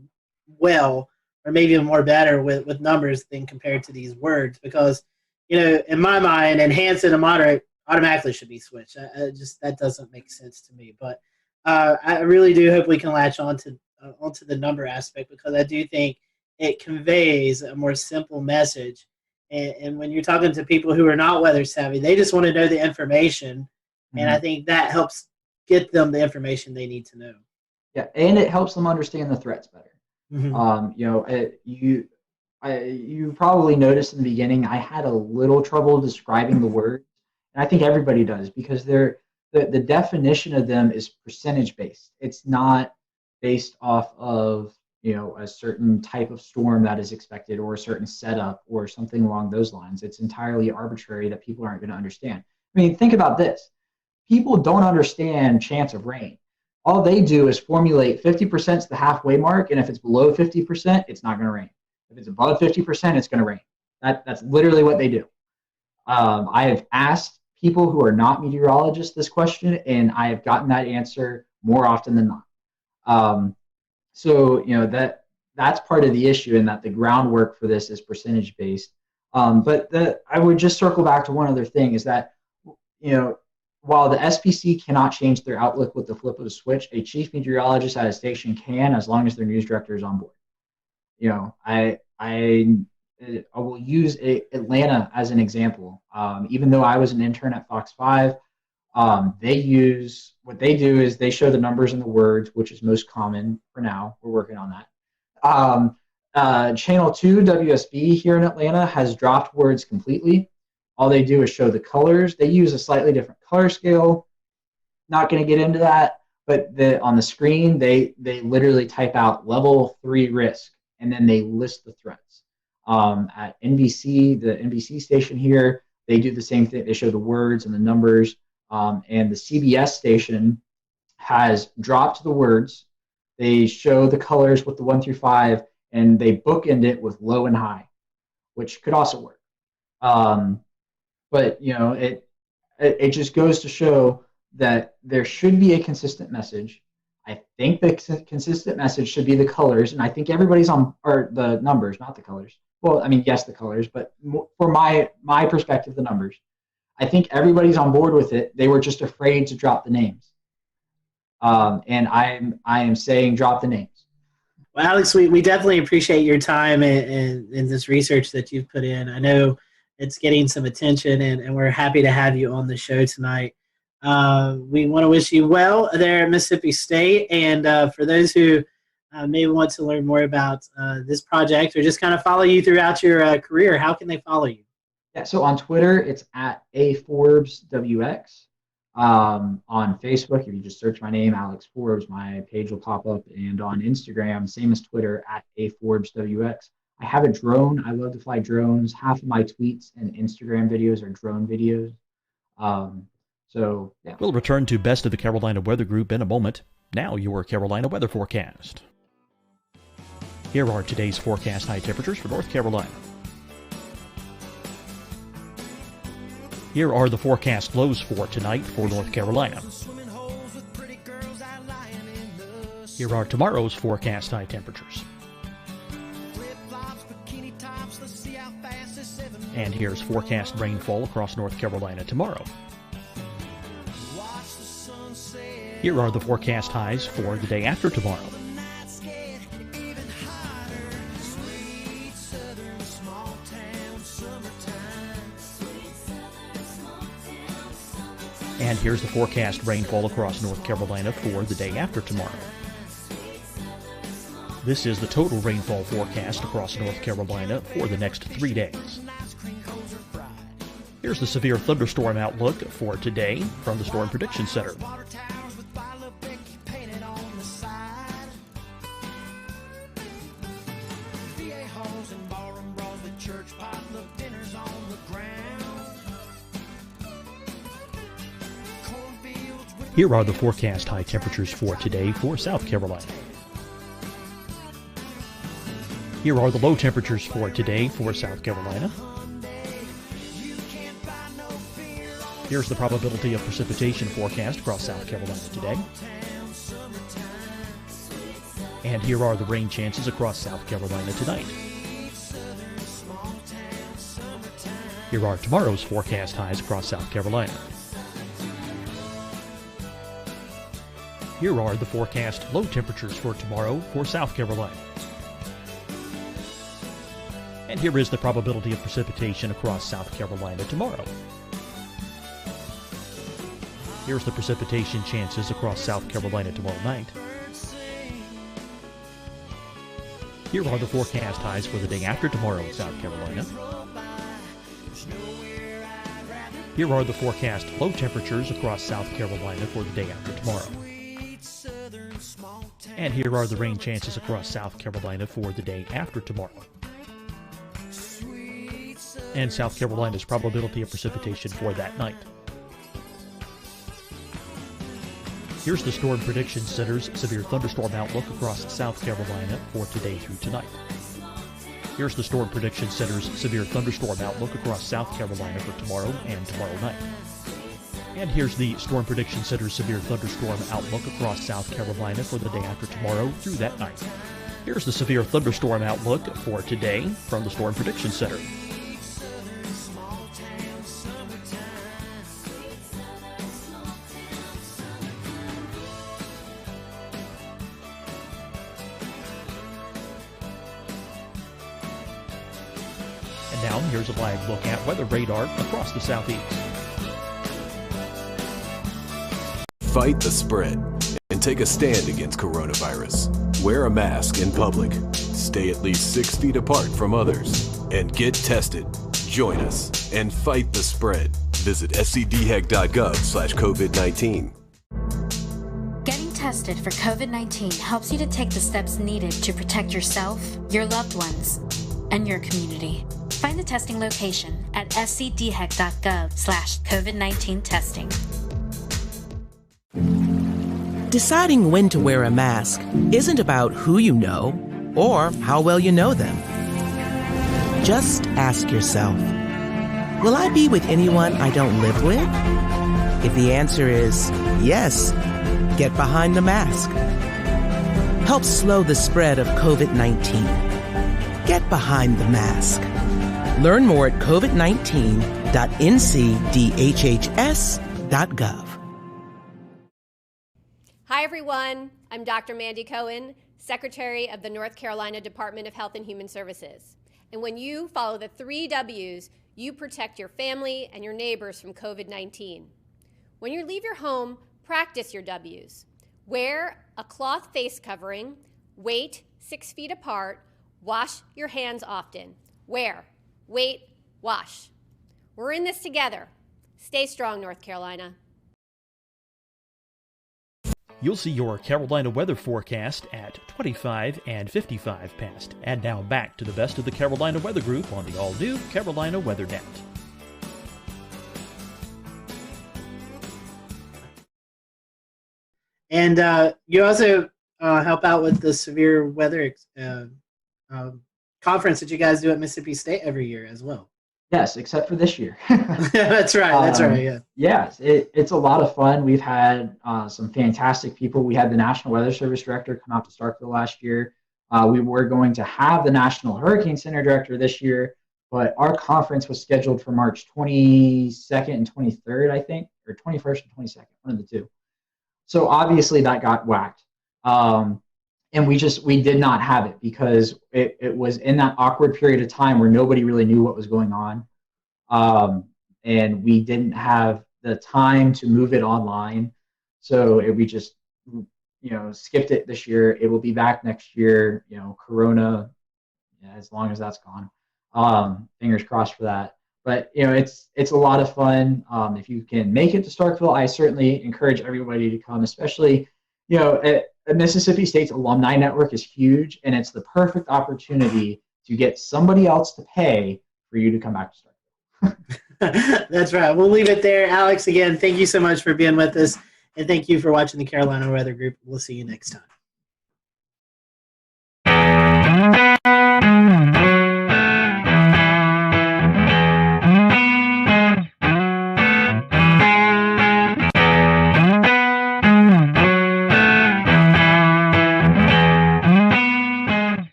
S4: well, or maybe even more better with numbers than compared to these words, because, in my mind, enhanced and moderate automatically should be switched. That doesn't make sense to me. But I really do hope we can latch onto the number aspect, because I do think it conveys a more simple message. And when you're talking to people who are not weather savvy, they just want to know the information. And I think that helps get them the information they need to know.
S22: Yeah, and it helps them understand the threats better.
S4: Mm-hmm.
S22: You probably noticed in the beginning I had a little trouble describing the words, and I think everybody does, because the definition of them is percentage based. It's not based off of a certain type of storm that is expected, or a certain setup, or something along those lines. It's entirely arbitrary that people aren't going to understand. I mean, think about this. People don't understand chance of rain. All they do is formulate 50% is the halfway mark, and if it's below 50%, it's not going to rain. If it's above 50%, it's going to rain. That's literally what they do. I have asked people who are not meteorologists this question, and I have gotten that answer more often than not. So that's part of the issue, in that the groundwork for this is percentage based. But I would just circle back to one other thing, is that while the SPC cannot change their outlook with the flip of a switch, a chief meteorologist at a station can, as long as their news director is on board. I will use Atlanta as an example. Even though I was an intern at Fox 5, what they do is they show the numbers and the words, which is most common for now. We're working on that. Channel 2 WSB here in Atlanta has dropped words completely. All they do is show the colors. They use a slightly different color scale. Not going to get into that, but on the screen, they literally type out level 3 risk, and then they list the threats. At NBC, the NBC station here, they do the same thing. They show the words and the numbers. And the CBS station has dropped the words. They show the colors with the 1 through 5, and they bookend it with low and high, which could also work. But it just goes to show that there should be a consistent message. I think the consistent message should be the colors, and I think everybody's on, or the numbers, not the colors. well, I mean, yes, the colors, but for my perspective, the numbers. I think everybody's on board with it. They were just afraid to drop the names. And I am saying drop the names.
S2: Well, Alex, we definitely appreciate your time and this research that you've put in. I know it's getting some attention, and we're happy to have you on the show tonight. We want to wish you well there at Mississippi State. And for those who maybe want to learn more about this project or just kind of follow you throughout your career, how can they follow you?
S22: Yeah, so on Twitter, it's at @AForbesWX. On Facebook, if you just search my name, Alex Forbes, my page will pop up. And on Instagram, same as Twitter, at @AForbesWX. I have a drone. I love to fly drones. Half of my tweets and Instagram videos are drone videos. So, yeah.
S8: We'll return to Best of the Carolina Weather Group in a moment. Now your Carolina weather forecast. Here are today's forecast high temperatures for North Carolina. Here are the forecast lows for tonight for North Carolina. Here are tomorrow's forecast high temperatures. And here's forecast rainfall across North Carolina tomorrow. Here are the forecast highs for the day after tomorrow. And here's the forecast rainfall across North Carolina for the day after tomorrow. This is the total rainfall forecast across North Carolina for the next 3 days. Here's the severe thunderstorm outlook for today from the Storm Prediction Center. Here are the forecast high temperatures for today for South Carolina. Here are the low temperatures for today for South Carolina. Here's the probability of precipitation forecast across South Carolina today. And here are the rain chances across South Carolina tonight. Here are tomorrow's forecast highs across South Carolina. Here are the forecast low temperatures for tomorrow for South Carolina. And here is the probability of precipitation across South Carolina tomorrow. Here's the precipitation chances across South Carolina tomorrow night. Here are the forecast highs for the day after tomorrow in South Carolina. Here are the forecast low temperatures across South Carolina for the day after tomorrow. And here are the rain chances across South Carolina for the day after tomorrow. And South Carolina's probability of precipitation for that night. Here's the Storm Prediction Center's severe thunderstorm outlook across South Carolina for today through tonight. Here's the Storm Prediction Center's severe thunderstorm outlook across South Carolina for tomorrow and tomorrow night. And here's the Storm Prediction Center's severe thunderstorm outlook across South Carolina for the day after tomorrow through that night. Here's the severe thunderstorm outlook for today from the Storm Prediction Center. And now here's a live look at weather radar across the southeast.
S9: Fight the spread and take a stand against coronavirus. Wear a mask in public. Stay at least 6 feet apart from others. And get tested. Join us and fight the spread. Visit scdhec.gov/COVID-19.
S10: Getting tested for COVID-19 helps you to take the steps needed to protect yourself, your loved ones, and your community. Find the testing location at scdhec.gov/COVID-19 testing.
S11: Deciding when to wear a mask isn't about who you know or how well you know them. Just ask yourself, will I be with anyone I don't live with? If the answer is yes, get behind the mask. Help slow the spread of COVID-19. Get behind the mask. Learn more at covid19.ncdhhs.gov.
S12: Hi, everyone. I'm Dr. Mandy Cohen, Secretary of the North Carolina Department of Health and Human Services. And when you follow the 3 W's, you protect your family and your neighbors from COVID-19. When you leave your home, practice your W's. Wear a cloth face covering, wait 6 feet apart, wash your hands often. Wear, wait, wash. We're in this together. Stay strong, North Carolina.
S8: You'll see your Carolina weather forecast at 25 and 55 past. And now back to the best of the Carolina Weather Group on the all-new Carolina Weather Net.
S2: And you also help out with the severe weather conference that you guys do at Mississippi State every year as well.
S22: Yes, except for this year.
S2: That's right. That's right. Yeah.
S22: Yes, it's a lot of fun. We've had some fantastic people. We had the National Weather Service director come out to Starkville last year. We were going to have the National Hurricane Center director this year, but our conference was scheduled for March 22nd and 23rd, I think, or 21st and 22nd, one of the two. So obviously that got whacked. And we did not have it because it was in that awkward period of time where nobody really knew what was going on. And we didn't have the time to move it online. So we just, skipped it this year. It will be back next year, Corona, as long as that's gone. Fingers crossed for that. But, it's a lot of fun. If you can make it to Starkville, I certainly encourage everybody to come, especially, Mississippi State's alumni network is huge, and it's the perfect opportunity to get somebody else to pay for you to come back to Starkville.
S2: That's right. We'll leave it there. Alex, again, thank you so much for being with us, and thank you for watching the Carolina Weather Group. We'll see you next time.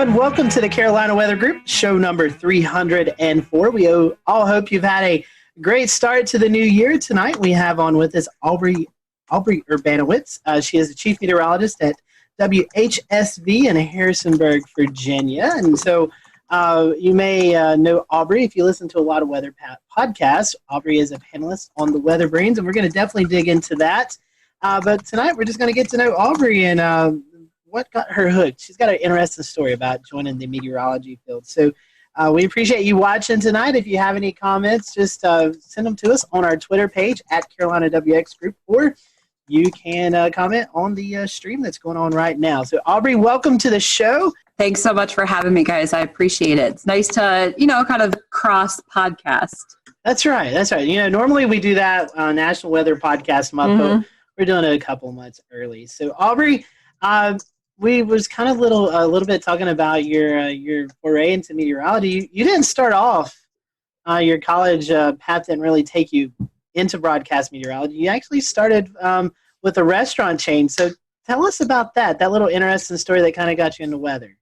S2: Welcome to the Carolina Weather Group, show number 304. We all hope you've had a great start to the new year. Tonight we have on with us Aubrey Urbanowitz. She is the chief meteorologist at WHSV in Harrisonburg, Virginia. And so you may know Aubrey if you listen to a lot of weather podcasts. Aubrey is a panelist on the Weather Brains, and we're going to definitely dig into that. But tonight we're just going to get to know Aubrey and what got her hooked. She's got an interesting story about joining the meteorology field. So we appreciate you watching tonight. If you have any comments, just send them to us on our Twitter page at Carolina WX Group, or you can comment on the stream that's going on right now. So Aubrey, welcome to the show.
S18: Thanks so much for having me, guys. I appreciate it. It's nice to, kind of cross podcast.
S2: That's right. That's right. Normally we do that National Weather Podcast month, but we're doing it a couple months early. So Aubrey, we was kind of a little bit talking about your foray into meteorology. You didn't start off your college path didn't really take you into broadcast meteorology. You actually started with a restaurant chain. So tell us about that little interesting story that kind of got you into weather.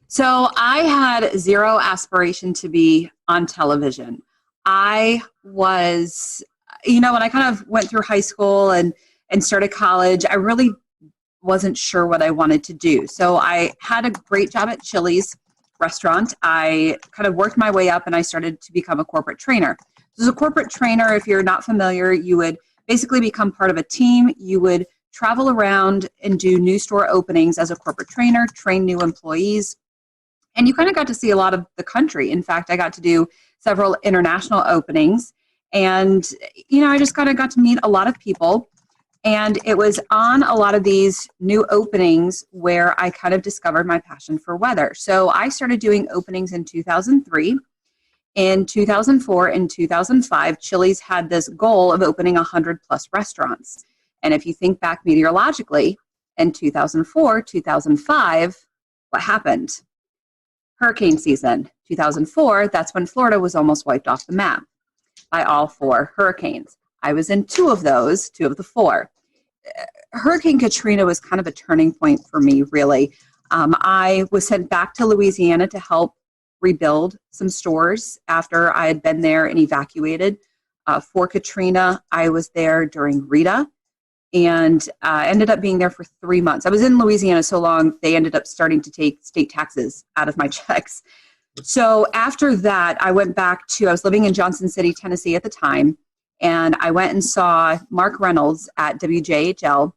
S18: So I had zero aspiration to be on television. I was, when I kind of went through high school and started college, I really wasn't sure what I wanted to do. So I had a great job at Chili's restaurant. I kind of worked my way up and I started to become a corporate trainer. So as a corporate trainer, if you're not familiar, you would basically become part of a team. You would travel around and do new store openings as a corporate trainer, train new employees. And you kind of got to see a lot of the country. In fact, I got to do several international openings. And, I just kind of got to meet a lot of people. And it was on a lot of these new openings where I kind of discovered my passion for weather. So I started doing openings in 2003. In 2004 and 2005, Chili's had this goal of opening 100 plus restaurants. And if you think back meteorologically, in 2004, 2005, what happened? Hurricane season. 2004, that's when Florida was almost wiped off the map by all 4 hurricanes. I was in 2 of those, 2 of the 4. Hurricane Katrina was kind of a turning point for me, really. I was sent back to Louisiana to help rebuild some stores after I had been there and evacuated. For Katrina, I was there during Rita and ended up being there for 3 months. I was in Louisiana so long, they ended up starting to take state taxes out of my checks. So after that, I went back to, I was living in Johnson City, Tennessee at the time, and I went and saw Mark Reynolds at WJHL,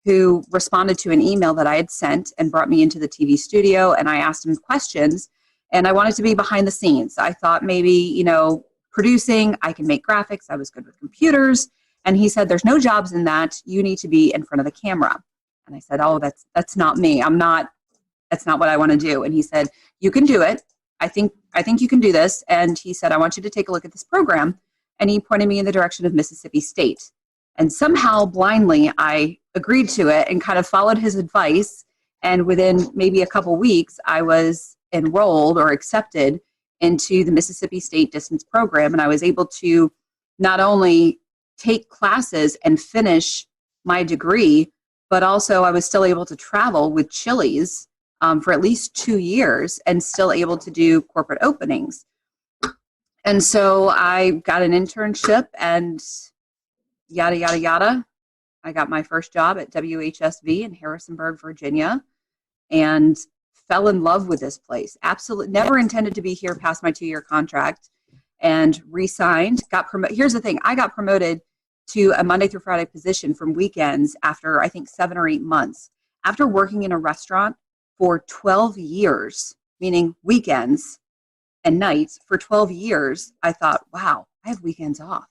S18: who responded to an email that I had sent and brought me into the TV studio, and I asked him questions. And I wanted to be behind the scenes. I thought maybe, producing, I can make graphics. I was good with computers. And he said, there's no jobs in that. You need to be in front of the camera. And I said, oh, that's not me. That's not what I want to do. And he said, you can do it. I think you can do this. And he said, I want you to take a look at this program. And he pointed me in the direction of Mississippi State. And somehow blindly, I agreed to it and kind of followed his advice. And within maybe a couple weeks, I was enrolled or accepted into the Mississippi State Distance Program. And I was able to not only take classes and finish my degree, but also I was still able to travel with Chili's for at least 2 years and still able to do corporate openings. And so I got an internship and yada, yada, yada. I got my first job at WHSV in Harrisonburg, Virginia, and fell in love with this place. Absolutely never intended to be here past my 2-year contract, and re-signed, got promoted. Here's the thing. I got promoted to a Monday through Friday position from weekends after I think 7 or 8 months. After working in a restaurant for 12 years, meaning weekends and nights for 12 years, I thought, wow, I have weekends off.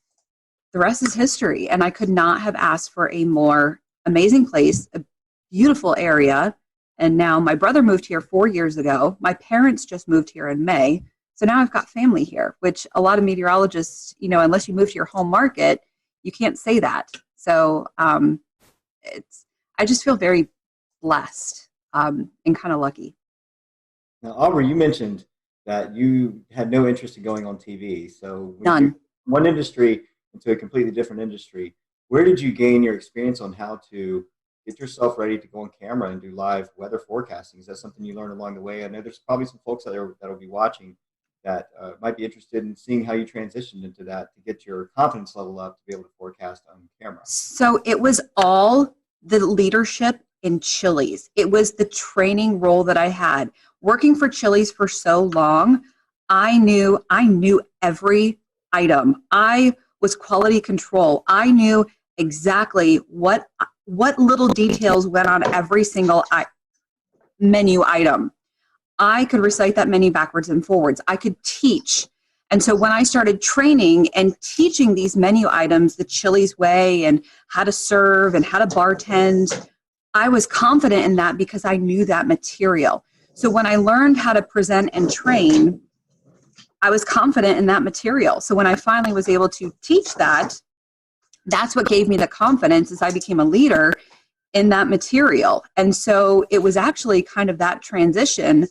S18: The rest is history. And I could not have asked for a more amazing place, a beautiful area. And now my brother moved here 4 years ago. My parents just moved here in May. So now I've got family here, which a lot of meteorologists, unless you move to your home market, you can't say that. So I just feel very blessed and kind of lucky.
S1: Now, Aubrey, you mentioned that you had no interest in going on TV. So
S18: none.
S1: One industry into a completely different industry. Where did you gain your experience on how to get yourself ready to go on camera and do live weather forecasting? Is that something you learned along the way? I know there's probably some folks out there that will be watching that might be interested in seeing how you transitioned into that to get your confidence level up to be able to forecast on camera.
S18: So it was all the leadership in Chili's. It was the training role that I had. Working for Chili's for so long, I knew every item. I was quality control. I knew exactly what little details went on every single menu item. I could recite that menu backwards and forwards. I could teach. And so when I started training and teaching these menu items the Chili's way and how to serve and how to bartend, I was confident in that because I knew that material. So when I learned how to present and train, I was confident in that material. So when I finally was able to teach that, that's what gave me the confidence as I became a leader in that material. And so it was actually kind of that transition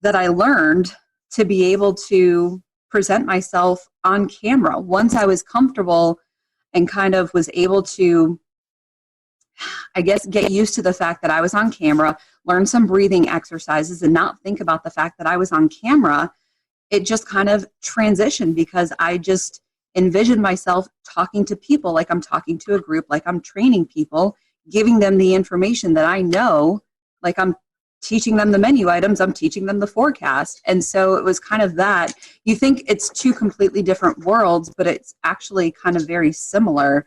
S18: that I learned to be able to present myself on camera. Once I was comfortable and kind of was able to, I guess, get used to the fact that I was on camera, learn some breathing exercises and not think about the fact that I was on camera, it just kind of transitioned because I just envisioned myself talking to people like I'm talking to a group, like I'm training people, giving them the information that I know, like I'm teaching them the menu items, I'm teaching them the forecast. And so it was kind of that. You think it's two completely different worlds, but it's actually kind of very similar.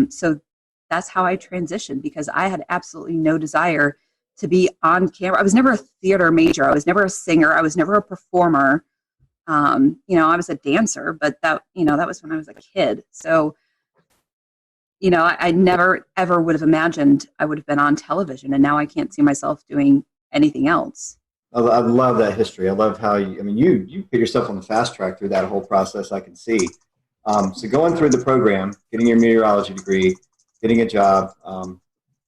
S18: So that's how I transitioned because I had absolutely no desire to be on camera. I was never a theater major. I was never a singer. I was never a performer. I was a dancer, but that was when I was a kid. So, I never, ever would have imagined I would have been on television, and now I can't see myself doing anything else.
S1: I love that history. I love how you put yourself on the fast track through that whole process. I can see. So going through the program, getting your meteorology degree, getting a job,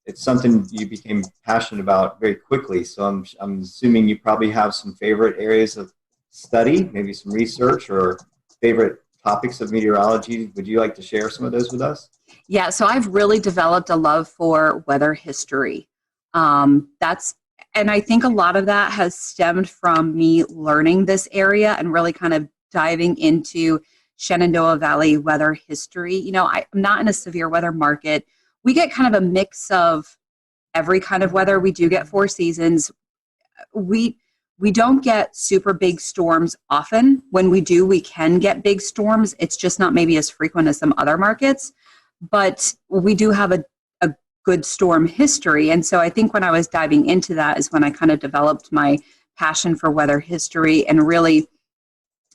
S1: it's something you became passionate about very quickly. So I'm assuming you probably have some favorite areas of study, maybe some research or favorite topics of meteorology. Would you like to share some of those with us?
S18: Yeah, so I've really developed a love for weather history. And I think a lot of that has stemmed from me learning this area and really kind of diving into Shenandoah Valley weather history. You know, I'm not in a severe weather market. We get kind of a mix of every kind of weather. We do get 4 seasons. We don't get super big storms often. When we do, we can get big storms. It's just not maybe as frequent as some other markets. But we do have a good storm history. And so I think when I was diving into that is when I kind of developed my passion for weather history and really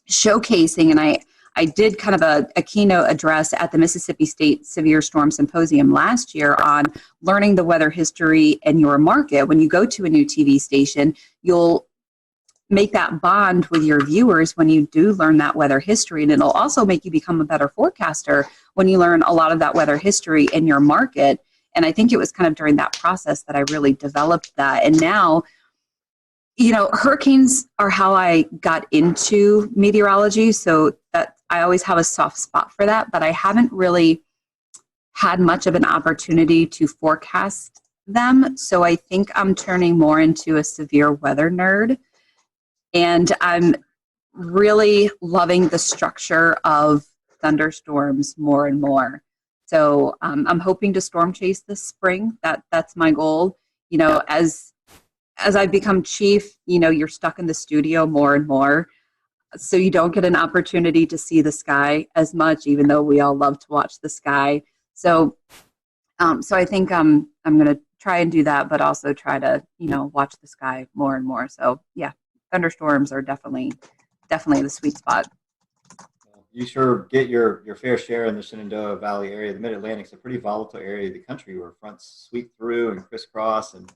S18: showcasing. And I did kind of a keynote address at the Mississippi State Severe Storm Symposium last year on learning the weather history in your market. When you go to a new TV station, you'll make that bond with your viewers when you do learn that weather history. And it'll also make you become a better forecaster when you learn a lot of that weather history in your market. And I think it was kind of during that process that I really developed that. And now, you know, hurricanes are how I got into meteorology. So that I always have a soft spot for that, but I haven't really had much of an opportunity to forecast them. So I think I'm turning more into a severe weather nerd. And I'm really loving the structure of thunderstorms more and more. So I'm hoping to storm chase this spring. That's my goal. You know, as I become chief, you know, you're stuck in the studio more and more. So you don't get an opportunity to see the sky as much, even though we all love to watch the sky. So I think I'm going to try and do that, but also try to, you know, watch the sky more and more. So yeah, thunderstorms are definitely the sweet spot.
S1: You sure get your fair share in the Shenandoah Valley area. The Mid-Atlantic's a pretty volatile area of the country where fronts sweep through and crisscross and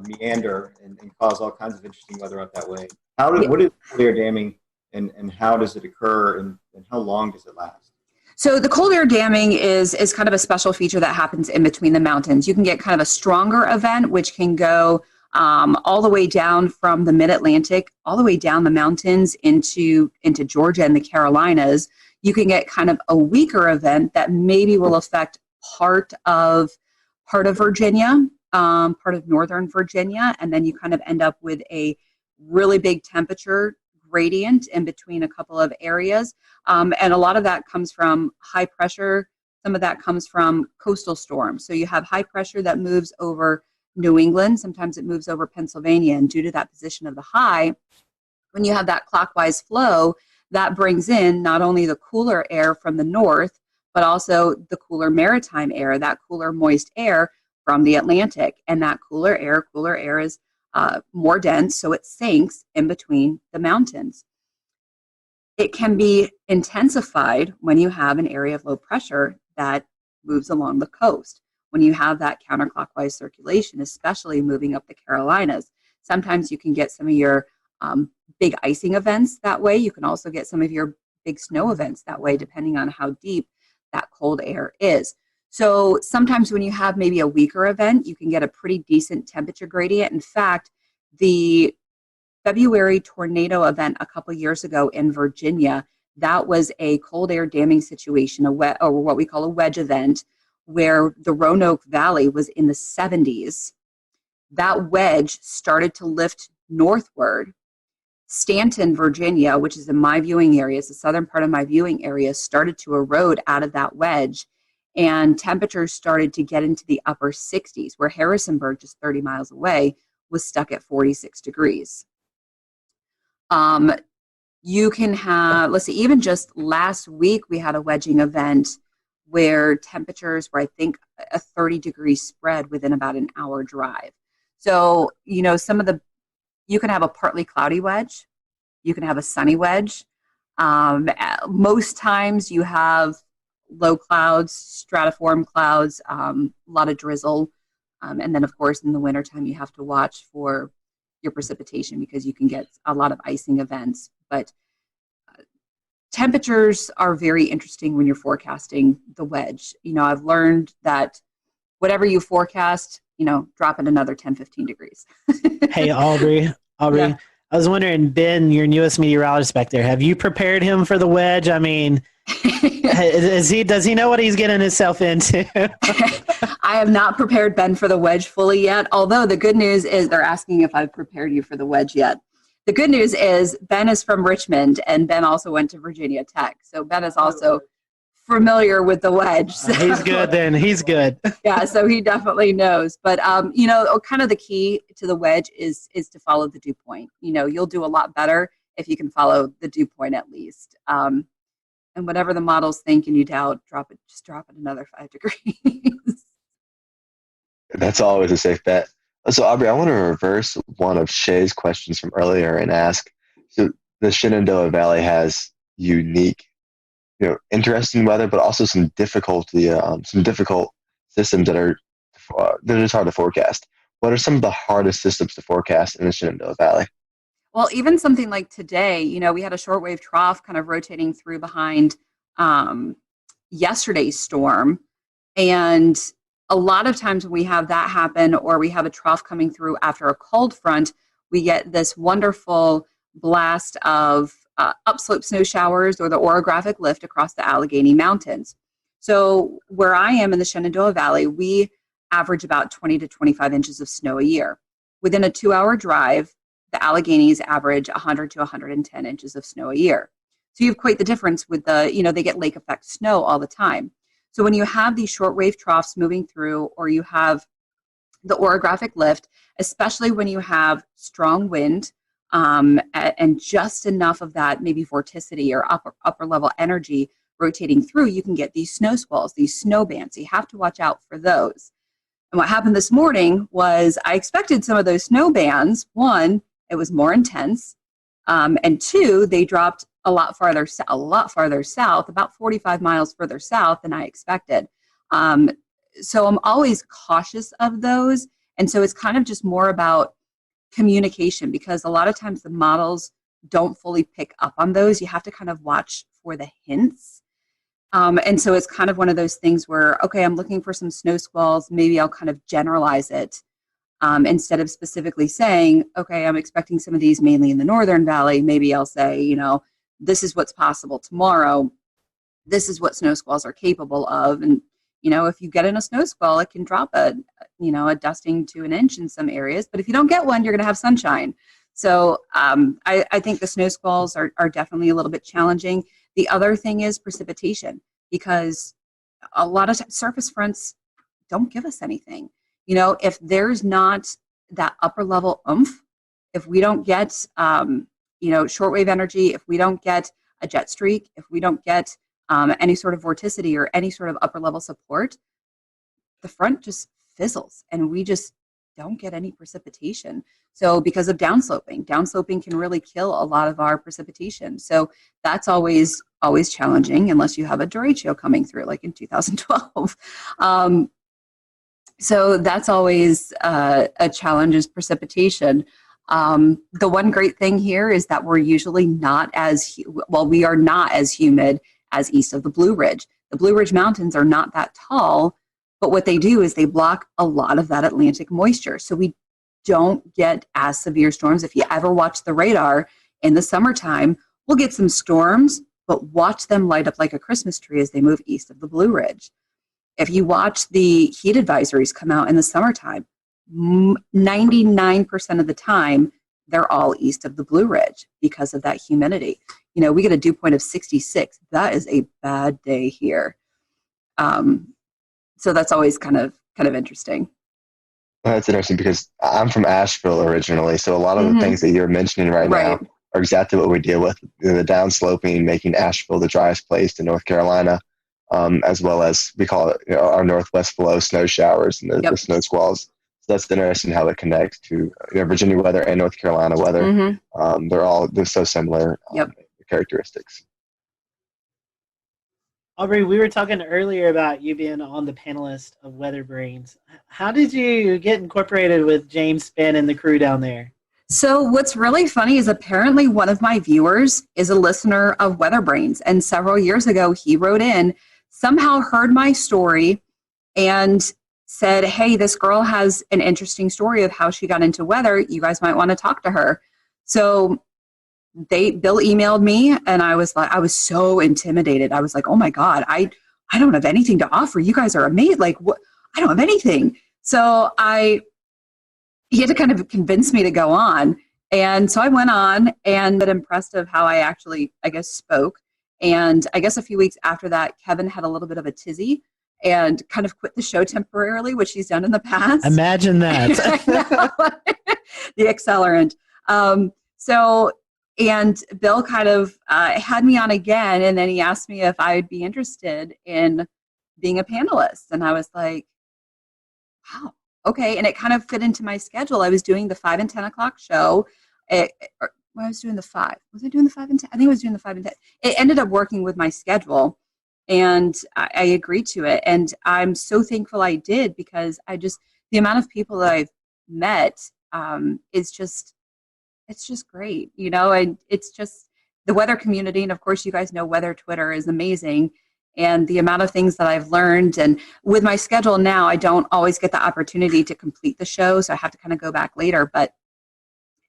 S1: meander and cause all kinds of interesting weather up that way. What is cold air damming and how does it occur and how long does it last?
S18: So the cold air damming is kind of a special feature that happens in between the mountains. You can get kind of a stronger event, which can go all the way down from the mid-Atlantic, all the way down the mountains into Georgia and the Carolinas. You can get kind of a weaker event that maybe will affect part of Virginia, part of northern Virginia, and then you kind of end up with a really big temperature gradient in between a couple of areas. And a lot of that comes from high pressure. Some of that comes from coastal storms. So you have high pressure that moves over New England. Sometimes it moves over Pennsylvania. And due to that position of the high, when you have that clockwise flow, that brings in not only the cooler air from the north, but also the cooler maritime air, that cooler moist air from the Atlantic. And that cooler air is more dense, so it sinks in between the mountains. It can be intensified when you have an area of low pressure that moves along the coast. When you have that counterclockwise circulation, especially moving up the Carolinas, sometimes you can get some of your big icing events that way. You can also get some of your big snow events that way, depending on how deep that cold air is. So sometimes when you have maybe a weaker event, you can get a pretty decent temperature gradient. In fact, the February tornado event a couple years ago in Virginia, that was a cold air damming situation, or what we call a wedge event, where the Roanoke Valley was in the 70s. That wedge started to lift northward. Stanton, Virginia, which is in my viewing area, it's the southern part of my viewing area, started to erode out of that wedge. And temperatures started to get into the upper 60s, where Harrisonburg, just 30 miles away, was stuck at 46 degrees. You can have, let's see, even just last week, we had a wedging event where temperatures were, I think, a 30-degree spread within about an hour drive. So, you know, you can have a partly cloudy wedge. You can have a sunny wedge. Most times you have low clouds, stratiform clouds, a lot of drizzle. And then, of course, in the wintertime, you have to watch for your precipitation because you can get a lot of icing events. But temperatures are very interesting when you're forecasting the wedge. I've learned that whatever you forecast, drop it another 10, 15 degrees.
S2: Hey, Aubrey,
S18: Yeah.
S2: I was wondering, Ben, your newest meteorologist back there, have you prepared him for the wedge? I mean, does he know what he's getting himself into?
S18: I have not prepared Ben for the wedge fully yet, although the good news is they're asking if I've prepared you for the wedge yet. The good news is Ben is from Richmond, and Ben also went to Virginia Tech. So Ben is also familiar with the wedge. So.
S2: He's good then. He's good.
S18: Yeah, so he definitely knows. But, kind of the key to the wedge is to follow the dew point. You'll do a lot better if you can follow the dew point at least. And whatever the models think and you doubt, just drop it another 5 degrees.
S14: That's always a safe bet. So, Aubrey, I want to reverse one of Shay's questions from earlier and ask, so the Shenandoah Valley has unique, interesting weather, but also some difficult systems that are just hard to forecast. What are some of the hardest systems to forecast in the Shenandoah Valley?
S18: Well, even something like today, we had a shortwave trough kind of rotating through behind yesterday's storm. And a lot of times when we have that happen, or we have a trough coming through after a cold front, we get this wonderful blast of upslope snow showers or the orographic lift across the Allegheny Mountains. So where I am in the Shenandoah Valley, we average about 20 to 25 inches of snow a year. Within a 2-hour drive, the Alleghenies average 100 to 110 inches of snow a year. So you have quite the difference with they get lake effect snow all the time. So when you have these shortwave troughs moving through, or you have the orographic lift, especially when you have strong wind and just enough of that maybe vorticity or upper level energy rotating through, you can get these snow squalls, these snow bands. So you have to watch out for those. And what happened this morning was I expected some of those snow bands. One, it was more intense. And two, they dropped a lot farther south, about 45 miles further south than I expected. So I'm always cautious of those. And so it's kind of just more about communication, because a lot of times the models don't fully pick up on those. You have to kind of watch for the hints. And so it's kind of one of those things where, okay, I'm looking for some snow squalls. Maybe I'll kind of generalize it instead of specifically saying, okay, I'm expecting some of these mainly in the Northern Valley. Maybe I'll say, this is what's possible tomorrow. This is what snow squalls are capable of. And, if you get in a snow squall, it can drop a dusting to an inch in some areas. But if you don't get one, you're going to have sunshine. So I think the snow squalls are definitely a little bit challenging. The other thing is precipitation, because a lot of surface fronts don't give us anything. If there's not that upper level oomph, if we don't get, shortwave energy, if we don't get a jet streak, if we don't get any sort of vorticity or any sort of upper level support, the front just fizzles and we just don't get any precipitation. So because of downsloping can really kill a lot of our precipitation. So that's always challenging unless you have a derecho coming through like in 2012. So that's always a challenge, is precipitation. The one great thing here is that we're usually we are not as humid as east of the Blue Ridge. The Blue Ridge Mountains are not that tall, but what they do is they block a lot of that Atlantic moisture. So we don't get as severe storms. If you ever watch the radar in the summertime, we'll get some storms, but watch them light up like a Christmas tree as they move east of the Blue Ridge. If you watch the heat advisories come out in the summertime, 99% of the time, they're all east of the Blue Ridge because of that humidity. We get a dew point of 66. That is a bad day here. So that's always kind of interesting.
S14: That's interesting because I'm from Asheville originally, so a lot of the things that you're mentioning right now are exactly what we deal with. The downsloping, making Asheville the driest place in North Carolina, as well as we call it our northwest flow snow showers and the snow squalls. So that's interesting how it connects to Virginia weather and North Carolina weather. They're so similar characteristics.
S4: Aubrey, we were talking earlier about you being on the panelist of Weather Brains. How did you get incorporated with James Spann and the crew down there?
S18: So what's really funny is apparently one of my viewers is a listener of Weather Brains, and several years ago he wrote in, somehow heard my story and said, hey, this girl has an interesting story of how she got into weather. You guys might want to talk to her. So Bill emailed me, and I was so intimidated. I was like, oh my God, I don't have anything to offer. You guys are amazing. Like, what? I don't have anything. So he had to kind of convince me to go on. And so I went on and been impressed of how I actually, I guess, spoke. And I guess a few weeks after that, Kevin had a little bit of a tizzy and kind of quit the show temporarily, which he's done in the past.
S2: Imagine that.
S18: The accelerant. And Bill kind of had me on again, and then he asked me if I would be interested in being a panelist. And I was like, wow, okay. And it kind of fit into my schedule. I was doing the 5 and 10 o'clock show. I was doing the 5. Was I doing the 5 and 10? I think I was doing the 5 and 10. It ended up working with my schedule, and I agreed to it. And I'm so thankful I did, because the amount of people that I've met is just, it's just great, and it's just the weather community. And of course, you guys know Weather Twitter is amazing. And the amount of things that I've learned, and with my schedule now, I don't always get the opportunity to complete the show. So I have to kind of go back later, but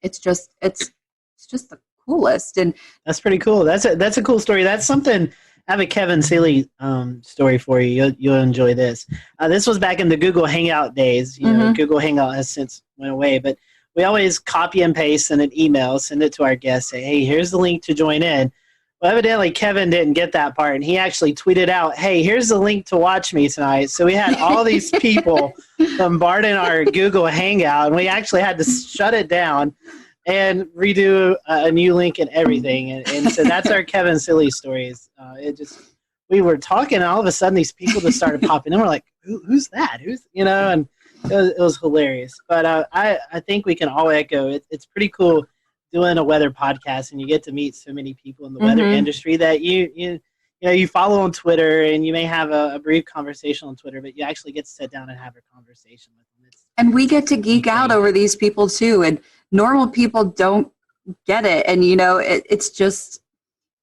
S18: it's just the coolest. And
S2: that's pretty cool. That's a cool story. That's something. I have a Kevin Seeley story for you. You'll enjoy this. This was back in the Google Hangout days. Google Hangout has since went away, but we always copy and paste in an email, send it to our guests, say, hey, here's the link to join in. Well, evidently Kevin didn't get that part, and he actually tweeted out, hey, here's the link to watch me tonight. So we had all these people bombarding our Google Hangout, and we actually had to shut it down and redo a new link and everything. And so that's our Kevin Seeley stories. We were talking, and all of a sudden these people just started popping in. We're like, who's that? And it was hilarious. But I think we can all echo it. It's pretty cool doing a weather podcast, and you get to meet so many people in the weather industry that you follow on Twitter, and you may have a brief conversation on Twitter, but you actually get to sit down and have a conversation with them.
S18: And we get to geek out over these people too, and normal people don't get it. And it's just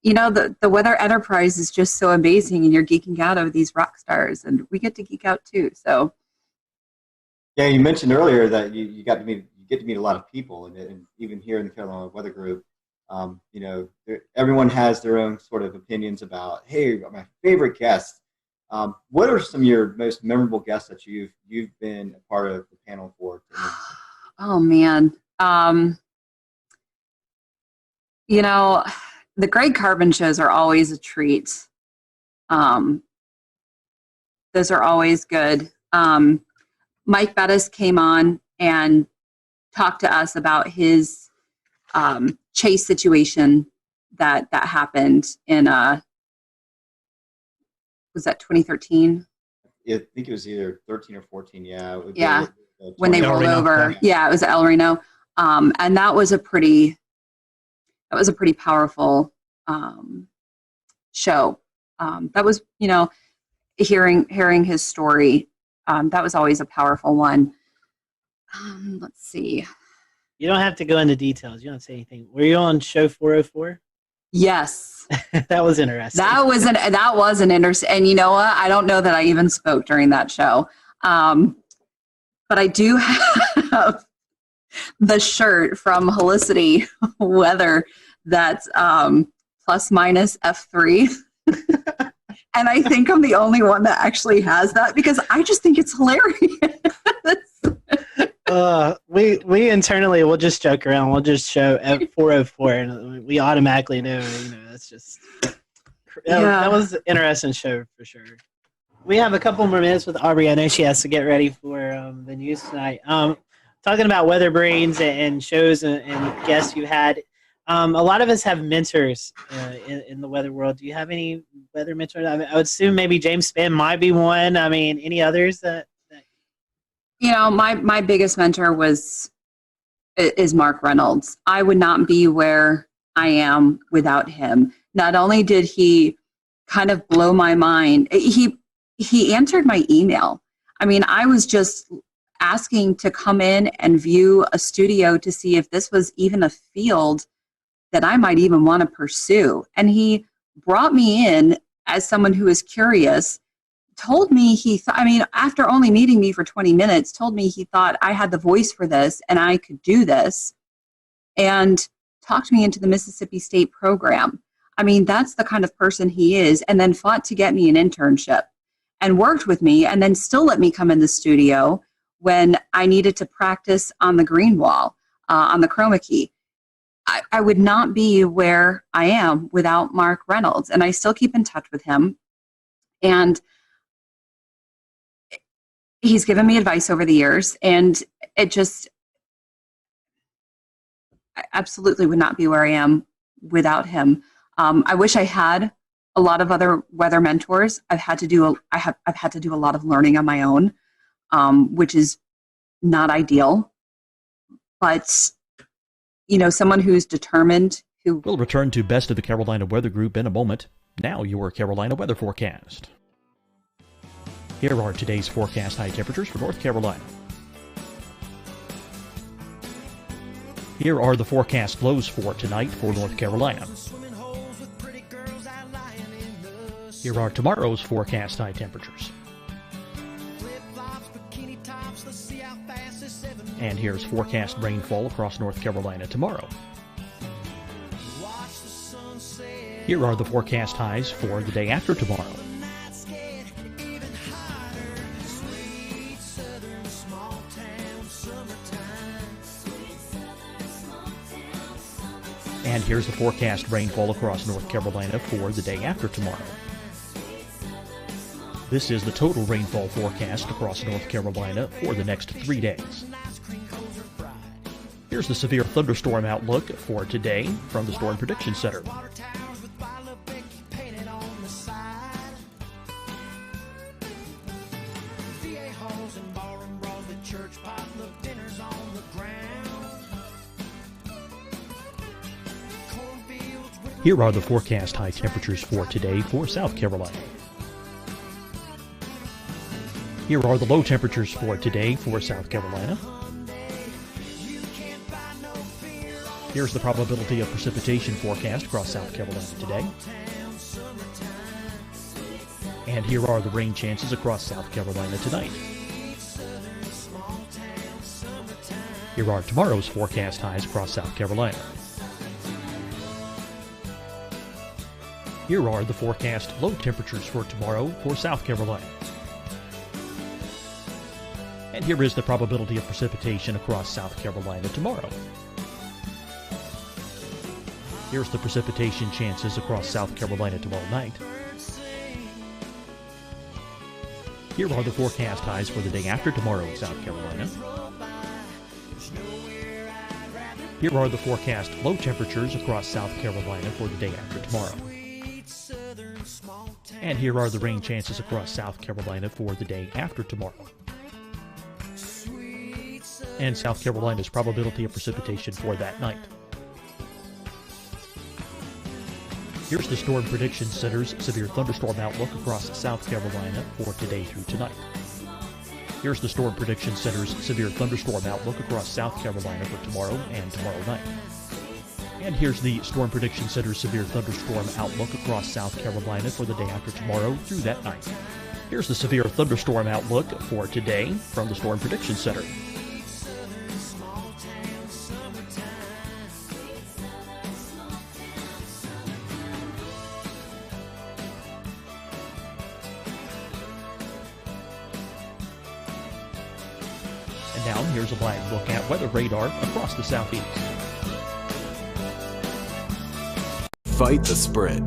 S18: the weather enterprise is just so amazing, and you're geeking out over these rock stars, and we get to geek out too. So
S1: yeah, you mentioned earlier that you get to meet a lot of people, and even here in the Carolina Weather Group, everyone has their own sort of opinions about, hey, my favorite guests. What are some of your most memorable guests that you've been a part of the panel for?
S18: Oh man, the Greg Carbon shows are always a treat. Those are always good. Mike Bettis came on and talked to us about his chase situation that happened in was that 2013?
S1: I think it was either 13 or 14. Yeah.
S18: Yeah. When they rolled over. Yeah, it was El Reno. And that was a pretty powerful show. That was, hearing his story. That was always a powerful one. Let's see.
S2: You don't have to go into details. You don't say anything. Were you on show 404?
S18: Yes.
S2: That was interesting.
S18: That was an interesting. And you know what? I don't know that I even spoke during that show. But I do have the shirt from Helicity Weather that's plus minus F3. And I think I'm the only one that actually has that, because I just think it's hilarious.
S2: We internally will just joke around. We'll just show at 404, and we automatically know. That's just that was an interesting show for sure. We have a couple more minutes with Aubrey. I know she has to get ready for the news tonight. Talking about Weather Brains and shows and guests you had. A lot of us have mentors in the weather world. Do you have any weather mentors? I would assume maybe James Spann might be one. I mean, any others that
S18: my biggest mentor is Mark Reynolds. I would not be where I am without him. Not only did he kind of blow my mind, he answered my email. I mean, I was just asking to come in and view a studio to see if this was even a field that I might even want to pursue. And he brought me in as someone who is curious, told me after only meeting me for 20 minutes, told me he thought I had the voice for this and I could do this, and talked me into the Mississippi State program. I mean, that's the kind of person he is, and then fought to get me an internship and worked with me, and then still let me come in the studio when I needed to practice on the green wall, on the chroma key. I would not be where I am without Mark Reynolds, and I still keep in touch with him. And he's given me advice over the years, and I absolutely would not be where I am without him. I wish I had a lot of other weather mentors. I've had to do a lot of learning on my own, which is not ideal. But someone who's determined.
S20: We'll return to Best of the Carolina Weather Group in a moment. Now your Carolina weather forecast. Here are today's forecast high temperatures for North Carolina. Here are the forecast lows for tonight for North Carolina. Here are tomorrow's forecast high temperatures. And here's forecast rainfall across North Carolina tomorrow. Here are the forecast highs for the day after tomorrow. And here's the forecast rainfall across North Carolina for the day after tomorrow. This is the total rainfall forecast across North Carolina for the next 3 days. Here's the severe thunderstorm outlook for today from the Storm Prediction Center. Here are the forecast high temperatures for today for South Carolina. Here are the low temperatures for today for South Carolina. Here's the probability of precipitation forecast across South Carolina today. And here are the rain chances across South Carolina tonight. Here are tomorrow's forecast highs across South Carolina. Here are the forecast low temperatures for tomorrow for South Carolina. And here is the probability of precipitation across South Carolina tomorrow. Here's the precipitation chances across South Carolina tomorrow night. Here are the forecast highs for the day after tomorrow in South Carolina. Here are the forecast low temperatures across South Carolina for the day after tomorrow. And here are the rain chances across South Carolina for the day after tomorrow. And South Carolina's probability of precipitation for that night. Here's the Storm Prediction Center's severe thunderstorm outlook across South Carolina for today through tonight. Here's the Storm Prediction Center's severe thunderstorm outlook across South Carolina for tomorrow and tomorrow night. And here's the Storm Prediction Center's severe thunderstorm outlook across South Carolina for the day after tomorrow through that night. Here's the severe thunderstorm outlook for today from the Storm Prediction Center. And now here's a live look at weather radar across the southeast.
S9: Fight the spread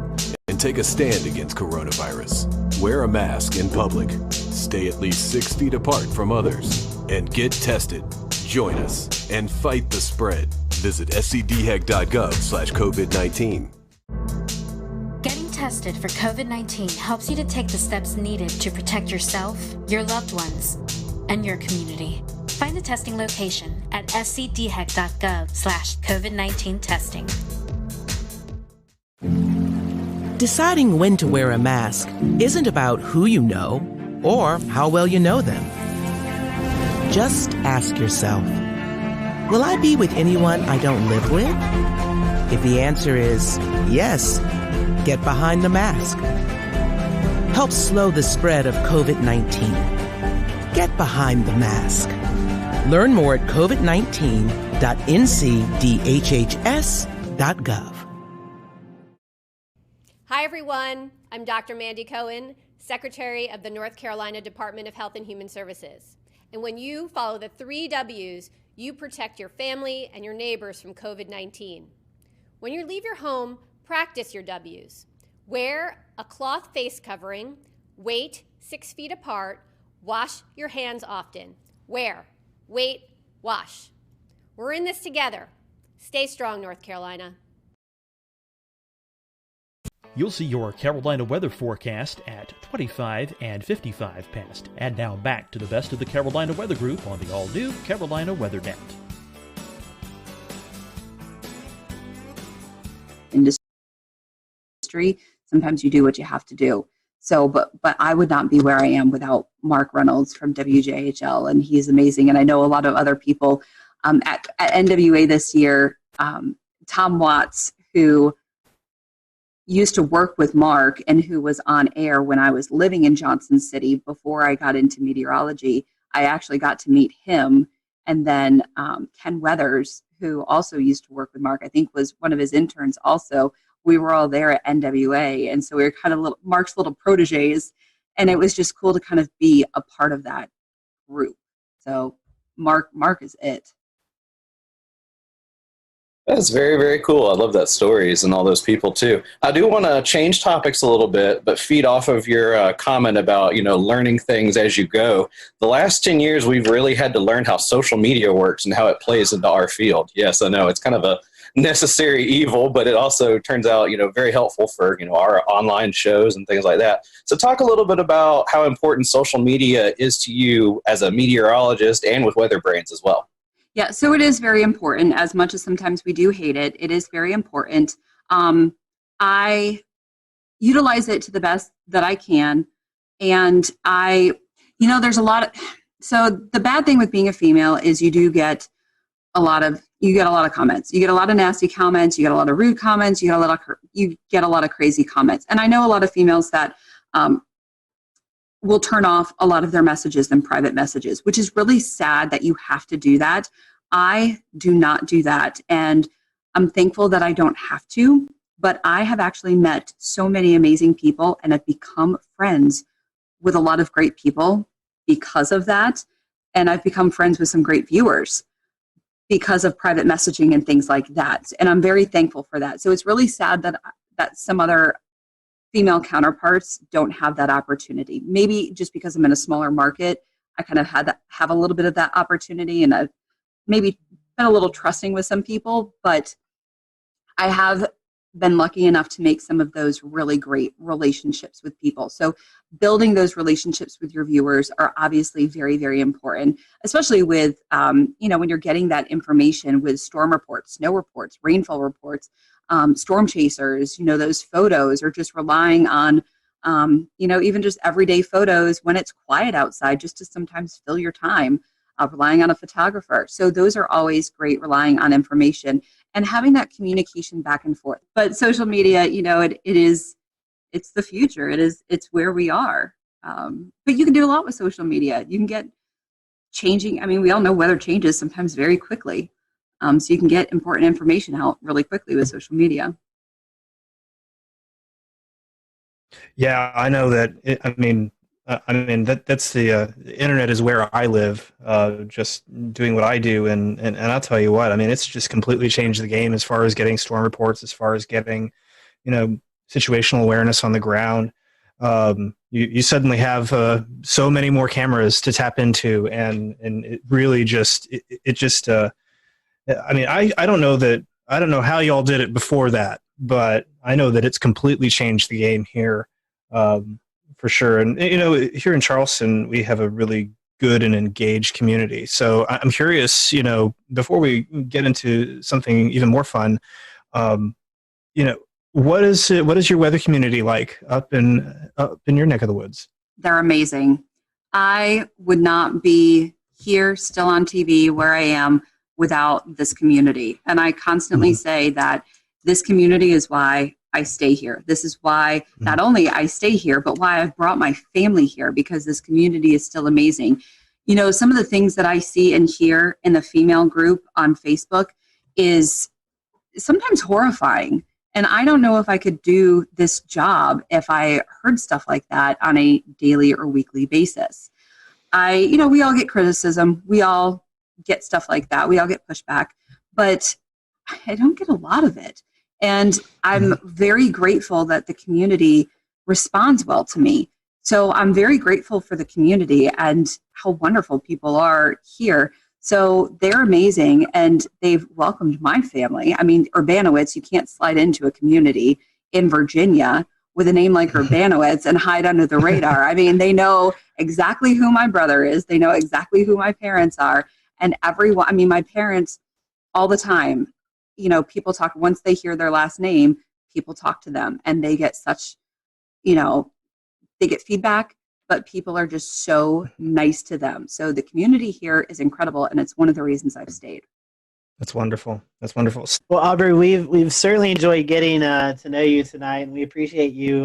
S9: and take a stand against coronavirus. Wear a mask in public. Stay at least 6 feet apart from others. And get tested. Join us and fight the spread. Visit scdhec.gov/COVID-19.
S10: Getting tested for COVID-19 helps you to take the steps needed to protect yourself, your loved ones, and your community. Find the testing location at scdhec.gov/COVID-19 testing.
S11: Deciding when to wear a mask isn't about who you know or how well you know them. Just ask yourself, will I be with anyone I don't live with? If the answer is yes, get behind the mask. Help slow the spread of COVID-19. Get behind the mask. Learn more at covid19.ncdhhs.gov.
S12: Hi, everyone. I'm Dr. Mandy Cohen, Secretary of the North Carolina Department of Health and Human Services. And when you follow the 3 W's, you protect your family and your neighbors from COVID-19. When you leave your home, practice your W's. Wear a cloth face covering, wait 6 feet apart, wash your hands often. Wear, wait, wash. We're in this together. Stay strong, North Carolina.
S20: You'll see your Carolina weather forecast at 25 and 55 past. And now back to the best of the Carolina Weather Group on the all-new Carolina Weather Net.
S18: Industry, sometimes you do what you have to do. So, but I would not be where I am without Mark Reynolds from WJHL, and he's amazing. And I know a lot of other people at NWA this year. Tom Watts, who used to work with Mark and who was on air when I was living in Johnson City before I got into meteorology. I actually got to meet him. And then Ken Weathers, who also used to work with Mark, I think was one of his interns also. We were all there at NWA. And so we were kind of Mark's little proteges. And it was just cool to kind of be a part of that group. So Mark is it.
S3: That's very, very cool. I love that stories and all those people too. I do want to change topics a little bit, but feed off of your comment about, learning things as you go. The last 10 years, we've really had to learn how social media works and how it plays into our field. Yes, I know it's kind of a necessary evil, but it also turns out, very helpful for, our online shows and things like that. So talk a little bit about how important social media is to you as a meteorologist and with weather brains as well.
S18: Yeah, so it is very important. As much as sometimes we do hate it, it is very important. I utilize it to the best that I can. And there's a lot of, so the bad thing with being a female is you get a lot of comments. You get a lot of nasty comments. You get a lot of rude comments. You get a lot of crazy comments. And I know a lot of females that will turn off a lot of their messages and private messages, which is really sad that you have to do that. I do not do that. And I'm thankful that I don't have to, but I have actually met so many amazing people and have become friends with a lot of great people because of that. And I've become friends with some great viewers because of private messaging and things like that. And I'm very thankful for that. So it's really sad that some other female counterparts don't have that opportunity. Maybe just because I'm in a smaller market, I kind of have a little bit of that opportunity, and I've maybe been a little trusting with some people, but I have been lucky enough to make some of those really great relationships with people. So building those relationships with your viewers are obviously very, very important, especially with, when you're getting that information with storm reports, snow reports, rainfall reports, storm chasers, those photos, or just relying on, even just everyday photos when it's quiet outside, just to sometimes fill your time, relying on a photographer. So those are always great, relying on information and having that communication back and forth. But social media, it's the future. It's where we are. But you can do a lot with social media. You can get changing. I mean, we all know weather changes sometimes very quickly. So you can get important information out really quickly with social media.
S19: Yeah, I know that. That's the internet is where I live. Just doing what I do, and I'll tell you what. It's just completely changed the game as far as getting storm reports, as far as getting, situational awareness on the ground. You suddenly have so many more cameras to tap into, and it really just I don't know how y'all did it before that, but I know that it's completely changed the game here, for sure. And here in Charleston, we have a really good and engaged community. So I'm curious, before we get into something even more fun, what is your weather community like up in your neck of the woods?
S18: They're amazing. I would not be here, still on TV, where I am without this community. And I constantly say that this community is why I stay here. This is why not only I stay here, but why I've brought my family here, because this community is still amazing. You know, some of the things that I see and hear in the female group on Facebook is sometimes horrifying. And I don't know if I could do this job if I heard stuff like that on a daily or weekly basis. We all get criticism. We all get stuff like that. We all get pushback, but I don't get a lot of it. And I'm very grateful that the community responds well to me. So I'm very grateful for the community and how wonderful people are here. So they're amazing, and they've welcomed my family. I mean, Urbanowitz, you can't slide into a community in Virginia with a name like Urbanowitz and hide under the radar. I mean, they know exactly who my brother is. They know exactly who my parents are. And everyone, I mean, my parents all the time, you know, people talk, once they hear their last name, people talk to them, and they get such, you know, they get feedback, but people are just so nice to them. So the community here is incredible, and it's one of the reasons I've stayed.
S6: That's wonderful. That's wonderful.
S2: Well, Aubrey, we've certainly enjoyed getting to know you tonight, and we appreciate you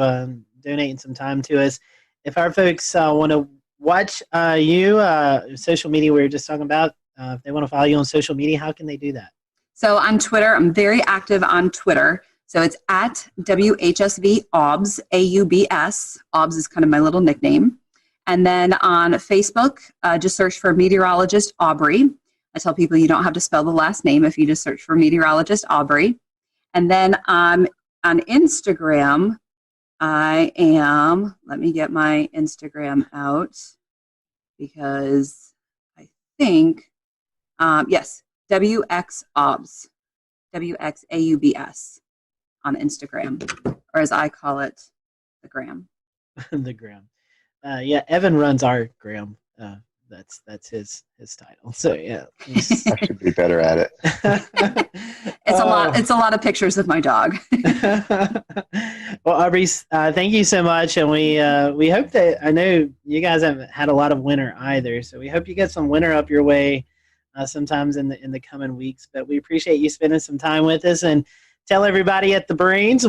S2: donating some time to us. If our folks want to watch social media we were just talking about, if they want to follow you on social media, how can they do that?
S18: So on Twitter, I'm very active on Twitter. So it's at WHSV OBS, AUBS. OBS is kind of my little nickname. And then on Facebook, just search for meteorologist Aubrey. I tell people you don't have to spell the last name if you just search for meteorologist Aubrey. And then on Instagram, let me get my Instagram out because I think, yes, WXAUBS, WXAUBS on Instagram, or as I call it, the gram.
S2: The gram. Yeah, Evan runs our gram. That's his title. So yeah,
S14: I should be better at it.
S18: It's a lot of pictures of my dog.
S2: Well, Aubrey, thank you so much, and we hope that, I know you guys haven't had a lot of winter either, so we hope you get some winter up your way sometimes in the coming weeks. But we appreciate you spending some time with us, and tell everybody at the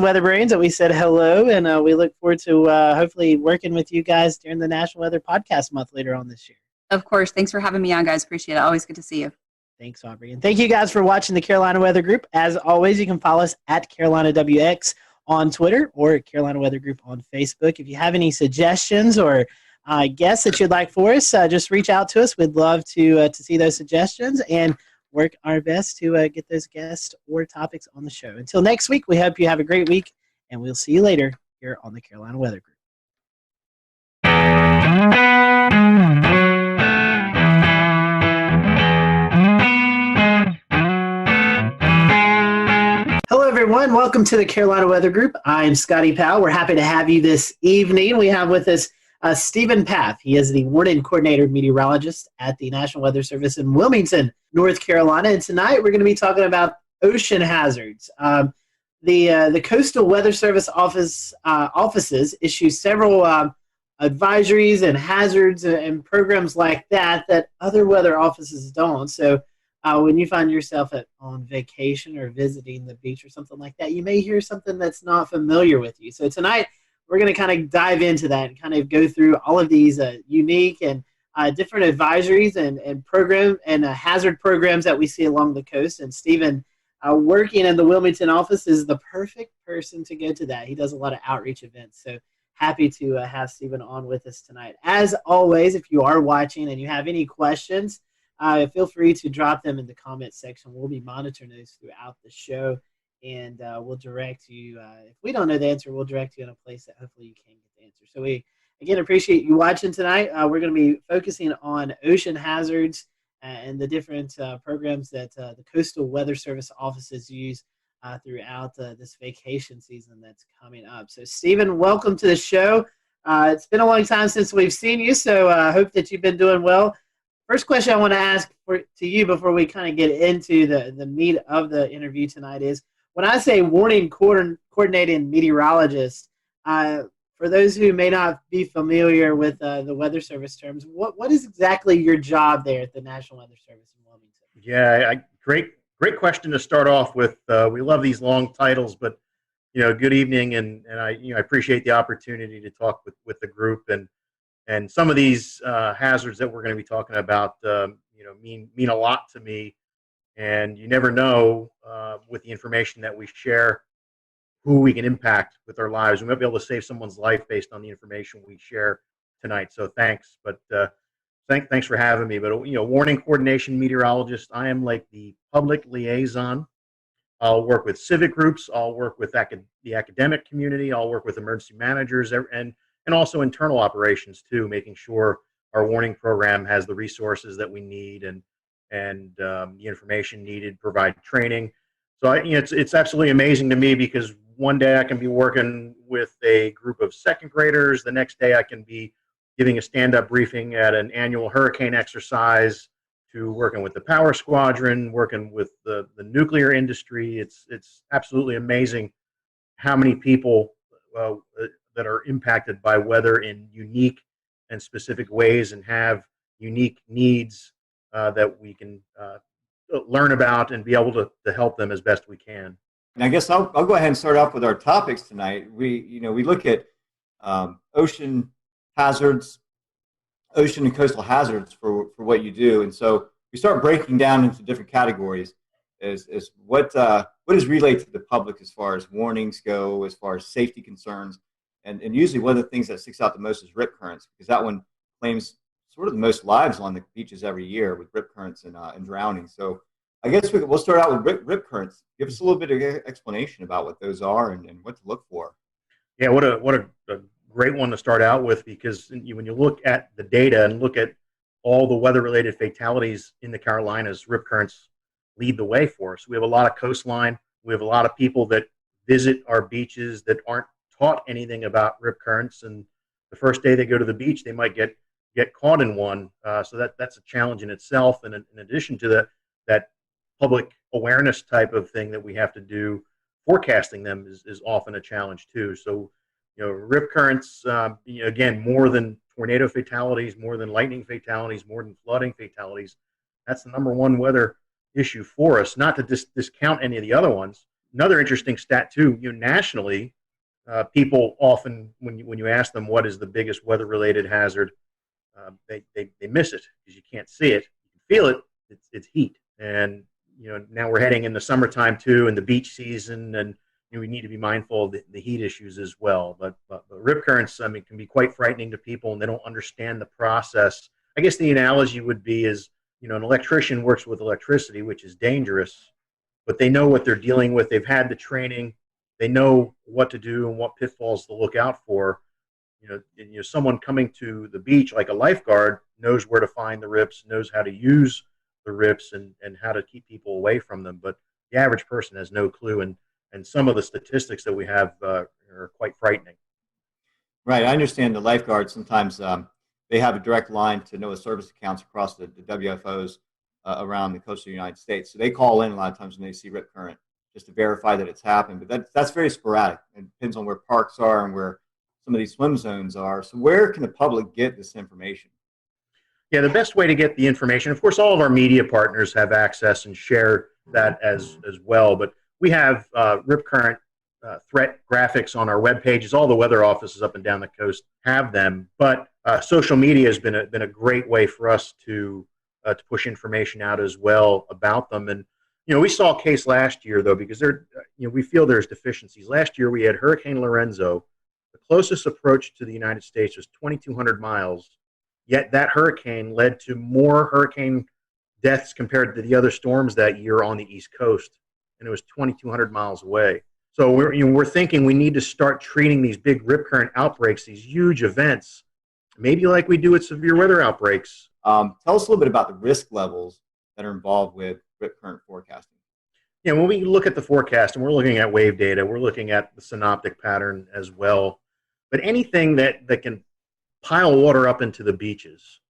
S2: Weather Brains, that we said hello, and we look forward to hopefully working with you guys during the National Weather Podcast Month later on this year.
S18: Of course. Thanks for having me on, guys. Appreciate it. Always good to see you.
S2: Thanks, Aubrey. And thank you guys for watching the Carolina Weather Group. As always, you can follow us at Carolina WX on Twitter or Carolina Weather Group on Facebook. If you have any suggestions or guests that you'd like for us, just reach out to us. We'd love to see those suggestions and work our best to get those guests or topics on the show. Until next week, we hope you have a great week, and we'll see you later here on the Carolina Weather Group. Hello, everyone. Welcome to the Carolina Weather Group. I'm Scotty Powell. We're happy to have you this evening. We have with us Stephen Path. He is the Warning Coordinator Meteorologist at the National Weather Service in Wilmington, North Carolina. And tonight we're going to be talking about ocean hazards. The Coastal Weather Service offices issue several advisories and hazards and programs like that other weather offices don't. So when you find yourself on vacation or visiting the beach or something like that, you may hear something that's not familiar with you. So tonight we're going to kind of dive into that and kind of go through all of these unique and different advisories and program and hazard programs that we see along the coast. And Stephen, working in the Wilmington office, is the perfect person to go to that. He does a lot of outreach events. So happy to have Stephen on with us tonight. As always, if you are watching and you have any questions, feel free to drop them in the comment section. We'll be monitoring those throughout the show, and we'll direct you. If we don't know the answer, we'll direct you in a place that hopefully you can get the answer. So we, again, appreciate you watching tonight. We're going to be focusing on ocean hazards and the different programs that the Coastal Weather Service offices use throughout this vacation season that's coming up. So, Stephen, welcome to the show. It's been a long time since we've seen you, so I hope that you've been doing well. First question I want to ask to you before we kind of get into the meat of the interview tonight is, when I say warning coordinating meteorologist,
S4: for those who may not be familiar with the Weather Service terms, what is exactly your job there at the National Weather Service in Wilmington?
S16: Yeah, great question to start off with. We love these long titles, but good evening, and I I appreciate the opportunity to talk with the group, and some of these hazards that we're going to be talking about mean a lot to me, and you never know with the information that we share who we can impact with our lives. We might be able to save someone's life based on the information we share tonight. So thanks, but thanks for having me. But warning coordination meteorologist, I am like the public liaison. I'll work with civic groups. I'll work with the academic community. I'll work with emergency managers and also internal operations too, making sure our warning program has the resources that we need and the information needed, provide training. So it's absolutely amazing to me because one day I can be working with a group of second graders. The next day I can be giving a stand-up briefing at an annual hurricane exercise, to working with the power squadron, working with the nuclear industry. It's absolutely amazing how many people that are impacted by weather in unique and specific ways and have unique needs that we can learn about and be able to help them as best we can.
S1: And I guess I'll go ahead and start off with our topics tonight. We look at ocean hazards, ocean and coastal hazards for what you do, and so we start breaking down into different categories. Is what is relayed to the public as far as warnings go, as far as safety concerns, and usually one of the things that sticks out the most is rip currents, because that one claims sort of the most lives on the beaches every year with rip currents and drowning. So I guess we'll start out with rip currents. Give us a little bit of explanation about what those are and what to look for.
S16: Yeah, what a great one to start out with, because when you look at the data and look at all the weather-related fatalities in the Carolinas, rip currents lead the way for us. We have a lot of coastline. We have a lot of people that visit our beaches that aren't taught anything about rip currents, and the first day they go to the beach, they might get caught in one. So that's a challenge in itself. And in addition to that public awareness type of thing that we have to do, forecasting them is often a challenge too. So, rip currents, again, more than tornado fatalities, more than lightning fatalities, more than flooding fatalities. That's the number one weather issue for us, not to discount any of the other ones. Another interesting stat too, nationally, people often, when you ask them what is the biggest weather-related hazard, they miss it because you can't see it. You can feel it. It's heat. And now we're heading into summertime too, and the beach season, and we need to be mindful of the heat issues as well. But rip currents, can be quite frightening to people, and they don't understand the process. I guess the analogy would be is, an electrician works with electricity, which is dangerous, but they know what they're dealing with. They've had the training. They know what to do and what pitfalls to look out for. Someone coming to the beach, like a lifeguard, knows where to find the rips, knows how to use the rips and how to keep people away from them. But the average person has no clue, and some of the statistics that we have are quite frightening.
S1: Right. I understand the lifeguards sometimes they have a direct line to NOAA service accounts across the WFOs around the coastal United States. So they call in a lot of times when they see rip current just to verify that it's happened. But that's very sporadic. It depends on where parks are and where some of these swim zones are. So where can the public get this information?
S16: Yeah, the best way to get the information, of course, all of our media partners have access and share that as well. But we have rip current threat graphics on our web pages. All the weather offices up and down the coast have them. But social media has been a great way for us to push information out as well about them. And we saw a case last year though, because we feel there's deficiencies. Last year we had Hurricane Lorenzo. The closest approach to the United States was 2,200 miles. Yet that hurricane led to more hurricane deaths compared to the other storms that year on the East Coast, and it was 2,200 miles away. So we're thinking we need to start treating these big rip current outbreaks, these huge events, maybe like we do with severe weather outbreaks.
S1: Tell us a little bit about the risk levels that are involved with rip current forecasting.
S16: Yeah, when we look at the forecast, and we're looking at wave data, we're looking at the synoptic pattern as well. But anything that can pile water up into the beaches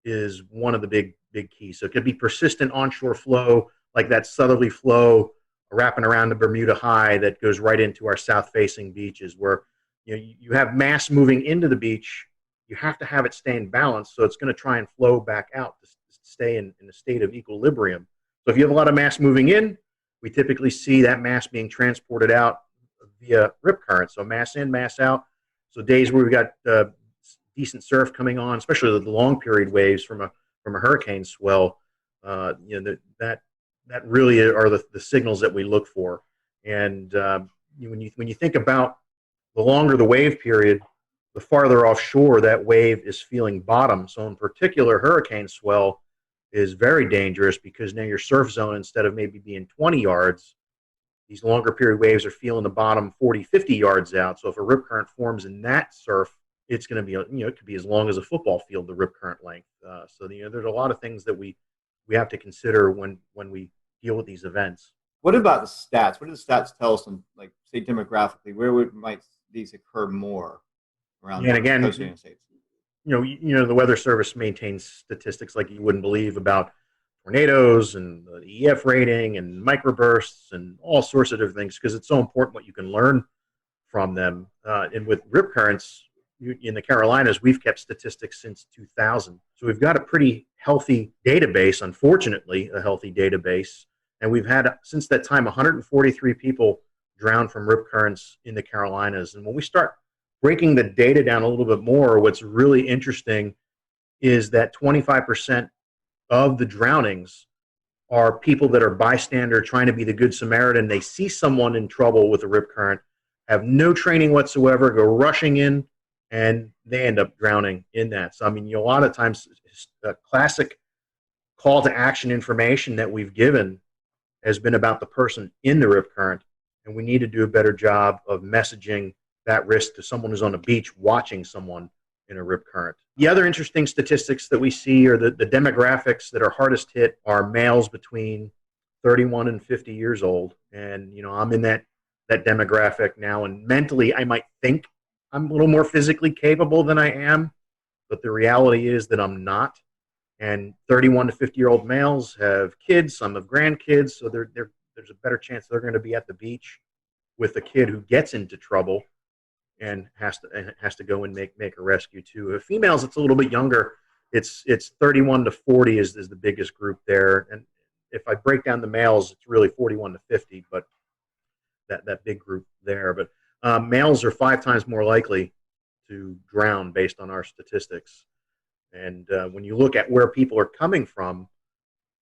S16: is one of the big keys. So it could be persistent onshore flow, like that southerly flow wrapping around the Bermuda High that goes right into our south-facing beaches, where you have mass moving into the beach. You have to have it stay in balance, so it's going to try and flow back out to stay in a state of equilibrium. So if you have a lot of mass moving in, we typically see that mass being transported out via rip current. So mass in, mass out. So days where we've got decent surf coming on, especially the long period waves from a hurricane swell, that really are the signals that we look for. And when you think about the longer the wave period, the farther offshore that wave is feeling bottom. So in particular, hurricane swell is very dangerous because now your surf zone, instead of maybe being 20 yards, these longer period waves are feeling the bottom 40, 50 yards out. So if a rip current forms in that surf, it's going to be, it could be as long as a football field, the rip current length. So there's a lot of things that we have to consider when we deal with these events.
S1: What about the stats? What do the stats tell us on, like, say, demographically, where might these occur more around
S16: and again,
S1: the United States?
S16: The Weather Service maintains statistics like you wouldn't believe about tornadoes and the EF rating and microbursts and all sorts of different things, because it's so important what you can learn from them. And with rip currents in the Carolinas, we've kept statistics since 2000. So we've got a pretty healthy database, unfortunately, a healthy database. And we've had, since that time, 143 people drown from rip currents in the Carolinas. And when we start breaking the data down a little bit more, what's really interesting is that 25% of the drownings are people that are bystander trying to be the good Samaritan. They see someone in trouble with a rip current, have no training whatsoever, go rushing in, and they end up drowning in that. So, I mean, a lot of times, classic call to action information that we've given has been about the person in the rip current, and we need to do a better job of messaging that risk to someone who's on a beach watching someone in a rip current. The other interesting statistics that we see are the demographics that are hardest hit are males between 31 and 50 years old. And, I'm in that demographic now, and mentally I might think I'm a little more physically capable than I am, but the reality is that I'm not. And 31 to 50-year-old males have kids, some have grandkids, so there's a better chance they're going to be at the beach with a kid who gets into trouble and has to go and make a rescue too. If females, it's a little bit younger. It's 31 to 40 is the biggest group there. And if I break down the males, it's really 41 to 50, but that big group there. But males are 5 times more likely to drown based on our statistics. And when you look at where people are coming from,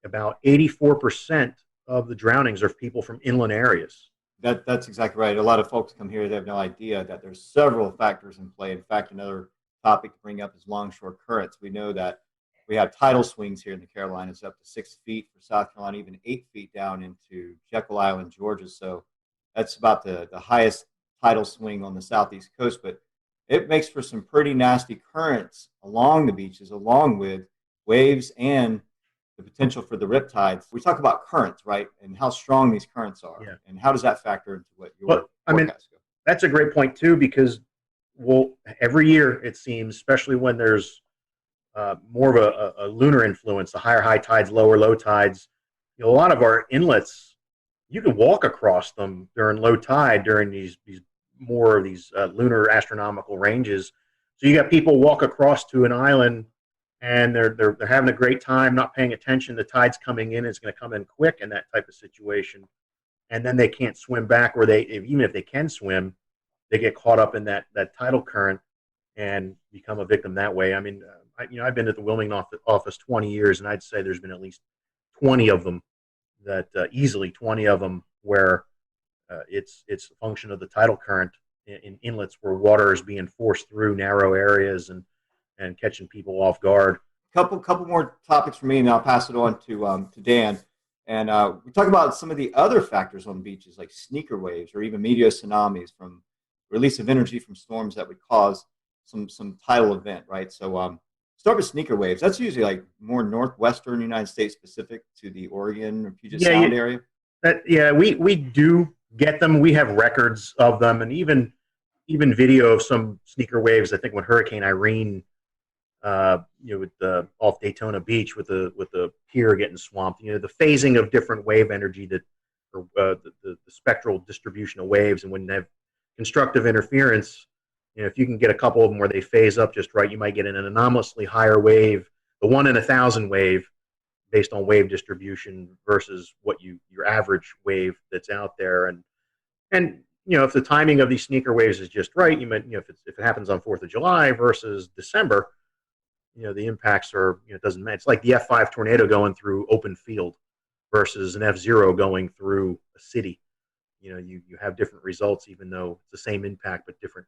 S16: about 84% of the drownings are people from inland areas.
S1: That's exactly right. A lot of folks come here, they have no idea that there's several factors in play. In fact, another topic to bring up is longshore currents. We know that we have tidal swings here in the Carolinas up to 6 feet for South Carolina, even 8 feet down into Jekyll Island, Georgia. So that's about the highest tidal swing on the southeast coast. But it makes for some pretty nasty currents along the beaches, along with waves and the potential for the riptides. We talk about currents, right, and how strong these currents are, and how does that factor into what your forecast goes?
S16: That's a great point too, because every year it seems, especially when there's more of a lunar influence, the higher high tides, lower low tides. A lot of our inlets, you can walk across them during low tide during these more of these lunar astronomical ranges. So you got people walk across to an island, and they're having a great time, not paying attention. The tide's coming in; it's going to come in quick in that type of situation, and then they can't swim back, or even if they can swim, they get caught up in that tidal current and become a victim that way. I mean, I've been at the Wilmington office 20 years, and I'd say there's been at least 20 of them easily 20 of them where it's a function of the tidal current in inlets where water is being forced through narrow areas and catching people off guard.
S1: Couple more topics for me, and I'll pass it on to Dan. And we talk about some of the other factors on beaches, like sneaker waves or even meteor tsunamis from release of energy from storms that would cause some tidal event, right? So start with sneaker waves. That's usually like more northwestern United States specific to the Oregon or Puget Sound area.
S16: We do get them. We have records of them, and even video of some sneaker waves. I think when Hurricane Irene, with the off Daytona Beach with the pier getting swamped, the phasing of different wave energy the spectral distribution of waves, and when they have constructive interference, if you can get a couple of them where they phase up just right, you might get an anomalously higher wave, the 1 in 1,000 wave, based on wave distribution versus what your average wave that's out there. And if the timing of these sneaker waves is just right, you might, if it happens on 4th of July versus December, the impacts are, it doesn't matter. It's like the F5 tornado going through open field versus an F0 going through a city. You have different results, even though it's the same impact but different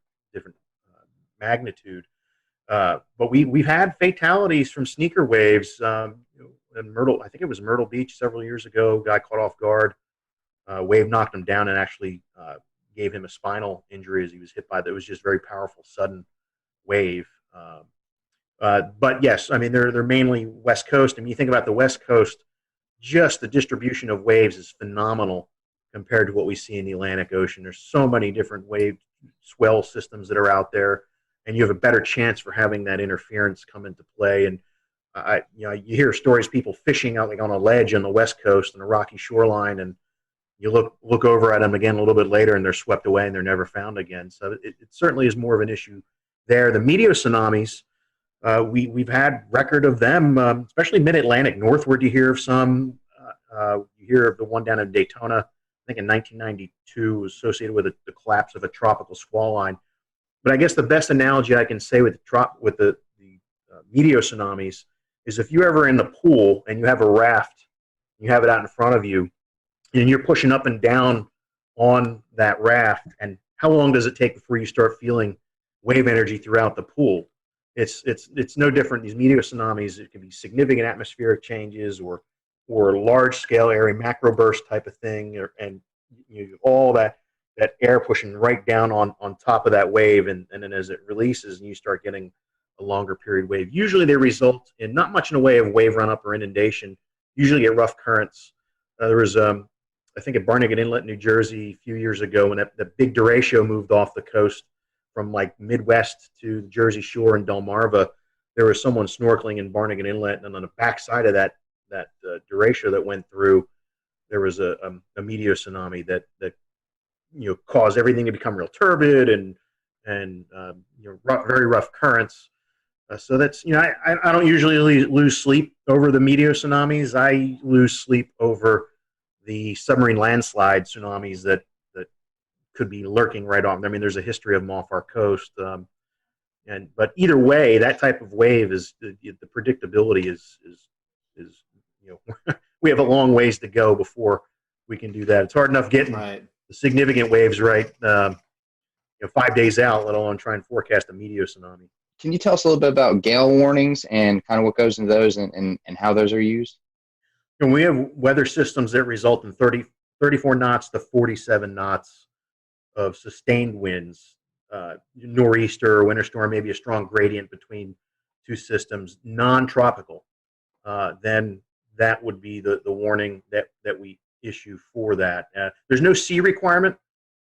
S16: magnitude. But we've had fatalities from sneaker waves. In Myrtle, I think it was Myrtle Beach several years ago. Guy caught off guard. Wave knocked him down and actually gave him a spinal injury as he was hit by that. It was just very powerful, sudden wave. But yes, I mean they're mainly West Coast. I mean, you think about the West Coast, just the distribution of waves is phenomenal compared to what we see in the Atlantic Ocean. There's so many different wave swell systems that are out there, and you have a better chance for having that interference come into play. And you hear stories people fishing out like on a ledge on the West Coast on a rocky shoreline, and you look over at them again a little bit later, and they're swept away and they're never found again. So it certainly is more of an issue there. The meteor tsunamis, we've had record of them, especially mid-Atlantic. Northward, you hear of some. You hear of the one down in Daytona, I think in 1992, was associated with the collapse of a tropical squall line. But I guess the best analogy I can say with the meteor tsunamis is if you're ever in the pool and you have a raft, you have it out in front of you, and you're pushing up and down on that raft, and how long does it take before you start feeling wave energy throughout the pool? It's no different. These meteor tsunamis, it can be significant atmospheric changes or large scale area macro burst type of thing, and all that air pushing right down on top of that wave, and then as it releases and you start getting a longer period wave. Usually they result in not much in the way of wave run up or inundation. Usually get rough currents. There was I think at Barnegat Inlet, New Jersey, a few years ago, when the big derecho moved off the coast from like Midwest to the Jersey Shore and Delmarva. There was someone snorkeling in Barnegat Inlet, and on the backside of that derecho that went through, there was a meteor tsunami that caused everything to become real turbid and very rough currents. So that's I don't usually lose sleep over the meteor tsunamis. I lose sleep over the submarine landslide tsunamis that could be lurking right off. I mean, there's a history of them off our coast. But either way, that type of wave is the predictability is we have a long ways to go before we can do that. It's hard enough getting the significant waves right 5 days out, let alone try and forecast a meteor tsunami.
S13: Can you tell us a little bit about gale warnings and kind of what goes into those and how those are used?
S16: And we have weather systems that result in 34 knots to 47 knots of sustained winds, nor'easter or winter storm, maybe a strong gradient between two systems, non-tropical. Then that would be the warning that we issue for that. There's no sea requirement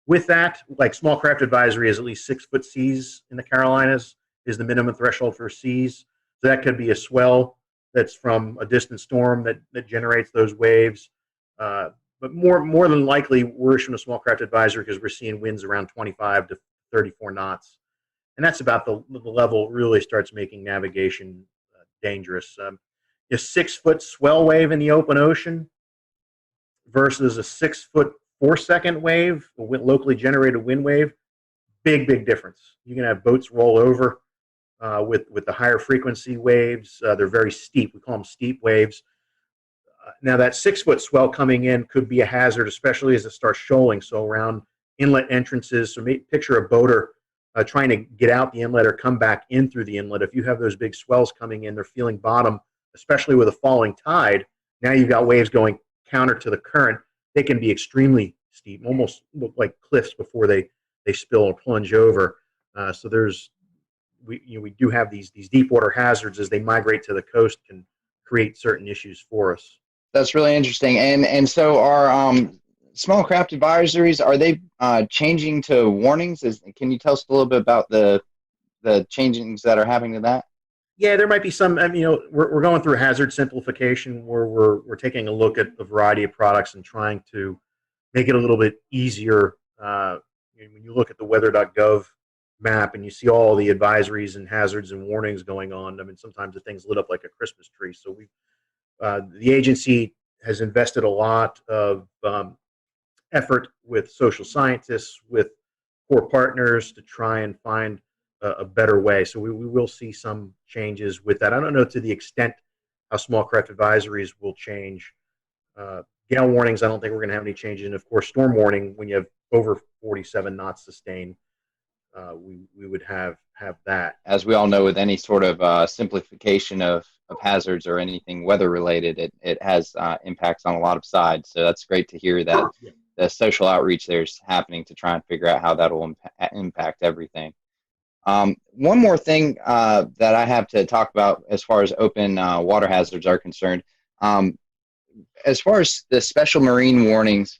S16: with that. Like small craft advisory is at least 6 foot seas in the Carolinas is the minimum threshold for seas. So that could be a swell that's from a distant storm that generates those waves. But more than likely, we're issuing a small craft advisory because we're seeing winds around 25 to 34 knots. And that's about the level it really starts making navigation dangerous. A 6 foot swell wave in the open ocean versus a 6 foot 4 second wave, a locally generated wind wave, big difference. You can have boats roll over with the higher frequency waves. They're very steep. We call them steep waves. Now that 6 foot swell coming in could be a hazard, especially as it starts shoaling. So around inlet entrances, so picture a boater trying to get out the inlet or come back in through the inlet. If you have those big swells coming in, they're feeling bottom, especially with a falling tide. Now you've got waves going counter to the current. They can be extremely steep, almost look like cliffs before they spill or plunge over. So we do have these deep water hazards as they migrate to the coast, can create certain issues for us.
S13: That's really interesting. And so our small craft advisories, are they changing to warnings? Can you tell us a little bit about the changings that are happening to that?
S16: Yeah, there might be some. We're going through hazard simplification where we're taking a look at a variety of products and trying to make it a little bit easier. When you look at the weather.gov map and you see all the advisories and hazards and warnings going on. I mean, sometimes the thing's lit up like a Christmas tree. So the agency has invested a lot of effort with social scientists, with core partners to try and find a better way. So we will see some changes with that. I don't know to the extent how small craft advisories will change. Gale warnings, I don't think we're going to have any changes. And of course, storm warning, when you have over 47 knots sustained, we would have that.
S13: As we all know, with any sort of simplification of hazards or anything weather related, it has impacts on a lot of sides. So that's great to hear that the social outreach there's happening to try and figure out how that will impact everything. One more thing that I have to talk about as far as open water hazards are concerned, as far as the special marine warnings,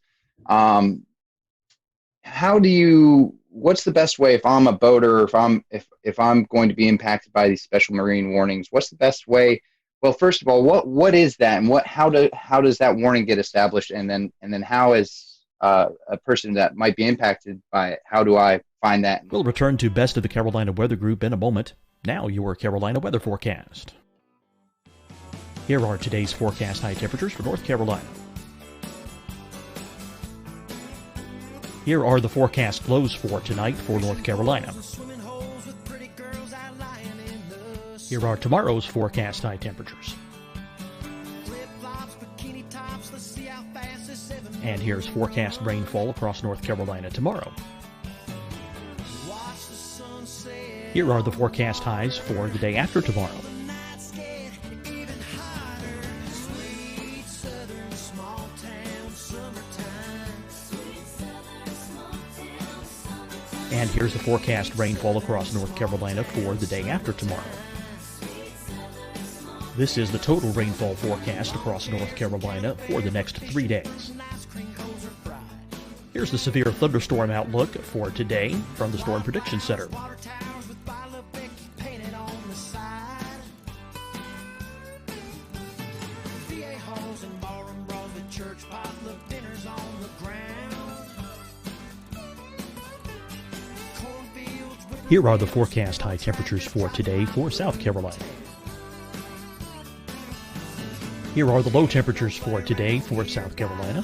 S13: what's the best way if I'm a boater, if I'm going to be impacted by these special marine warnings? What's the best way? Well, first of all, what is that, and how does that warning get established, and then how is a person that might be impacted by it, how do I find that?
S20: We'll return to Best of the Carolina Weather Group in a moment. Now your Carolina weather forecast. Here are today's forecast high temperatures for North Carolina. Here are the forecast lows for tonight for North Carolina. Here are tomorrow's forecast high temperatures. And here's forecast rainfall across North Carolina tomorrow. Here are the forecast highs for the day after tomorrow. And here's the forecast rainfall across North Carolina for the day after tomorrow. This is the total rainfall forecast across North Carolina for the next 3 days. Here's the severe thunderstorm outlook for today from the Storm Prediction Center. Here are the forecast high temperatures for today for South Carolina. Here are the low temperatures for today for South Carolina.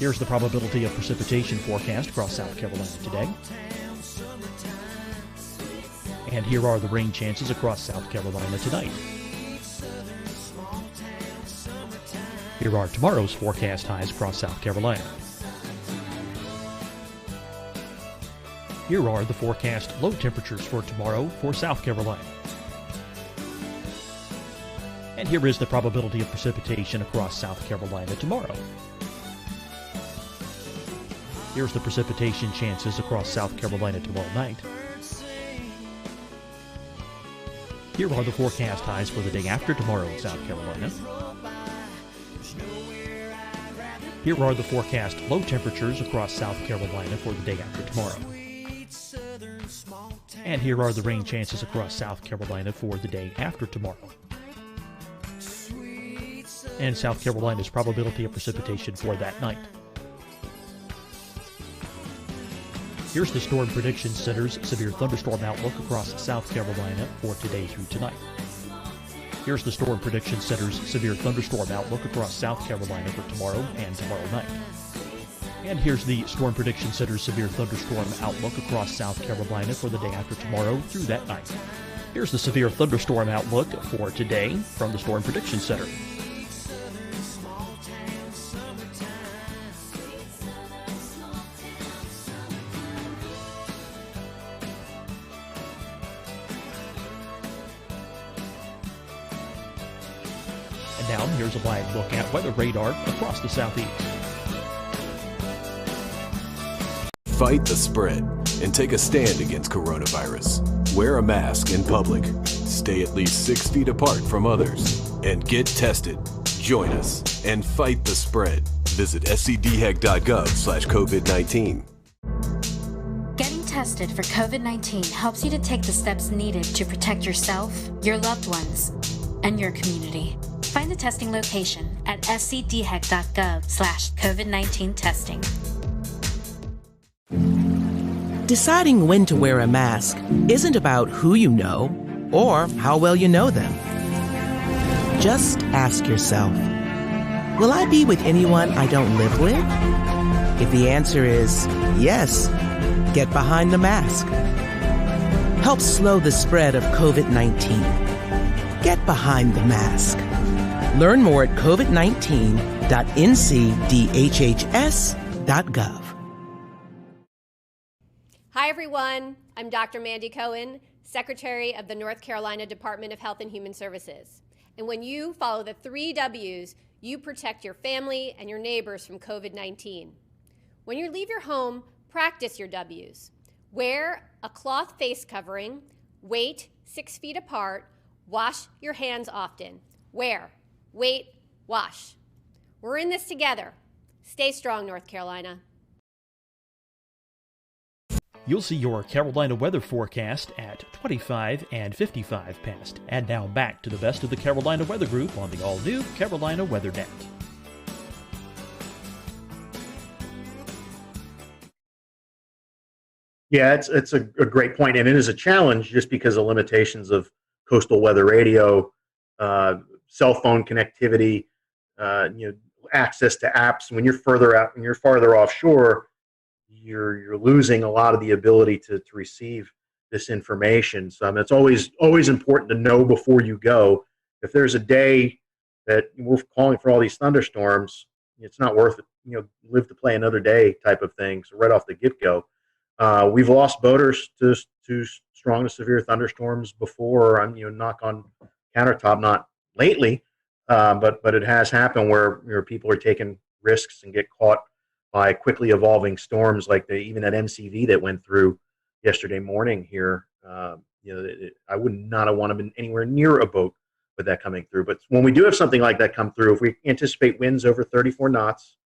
S20: Here's the probability of precipitation forecast across South Carolina today. And here are the rain chances across South Carolina tonight. Here are tomorrow's forecast highs across South Carolina. Here are the forecast low temperatures for tomorrow for South Carolina. And here is the probability of precipitation across South Carolina tomorrow. Here's the precipitation chances across South Carolina tomorrow night. Here are the forecast highs for the day after tomorrow in South Carolina. Here are the forecast low temperatures across South Carolina for the day after tomorrow. And here are the rain chances across South Carolina for the day after tomorrow. And South Carolina's probability of precipitation for that night. Here's the Storm Prediction Center's severe thunderstorm outlook across South Carolina for today through tonight. Here's the Storm Prediction Center's severe thunderstorm outlook across South Carolina for tomorrow and tomorrow night. And here's the Storm Prediction Center's severe thunderstorm outlook across South Carolina for the day after tomorrow through that night. Here's the severe thunderstorm outlook for today from the Storm Prediction Center. And now here's a live look at weather radar across the southeast.
S9: Fight the spread and take a stand against coronavirus. Wear a mask in public. Stay at least 6 feet apart from others. And get tested. Join us and fight the spread. Visit scdhec.gov/COVID-19.
S10: Getting tested for COVID-19 helps you to take the steps needed to protect yourself, your loved ones, and your community. Find the testing location at scdhec.gov/COVID-19 testing.
S11: Deciding when to wear a mask isn't about who you know or how well you know them. Just ask yourself, will I be with anyone I don't live with? If the answer is yes, get behind the mask. Help slow the spread of COVID-19. Get behind the mask. Learn more at covid19.ncdhhs.gov.
S12: Hi, everyone. I'm Dr. Mandy Cohen, Secretary of the North Carolina Department of Health and Human Services. And when you follow the 3 W's, you protect your family and your neighbors from COVID-19. When you leave your home, practice your W's. Wear a cloth face covering, wait 6 feet apart, wash your hands often. Wear, wait, wash. We're in this together. Stay strong, North Carolina.
S20: You'll see your Carolina weather forecast at 25 and 55 past. And now back to the best of the Carolina Weather Group on the all-new Carolina Weather Net.
S16: Yeah, it's a great point, and it is a challenge just because of limitations of coastal weather radio, cell phone connectivity, access to apps. When you're further out, when you're farther offshore, you're losing a lot of the ability to receive this information. So it's always important to know before you go. If there's a day that we're calling for all these thunderstorms, it's not worth it. Live to play another day type of thing. So right off the get-go. We've lost boaters to strong to severe thunderstorms before. I'm knock on countertop, not lately, but it has happened where people are taking risks and get caught by quickly evolving storms, like even that MCV that went through yesterday morning here. I would not have wanted to be anywhere near a boat with that coming through. But when we do have something like that come through, if we anticipate winds over 34 knots,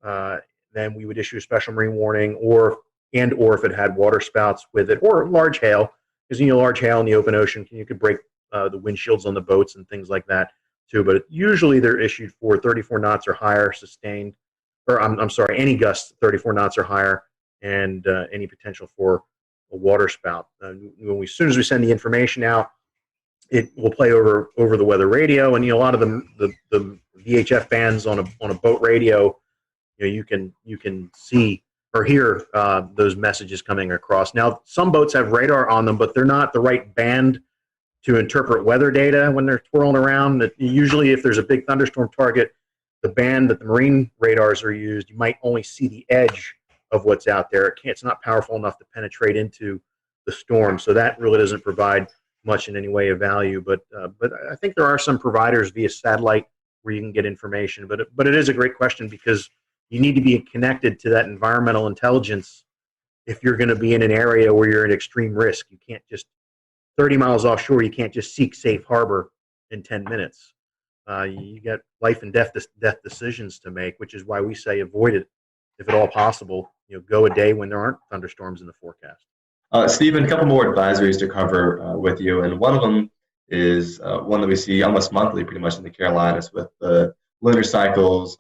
S16: then we would issue a special marine warning, or if it had water spouts with it, or large hail, because large hail in the open ocean, you could break the windshields on the boats and things like that too. But usually they're issued for 34 knots or higher sustained, or I'm sorry, any gusts 34 knots or higher, and any potential for a water spout. As soon as we send the information out, it will play over the weather radio, and a lot of the VHF bands on a boat radio, you can see or hear those messages coming across. Now, some boats have radar on them, but they're not the right band to interpret weather data when they're twirling around. That usually, if there's a big thunderstorm target, the band that the marine radars are used, you might only see the edge of what's out there. It's not powerful enough to penetrate into the storm, so that really doesn't provide much in any way of value. But I think there are some providers via satellite where you can get information. But it is a great question, because you need to be connected to that environmental intelligence if you're going to be in an area where you're at extreme risk. You can't just 30 miles offshore. You can't just seek safe harbor in 10 minutes. You got life and death decisions to make, which is why we say avoid it if at all possible. Go a day when there aren't thunderstorms in the forecast.
S14: Stephen, a couple more advisories to cover with you, and one of them is one that we see almost monthly, pretty much in the Carolinas, with the lunar cycles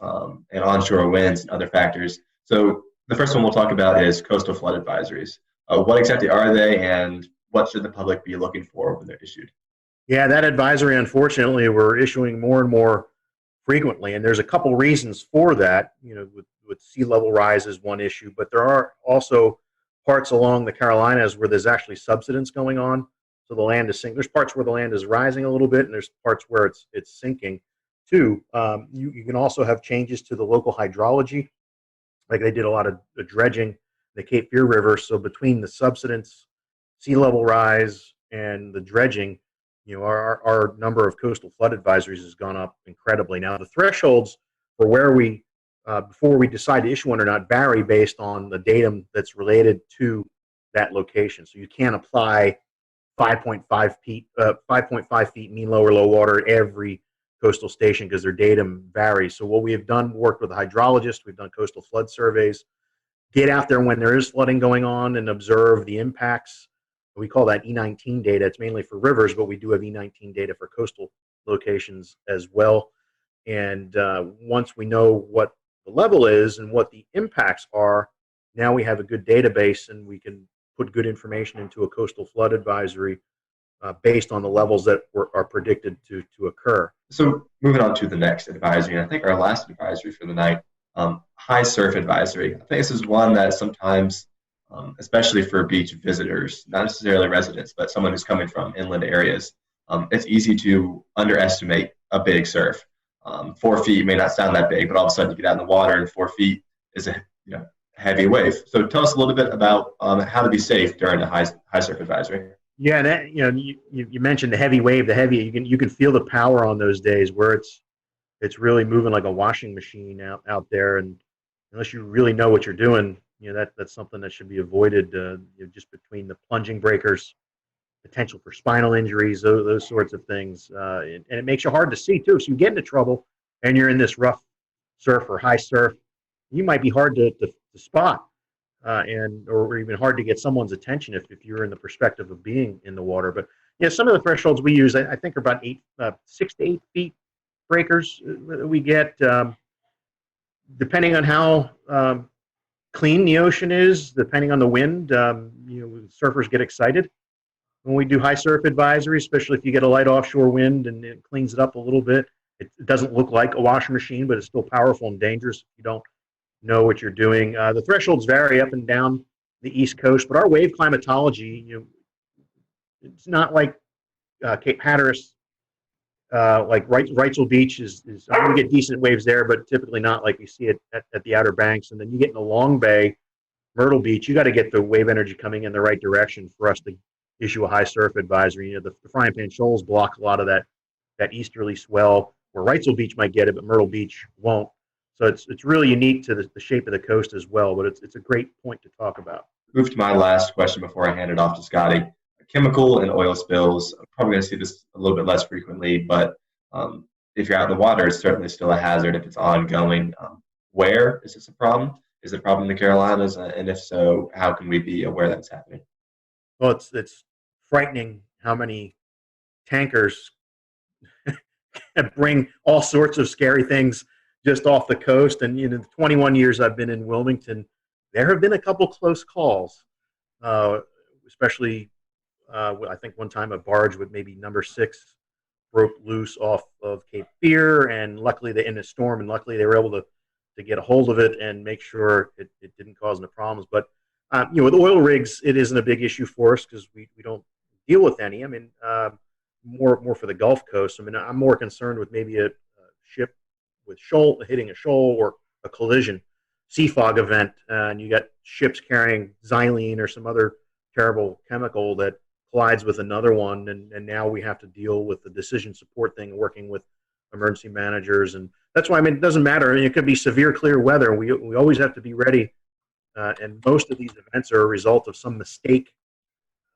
S14: and onshore winds and other factors. So the first one we'll talk about is coastal flood advisories. What exactly are they, and what should the public be looking for when they're issued?
S16: Yeah, that advisory, unfortunately, we're issuing more and more frequently, and there's a couple reasons for that. With sea level rise is one issue, but there are also parts along the Carolinas where there's actually subsidence going on. So the land is sinking. There's parts where the land is rising a little bit, and there's parts where it's sinking too. You can also have changes to the local hydrology, like they did a lot of dredging the Cape Fear River. So between the subsidence, sea level rise, and the dredging, our number of coastal flood advisories has gone up incredibly. Now, the thresholds for where we, before we decide to issue one or not, vary based on the datum that's related to that location. So you can't apply 5.5 feet mean low or low water at every coastal station, because their datum varies. So what we have done, worked with a hydrologist, we've done coastal flood surveys, get out there when there is flooding going on and observe the impacts. We call that E19 data. It's mainly for rivers, but we do have E19 data for coastal locations as well. And once we know what the level is and what the impacts are, now we have a good database and we can put good information into a coastal flood advisory based on the levels that are predicted to occur.
S14: So moving on to the next advisory, and I think our last advisory for the night, high surf advisory. I think this is one that sometimes, especially for beach visitors, not necessarily residents, but someone who's coming from inland areas, it's easy to underestimate a big surf. 4 feet may not sound that big, but all of a sudden you get out in the water and 4 feet is a heavy wave. So tell us a little bit about how to be safe during the high surf advisory.
S16: Yeah, and that, you mentioned the heavy wave, the heavy. You can feel the power on those days where it's really moving like a washing machine out there, and unless you really know what you're doing, that's something that should be avoided. Just between the plunging breakers, potential for spinal injuries, those sorts of things, and it makes you hard to see too. So you get into trouble, and you're in this rough surf or high surf, you might be hard to spot. Or even hard to get someone's attention if you're in the perspective of being in the water. But some of the thresholds we use, I think, are about 6 to 8 feet breakers we get, depending on how clean the ocean is, depending on the wind. Surfers get excited when we do high surf advisory, especially if you get a light offshore wind and it cleans it up a little bit. It doesn't look like a washing machine, but it's still powerful and dangerous if you don't know what you're doing. The thresholds vary up and down the East Coast, but our wave climatology, it's not like Cape Hatteras, like Wrightsville Beach is we get decent waves there, but typically not like you see it at the Outer Banks. And then you get into Long Bay, Myrtle Beach, you got to get the wave energy coming in the right direction for us to issue a high surf advisory. The frying pan shoals block a lot of that easterly swell, where Wrightsville Beach might get it, but Myrtle Beach won't. So it's really unique to the shape of the coast as well, but it's a great point to talk about.
S14: Move to my last question before I hand it off to Scotty. Chemical and oil spills, I'm probably going to see this a little bit less frequently, but if you're out in the water, it's certainly still a hazard if it's ongoing. Where is this a problem? Is it a problem in the Carolinas? And if so, how can we be aware that it's happening?
S16: Well, it's frightening how many tankers bring all sorts of scary things just off the coast. And in the 21 years I've been in Wilmington, there have been a couple close calls, especially I think one time a barge with maybe number 6 broke loose off of Cape Fear, and luckily in a storm, and luckily they were able to get a hold of it and make sure it didn't cause any problems. But with oil rigs, it isn't a big issue for us because we don't deal with any. I mean, more for the Gulf Coast. I mean, I'm more concerned with maybe a ship with hitting a shoal or a collision, sea fog event, and you got ships carrying xylene or some other terrible chemical that collides with another one, and now we have to deal with the decision support thing, working with emergency managers. And that's why, I mean, it doesn't matter. I mean, it could be severe clear weather. We always have to be ready, and most of these events are a result of some mistake.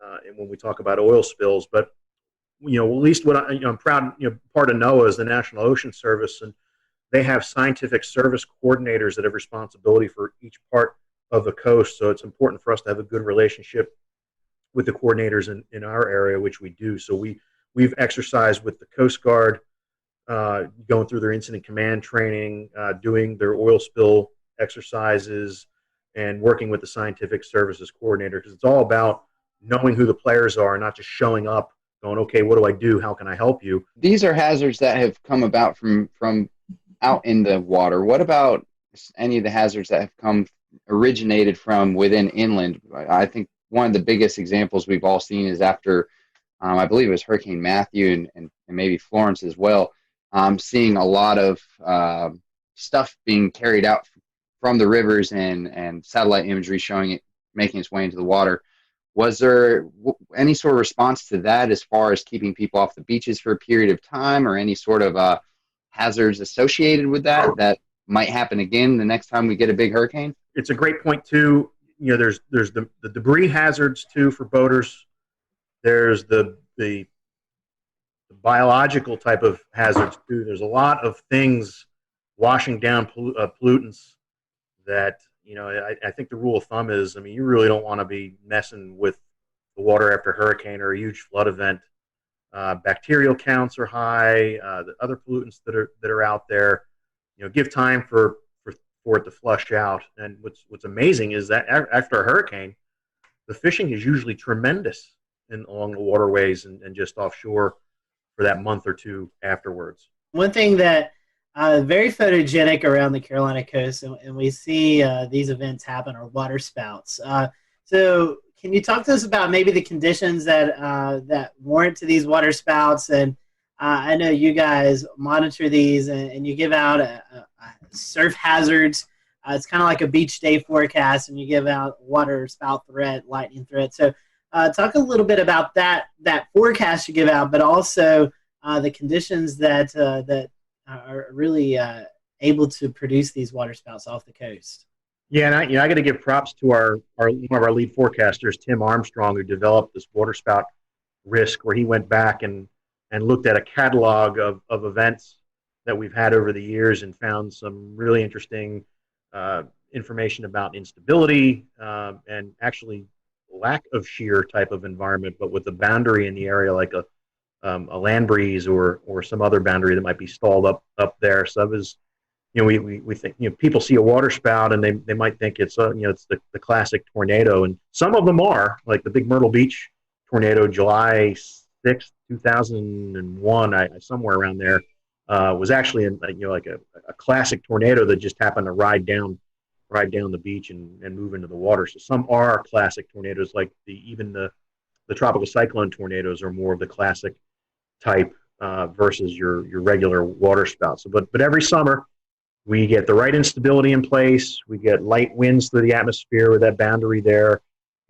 S16: And when we talk about oil spills, but at least what I'm proud. Part of NOAA is the National Ocean Service, and they have scientific service coordinators that have responsibility for each part of the coast. So it's important for us to have a good relationship with the coordinators in our area, which we do. So we've exercised with the Coast Guard, going through their incident command training, doing their oil spill exercises, and working with the scientific services coordinator, because it's all about knowing who the players are, not just showing up going, okay, what do I do? How can I help you?
S13: These are hazards that have come about from out in the water. What about any of the hazards that have originated from within inland? I think one of the biggest examples we've all seen is after, I believe it was Hurricane Matthew and maybe Florence as well, seeing a lot of stuff being carried out from the rivers and satellite imagery showing it making its way into the water. Was there any sort of response to that as far as keeping people off the beaches for a period of time, or any sort of hazards associated with that might happen again the next time we get a big hurricane?
S16: It's a great point too. There's the debris hazards too for boaters. There's the biological type of hazards too. There's a lot of things washing down pollutants that, I think the rule of thumb is, you really don't want to be messing with the water after a hurricane or a huge flood event. Bacterial counts are high. The other pollutants that are out there, give time for for it to flush out. And what's amazing is that after a hurricane, the fishing is usually tremendous along the waterways and just offshore for that month or two afterwards.
S4: One thing that very photogenic around the Carolina coast, and we see these events happen, are water spouts. So can you talk to us about maybe the conditions that warrant to these water spouts? And I know you guys monitor these and you give out surf hazards. It's kind of like a beach day forecast, and you give out water spout threat, lightning threat. So talk a little bit about that forecast you give out, but also the conditions that are really able to produce these water spouts off the coast.
S16: Yeah, and I got to give props to one of our lead forecasters, Tim Armstrong, who developed this water spout risk, where he went back and looked at a catalog of events that we've had over the years and found some really interesting information about instability and actually lack of shear type of environment, but with the boundary in the area like a land breeze or some other boundary that might be stalled up there. So it was, we think, people see a water spout and they might think it's it's the classic tornado, and some of them are, like the big Myrtle Beach tornado, July 6th, 2001, somewhere around there, was actually like a classic tornado that just happened to ride down the beach and move into the water. So some are classic tornadoes, like even the tropical cyclone tornadoes are more of the classic type versus your regular water spouts. So, but every summer we get the right instability in place. We get light winds through the atmosphere with that boundary there,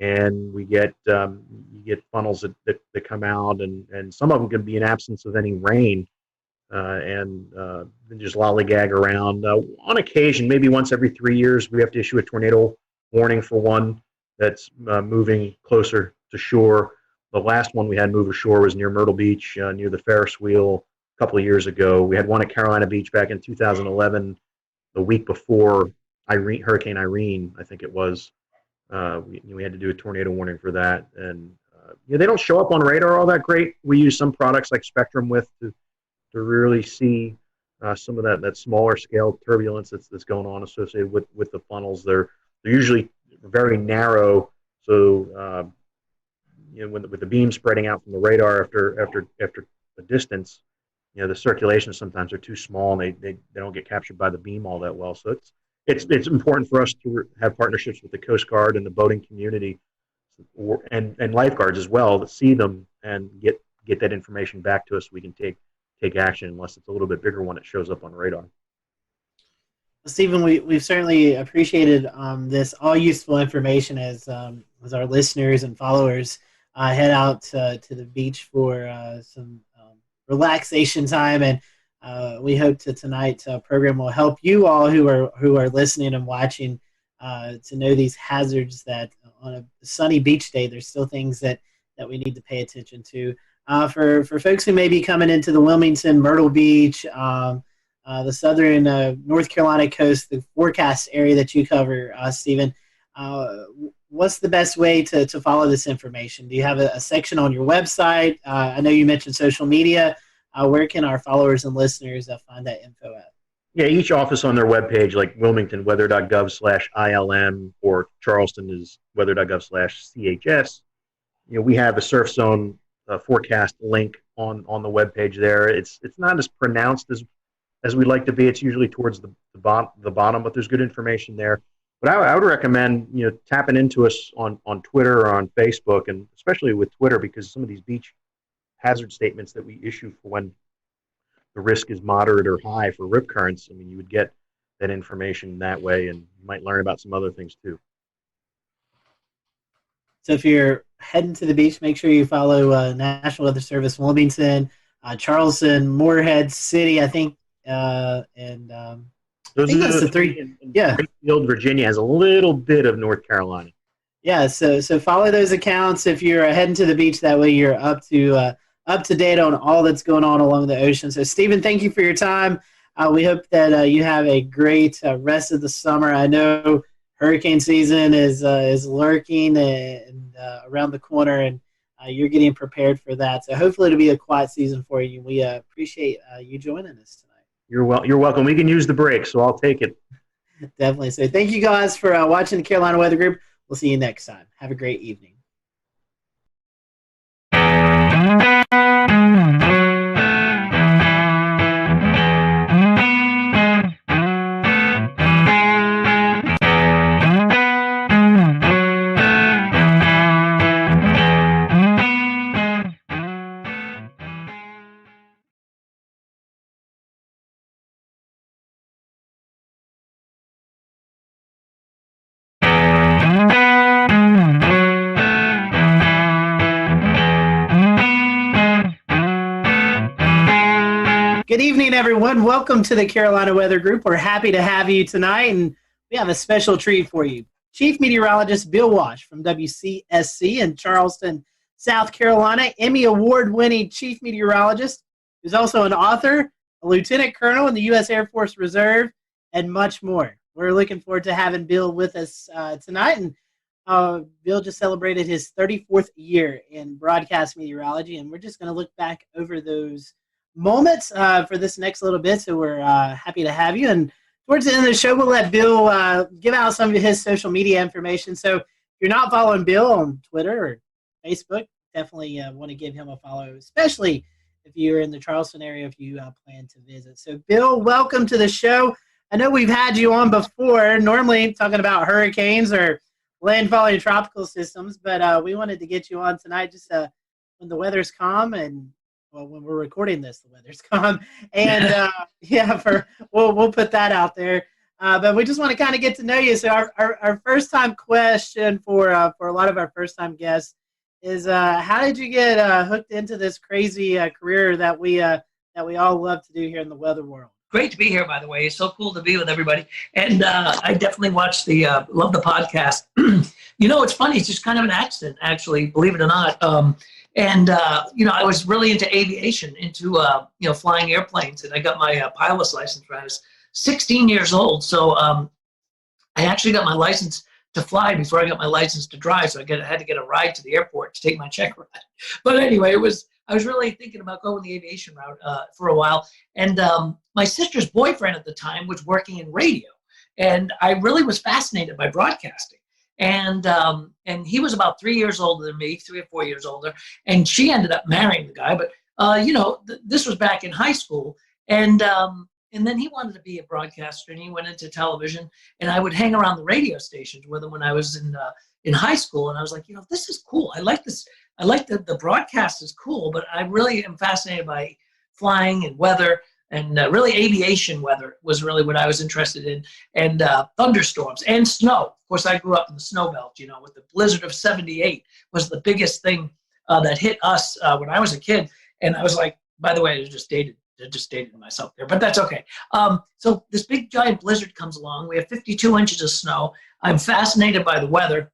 S16: and we get you get funnels that come out, and some of them can be in absence of any rain. And just lollygag around. On occasion, maybe once every 3 years, we have to issue a tornado warning for one that's moving closer to shore. The last one we had move ashore was near Myrtle Beach, near the Ferris wheel, a couple of years ago. We had one at Carolina Beach back in 2011, the week before Hurricane Irene, I think it was. We had to do a tornado warning for that. And they don't show up on radar all that great. We use some products like Spectrum to really see some of that smaller scale turbulence that's going on associated with the funnels. They're usually very narrow, so with the beam spreading out from the radar after a distance, the circulations sometimes are too small and they don't get captured by the beam all that well. So it's important for us to have partnerships with the Coast Guard and the boating community and lifeguards as well to see them and get that information back to us so we can take action, unless it's a little bit bigger one that shows up on radar.
S4: Stephen, we've certainly appreciated this all useful information as our listeners and followers head out to the beach for some relaxation time, and we hope tonight's program will help you all who are listening and watching to know these hazards, that on a sunny beach day there's still things that we need to pay attention to. For folks who may be coming into the Wilmington, Myrtle Beach, the southern North Carolina coast, the forecast area that you cover, Stephen, what's the best way to follow this information? Do you have a section on your website? I know you mentioned social media. Where can our followers and listeners find that info at?
S16: Yeah, each office on their webpage, like Wilmington, weather.gov/ILM, or Charleston is weather.gov/CHS. We have a surf zone forecast link on the webpage there. It's not as pronounced as we'd like to be. It's usually towards the bottom, but there's good information there. But I would recommend tapping into us on Twitter or on Facebook, and especially with Twitter, because some of these beach hazard statements that we issue for when the risk is moderate or high for rip currents, I mean, you would get that information that way, and you might learn about some other things too.
S4: So if you're heading to the beach, make sure you follow National Weather Service Wilmington, Charleston, Morehead City, I think, and I think that's the three. Yeah,
S16: Greenfield, Virginia has a little bit of North Carolina.
S4: Yeah, so follow those accounts if you're heading to the beach. That way you're up to date on all that's going on along the ocean. So Stephen, thank you for your time. We hope that you have a great rest of the summer. I know hurricane season is lurking and around the corner, and you're getting prepared for that. So hopefully it'll be a quiet season for you. We appreciate you joining us tonight.
S16: You're welcome. We can use the break, so I'll take it.
S4: Definitely. So thank you guys for watching the Carolina Weather Group. We'll see you next time. Have a great evening. Good evening, everyone. Welcome to the Carolina Weather Group. We're happy to have you tonight, and we have a special treat for you. Chief Meteorologist Bill Walsh from WCSC in Charleston, South Carolina, Emmy Award-winning Chief Meteorologist, who's also an author, a Lieutenant Colonel in the U.S. Air Force Reserve, and much more. We're looking forward to having Bill with us tonight, and Bill just celebrated his 34th year in broadcast meteorology, and we're just going to look back over those moments for this next little bit, so we're happy to have you. And towards the end of the show, we'll let Bill give out some of his social media information. So if you're not following Bill on Twitter or Facebook, definitely want to give him a follow, especially if you're in the Charleston area, if you plan to visit. So Bill, welcome to the show. I know we've had you on before, normally talking about hurricanes or landfalling tropical systems, but we wanted to get you on tonight just when the weather's calm, and well, when we're recording this, the weather's calm, and we'll put that out there. But we just want to kind of get to know you. So our first time question for a lot of our first time guests is how did you get hooked into this crazy career that we all love to do here in the weather world?
S5: Great to be here, by the way. It's so cool to be with everybody. And I definitely watch love the podcast. It's funny. It's just kind of an accident, actually, believe it or not. I was really into aviation, into flying airplanes, and I got my pilot's license when I was 16 years old. So I actually got my license to fly before I got my license to drive. So I had to get a ride to the airport to take my check ride. But anyway, I was really thinking about going the aviation route for a while. And my sister's boyfriend at the time was working in radio, and I really was fascinated by broadcasting. And he was about 3 years older than me, 3 or 4 years older, and she ended up marrying the guy. But this was back in high school, and then he wanted to be a broadcaster, and he went into television. And I would hang around the radio stations with him when I was in high school, and I was like, this is cool. I like this. I like the broadcast is cool, but I really am fascinated by flying and weather. And really aviation weather was really what I was interested in, and thunderstorms and snow. Of course, I grew up in the snow belt, with the blizzard of '78 was the biggest thing that hit us when I was a kid. And I was like, by the way, I just dated myself there, but that's okay. So this big giant blizzard comes along. We have 52 inches of snow. I'm fascinated by the weather.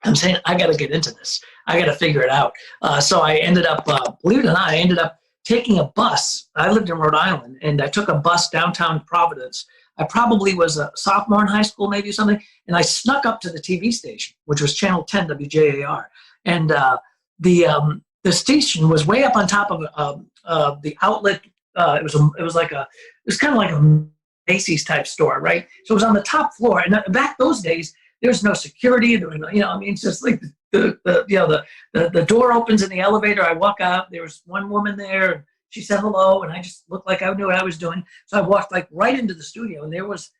S5: I'm saying, I got to get into this. I got to figure it out. So I ended up, believe it or not, I ended up taking a bus. I lived in Rhode Island, and I took a bus downtown Providence. I probably was a sophomore in high school, maybe something, and I snuck up to the TV station, which was Channel 10 WJAR. And the station was way up on top of the outlet. It was kind of like a Macy's type store, right? So it was on the top floor, and back those days, there was no security. There was no, it's just like the door opens in the elevator. I walk out. There was one woman there, and she said hello, and I just looked like I knew what I was doing. So I walked right into the studio, and there was,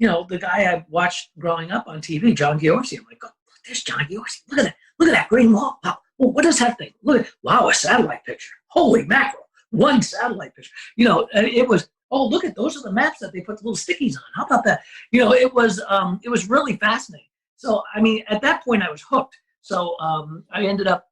S5: the guy I watched growing up on TV, John Giorgi. I'm like, oh, there's John Giorgi. Look at that. Look at that green wall. Wow. Well, what is that thing? Look at, wow, a satellite picture. Holy mackerel. One satellite picture. It was, oh, look at, those are the maps that they put the little stickies on. How about that? It was really fascinating. So, at that point I was hooked. So I ended up,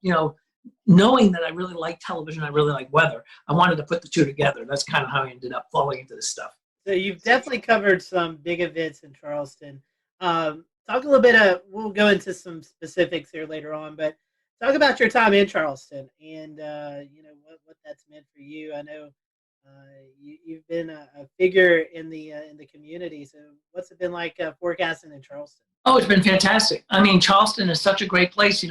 S5: knowing that I really like television, I really like weather. I wanted to put the two together. That's kind of how I ended up falling into this stuff.
S4: So you've definitely covered some big events in Charleston. Talk a little bit we'll go into some specifics here later on, but talk about your time in Charleston and, what that's meant for you. I know you've been a figure in the community. So what's it been like forecasting in Charleston?
S5: Oh, it's been fantastic. Charleston is such a great place.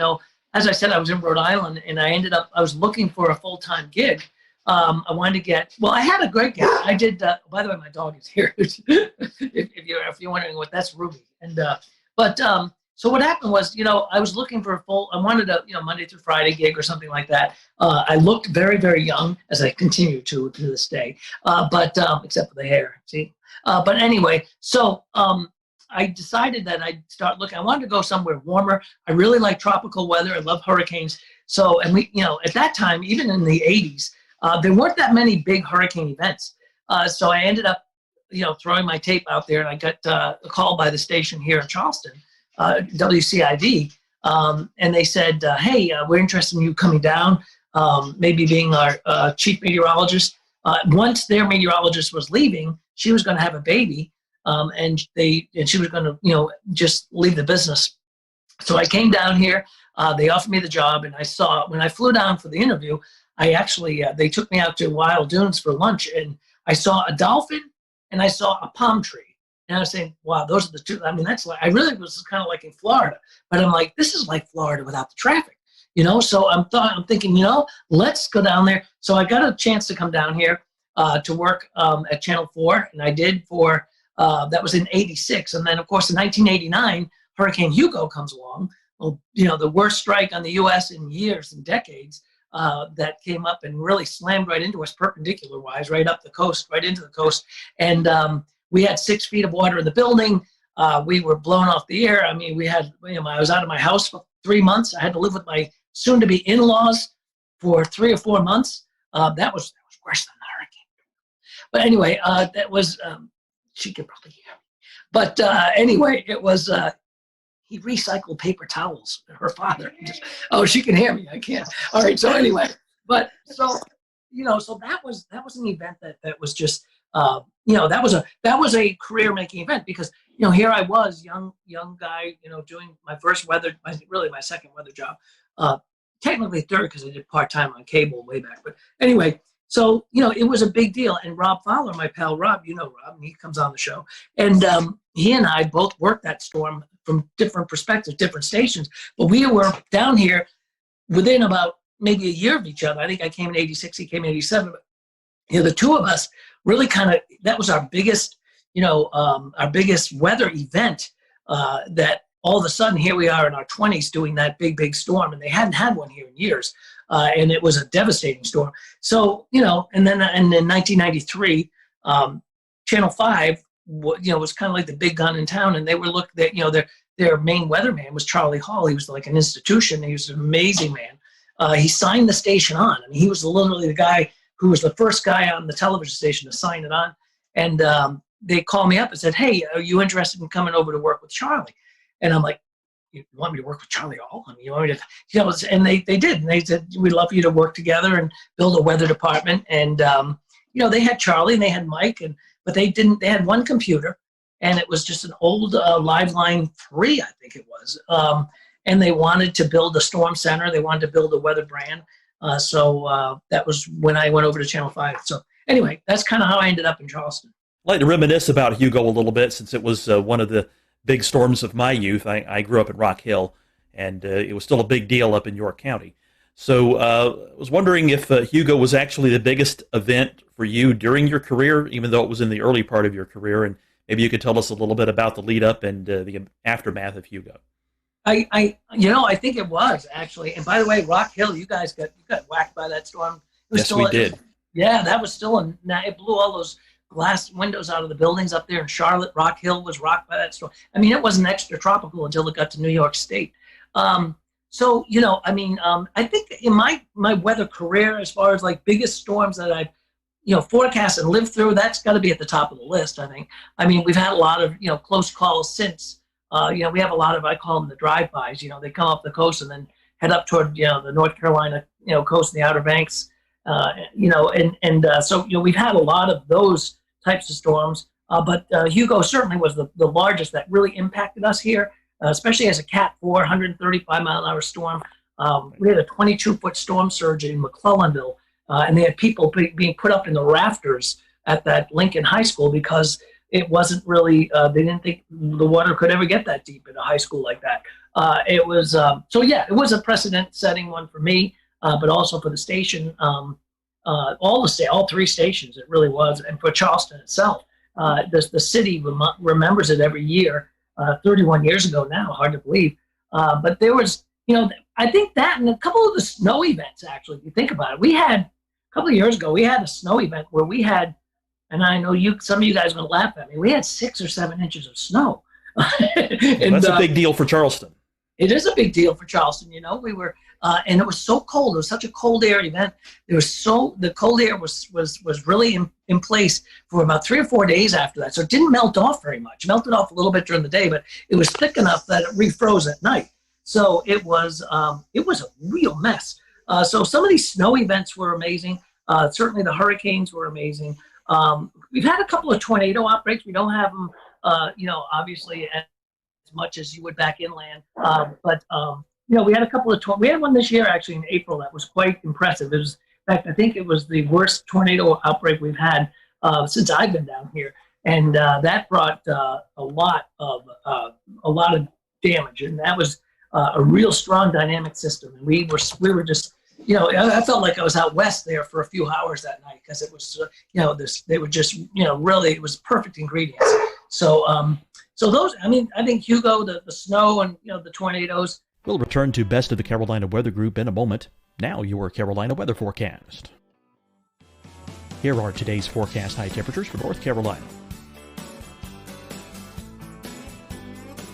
S5: As I said, I was in Rhode Island, and I was looking for a full-time gig I wanted to get, well, I had a great guest. I did, by the way, my dog is here. if you're wondering what, that's Ruby. And, so what happened was, I was looking for I wanted a, Monday through Friday gig or something like that. I looked very, very young, as I continue to this day, except for the hair, see? But anyway, so I decided that I'd start looking. I wanted to go somewhere warmer. I really like tropical weather. I love hurricanes. So, and we, at that time, even in the 80s, there weren't that many big hurricane events. So I ended up, throwing my tape out there, and I got a call by the station here in Charleston, WCID, and they said, hey, we're interested in you coming down, maybe being our chief meteorologist. Once their meteorologist was leaving, she was going to have a baby, and she was going to, just leave the business. So I came down here. They offered me the job, and when I flew down for the interview, I actually, they took me out to Wild Dunes for lunch, and I saw a dolphin and I saw a palm tree. And I was saying, wow, those are the two. I mean, that's like, I really was kind of like in Florida, but I'm like, this is like Florida without the traffic, So I'm thinking, let's go down there. So I got a chance to come down here to work at Channel 4, and I did for, that was in '86. And then, of course, in 1989, Hurricane Hugo comes along. Well, the worst strike on the U.S. in years and decades. That came up and really slammed right into us perpendicular-wise, right up the coast, right into the coast. And we had 6 feet of water in the building. We were blown off the air. I mean, we had, I was out of my house for 3 months. I had to live with my soon-to-be in-laws for 3 or 4 months. That was worse than the hurricane. But anyway, that was, she could probably hear me. But anyway, it was, he recycled paper towels. Her father. She can hear me. I can't. All right. So anyway, but so so that was an event that was just that was a career making event, because here I was, young guy, doing my first weather, really my second weather job, technically third because I did part time on cable way back. But anyway, so it was a big deal. And Rob Fowler, my pal Rob, Rob, and he comes on the show, and he and I both worked that storm from different perspectives, different stations. But we were down here within about maybe a year of each other. I think I came in '86, he came in '87. But the two of us really kind of, that was our biggest, our biggest weather event. That all of a sudden here we are in our 20s doing that big storm, and they hadn't had one here in years, and it was a devastating storm. So and then in 1993, Channel 5. Was kind of like the big gun in town, and they were their main weatherman was Charlie Hall. He was like an institution. He was an amazing man. He signed the station on. I mean, he was literally the guy who was the first guy on the television station to sign it on. And they called me up and said, "Hey, are you interested in coming over to work with Charlie?" And I'm like, "You want me to work with Charlie Hall? I mean, you want me to?" And they did. And they said, "We'd love for you to work together and build a weather department." And they had Charlie and they had Mike, but they had one computer, and it was just an old Liveline 3, I think it was. And they wanted to build a storm center. They wanted to build a weather brand. So that was when I went over to Channel 5. So anyway, that's kind of how I ended up in Charleston.
S8: I'd like to reminisce about Hugo a little bit, since it was one of the big storms of my youth. I grew up in Rock Hill, and it was still a big deal up in York County. So I was wondering if Hugo was actually the biggest event for you during your career, even though it was in the early part of your career, and maybe you could tell us a little bit about the lead up and the aftermath of Hugo.
S5: I think it was actually. And by the way, Rock Hill, you guys got whacked by that storm.
S8: Yes, we did.
S5: Yeah, that was still it blew all those glass windows out of the buildings up there in Charlotte. Rock Hill was rocked by that storm. I mean, it wasn't extra tropical until it got to New York State. So, I think in my weather career, as far as like biggest storms that I've, forecast and lived through, that's got to be at the top of the list, I think. I mean, we've had a lot of, close calls since. We have a lot of, I call them the drive-bys. They come up the coast and then head up toward, the North Carolina, coast and the Outer Banks. So we've had a lot of those types of storms. But Hugo certainly was the largest that really impacted us here. Especially as a Cat 4, 135-mile-an-hour storm. We had a 22-foot storm surge in McClellanville, and they had people being put up in the rafters at that Lincoln High School because it wasn't really, they didn't think the water could ever get that deep in a high school like that. It was, it was a precedent-setting one for me, but also for the station. all three stations. It really was, and for Charleston itself, the city remembers it every year. 31 years ago now, hard to believe. But there was, I think that and a couple of the snow events, actually, if you think about it, a couple of years ago, we had a snow event where we had, and I know some of you guys are going to laugh at me, we had 6 or 7 inches of snow.
S8: And, that's a big deal for Charleston.
S5: It is a big deal for Charleston. We were, and it was so cold. It was such a cold air event. The cold air was really in place for about 3 or 4 days after that. So it didn't melt off very much. It melted off a little bit during the day, but it was thick enough that it refroze at night. So it was a real mess. So some of these snow events were amazing. Certainly the hurricanes were amazing. We've had a couple of tornado outbreaks. We don't have them, obviously as much as you would back inland. But we had a couple of we had one this year actually in April that was quite impressive. It was, in fact, I think it was the worst tornado outbreak we've had since I've been down here, and that brought a lot of damage, and that was a real strong dynamic system. And we were just, I felt like I was out west there for a few hours that night because it was, they were just, really, it was perfect ingredients. So those, I think Hugo, the snow and, the tornadoes.
S20: We'll return to Best of the Carolina Weather Group in a moment. Now your Carolina weather forecast. Here are today's forecast high temperatures for North Carolina.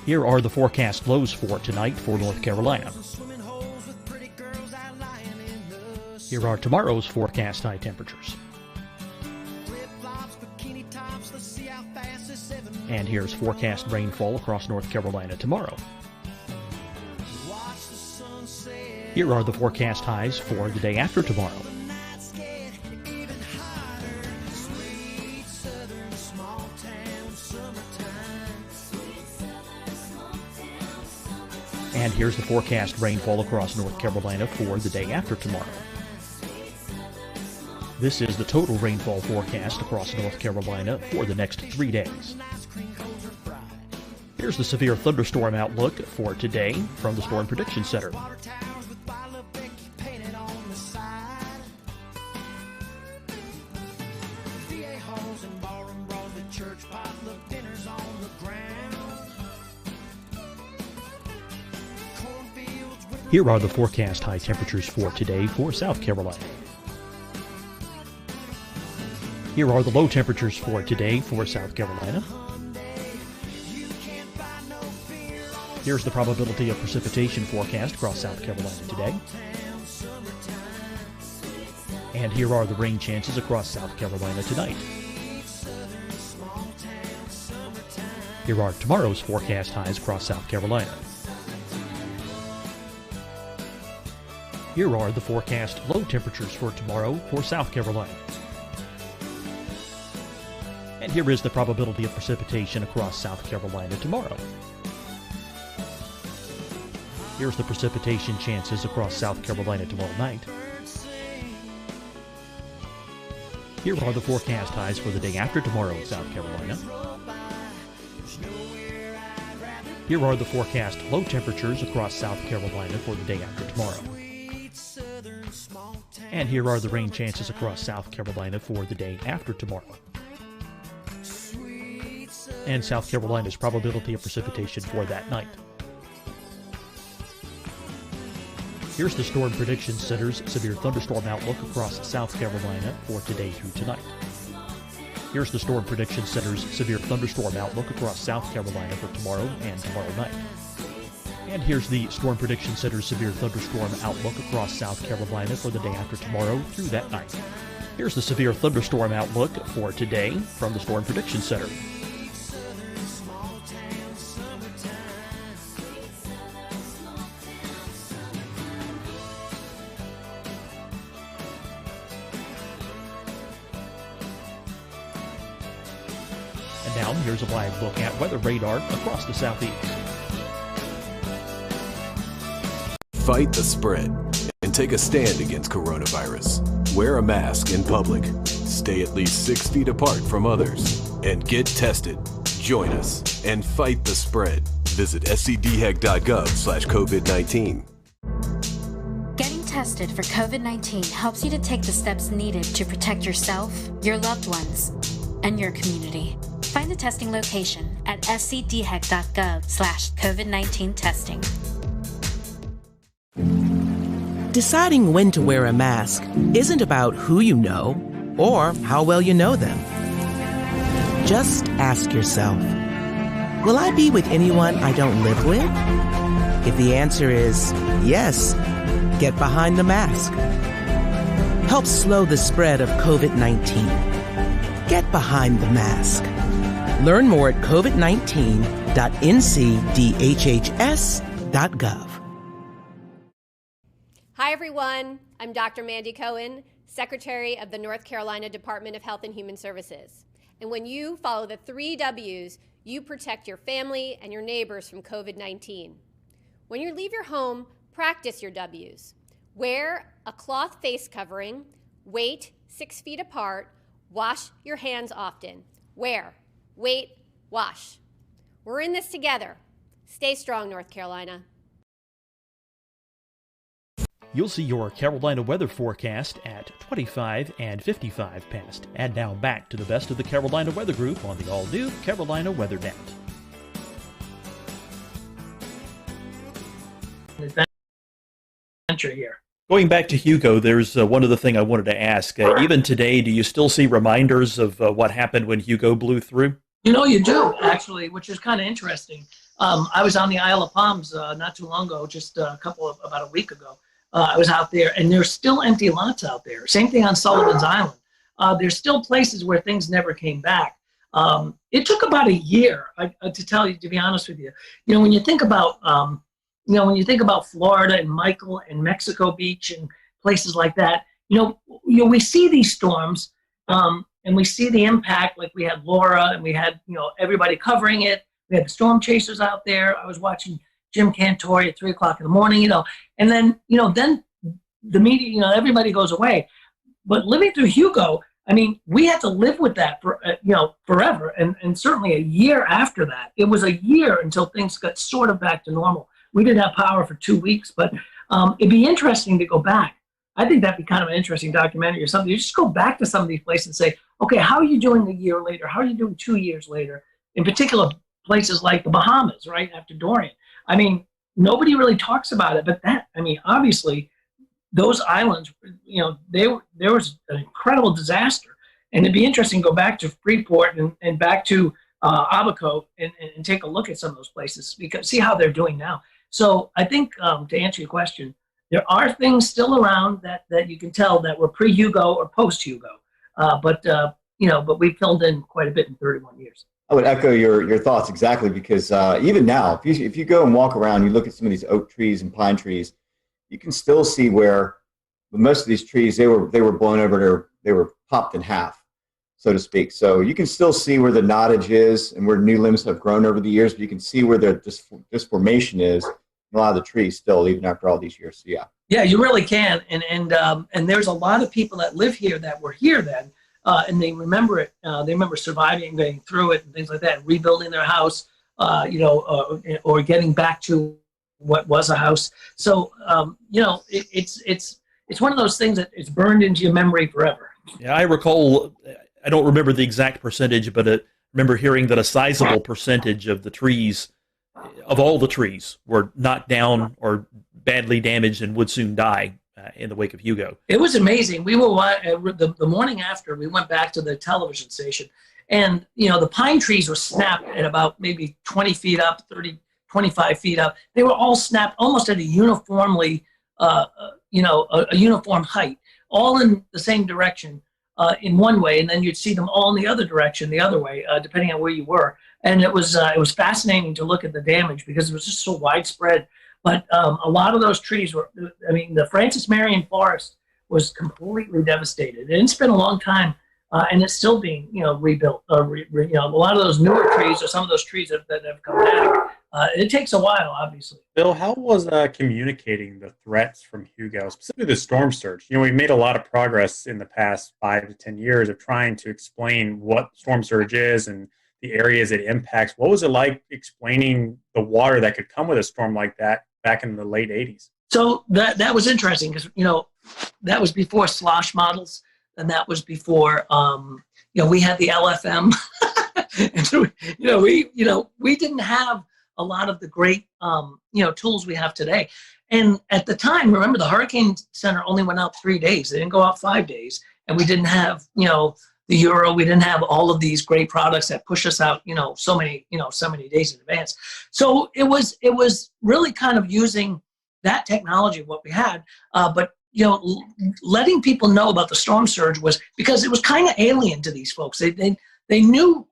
S20: Here are the forecast lows for tonight for North Carolina. Here are tomorrow's forecast high temperatures. And here's forecast rainfall across North Carolina tomorrow. Here are the forecast highs for the day after tomorrow. And here's the forecast rainfall across North Carolina for the day after tomorrow. This is the total rainfall forecast across North Carolina for the next 3 days. Here's the severe thunderstorm outlook for today from the Storm Prediction Center. Here are the forecast high temperatures for today for South Carolina. Here are the low temperatures for today for South Carolina. Here's the probability of precipitation forecast across South Carolina today. And here are the rain chances across South Carolina tonight. Here are tomorrow's forecast highs across South Carolina. Here are the forecast low temperatures for tomorrow for South Carolina. And here is the probability of precipitation across South Carolina tomorrow. Here's the precipitation chances across South Carolina tomorrow night. Here are the forecast highs for the day after tomorrow in South Carolina. Here are the forecast low temperatures across South Carolina for the day after tomorrow. And here are the rain chances across South Carolina for the day after tomorrow. And South Carolina's probability of precipitation for that night. Here's the Storm Prediction Center's severe thunderstorm outlook across South Carolina for today through tonight. Here's the Storm Prediction Center's severe thunderstorm outlook across South Carolina for tomorrow and tomorrow night. And here's the Storm Prediction Center's severe thunderstorm outlook across South Carolina for the day after tomorrow through that night. Here's the severe thunderstorm outlook for today from the Storm Prediction Center. And now here's a live look at weather radar across the southeast.
S9: Fight the spread and take a stand against coronavirus. Wear a mask in public. Stay at least 6 feet apart from others. And get tested. Join us and fight the spread. Visit scdhec.gov/COVID-19.
S10: Getting tested tested for COVID-19 helps you to take the steps needed to protect yourself, your loved ones, and your community. Find a testing location at scdhec.gov/COVID-19 testing.
S11: Deciding when to wear a mask isn't about who you know or how well you know them. Just ask yourself, will I be with anyone I don't live with? If the answer is yes, get behind the mask. Help slow the spread of COVID-19. Get behind the mask. Learn more at covid19.ncdhhs.gov.
S12: Hi, everyone. I'm Dr. Mandy Cohen, Secretary of the North Carolina Department of Health and Human Services. And when you follow the 3 W's, you protect your family and your neighbors from COVID-19. When you leave your home, practice your W's. Wear a cloth face covering, wait 6 feet apart, wash your hands often. Wear, wait, wash. We're in this together. Stay strong, North Carolina.
S20: You'll see your Carolina weather forecast at 25 and 55 past. And now back to the best of the Carolina Weather Group on the all-new Carolina Weather Net.
S5: Adventure here.
S8: Going back to Hugo, there's one other thing I wanted to ask. Even today, do you still see reminders of what happened when Hugo blew through?
S5: You do, actually, which is kind of interesting. I was on the Isle of Palms not too long ago, just about a week ago. I was out there, and there's still empty lots out there. Same thing on Sullivan's Island. There's still places where things never came back. It took about a year, to be honest with you. When you think about, Florida and Michael and Mexico Beach and places like that, we see these storms, and we see the impact. Like we had Laura, and we had, everybody covering it. We had the storm chasers out there. I was watching Jim Cantore at 3 o'clock in the morning, and then, then the media, everybody goes away. But living through Hugo, we had to live with that for, forever. And certainly a year after that, it was a year until things got sort of back to normal. We didn't have power for 2 weeks, but it'd be interesting to go back. I think that'd be kind of an interesting documentary or something. You just go back to some of these places and say, okay, how are you doing a year later? How are you doing 2 years later? In particular, places like the Bahamas, right after Dorian. Nobody really talks about it, but obviously, those islands, there was an incredible disaster. And it'd be interesting to go back to Freeport and back to Abaco and take a look at some of those places, because see how they're doing now. So I think, to answer your question, there are things still around that you can tell that were pre-Hugo or post-Hugo. But we filled in quite a bit in 31 years.
S1: I would echo your thoughts exactly, because even now, if you go and walk around, you look at some of these oak trees and pine trees, you can still see where most of these trees, they were blown over, they were popped in half, so to speak. So you can still see where the knottage is and where new limbs have grown over the years, but you can see where the disformation is in a lot of the trees still, even after all these years. So yeah.
S5: Yeah, you really can. And there's a lot of people that live here that were here then. And they remember it. They remember surviving, going through it, and things like that, rebuilding their house, or getting back to what was a house. So, it's one of those things that it's burned into your memory forever.
S8: Yeah, I recall. I don't remember the exact percentage, but I remember hearing that a sizable percentage of the trees, of all the trees, were knocked down or badly damaged and would soon die in the wake of Hugo.
S5: It was amazing. We were the morning after, we went back to the television station, and the pine trees were snapped at about maybe 20 feet up, 30, 25 feet up. They were all snapped almost at a uniformly, a uniform height, all in the same direction in one way, and then you'd see them all in the other direction, the other way, depending on where you were. And it was fascinating to look at the damage because it was just so widespread. But a lot of those trees were, the Francis Marion Forest was completely devastated. And it's been a long time, and it's still being, rebuilt. A lot of those newer trees, or some of those trees that have come back, it takes a while, obviously.
S16: Bill, how was communicating the threats from Hugo, specifically the storm surge? We made a lot of progress in the past 5 to 10 years of trying to explain what storm surge is and the areas it impacts. What was it like explaining the water that could come with a storm like that back in the late 80s?
S5: So that was interesting because, that was before slosh models, and that was before, we had the LFM. And so, we didn't have a lot of the great, tools we have today. And at the time, remember, the Hurricane Center only went out 3 days. They didn't go out 5 days. And we didn't have, the Euro. We didn't have all of these great products that push us out, so many days in advance. So it was really kind of using that technology, what we had. But letting people know about the storm surge was because it was kind of alien to these folks. They knew,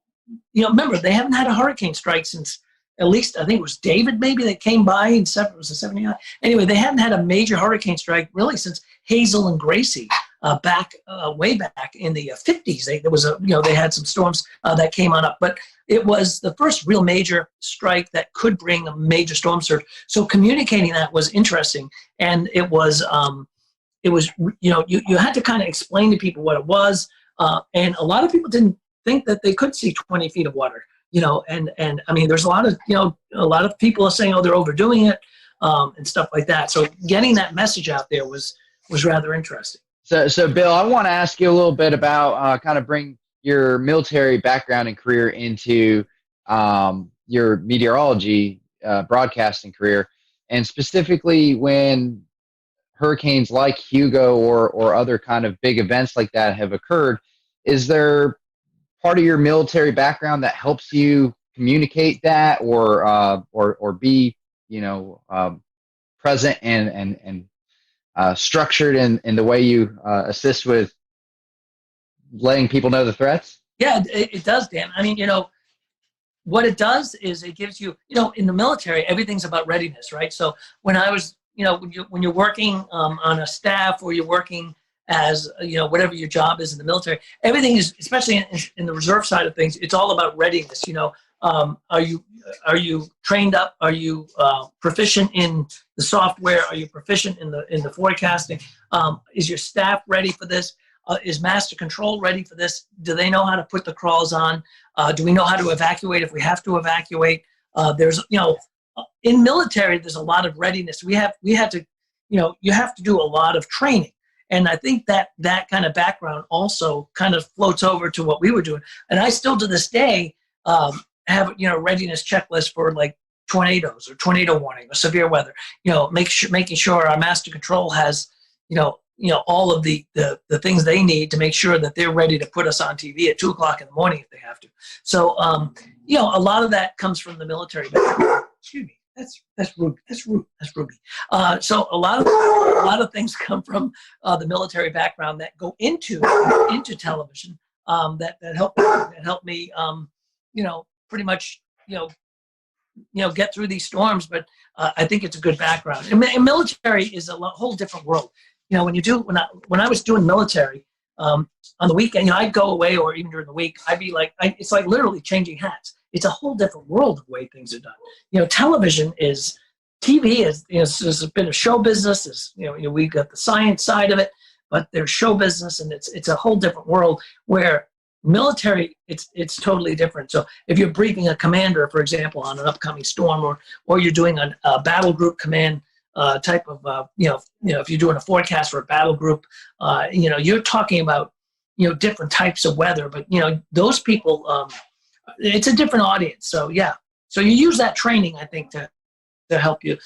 S5: remember, they haven't had a hurricane strike since, at least I think it was David maybe that came by in '79. Anyway, they hadn't had a major hurricane strike really since Hazel and Gracie way back in the 50s. They had some storms that came on up, but it was the first real major strike that could bring a major storm surge. So communicating that was interesting, and it was you had to kind of explain to people what it was, and a lot of people didn't think that they could see 20 feet of water. And I mean, there's a lot of people are saying, oh, they're overdoing it, and stuff like that. So getting that message out there was rather interesting.
S17: So Bill, I want to ask you a little bit about kind of bring your military background and career into your meteorology broadcasting career, and specifically when hurricanes like Hugo or other kind of big events like that have occurred. Is there part of your military background that helps you communicate that or be present and structured in the way you assist with letting people know the threats?
S5: Yeah, it does, Dan. I mean, what it does is it gives you, in the military, everything's about readiness, right? So when I was, when you're working on a staff or you're working as, whatever your job is in the military, everything is, especially in the reserve side of things, it's all about readiness. Are you trained up? Are you proficient in the software? Are you proficient in the forecasting? Is your staff ready for this? Is master control ready for this? Do they know how to put the crawls on? Do we know how to evacuate if we have to evacuate? There's, in military, there's a lot of readiness. We had to, you have to do a lot of training. And I think that kind of background also kind of floats over to what we were doing. And I still to this day have, readiness checklist for like tornadoes or tornado warning or severe weather, making sure our master control has, all of the things they need to make sure that they're ready to put us on TV at 2:00 in the morning if they have to. So, a lot of that comes from the military background. Excuse me. That's Ruby. So a lot of things come from the military background that go into television that help me pretty much get through these storms. But I think it's a good background. And military is a whole different world. When I was doing military on the weekend, I'd go away, or even during the week, I'd be like, it's like literally changing hats. It's a whole different world of the way things are done. TV is, there's a bit of show business. We got the science side of it, but there's show business, and it's a whole different world where military, it's totally different. So if you're briefing a commander, for example, on an upcoming storm, or you're doing a battle group command type of, if you're doing a forecast for a battle group, you're talking about, different types of weather, but, those people, it's a different audience. So, yeah. So you use that training, I think, to help you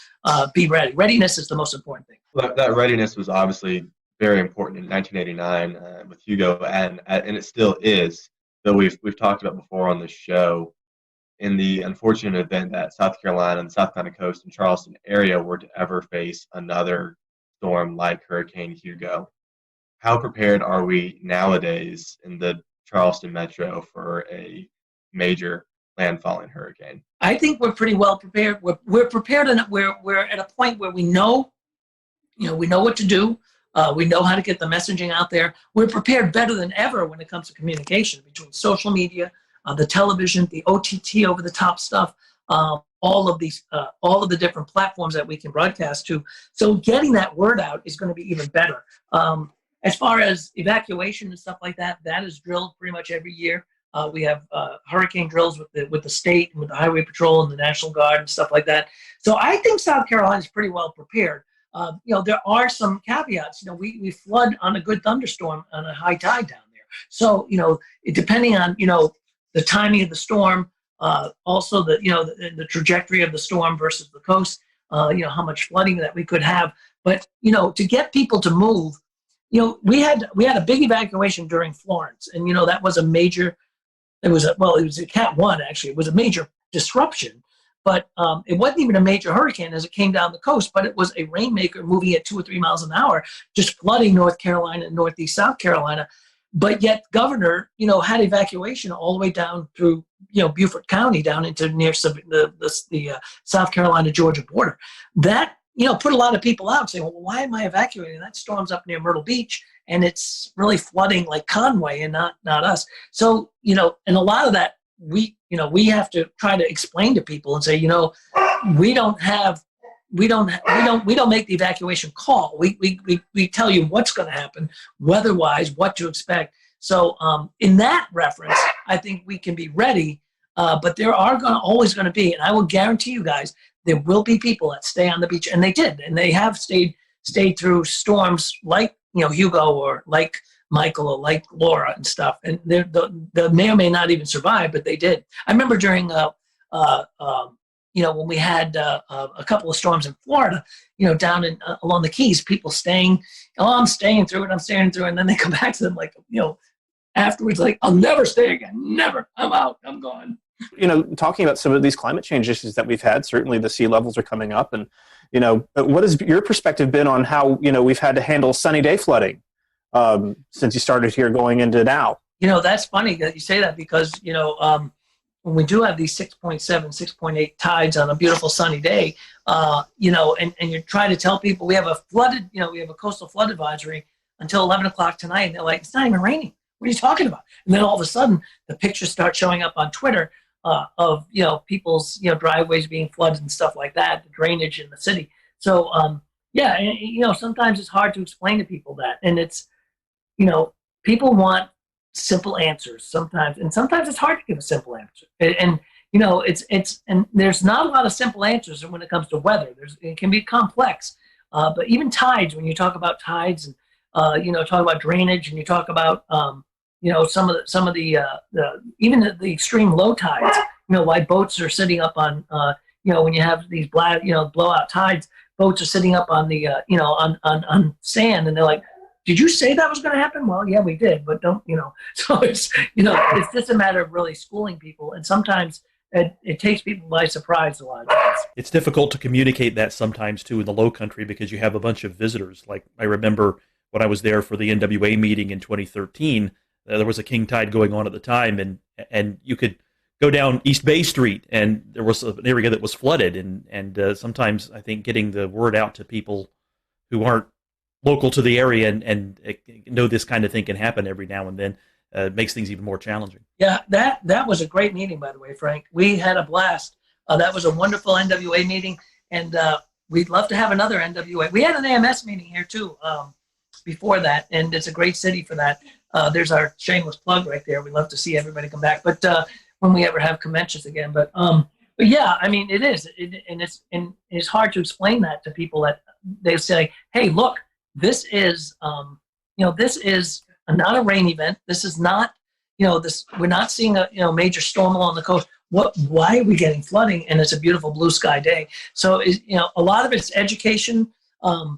S5: be ready. Readiness is the most important thing.
S14: Well, that readiness was obviously very important in 1989 with Hugo, and it still is, though we've talked about before on this show. In the unfortunate event that South Carolina and the South Carolina coast and Charleston area were to ever face another storm like Hurricane Hugo, how prepared are we nowadays in the Charleston metro for a major landfalling hurricane?
S5: I think we're pretty well prepared. We're prepared, and we're at a point where we know what to do. We know how to get the messaging out there. We're prepared better than ever when it comes to communication between social media, the television, the OTT over-the-top stuff, all of the different platforms that we can broadcast to. So getting that word out is going to be even better. As far as evacuation and stuff like that, that is drilled pretty much every year. We have hurricane drills with the state and with the Highway Patrol and the National Guard and stuff like that. So I think South Carolina is pretty well prepared. there are some caveats. We flood on a good thunderstorm on a high tide down there. So, depending on, the timing of the storm, also the trajectory of the storm versus the coast, how much flooding that we could have. But, to get people to move, we had a big evacuation during Florence, and, that was a major, it was a Cat 1, actually. It was a major disruption. But it wasn't even a major hurricane as it came down the coast, but it was a rainmaker moving at 2 or 3 miles an hour, just flooding North Carolina and northeast South Carolina. But yet governor, had evacuation all the way down through, Beaufort County down into near the South Carolina-Georgia border. That, put a lot of people out saying, well, why am I evacuating? That storm's up near Myrtle Beach, and it's really flooding like Conway and not us. So, and a lot of that, we have to try to explain to people and say, we don't make the evacuation call. We tell you what's going to happen, weather-wise, what to expect. So in that reference, I think we can be ready, but there are always going to be, and I will guarantee you guys, there will be people that stay on the beach, and they did, and they have stayed through storms like Hugo or like Michael or like Laura and stuff, and they may or may not even survive, but they did. I remember during when we had a couple of storms in Florida, down along the Keys, people staying, I'm staying through it, and then they come back to them like, afterwards, like, I'll never stay again, never, I'm out, I'm gone.
S19: Talking about some of these climate change issues that we've had, certainly the sea levels are coming up, and what has your perspective been on how we've had to handle sunny day flooding since you started here going into now?
S5: That's funny that you say that, because when we do have these 6.7, 6.8 tides on a beautiful sunny day, and you try to tell people we have a coastal flood advisory until 11 o'clock tonight, and they're like, it's not even raining. What are you talking about? And then all of a sudden, the pictures start showing up on Twitter of people's driveways being flooded and stuff like that, the drainage in the city. So sometimes it's hard to explain to people that, and it's people want simple answers sometimes, and sometimes it's hard to give a simple answer. And and there's not a lot of simple answers when it comes to weather. It can be complex, but even tides. When you talk about tides and talk about drainage, and you talk about some of the even the extreme low tides. Why boats are sitting up on when you have these blowout tides, boats are sitting up on the on sand, and they're like, did you say that was going to happen? Well, yeah, we did, but don't, so it's, it's just a matter of really schooling people. And sometimes it takes people by surprise a lot of times.
S8: It's difficult to communicate that sometimes too in the low country, because you have a bunch of visitors. Like I remember when I was there for the NWA meeting in 2013, there was a king tide going on at the time, and you could go down East Bay Street, and there was an area that was flooded. And sometimes I think getting the word out to people who aren't local to the area and know this kind of thing can happen every now and then makes things even more challenging.
S5: Yeah, that was a great meeting, by the way, Frank. We had a blast. That was a wonderful NWA meeting, and we'd love to have another NWA. We had an AMS meeting here too before that, and it's a great city for that. There's our shameless plug right there. We'd love to see everybody come back, but when we ever have conventions again. But yeah, I mean, it is, and it's hard to explain that to people. That they say, hey, look, this is this is not a rain event. This is not this. We're not seeing a major storm along the coast. Why are we getting flooding? And it's a beautiful blue sky day. So a lot of it's education, and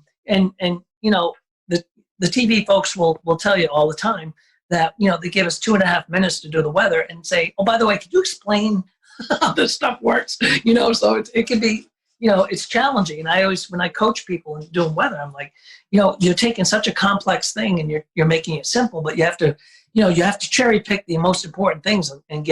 S5: the TV folks will tell you all the time that they give us 2.5 minutes to do the weather and say, oh, by the way, could you explain how this stuff works? So it can be it's challenging. And I always, when I coach people and doing weather, I'm like, you're taking such a complex thing and you're making it simple, but you have to cherry pick the most important things and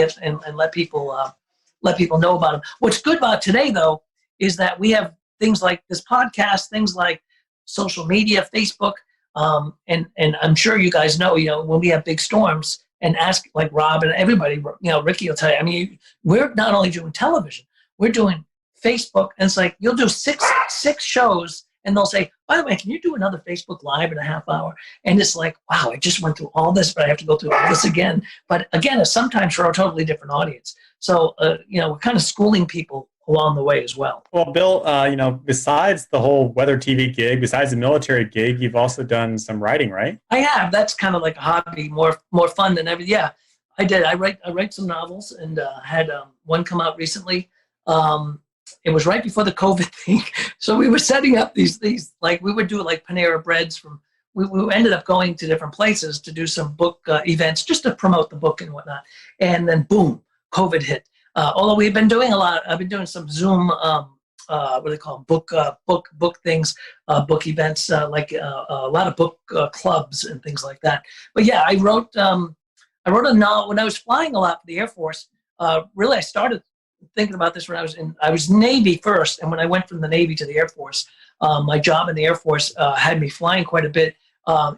S5: let people know about them. What's good about today, though, is that we have things like this podcast, things like social media, Facebook, and I'm sure you guys know, when we have big storms, and ask like Rob and everybody, Ricky will tell you. I mean, we're not only doing television, we're doing Facebook, and it's like you'll do six shows, and they'll say, by the way, can you do another Facebook Live in a half hour? And it's like, wow, I just went through all this, but I have to go through all this again. But again, it's sometimes for a totally different audience. So we're kind of schooling people along the way as well.
S7: Well, Bill, besides the whole weather TV gig, besides the military gig, you've also done some writing, right?
S5: I have. That's kind of like a hobby, more fun than ever. Yeah, I did. I write some novels, and had one come out recently. It was right before the COVID thing, so we were setting up these like we would do like Panera Breads from. We ended up going to different places to do some book events just to promote the book and whatnot, and then boom, COVID hit. Although we've been doing a lot, I've been doing some Zoom, what do they call them? Book things, book events, like a lot of book clubs and things like that. But yeah, I wrote a novel when I was flying a lot for the Air Force. Really, I started thinking about this when I was Navy first, and when I went from the Navy to the Air Force, my job in the Air Force had me flying quite a bit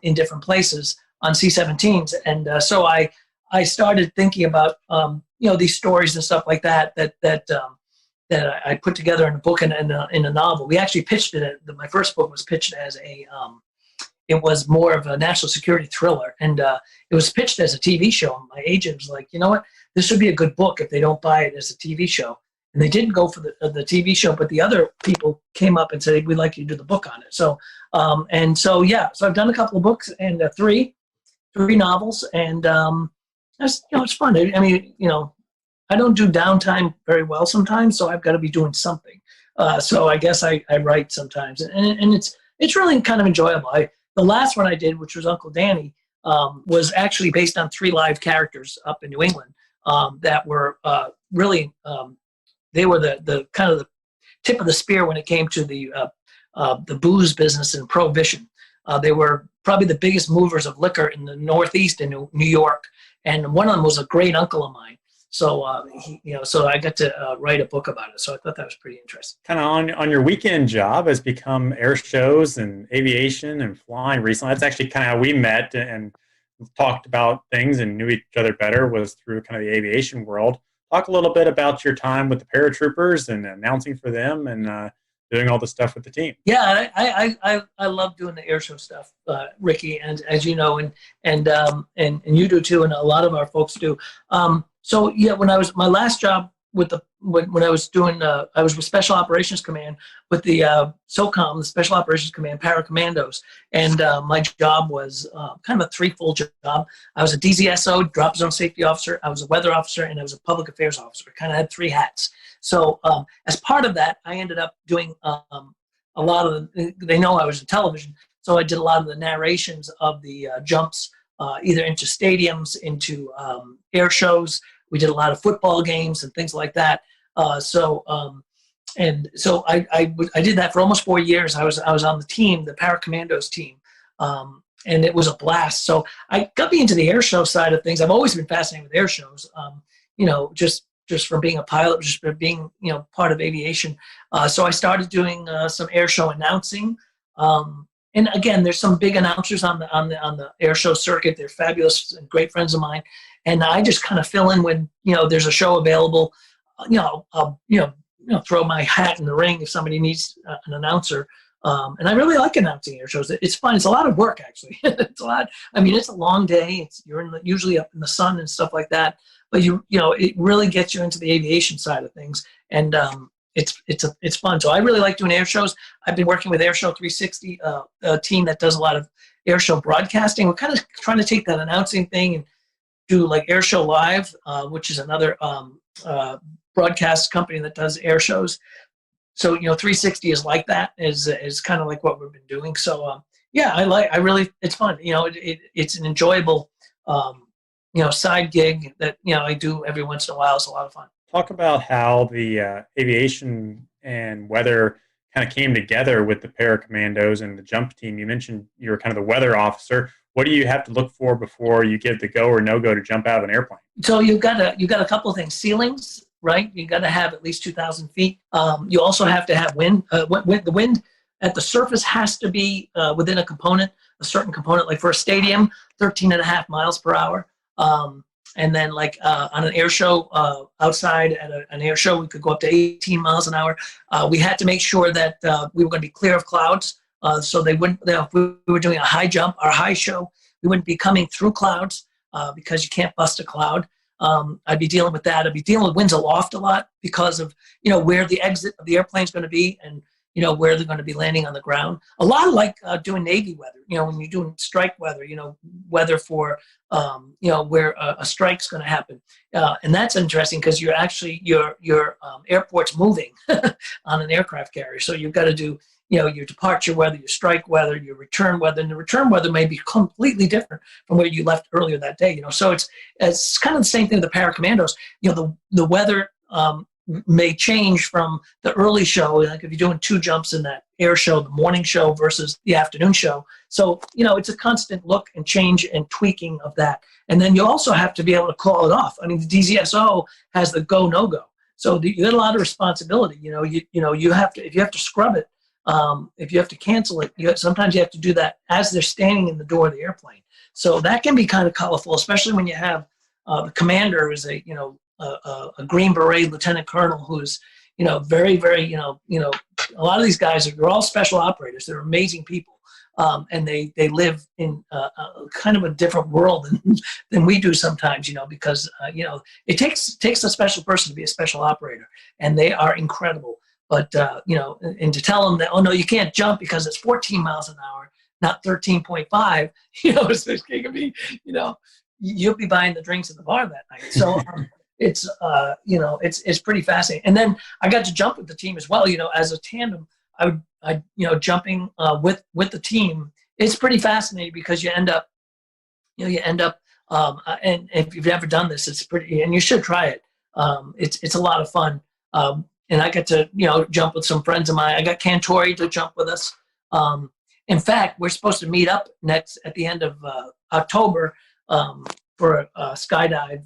S5: in different places on C-17s, and so I started thinking about these stories and stuff like that I put together in a book and in a novel. We actually pitched it. My first book was pitched as it was more of a national security thriller, and it was pitched as a TV show. And my agent was like, you know what, this would be a good book if they don't buy it as a TV show. And they didn't go for the TV show, but the other people came up and said, we'd like you to do the book on it. So so I've done a couple of books and three novels, and it's fun. I mean, I don't do downtime very well sometimes, so I've got to be doing something. So I guess I write sometimes, and it's really kind of enjoyable. The last one I did, which was Uncle Danny, was actually based on 3 live characters up in New England that were really they were the kind of the tip of the spear when it came to the booze business and prohibition. They were probably the biggest movers of liquor in the Northeast in New York, and one of them was a great uncle of mine. So so I got to write a book about it. So I thought that was pretty interesting.
S7: Kind of on your weekend job has become air shows and aviation and flying recently. That's actually kind of how we met and talked about things and knew each other better, was through kind of the aviation world. Talk a little bit about your time with the paratroopers and announcing for them and doing all the stuff with the team.
S5: Yeah, I love doing the air show stuff, Ricky, and as you know, and you do too, and a lot of our folks do. So yeah, when I was my last job with when I was doing I was with Special Operations Command with the SOCOM, the Special Operations Command Paracommandos, and my job was kind of a threefold job. I was a DZSO, drop zone safety officer, I was a weather officer, and I was a public affairs officer. Kind of had 3 hats. So as part of that, I ended up doing a lot of they know I was in television, so I did a lot of the narrations of the jumps, either into stadiums, into air shows. We did a lot of football games and things like that. So I did that for almost 4 years. I was on the team, the Paracommandos team, and it was a blast. So I got me into the air show side of things. I've always been fascinated with air shows. Just from being a pilot, just from being part of aviation. So I started doing some air show announcing. And again, there's some big announcers on the air show circuit. They're fabulous and great friends of mine. And I just kind of fill in when there's a show available. I'll throw my hat in the ring if somebody needs an announcer. And I really like announcing air shows. It's fun. It's a lot of work, actually. It's a lot. I mean, it's a long day. You're usually up in the sun and stuff like that. But it really gets you into the aviation side of things, and it's fun. So I really like doing air shows. I've been working with Air Show 360, a team that does a lot of air show broadcasting. We're kind of trying to take that announcing thing and do like Air Show Live, which is another broadcast company that does air shows. So 360 is like that, is kind of like what we've been doing. So it's fun. It's an enjoyable side gig that I do every once in a while. It's a lot of fun.
S7: Talk about how the aviation and weather kind of came together with the Paracommandos and the jump team. You mentioned you were kind of the weather officer. What do you have to look for before you give the go or no go to jump out of an airplane?
S5: So you've got a couple of things. Ceilings, right? You got to have at least 2,000 feet. You also have to have wind. The wind at the surface has to be within a certain component. Like for a stadium, 13.5 miles per hour. And then like on an air show outside at an air show, we could go up to 18 miles an hour. We had to make sure that we were going to be clear of clouds. So they wouldn't, if we were doing a high jump or high show, we wouldn't be coming through clouds because you can't bust a cloud. I'd be dealing with that. I'd be dealing with winds aloft a lot because of, where the exit of the airplane's going to be and, where they're going to be landing on the ground. A lot like doing Navy weather, when you're doing strike weather, weather for, where a strike's going to happen. And that's interesting because you're actually, your airport's moving on an aircraft carrier. So you've got to do, your departure weather, your strike weather, your return weather, and the return weather may be completely different from where you left earlier that day. So it's kind of the same thing with the paracommandos. The weather may change from the early show, like if you're doing 2 jumps in that air show, the morning show versus the afternoon show. So it's a constant look and change and tweaking of that. And then you also have to be able to call it off. I mean, the DZSO has the go no go. So you got a lot of responsibility. You have to, if you have to scrub it. If you have to cancel it, sometimes you have to do that as they're standing in the door of the airplane. So that can be kind of colorful, especially when you have the commander is a Green Beret lieutenant colonel who's very, very a lot of these guys they're all special operators. They're amazing people, and they live in kind of a different world than we do sometimes. Because it takes a special person to be a special operator, and they are incredible. But, and to tell them that, oh, no, you can't jump because it's 14 miles an hour, not 13.5, it can be, you'll be buying the drinks at the bar that night. So it's pretty fascinating. And then I got to jump with the team as well, as a tandem, I jumping with the team. It's pretty fascinating because you end up, and if you've never done this, it's pretty, and you should try it. It's a lot of fun. And I got to, jump with some friends of mine. I got Cantore to jump with us. In fact, we're supposed to meet up next at the end of October for a skydive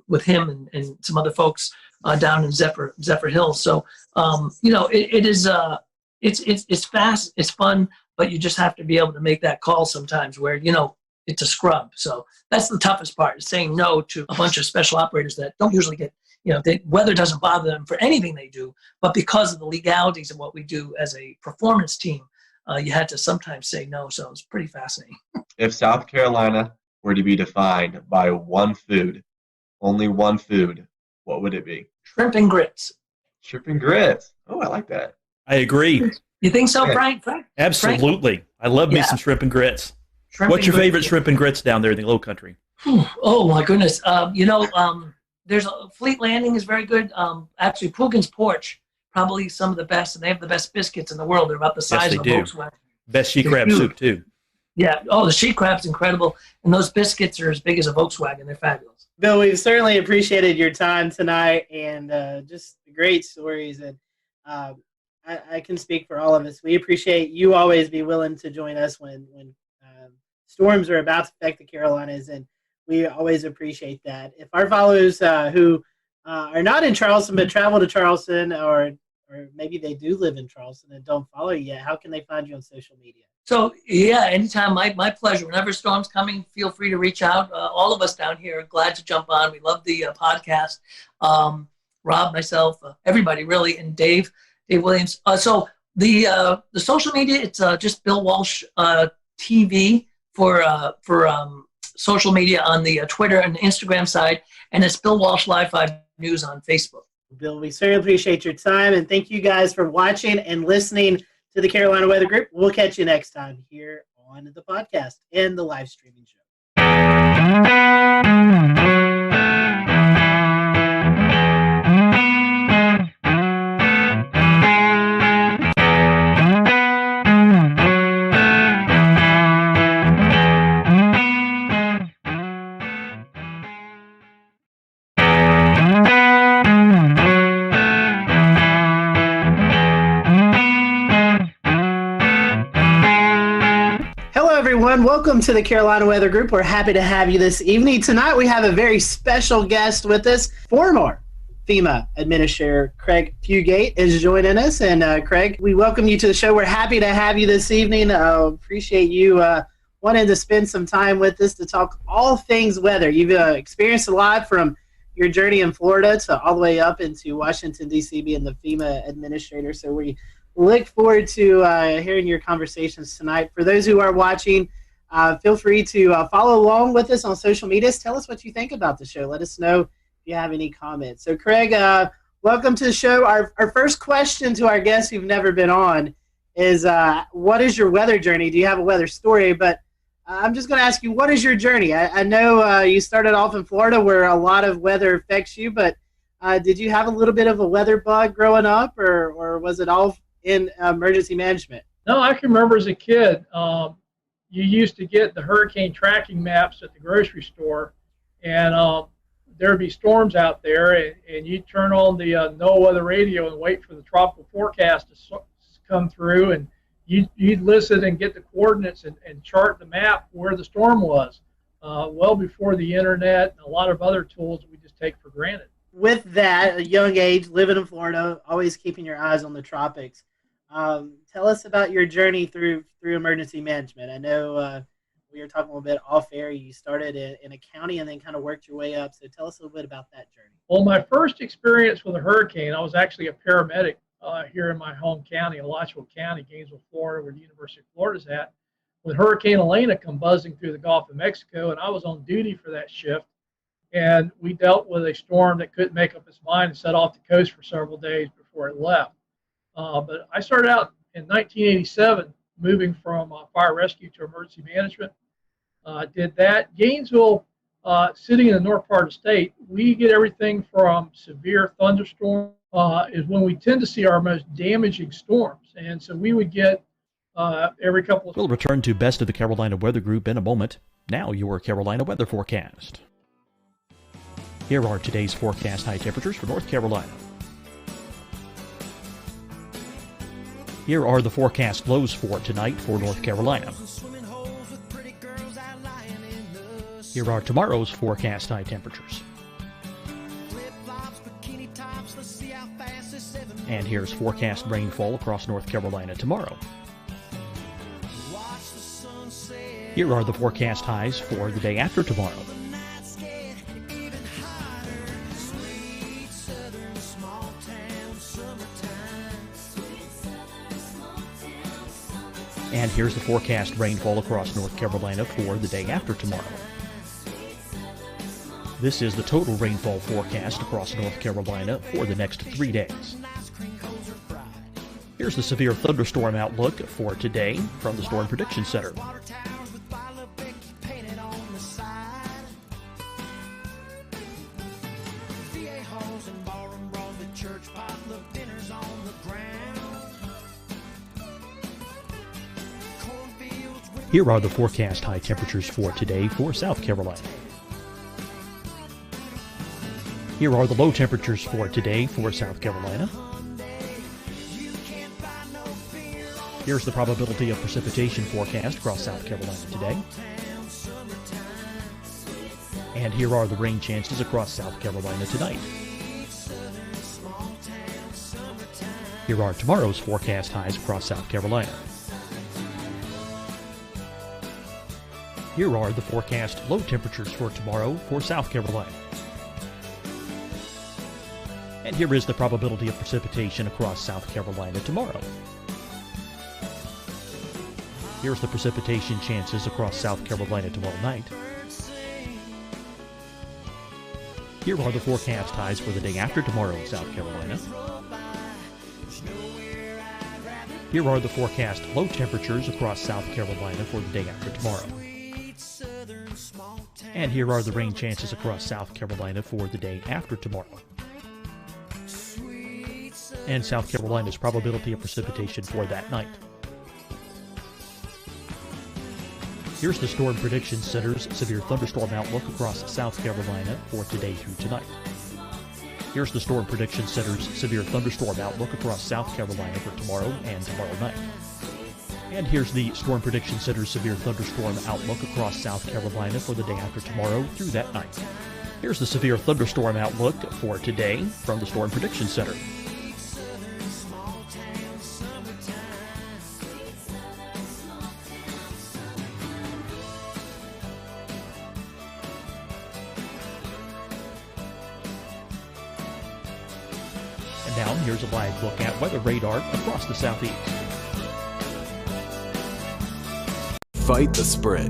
S5: with him and some other folks down in Zephyr Hills. So, it is it's fast, it's fun, but you just have to be able to make that call sometimes where it's a scrub. So that's the toughest part, is saying no to a bunch of special operators that don't usually get. The weather doesn't bother them for anything they do, but because of the legalities of what we do as a performance team, you had to sometimes say no. So it's pretty fascinating.
S14: If South Carolina were to be defined by one food, only one food, what would it be?
S5: Shrimp and grits.
S14: Shrimp and grits. Oh, I like that.
S8: I agree.
S5: You think so,
S14: Yeah.
S5: Frank?
S8: Absolutely. I love me some shrimp and grits. What's your favorite shrimp and grits down there in the Low Country?
S5: Oh my goodness. There's Fleet Landing is very good. Actually, Pugin's Porch, probably some of the best, and they have the best biscuits in the world. They're about the size of a Volkswagen.
S8: Best she crab soup too.
S5: Yeah. Oh, the sheet crab's incredible, and those biscuits are as big as a Volkswagen. They're fabulous.
S4: Bill, we've certainly appreciated your time tonight and just great stories. And I can speak for all of us. We appreciate you always be willing to join us when storms are about to affect the Carolinas, and we always appreciate that. If our followers who are not in Charleston but travel to Charleston, or maybe they do live in Charleston and don't follow you yet, how can they find you on social media?
S5: So, yeah, anytime, my pleasure. Whenever a storm's coming, feel free to reach out. All of us down here are glad to jump on. We love the podcast. Rob, myself, everybody, really, and Dave Williams. So the social media, it's just Bill Walsh TV for social media on the Twitter and Instagram side, and it's Bill Walsh Live 5 News on Facebook.
S4: Bill, we certainly appreciate your time, and thank you guys for watching and listening to the Carolina Weather Group. We'll catch you next time here on the podcast and the live streaming show. Welcome to the Carolina Weather Group. We're happy to have you this evening. Tonight we have a very special guest with us. Former FEMA Administrator Craig Fugate is joining us. And Craig, we welcome you to the show. We're happy to have you this evening. Appreciate you wanting to spend some time with us to talk all things weather. You've experienced a lot from your journey in Florida to all the way up into Washington, D.C., being the FEMA Administrator. So we look forward to hearing your conversations tonight. For those who are watching, feel free to follow along with us on social media. Tell us what you think about the show. Let us know you have any comments. So, Craig, welcome to the show. Our first question to our guests who've never been on is, what is your weather journey? Do you have a weather story? But I'm just going to ask you, what is your journey? I know you started off in Florida where a lot of weather affects you, but did you have a little bit of a weather bug growing up, or was it all in emergency management?
S15: No, I can remember as a kid, you used to get the hurricane tracking maps at the grocery store, and there would be storms out there, and you'd turn on the NOAA weather radio and wait for the tropical forecast to come through, and you'd listen and get the coordinates and chart the map where the storm was, well before the internet and a lot of other tools that we just take for granted.
S4: With that, a young age, living in Florida, always keeping your eyes on the tropics, tell us about your journey through emergency management. I know we were talking a little bit off air. You started in a county and then kind of worked your way up. So tell us a little bit about that journey.
S15: Well, my first experience with a hurricane, I was actually a paramedic here in my home county, Alachua County, Gainesville, Florida, where the University of Florida is at, when Hurricane Elena come buzzing through the Gulf of Mexico, and I was on duty for that shift. And we dealt with a storm that couldn't make up its mind and set off the coast for several days before it left. But I started out in 1987, moving from fire rescue to emergency management. Did that. Gainesville, sitting in the north part of the state, we get everything from severe thunderstorms is when we tend to see our most damaging storms. And so we would get every couple of...
S20: We'll return to Best of the Carolina Weather Group in a moment. Now your Carolina weather forecast. Here are today's forecast high temperatures for North Carolina. Here are the forecast lows for tonight for North Carolina. Here are tomorrow's forecast high temperatures. And here's forecast rainfall across North Carolina tomorrow. Here are the forecast highs for the day after tomorrow. And here's the forecast rainfall across North Carolina for the day after tomorrow. This is the total rainfall forecast across North Carolina for the next 3 days. Here's the severe thunderstorm outlook for today from the Storm Prediction Center. Here are the forecast high temperatures for today for South Carolina. Here are the low temperatures for today for South Carolina. Here's the probability of precipitation forecast across South Carolina today. And here are the rain chances across South Carolina tonight. Here are tomorrow's forecast highs across South Carolina. Here are the forecast low temperatures for tomorrow for South Carolina. And here is the probability of precipitation across South Carolina tomorrow. Here's the precipitation chances across South Carolina tomorrow night. Here are the forecast highs for the day after tomorrow in South Carolina. Here are the forecast low temperatures across South Carolina for the day after tomorrow. And here are the rain chances across South Carolina for the day after tomorrow. And South Carolina's probability of precipitation for that night. Here's the Storm Prediction Center's severe thunderstorm outlook across South Carolina for today through tonight. Here's the Storm Prediction Center's severe thunderstorm outlook across South Carolina for tomorrow and tomorrow night. And here's the Storm Prediction Center's severe thunderstorm outlook across South Carolina for the day after tomorrow through that night. Here's the severe thunderstorm outlook for today from the Storm Prediction Center. And now here's a live look at weather radar across the southeast.
S9: Fight the spread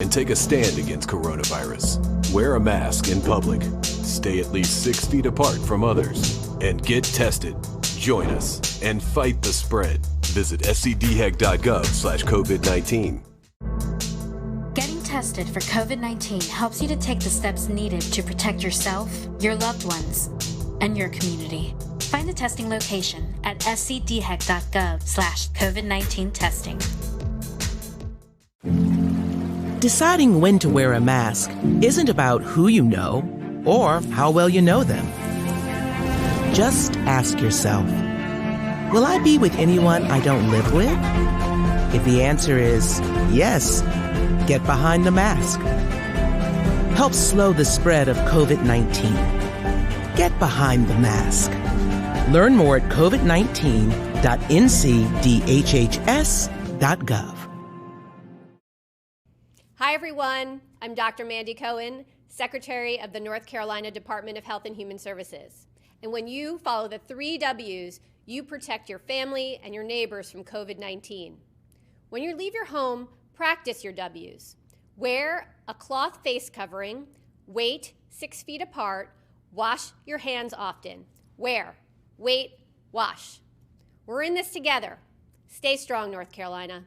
S9: and take a stand against coronavirus. Wear a mask in public. Stay at least 6 feet apart from others. And get tested. Join us and fight the spread. Visit scdhec.gov/COVID-19.
S10: Getting tested for COVID-19 helps you to take the steps needed to protect yourself, your loved ones, and your community. Find the testing location at scdhec.gov/COVID-19 testing.
S11: Deciding when to wear a mask isn't about who you know or how well you know them. Just ask yourself, will I be with anyone I don't live with? If the answer is yes, get behind the mask. Help slow the spread of COVID-19. Get behind the mask. Learn more at covid19.ncdhhs.gov.
S12: Hi, everyone. I'm Dr. Mandy Cohen, Secretary of the North Carolina Department of Health and Human Services. And when you follow the 3 W's, you protect your family and your neighbors from COVID-19. When you leave your home, practice your W's. Wear a cloth face covering, wait 6 feet apart, wash your hands often. Wear, wait, wash. We're in this together. Stay strong, North Carolina.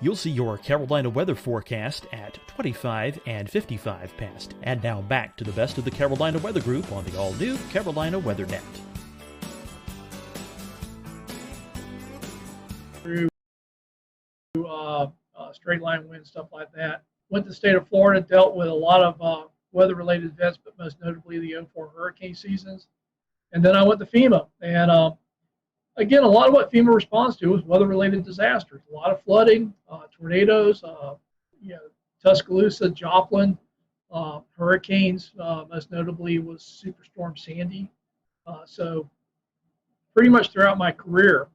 S20: You'll see your Carolina weather forecast at 25 and 55 past. And now back to the best of the Carolina Weather Group on the all-new Carolina Weather Net.
S15: Through straight line wind, stuff like that. Went to the state of Florida, dealt with a lot of weather-related events, but most notably the 04 hurricane seasons. And then I went to FEMA. And again, a lot of what FEMA responds to is weather-related disasters. A lot of flooding, tornadoes, Tuscaloosa, Joplin, hurricanes. Most notably was Superstorm Sandy. So pretty much throughout my career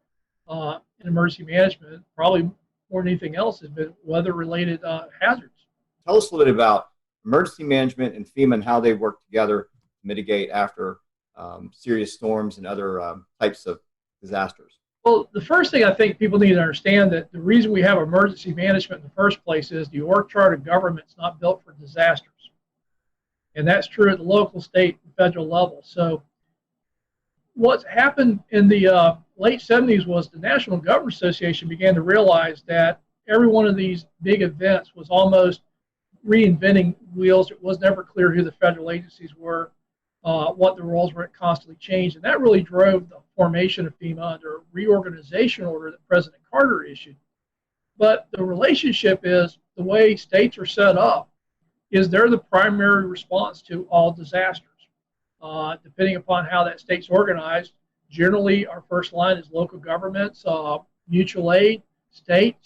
S15: in emergency management, probably more than anything else, has been weather-related hazards.
S1: Tell us a little bit about emergency management and FEMA and how they work together to mitigate after serious storms and other types of disasters.
S15: Well, the first thing I think people need to understand that the reason we have emergency management in the first place is the org chart of government is not built for disasters. And that's true at the local, state, and federal level. So what's happened in the late 70s was the National Government Association began to realize that every one of these big events was almost reinventing wheels. It was never clear who the federal agencies were, what the roles were. It constantly changed. And that really drove the formation of FEMA under a reorganization order that President Carter issued. But the relationship is the way states are set up is they're the primary response to all disasters. Depending upon how that state's organized, generally our first line is local governments, mutual aid, state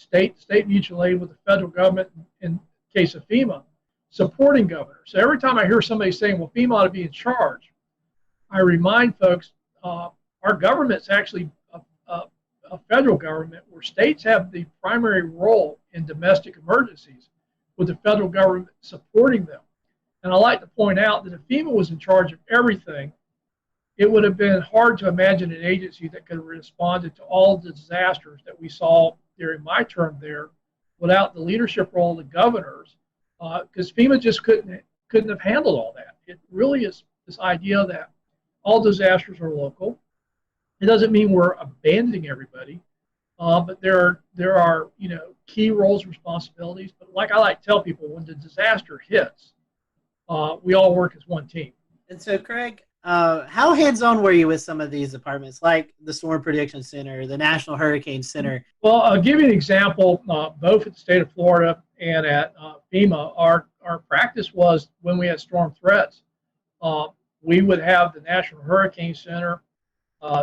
S15: mutual aid with the federal government in case of FEMA, supporting governors. So every time I hear somebody saying, well, FEMA ought to be in charge, I remind folks our government's actually a federal government where states have the primary role in domestic emergencies with the federal government supporting them. And I like to point out that if FEMA was in charge of everything, it would have been hard to imagine an agency that could have responded to all the disasters that we saw during my term there without the leadership role of the governors, because FEMA just couldn't have handled all that. It really is this idea that all disasters are local. It doesn't mean we're abandoning everybody, but there are key roles and responsibilities. But like I like to tell people, when the disaster hits, we all work as one team.
S4: And so, Craig, how hands-on were you with some of these departments, like the Storm Prediction Center, the National Hurricane Center?
S15: Well, I'll give you an example. Both at the state of Florida and at FEMA, our practice was when we had storm threats, we would have the National Hurricane Center,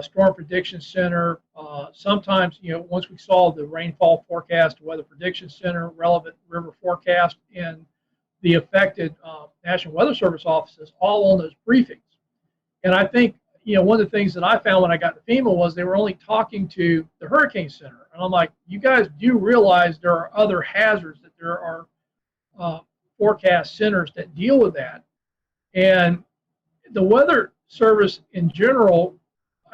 S15: Storm Prediction Center. Sometimes, once we saw the rainfall forecast, Weather Prediction Center, relevant river forecast, and the affected National Weather Service offices all on those briefings. And I think, one of the things that I found when I got to FEMA was they were only talking to the Hurricane Center. And I'm like, you guys do realize there are other hazards, that there are forecast centers that deal with that. And the Weather Service in general,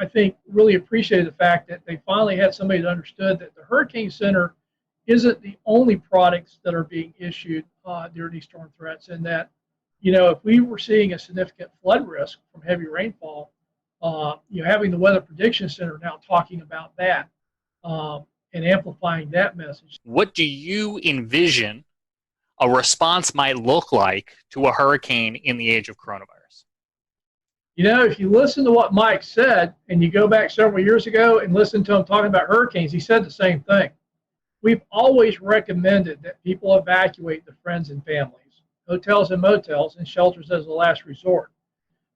S15: I think, really appreciated the fact that they finally had somebody that understood that the Hurricane Center isn't the only products that are being issued during these storm threats, and that, if we were seeing a significant flood risk from heavy rainfall, having the Weather Prediction Center now talking about that and amplifying that message.
S2: What do you envision a response might look like to a hurricane in the age of coronavirus?
S15: If you listen to what Mike said, and you go back several years ago and listen to him talking about hurricanes, he said the same thing. We've always recommended that people evacuate their friends and families, hotels and motels, and shelters as a last resort.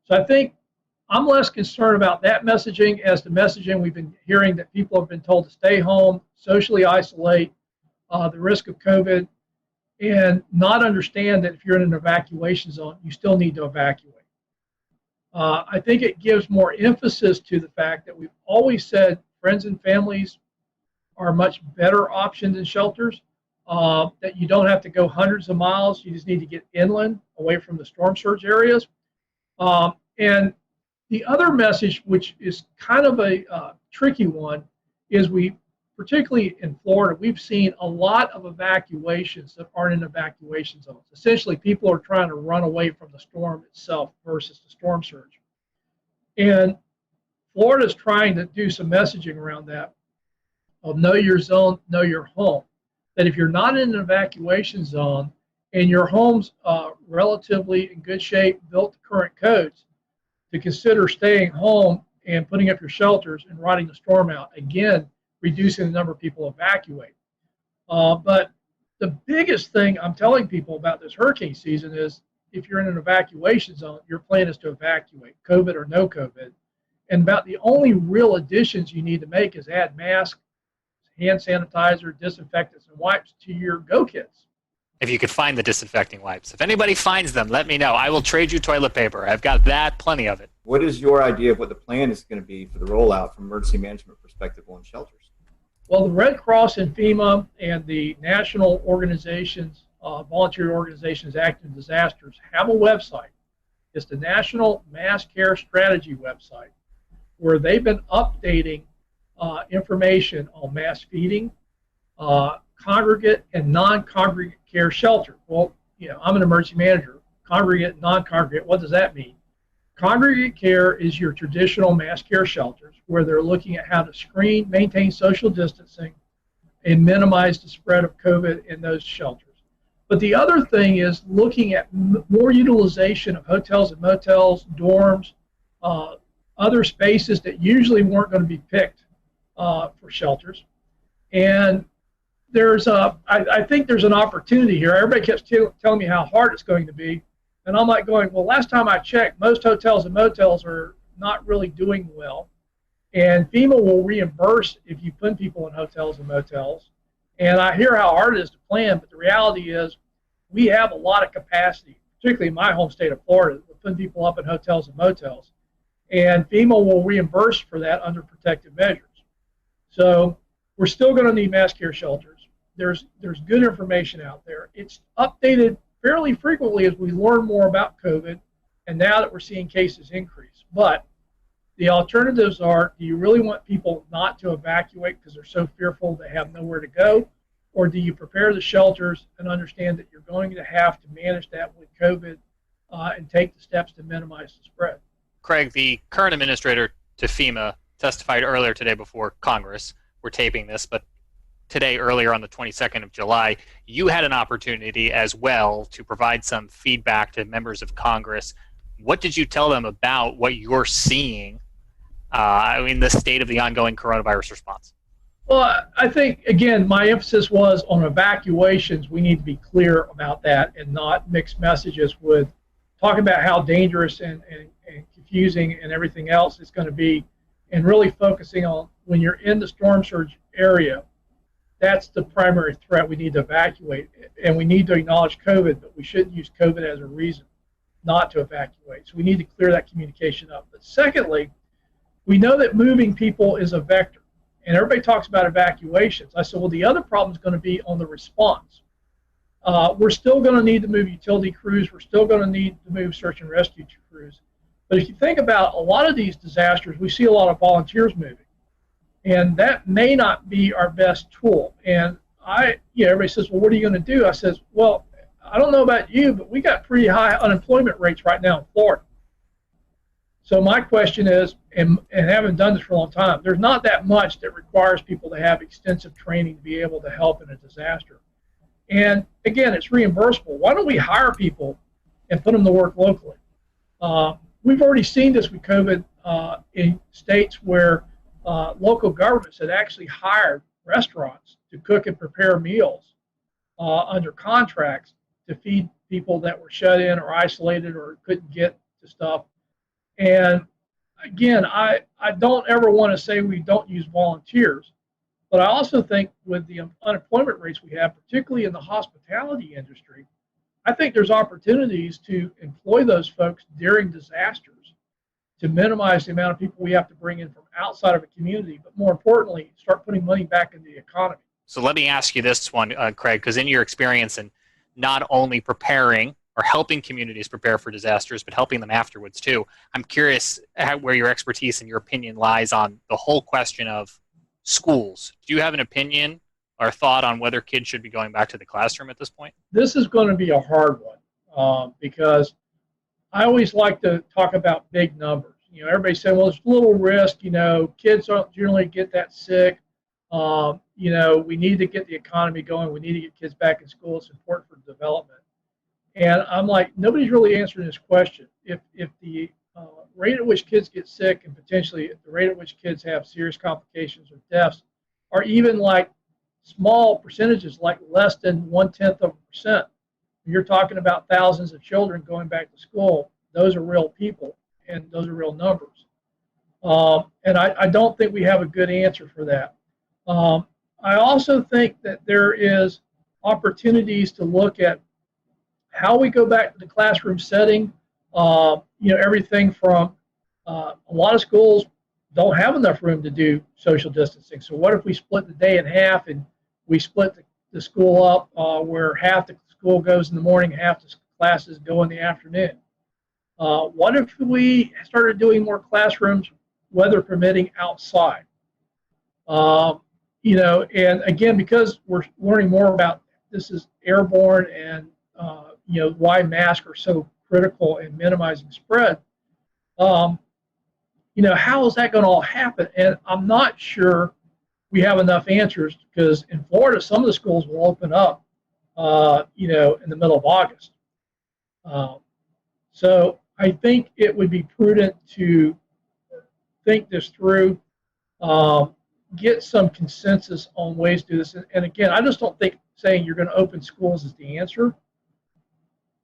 S15: So I think I'm less concerned about that messaging as the messaging we've been hearing that people have been told to stay home, socially isolate, the risk of COVID, and not understand that if you're in an evacuation zone, you still need to evacuate. I think it gives more emphasis to the fact that we've always said friends and families are a much better option than shelters, that you don't have to go hundreds of miles. You just need to get inland away from the storm surge areas. And the other message, which is kind of a tricky one, is particularly in Florida, we've seen a lot of evacuations that aren't in evacuation zones. Essentially, people are trying to run away from the storm itself versus the storm surge. And Florida is trying to do some messaging around that of know your zone, know your home. That if you're not in an evacuation zone and your home's relatively in good shape, built to current codes, to consider staying home and putting up your shelters and riding the storm out. Again, reducing the number of people evacuate. But the biggest thing I'm telling people about this hurricane season is if you're in an evacuation zone, your plan is to evacuate, COVID or no COVID. And about the only real additions you need to make is add masks, hand sanitizer, disinfectants, and wipes to your go kits.
S2: If you could find the disinfecting wipes. If anybody finds them, let me know. I will trade you toilet paper. I've got that, plenty of it.
S1: What is your idea of what the plan is going to be for the rollout from emergency management perspective on shelters?
S15: Well, the Red Cross and FEMA and the national organizations, volunteer organizations active in disasters have a website. It's the National Mass Care Strategy website, where they've been updating information on mass feeding, congregate and non-congregate care shelter. Well, I'm an emergency manager. Congregate and non-congregate, what does that mean? Congregate care is your traditional mass care shelters where they're looking at how to screen, maintain social distancing, and minimize the spread of COVID in those shelters. But the other thing is looking at more utilization of hotels and motels, dorms, other spaces that usually weren't going to be picked for shelters. And I think there's an opportunity here. Everybody keeps telling me how hard it's going to be. And I'm like going, well, last time I checked, most hotels and motels are not really doing well. And FEMA will reimburse if you put people in hotels and motels. And I hear how hard it is to plan, but the reality is we have a lot of capacity, particularly in my home state of Florida, to put people up in hotels and motels. And FEMA will reimburse for that under protective measures. So we're still going to need mass care shelters. There's good information out there. It's updated fairly frequently as we learn more about COVID, and now that we're seeing cases increase. But the alternatives are, do you really want people not to evacuate because they're so fearful they have nowhere to go? Or do you prepare the shelters and understand that you're going to have to manage that with COVID and take the steps to minimize the spread?
S2: Craig, the current administrator to FEMA testified earlier today before Congress. We're taping this, but today, earlier on the 22nd of July, you had an opportunity as well to provide some feedback to members of Congress. What did you tell them about what you're seeing in the state of the ongoing coronavirus response?
S15: Well, I think, again, my emphasis was on evacuations. We need to be clear about that and not mix messages with talking about how dangerous and confusing and everything else it's going to be, and really focusing on when you're in the storm surge area, that's the primary threat. We need to evacuate, and we need to acknowledge COVID, but we shouldn't use COVID as a reason not to evacuate. So we need to clear that communication up. But secondly, we know that moving people is a vector, and everybody talks about evacuations. I said, well, the other problem is going to be on the response. We're still going to need to move utility crews. We're still going to need to move search and rescue crews. But if you think about a lot of these disasters, we see a lot of volunteers moving. And that may not be our best tool. And everybody says, well, what are you going to do? I says, well, I don't know about you, but we got pretty high unemployment rates right now in Florida. So my question is, and having done this for a long time, there's not that much that requires people to have extensive training to be able to help in a disaster. And again, it's reimbursable. Why don't we hire people and put them to work locally? We've already seen this with COVID in states where local governments had actually hired restaurants to cook and prepare meals under contracts to feed people that were shut in or isolated or couldn't get to stuff. And again, I don't ever want to say we don't use volunteers, but I also think with the unemployment rates we have, particularly in the hospitality industry, I think there's opportunities to employ those folks during disasters to minimize the amount of people we have to bring in from outside of a community, but more importantly, start putting money back into the economy.
S2: So let me ask you this one, Craig, because in your experience in not only preparing or helping communities prepare for disasters, but helping them afterwards too, I'm curious where your expertise and your opinion lies on the whole question of schools. Do you have an opinion or thought on whether kids should be going back to the classroom at this point?
S15: This is going to be a hard one because I always like to talk about big numbers. Everybody said, well, there's little risk. Kids don't generally get that sick. We need to get the economy going. We need to get kids back in school. It's important for development. And I'm like, nobody's really answering this question. If the rate at which kids get sick and potentially the rate at which kids have serious complications or deaths are even like small percentages, like less than 0.1%. You're talking about thousands of children going back to school. Those are real people, and those are real numbers. And I don't think we have a good answer for that. I also think that there is opportunities to look at how we go back to the classroom setting. Everything from a lot of schools don't have enough room to do social distancing. So what if we split the day in half and we split the school up where half the school goes in the morning, half the classes go in the afternoon? What if we started doing more classrooms, weather permitting, outside? And again, because we're learning more about this is airborne and why masks are so critical in minimizing spread. How is that going to all happen? And I'm not sure we have enough answers because in Florida, some of the schools will open up, in the middle of August. So I think it would be prudent to think this through, get some consensus on ways to do this. And again, I just don't think saying you're going to open schools is the answer.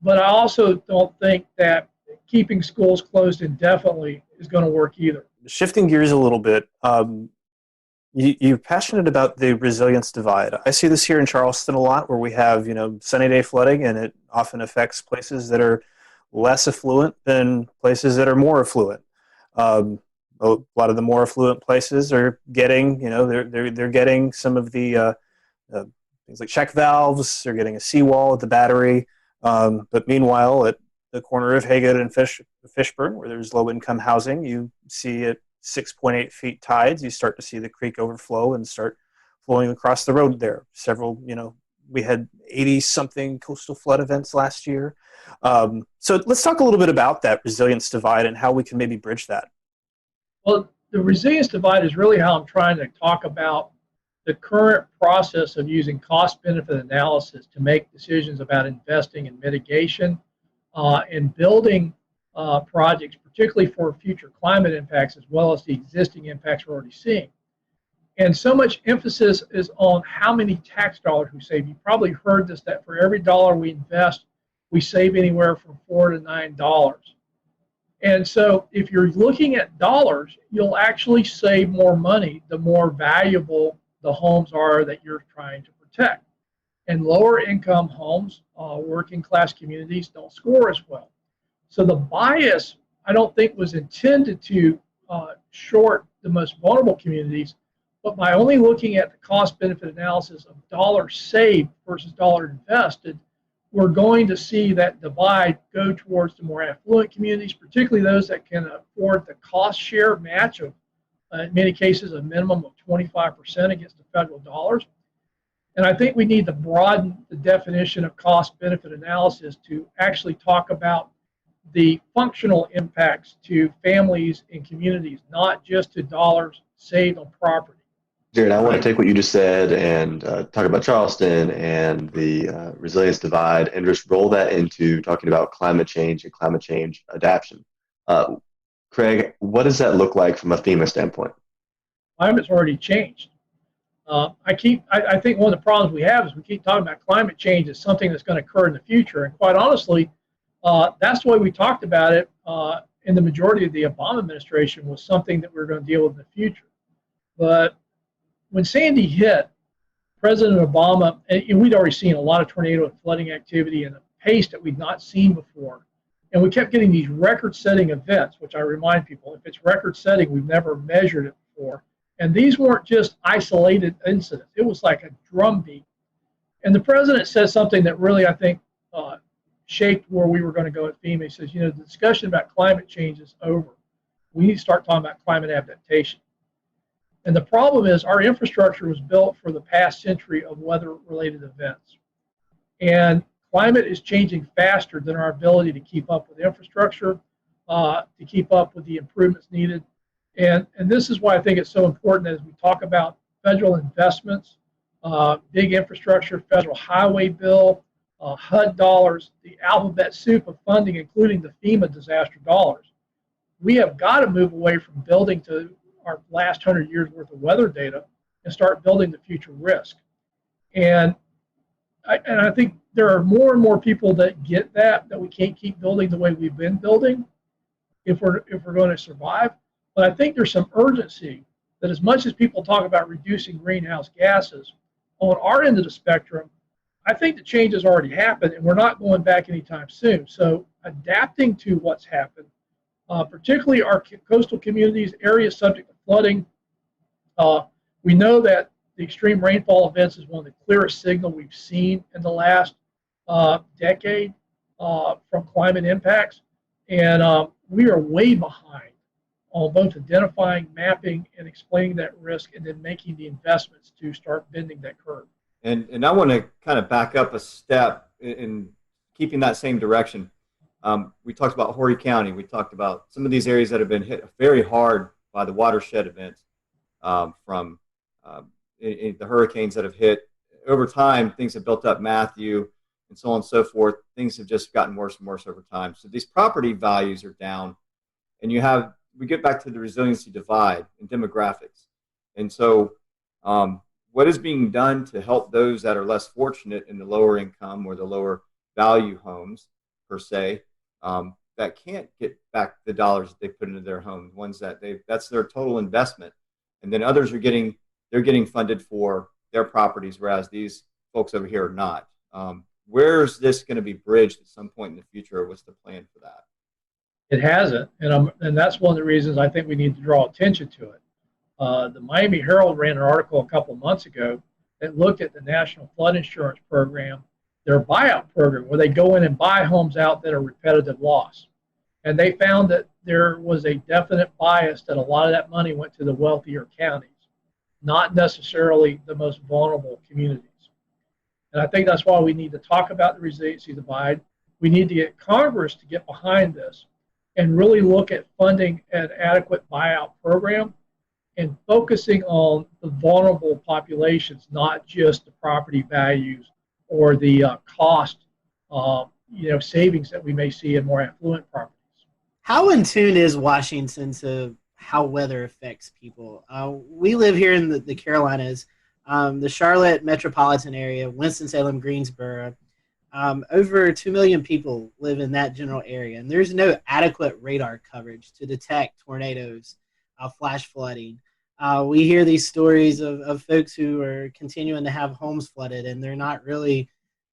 S15: But I also don't think that keeping schools closed indefinitely is going to work either.
S19: Shifting gears a little bit, you're passionate about the resilience divide. I see this here in Charleston a lot where we have, sunny day flooding, and it often affects places that are less affluent than places that are more affluent. A lot of the more affluent places are getting, they're getting some of the things like check valves. They're getting a seawall at the battery. But meanwhile, at the corner of Haggard and Fishburne, where there's low-income housing, you see at 6.8 feet tides, you start to see the creek overflow and start flowing across the road there. Several, we had 80-something coastal flood events last year. So let's talk a little bit about that resilience divide and how we can maybe bridge that.
S15: Well, the resilience divide is really how I'm trying to talk about the current process of using cost-benefit analysis to make decisions about investing in mitigation and building projects, particularly for future climate impacts, as well as the existing impacts we're already seeing. And so much emphasis is on how many tax dollars we save. You probably heard this, that for every dollar we invest, we save anywhere from $4 to $9. And so if you're looking at dollars, you'll actually save more money the more valuable the homes are that you're trying to protect. And lower income homes, working class communities don't score as well. So the bias, I don't think, was intended to short the most vulnerable communities, but by only looking at the cost benefit analysis of dollars saved versus dollars invested, we're going to see that divide go towards the more affluent communities, particularly those that can afford the cost share match of, in many cases, a minimum of 25% against the federal dollars. And I think we need to broaden the definition of cost-benefit analysis to actually talk about the functional impacts to families and communities, not just to dollars saved on property.
S14: Jared, I want to take what you just said and talk about Charleston and the resilience divide and just roll that into talking about climate change and climate change adaptation. Craig, what does that look like from a FEMA standpoint?
S15: Climate's already changed. I think one of the problems we have is we keep talking about climate change as something that's going to occur in the future. And quite honestly, that's the way we talked about it in the majority of the Obama administration, was something that we were going to deal with in the future. But when Sandy hit, President Obama, and we'd already seen a lot of tornado and flooding activity and a pace that we'd not seen before. And we kept getting these record-setting events, which I remind people, if it's record-setting, we've never measured it before. And these weren't just isolated incidents. It was like a drumbeat. And the president said something that really, I think, shaped where we were going to go at FEMA. He says, the discussion about climate change is over. We need to start talking about climate adaptation. And the problem is our infrastructure was built for the past century of weather-related events. And climate is changing faster than our ability to keep up with infrastructure, to keep up with the improvements needed. And this is why I think it's so important as we talk about federal investments, big infrastructure, federal highway bill, HUD dollars, the alphabet soup of funding, including the FEMA disaster dollars. We have got to move away from building to our last 100 years worth of weather data and start building the future risk. And I think there are more and more people that get that we can't keep building the way we've been building if we're going to survive. But I think there's some urgency that as much as people talk about reducing greenhouse gases, on our end of the spectrum, I think the change has already happened and we're not going back anytime soon. So adapting to what's happened, particularly our coastal communities, areas subject to flooding, we know that the extreme rainfall events is one of the clearest signals we've seen in the last decade from climate impacts. And we are way behind on both identifying, mapping, and explaining that risk, and then making the investments to start bending that curve.
S1: And I want to kind of back up a step in keeping that same direction. We talked about Horry County. We talked about some of these areas that have been hit very hard by the watershed events from the hurricanes that have hit. Over time, things have built up, Matthew, and so on and so forth. Things have just gotten worse and worse over time. So these property values are down, and we get back to the resiliency divide and demographics. And so what is being done to help those that are less fortunate in the lower income or the lower value homes, per se, that can't get back the dollars that they put into their homes, ones that that's their total investment. And then others are getting funded for their properties, whereas these folks over here are not. Where's this going to be bridged at some point in the future? Or what's the plan for that?
S15: It hasn't, and that's one of the reasons I think we need to draw attention to it. The Miami Herald ran an article a couple of months ago that looked at the National Flood Insurance Program, their buyout program, where they go in and buy homes out that are repetitive loss. And they found that there was a definite bias that a lot of that money went to the wealthier counties, not necessarily the most vulnerable communities. And I think that's why we need to talk about the resiliency divide. We need to get Congress to get behind this and really look at funding an adequate buyout program and focusing on the vulnerable populations, not just the property values or the cost savings that we may see in more affluent properties.
S4: How in tune is Washington to how weather affects people? We live here in the Carolinas, the Charlotte metropolitan area, Winston-Salem, Greensboro. Over 2 million people live in that general area, and there's no adequate radar coverage to detect tornadoes, flash flooding. We hear these stories of folks who are continuing to have homes flooded, and they're not really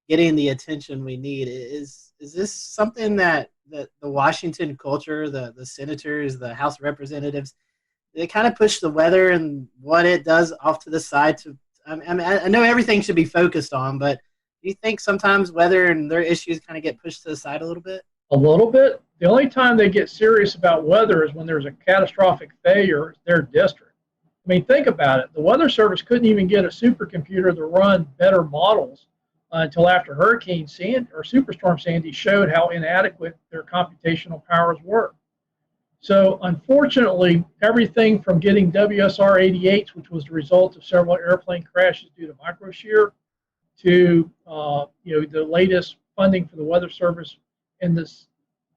S4: getting the attention we need. Is this something that the Washington culture, the senators, the House representatives, they kind of push the weather and what it does off to the side? I know everything should be focused on, but do you think sometimes weather and their issues kind of get pushed to the side a little bit?
S15: A little bit. The only time they get serious about weather is when there's a catastrophic failure in their district. I mean, think about it. The Weather Service couldn't even get a supercomputer to run better models until after Hurricane Sandy or Superstorm Sandy showed how inadequate their computational powers were. So unfortunately, everything from getting WSR 88s, which was the result of several airplane crashes due to microshear, to the latest funding for the Weather Service in this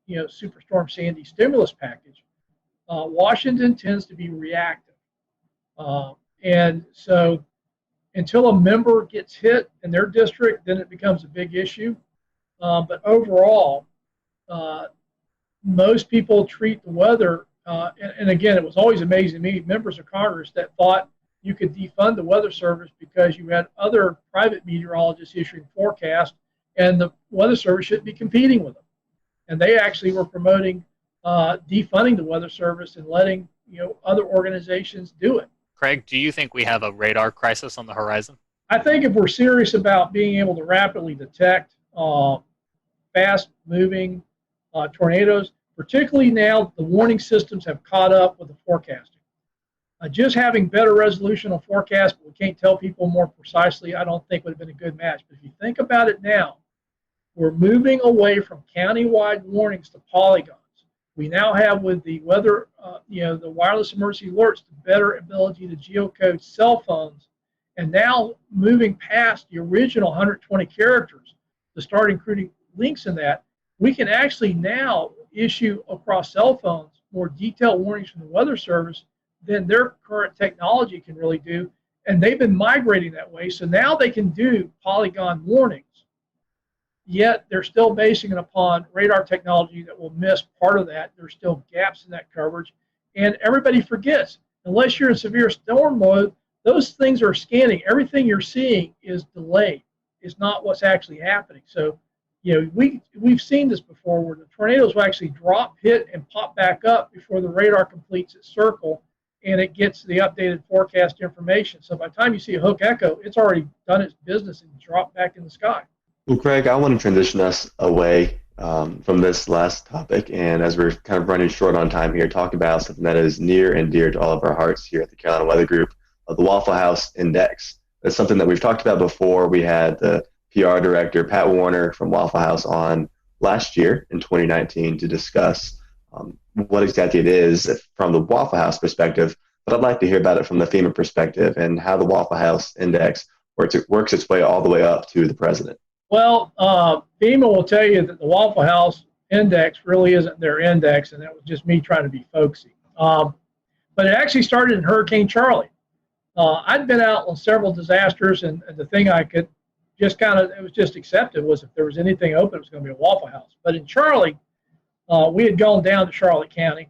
S15: Superstorm Sandy stimulus package, Washington tends to be reactive. And so until a member gets hit in their district, then it becomes a big issue. But overall, most people treat the weather, and again, it was always amazing to me, members of Congress that thought you could defund the Weather Service because you had other private meteorologists issuing forecasts, and the Weather Service shouldn't be competing with them. And they actually were promoting defunding the Weather Service and letting other organizations do it.
S2: Craig, do you think we have a radar crisis on the horizon?
S15: I think if we're serious about being able to rapidly detect fast-moving tornadoes, particularly now the warning systems have caught up with the forecasting. Just having better resolution on forecast, but we can't tell people more precisely, I don't think would have been a good match. But if you think about it now, we're moving away from county-wide warnings to polygons. We now have, with the weather, the wireless emergency alerts, the better ability to geocode cell phones, and now moving past the original 120 characters to start including links in that, we can actually now issue across cell phones more detailed warnings from the Weather Service than their current technology can really do, and they've been migrating that way. So now they can do polygon warnings, yet they're still basing it upon radar technology that will miss part of that. There's still gaps in that coverage, and everybody forgets, unless you're in severe storm mode, those things are scanning. Everything you're seeing is delayed. It's not what's actually happening. So, we've seen this before where the tornadoes will actually drop, hit, and pop back up before the radar completes its circle and it gets the updated forecast information. So by the time you see a hook echo, it's already done its business and dropped back in the sky.
S14: Well, Craig, I want to transition us away from this last topic, and as we're kind of running short on time here, talk about something that is near and dear to all of our hearts here at the Carolina Weather Group, the Waffle House Index. That's something that we've talked about before. We had the PR director, Pat Warner, from Waffle House on last year in 2019 to discuss what exactly it is from the Waffle House perspective, but I'd like to hear about it from the FEMA perspective and how the Waffle House Index works its way all the way up to the president.
S15: Well, FEMA will tell you that the Waffle House Index really isn't their index, and that was just me trying to be folksy. But it actually started in Hurricane Charlie. I'd been out on several disasters, and the thing I could just it was just accepted was if there was anything open, it was going to be a Waffle House. But in Charlie, we had gone down to Charlotte County,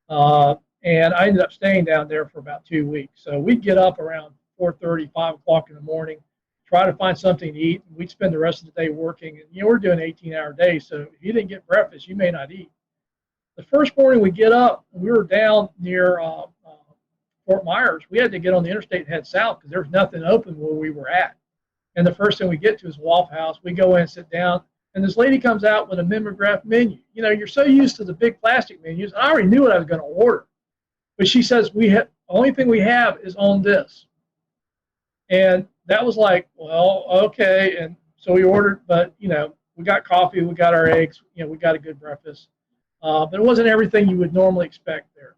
S15: and I ended up staying down there for about 2 weeks. So we'd get up around 4:30, 5 o'clock in the morning, try to find something to eat. We'd spend the rest of the day working. And, we're doing 18-hour days, so if you didn't get breakfast, you may not eat. The first morning we get up, we were down near Fort Myers. We had to get on the interstate and head south because there was nothing open where we were at. And the first thing we get to is Waffle House. We go in and sit down, and this lady comes out with a mimeograph menu. You're so used to the big plastic menus. I already knew what I was going to order. But she says, the only thing we have is on this. And that was like, well, okay. And so we ordered, but, we got coffee, we got our eggs, we got a good breakfast. But it wasn't everything you would normally expect there.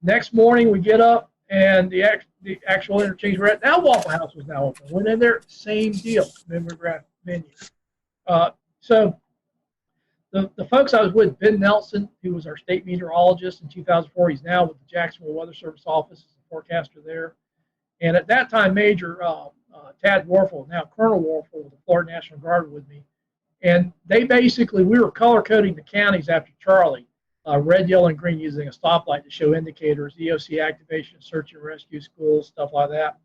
S15: Next morning, we get up, and the actual interchange we're at, now Waffle House was now open. Went in there, same deal, mimeograph menu. So the folks I was with, Ben Nelson, who was our state meteorologist in 2004, he's now with the Jacksonville Weather Service office as a forecaster there. And at that time, Major Tad Warfel, now Colonel Warfel with the Florida National Guard, with me. And they basically, we were color coding the counties after Charlie, red, yellow, and green, using a stoplight to show indicators, EOC activation, search and rescue, schools, stuff like that.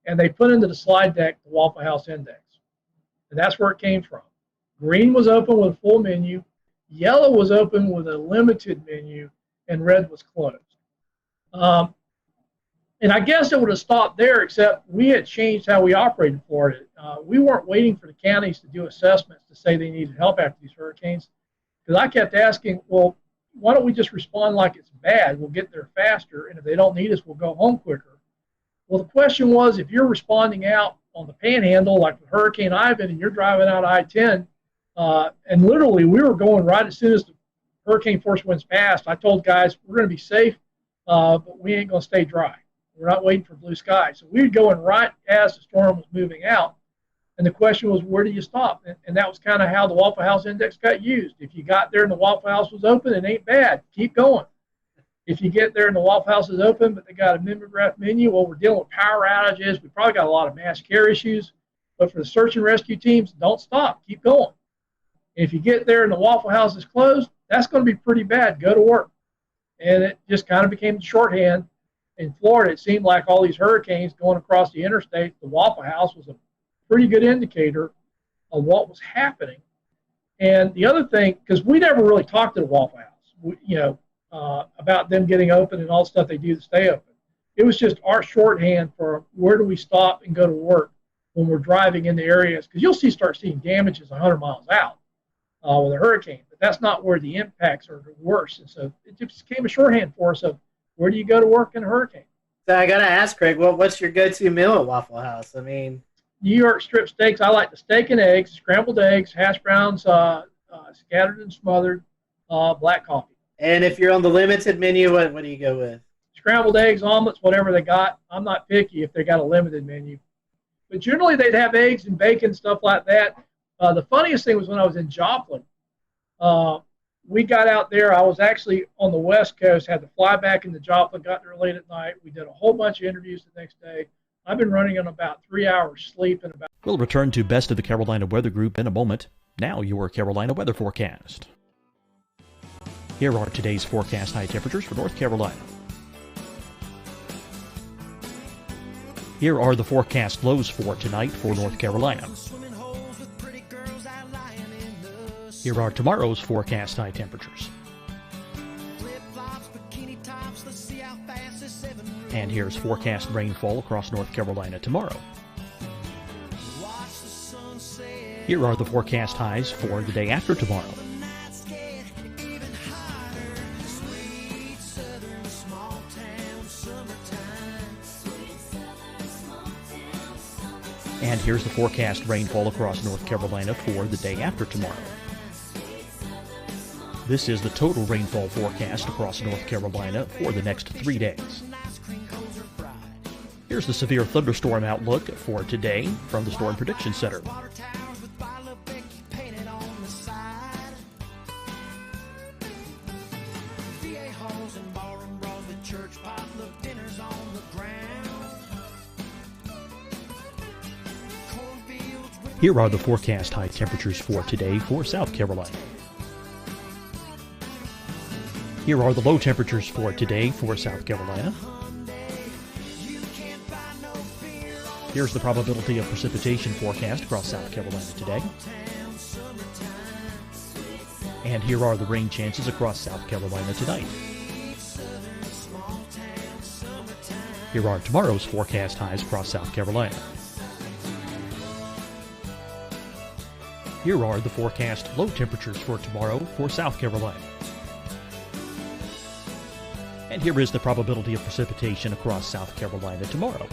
S15: And they put into the slide deck the Waffle House Index. And that's where it came from. Green was open with a full menu, yellow was open with a limited menu, and red was closed. And I guess it would have stopped there, except we had changed how we operated in Florida. We weren't waiting for the counties to do assessments to say they needed help after these hurricanes, because I kept asking, well, why don't we just respond like it's bad? We'll get there faster, and if they don't need us, we'll go home quicker. Well, the question was, if you're responding out on the Panhandle, like with Hurricane Ivan, and you're driving out I-10, and literally we were going right as soon as the hurricane force winds passed, I told guys, we're going to be safe, but we ain't going to stay dry. We're not waiting for blue skies. So we were going right as the storm was moving out. And the question was, where do you stop? And that was kind of how the Waffle House Index got used. If you got there and the Waffle House was open, it ain't bad. Keep going. If you get there and the Waffle House is open, but they got a mimeograph menu, well, we're dealing with power outages. We probably got a lot of mass care issues. But for the search and rescue teams, don't stop. Keep going. If you get there and the Waffle House is closed, that's going to be pretty bad. Go to work. And it just kind of became the shorthand. In Florida, it seemed like all these hurricanes going across the interstate, the Waffle House was a pretty good indicator of what was happening. And the other thing, because we never really talked to the Waffle House, about them getting open and all the stuff they do to stay open. It was just our shorthand for where do we stop and go to work when we're driving in the areas, because you'll start seeing damages 100 miles out with a hurricane, but that's not where the impacts are worse. And so it just became a shorthand for us of where do you go to work in a hurricane.
S4: So I got to ask, Craig, what's your go-to meal at Waffle House? I mean,
S15: New York strip steaks. I like the steak and eggs, scrambled eggs, hash browns, scattered and smothered, black coffee.
S4: And if you're on the limited menu, what do you go with?
S15: Scrambled eggs, omelets, whatever they got. I'm not picky if they got a limited menu. But generally they'd have eggs and bacon, stuff like that. The funniest thing was when I was in Joplin. We got out there. I was actually on the West Coast, had to fly back into Joplin, got there late at night. We did a whole bunch of interviews the next day. I've been running on about 3 hours sleep and about.
S20: We'll return to Best of the Carolina Weather Group in a moment. Now your Carolina weather forecast. Here are today's forecast high temperatures for North Carolina. Here are the forecast lows for tonight for North Carolina. Here are tomorrow's forecast high temperatures. And here's forecast rainfall across North Carolina tomorrow. Here are the forecast highs for the day after tomorrow. And here's the forecast rainfall across North Carolina for the day after tomorrow. This is the total rainfall forecast across North Carolina for the next 3 days. Here's the severe thunderstorm outlook for today from the Storm Prediction Center. Here are the forecast high temperatures for today for South Carolina. Here are the low temperatures for today for South Carolina. Here's the probability of precipitation forecast across South Carolina today. And here are the rain chances across South Carolina tonight. Here are tomorrow's forecast highs across South Carolina. Here are the forecast low temperatures for tomorrow for South Carolina. And here is the probability of precipitation across South Carolina tomorrow.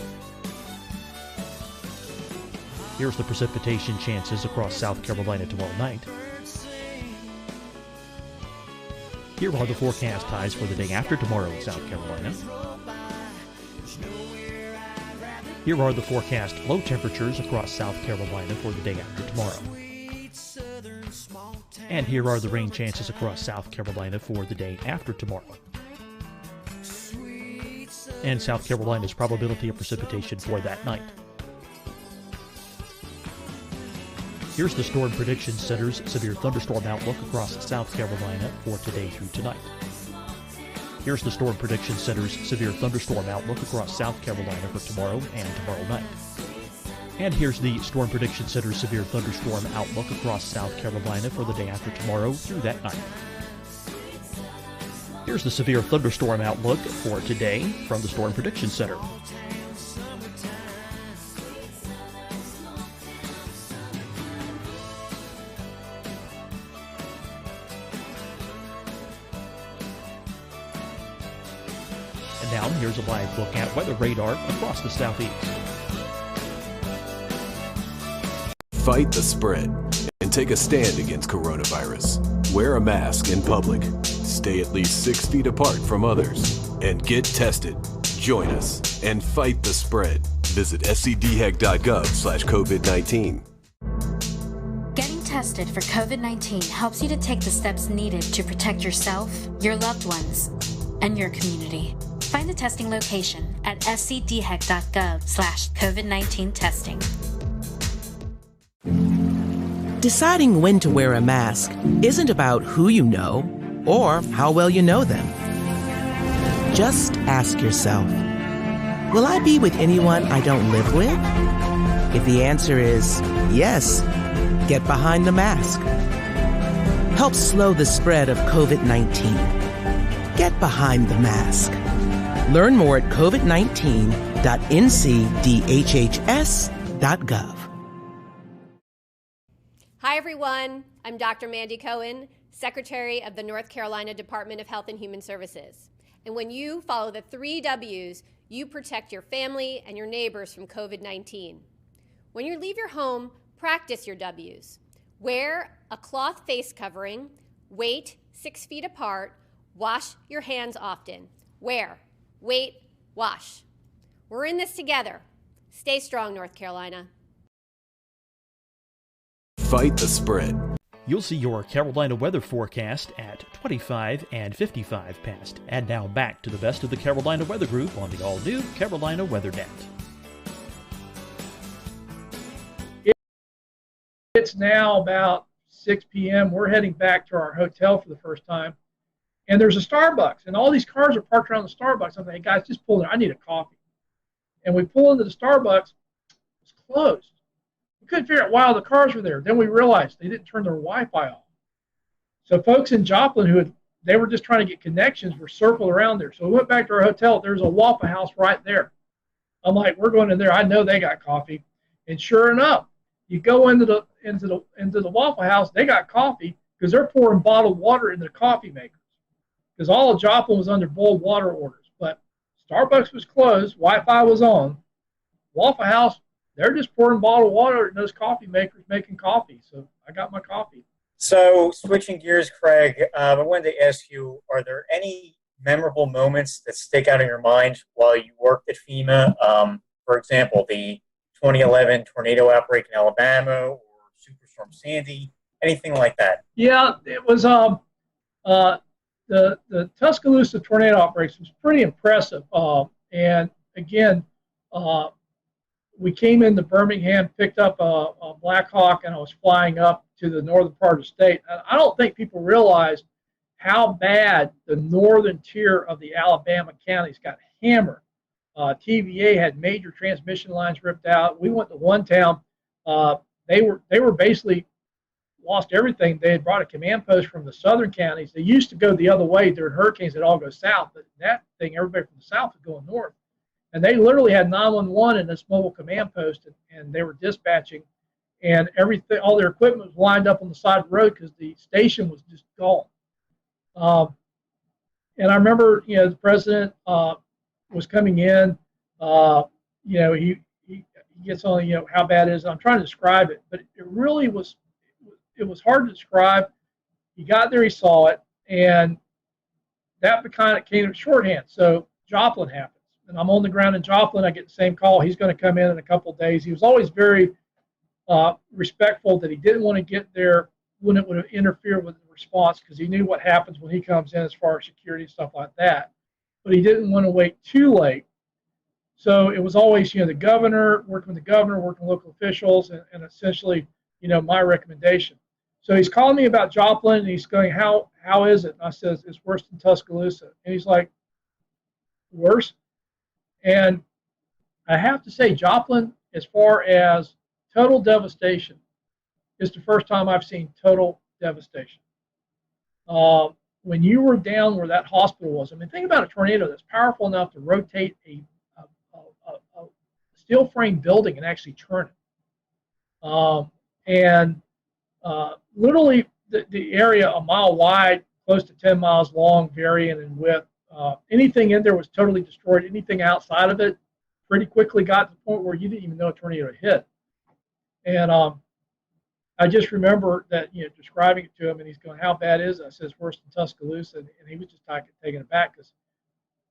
S20: Here's the precipitation chances across South Carolina tomorrow night. Here are the forecast highs for the day after tomorrow in South Carolina. Here are the forecast low temperatures across South Carolina for the day after tomorrow. And here are the rain chances across South Carolina for the day after tomorrow. And South Carolina's probability of precipitation for that night. Here's the Storm Prediction Center's severe thunderstorm outlook across South Carolina for today through tonight. Here's the Storm Prediction Center's severe thunderstorm outlook across South Carolina for tomorrow and tomorrow night. And here's the Storm Prediction Center's severe thunderstorm outlook across South Carolina for the day after tomorrow through that night. Here's the severe thunderstorm outlook for today from the Storm Prediction Center. And now here's a live look at weather radar across the southeast.
S9: Fight the spread and take a stand against coronavirus. Wear a mask in public. Stay at least 6 feet apart from others. And get tested. Join us and fight the spread. Visit scdhec.gov/COVID-19.
S10: Getting tested for COVID-19 helps you to take the steps needed to protect yourself, your loved ones, and your community. Find the testing location at scdhec.gov/COVID-19 testing.
S11: Deciding when to wear a mask isn't about who you know or how well you know them. Just ask yourself, will I be with anyone I don't live with? If the answer is yes, get behind the mask. Help slow the spread of COVID-19. Get behind the mask. Learn more at covid19.ncdhhs.gov.
S12: Hi, everyone. I'm Dr. Mandy Cohen, Secretary of the North Carolina Department of Health and Human Services. And when you follow the 3 W's, you protect your family and your neighbors from COVID-19. When you leave your home, practice your W's. Wear a cloth face covering, wait 6 feet apart, wash your hands often. Wear, wait, wash. We're in this together. Stay strong, North Carolina.
S9: Fight the spread.
S20: You'll see your Carolina weather forecast at 25 and 55 past. And now back to the best of the Carolina Weather Group on the all-new Carolina Weather Net.
S15: It's now about 6 p.m. We're heading back to our hotel for the first time. And there's a Starbucks. And all these cars are parked around the Starbucks. I'm like, hey, guys, just pull in. I need a coffee. And we pull into the Starbucks. It's closed. We couldn't figure out why all the cars were there. Then we realized they didn't turn their Wi-Fi off. So folks in Joplin they were just trying to get connections were circled around there. So we went back to our hotel. There's a Waffle House right there. I'm like, we're going in there. I know they got coffee. And sure enough, you go into the Waffle House, they got coffee because they're pouring bottled water into the coffee makers. Because all of Joplin was under boiled water orders. But Starbucks was closed, Wi-Fi was on. Waffle House, they're just pouring bottled water in those coffee makers making coffee. So I got my coffee.
S2: So switching gears, Craig, I wanted to ask you, are there any memorable moments that stick out in your mind while you worked at FEMA? For example, the 2011 tornado outbreak in Alabama or Superstorm Sandy, anything like that?
S15: Yeah, it was the Tuscaloosa tornado outbreaks was pretty impressive. And again, we came into Birmingham, picked up a Black Hawk, and I was flying up to the northern part of the state. And I don't think people realize how bad the northern tier of the Alabama counties got hammered. TVA had major transmission lines ripped out. We went to one town. They were basically lost everything. They had brought a command post from the southern counties. They used to go the other way during hurricanes. They'd all go south. But that thing, everybody from the south was going north. And they literally had 911 in this mobile command post, and they were dispatching. And everything, all their equipment was lined up on the side of the road because the station was just gone. And I remember, the president was coming in. He gets on, how bad it is. I'm trying to describe it, but it really was. It was hard to describe. He got there, he saw it, and that kind of came shorthand. So Joplin happens, and I'm on the ground in Joplin. I get the same call. He's going to come in a couple of days. He was always very respectful that he didn't want to get there when it would interfere with the response because he knew what happens when he comes in as far as security and stuff like that. But he didn't want to wait too late. So it was always, the governor, working with the governor, working with local officials, and essentially, my recommendation. So he's calling me about Joplin, and he's going, how is it? And I says, it's worse than Tuscaloosa. And he's like, worse? And I have to say, Joplin, as far as total devastation, is the first time I've seen total devastation. When you were down where that hospital was, think about a tornado that's powerful enough to rotate a steel frame building and actually turn it. Literally the area a mile wide, close to 10 miles long, varying in width, anything in there was totally destroyed. Anything outside of it pretty quickly got to the point where you didn't even know a tornado hit. And I just remember that, describing it to him, and he's going, "How bad is it?" I said, "It's worse than Tuscaloosa," and he was just taken aback because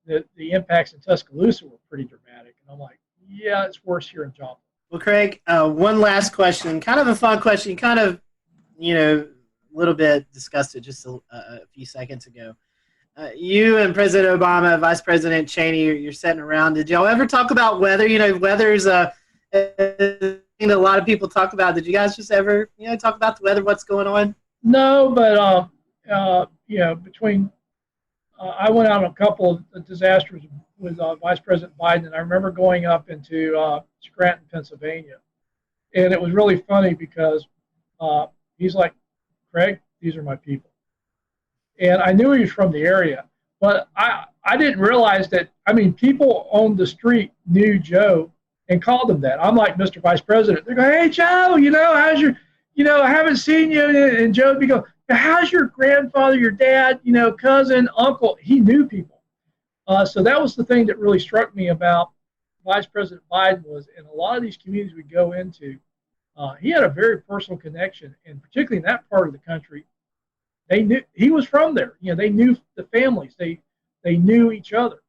S15: the impacts in Tuscaloosa were pretty dramatic. And I'm like, "Yeah, it's worse here in Joplin."
S4: Well, Craig, one last question, kind of a fun question. You kind of, a little bit discussed it just a few seconds ago. You and President Obama, Vice President Cheney, you're sitting around. Did y'all ever talk about weather? Weather's a thing that a lot of people talk about. Did you guys just ever, talk about the weather, what's going on?
S15: No, but between I went out on a couple of disasters with Vice President Biden, and I remember going up into Scranton, Pennsylvania, and it was really funny because he's like, "Craig, these are my people," and I knew he was from the area, but I didn't realize that. I mean, people on the street knew Joe and called him that. I'm like, "Mr. Vice President." They go, "Hey, Joe, how's your, I haven't seen you," and Joe would be go, "How's your grandfather, your dad, cousin, uncle?" He knew people. So that was the thing that really struck me about Vice President Biden was in a lot of these communities we go into, he had a very personal connection, and particularly in that part of the country, they knew he was from there. They knew the families. They knew each other.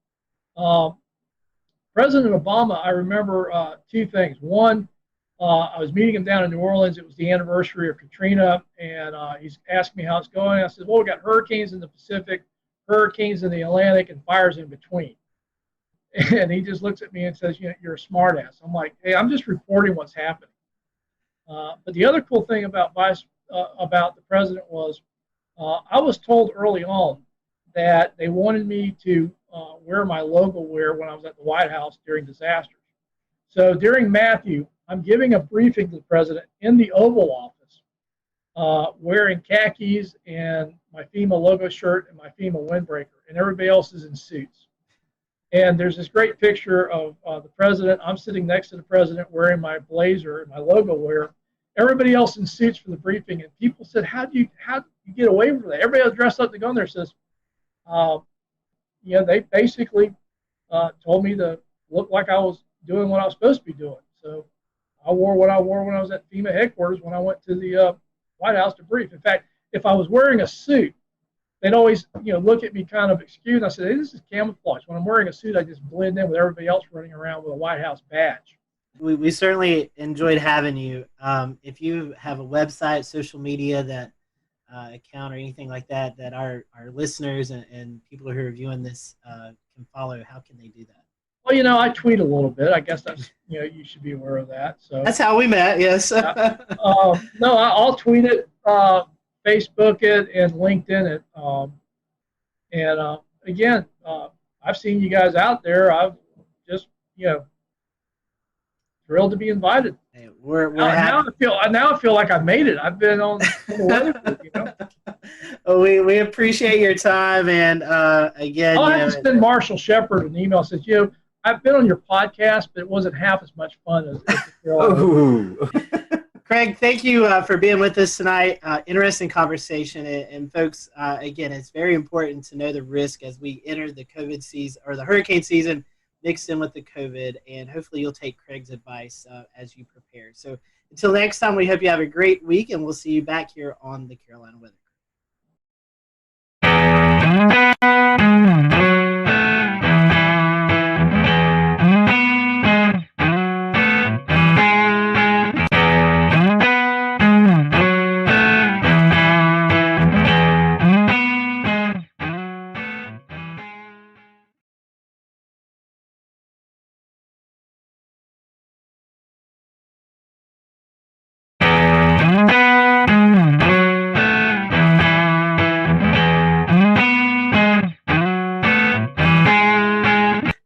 S15: President Obama, I remember two things. One, I was meeting him down in New Orleans. It was the anniversary of Katrina, and he's asked me how it's going. I said, "Well, we got hurricanes in the Pacific, hurricanes in the Atlantic, and fires in between." And he just looks at me and says, "You're a smart ass." I'm like, "Hey, I'm just reporting what's happening." But the other cool thing about the president was I was told early on that they wanted me to wear my logo wear when I was at the White House during disasters. So during Matthew, I'm giving a briefing to the president in the Oval Office, wearing khakis and my FEMA logo shirt and my FEMA windbreaker, and everybody else is in suits. And there's this great picture of the president. I'm sitting next to the president wearing my blazer and my logo wear. Everybody else in suits for the briefing, and people said, how do you get away from that? Everybody else dressed up to go in there says, they basically told me to look like I was doing what I was supposed to be doing. So I wore what I wore when I was at FEMA headquarters when I went to the White House to brief. In fact, if I was wearing a suit, they'd always look at me kind of excused. I said, "Hey, this is camouflage. When I'm wearing a suit, I just blend in with everybody else running around with a White House badge."
S4: We certainly enjoyed having you. If you have a website, social media that account or anything like that our listeners and people who are viewing this can follow, how can they do that?
S15: Well, I tweet a little bit. I guess that's, you should be aware of that. So
S4: that's how we met. Yes.
S15: No, I'll tweet it, Facebook it, and LinkedIn it. And again, I've seen you guys out there. I've just, thrilled to be invited.
S4: Hey, we're
S15: now I feel like I made it. I've been on the weather group,
S4: Well, we appreciate your time, and again,
S15: I just sent Marshall Shepard an email says, "I've been on your podcast, but it wasn't half as much fun as the
S4: Craig, thank you for being with us tonight. Interesting conversation, and folks, again, it's very important to know the risk as we enter the COVID season or the hurricane season mixed in with the COVID, and hopefully you'll take Craig's advice as you prepare. So until next time, we hope you have a great week, and we'll see you back here on the Carolina Weather.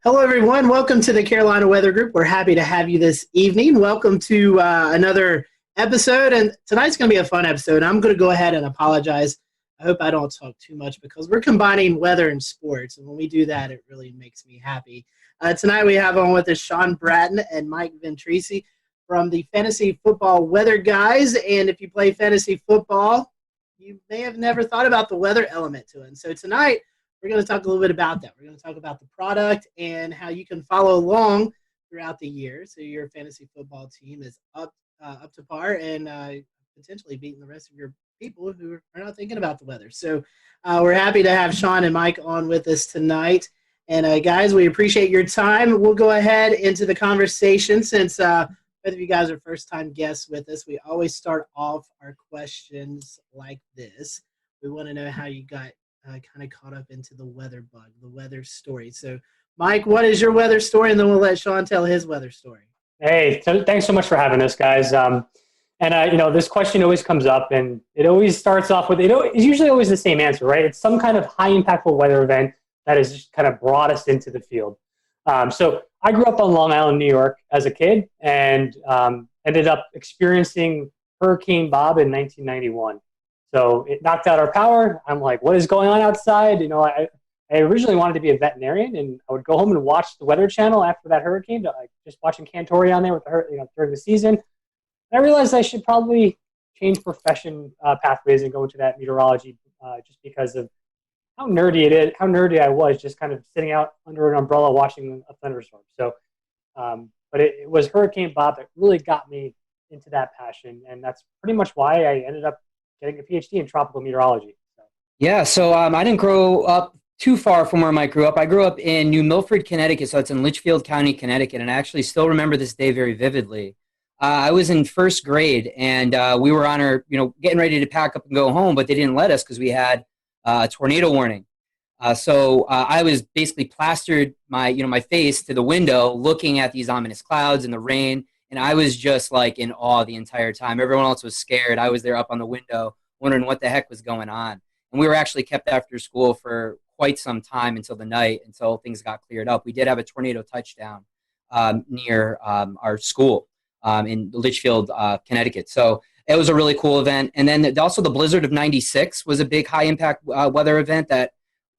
S4: Hello, everyone. Welcome to the Carolina Weather Group. We're happy to have you this evening. Welcome to another episode, and tonight's going to be a fun episode. I'm going to go ahead and apologize. I hope I don't talk too much because we're combining weather and sports, and when we do that, it really makes me happy. Tonight we have on with us Sean Bratton and Mike Ventrisi from the Fantasy Football Weather Guys, and if you play fantasy football, you may have never thought about the weather element to it. And so tonight, we're going to talk a little bit about that. We're going to talk about the product and how you can follow along throughout the year, so your fantasy football team is up to par and potentially beating the rest of your people who are not thinking about the weather. So we're happy to have Sean and Mike on with us tonight. And guys, we appreciate your time. We'll go ahead into the conversation since both of you guys are first-time guests with us. We always start off our questions like this. We want to know how you got kind of caught up into the weather bug, the weather story. So, Mike, what is your weather story? And then we'll let Sean tell his weather story.
S2: Hey, thanks so much for having us, guys. This question always comes up, and it always starts off with, it's usually always the same answer, right? It's some kind of high impactful weather event that has just kind of brought us into the field. So I grew up on Long Island, New York as a kid, and ended up experiencing Hurricane Bob in 1991. So it knocked out our power. I'm like, what is going on outside? I originally wanted to be a veterinarian, and I would go home and watch the Weather Channel after that hurricane, just watching Cantore on there with during the season. And I realized I should probably change profession pathways and go into that meteorology just because of how nerdy I was, just kind of sitting out under an umbrella watching a thunderstorm. So, but it was Hurricane Bob that really got me into that passion, and that's pretty much why I ended up getting a PhD in tropical meteorology.
S21: Yeah, so I didn't grow up too far from where Mike grew up. I grew up in New Milford, Connecticut, so it's in Litchfield County, Connecticut, and I actually still remember this day very vividly. I was in first grade, and we were on our, getting ready to pack up and go home, but they didn't let us because we had a tornado warning. So I was basically plastered my face to the window, looking at these ominous clouds and the rain, and I was just like in awe the entire time. Everyone else was scared. I was there up on the window wondering what the heck was going on. And we were actually kept after school for quite some time until the night, until things got cleared up. We did have a tornado touchdown near our school in Litchfield, Connecticut. So it was a really cool event. And then also the blizzard of 96 was a big high impact weather event that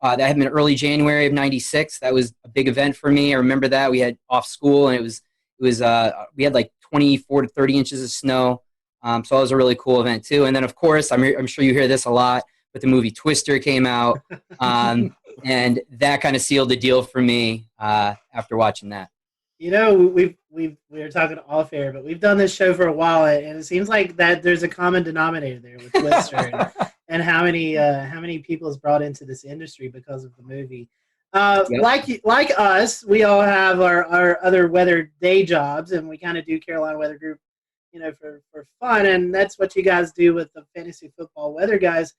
S21: happened in early January of 96. That was a big event for me. I remember that. We had off school, and we had like 24 to 30 inches of snow. So it was a really cool event too. And then of course, I'm sure you hear this a lot, but the movie Twister came out, and that kind of sealed the deal for me after watching that.
S4: We were talking off air, but we've done this show for a while, and it seems like that there's a common denominator there with Twister and how many people is brought into this industry because of the movie. Like us, we all have our other weather day jobs, and we kind of do Carolina Weather Group, for fun, and that's what you guys do with the fantasy football weather guys.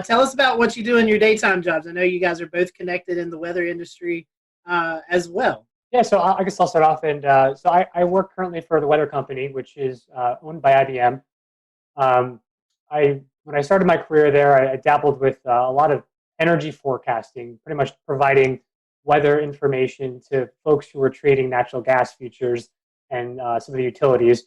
S4: Tell us about what you do in your daytime jobs. I know you guys are both connected in the weather industry as well.
S2: Yeah, so I guess I'll start off. And so I work currently for the Weather Company, which is owned by IBM. When I started my career there, I dabbled with a lot of energy forecasting, pretty much providing weather information to folks who were trading natural gas futures and some of the utilities.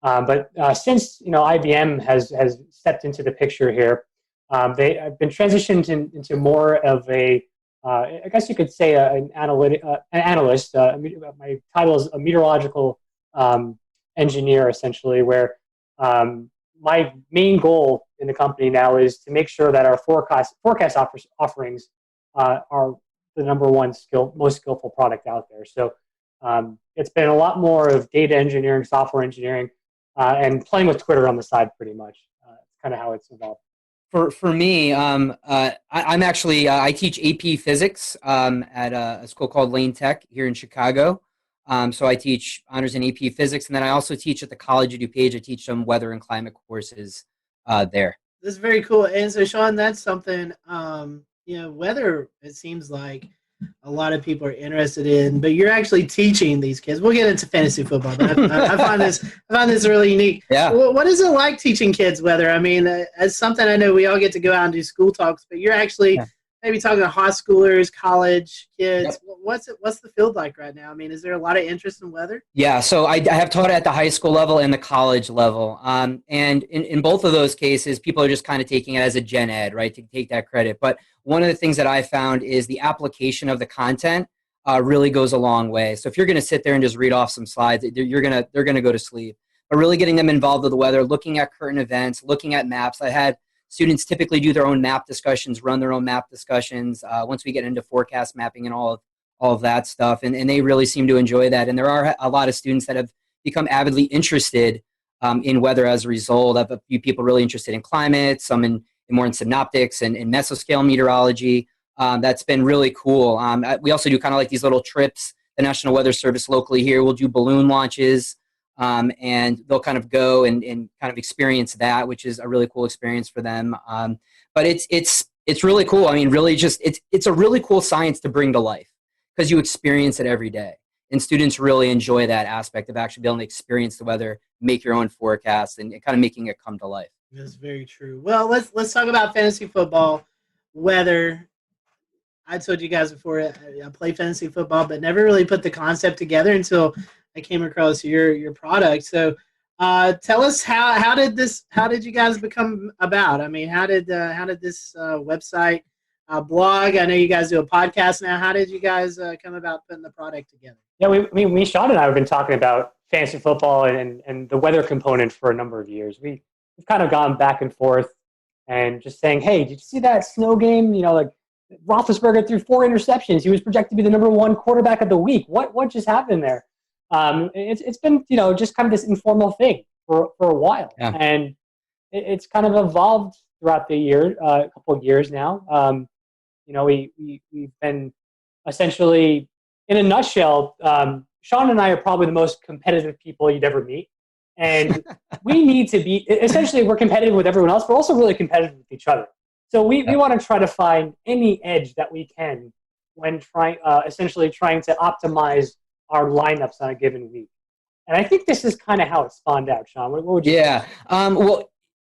S2: But since IBM has stepped into the picture here, I've been transitioned into more of a, I guess you could say an analyst. My title is a meteorological engineer, essentially, where my main goal in the company now is to make sure that our forecast offerings are the number one most skillful product out there. So it's been a lot more of data engineering, software engineering, and playing with Twitter on the side, pretty much. It's kind of how it's evolved.
S21: For me, I'm actually I teach AP Physics at a school called Lane Tech here in Chicago. So I teach honors in AP Physics, and then I also teach at the College of DuPage. I teach some weather and climate courses there.
S4: This is very cool. And so, Sean, that's something weather. It seems like a lot of people are interested in, but you're actually teaching these kids. We'll get into fantasy football, but I find this really unique.
S21: Yeah.
S4: What is it like teaching kids weather? I mean, as something I know we all get to go out and do school talks, but you're actually maybe talking to high schoolers, college kids. Yep. What's the field like right now? I mean, is there a lot of interest in weather?
S21: Yeah, so I have taught at the high school level and the college level. And in both of those cases, people are just kind of taking it as a gen ed, right, to take that credit. But one of the things that I found is the application of the content really goes a long way. So if you're going to sit there and just read off some slides, they're going to go to sleep. But really getting them involved with the weather, looking at current events, looking at maps. I had students typically do their own map discussions, run their own map discussions. Once we get into forecast mapping and all of that stuff, and they really seem to enjoy that. And there are a lot of students that have become avidly interested in weather as a result. Of a few people really interested in climate, some in more in synoptics and mesoscale meteorology. That's been really cool. We also do kind of like these little trips. The National Weather Service locally here will do balloon launches. And they'll kind of go and kind of experience that, which is a really cool experience for them. But it's really cool. I mean, really just, it's a really cool science to bring to life because you experience it every day. And students really enjoy that aspect of actually being able to experience the weather, make your own forecast, and kind of making it come to life.
S4: That's very true. Well, let's talk about fantasy football, weather. I told you guys before, I play fantasy football, but never really put the concept together until I came across your product. So tell us how did you guys become about? I mean, how did this website, blog? I know you guys do a podcast now. How did you guys come about putting the product together?
S3: Yeah, Sean and I have been talking about fantasy football and the weather component for a number of years. We've kind of gone back and forth and just saying, hey, did you see that snow game? Like Roethlisberger threw 4 interceptions. He was projected to be the number 1 quarterback of the week. What just happened there? It's been, just kind of this informal thing for a while. Yeah. And it's kind of evolved throughout the year, a couple of years now. We've been essentially, in a nutshell, Sean and I are probably the most competitive people you'd ever meet. And we need to be, essentially, we're competitive with everyone else. We're also really competitive with each other. So we want to try to find any edge that we can when essentially trying to optimize our lineups on a given week. And I think this is kind of how it spawned out, Sean. What would you say?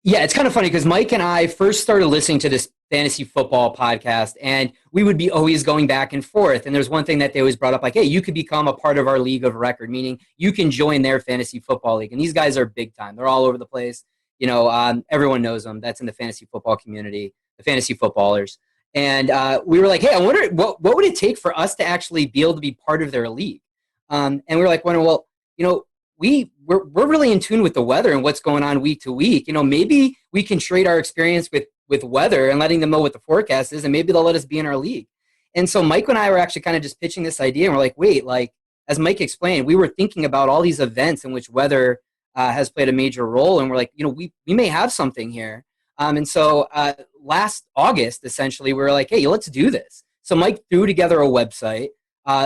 S21: It's kind of funny because Mike and I first started listening to this fantasy football podcast, and we would be always going back and forth. And there's one thing that they always brought up, like, hey, you could become a part of our league of record, meaning you can join their fantasy football league. And these guys are big time. They're all over the place. Everyone knows them. That's in the fantasy football community, the fantasy footballers. And we were like, hey, I wonder what would it take for us to actually be able to be part of their league? And we were like, well, we're really in tune with the weather and what's going on week to week. Maybe we can trade our experience with weather and letting them know what the forecast is, and maybe they'll let us be in our league. And so Mike and I were actually kind of just pitching this idea, and we're like, wait, as Mike explained, we were thinking about all these events in which weather has played a major role, and we're like, we may have something here. And so last August, essentially, we were like, hey, let's do this. So Mike threw together a website.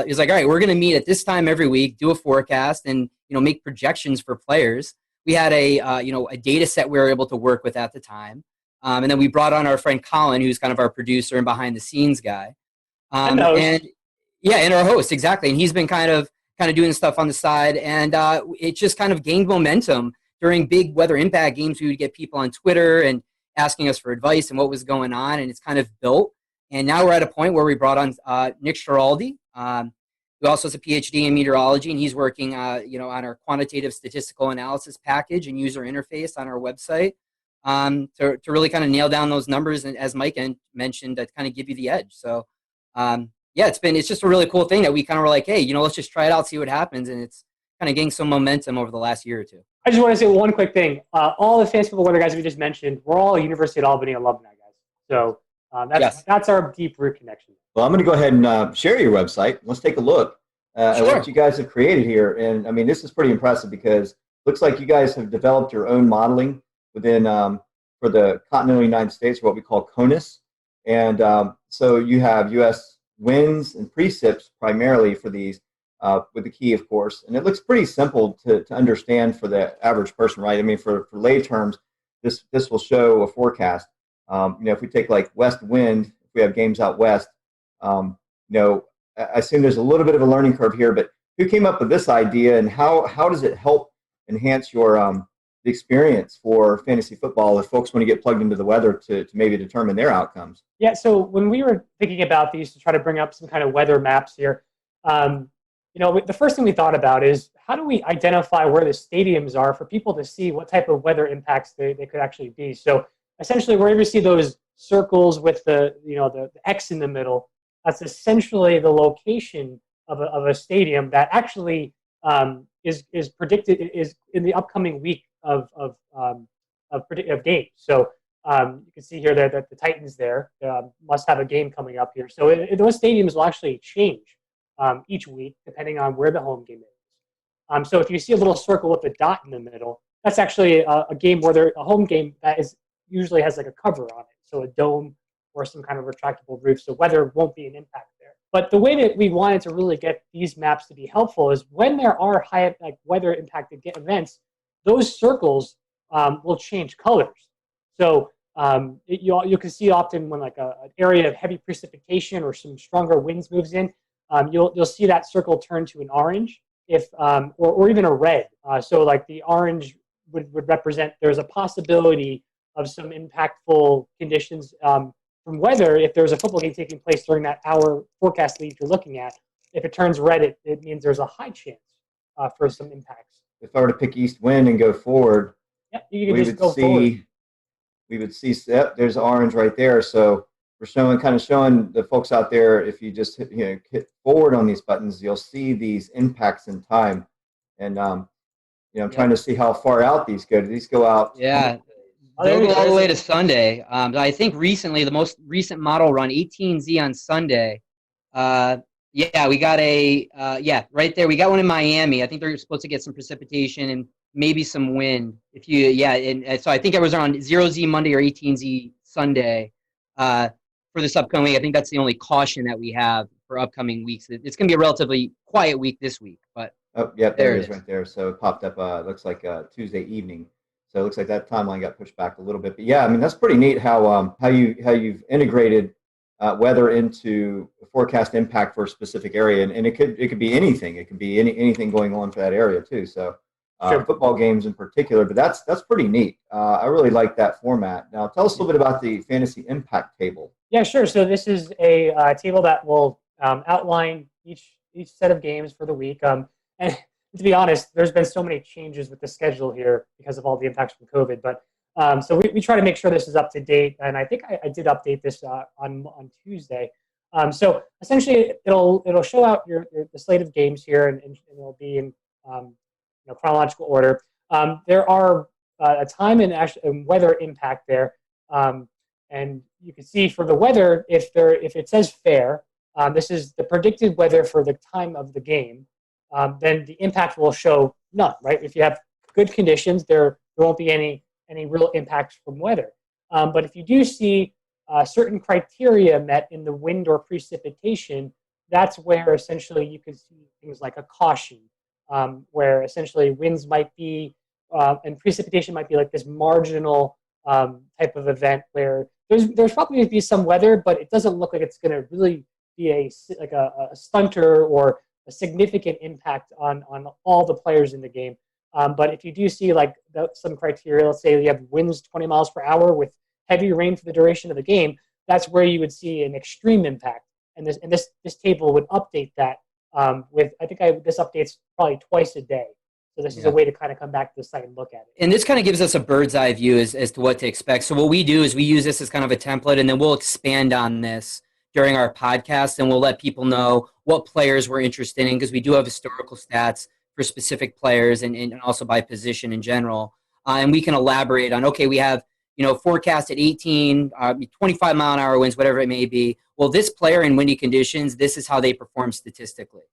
S21: He's like, all right, we're going to meet at this time every week, do a forecast, and make projections for players. We had a data set we were able to work with at the time, and then we brought on our friend Colin, who's kind of our producer and behind the scenes guy, and our host, exactly. And he's been kind of doing stuff on the side, and it just kind of gained momentum during big weather impact games. We would get people on Twitter and asking us for advice and what was going on, and it's kind of built. And now we're at a point where we brought on Nick Schiraldi, who also has a PhD in meteorology, and he's working, on our quantitative statistical analysis package and user interface on our website to really kind of nail down those numbers, and as Mike mentioned, to kind of give you the edge. So, it's just a really cool thing that we kind of were like, hey, let's just try it out, see what happens, and it's kind of gained some momentum over the last year or two.
S3: I just want to say one quick thing. All the fantasy football weather guys we just mentioned, we're all University of Albany alumni guys. So that's our deep root connection.
S1: Well, I'm going to go ahead and share your website. Let's take a look at what you guys have created here. And I mean, this is pretty impressive because it looks like you guys have developed your own modeling within for the continental United States, what we call CONUS. And so you have U.S. winds and precip primarily for these, with the key, of course. And it looks pretty simple to understand for the average person, right? I mean, for lay terms, this will show a forecast. If we take like west wind, if we have games out west, I assume there's a little bit of a learning curve here, but who came up with this idea, and how does it help enhance your the experience for fantasy football if folks want to get plugged into the weather to maybe determine their outcomes?
S3: Yeah, so when we were thinking about these to try to bring up some kind of weather maps here, the first thing we thought about is how do we identify where the stadiums are for people to see what type of weather impacts they could actually be. So essentially, wherever you see those circles with the X in the middle, that's essentially the location of a stadium that actually is predicted is in the upcoming week of games. So You can see here that the Titans there must have a game coming up here. So those stadiums will actually change each week depending on where the home game is. So if you see a little circle with a dot in the middle, that's actually a game where a home game that is usually has like a cover on it, so a dome or some kind of retractable roof, so weather won't be an impact there. But the way that we wanted to really get these maps to be helpful is when there are high weather impacted events, those circles will change colors. So you can see often when like an area of heavy precipitation or some stronger winds moves in, you'll see that circle turn to an orange, or even a red. So like the orange would represent there's a possibility of some impactful conditions from weather if there's a football game taking place during that hour forecast lead you're looking at. If it turns red, it means there's a high chance for some impacts.
S1: If I were to pick east wind and go forward,
S3: you can just go forward.
S1: We would see, there's orange right there. So we're showing the folks out there, if you just hit forward on these buttons, you'll see these impacts in time. And I'm trying to see how far out these go. Do these go out?
S21: Yeah. They'll go all the way to Sunday. I think recently, the most recent model run, 18Z on Sunday. We got right there. We got one in Miami. I think they're supposed to get some precipitation and maybe some wind. So I think it was around 0Z Monday or 18Z Sunday for this upcoming week. I think that's the only caution that we have for upcoming weeks. It's going to be a relatively quiet week this week, but
S1: there it is right there. So it popped up. Looks like Tuesday evening. So it looks like that timeline got pushed back a little bit. But yeah, I mean that's pretty neat how you've integrated weather into forecast impact for a specific area, and it could be anything. It could be anything going on for that area too. So football games in particular, but that's pretty neat. I really like that format. Now tell us a little bit about the fantasy impact table.
S3: Yeah, sure. So this is a table that will outline each set of games for the week. And to be honest, there's been so many changes with the schedule here because of all the impacts from COVID. But so we try to make sure this is up to date, and I think I did update this on Tuesday. So essentially, it'll show out the slate of games here, and it'll be in chronological order. There are a time and weather impact there, and you can see for the weather if it says fair, this is the predicted weather for the time of the game. Then the impact will show none, right? If you have good conditions, there won't be any real impacts from weather. But if you do see certain criteria met in the wind or precipitation, that's where essentially you can see things like a caution, where essentially winds might be and precipitation might be like this marginal type of event where there's probably going to be some weather, but it doesn't look like it's going to really be a stunter or a significant impact on all the players in the game. But if you do see some criteria, let's say you have winds 20 miles per hour with heavy rain for the duration of the game, that's where you would see an extreme impact. And this table would update that this updates probably twice a day. So this is a way to kind of come back to the site and look at it.
S21: And this kind of gives us a bird's eye view as to what to expect. So what we do is we use this as kind of a template, and then we'll expand on this during our podcast, and we'll let people know what players we're interested in, because we do have historical stats for specific players and also by position in general. And we can elaborate on, okay, we have forecasted 18, 25 mile an hour winds, whatever it may be. Well, this player in windy conditions, this is how they perform statistically.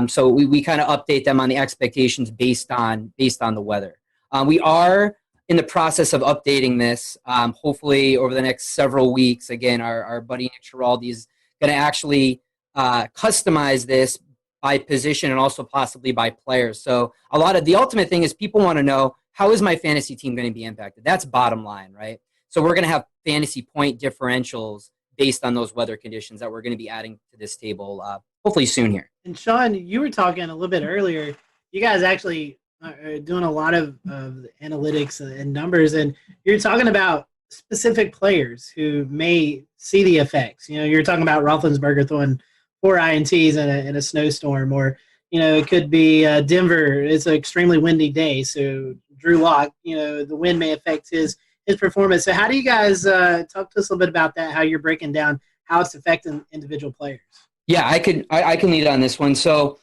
S21: So we kind of update them on the expectations based on the weather. We are in the process of updating this, hopefully over the next several weeks. Again, our buddy Nick Schiraldi is going to actually customize this by position and also possibly by players. So the ultimate thing is people want to know, how is my fantasy team going to be impacted? That's bottom line, right? So we're going to have fantasy point differentials based on those weather conditions that we're going to be adding to this table hopefully soon here.
S4: And Sean, you were talking a little bit earlier. You guys actually are doing a lot of the analytics and numbers, and you're talking about specific players who may see the effects. You're talking about Roethlisberger throwing 4 INTs in a snowstorm, or it could be Denver. It's an extremely windy day, so Drew Lock, the wind may affect his performance. So how do you guys talk to us a little bit about that? How you're breaking down how it's affecting individual players?
S21: Yeah, I can lead on this one. So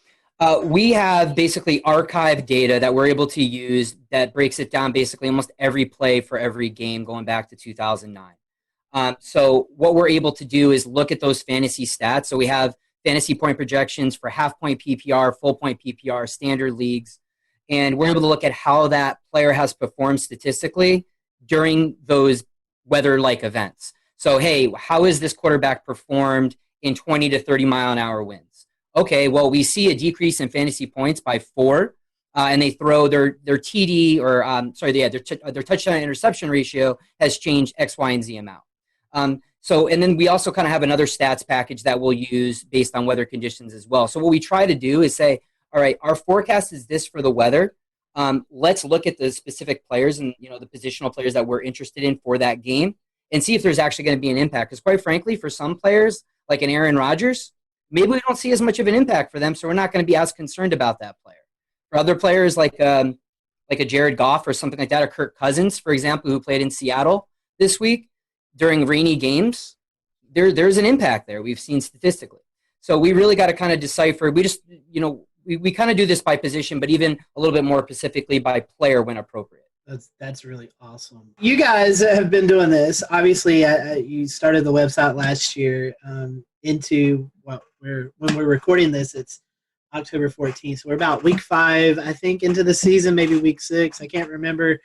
S21: We have basically archived data that we're able to use that breaks it down basically almost every play for every game going back to 2009. So what we're able to do is look at those fantasy stats. So we have fantasy point projections for half-point PPR, full-point PPR, standard leagues, and we're able to look at how that player has performed statistically during those weather-like events. So, hey, how has this quarterback performed in 20 to 30 mile an hour winds? Okay, well, we see a decrease in fantasy points by 4, and they throw their TD or their touchdown interception ratio has changed X, Y, and Z amount. And then we also kind of have another stats package that we'll use based on weather conditions as well. So what we try to do is say, all right, our forecast is this for the weather. Let's look at the specific players and the positional players that we're interested in for that game and see if there's actually going to be an impact. Because quite frankly, for some players like an Aaron Rodgers, maybe we don't see as much of an impact for them, so we're not going to be as concerned about that player. For other players like a Jared Goff or something like that, or Kirk Cousins, for example, who played in Seattle this week during rainy games, there's an impact there we've seen statistically. So we really got to kind of decipher. We just, we kind of do this by position, but even a little bit more specifically by player when appropriate.
S4: That's really awesome. You guys have been doing this. Obviously, you started the website last year. When we're recording this, it's October 14th. So we're about week 5, I think, into the season, maybe week 6. I can't remember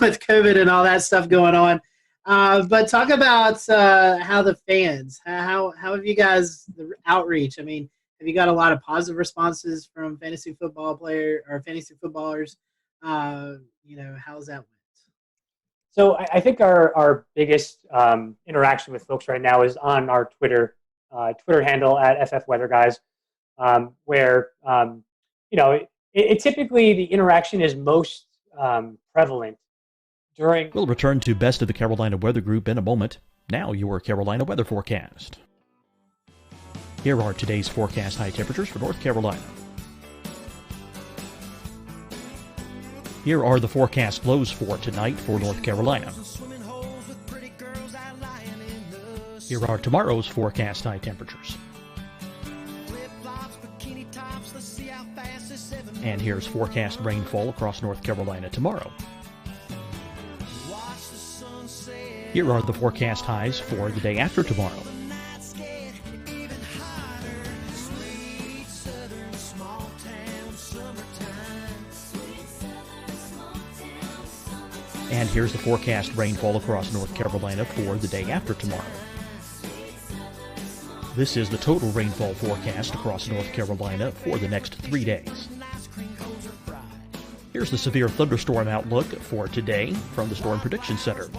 S4: with COVID and all that stuff going on. But talk about how the fans, how have you guys, the outreach? I mean, have you got a lot of positive responses from fantasy football player or fantasy footballers? How's that went?
S3: So I think our biggest interaction with folks right now is on our Twitter handle at FF Weather Guys, where it typically the interaction is most prevalent during.
S20: We'll return to Best of the Carolina Weather Group in a moment. Now your Carolina weather forecast. Here are today's forecast high temperatures for North Carolina. Here are the forecast lows for tonight for North Carolina. Here are tomorrow's forecast high temperatures. And here's forecast rainfall across North Carolina tomorrow. Here are the forecast highs for the day after tomorrow. And here's the forecast rainfall across North Carolina for the day after tomorrow. This is the total rainfall forecast across North Carolina for the next 3 days. Here's the severe thunderstorm outlook for today from the Storm Prediction Center.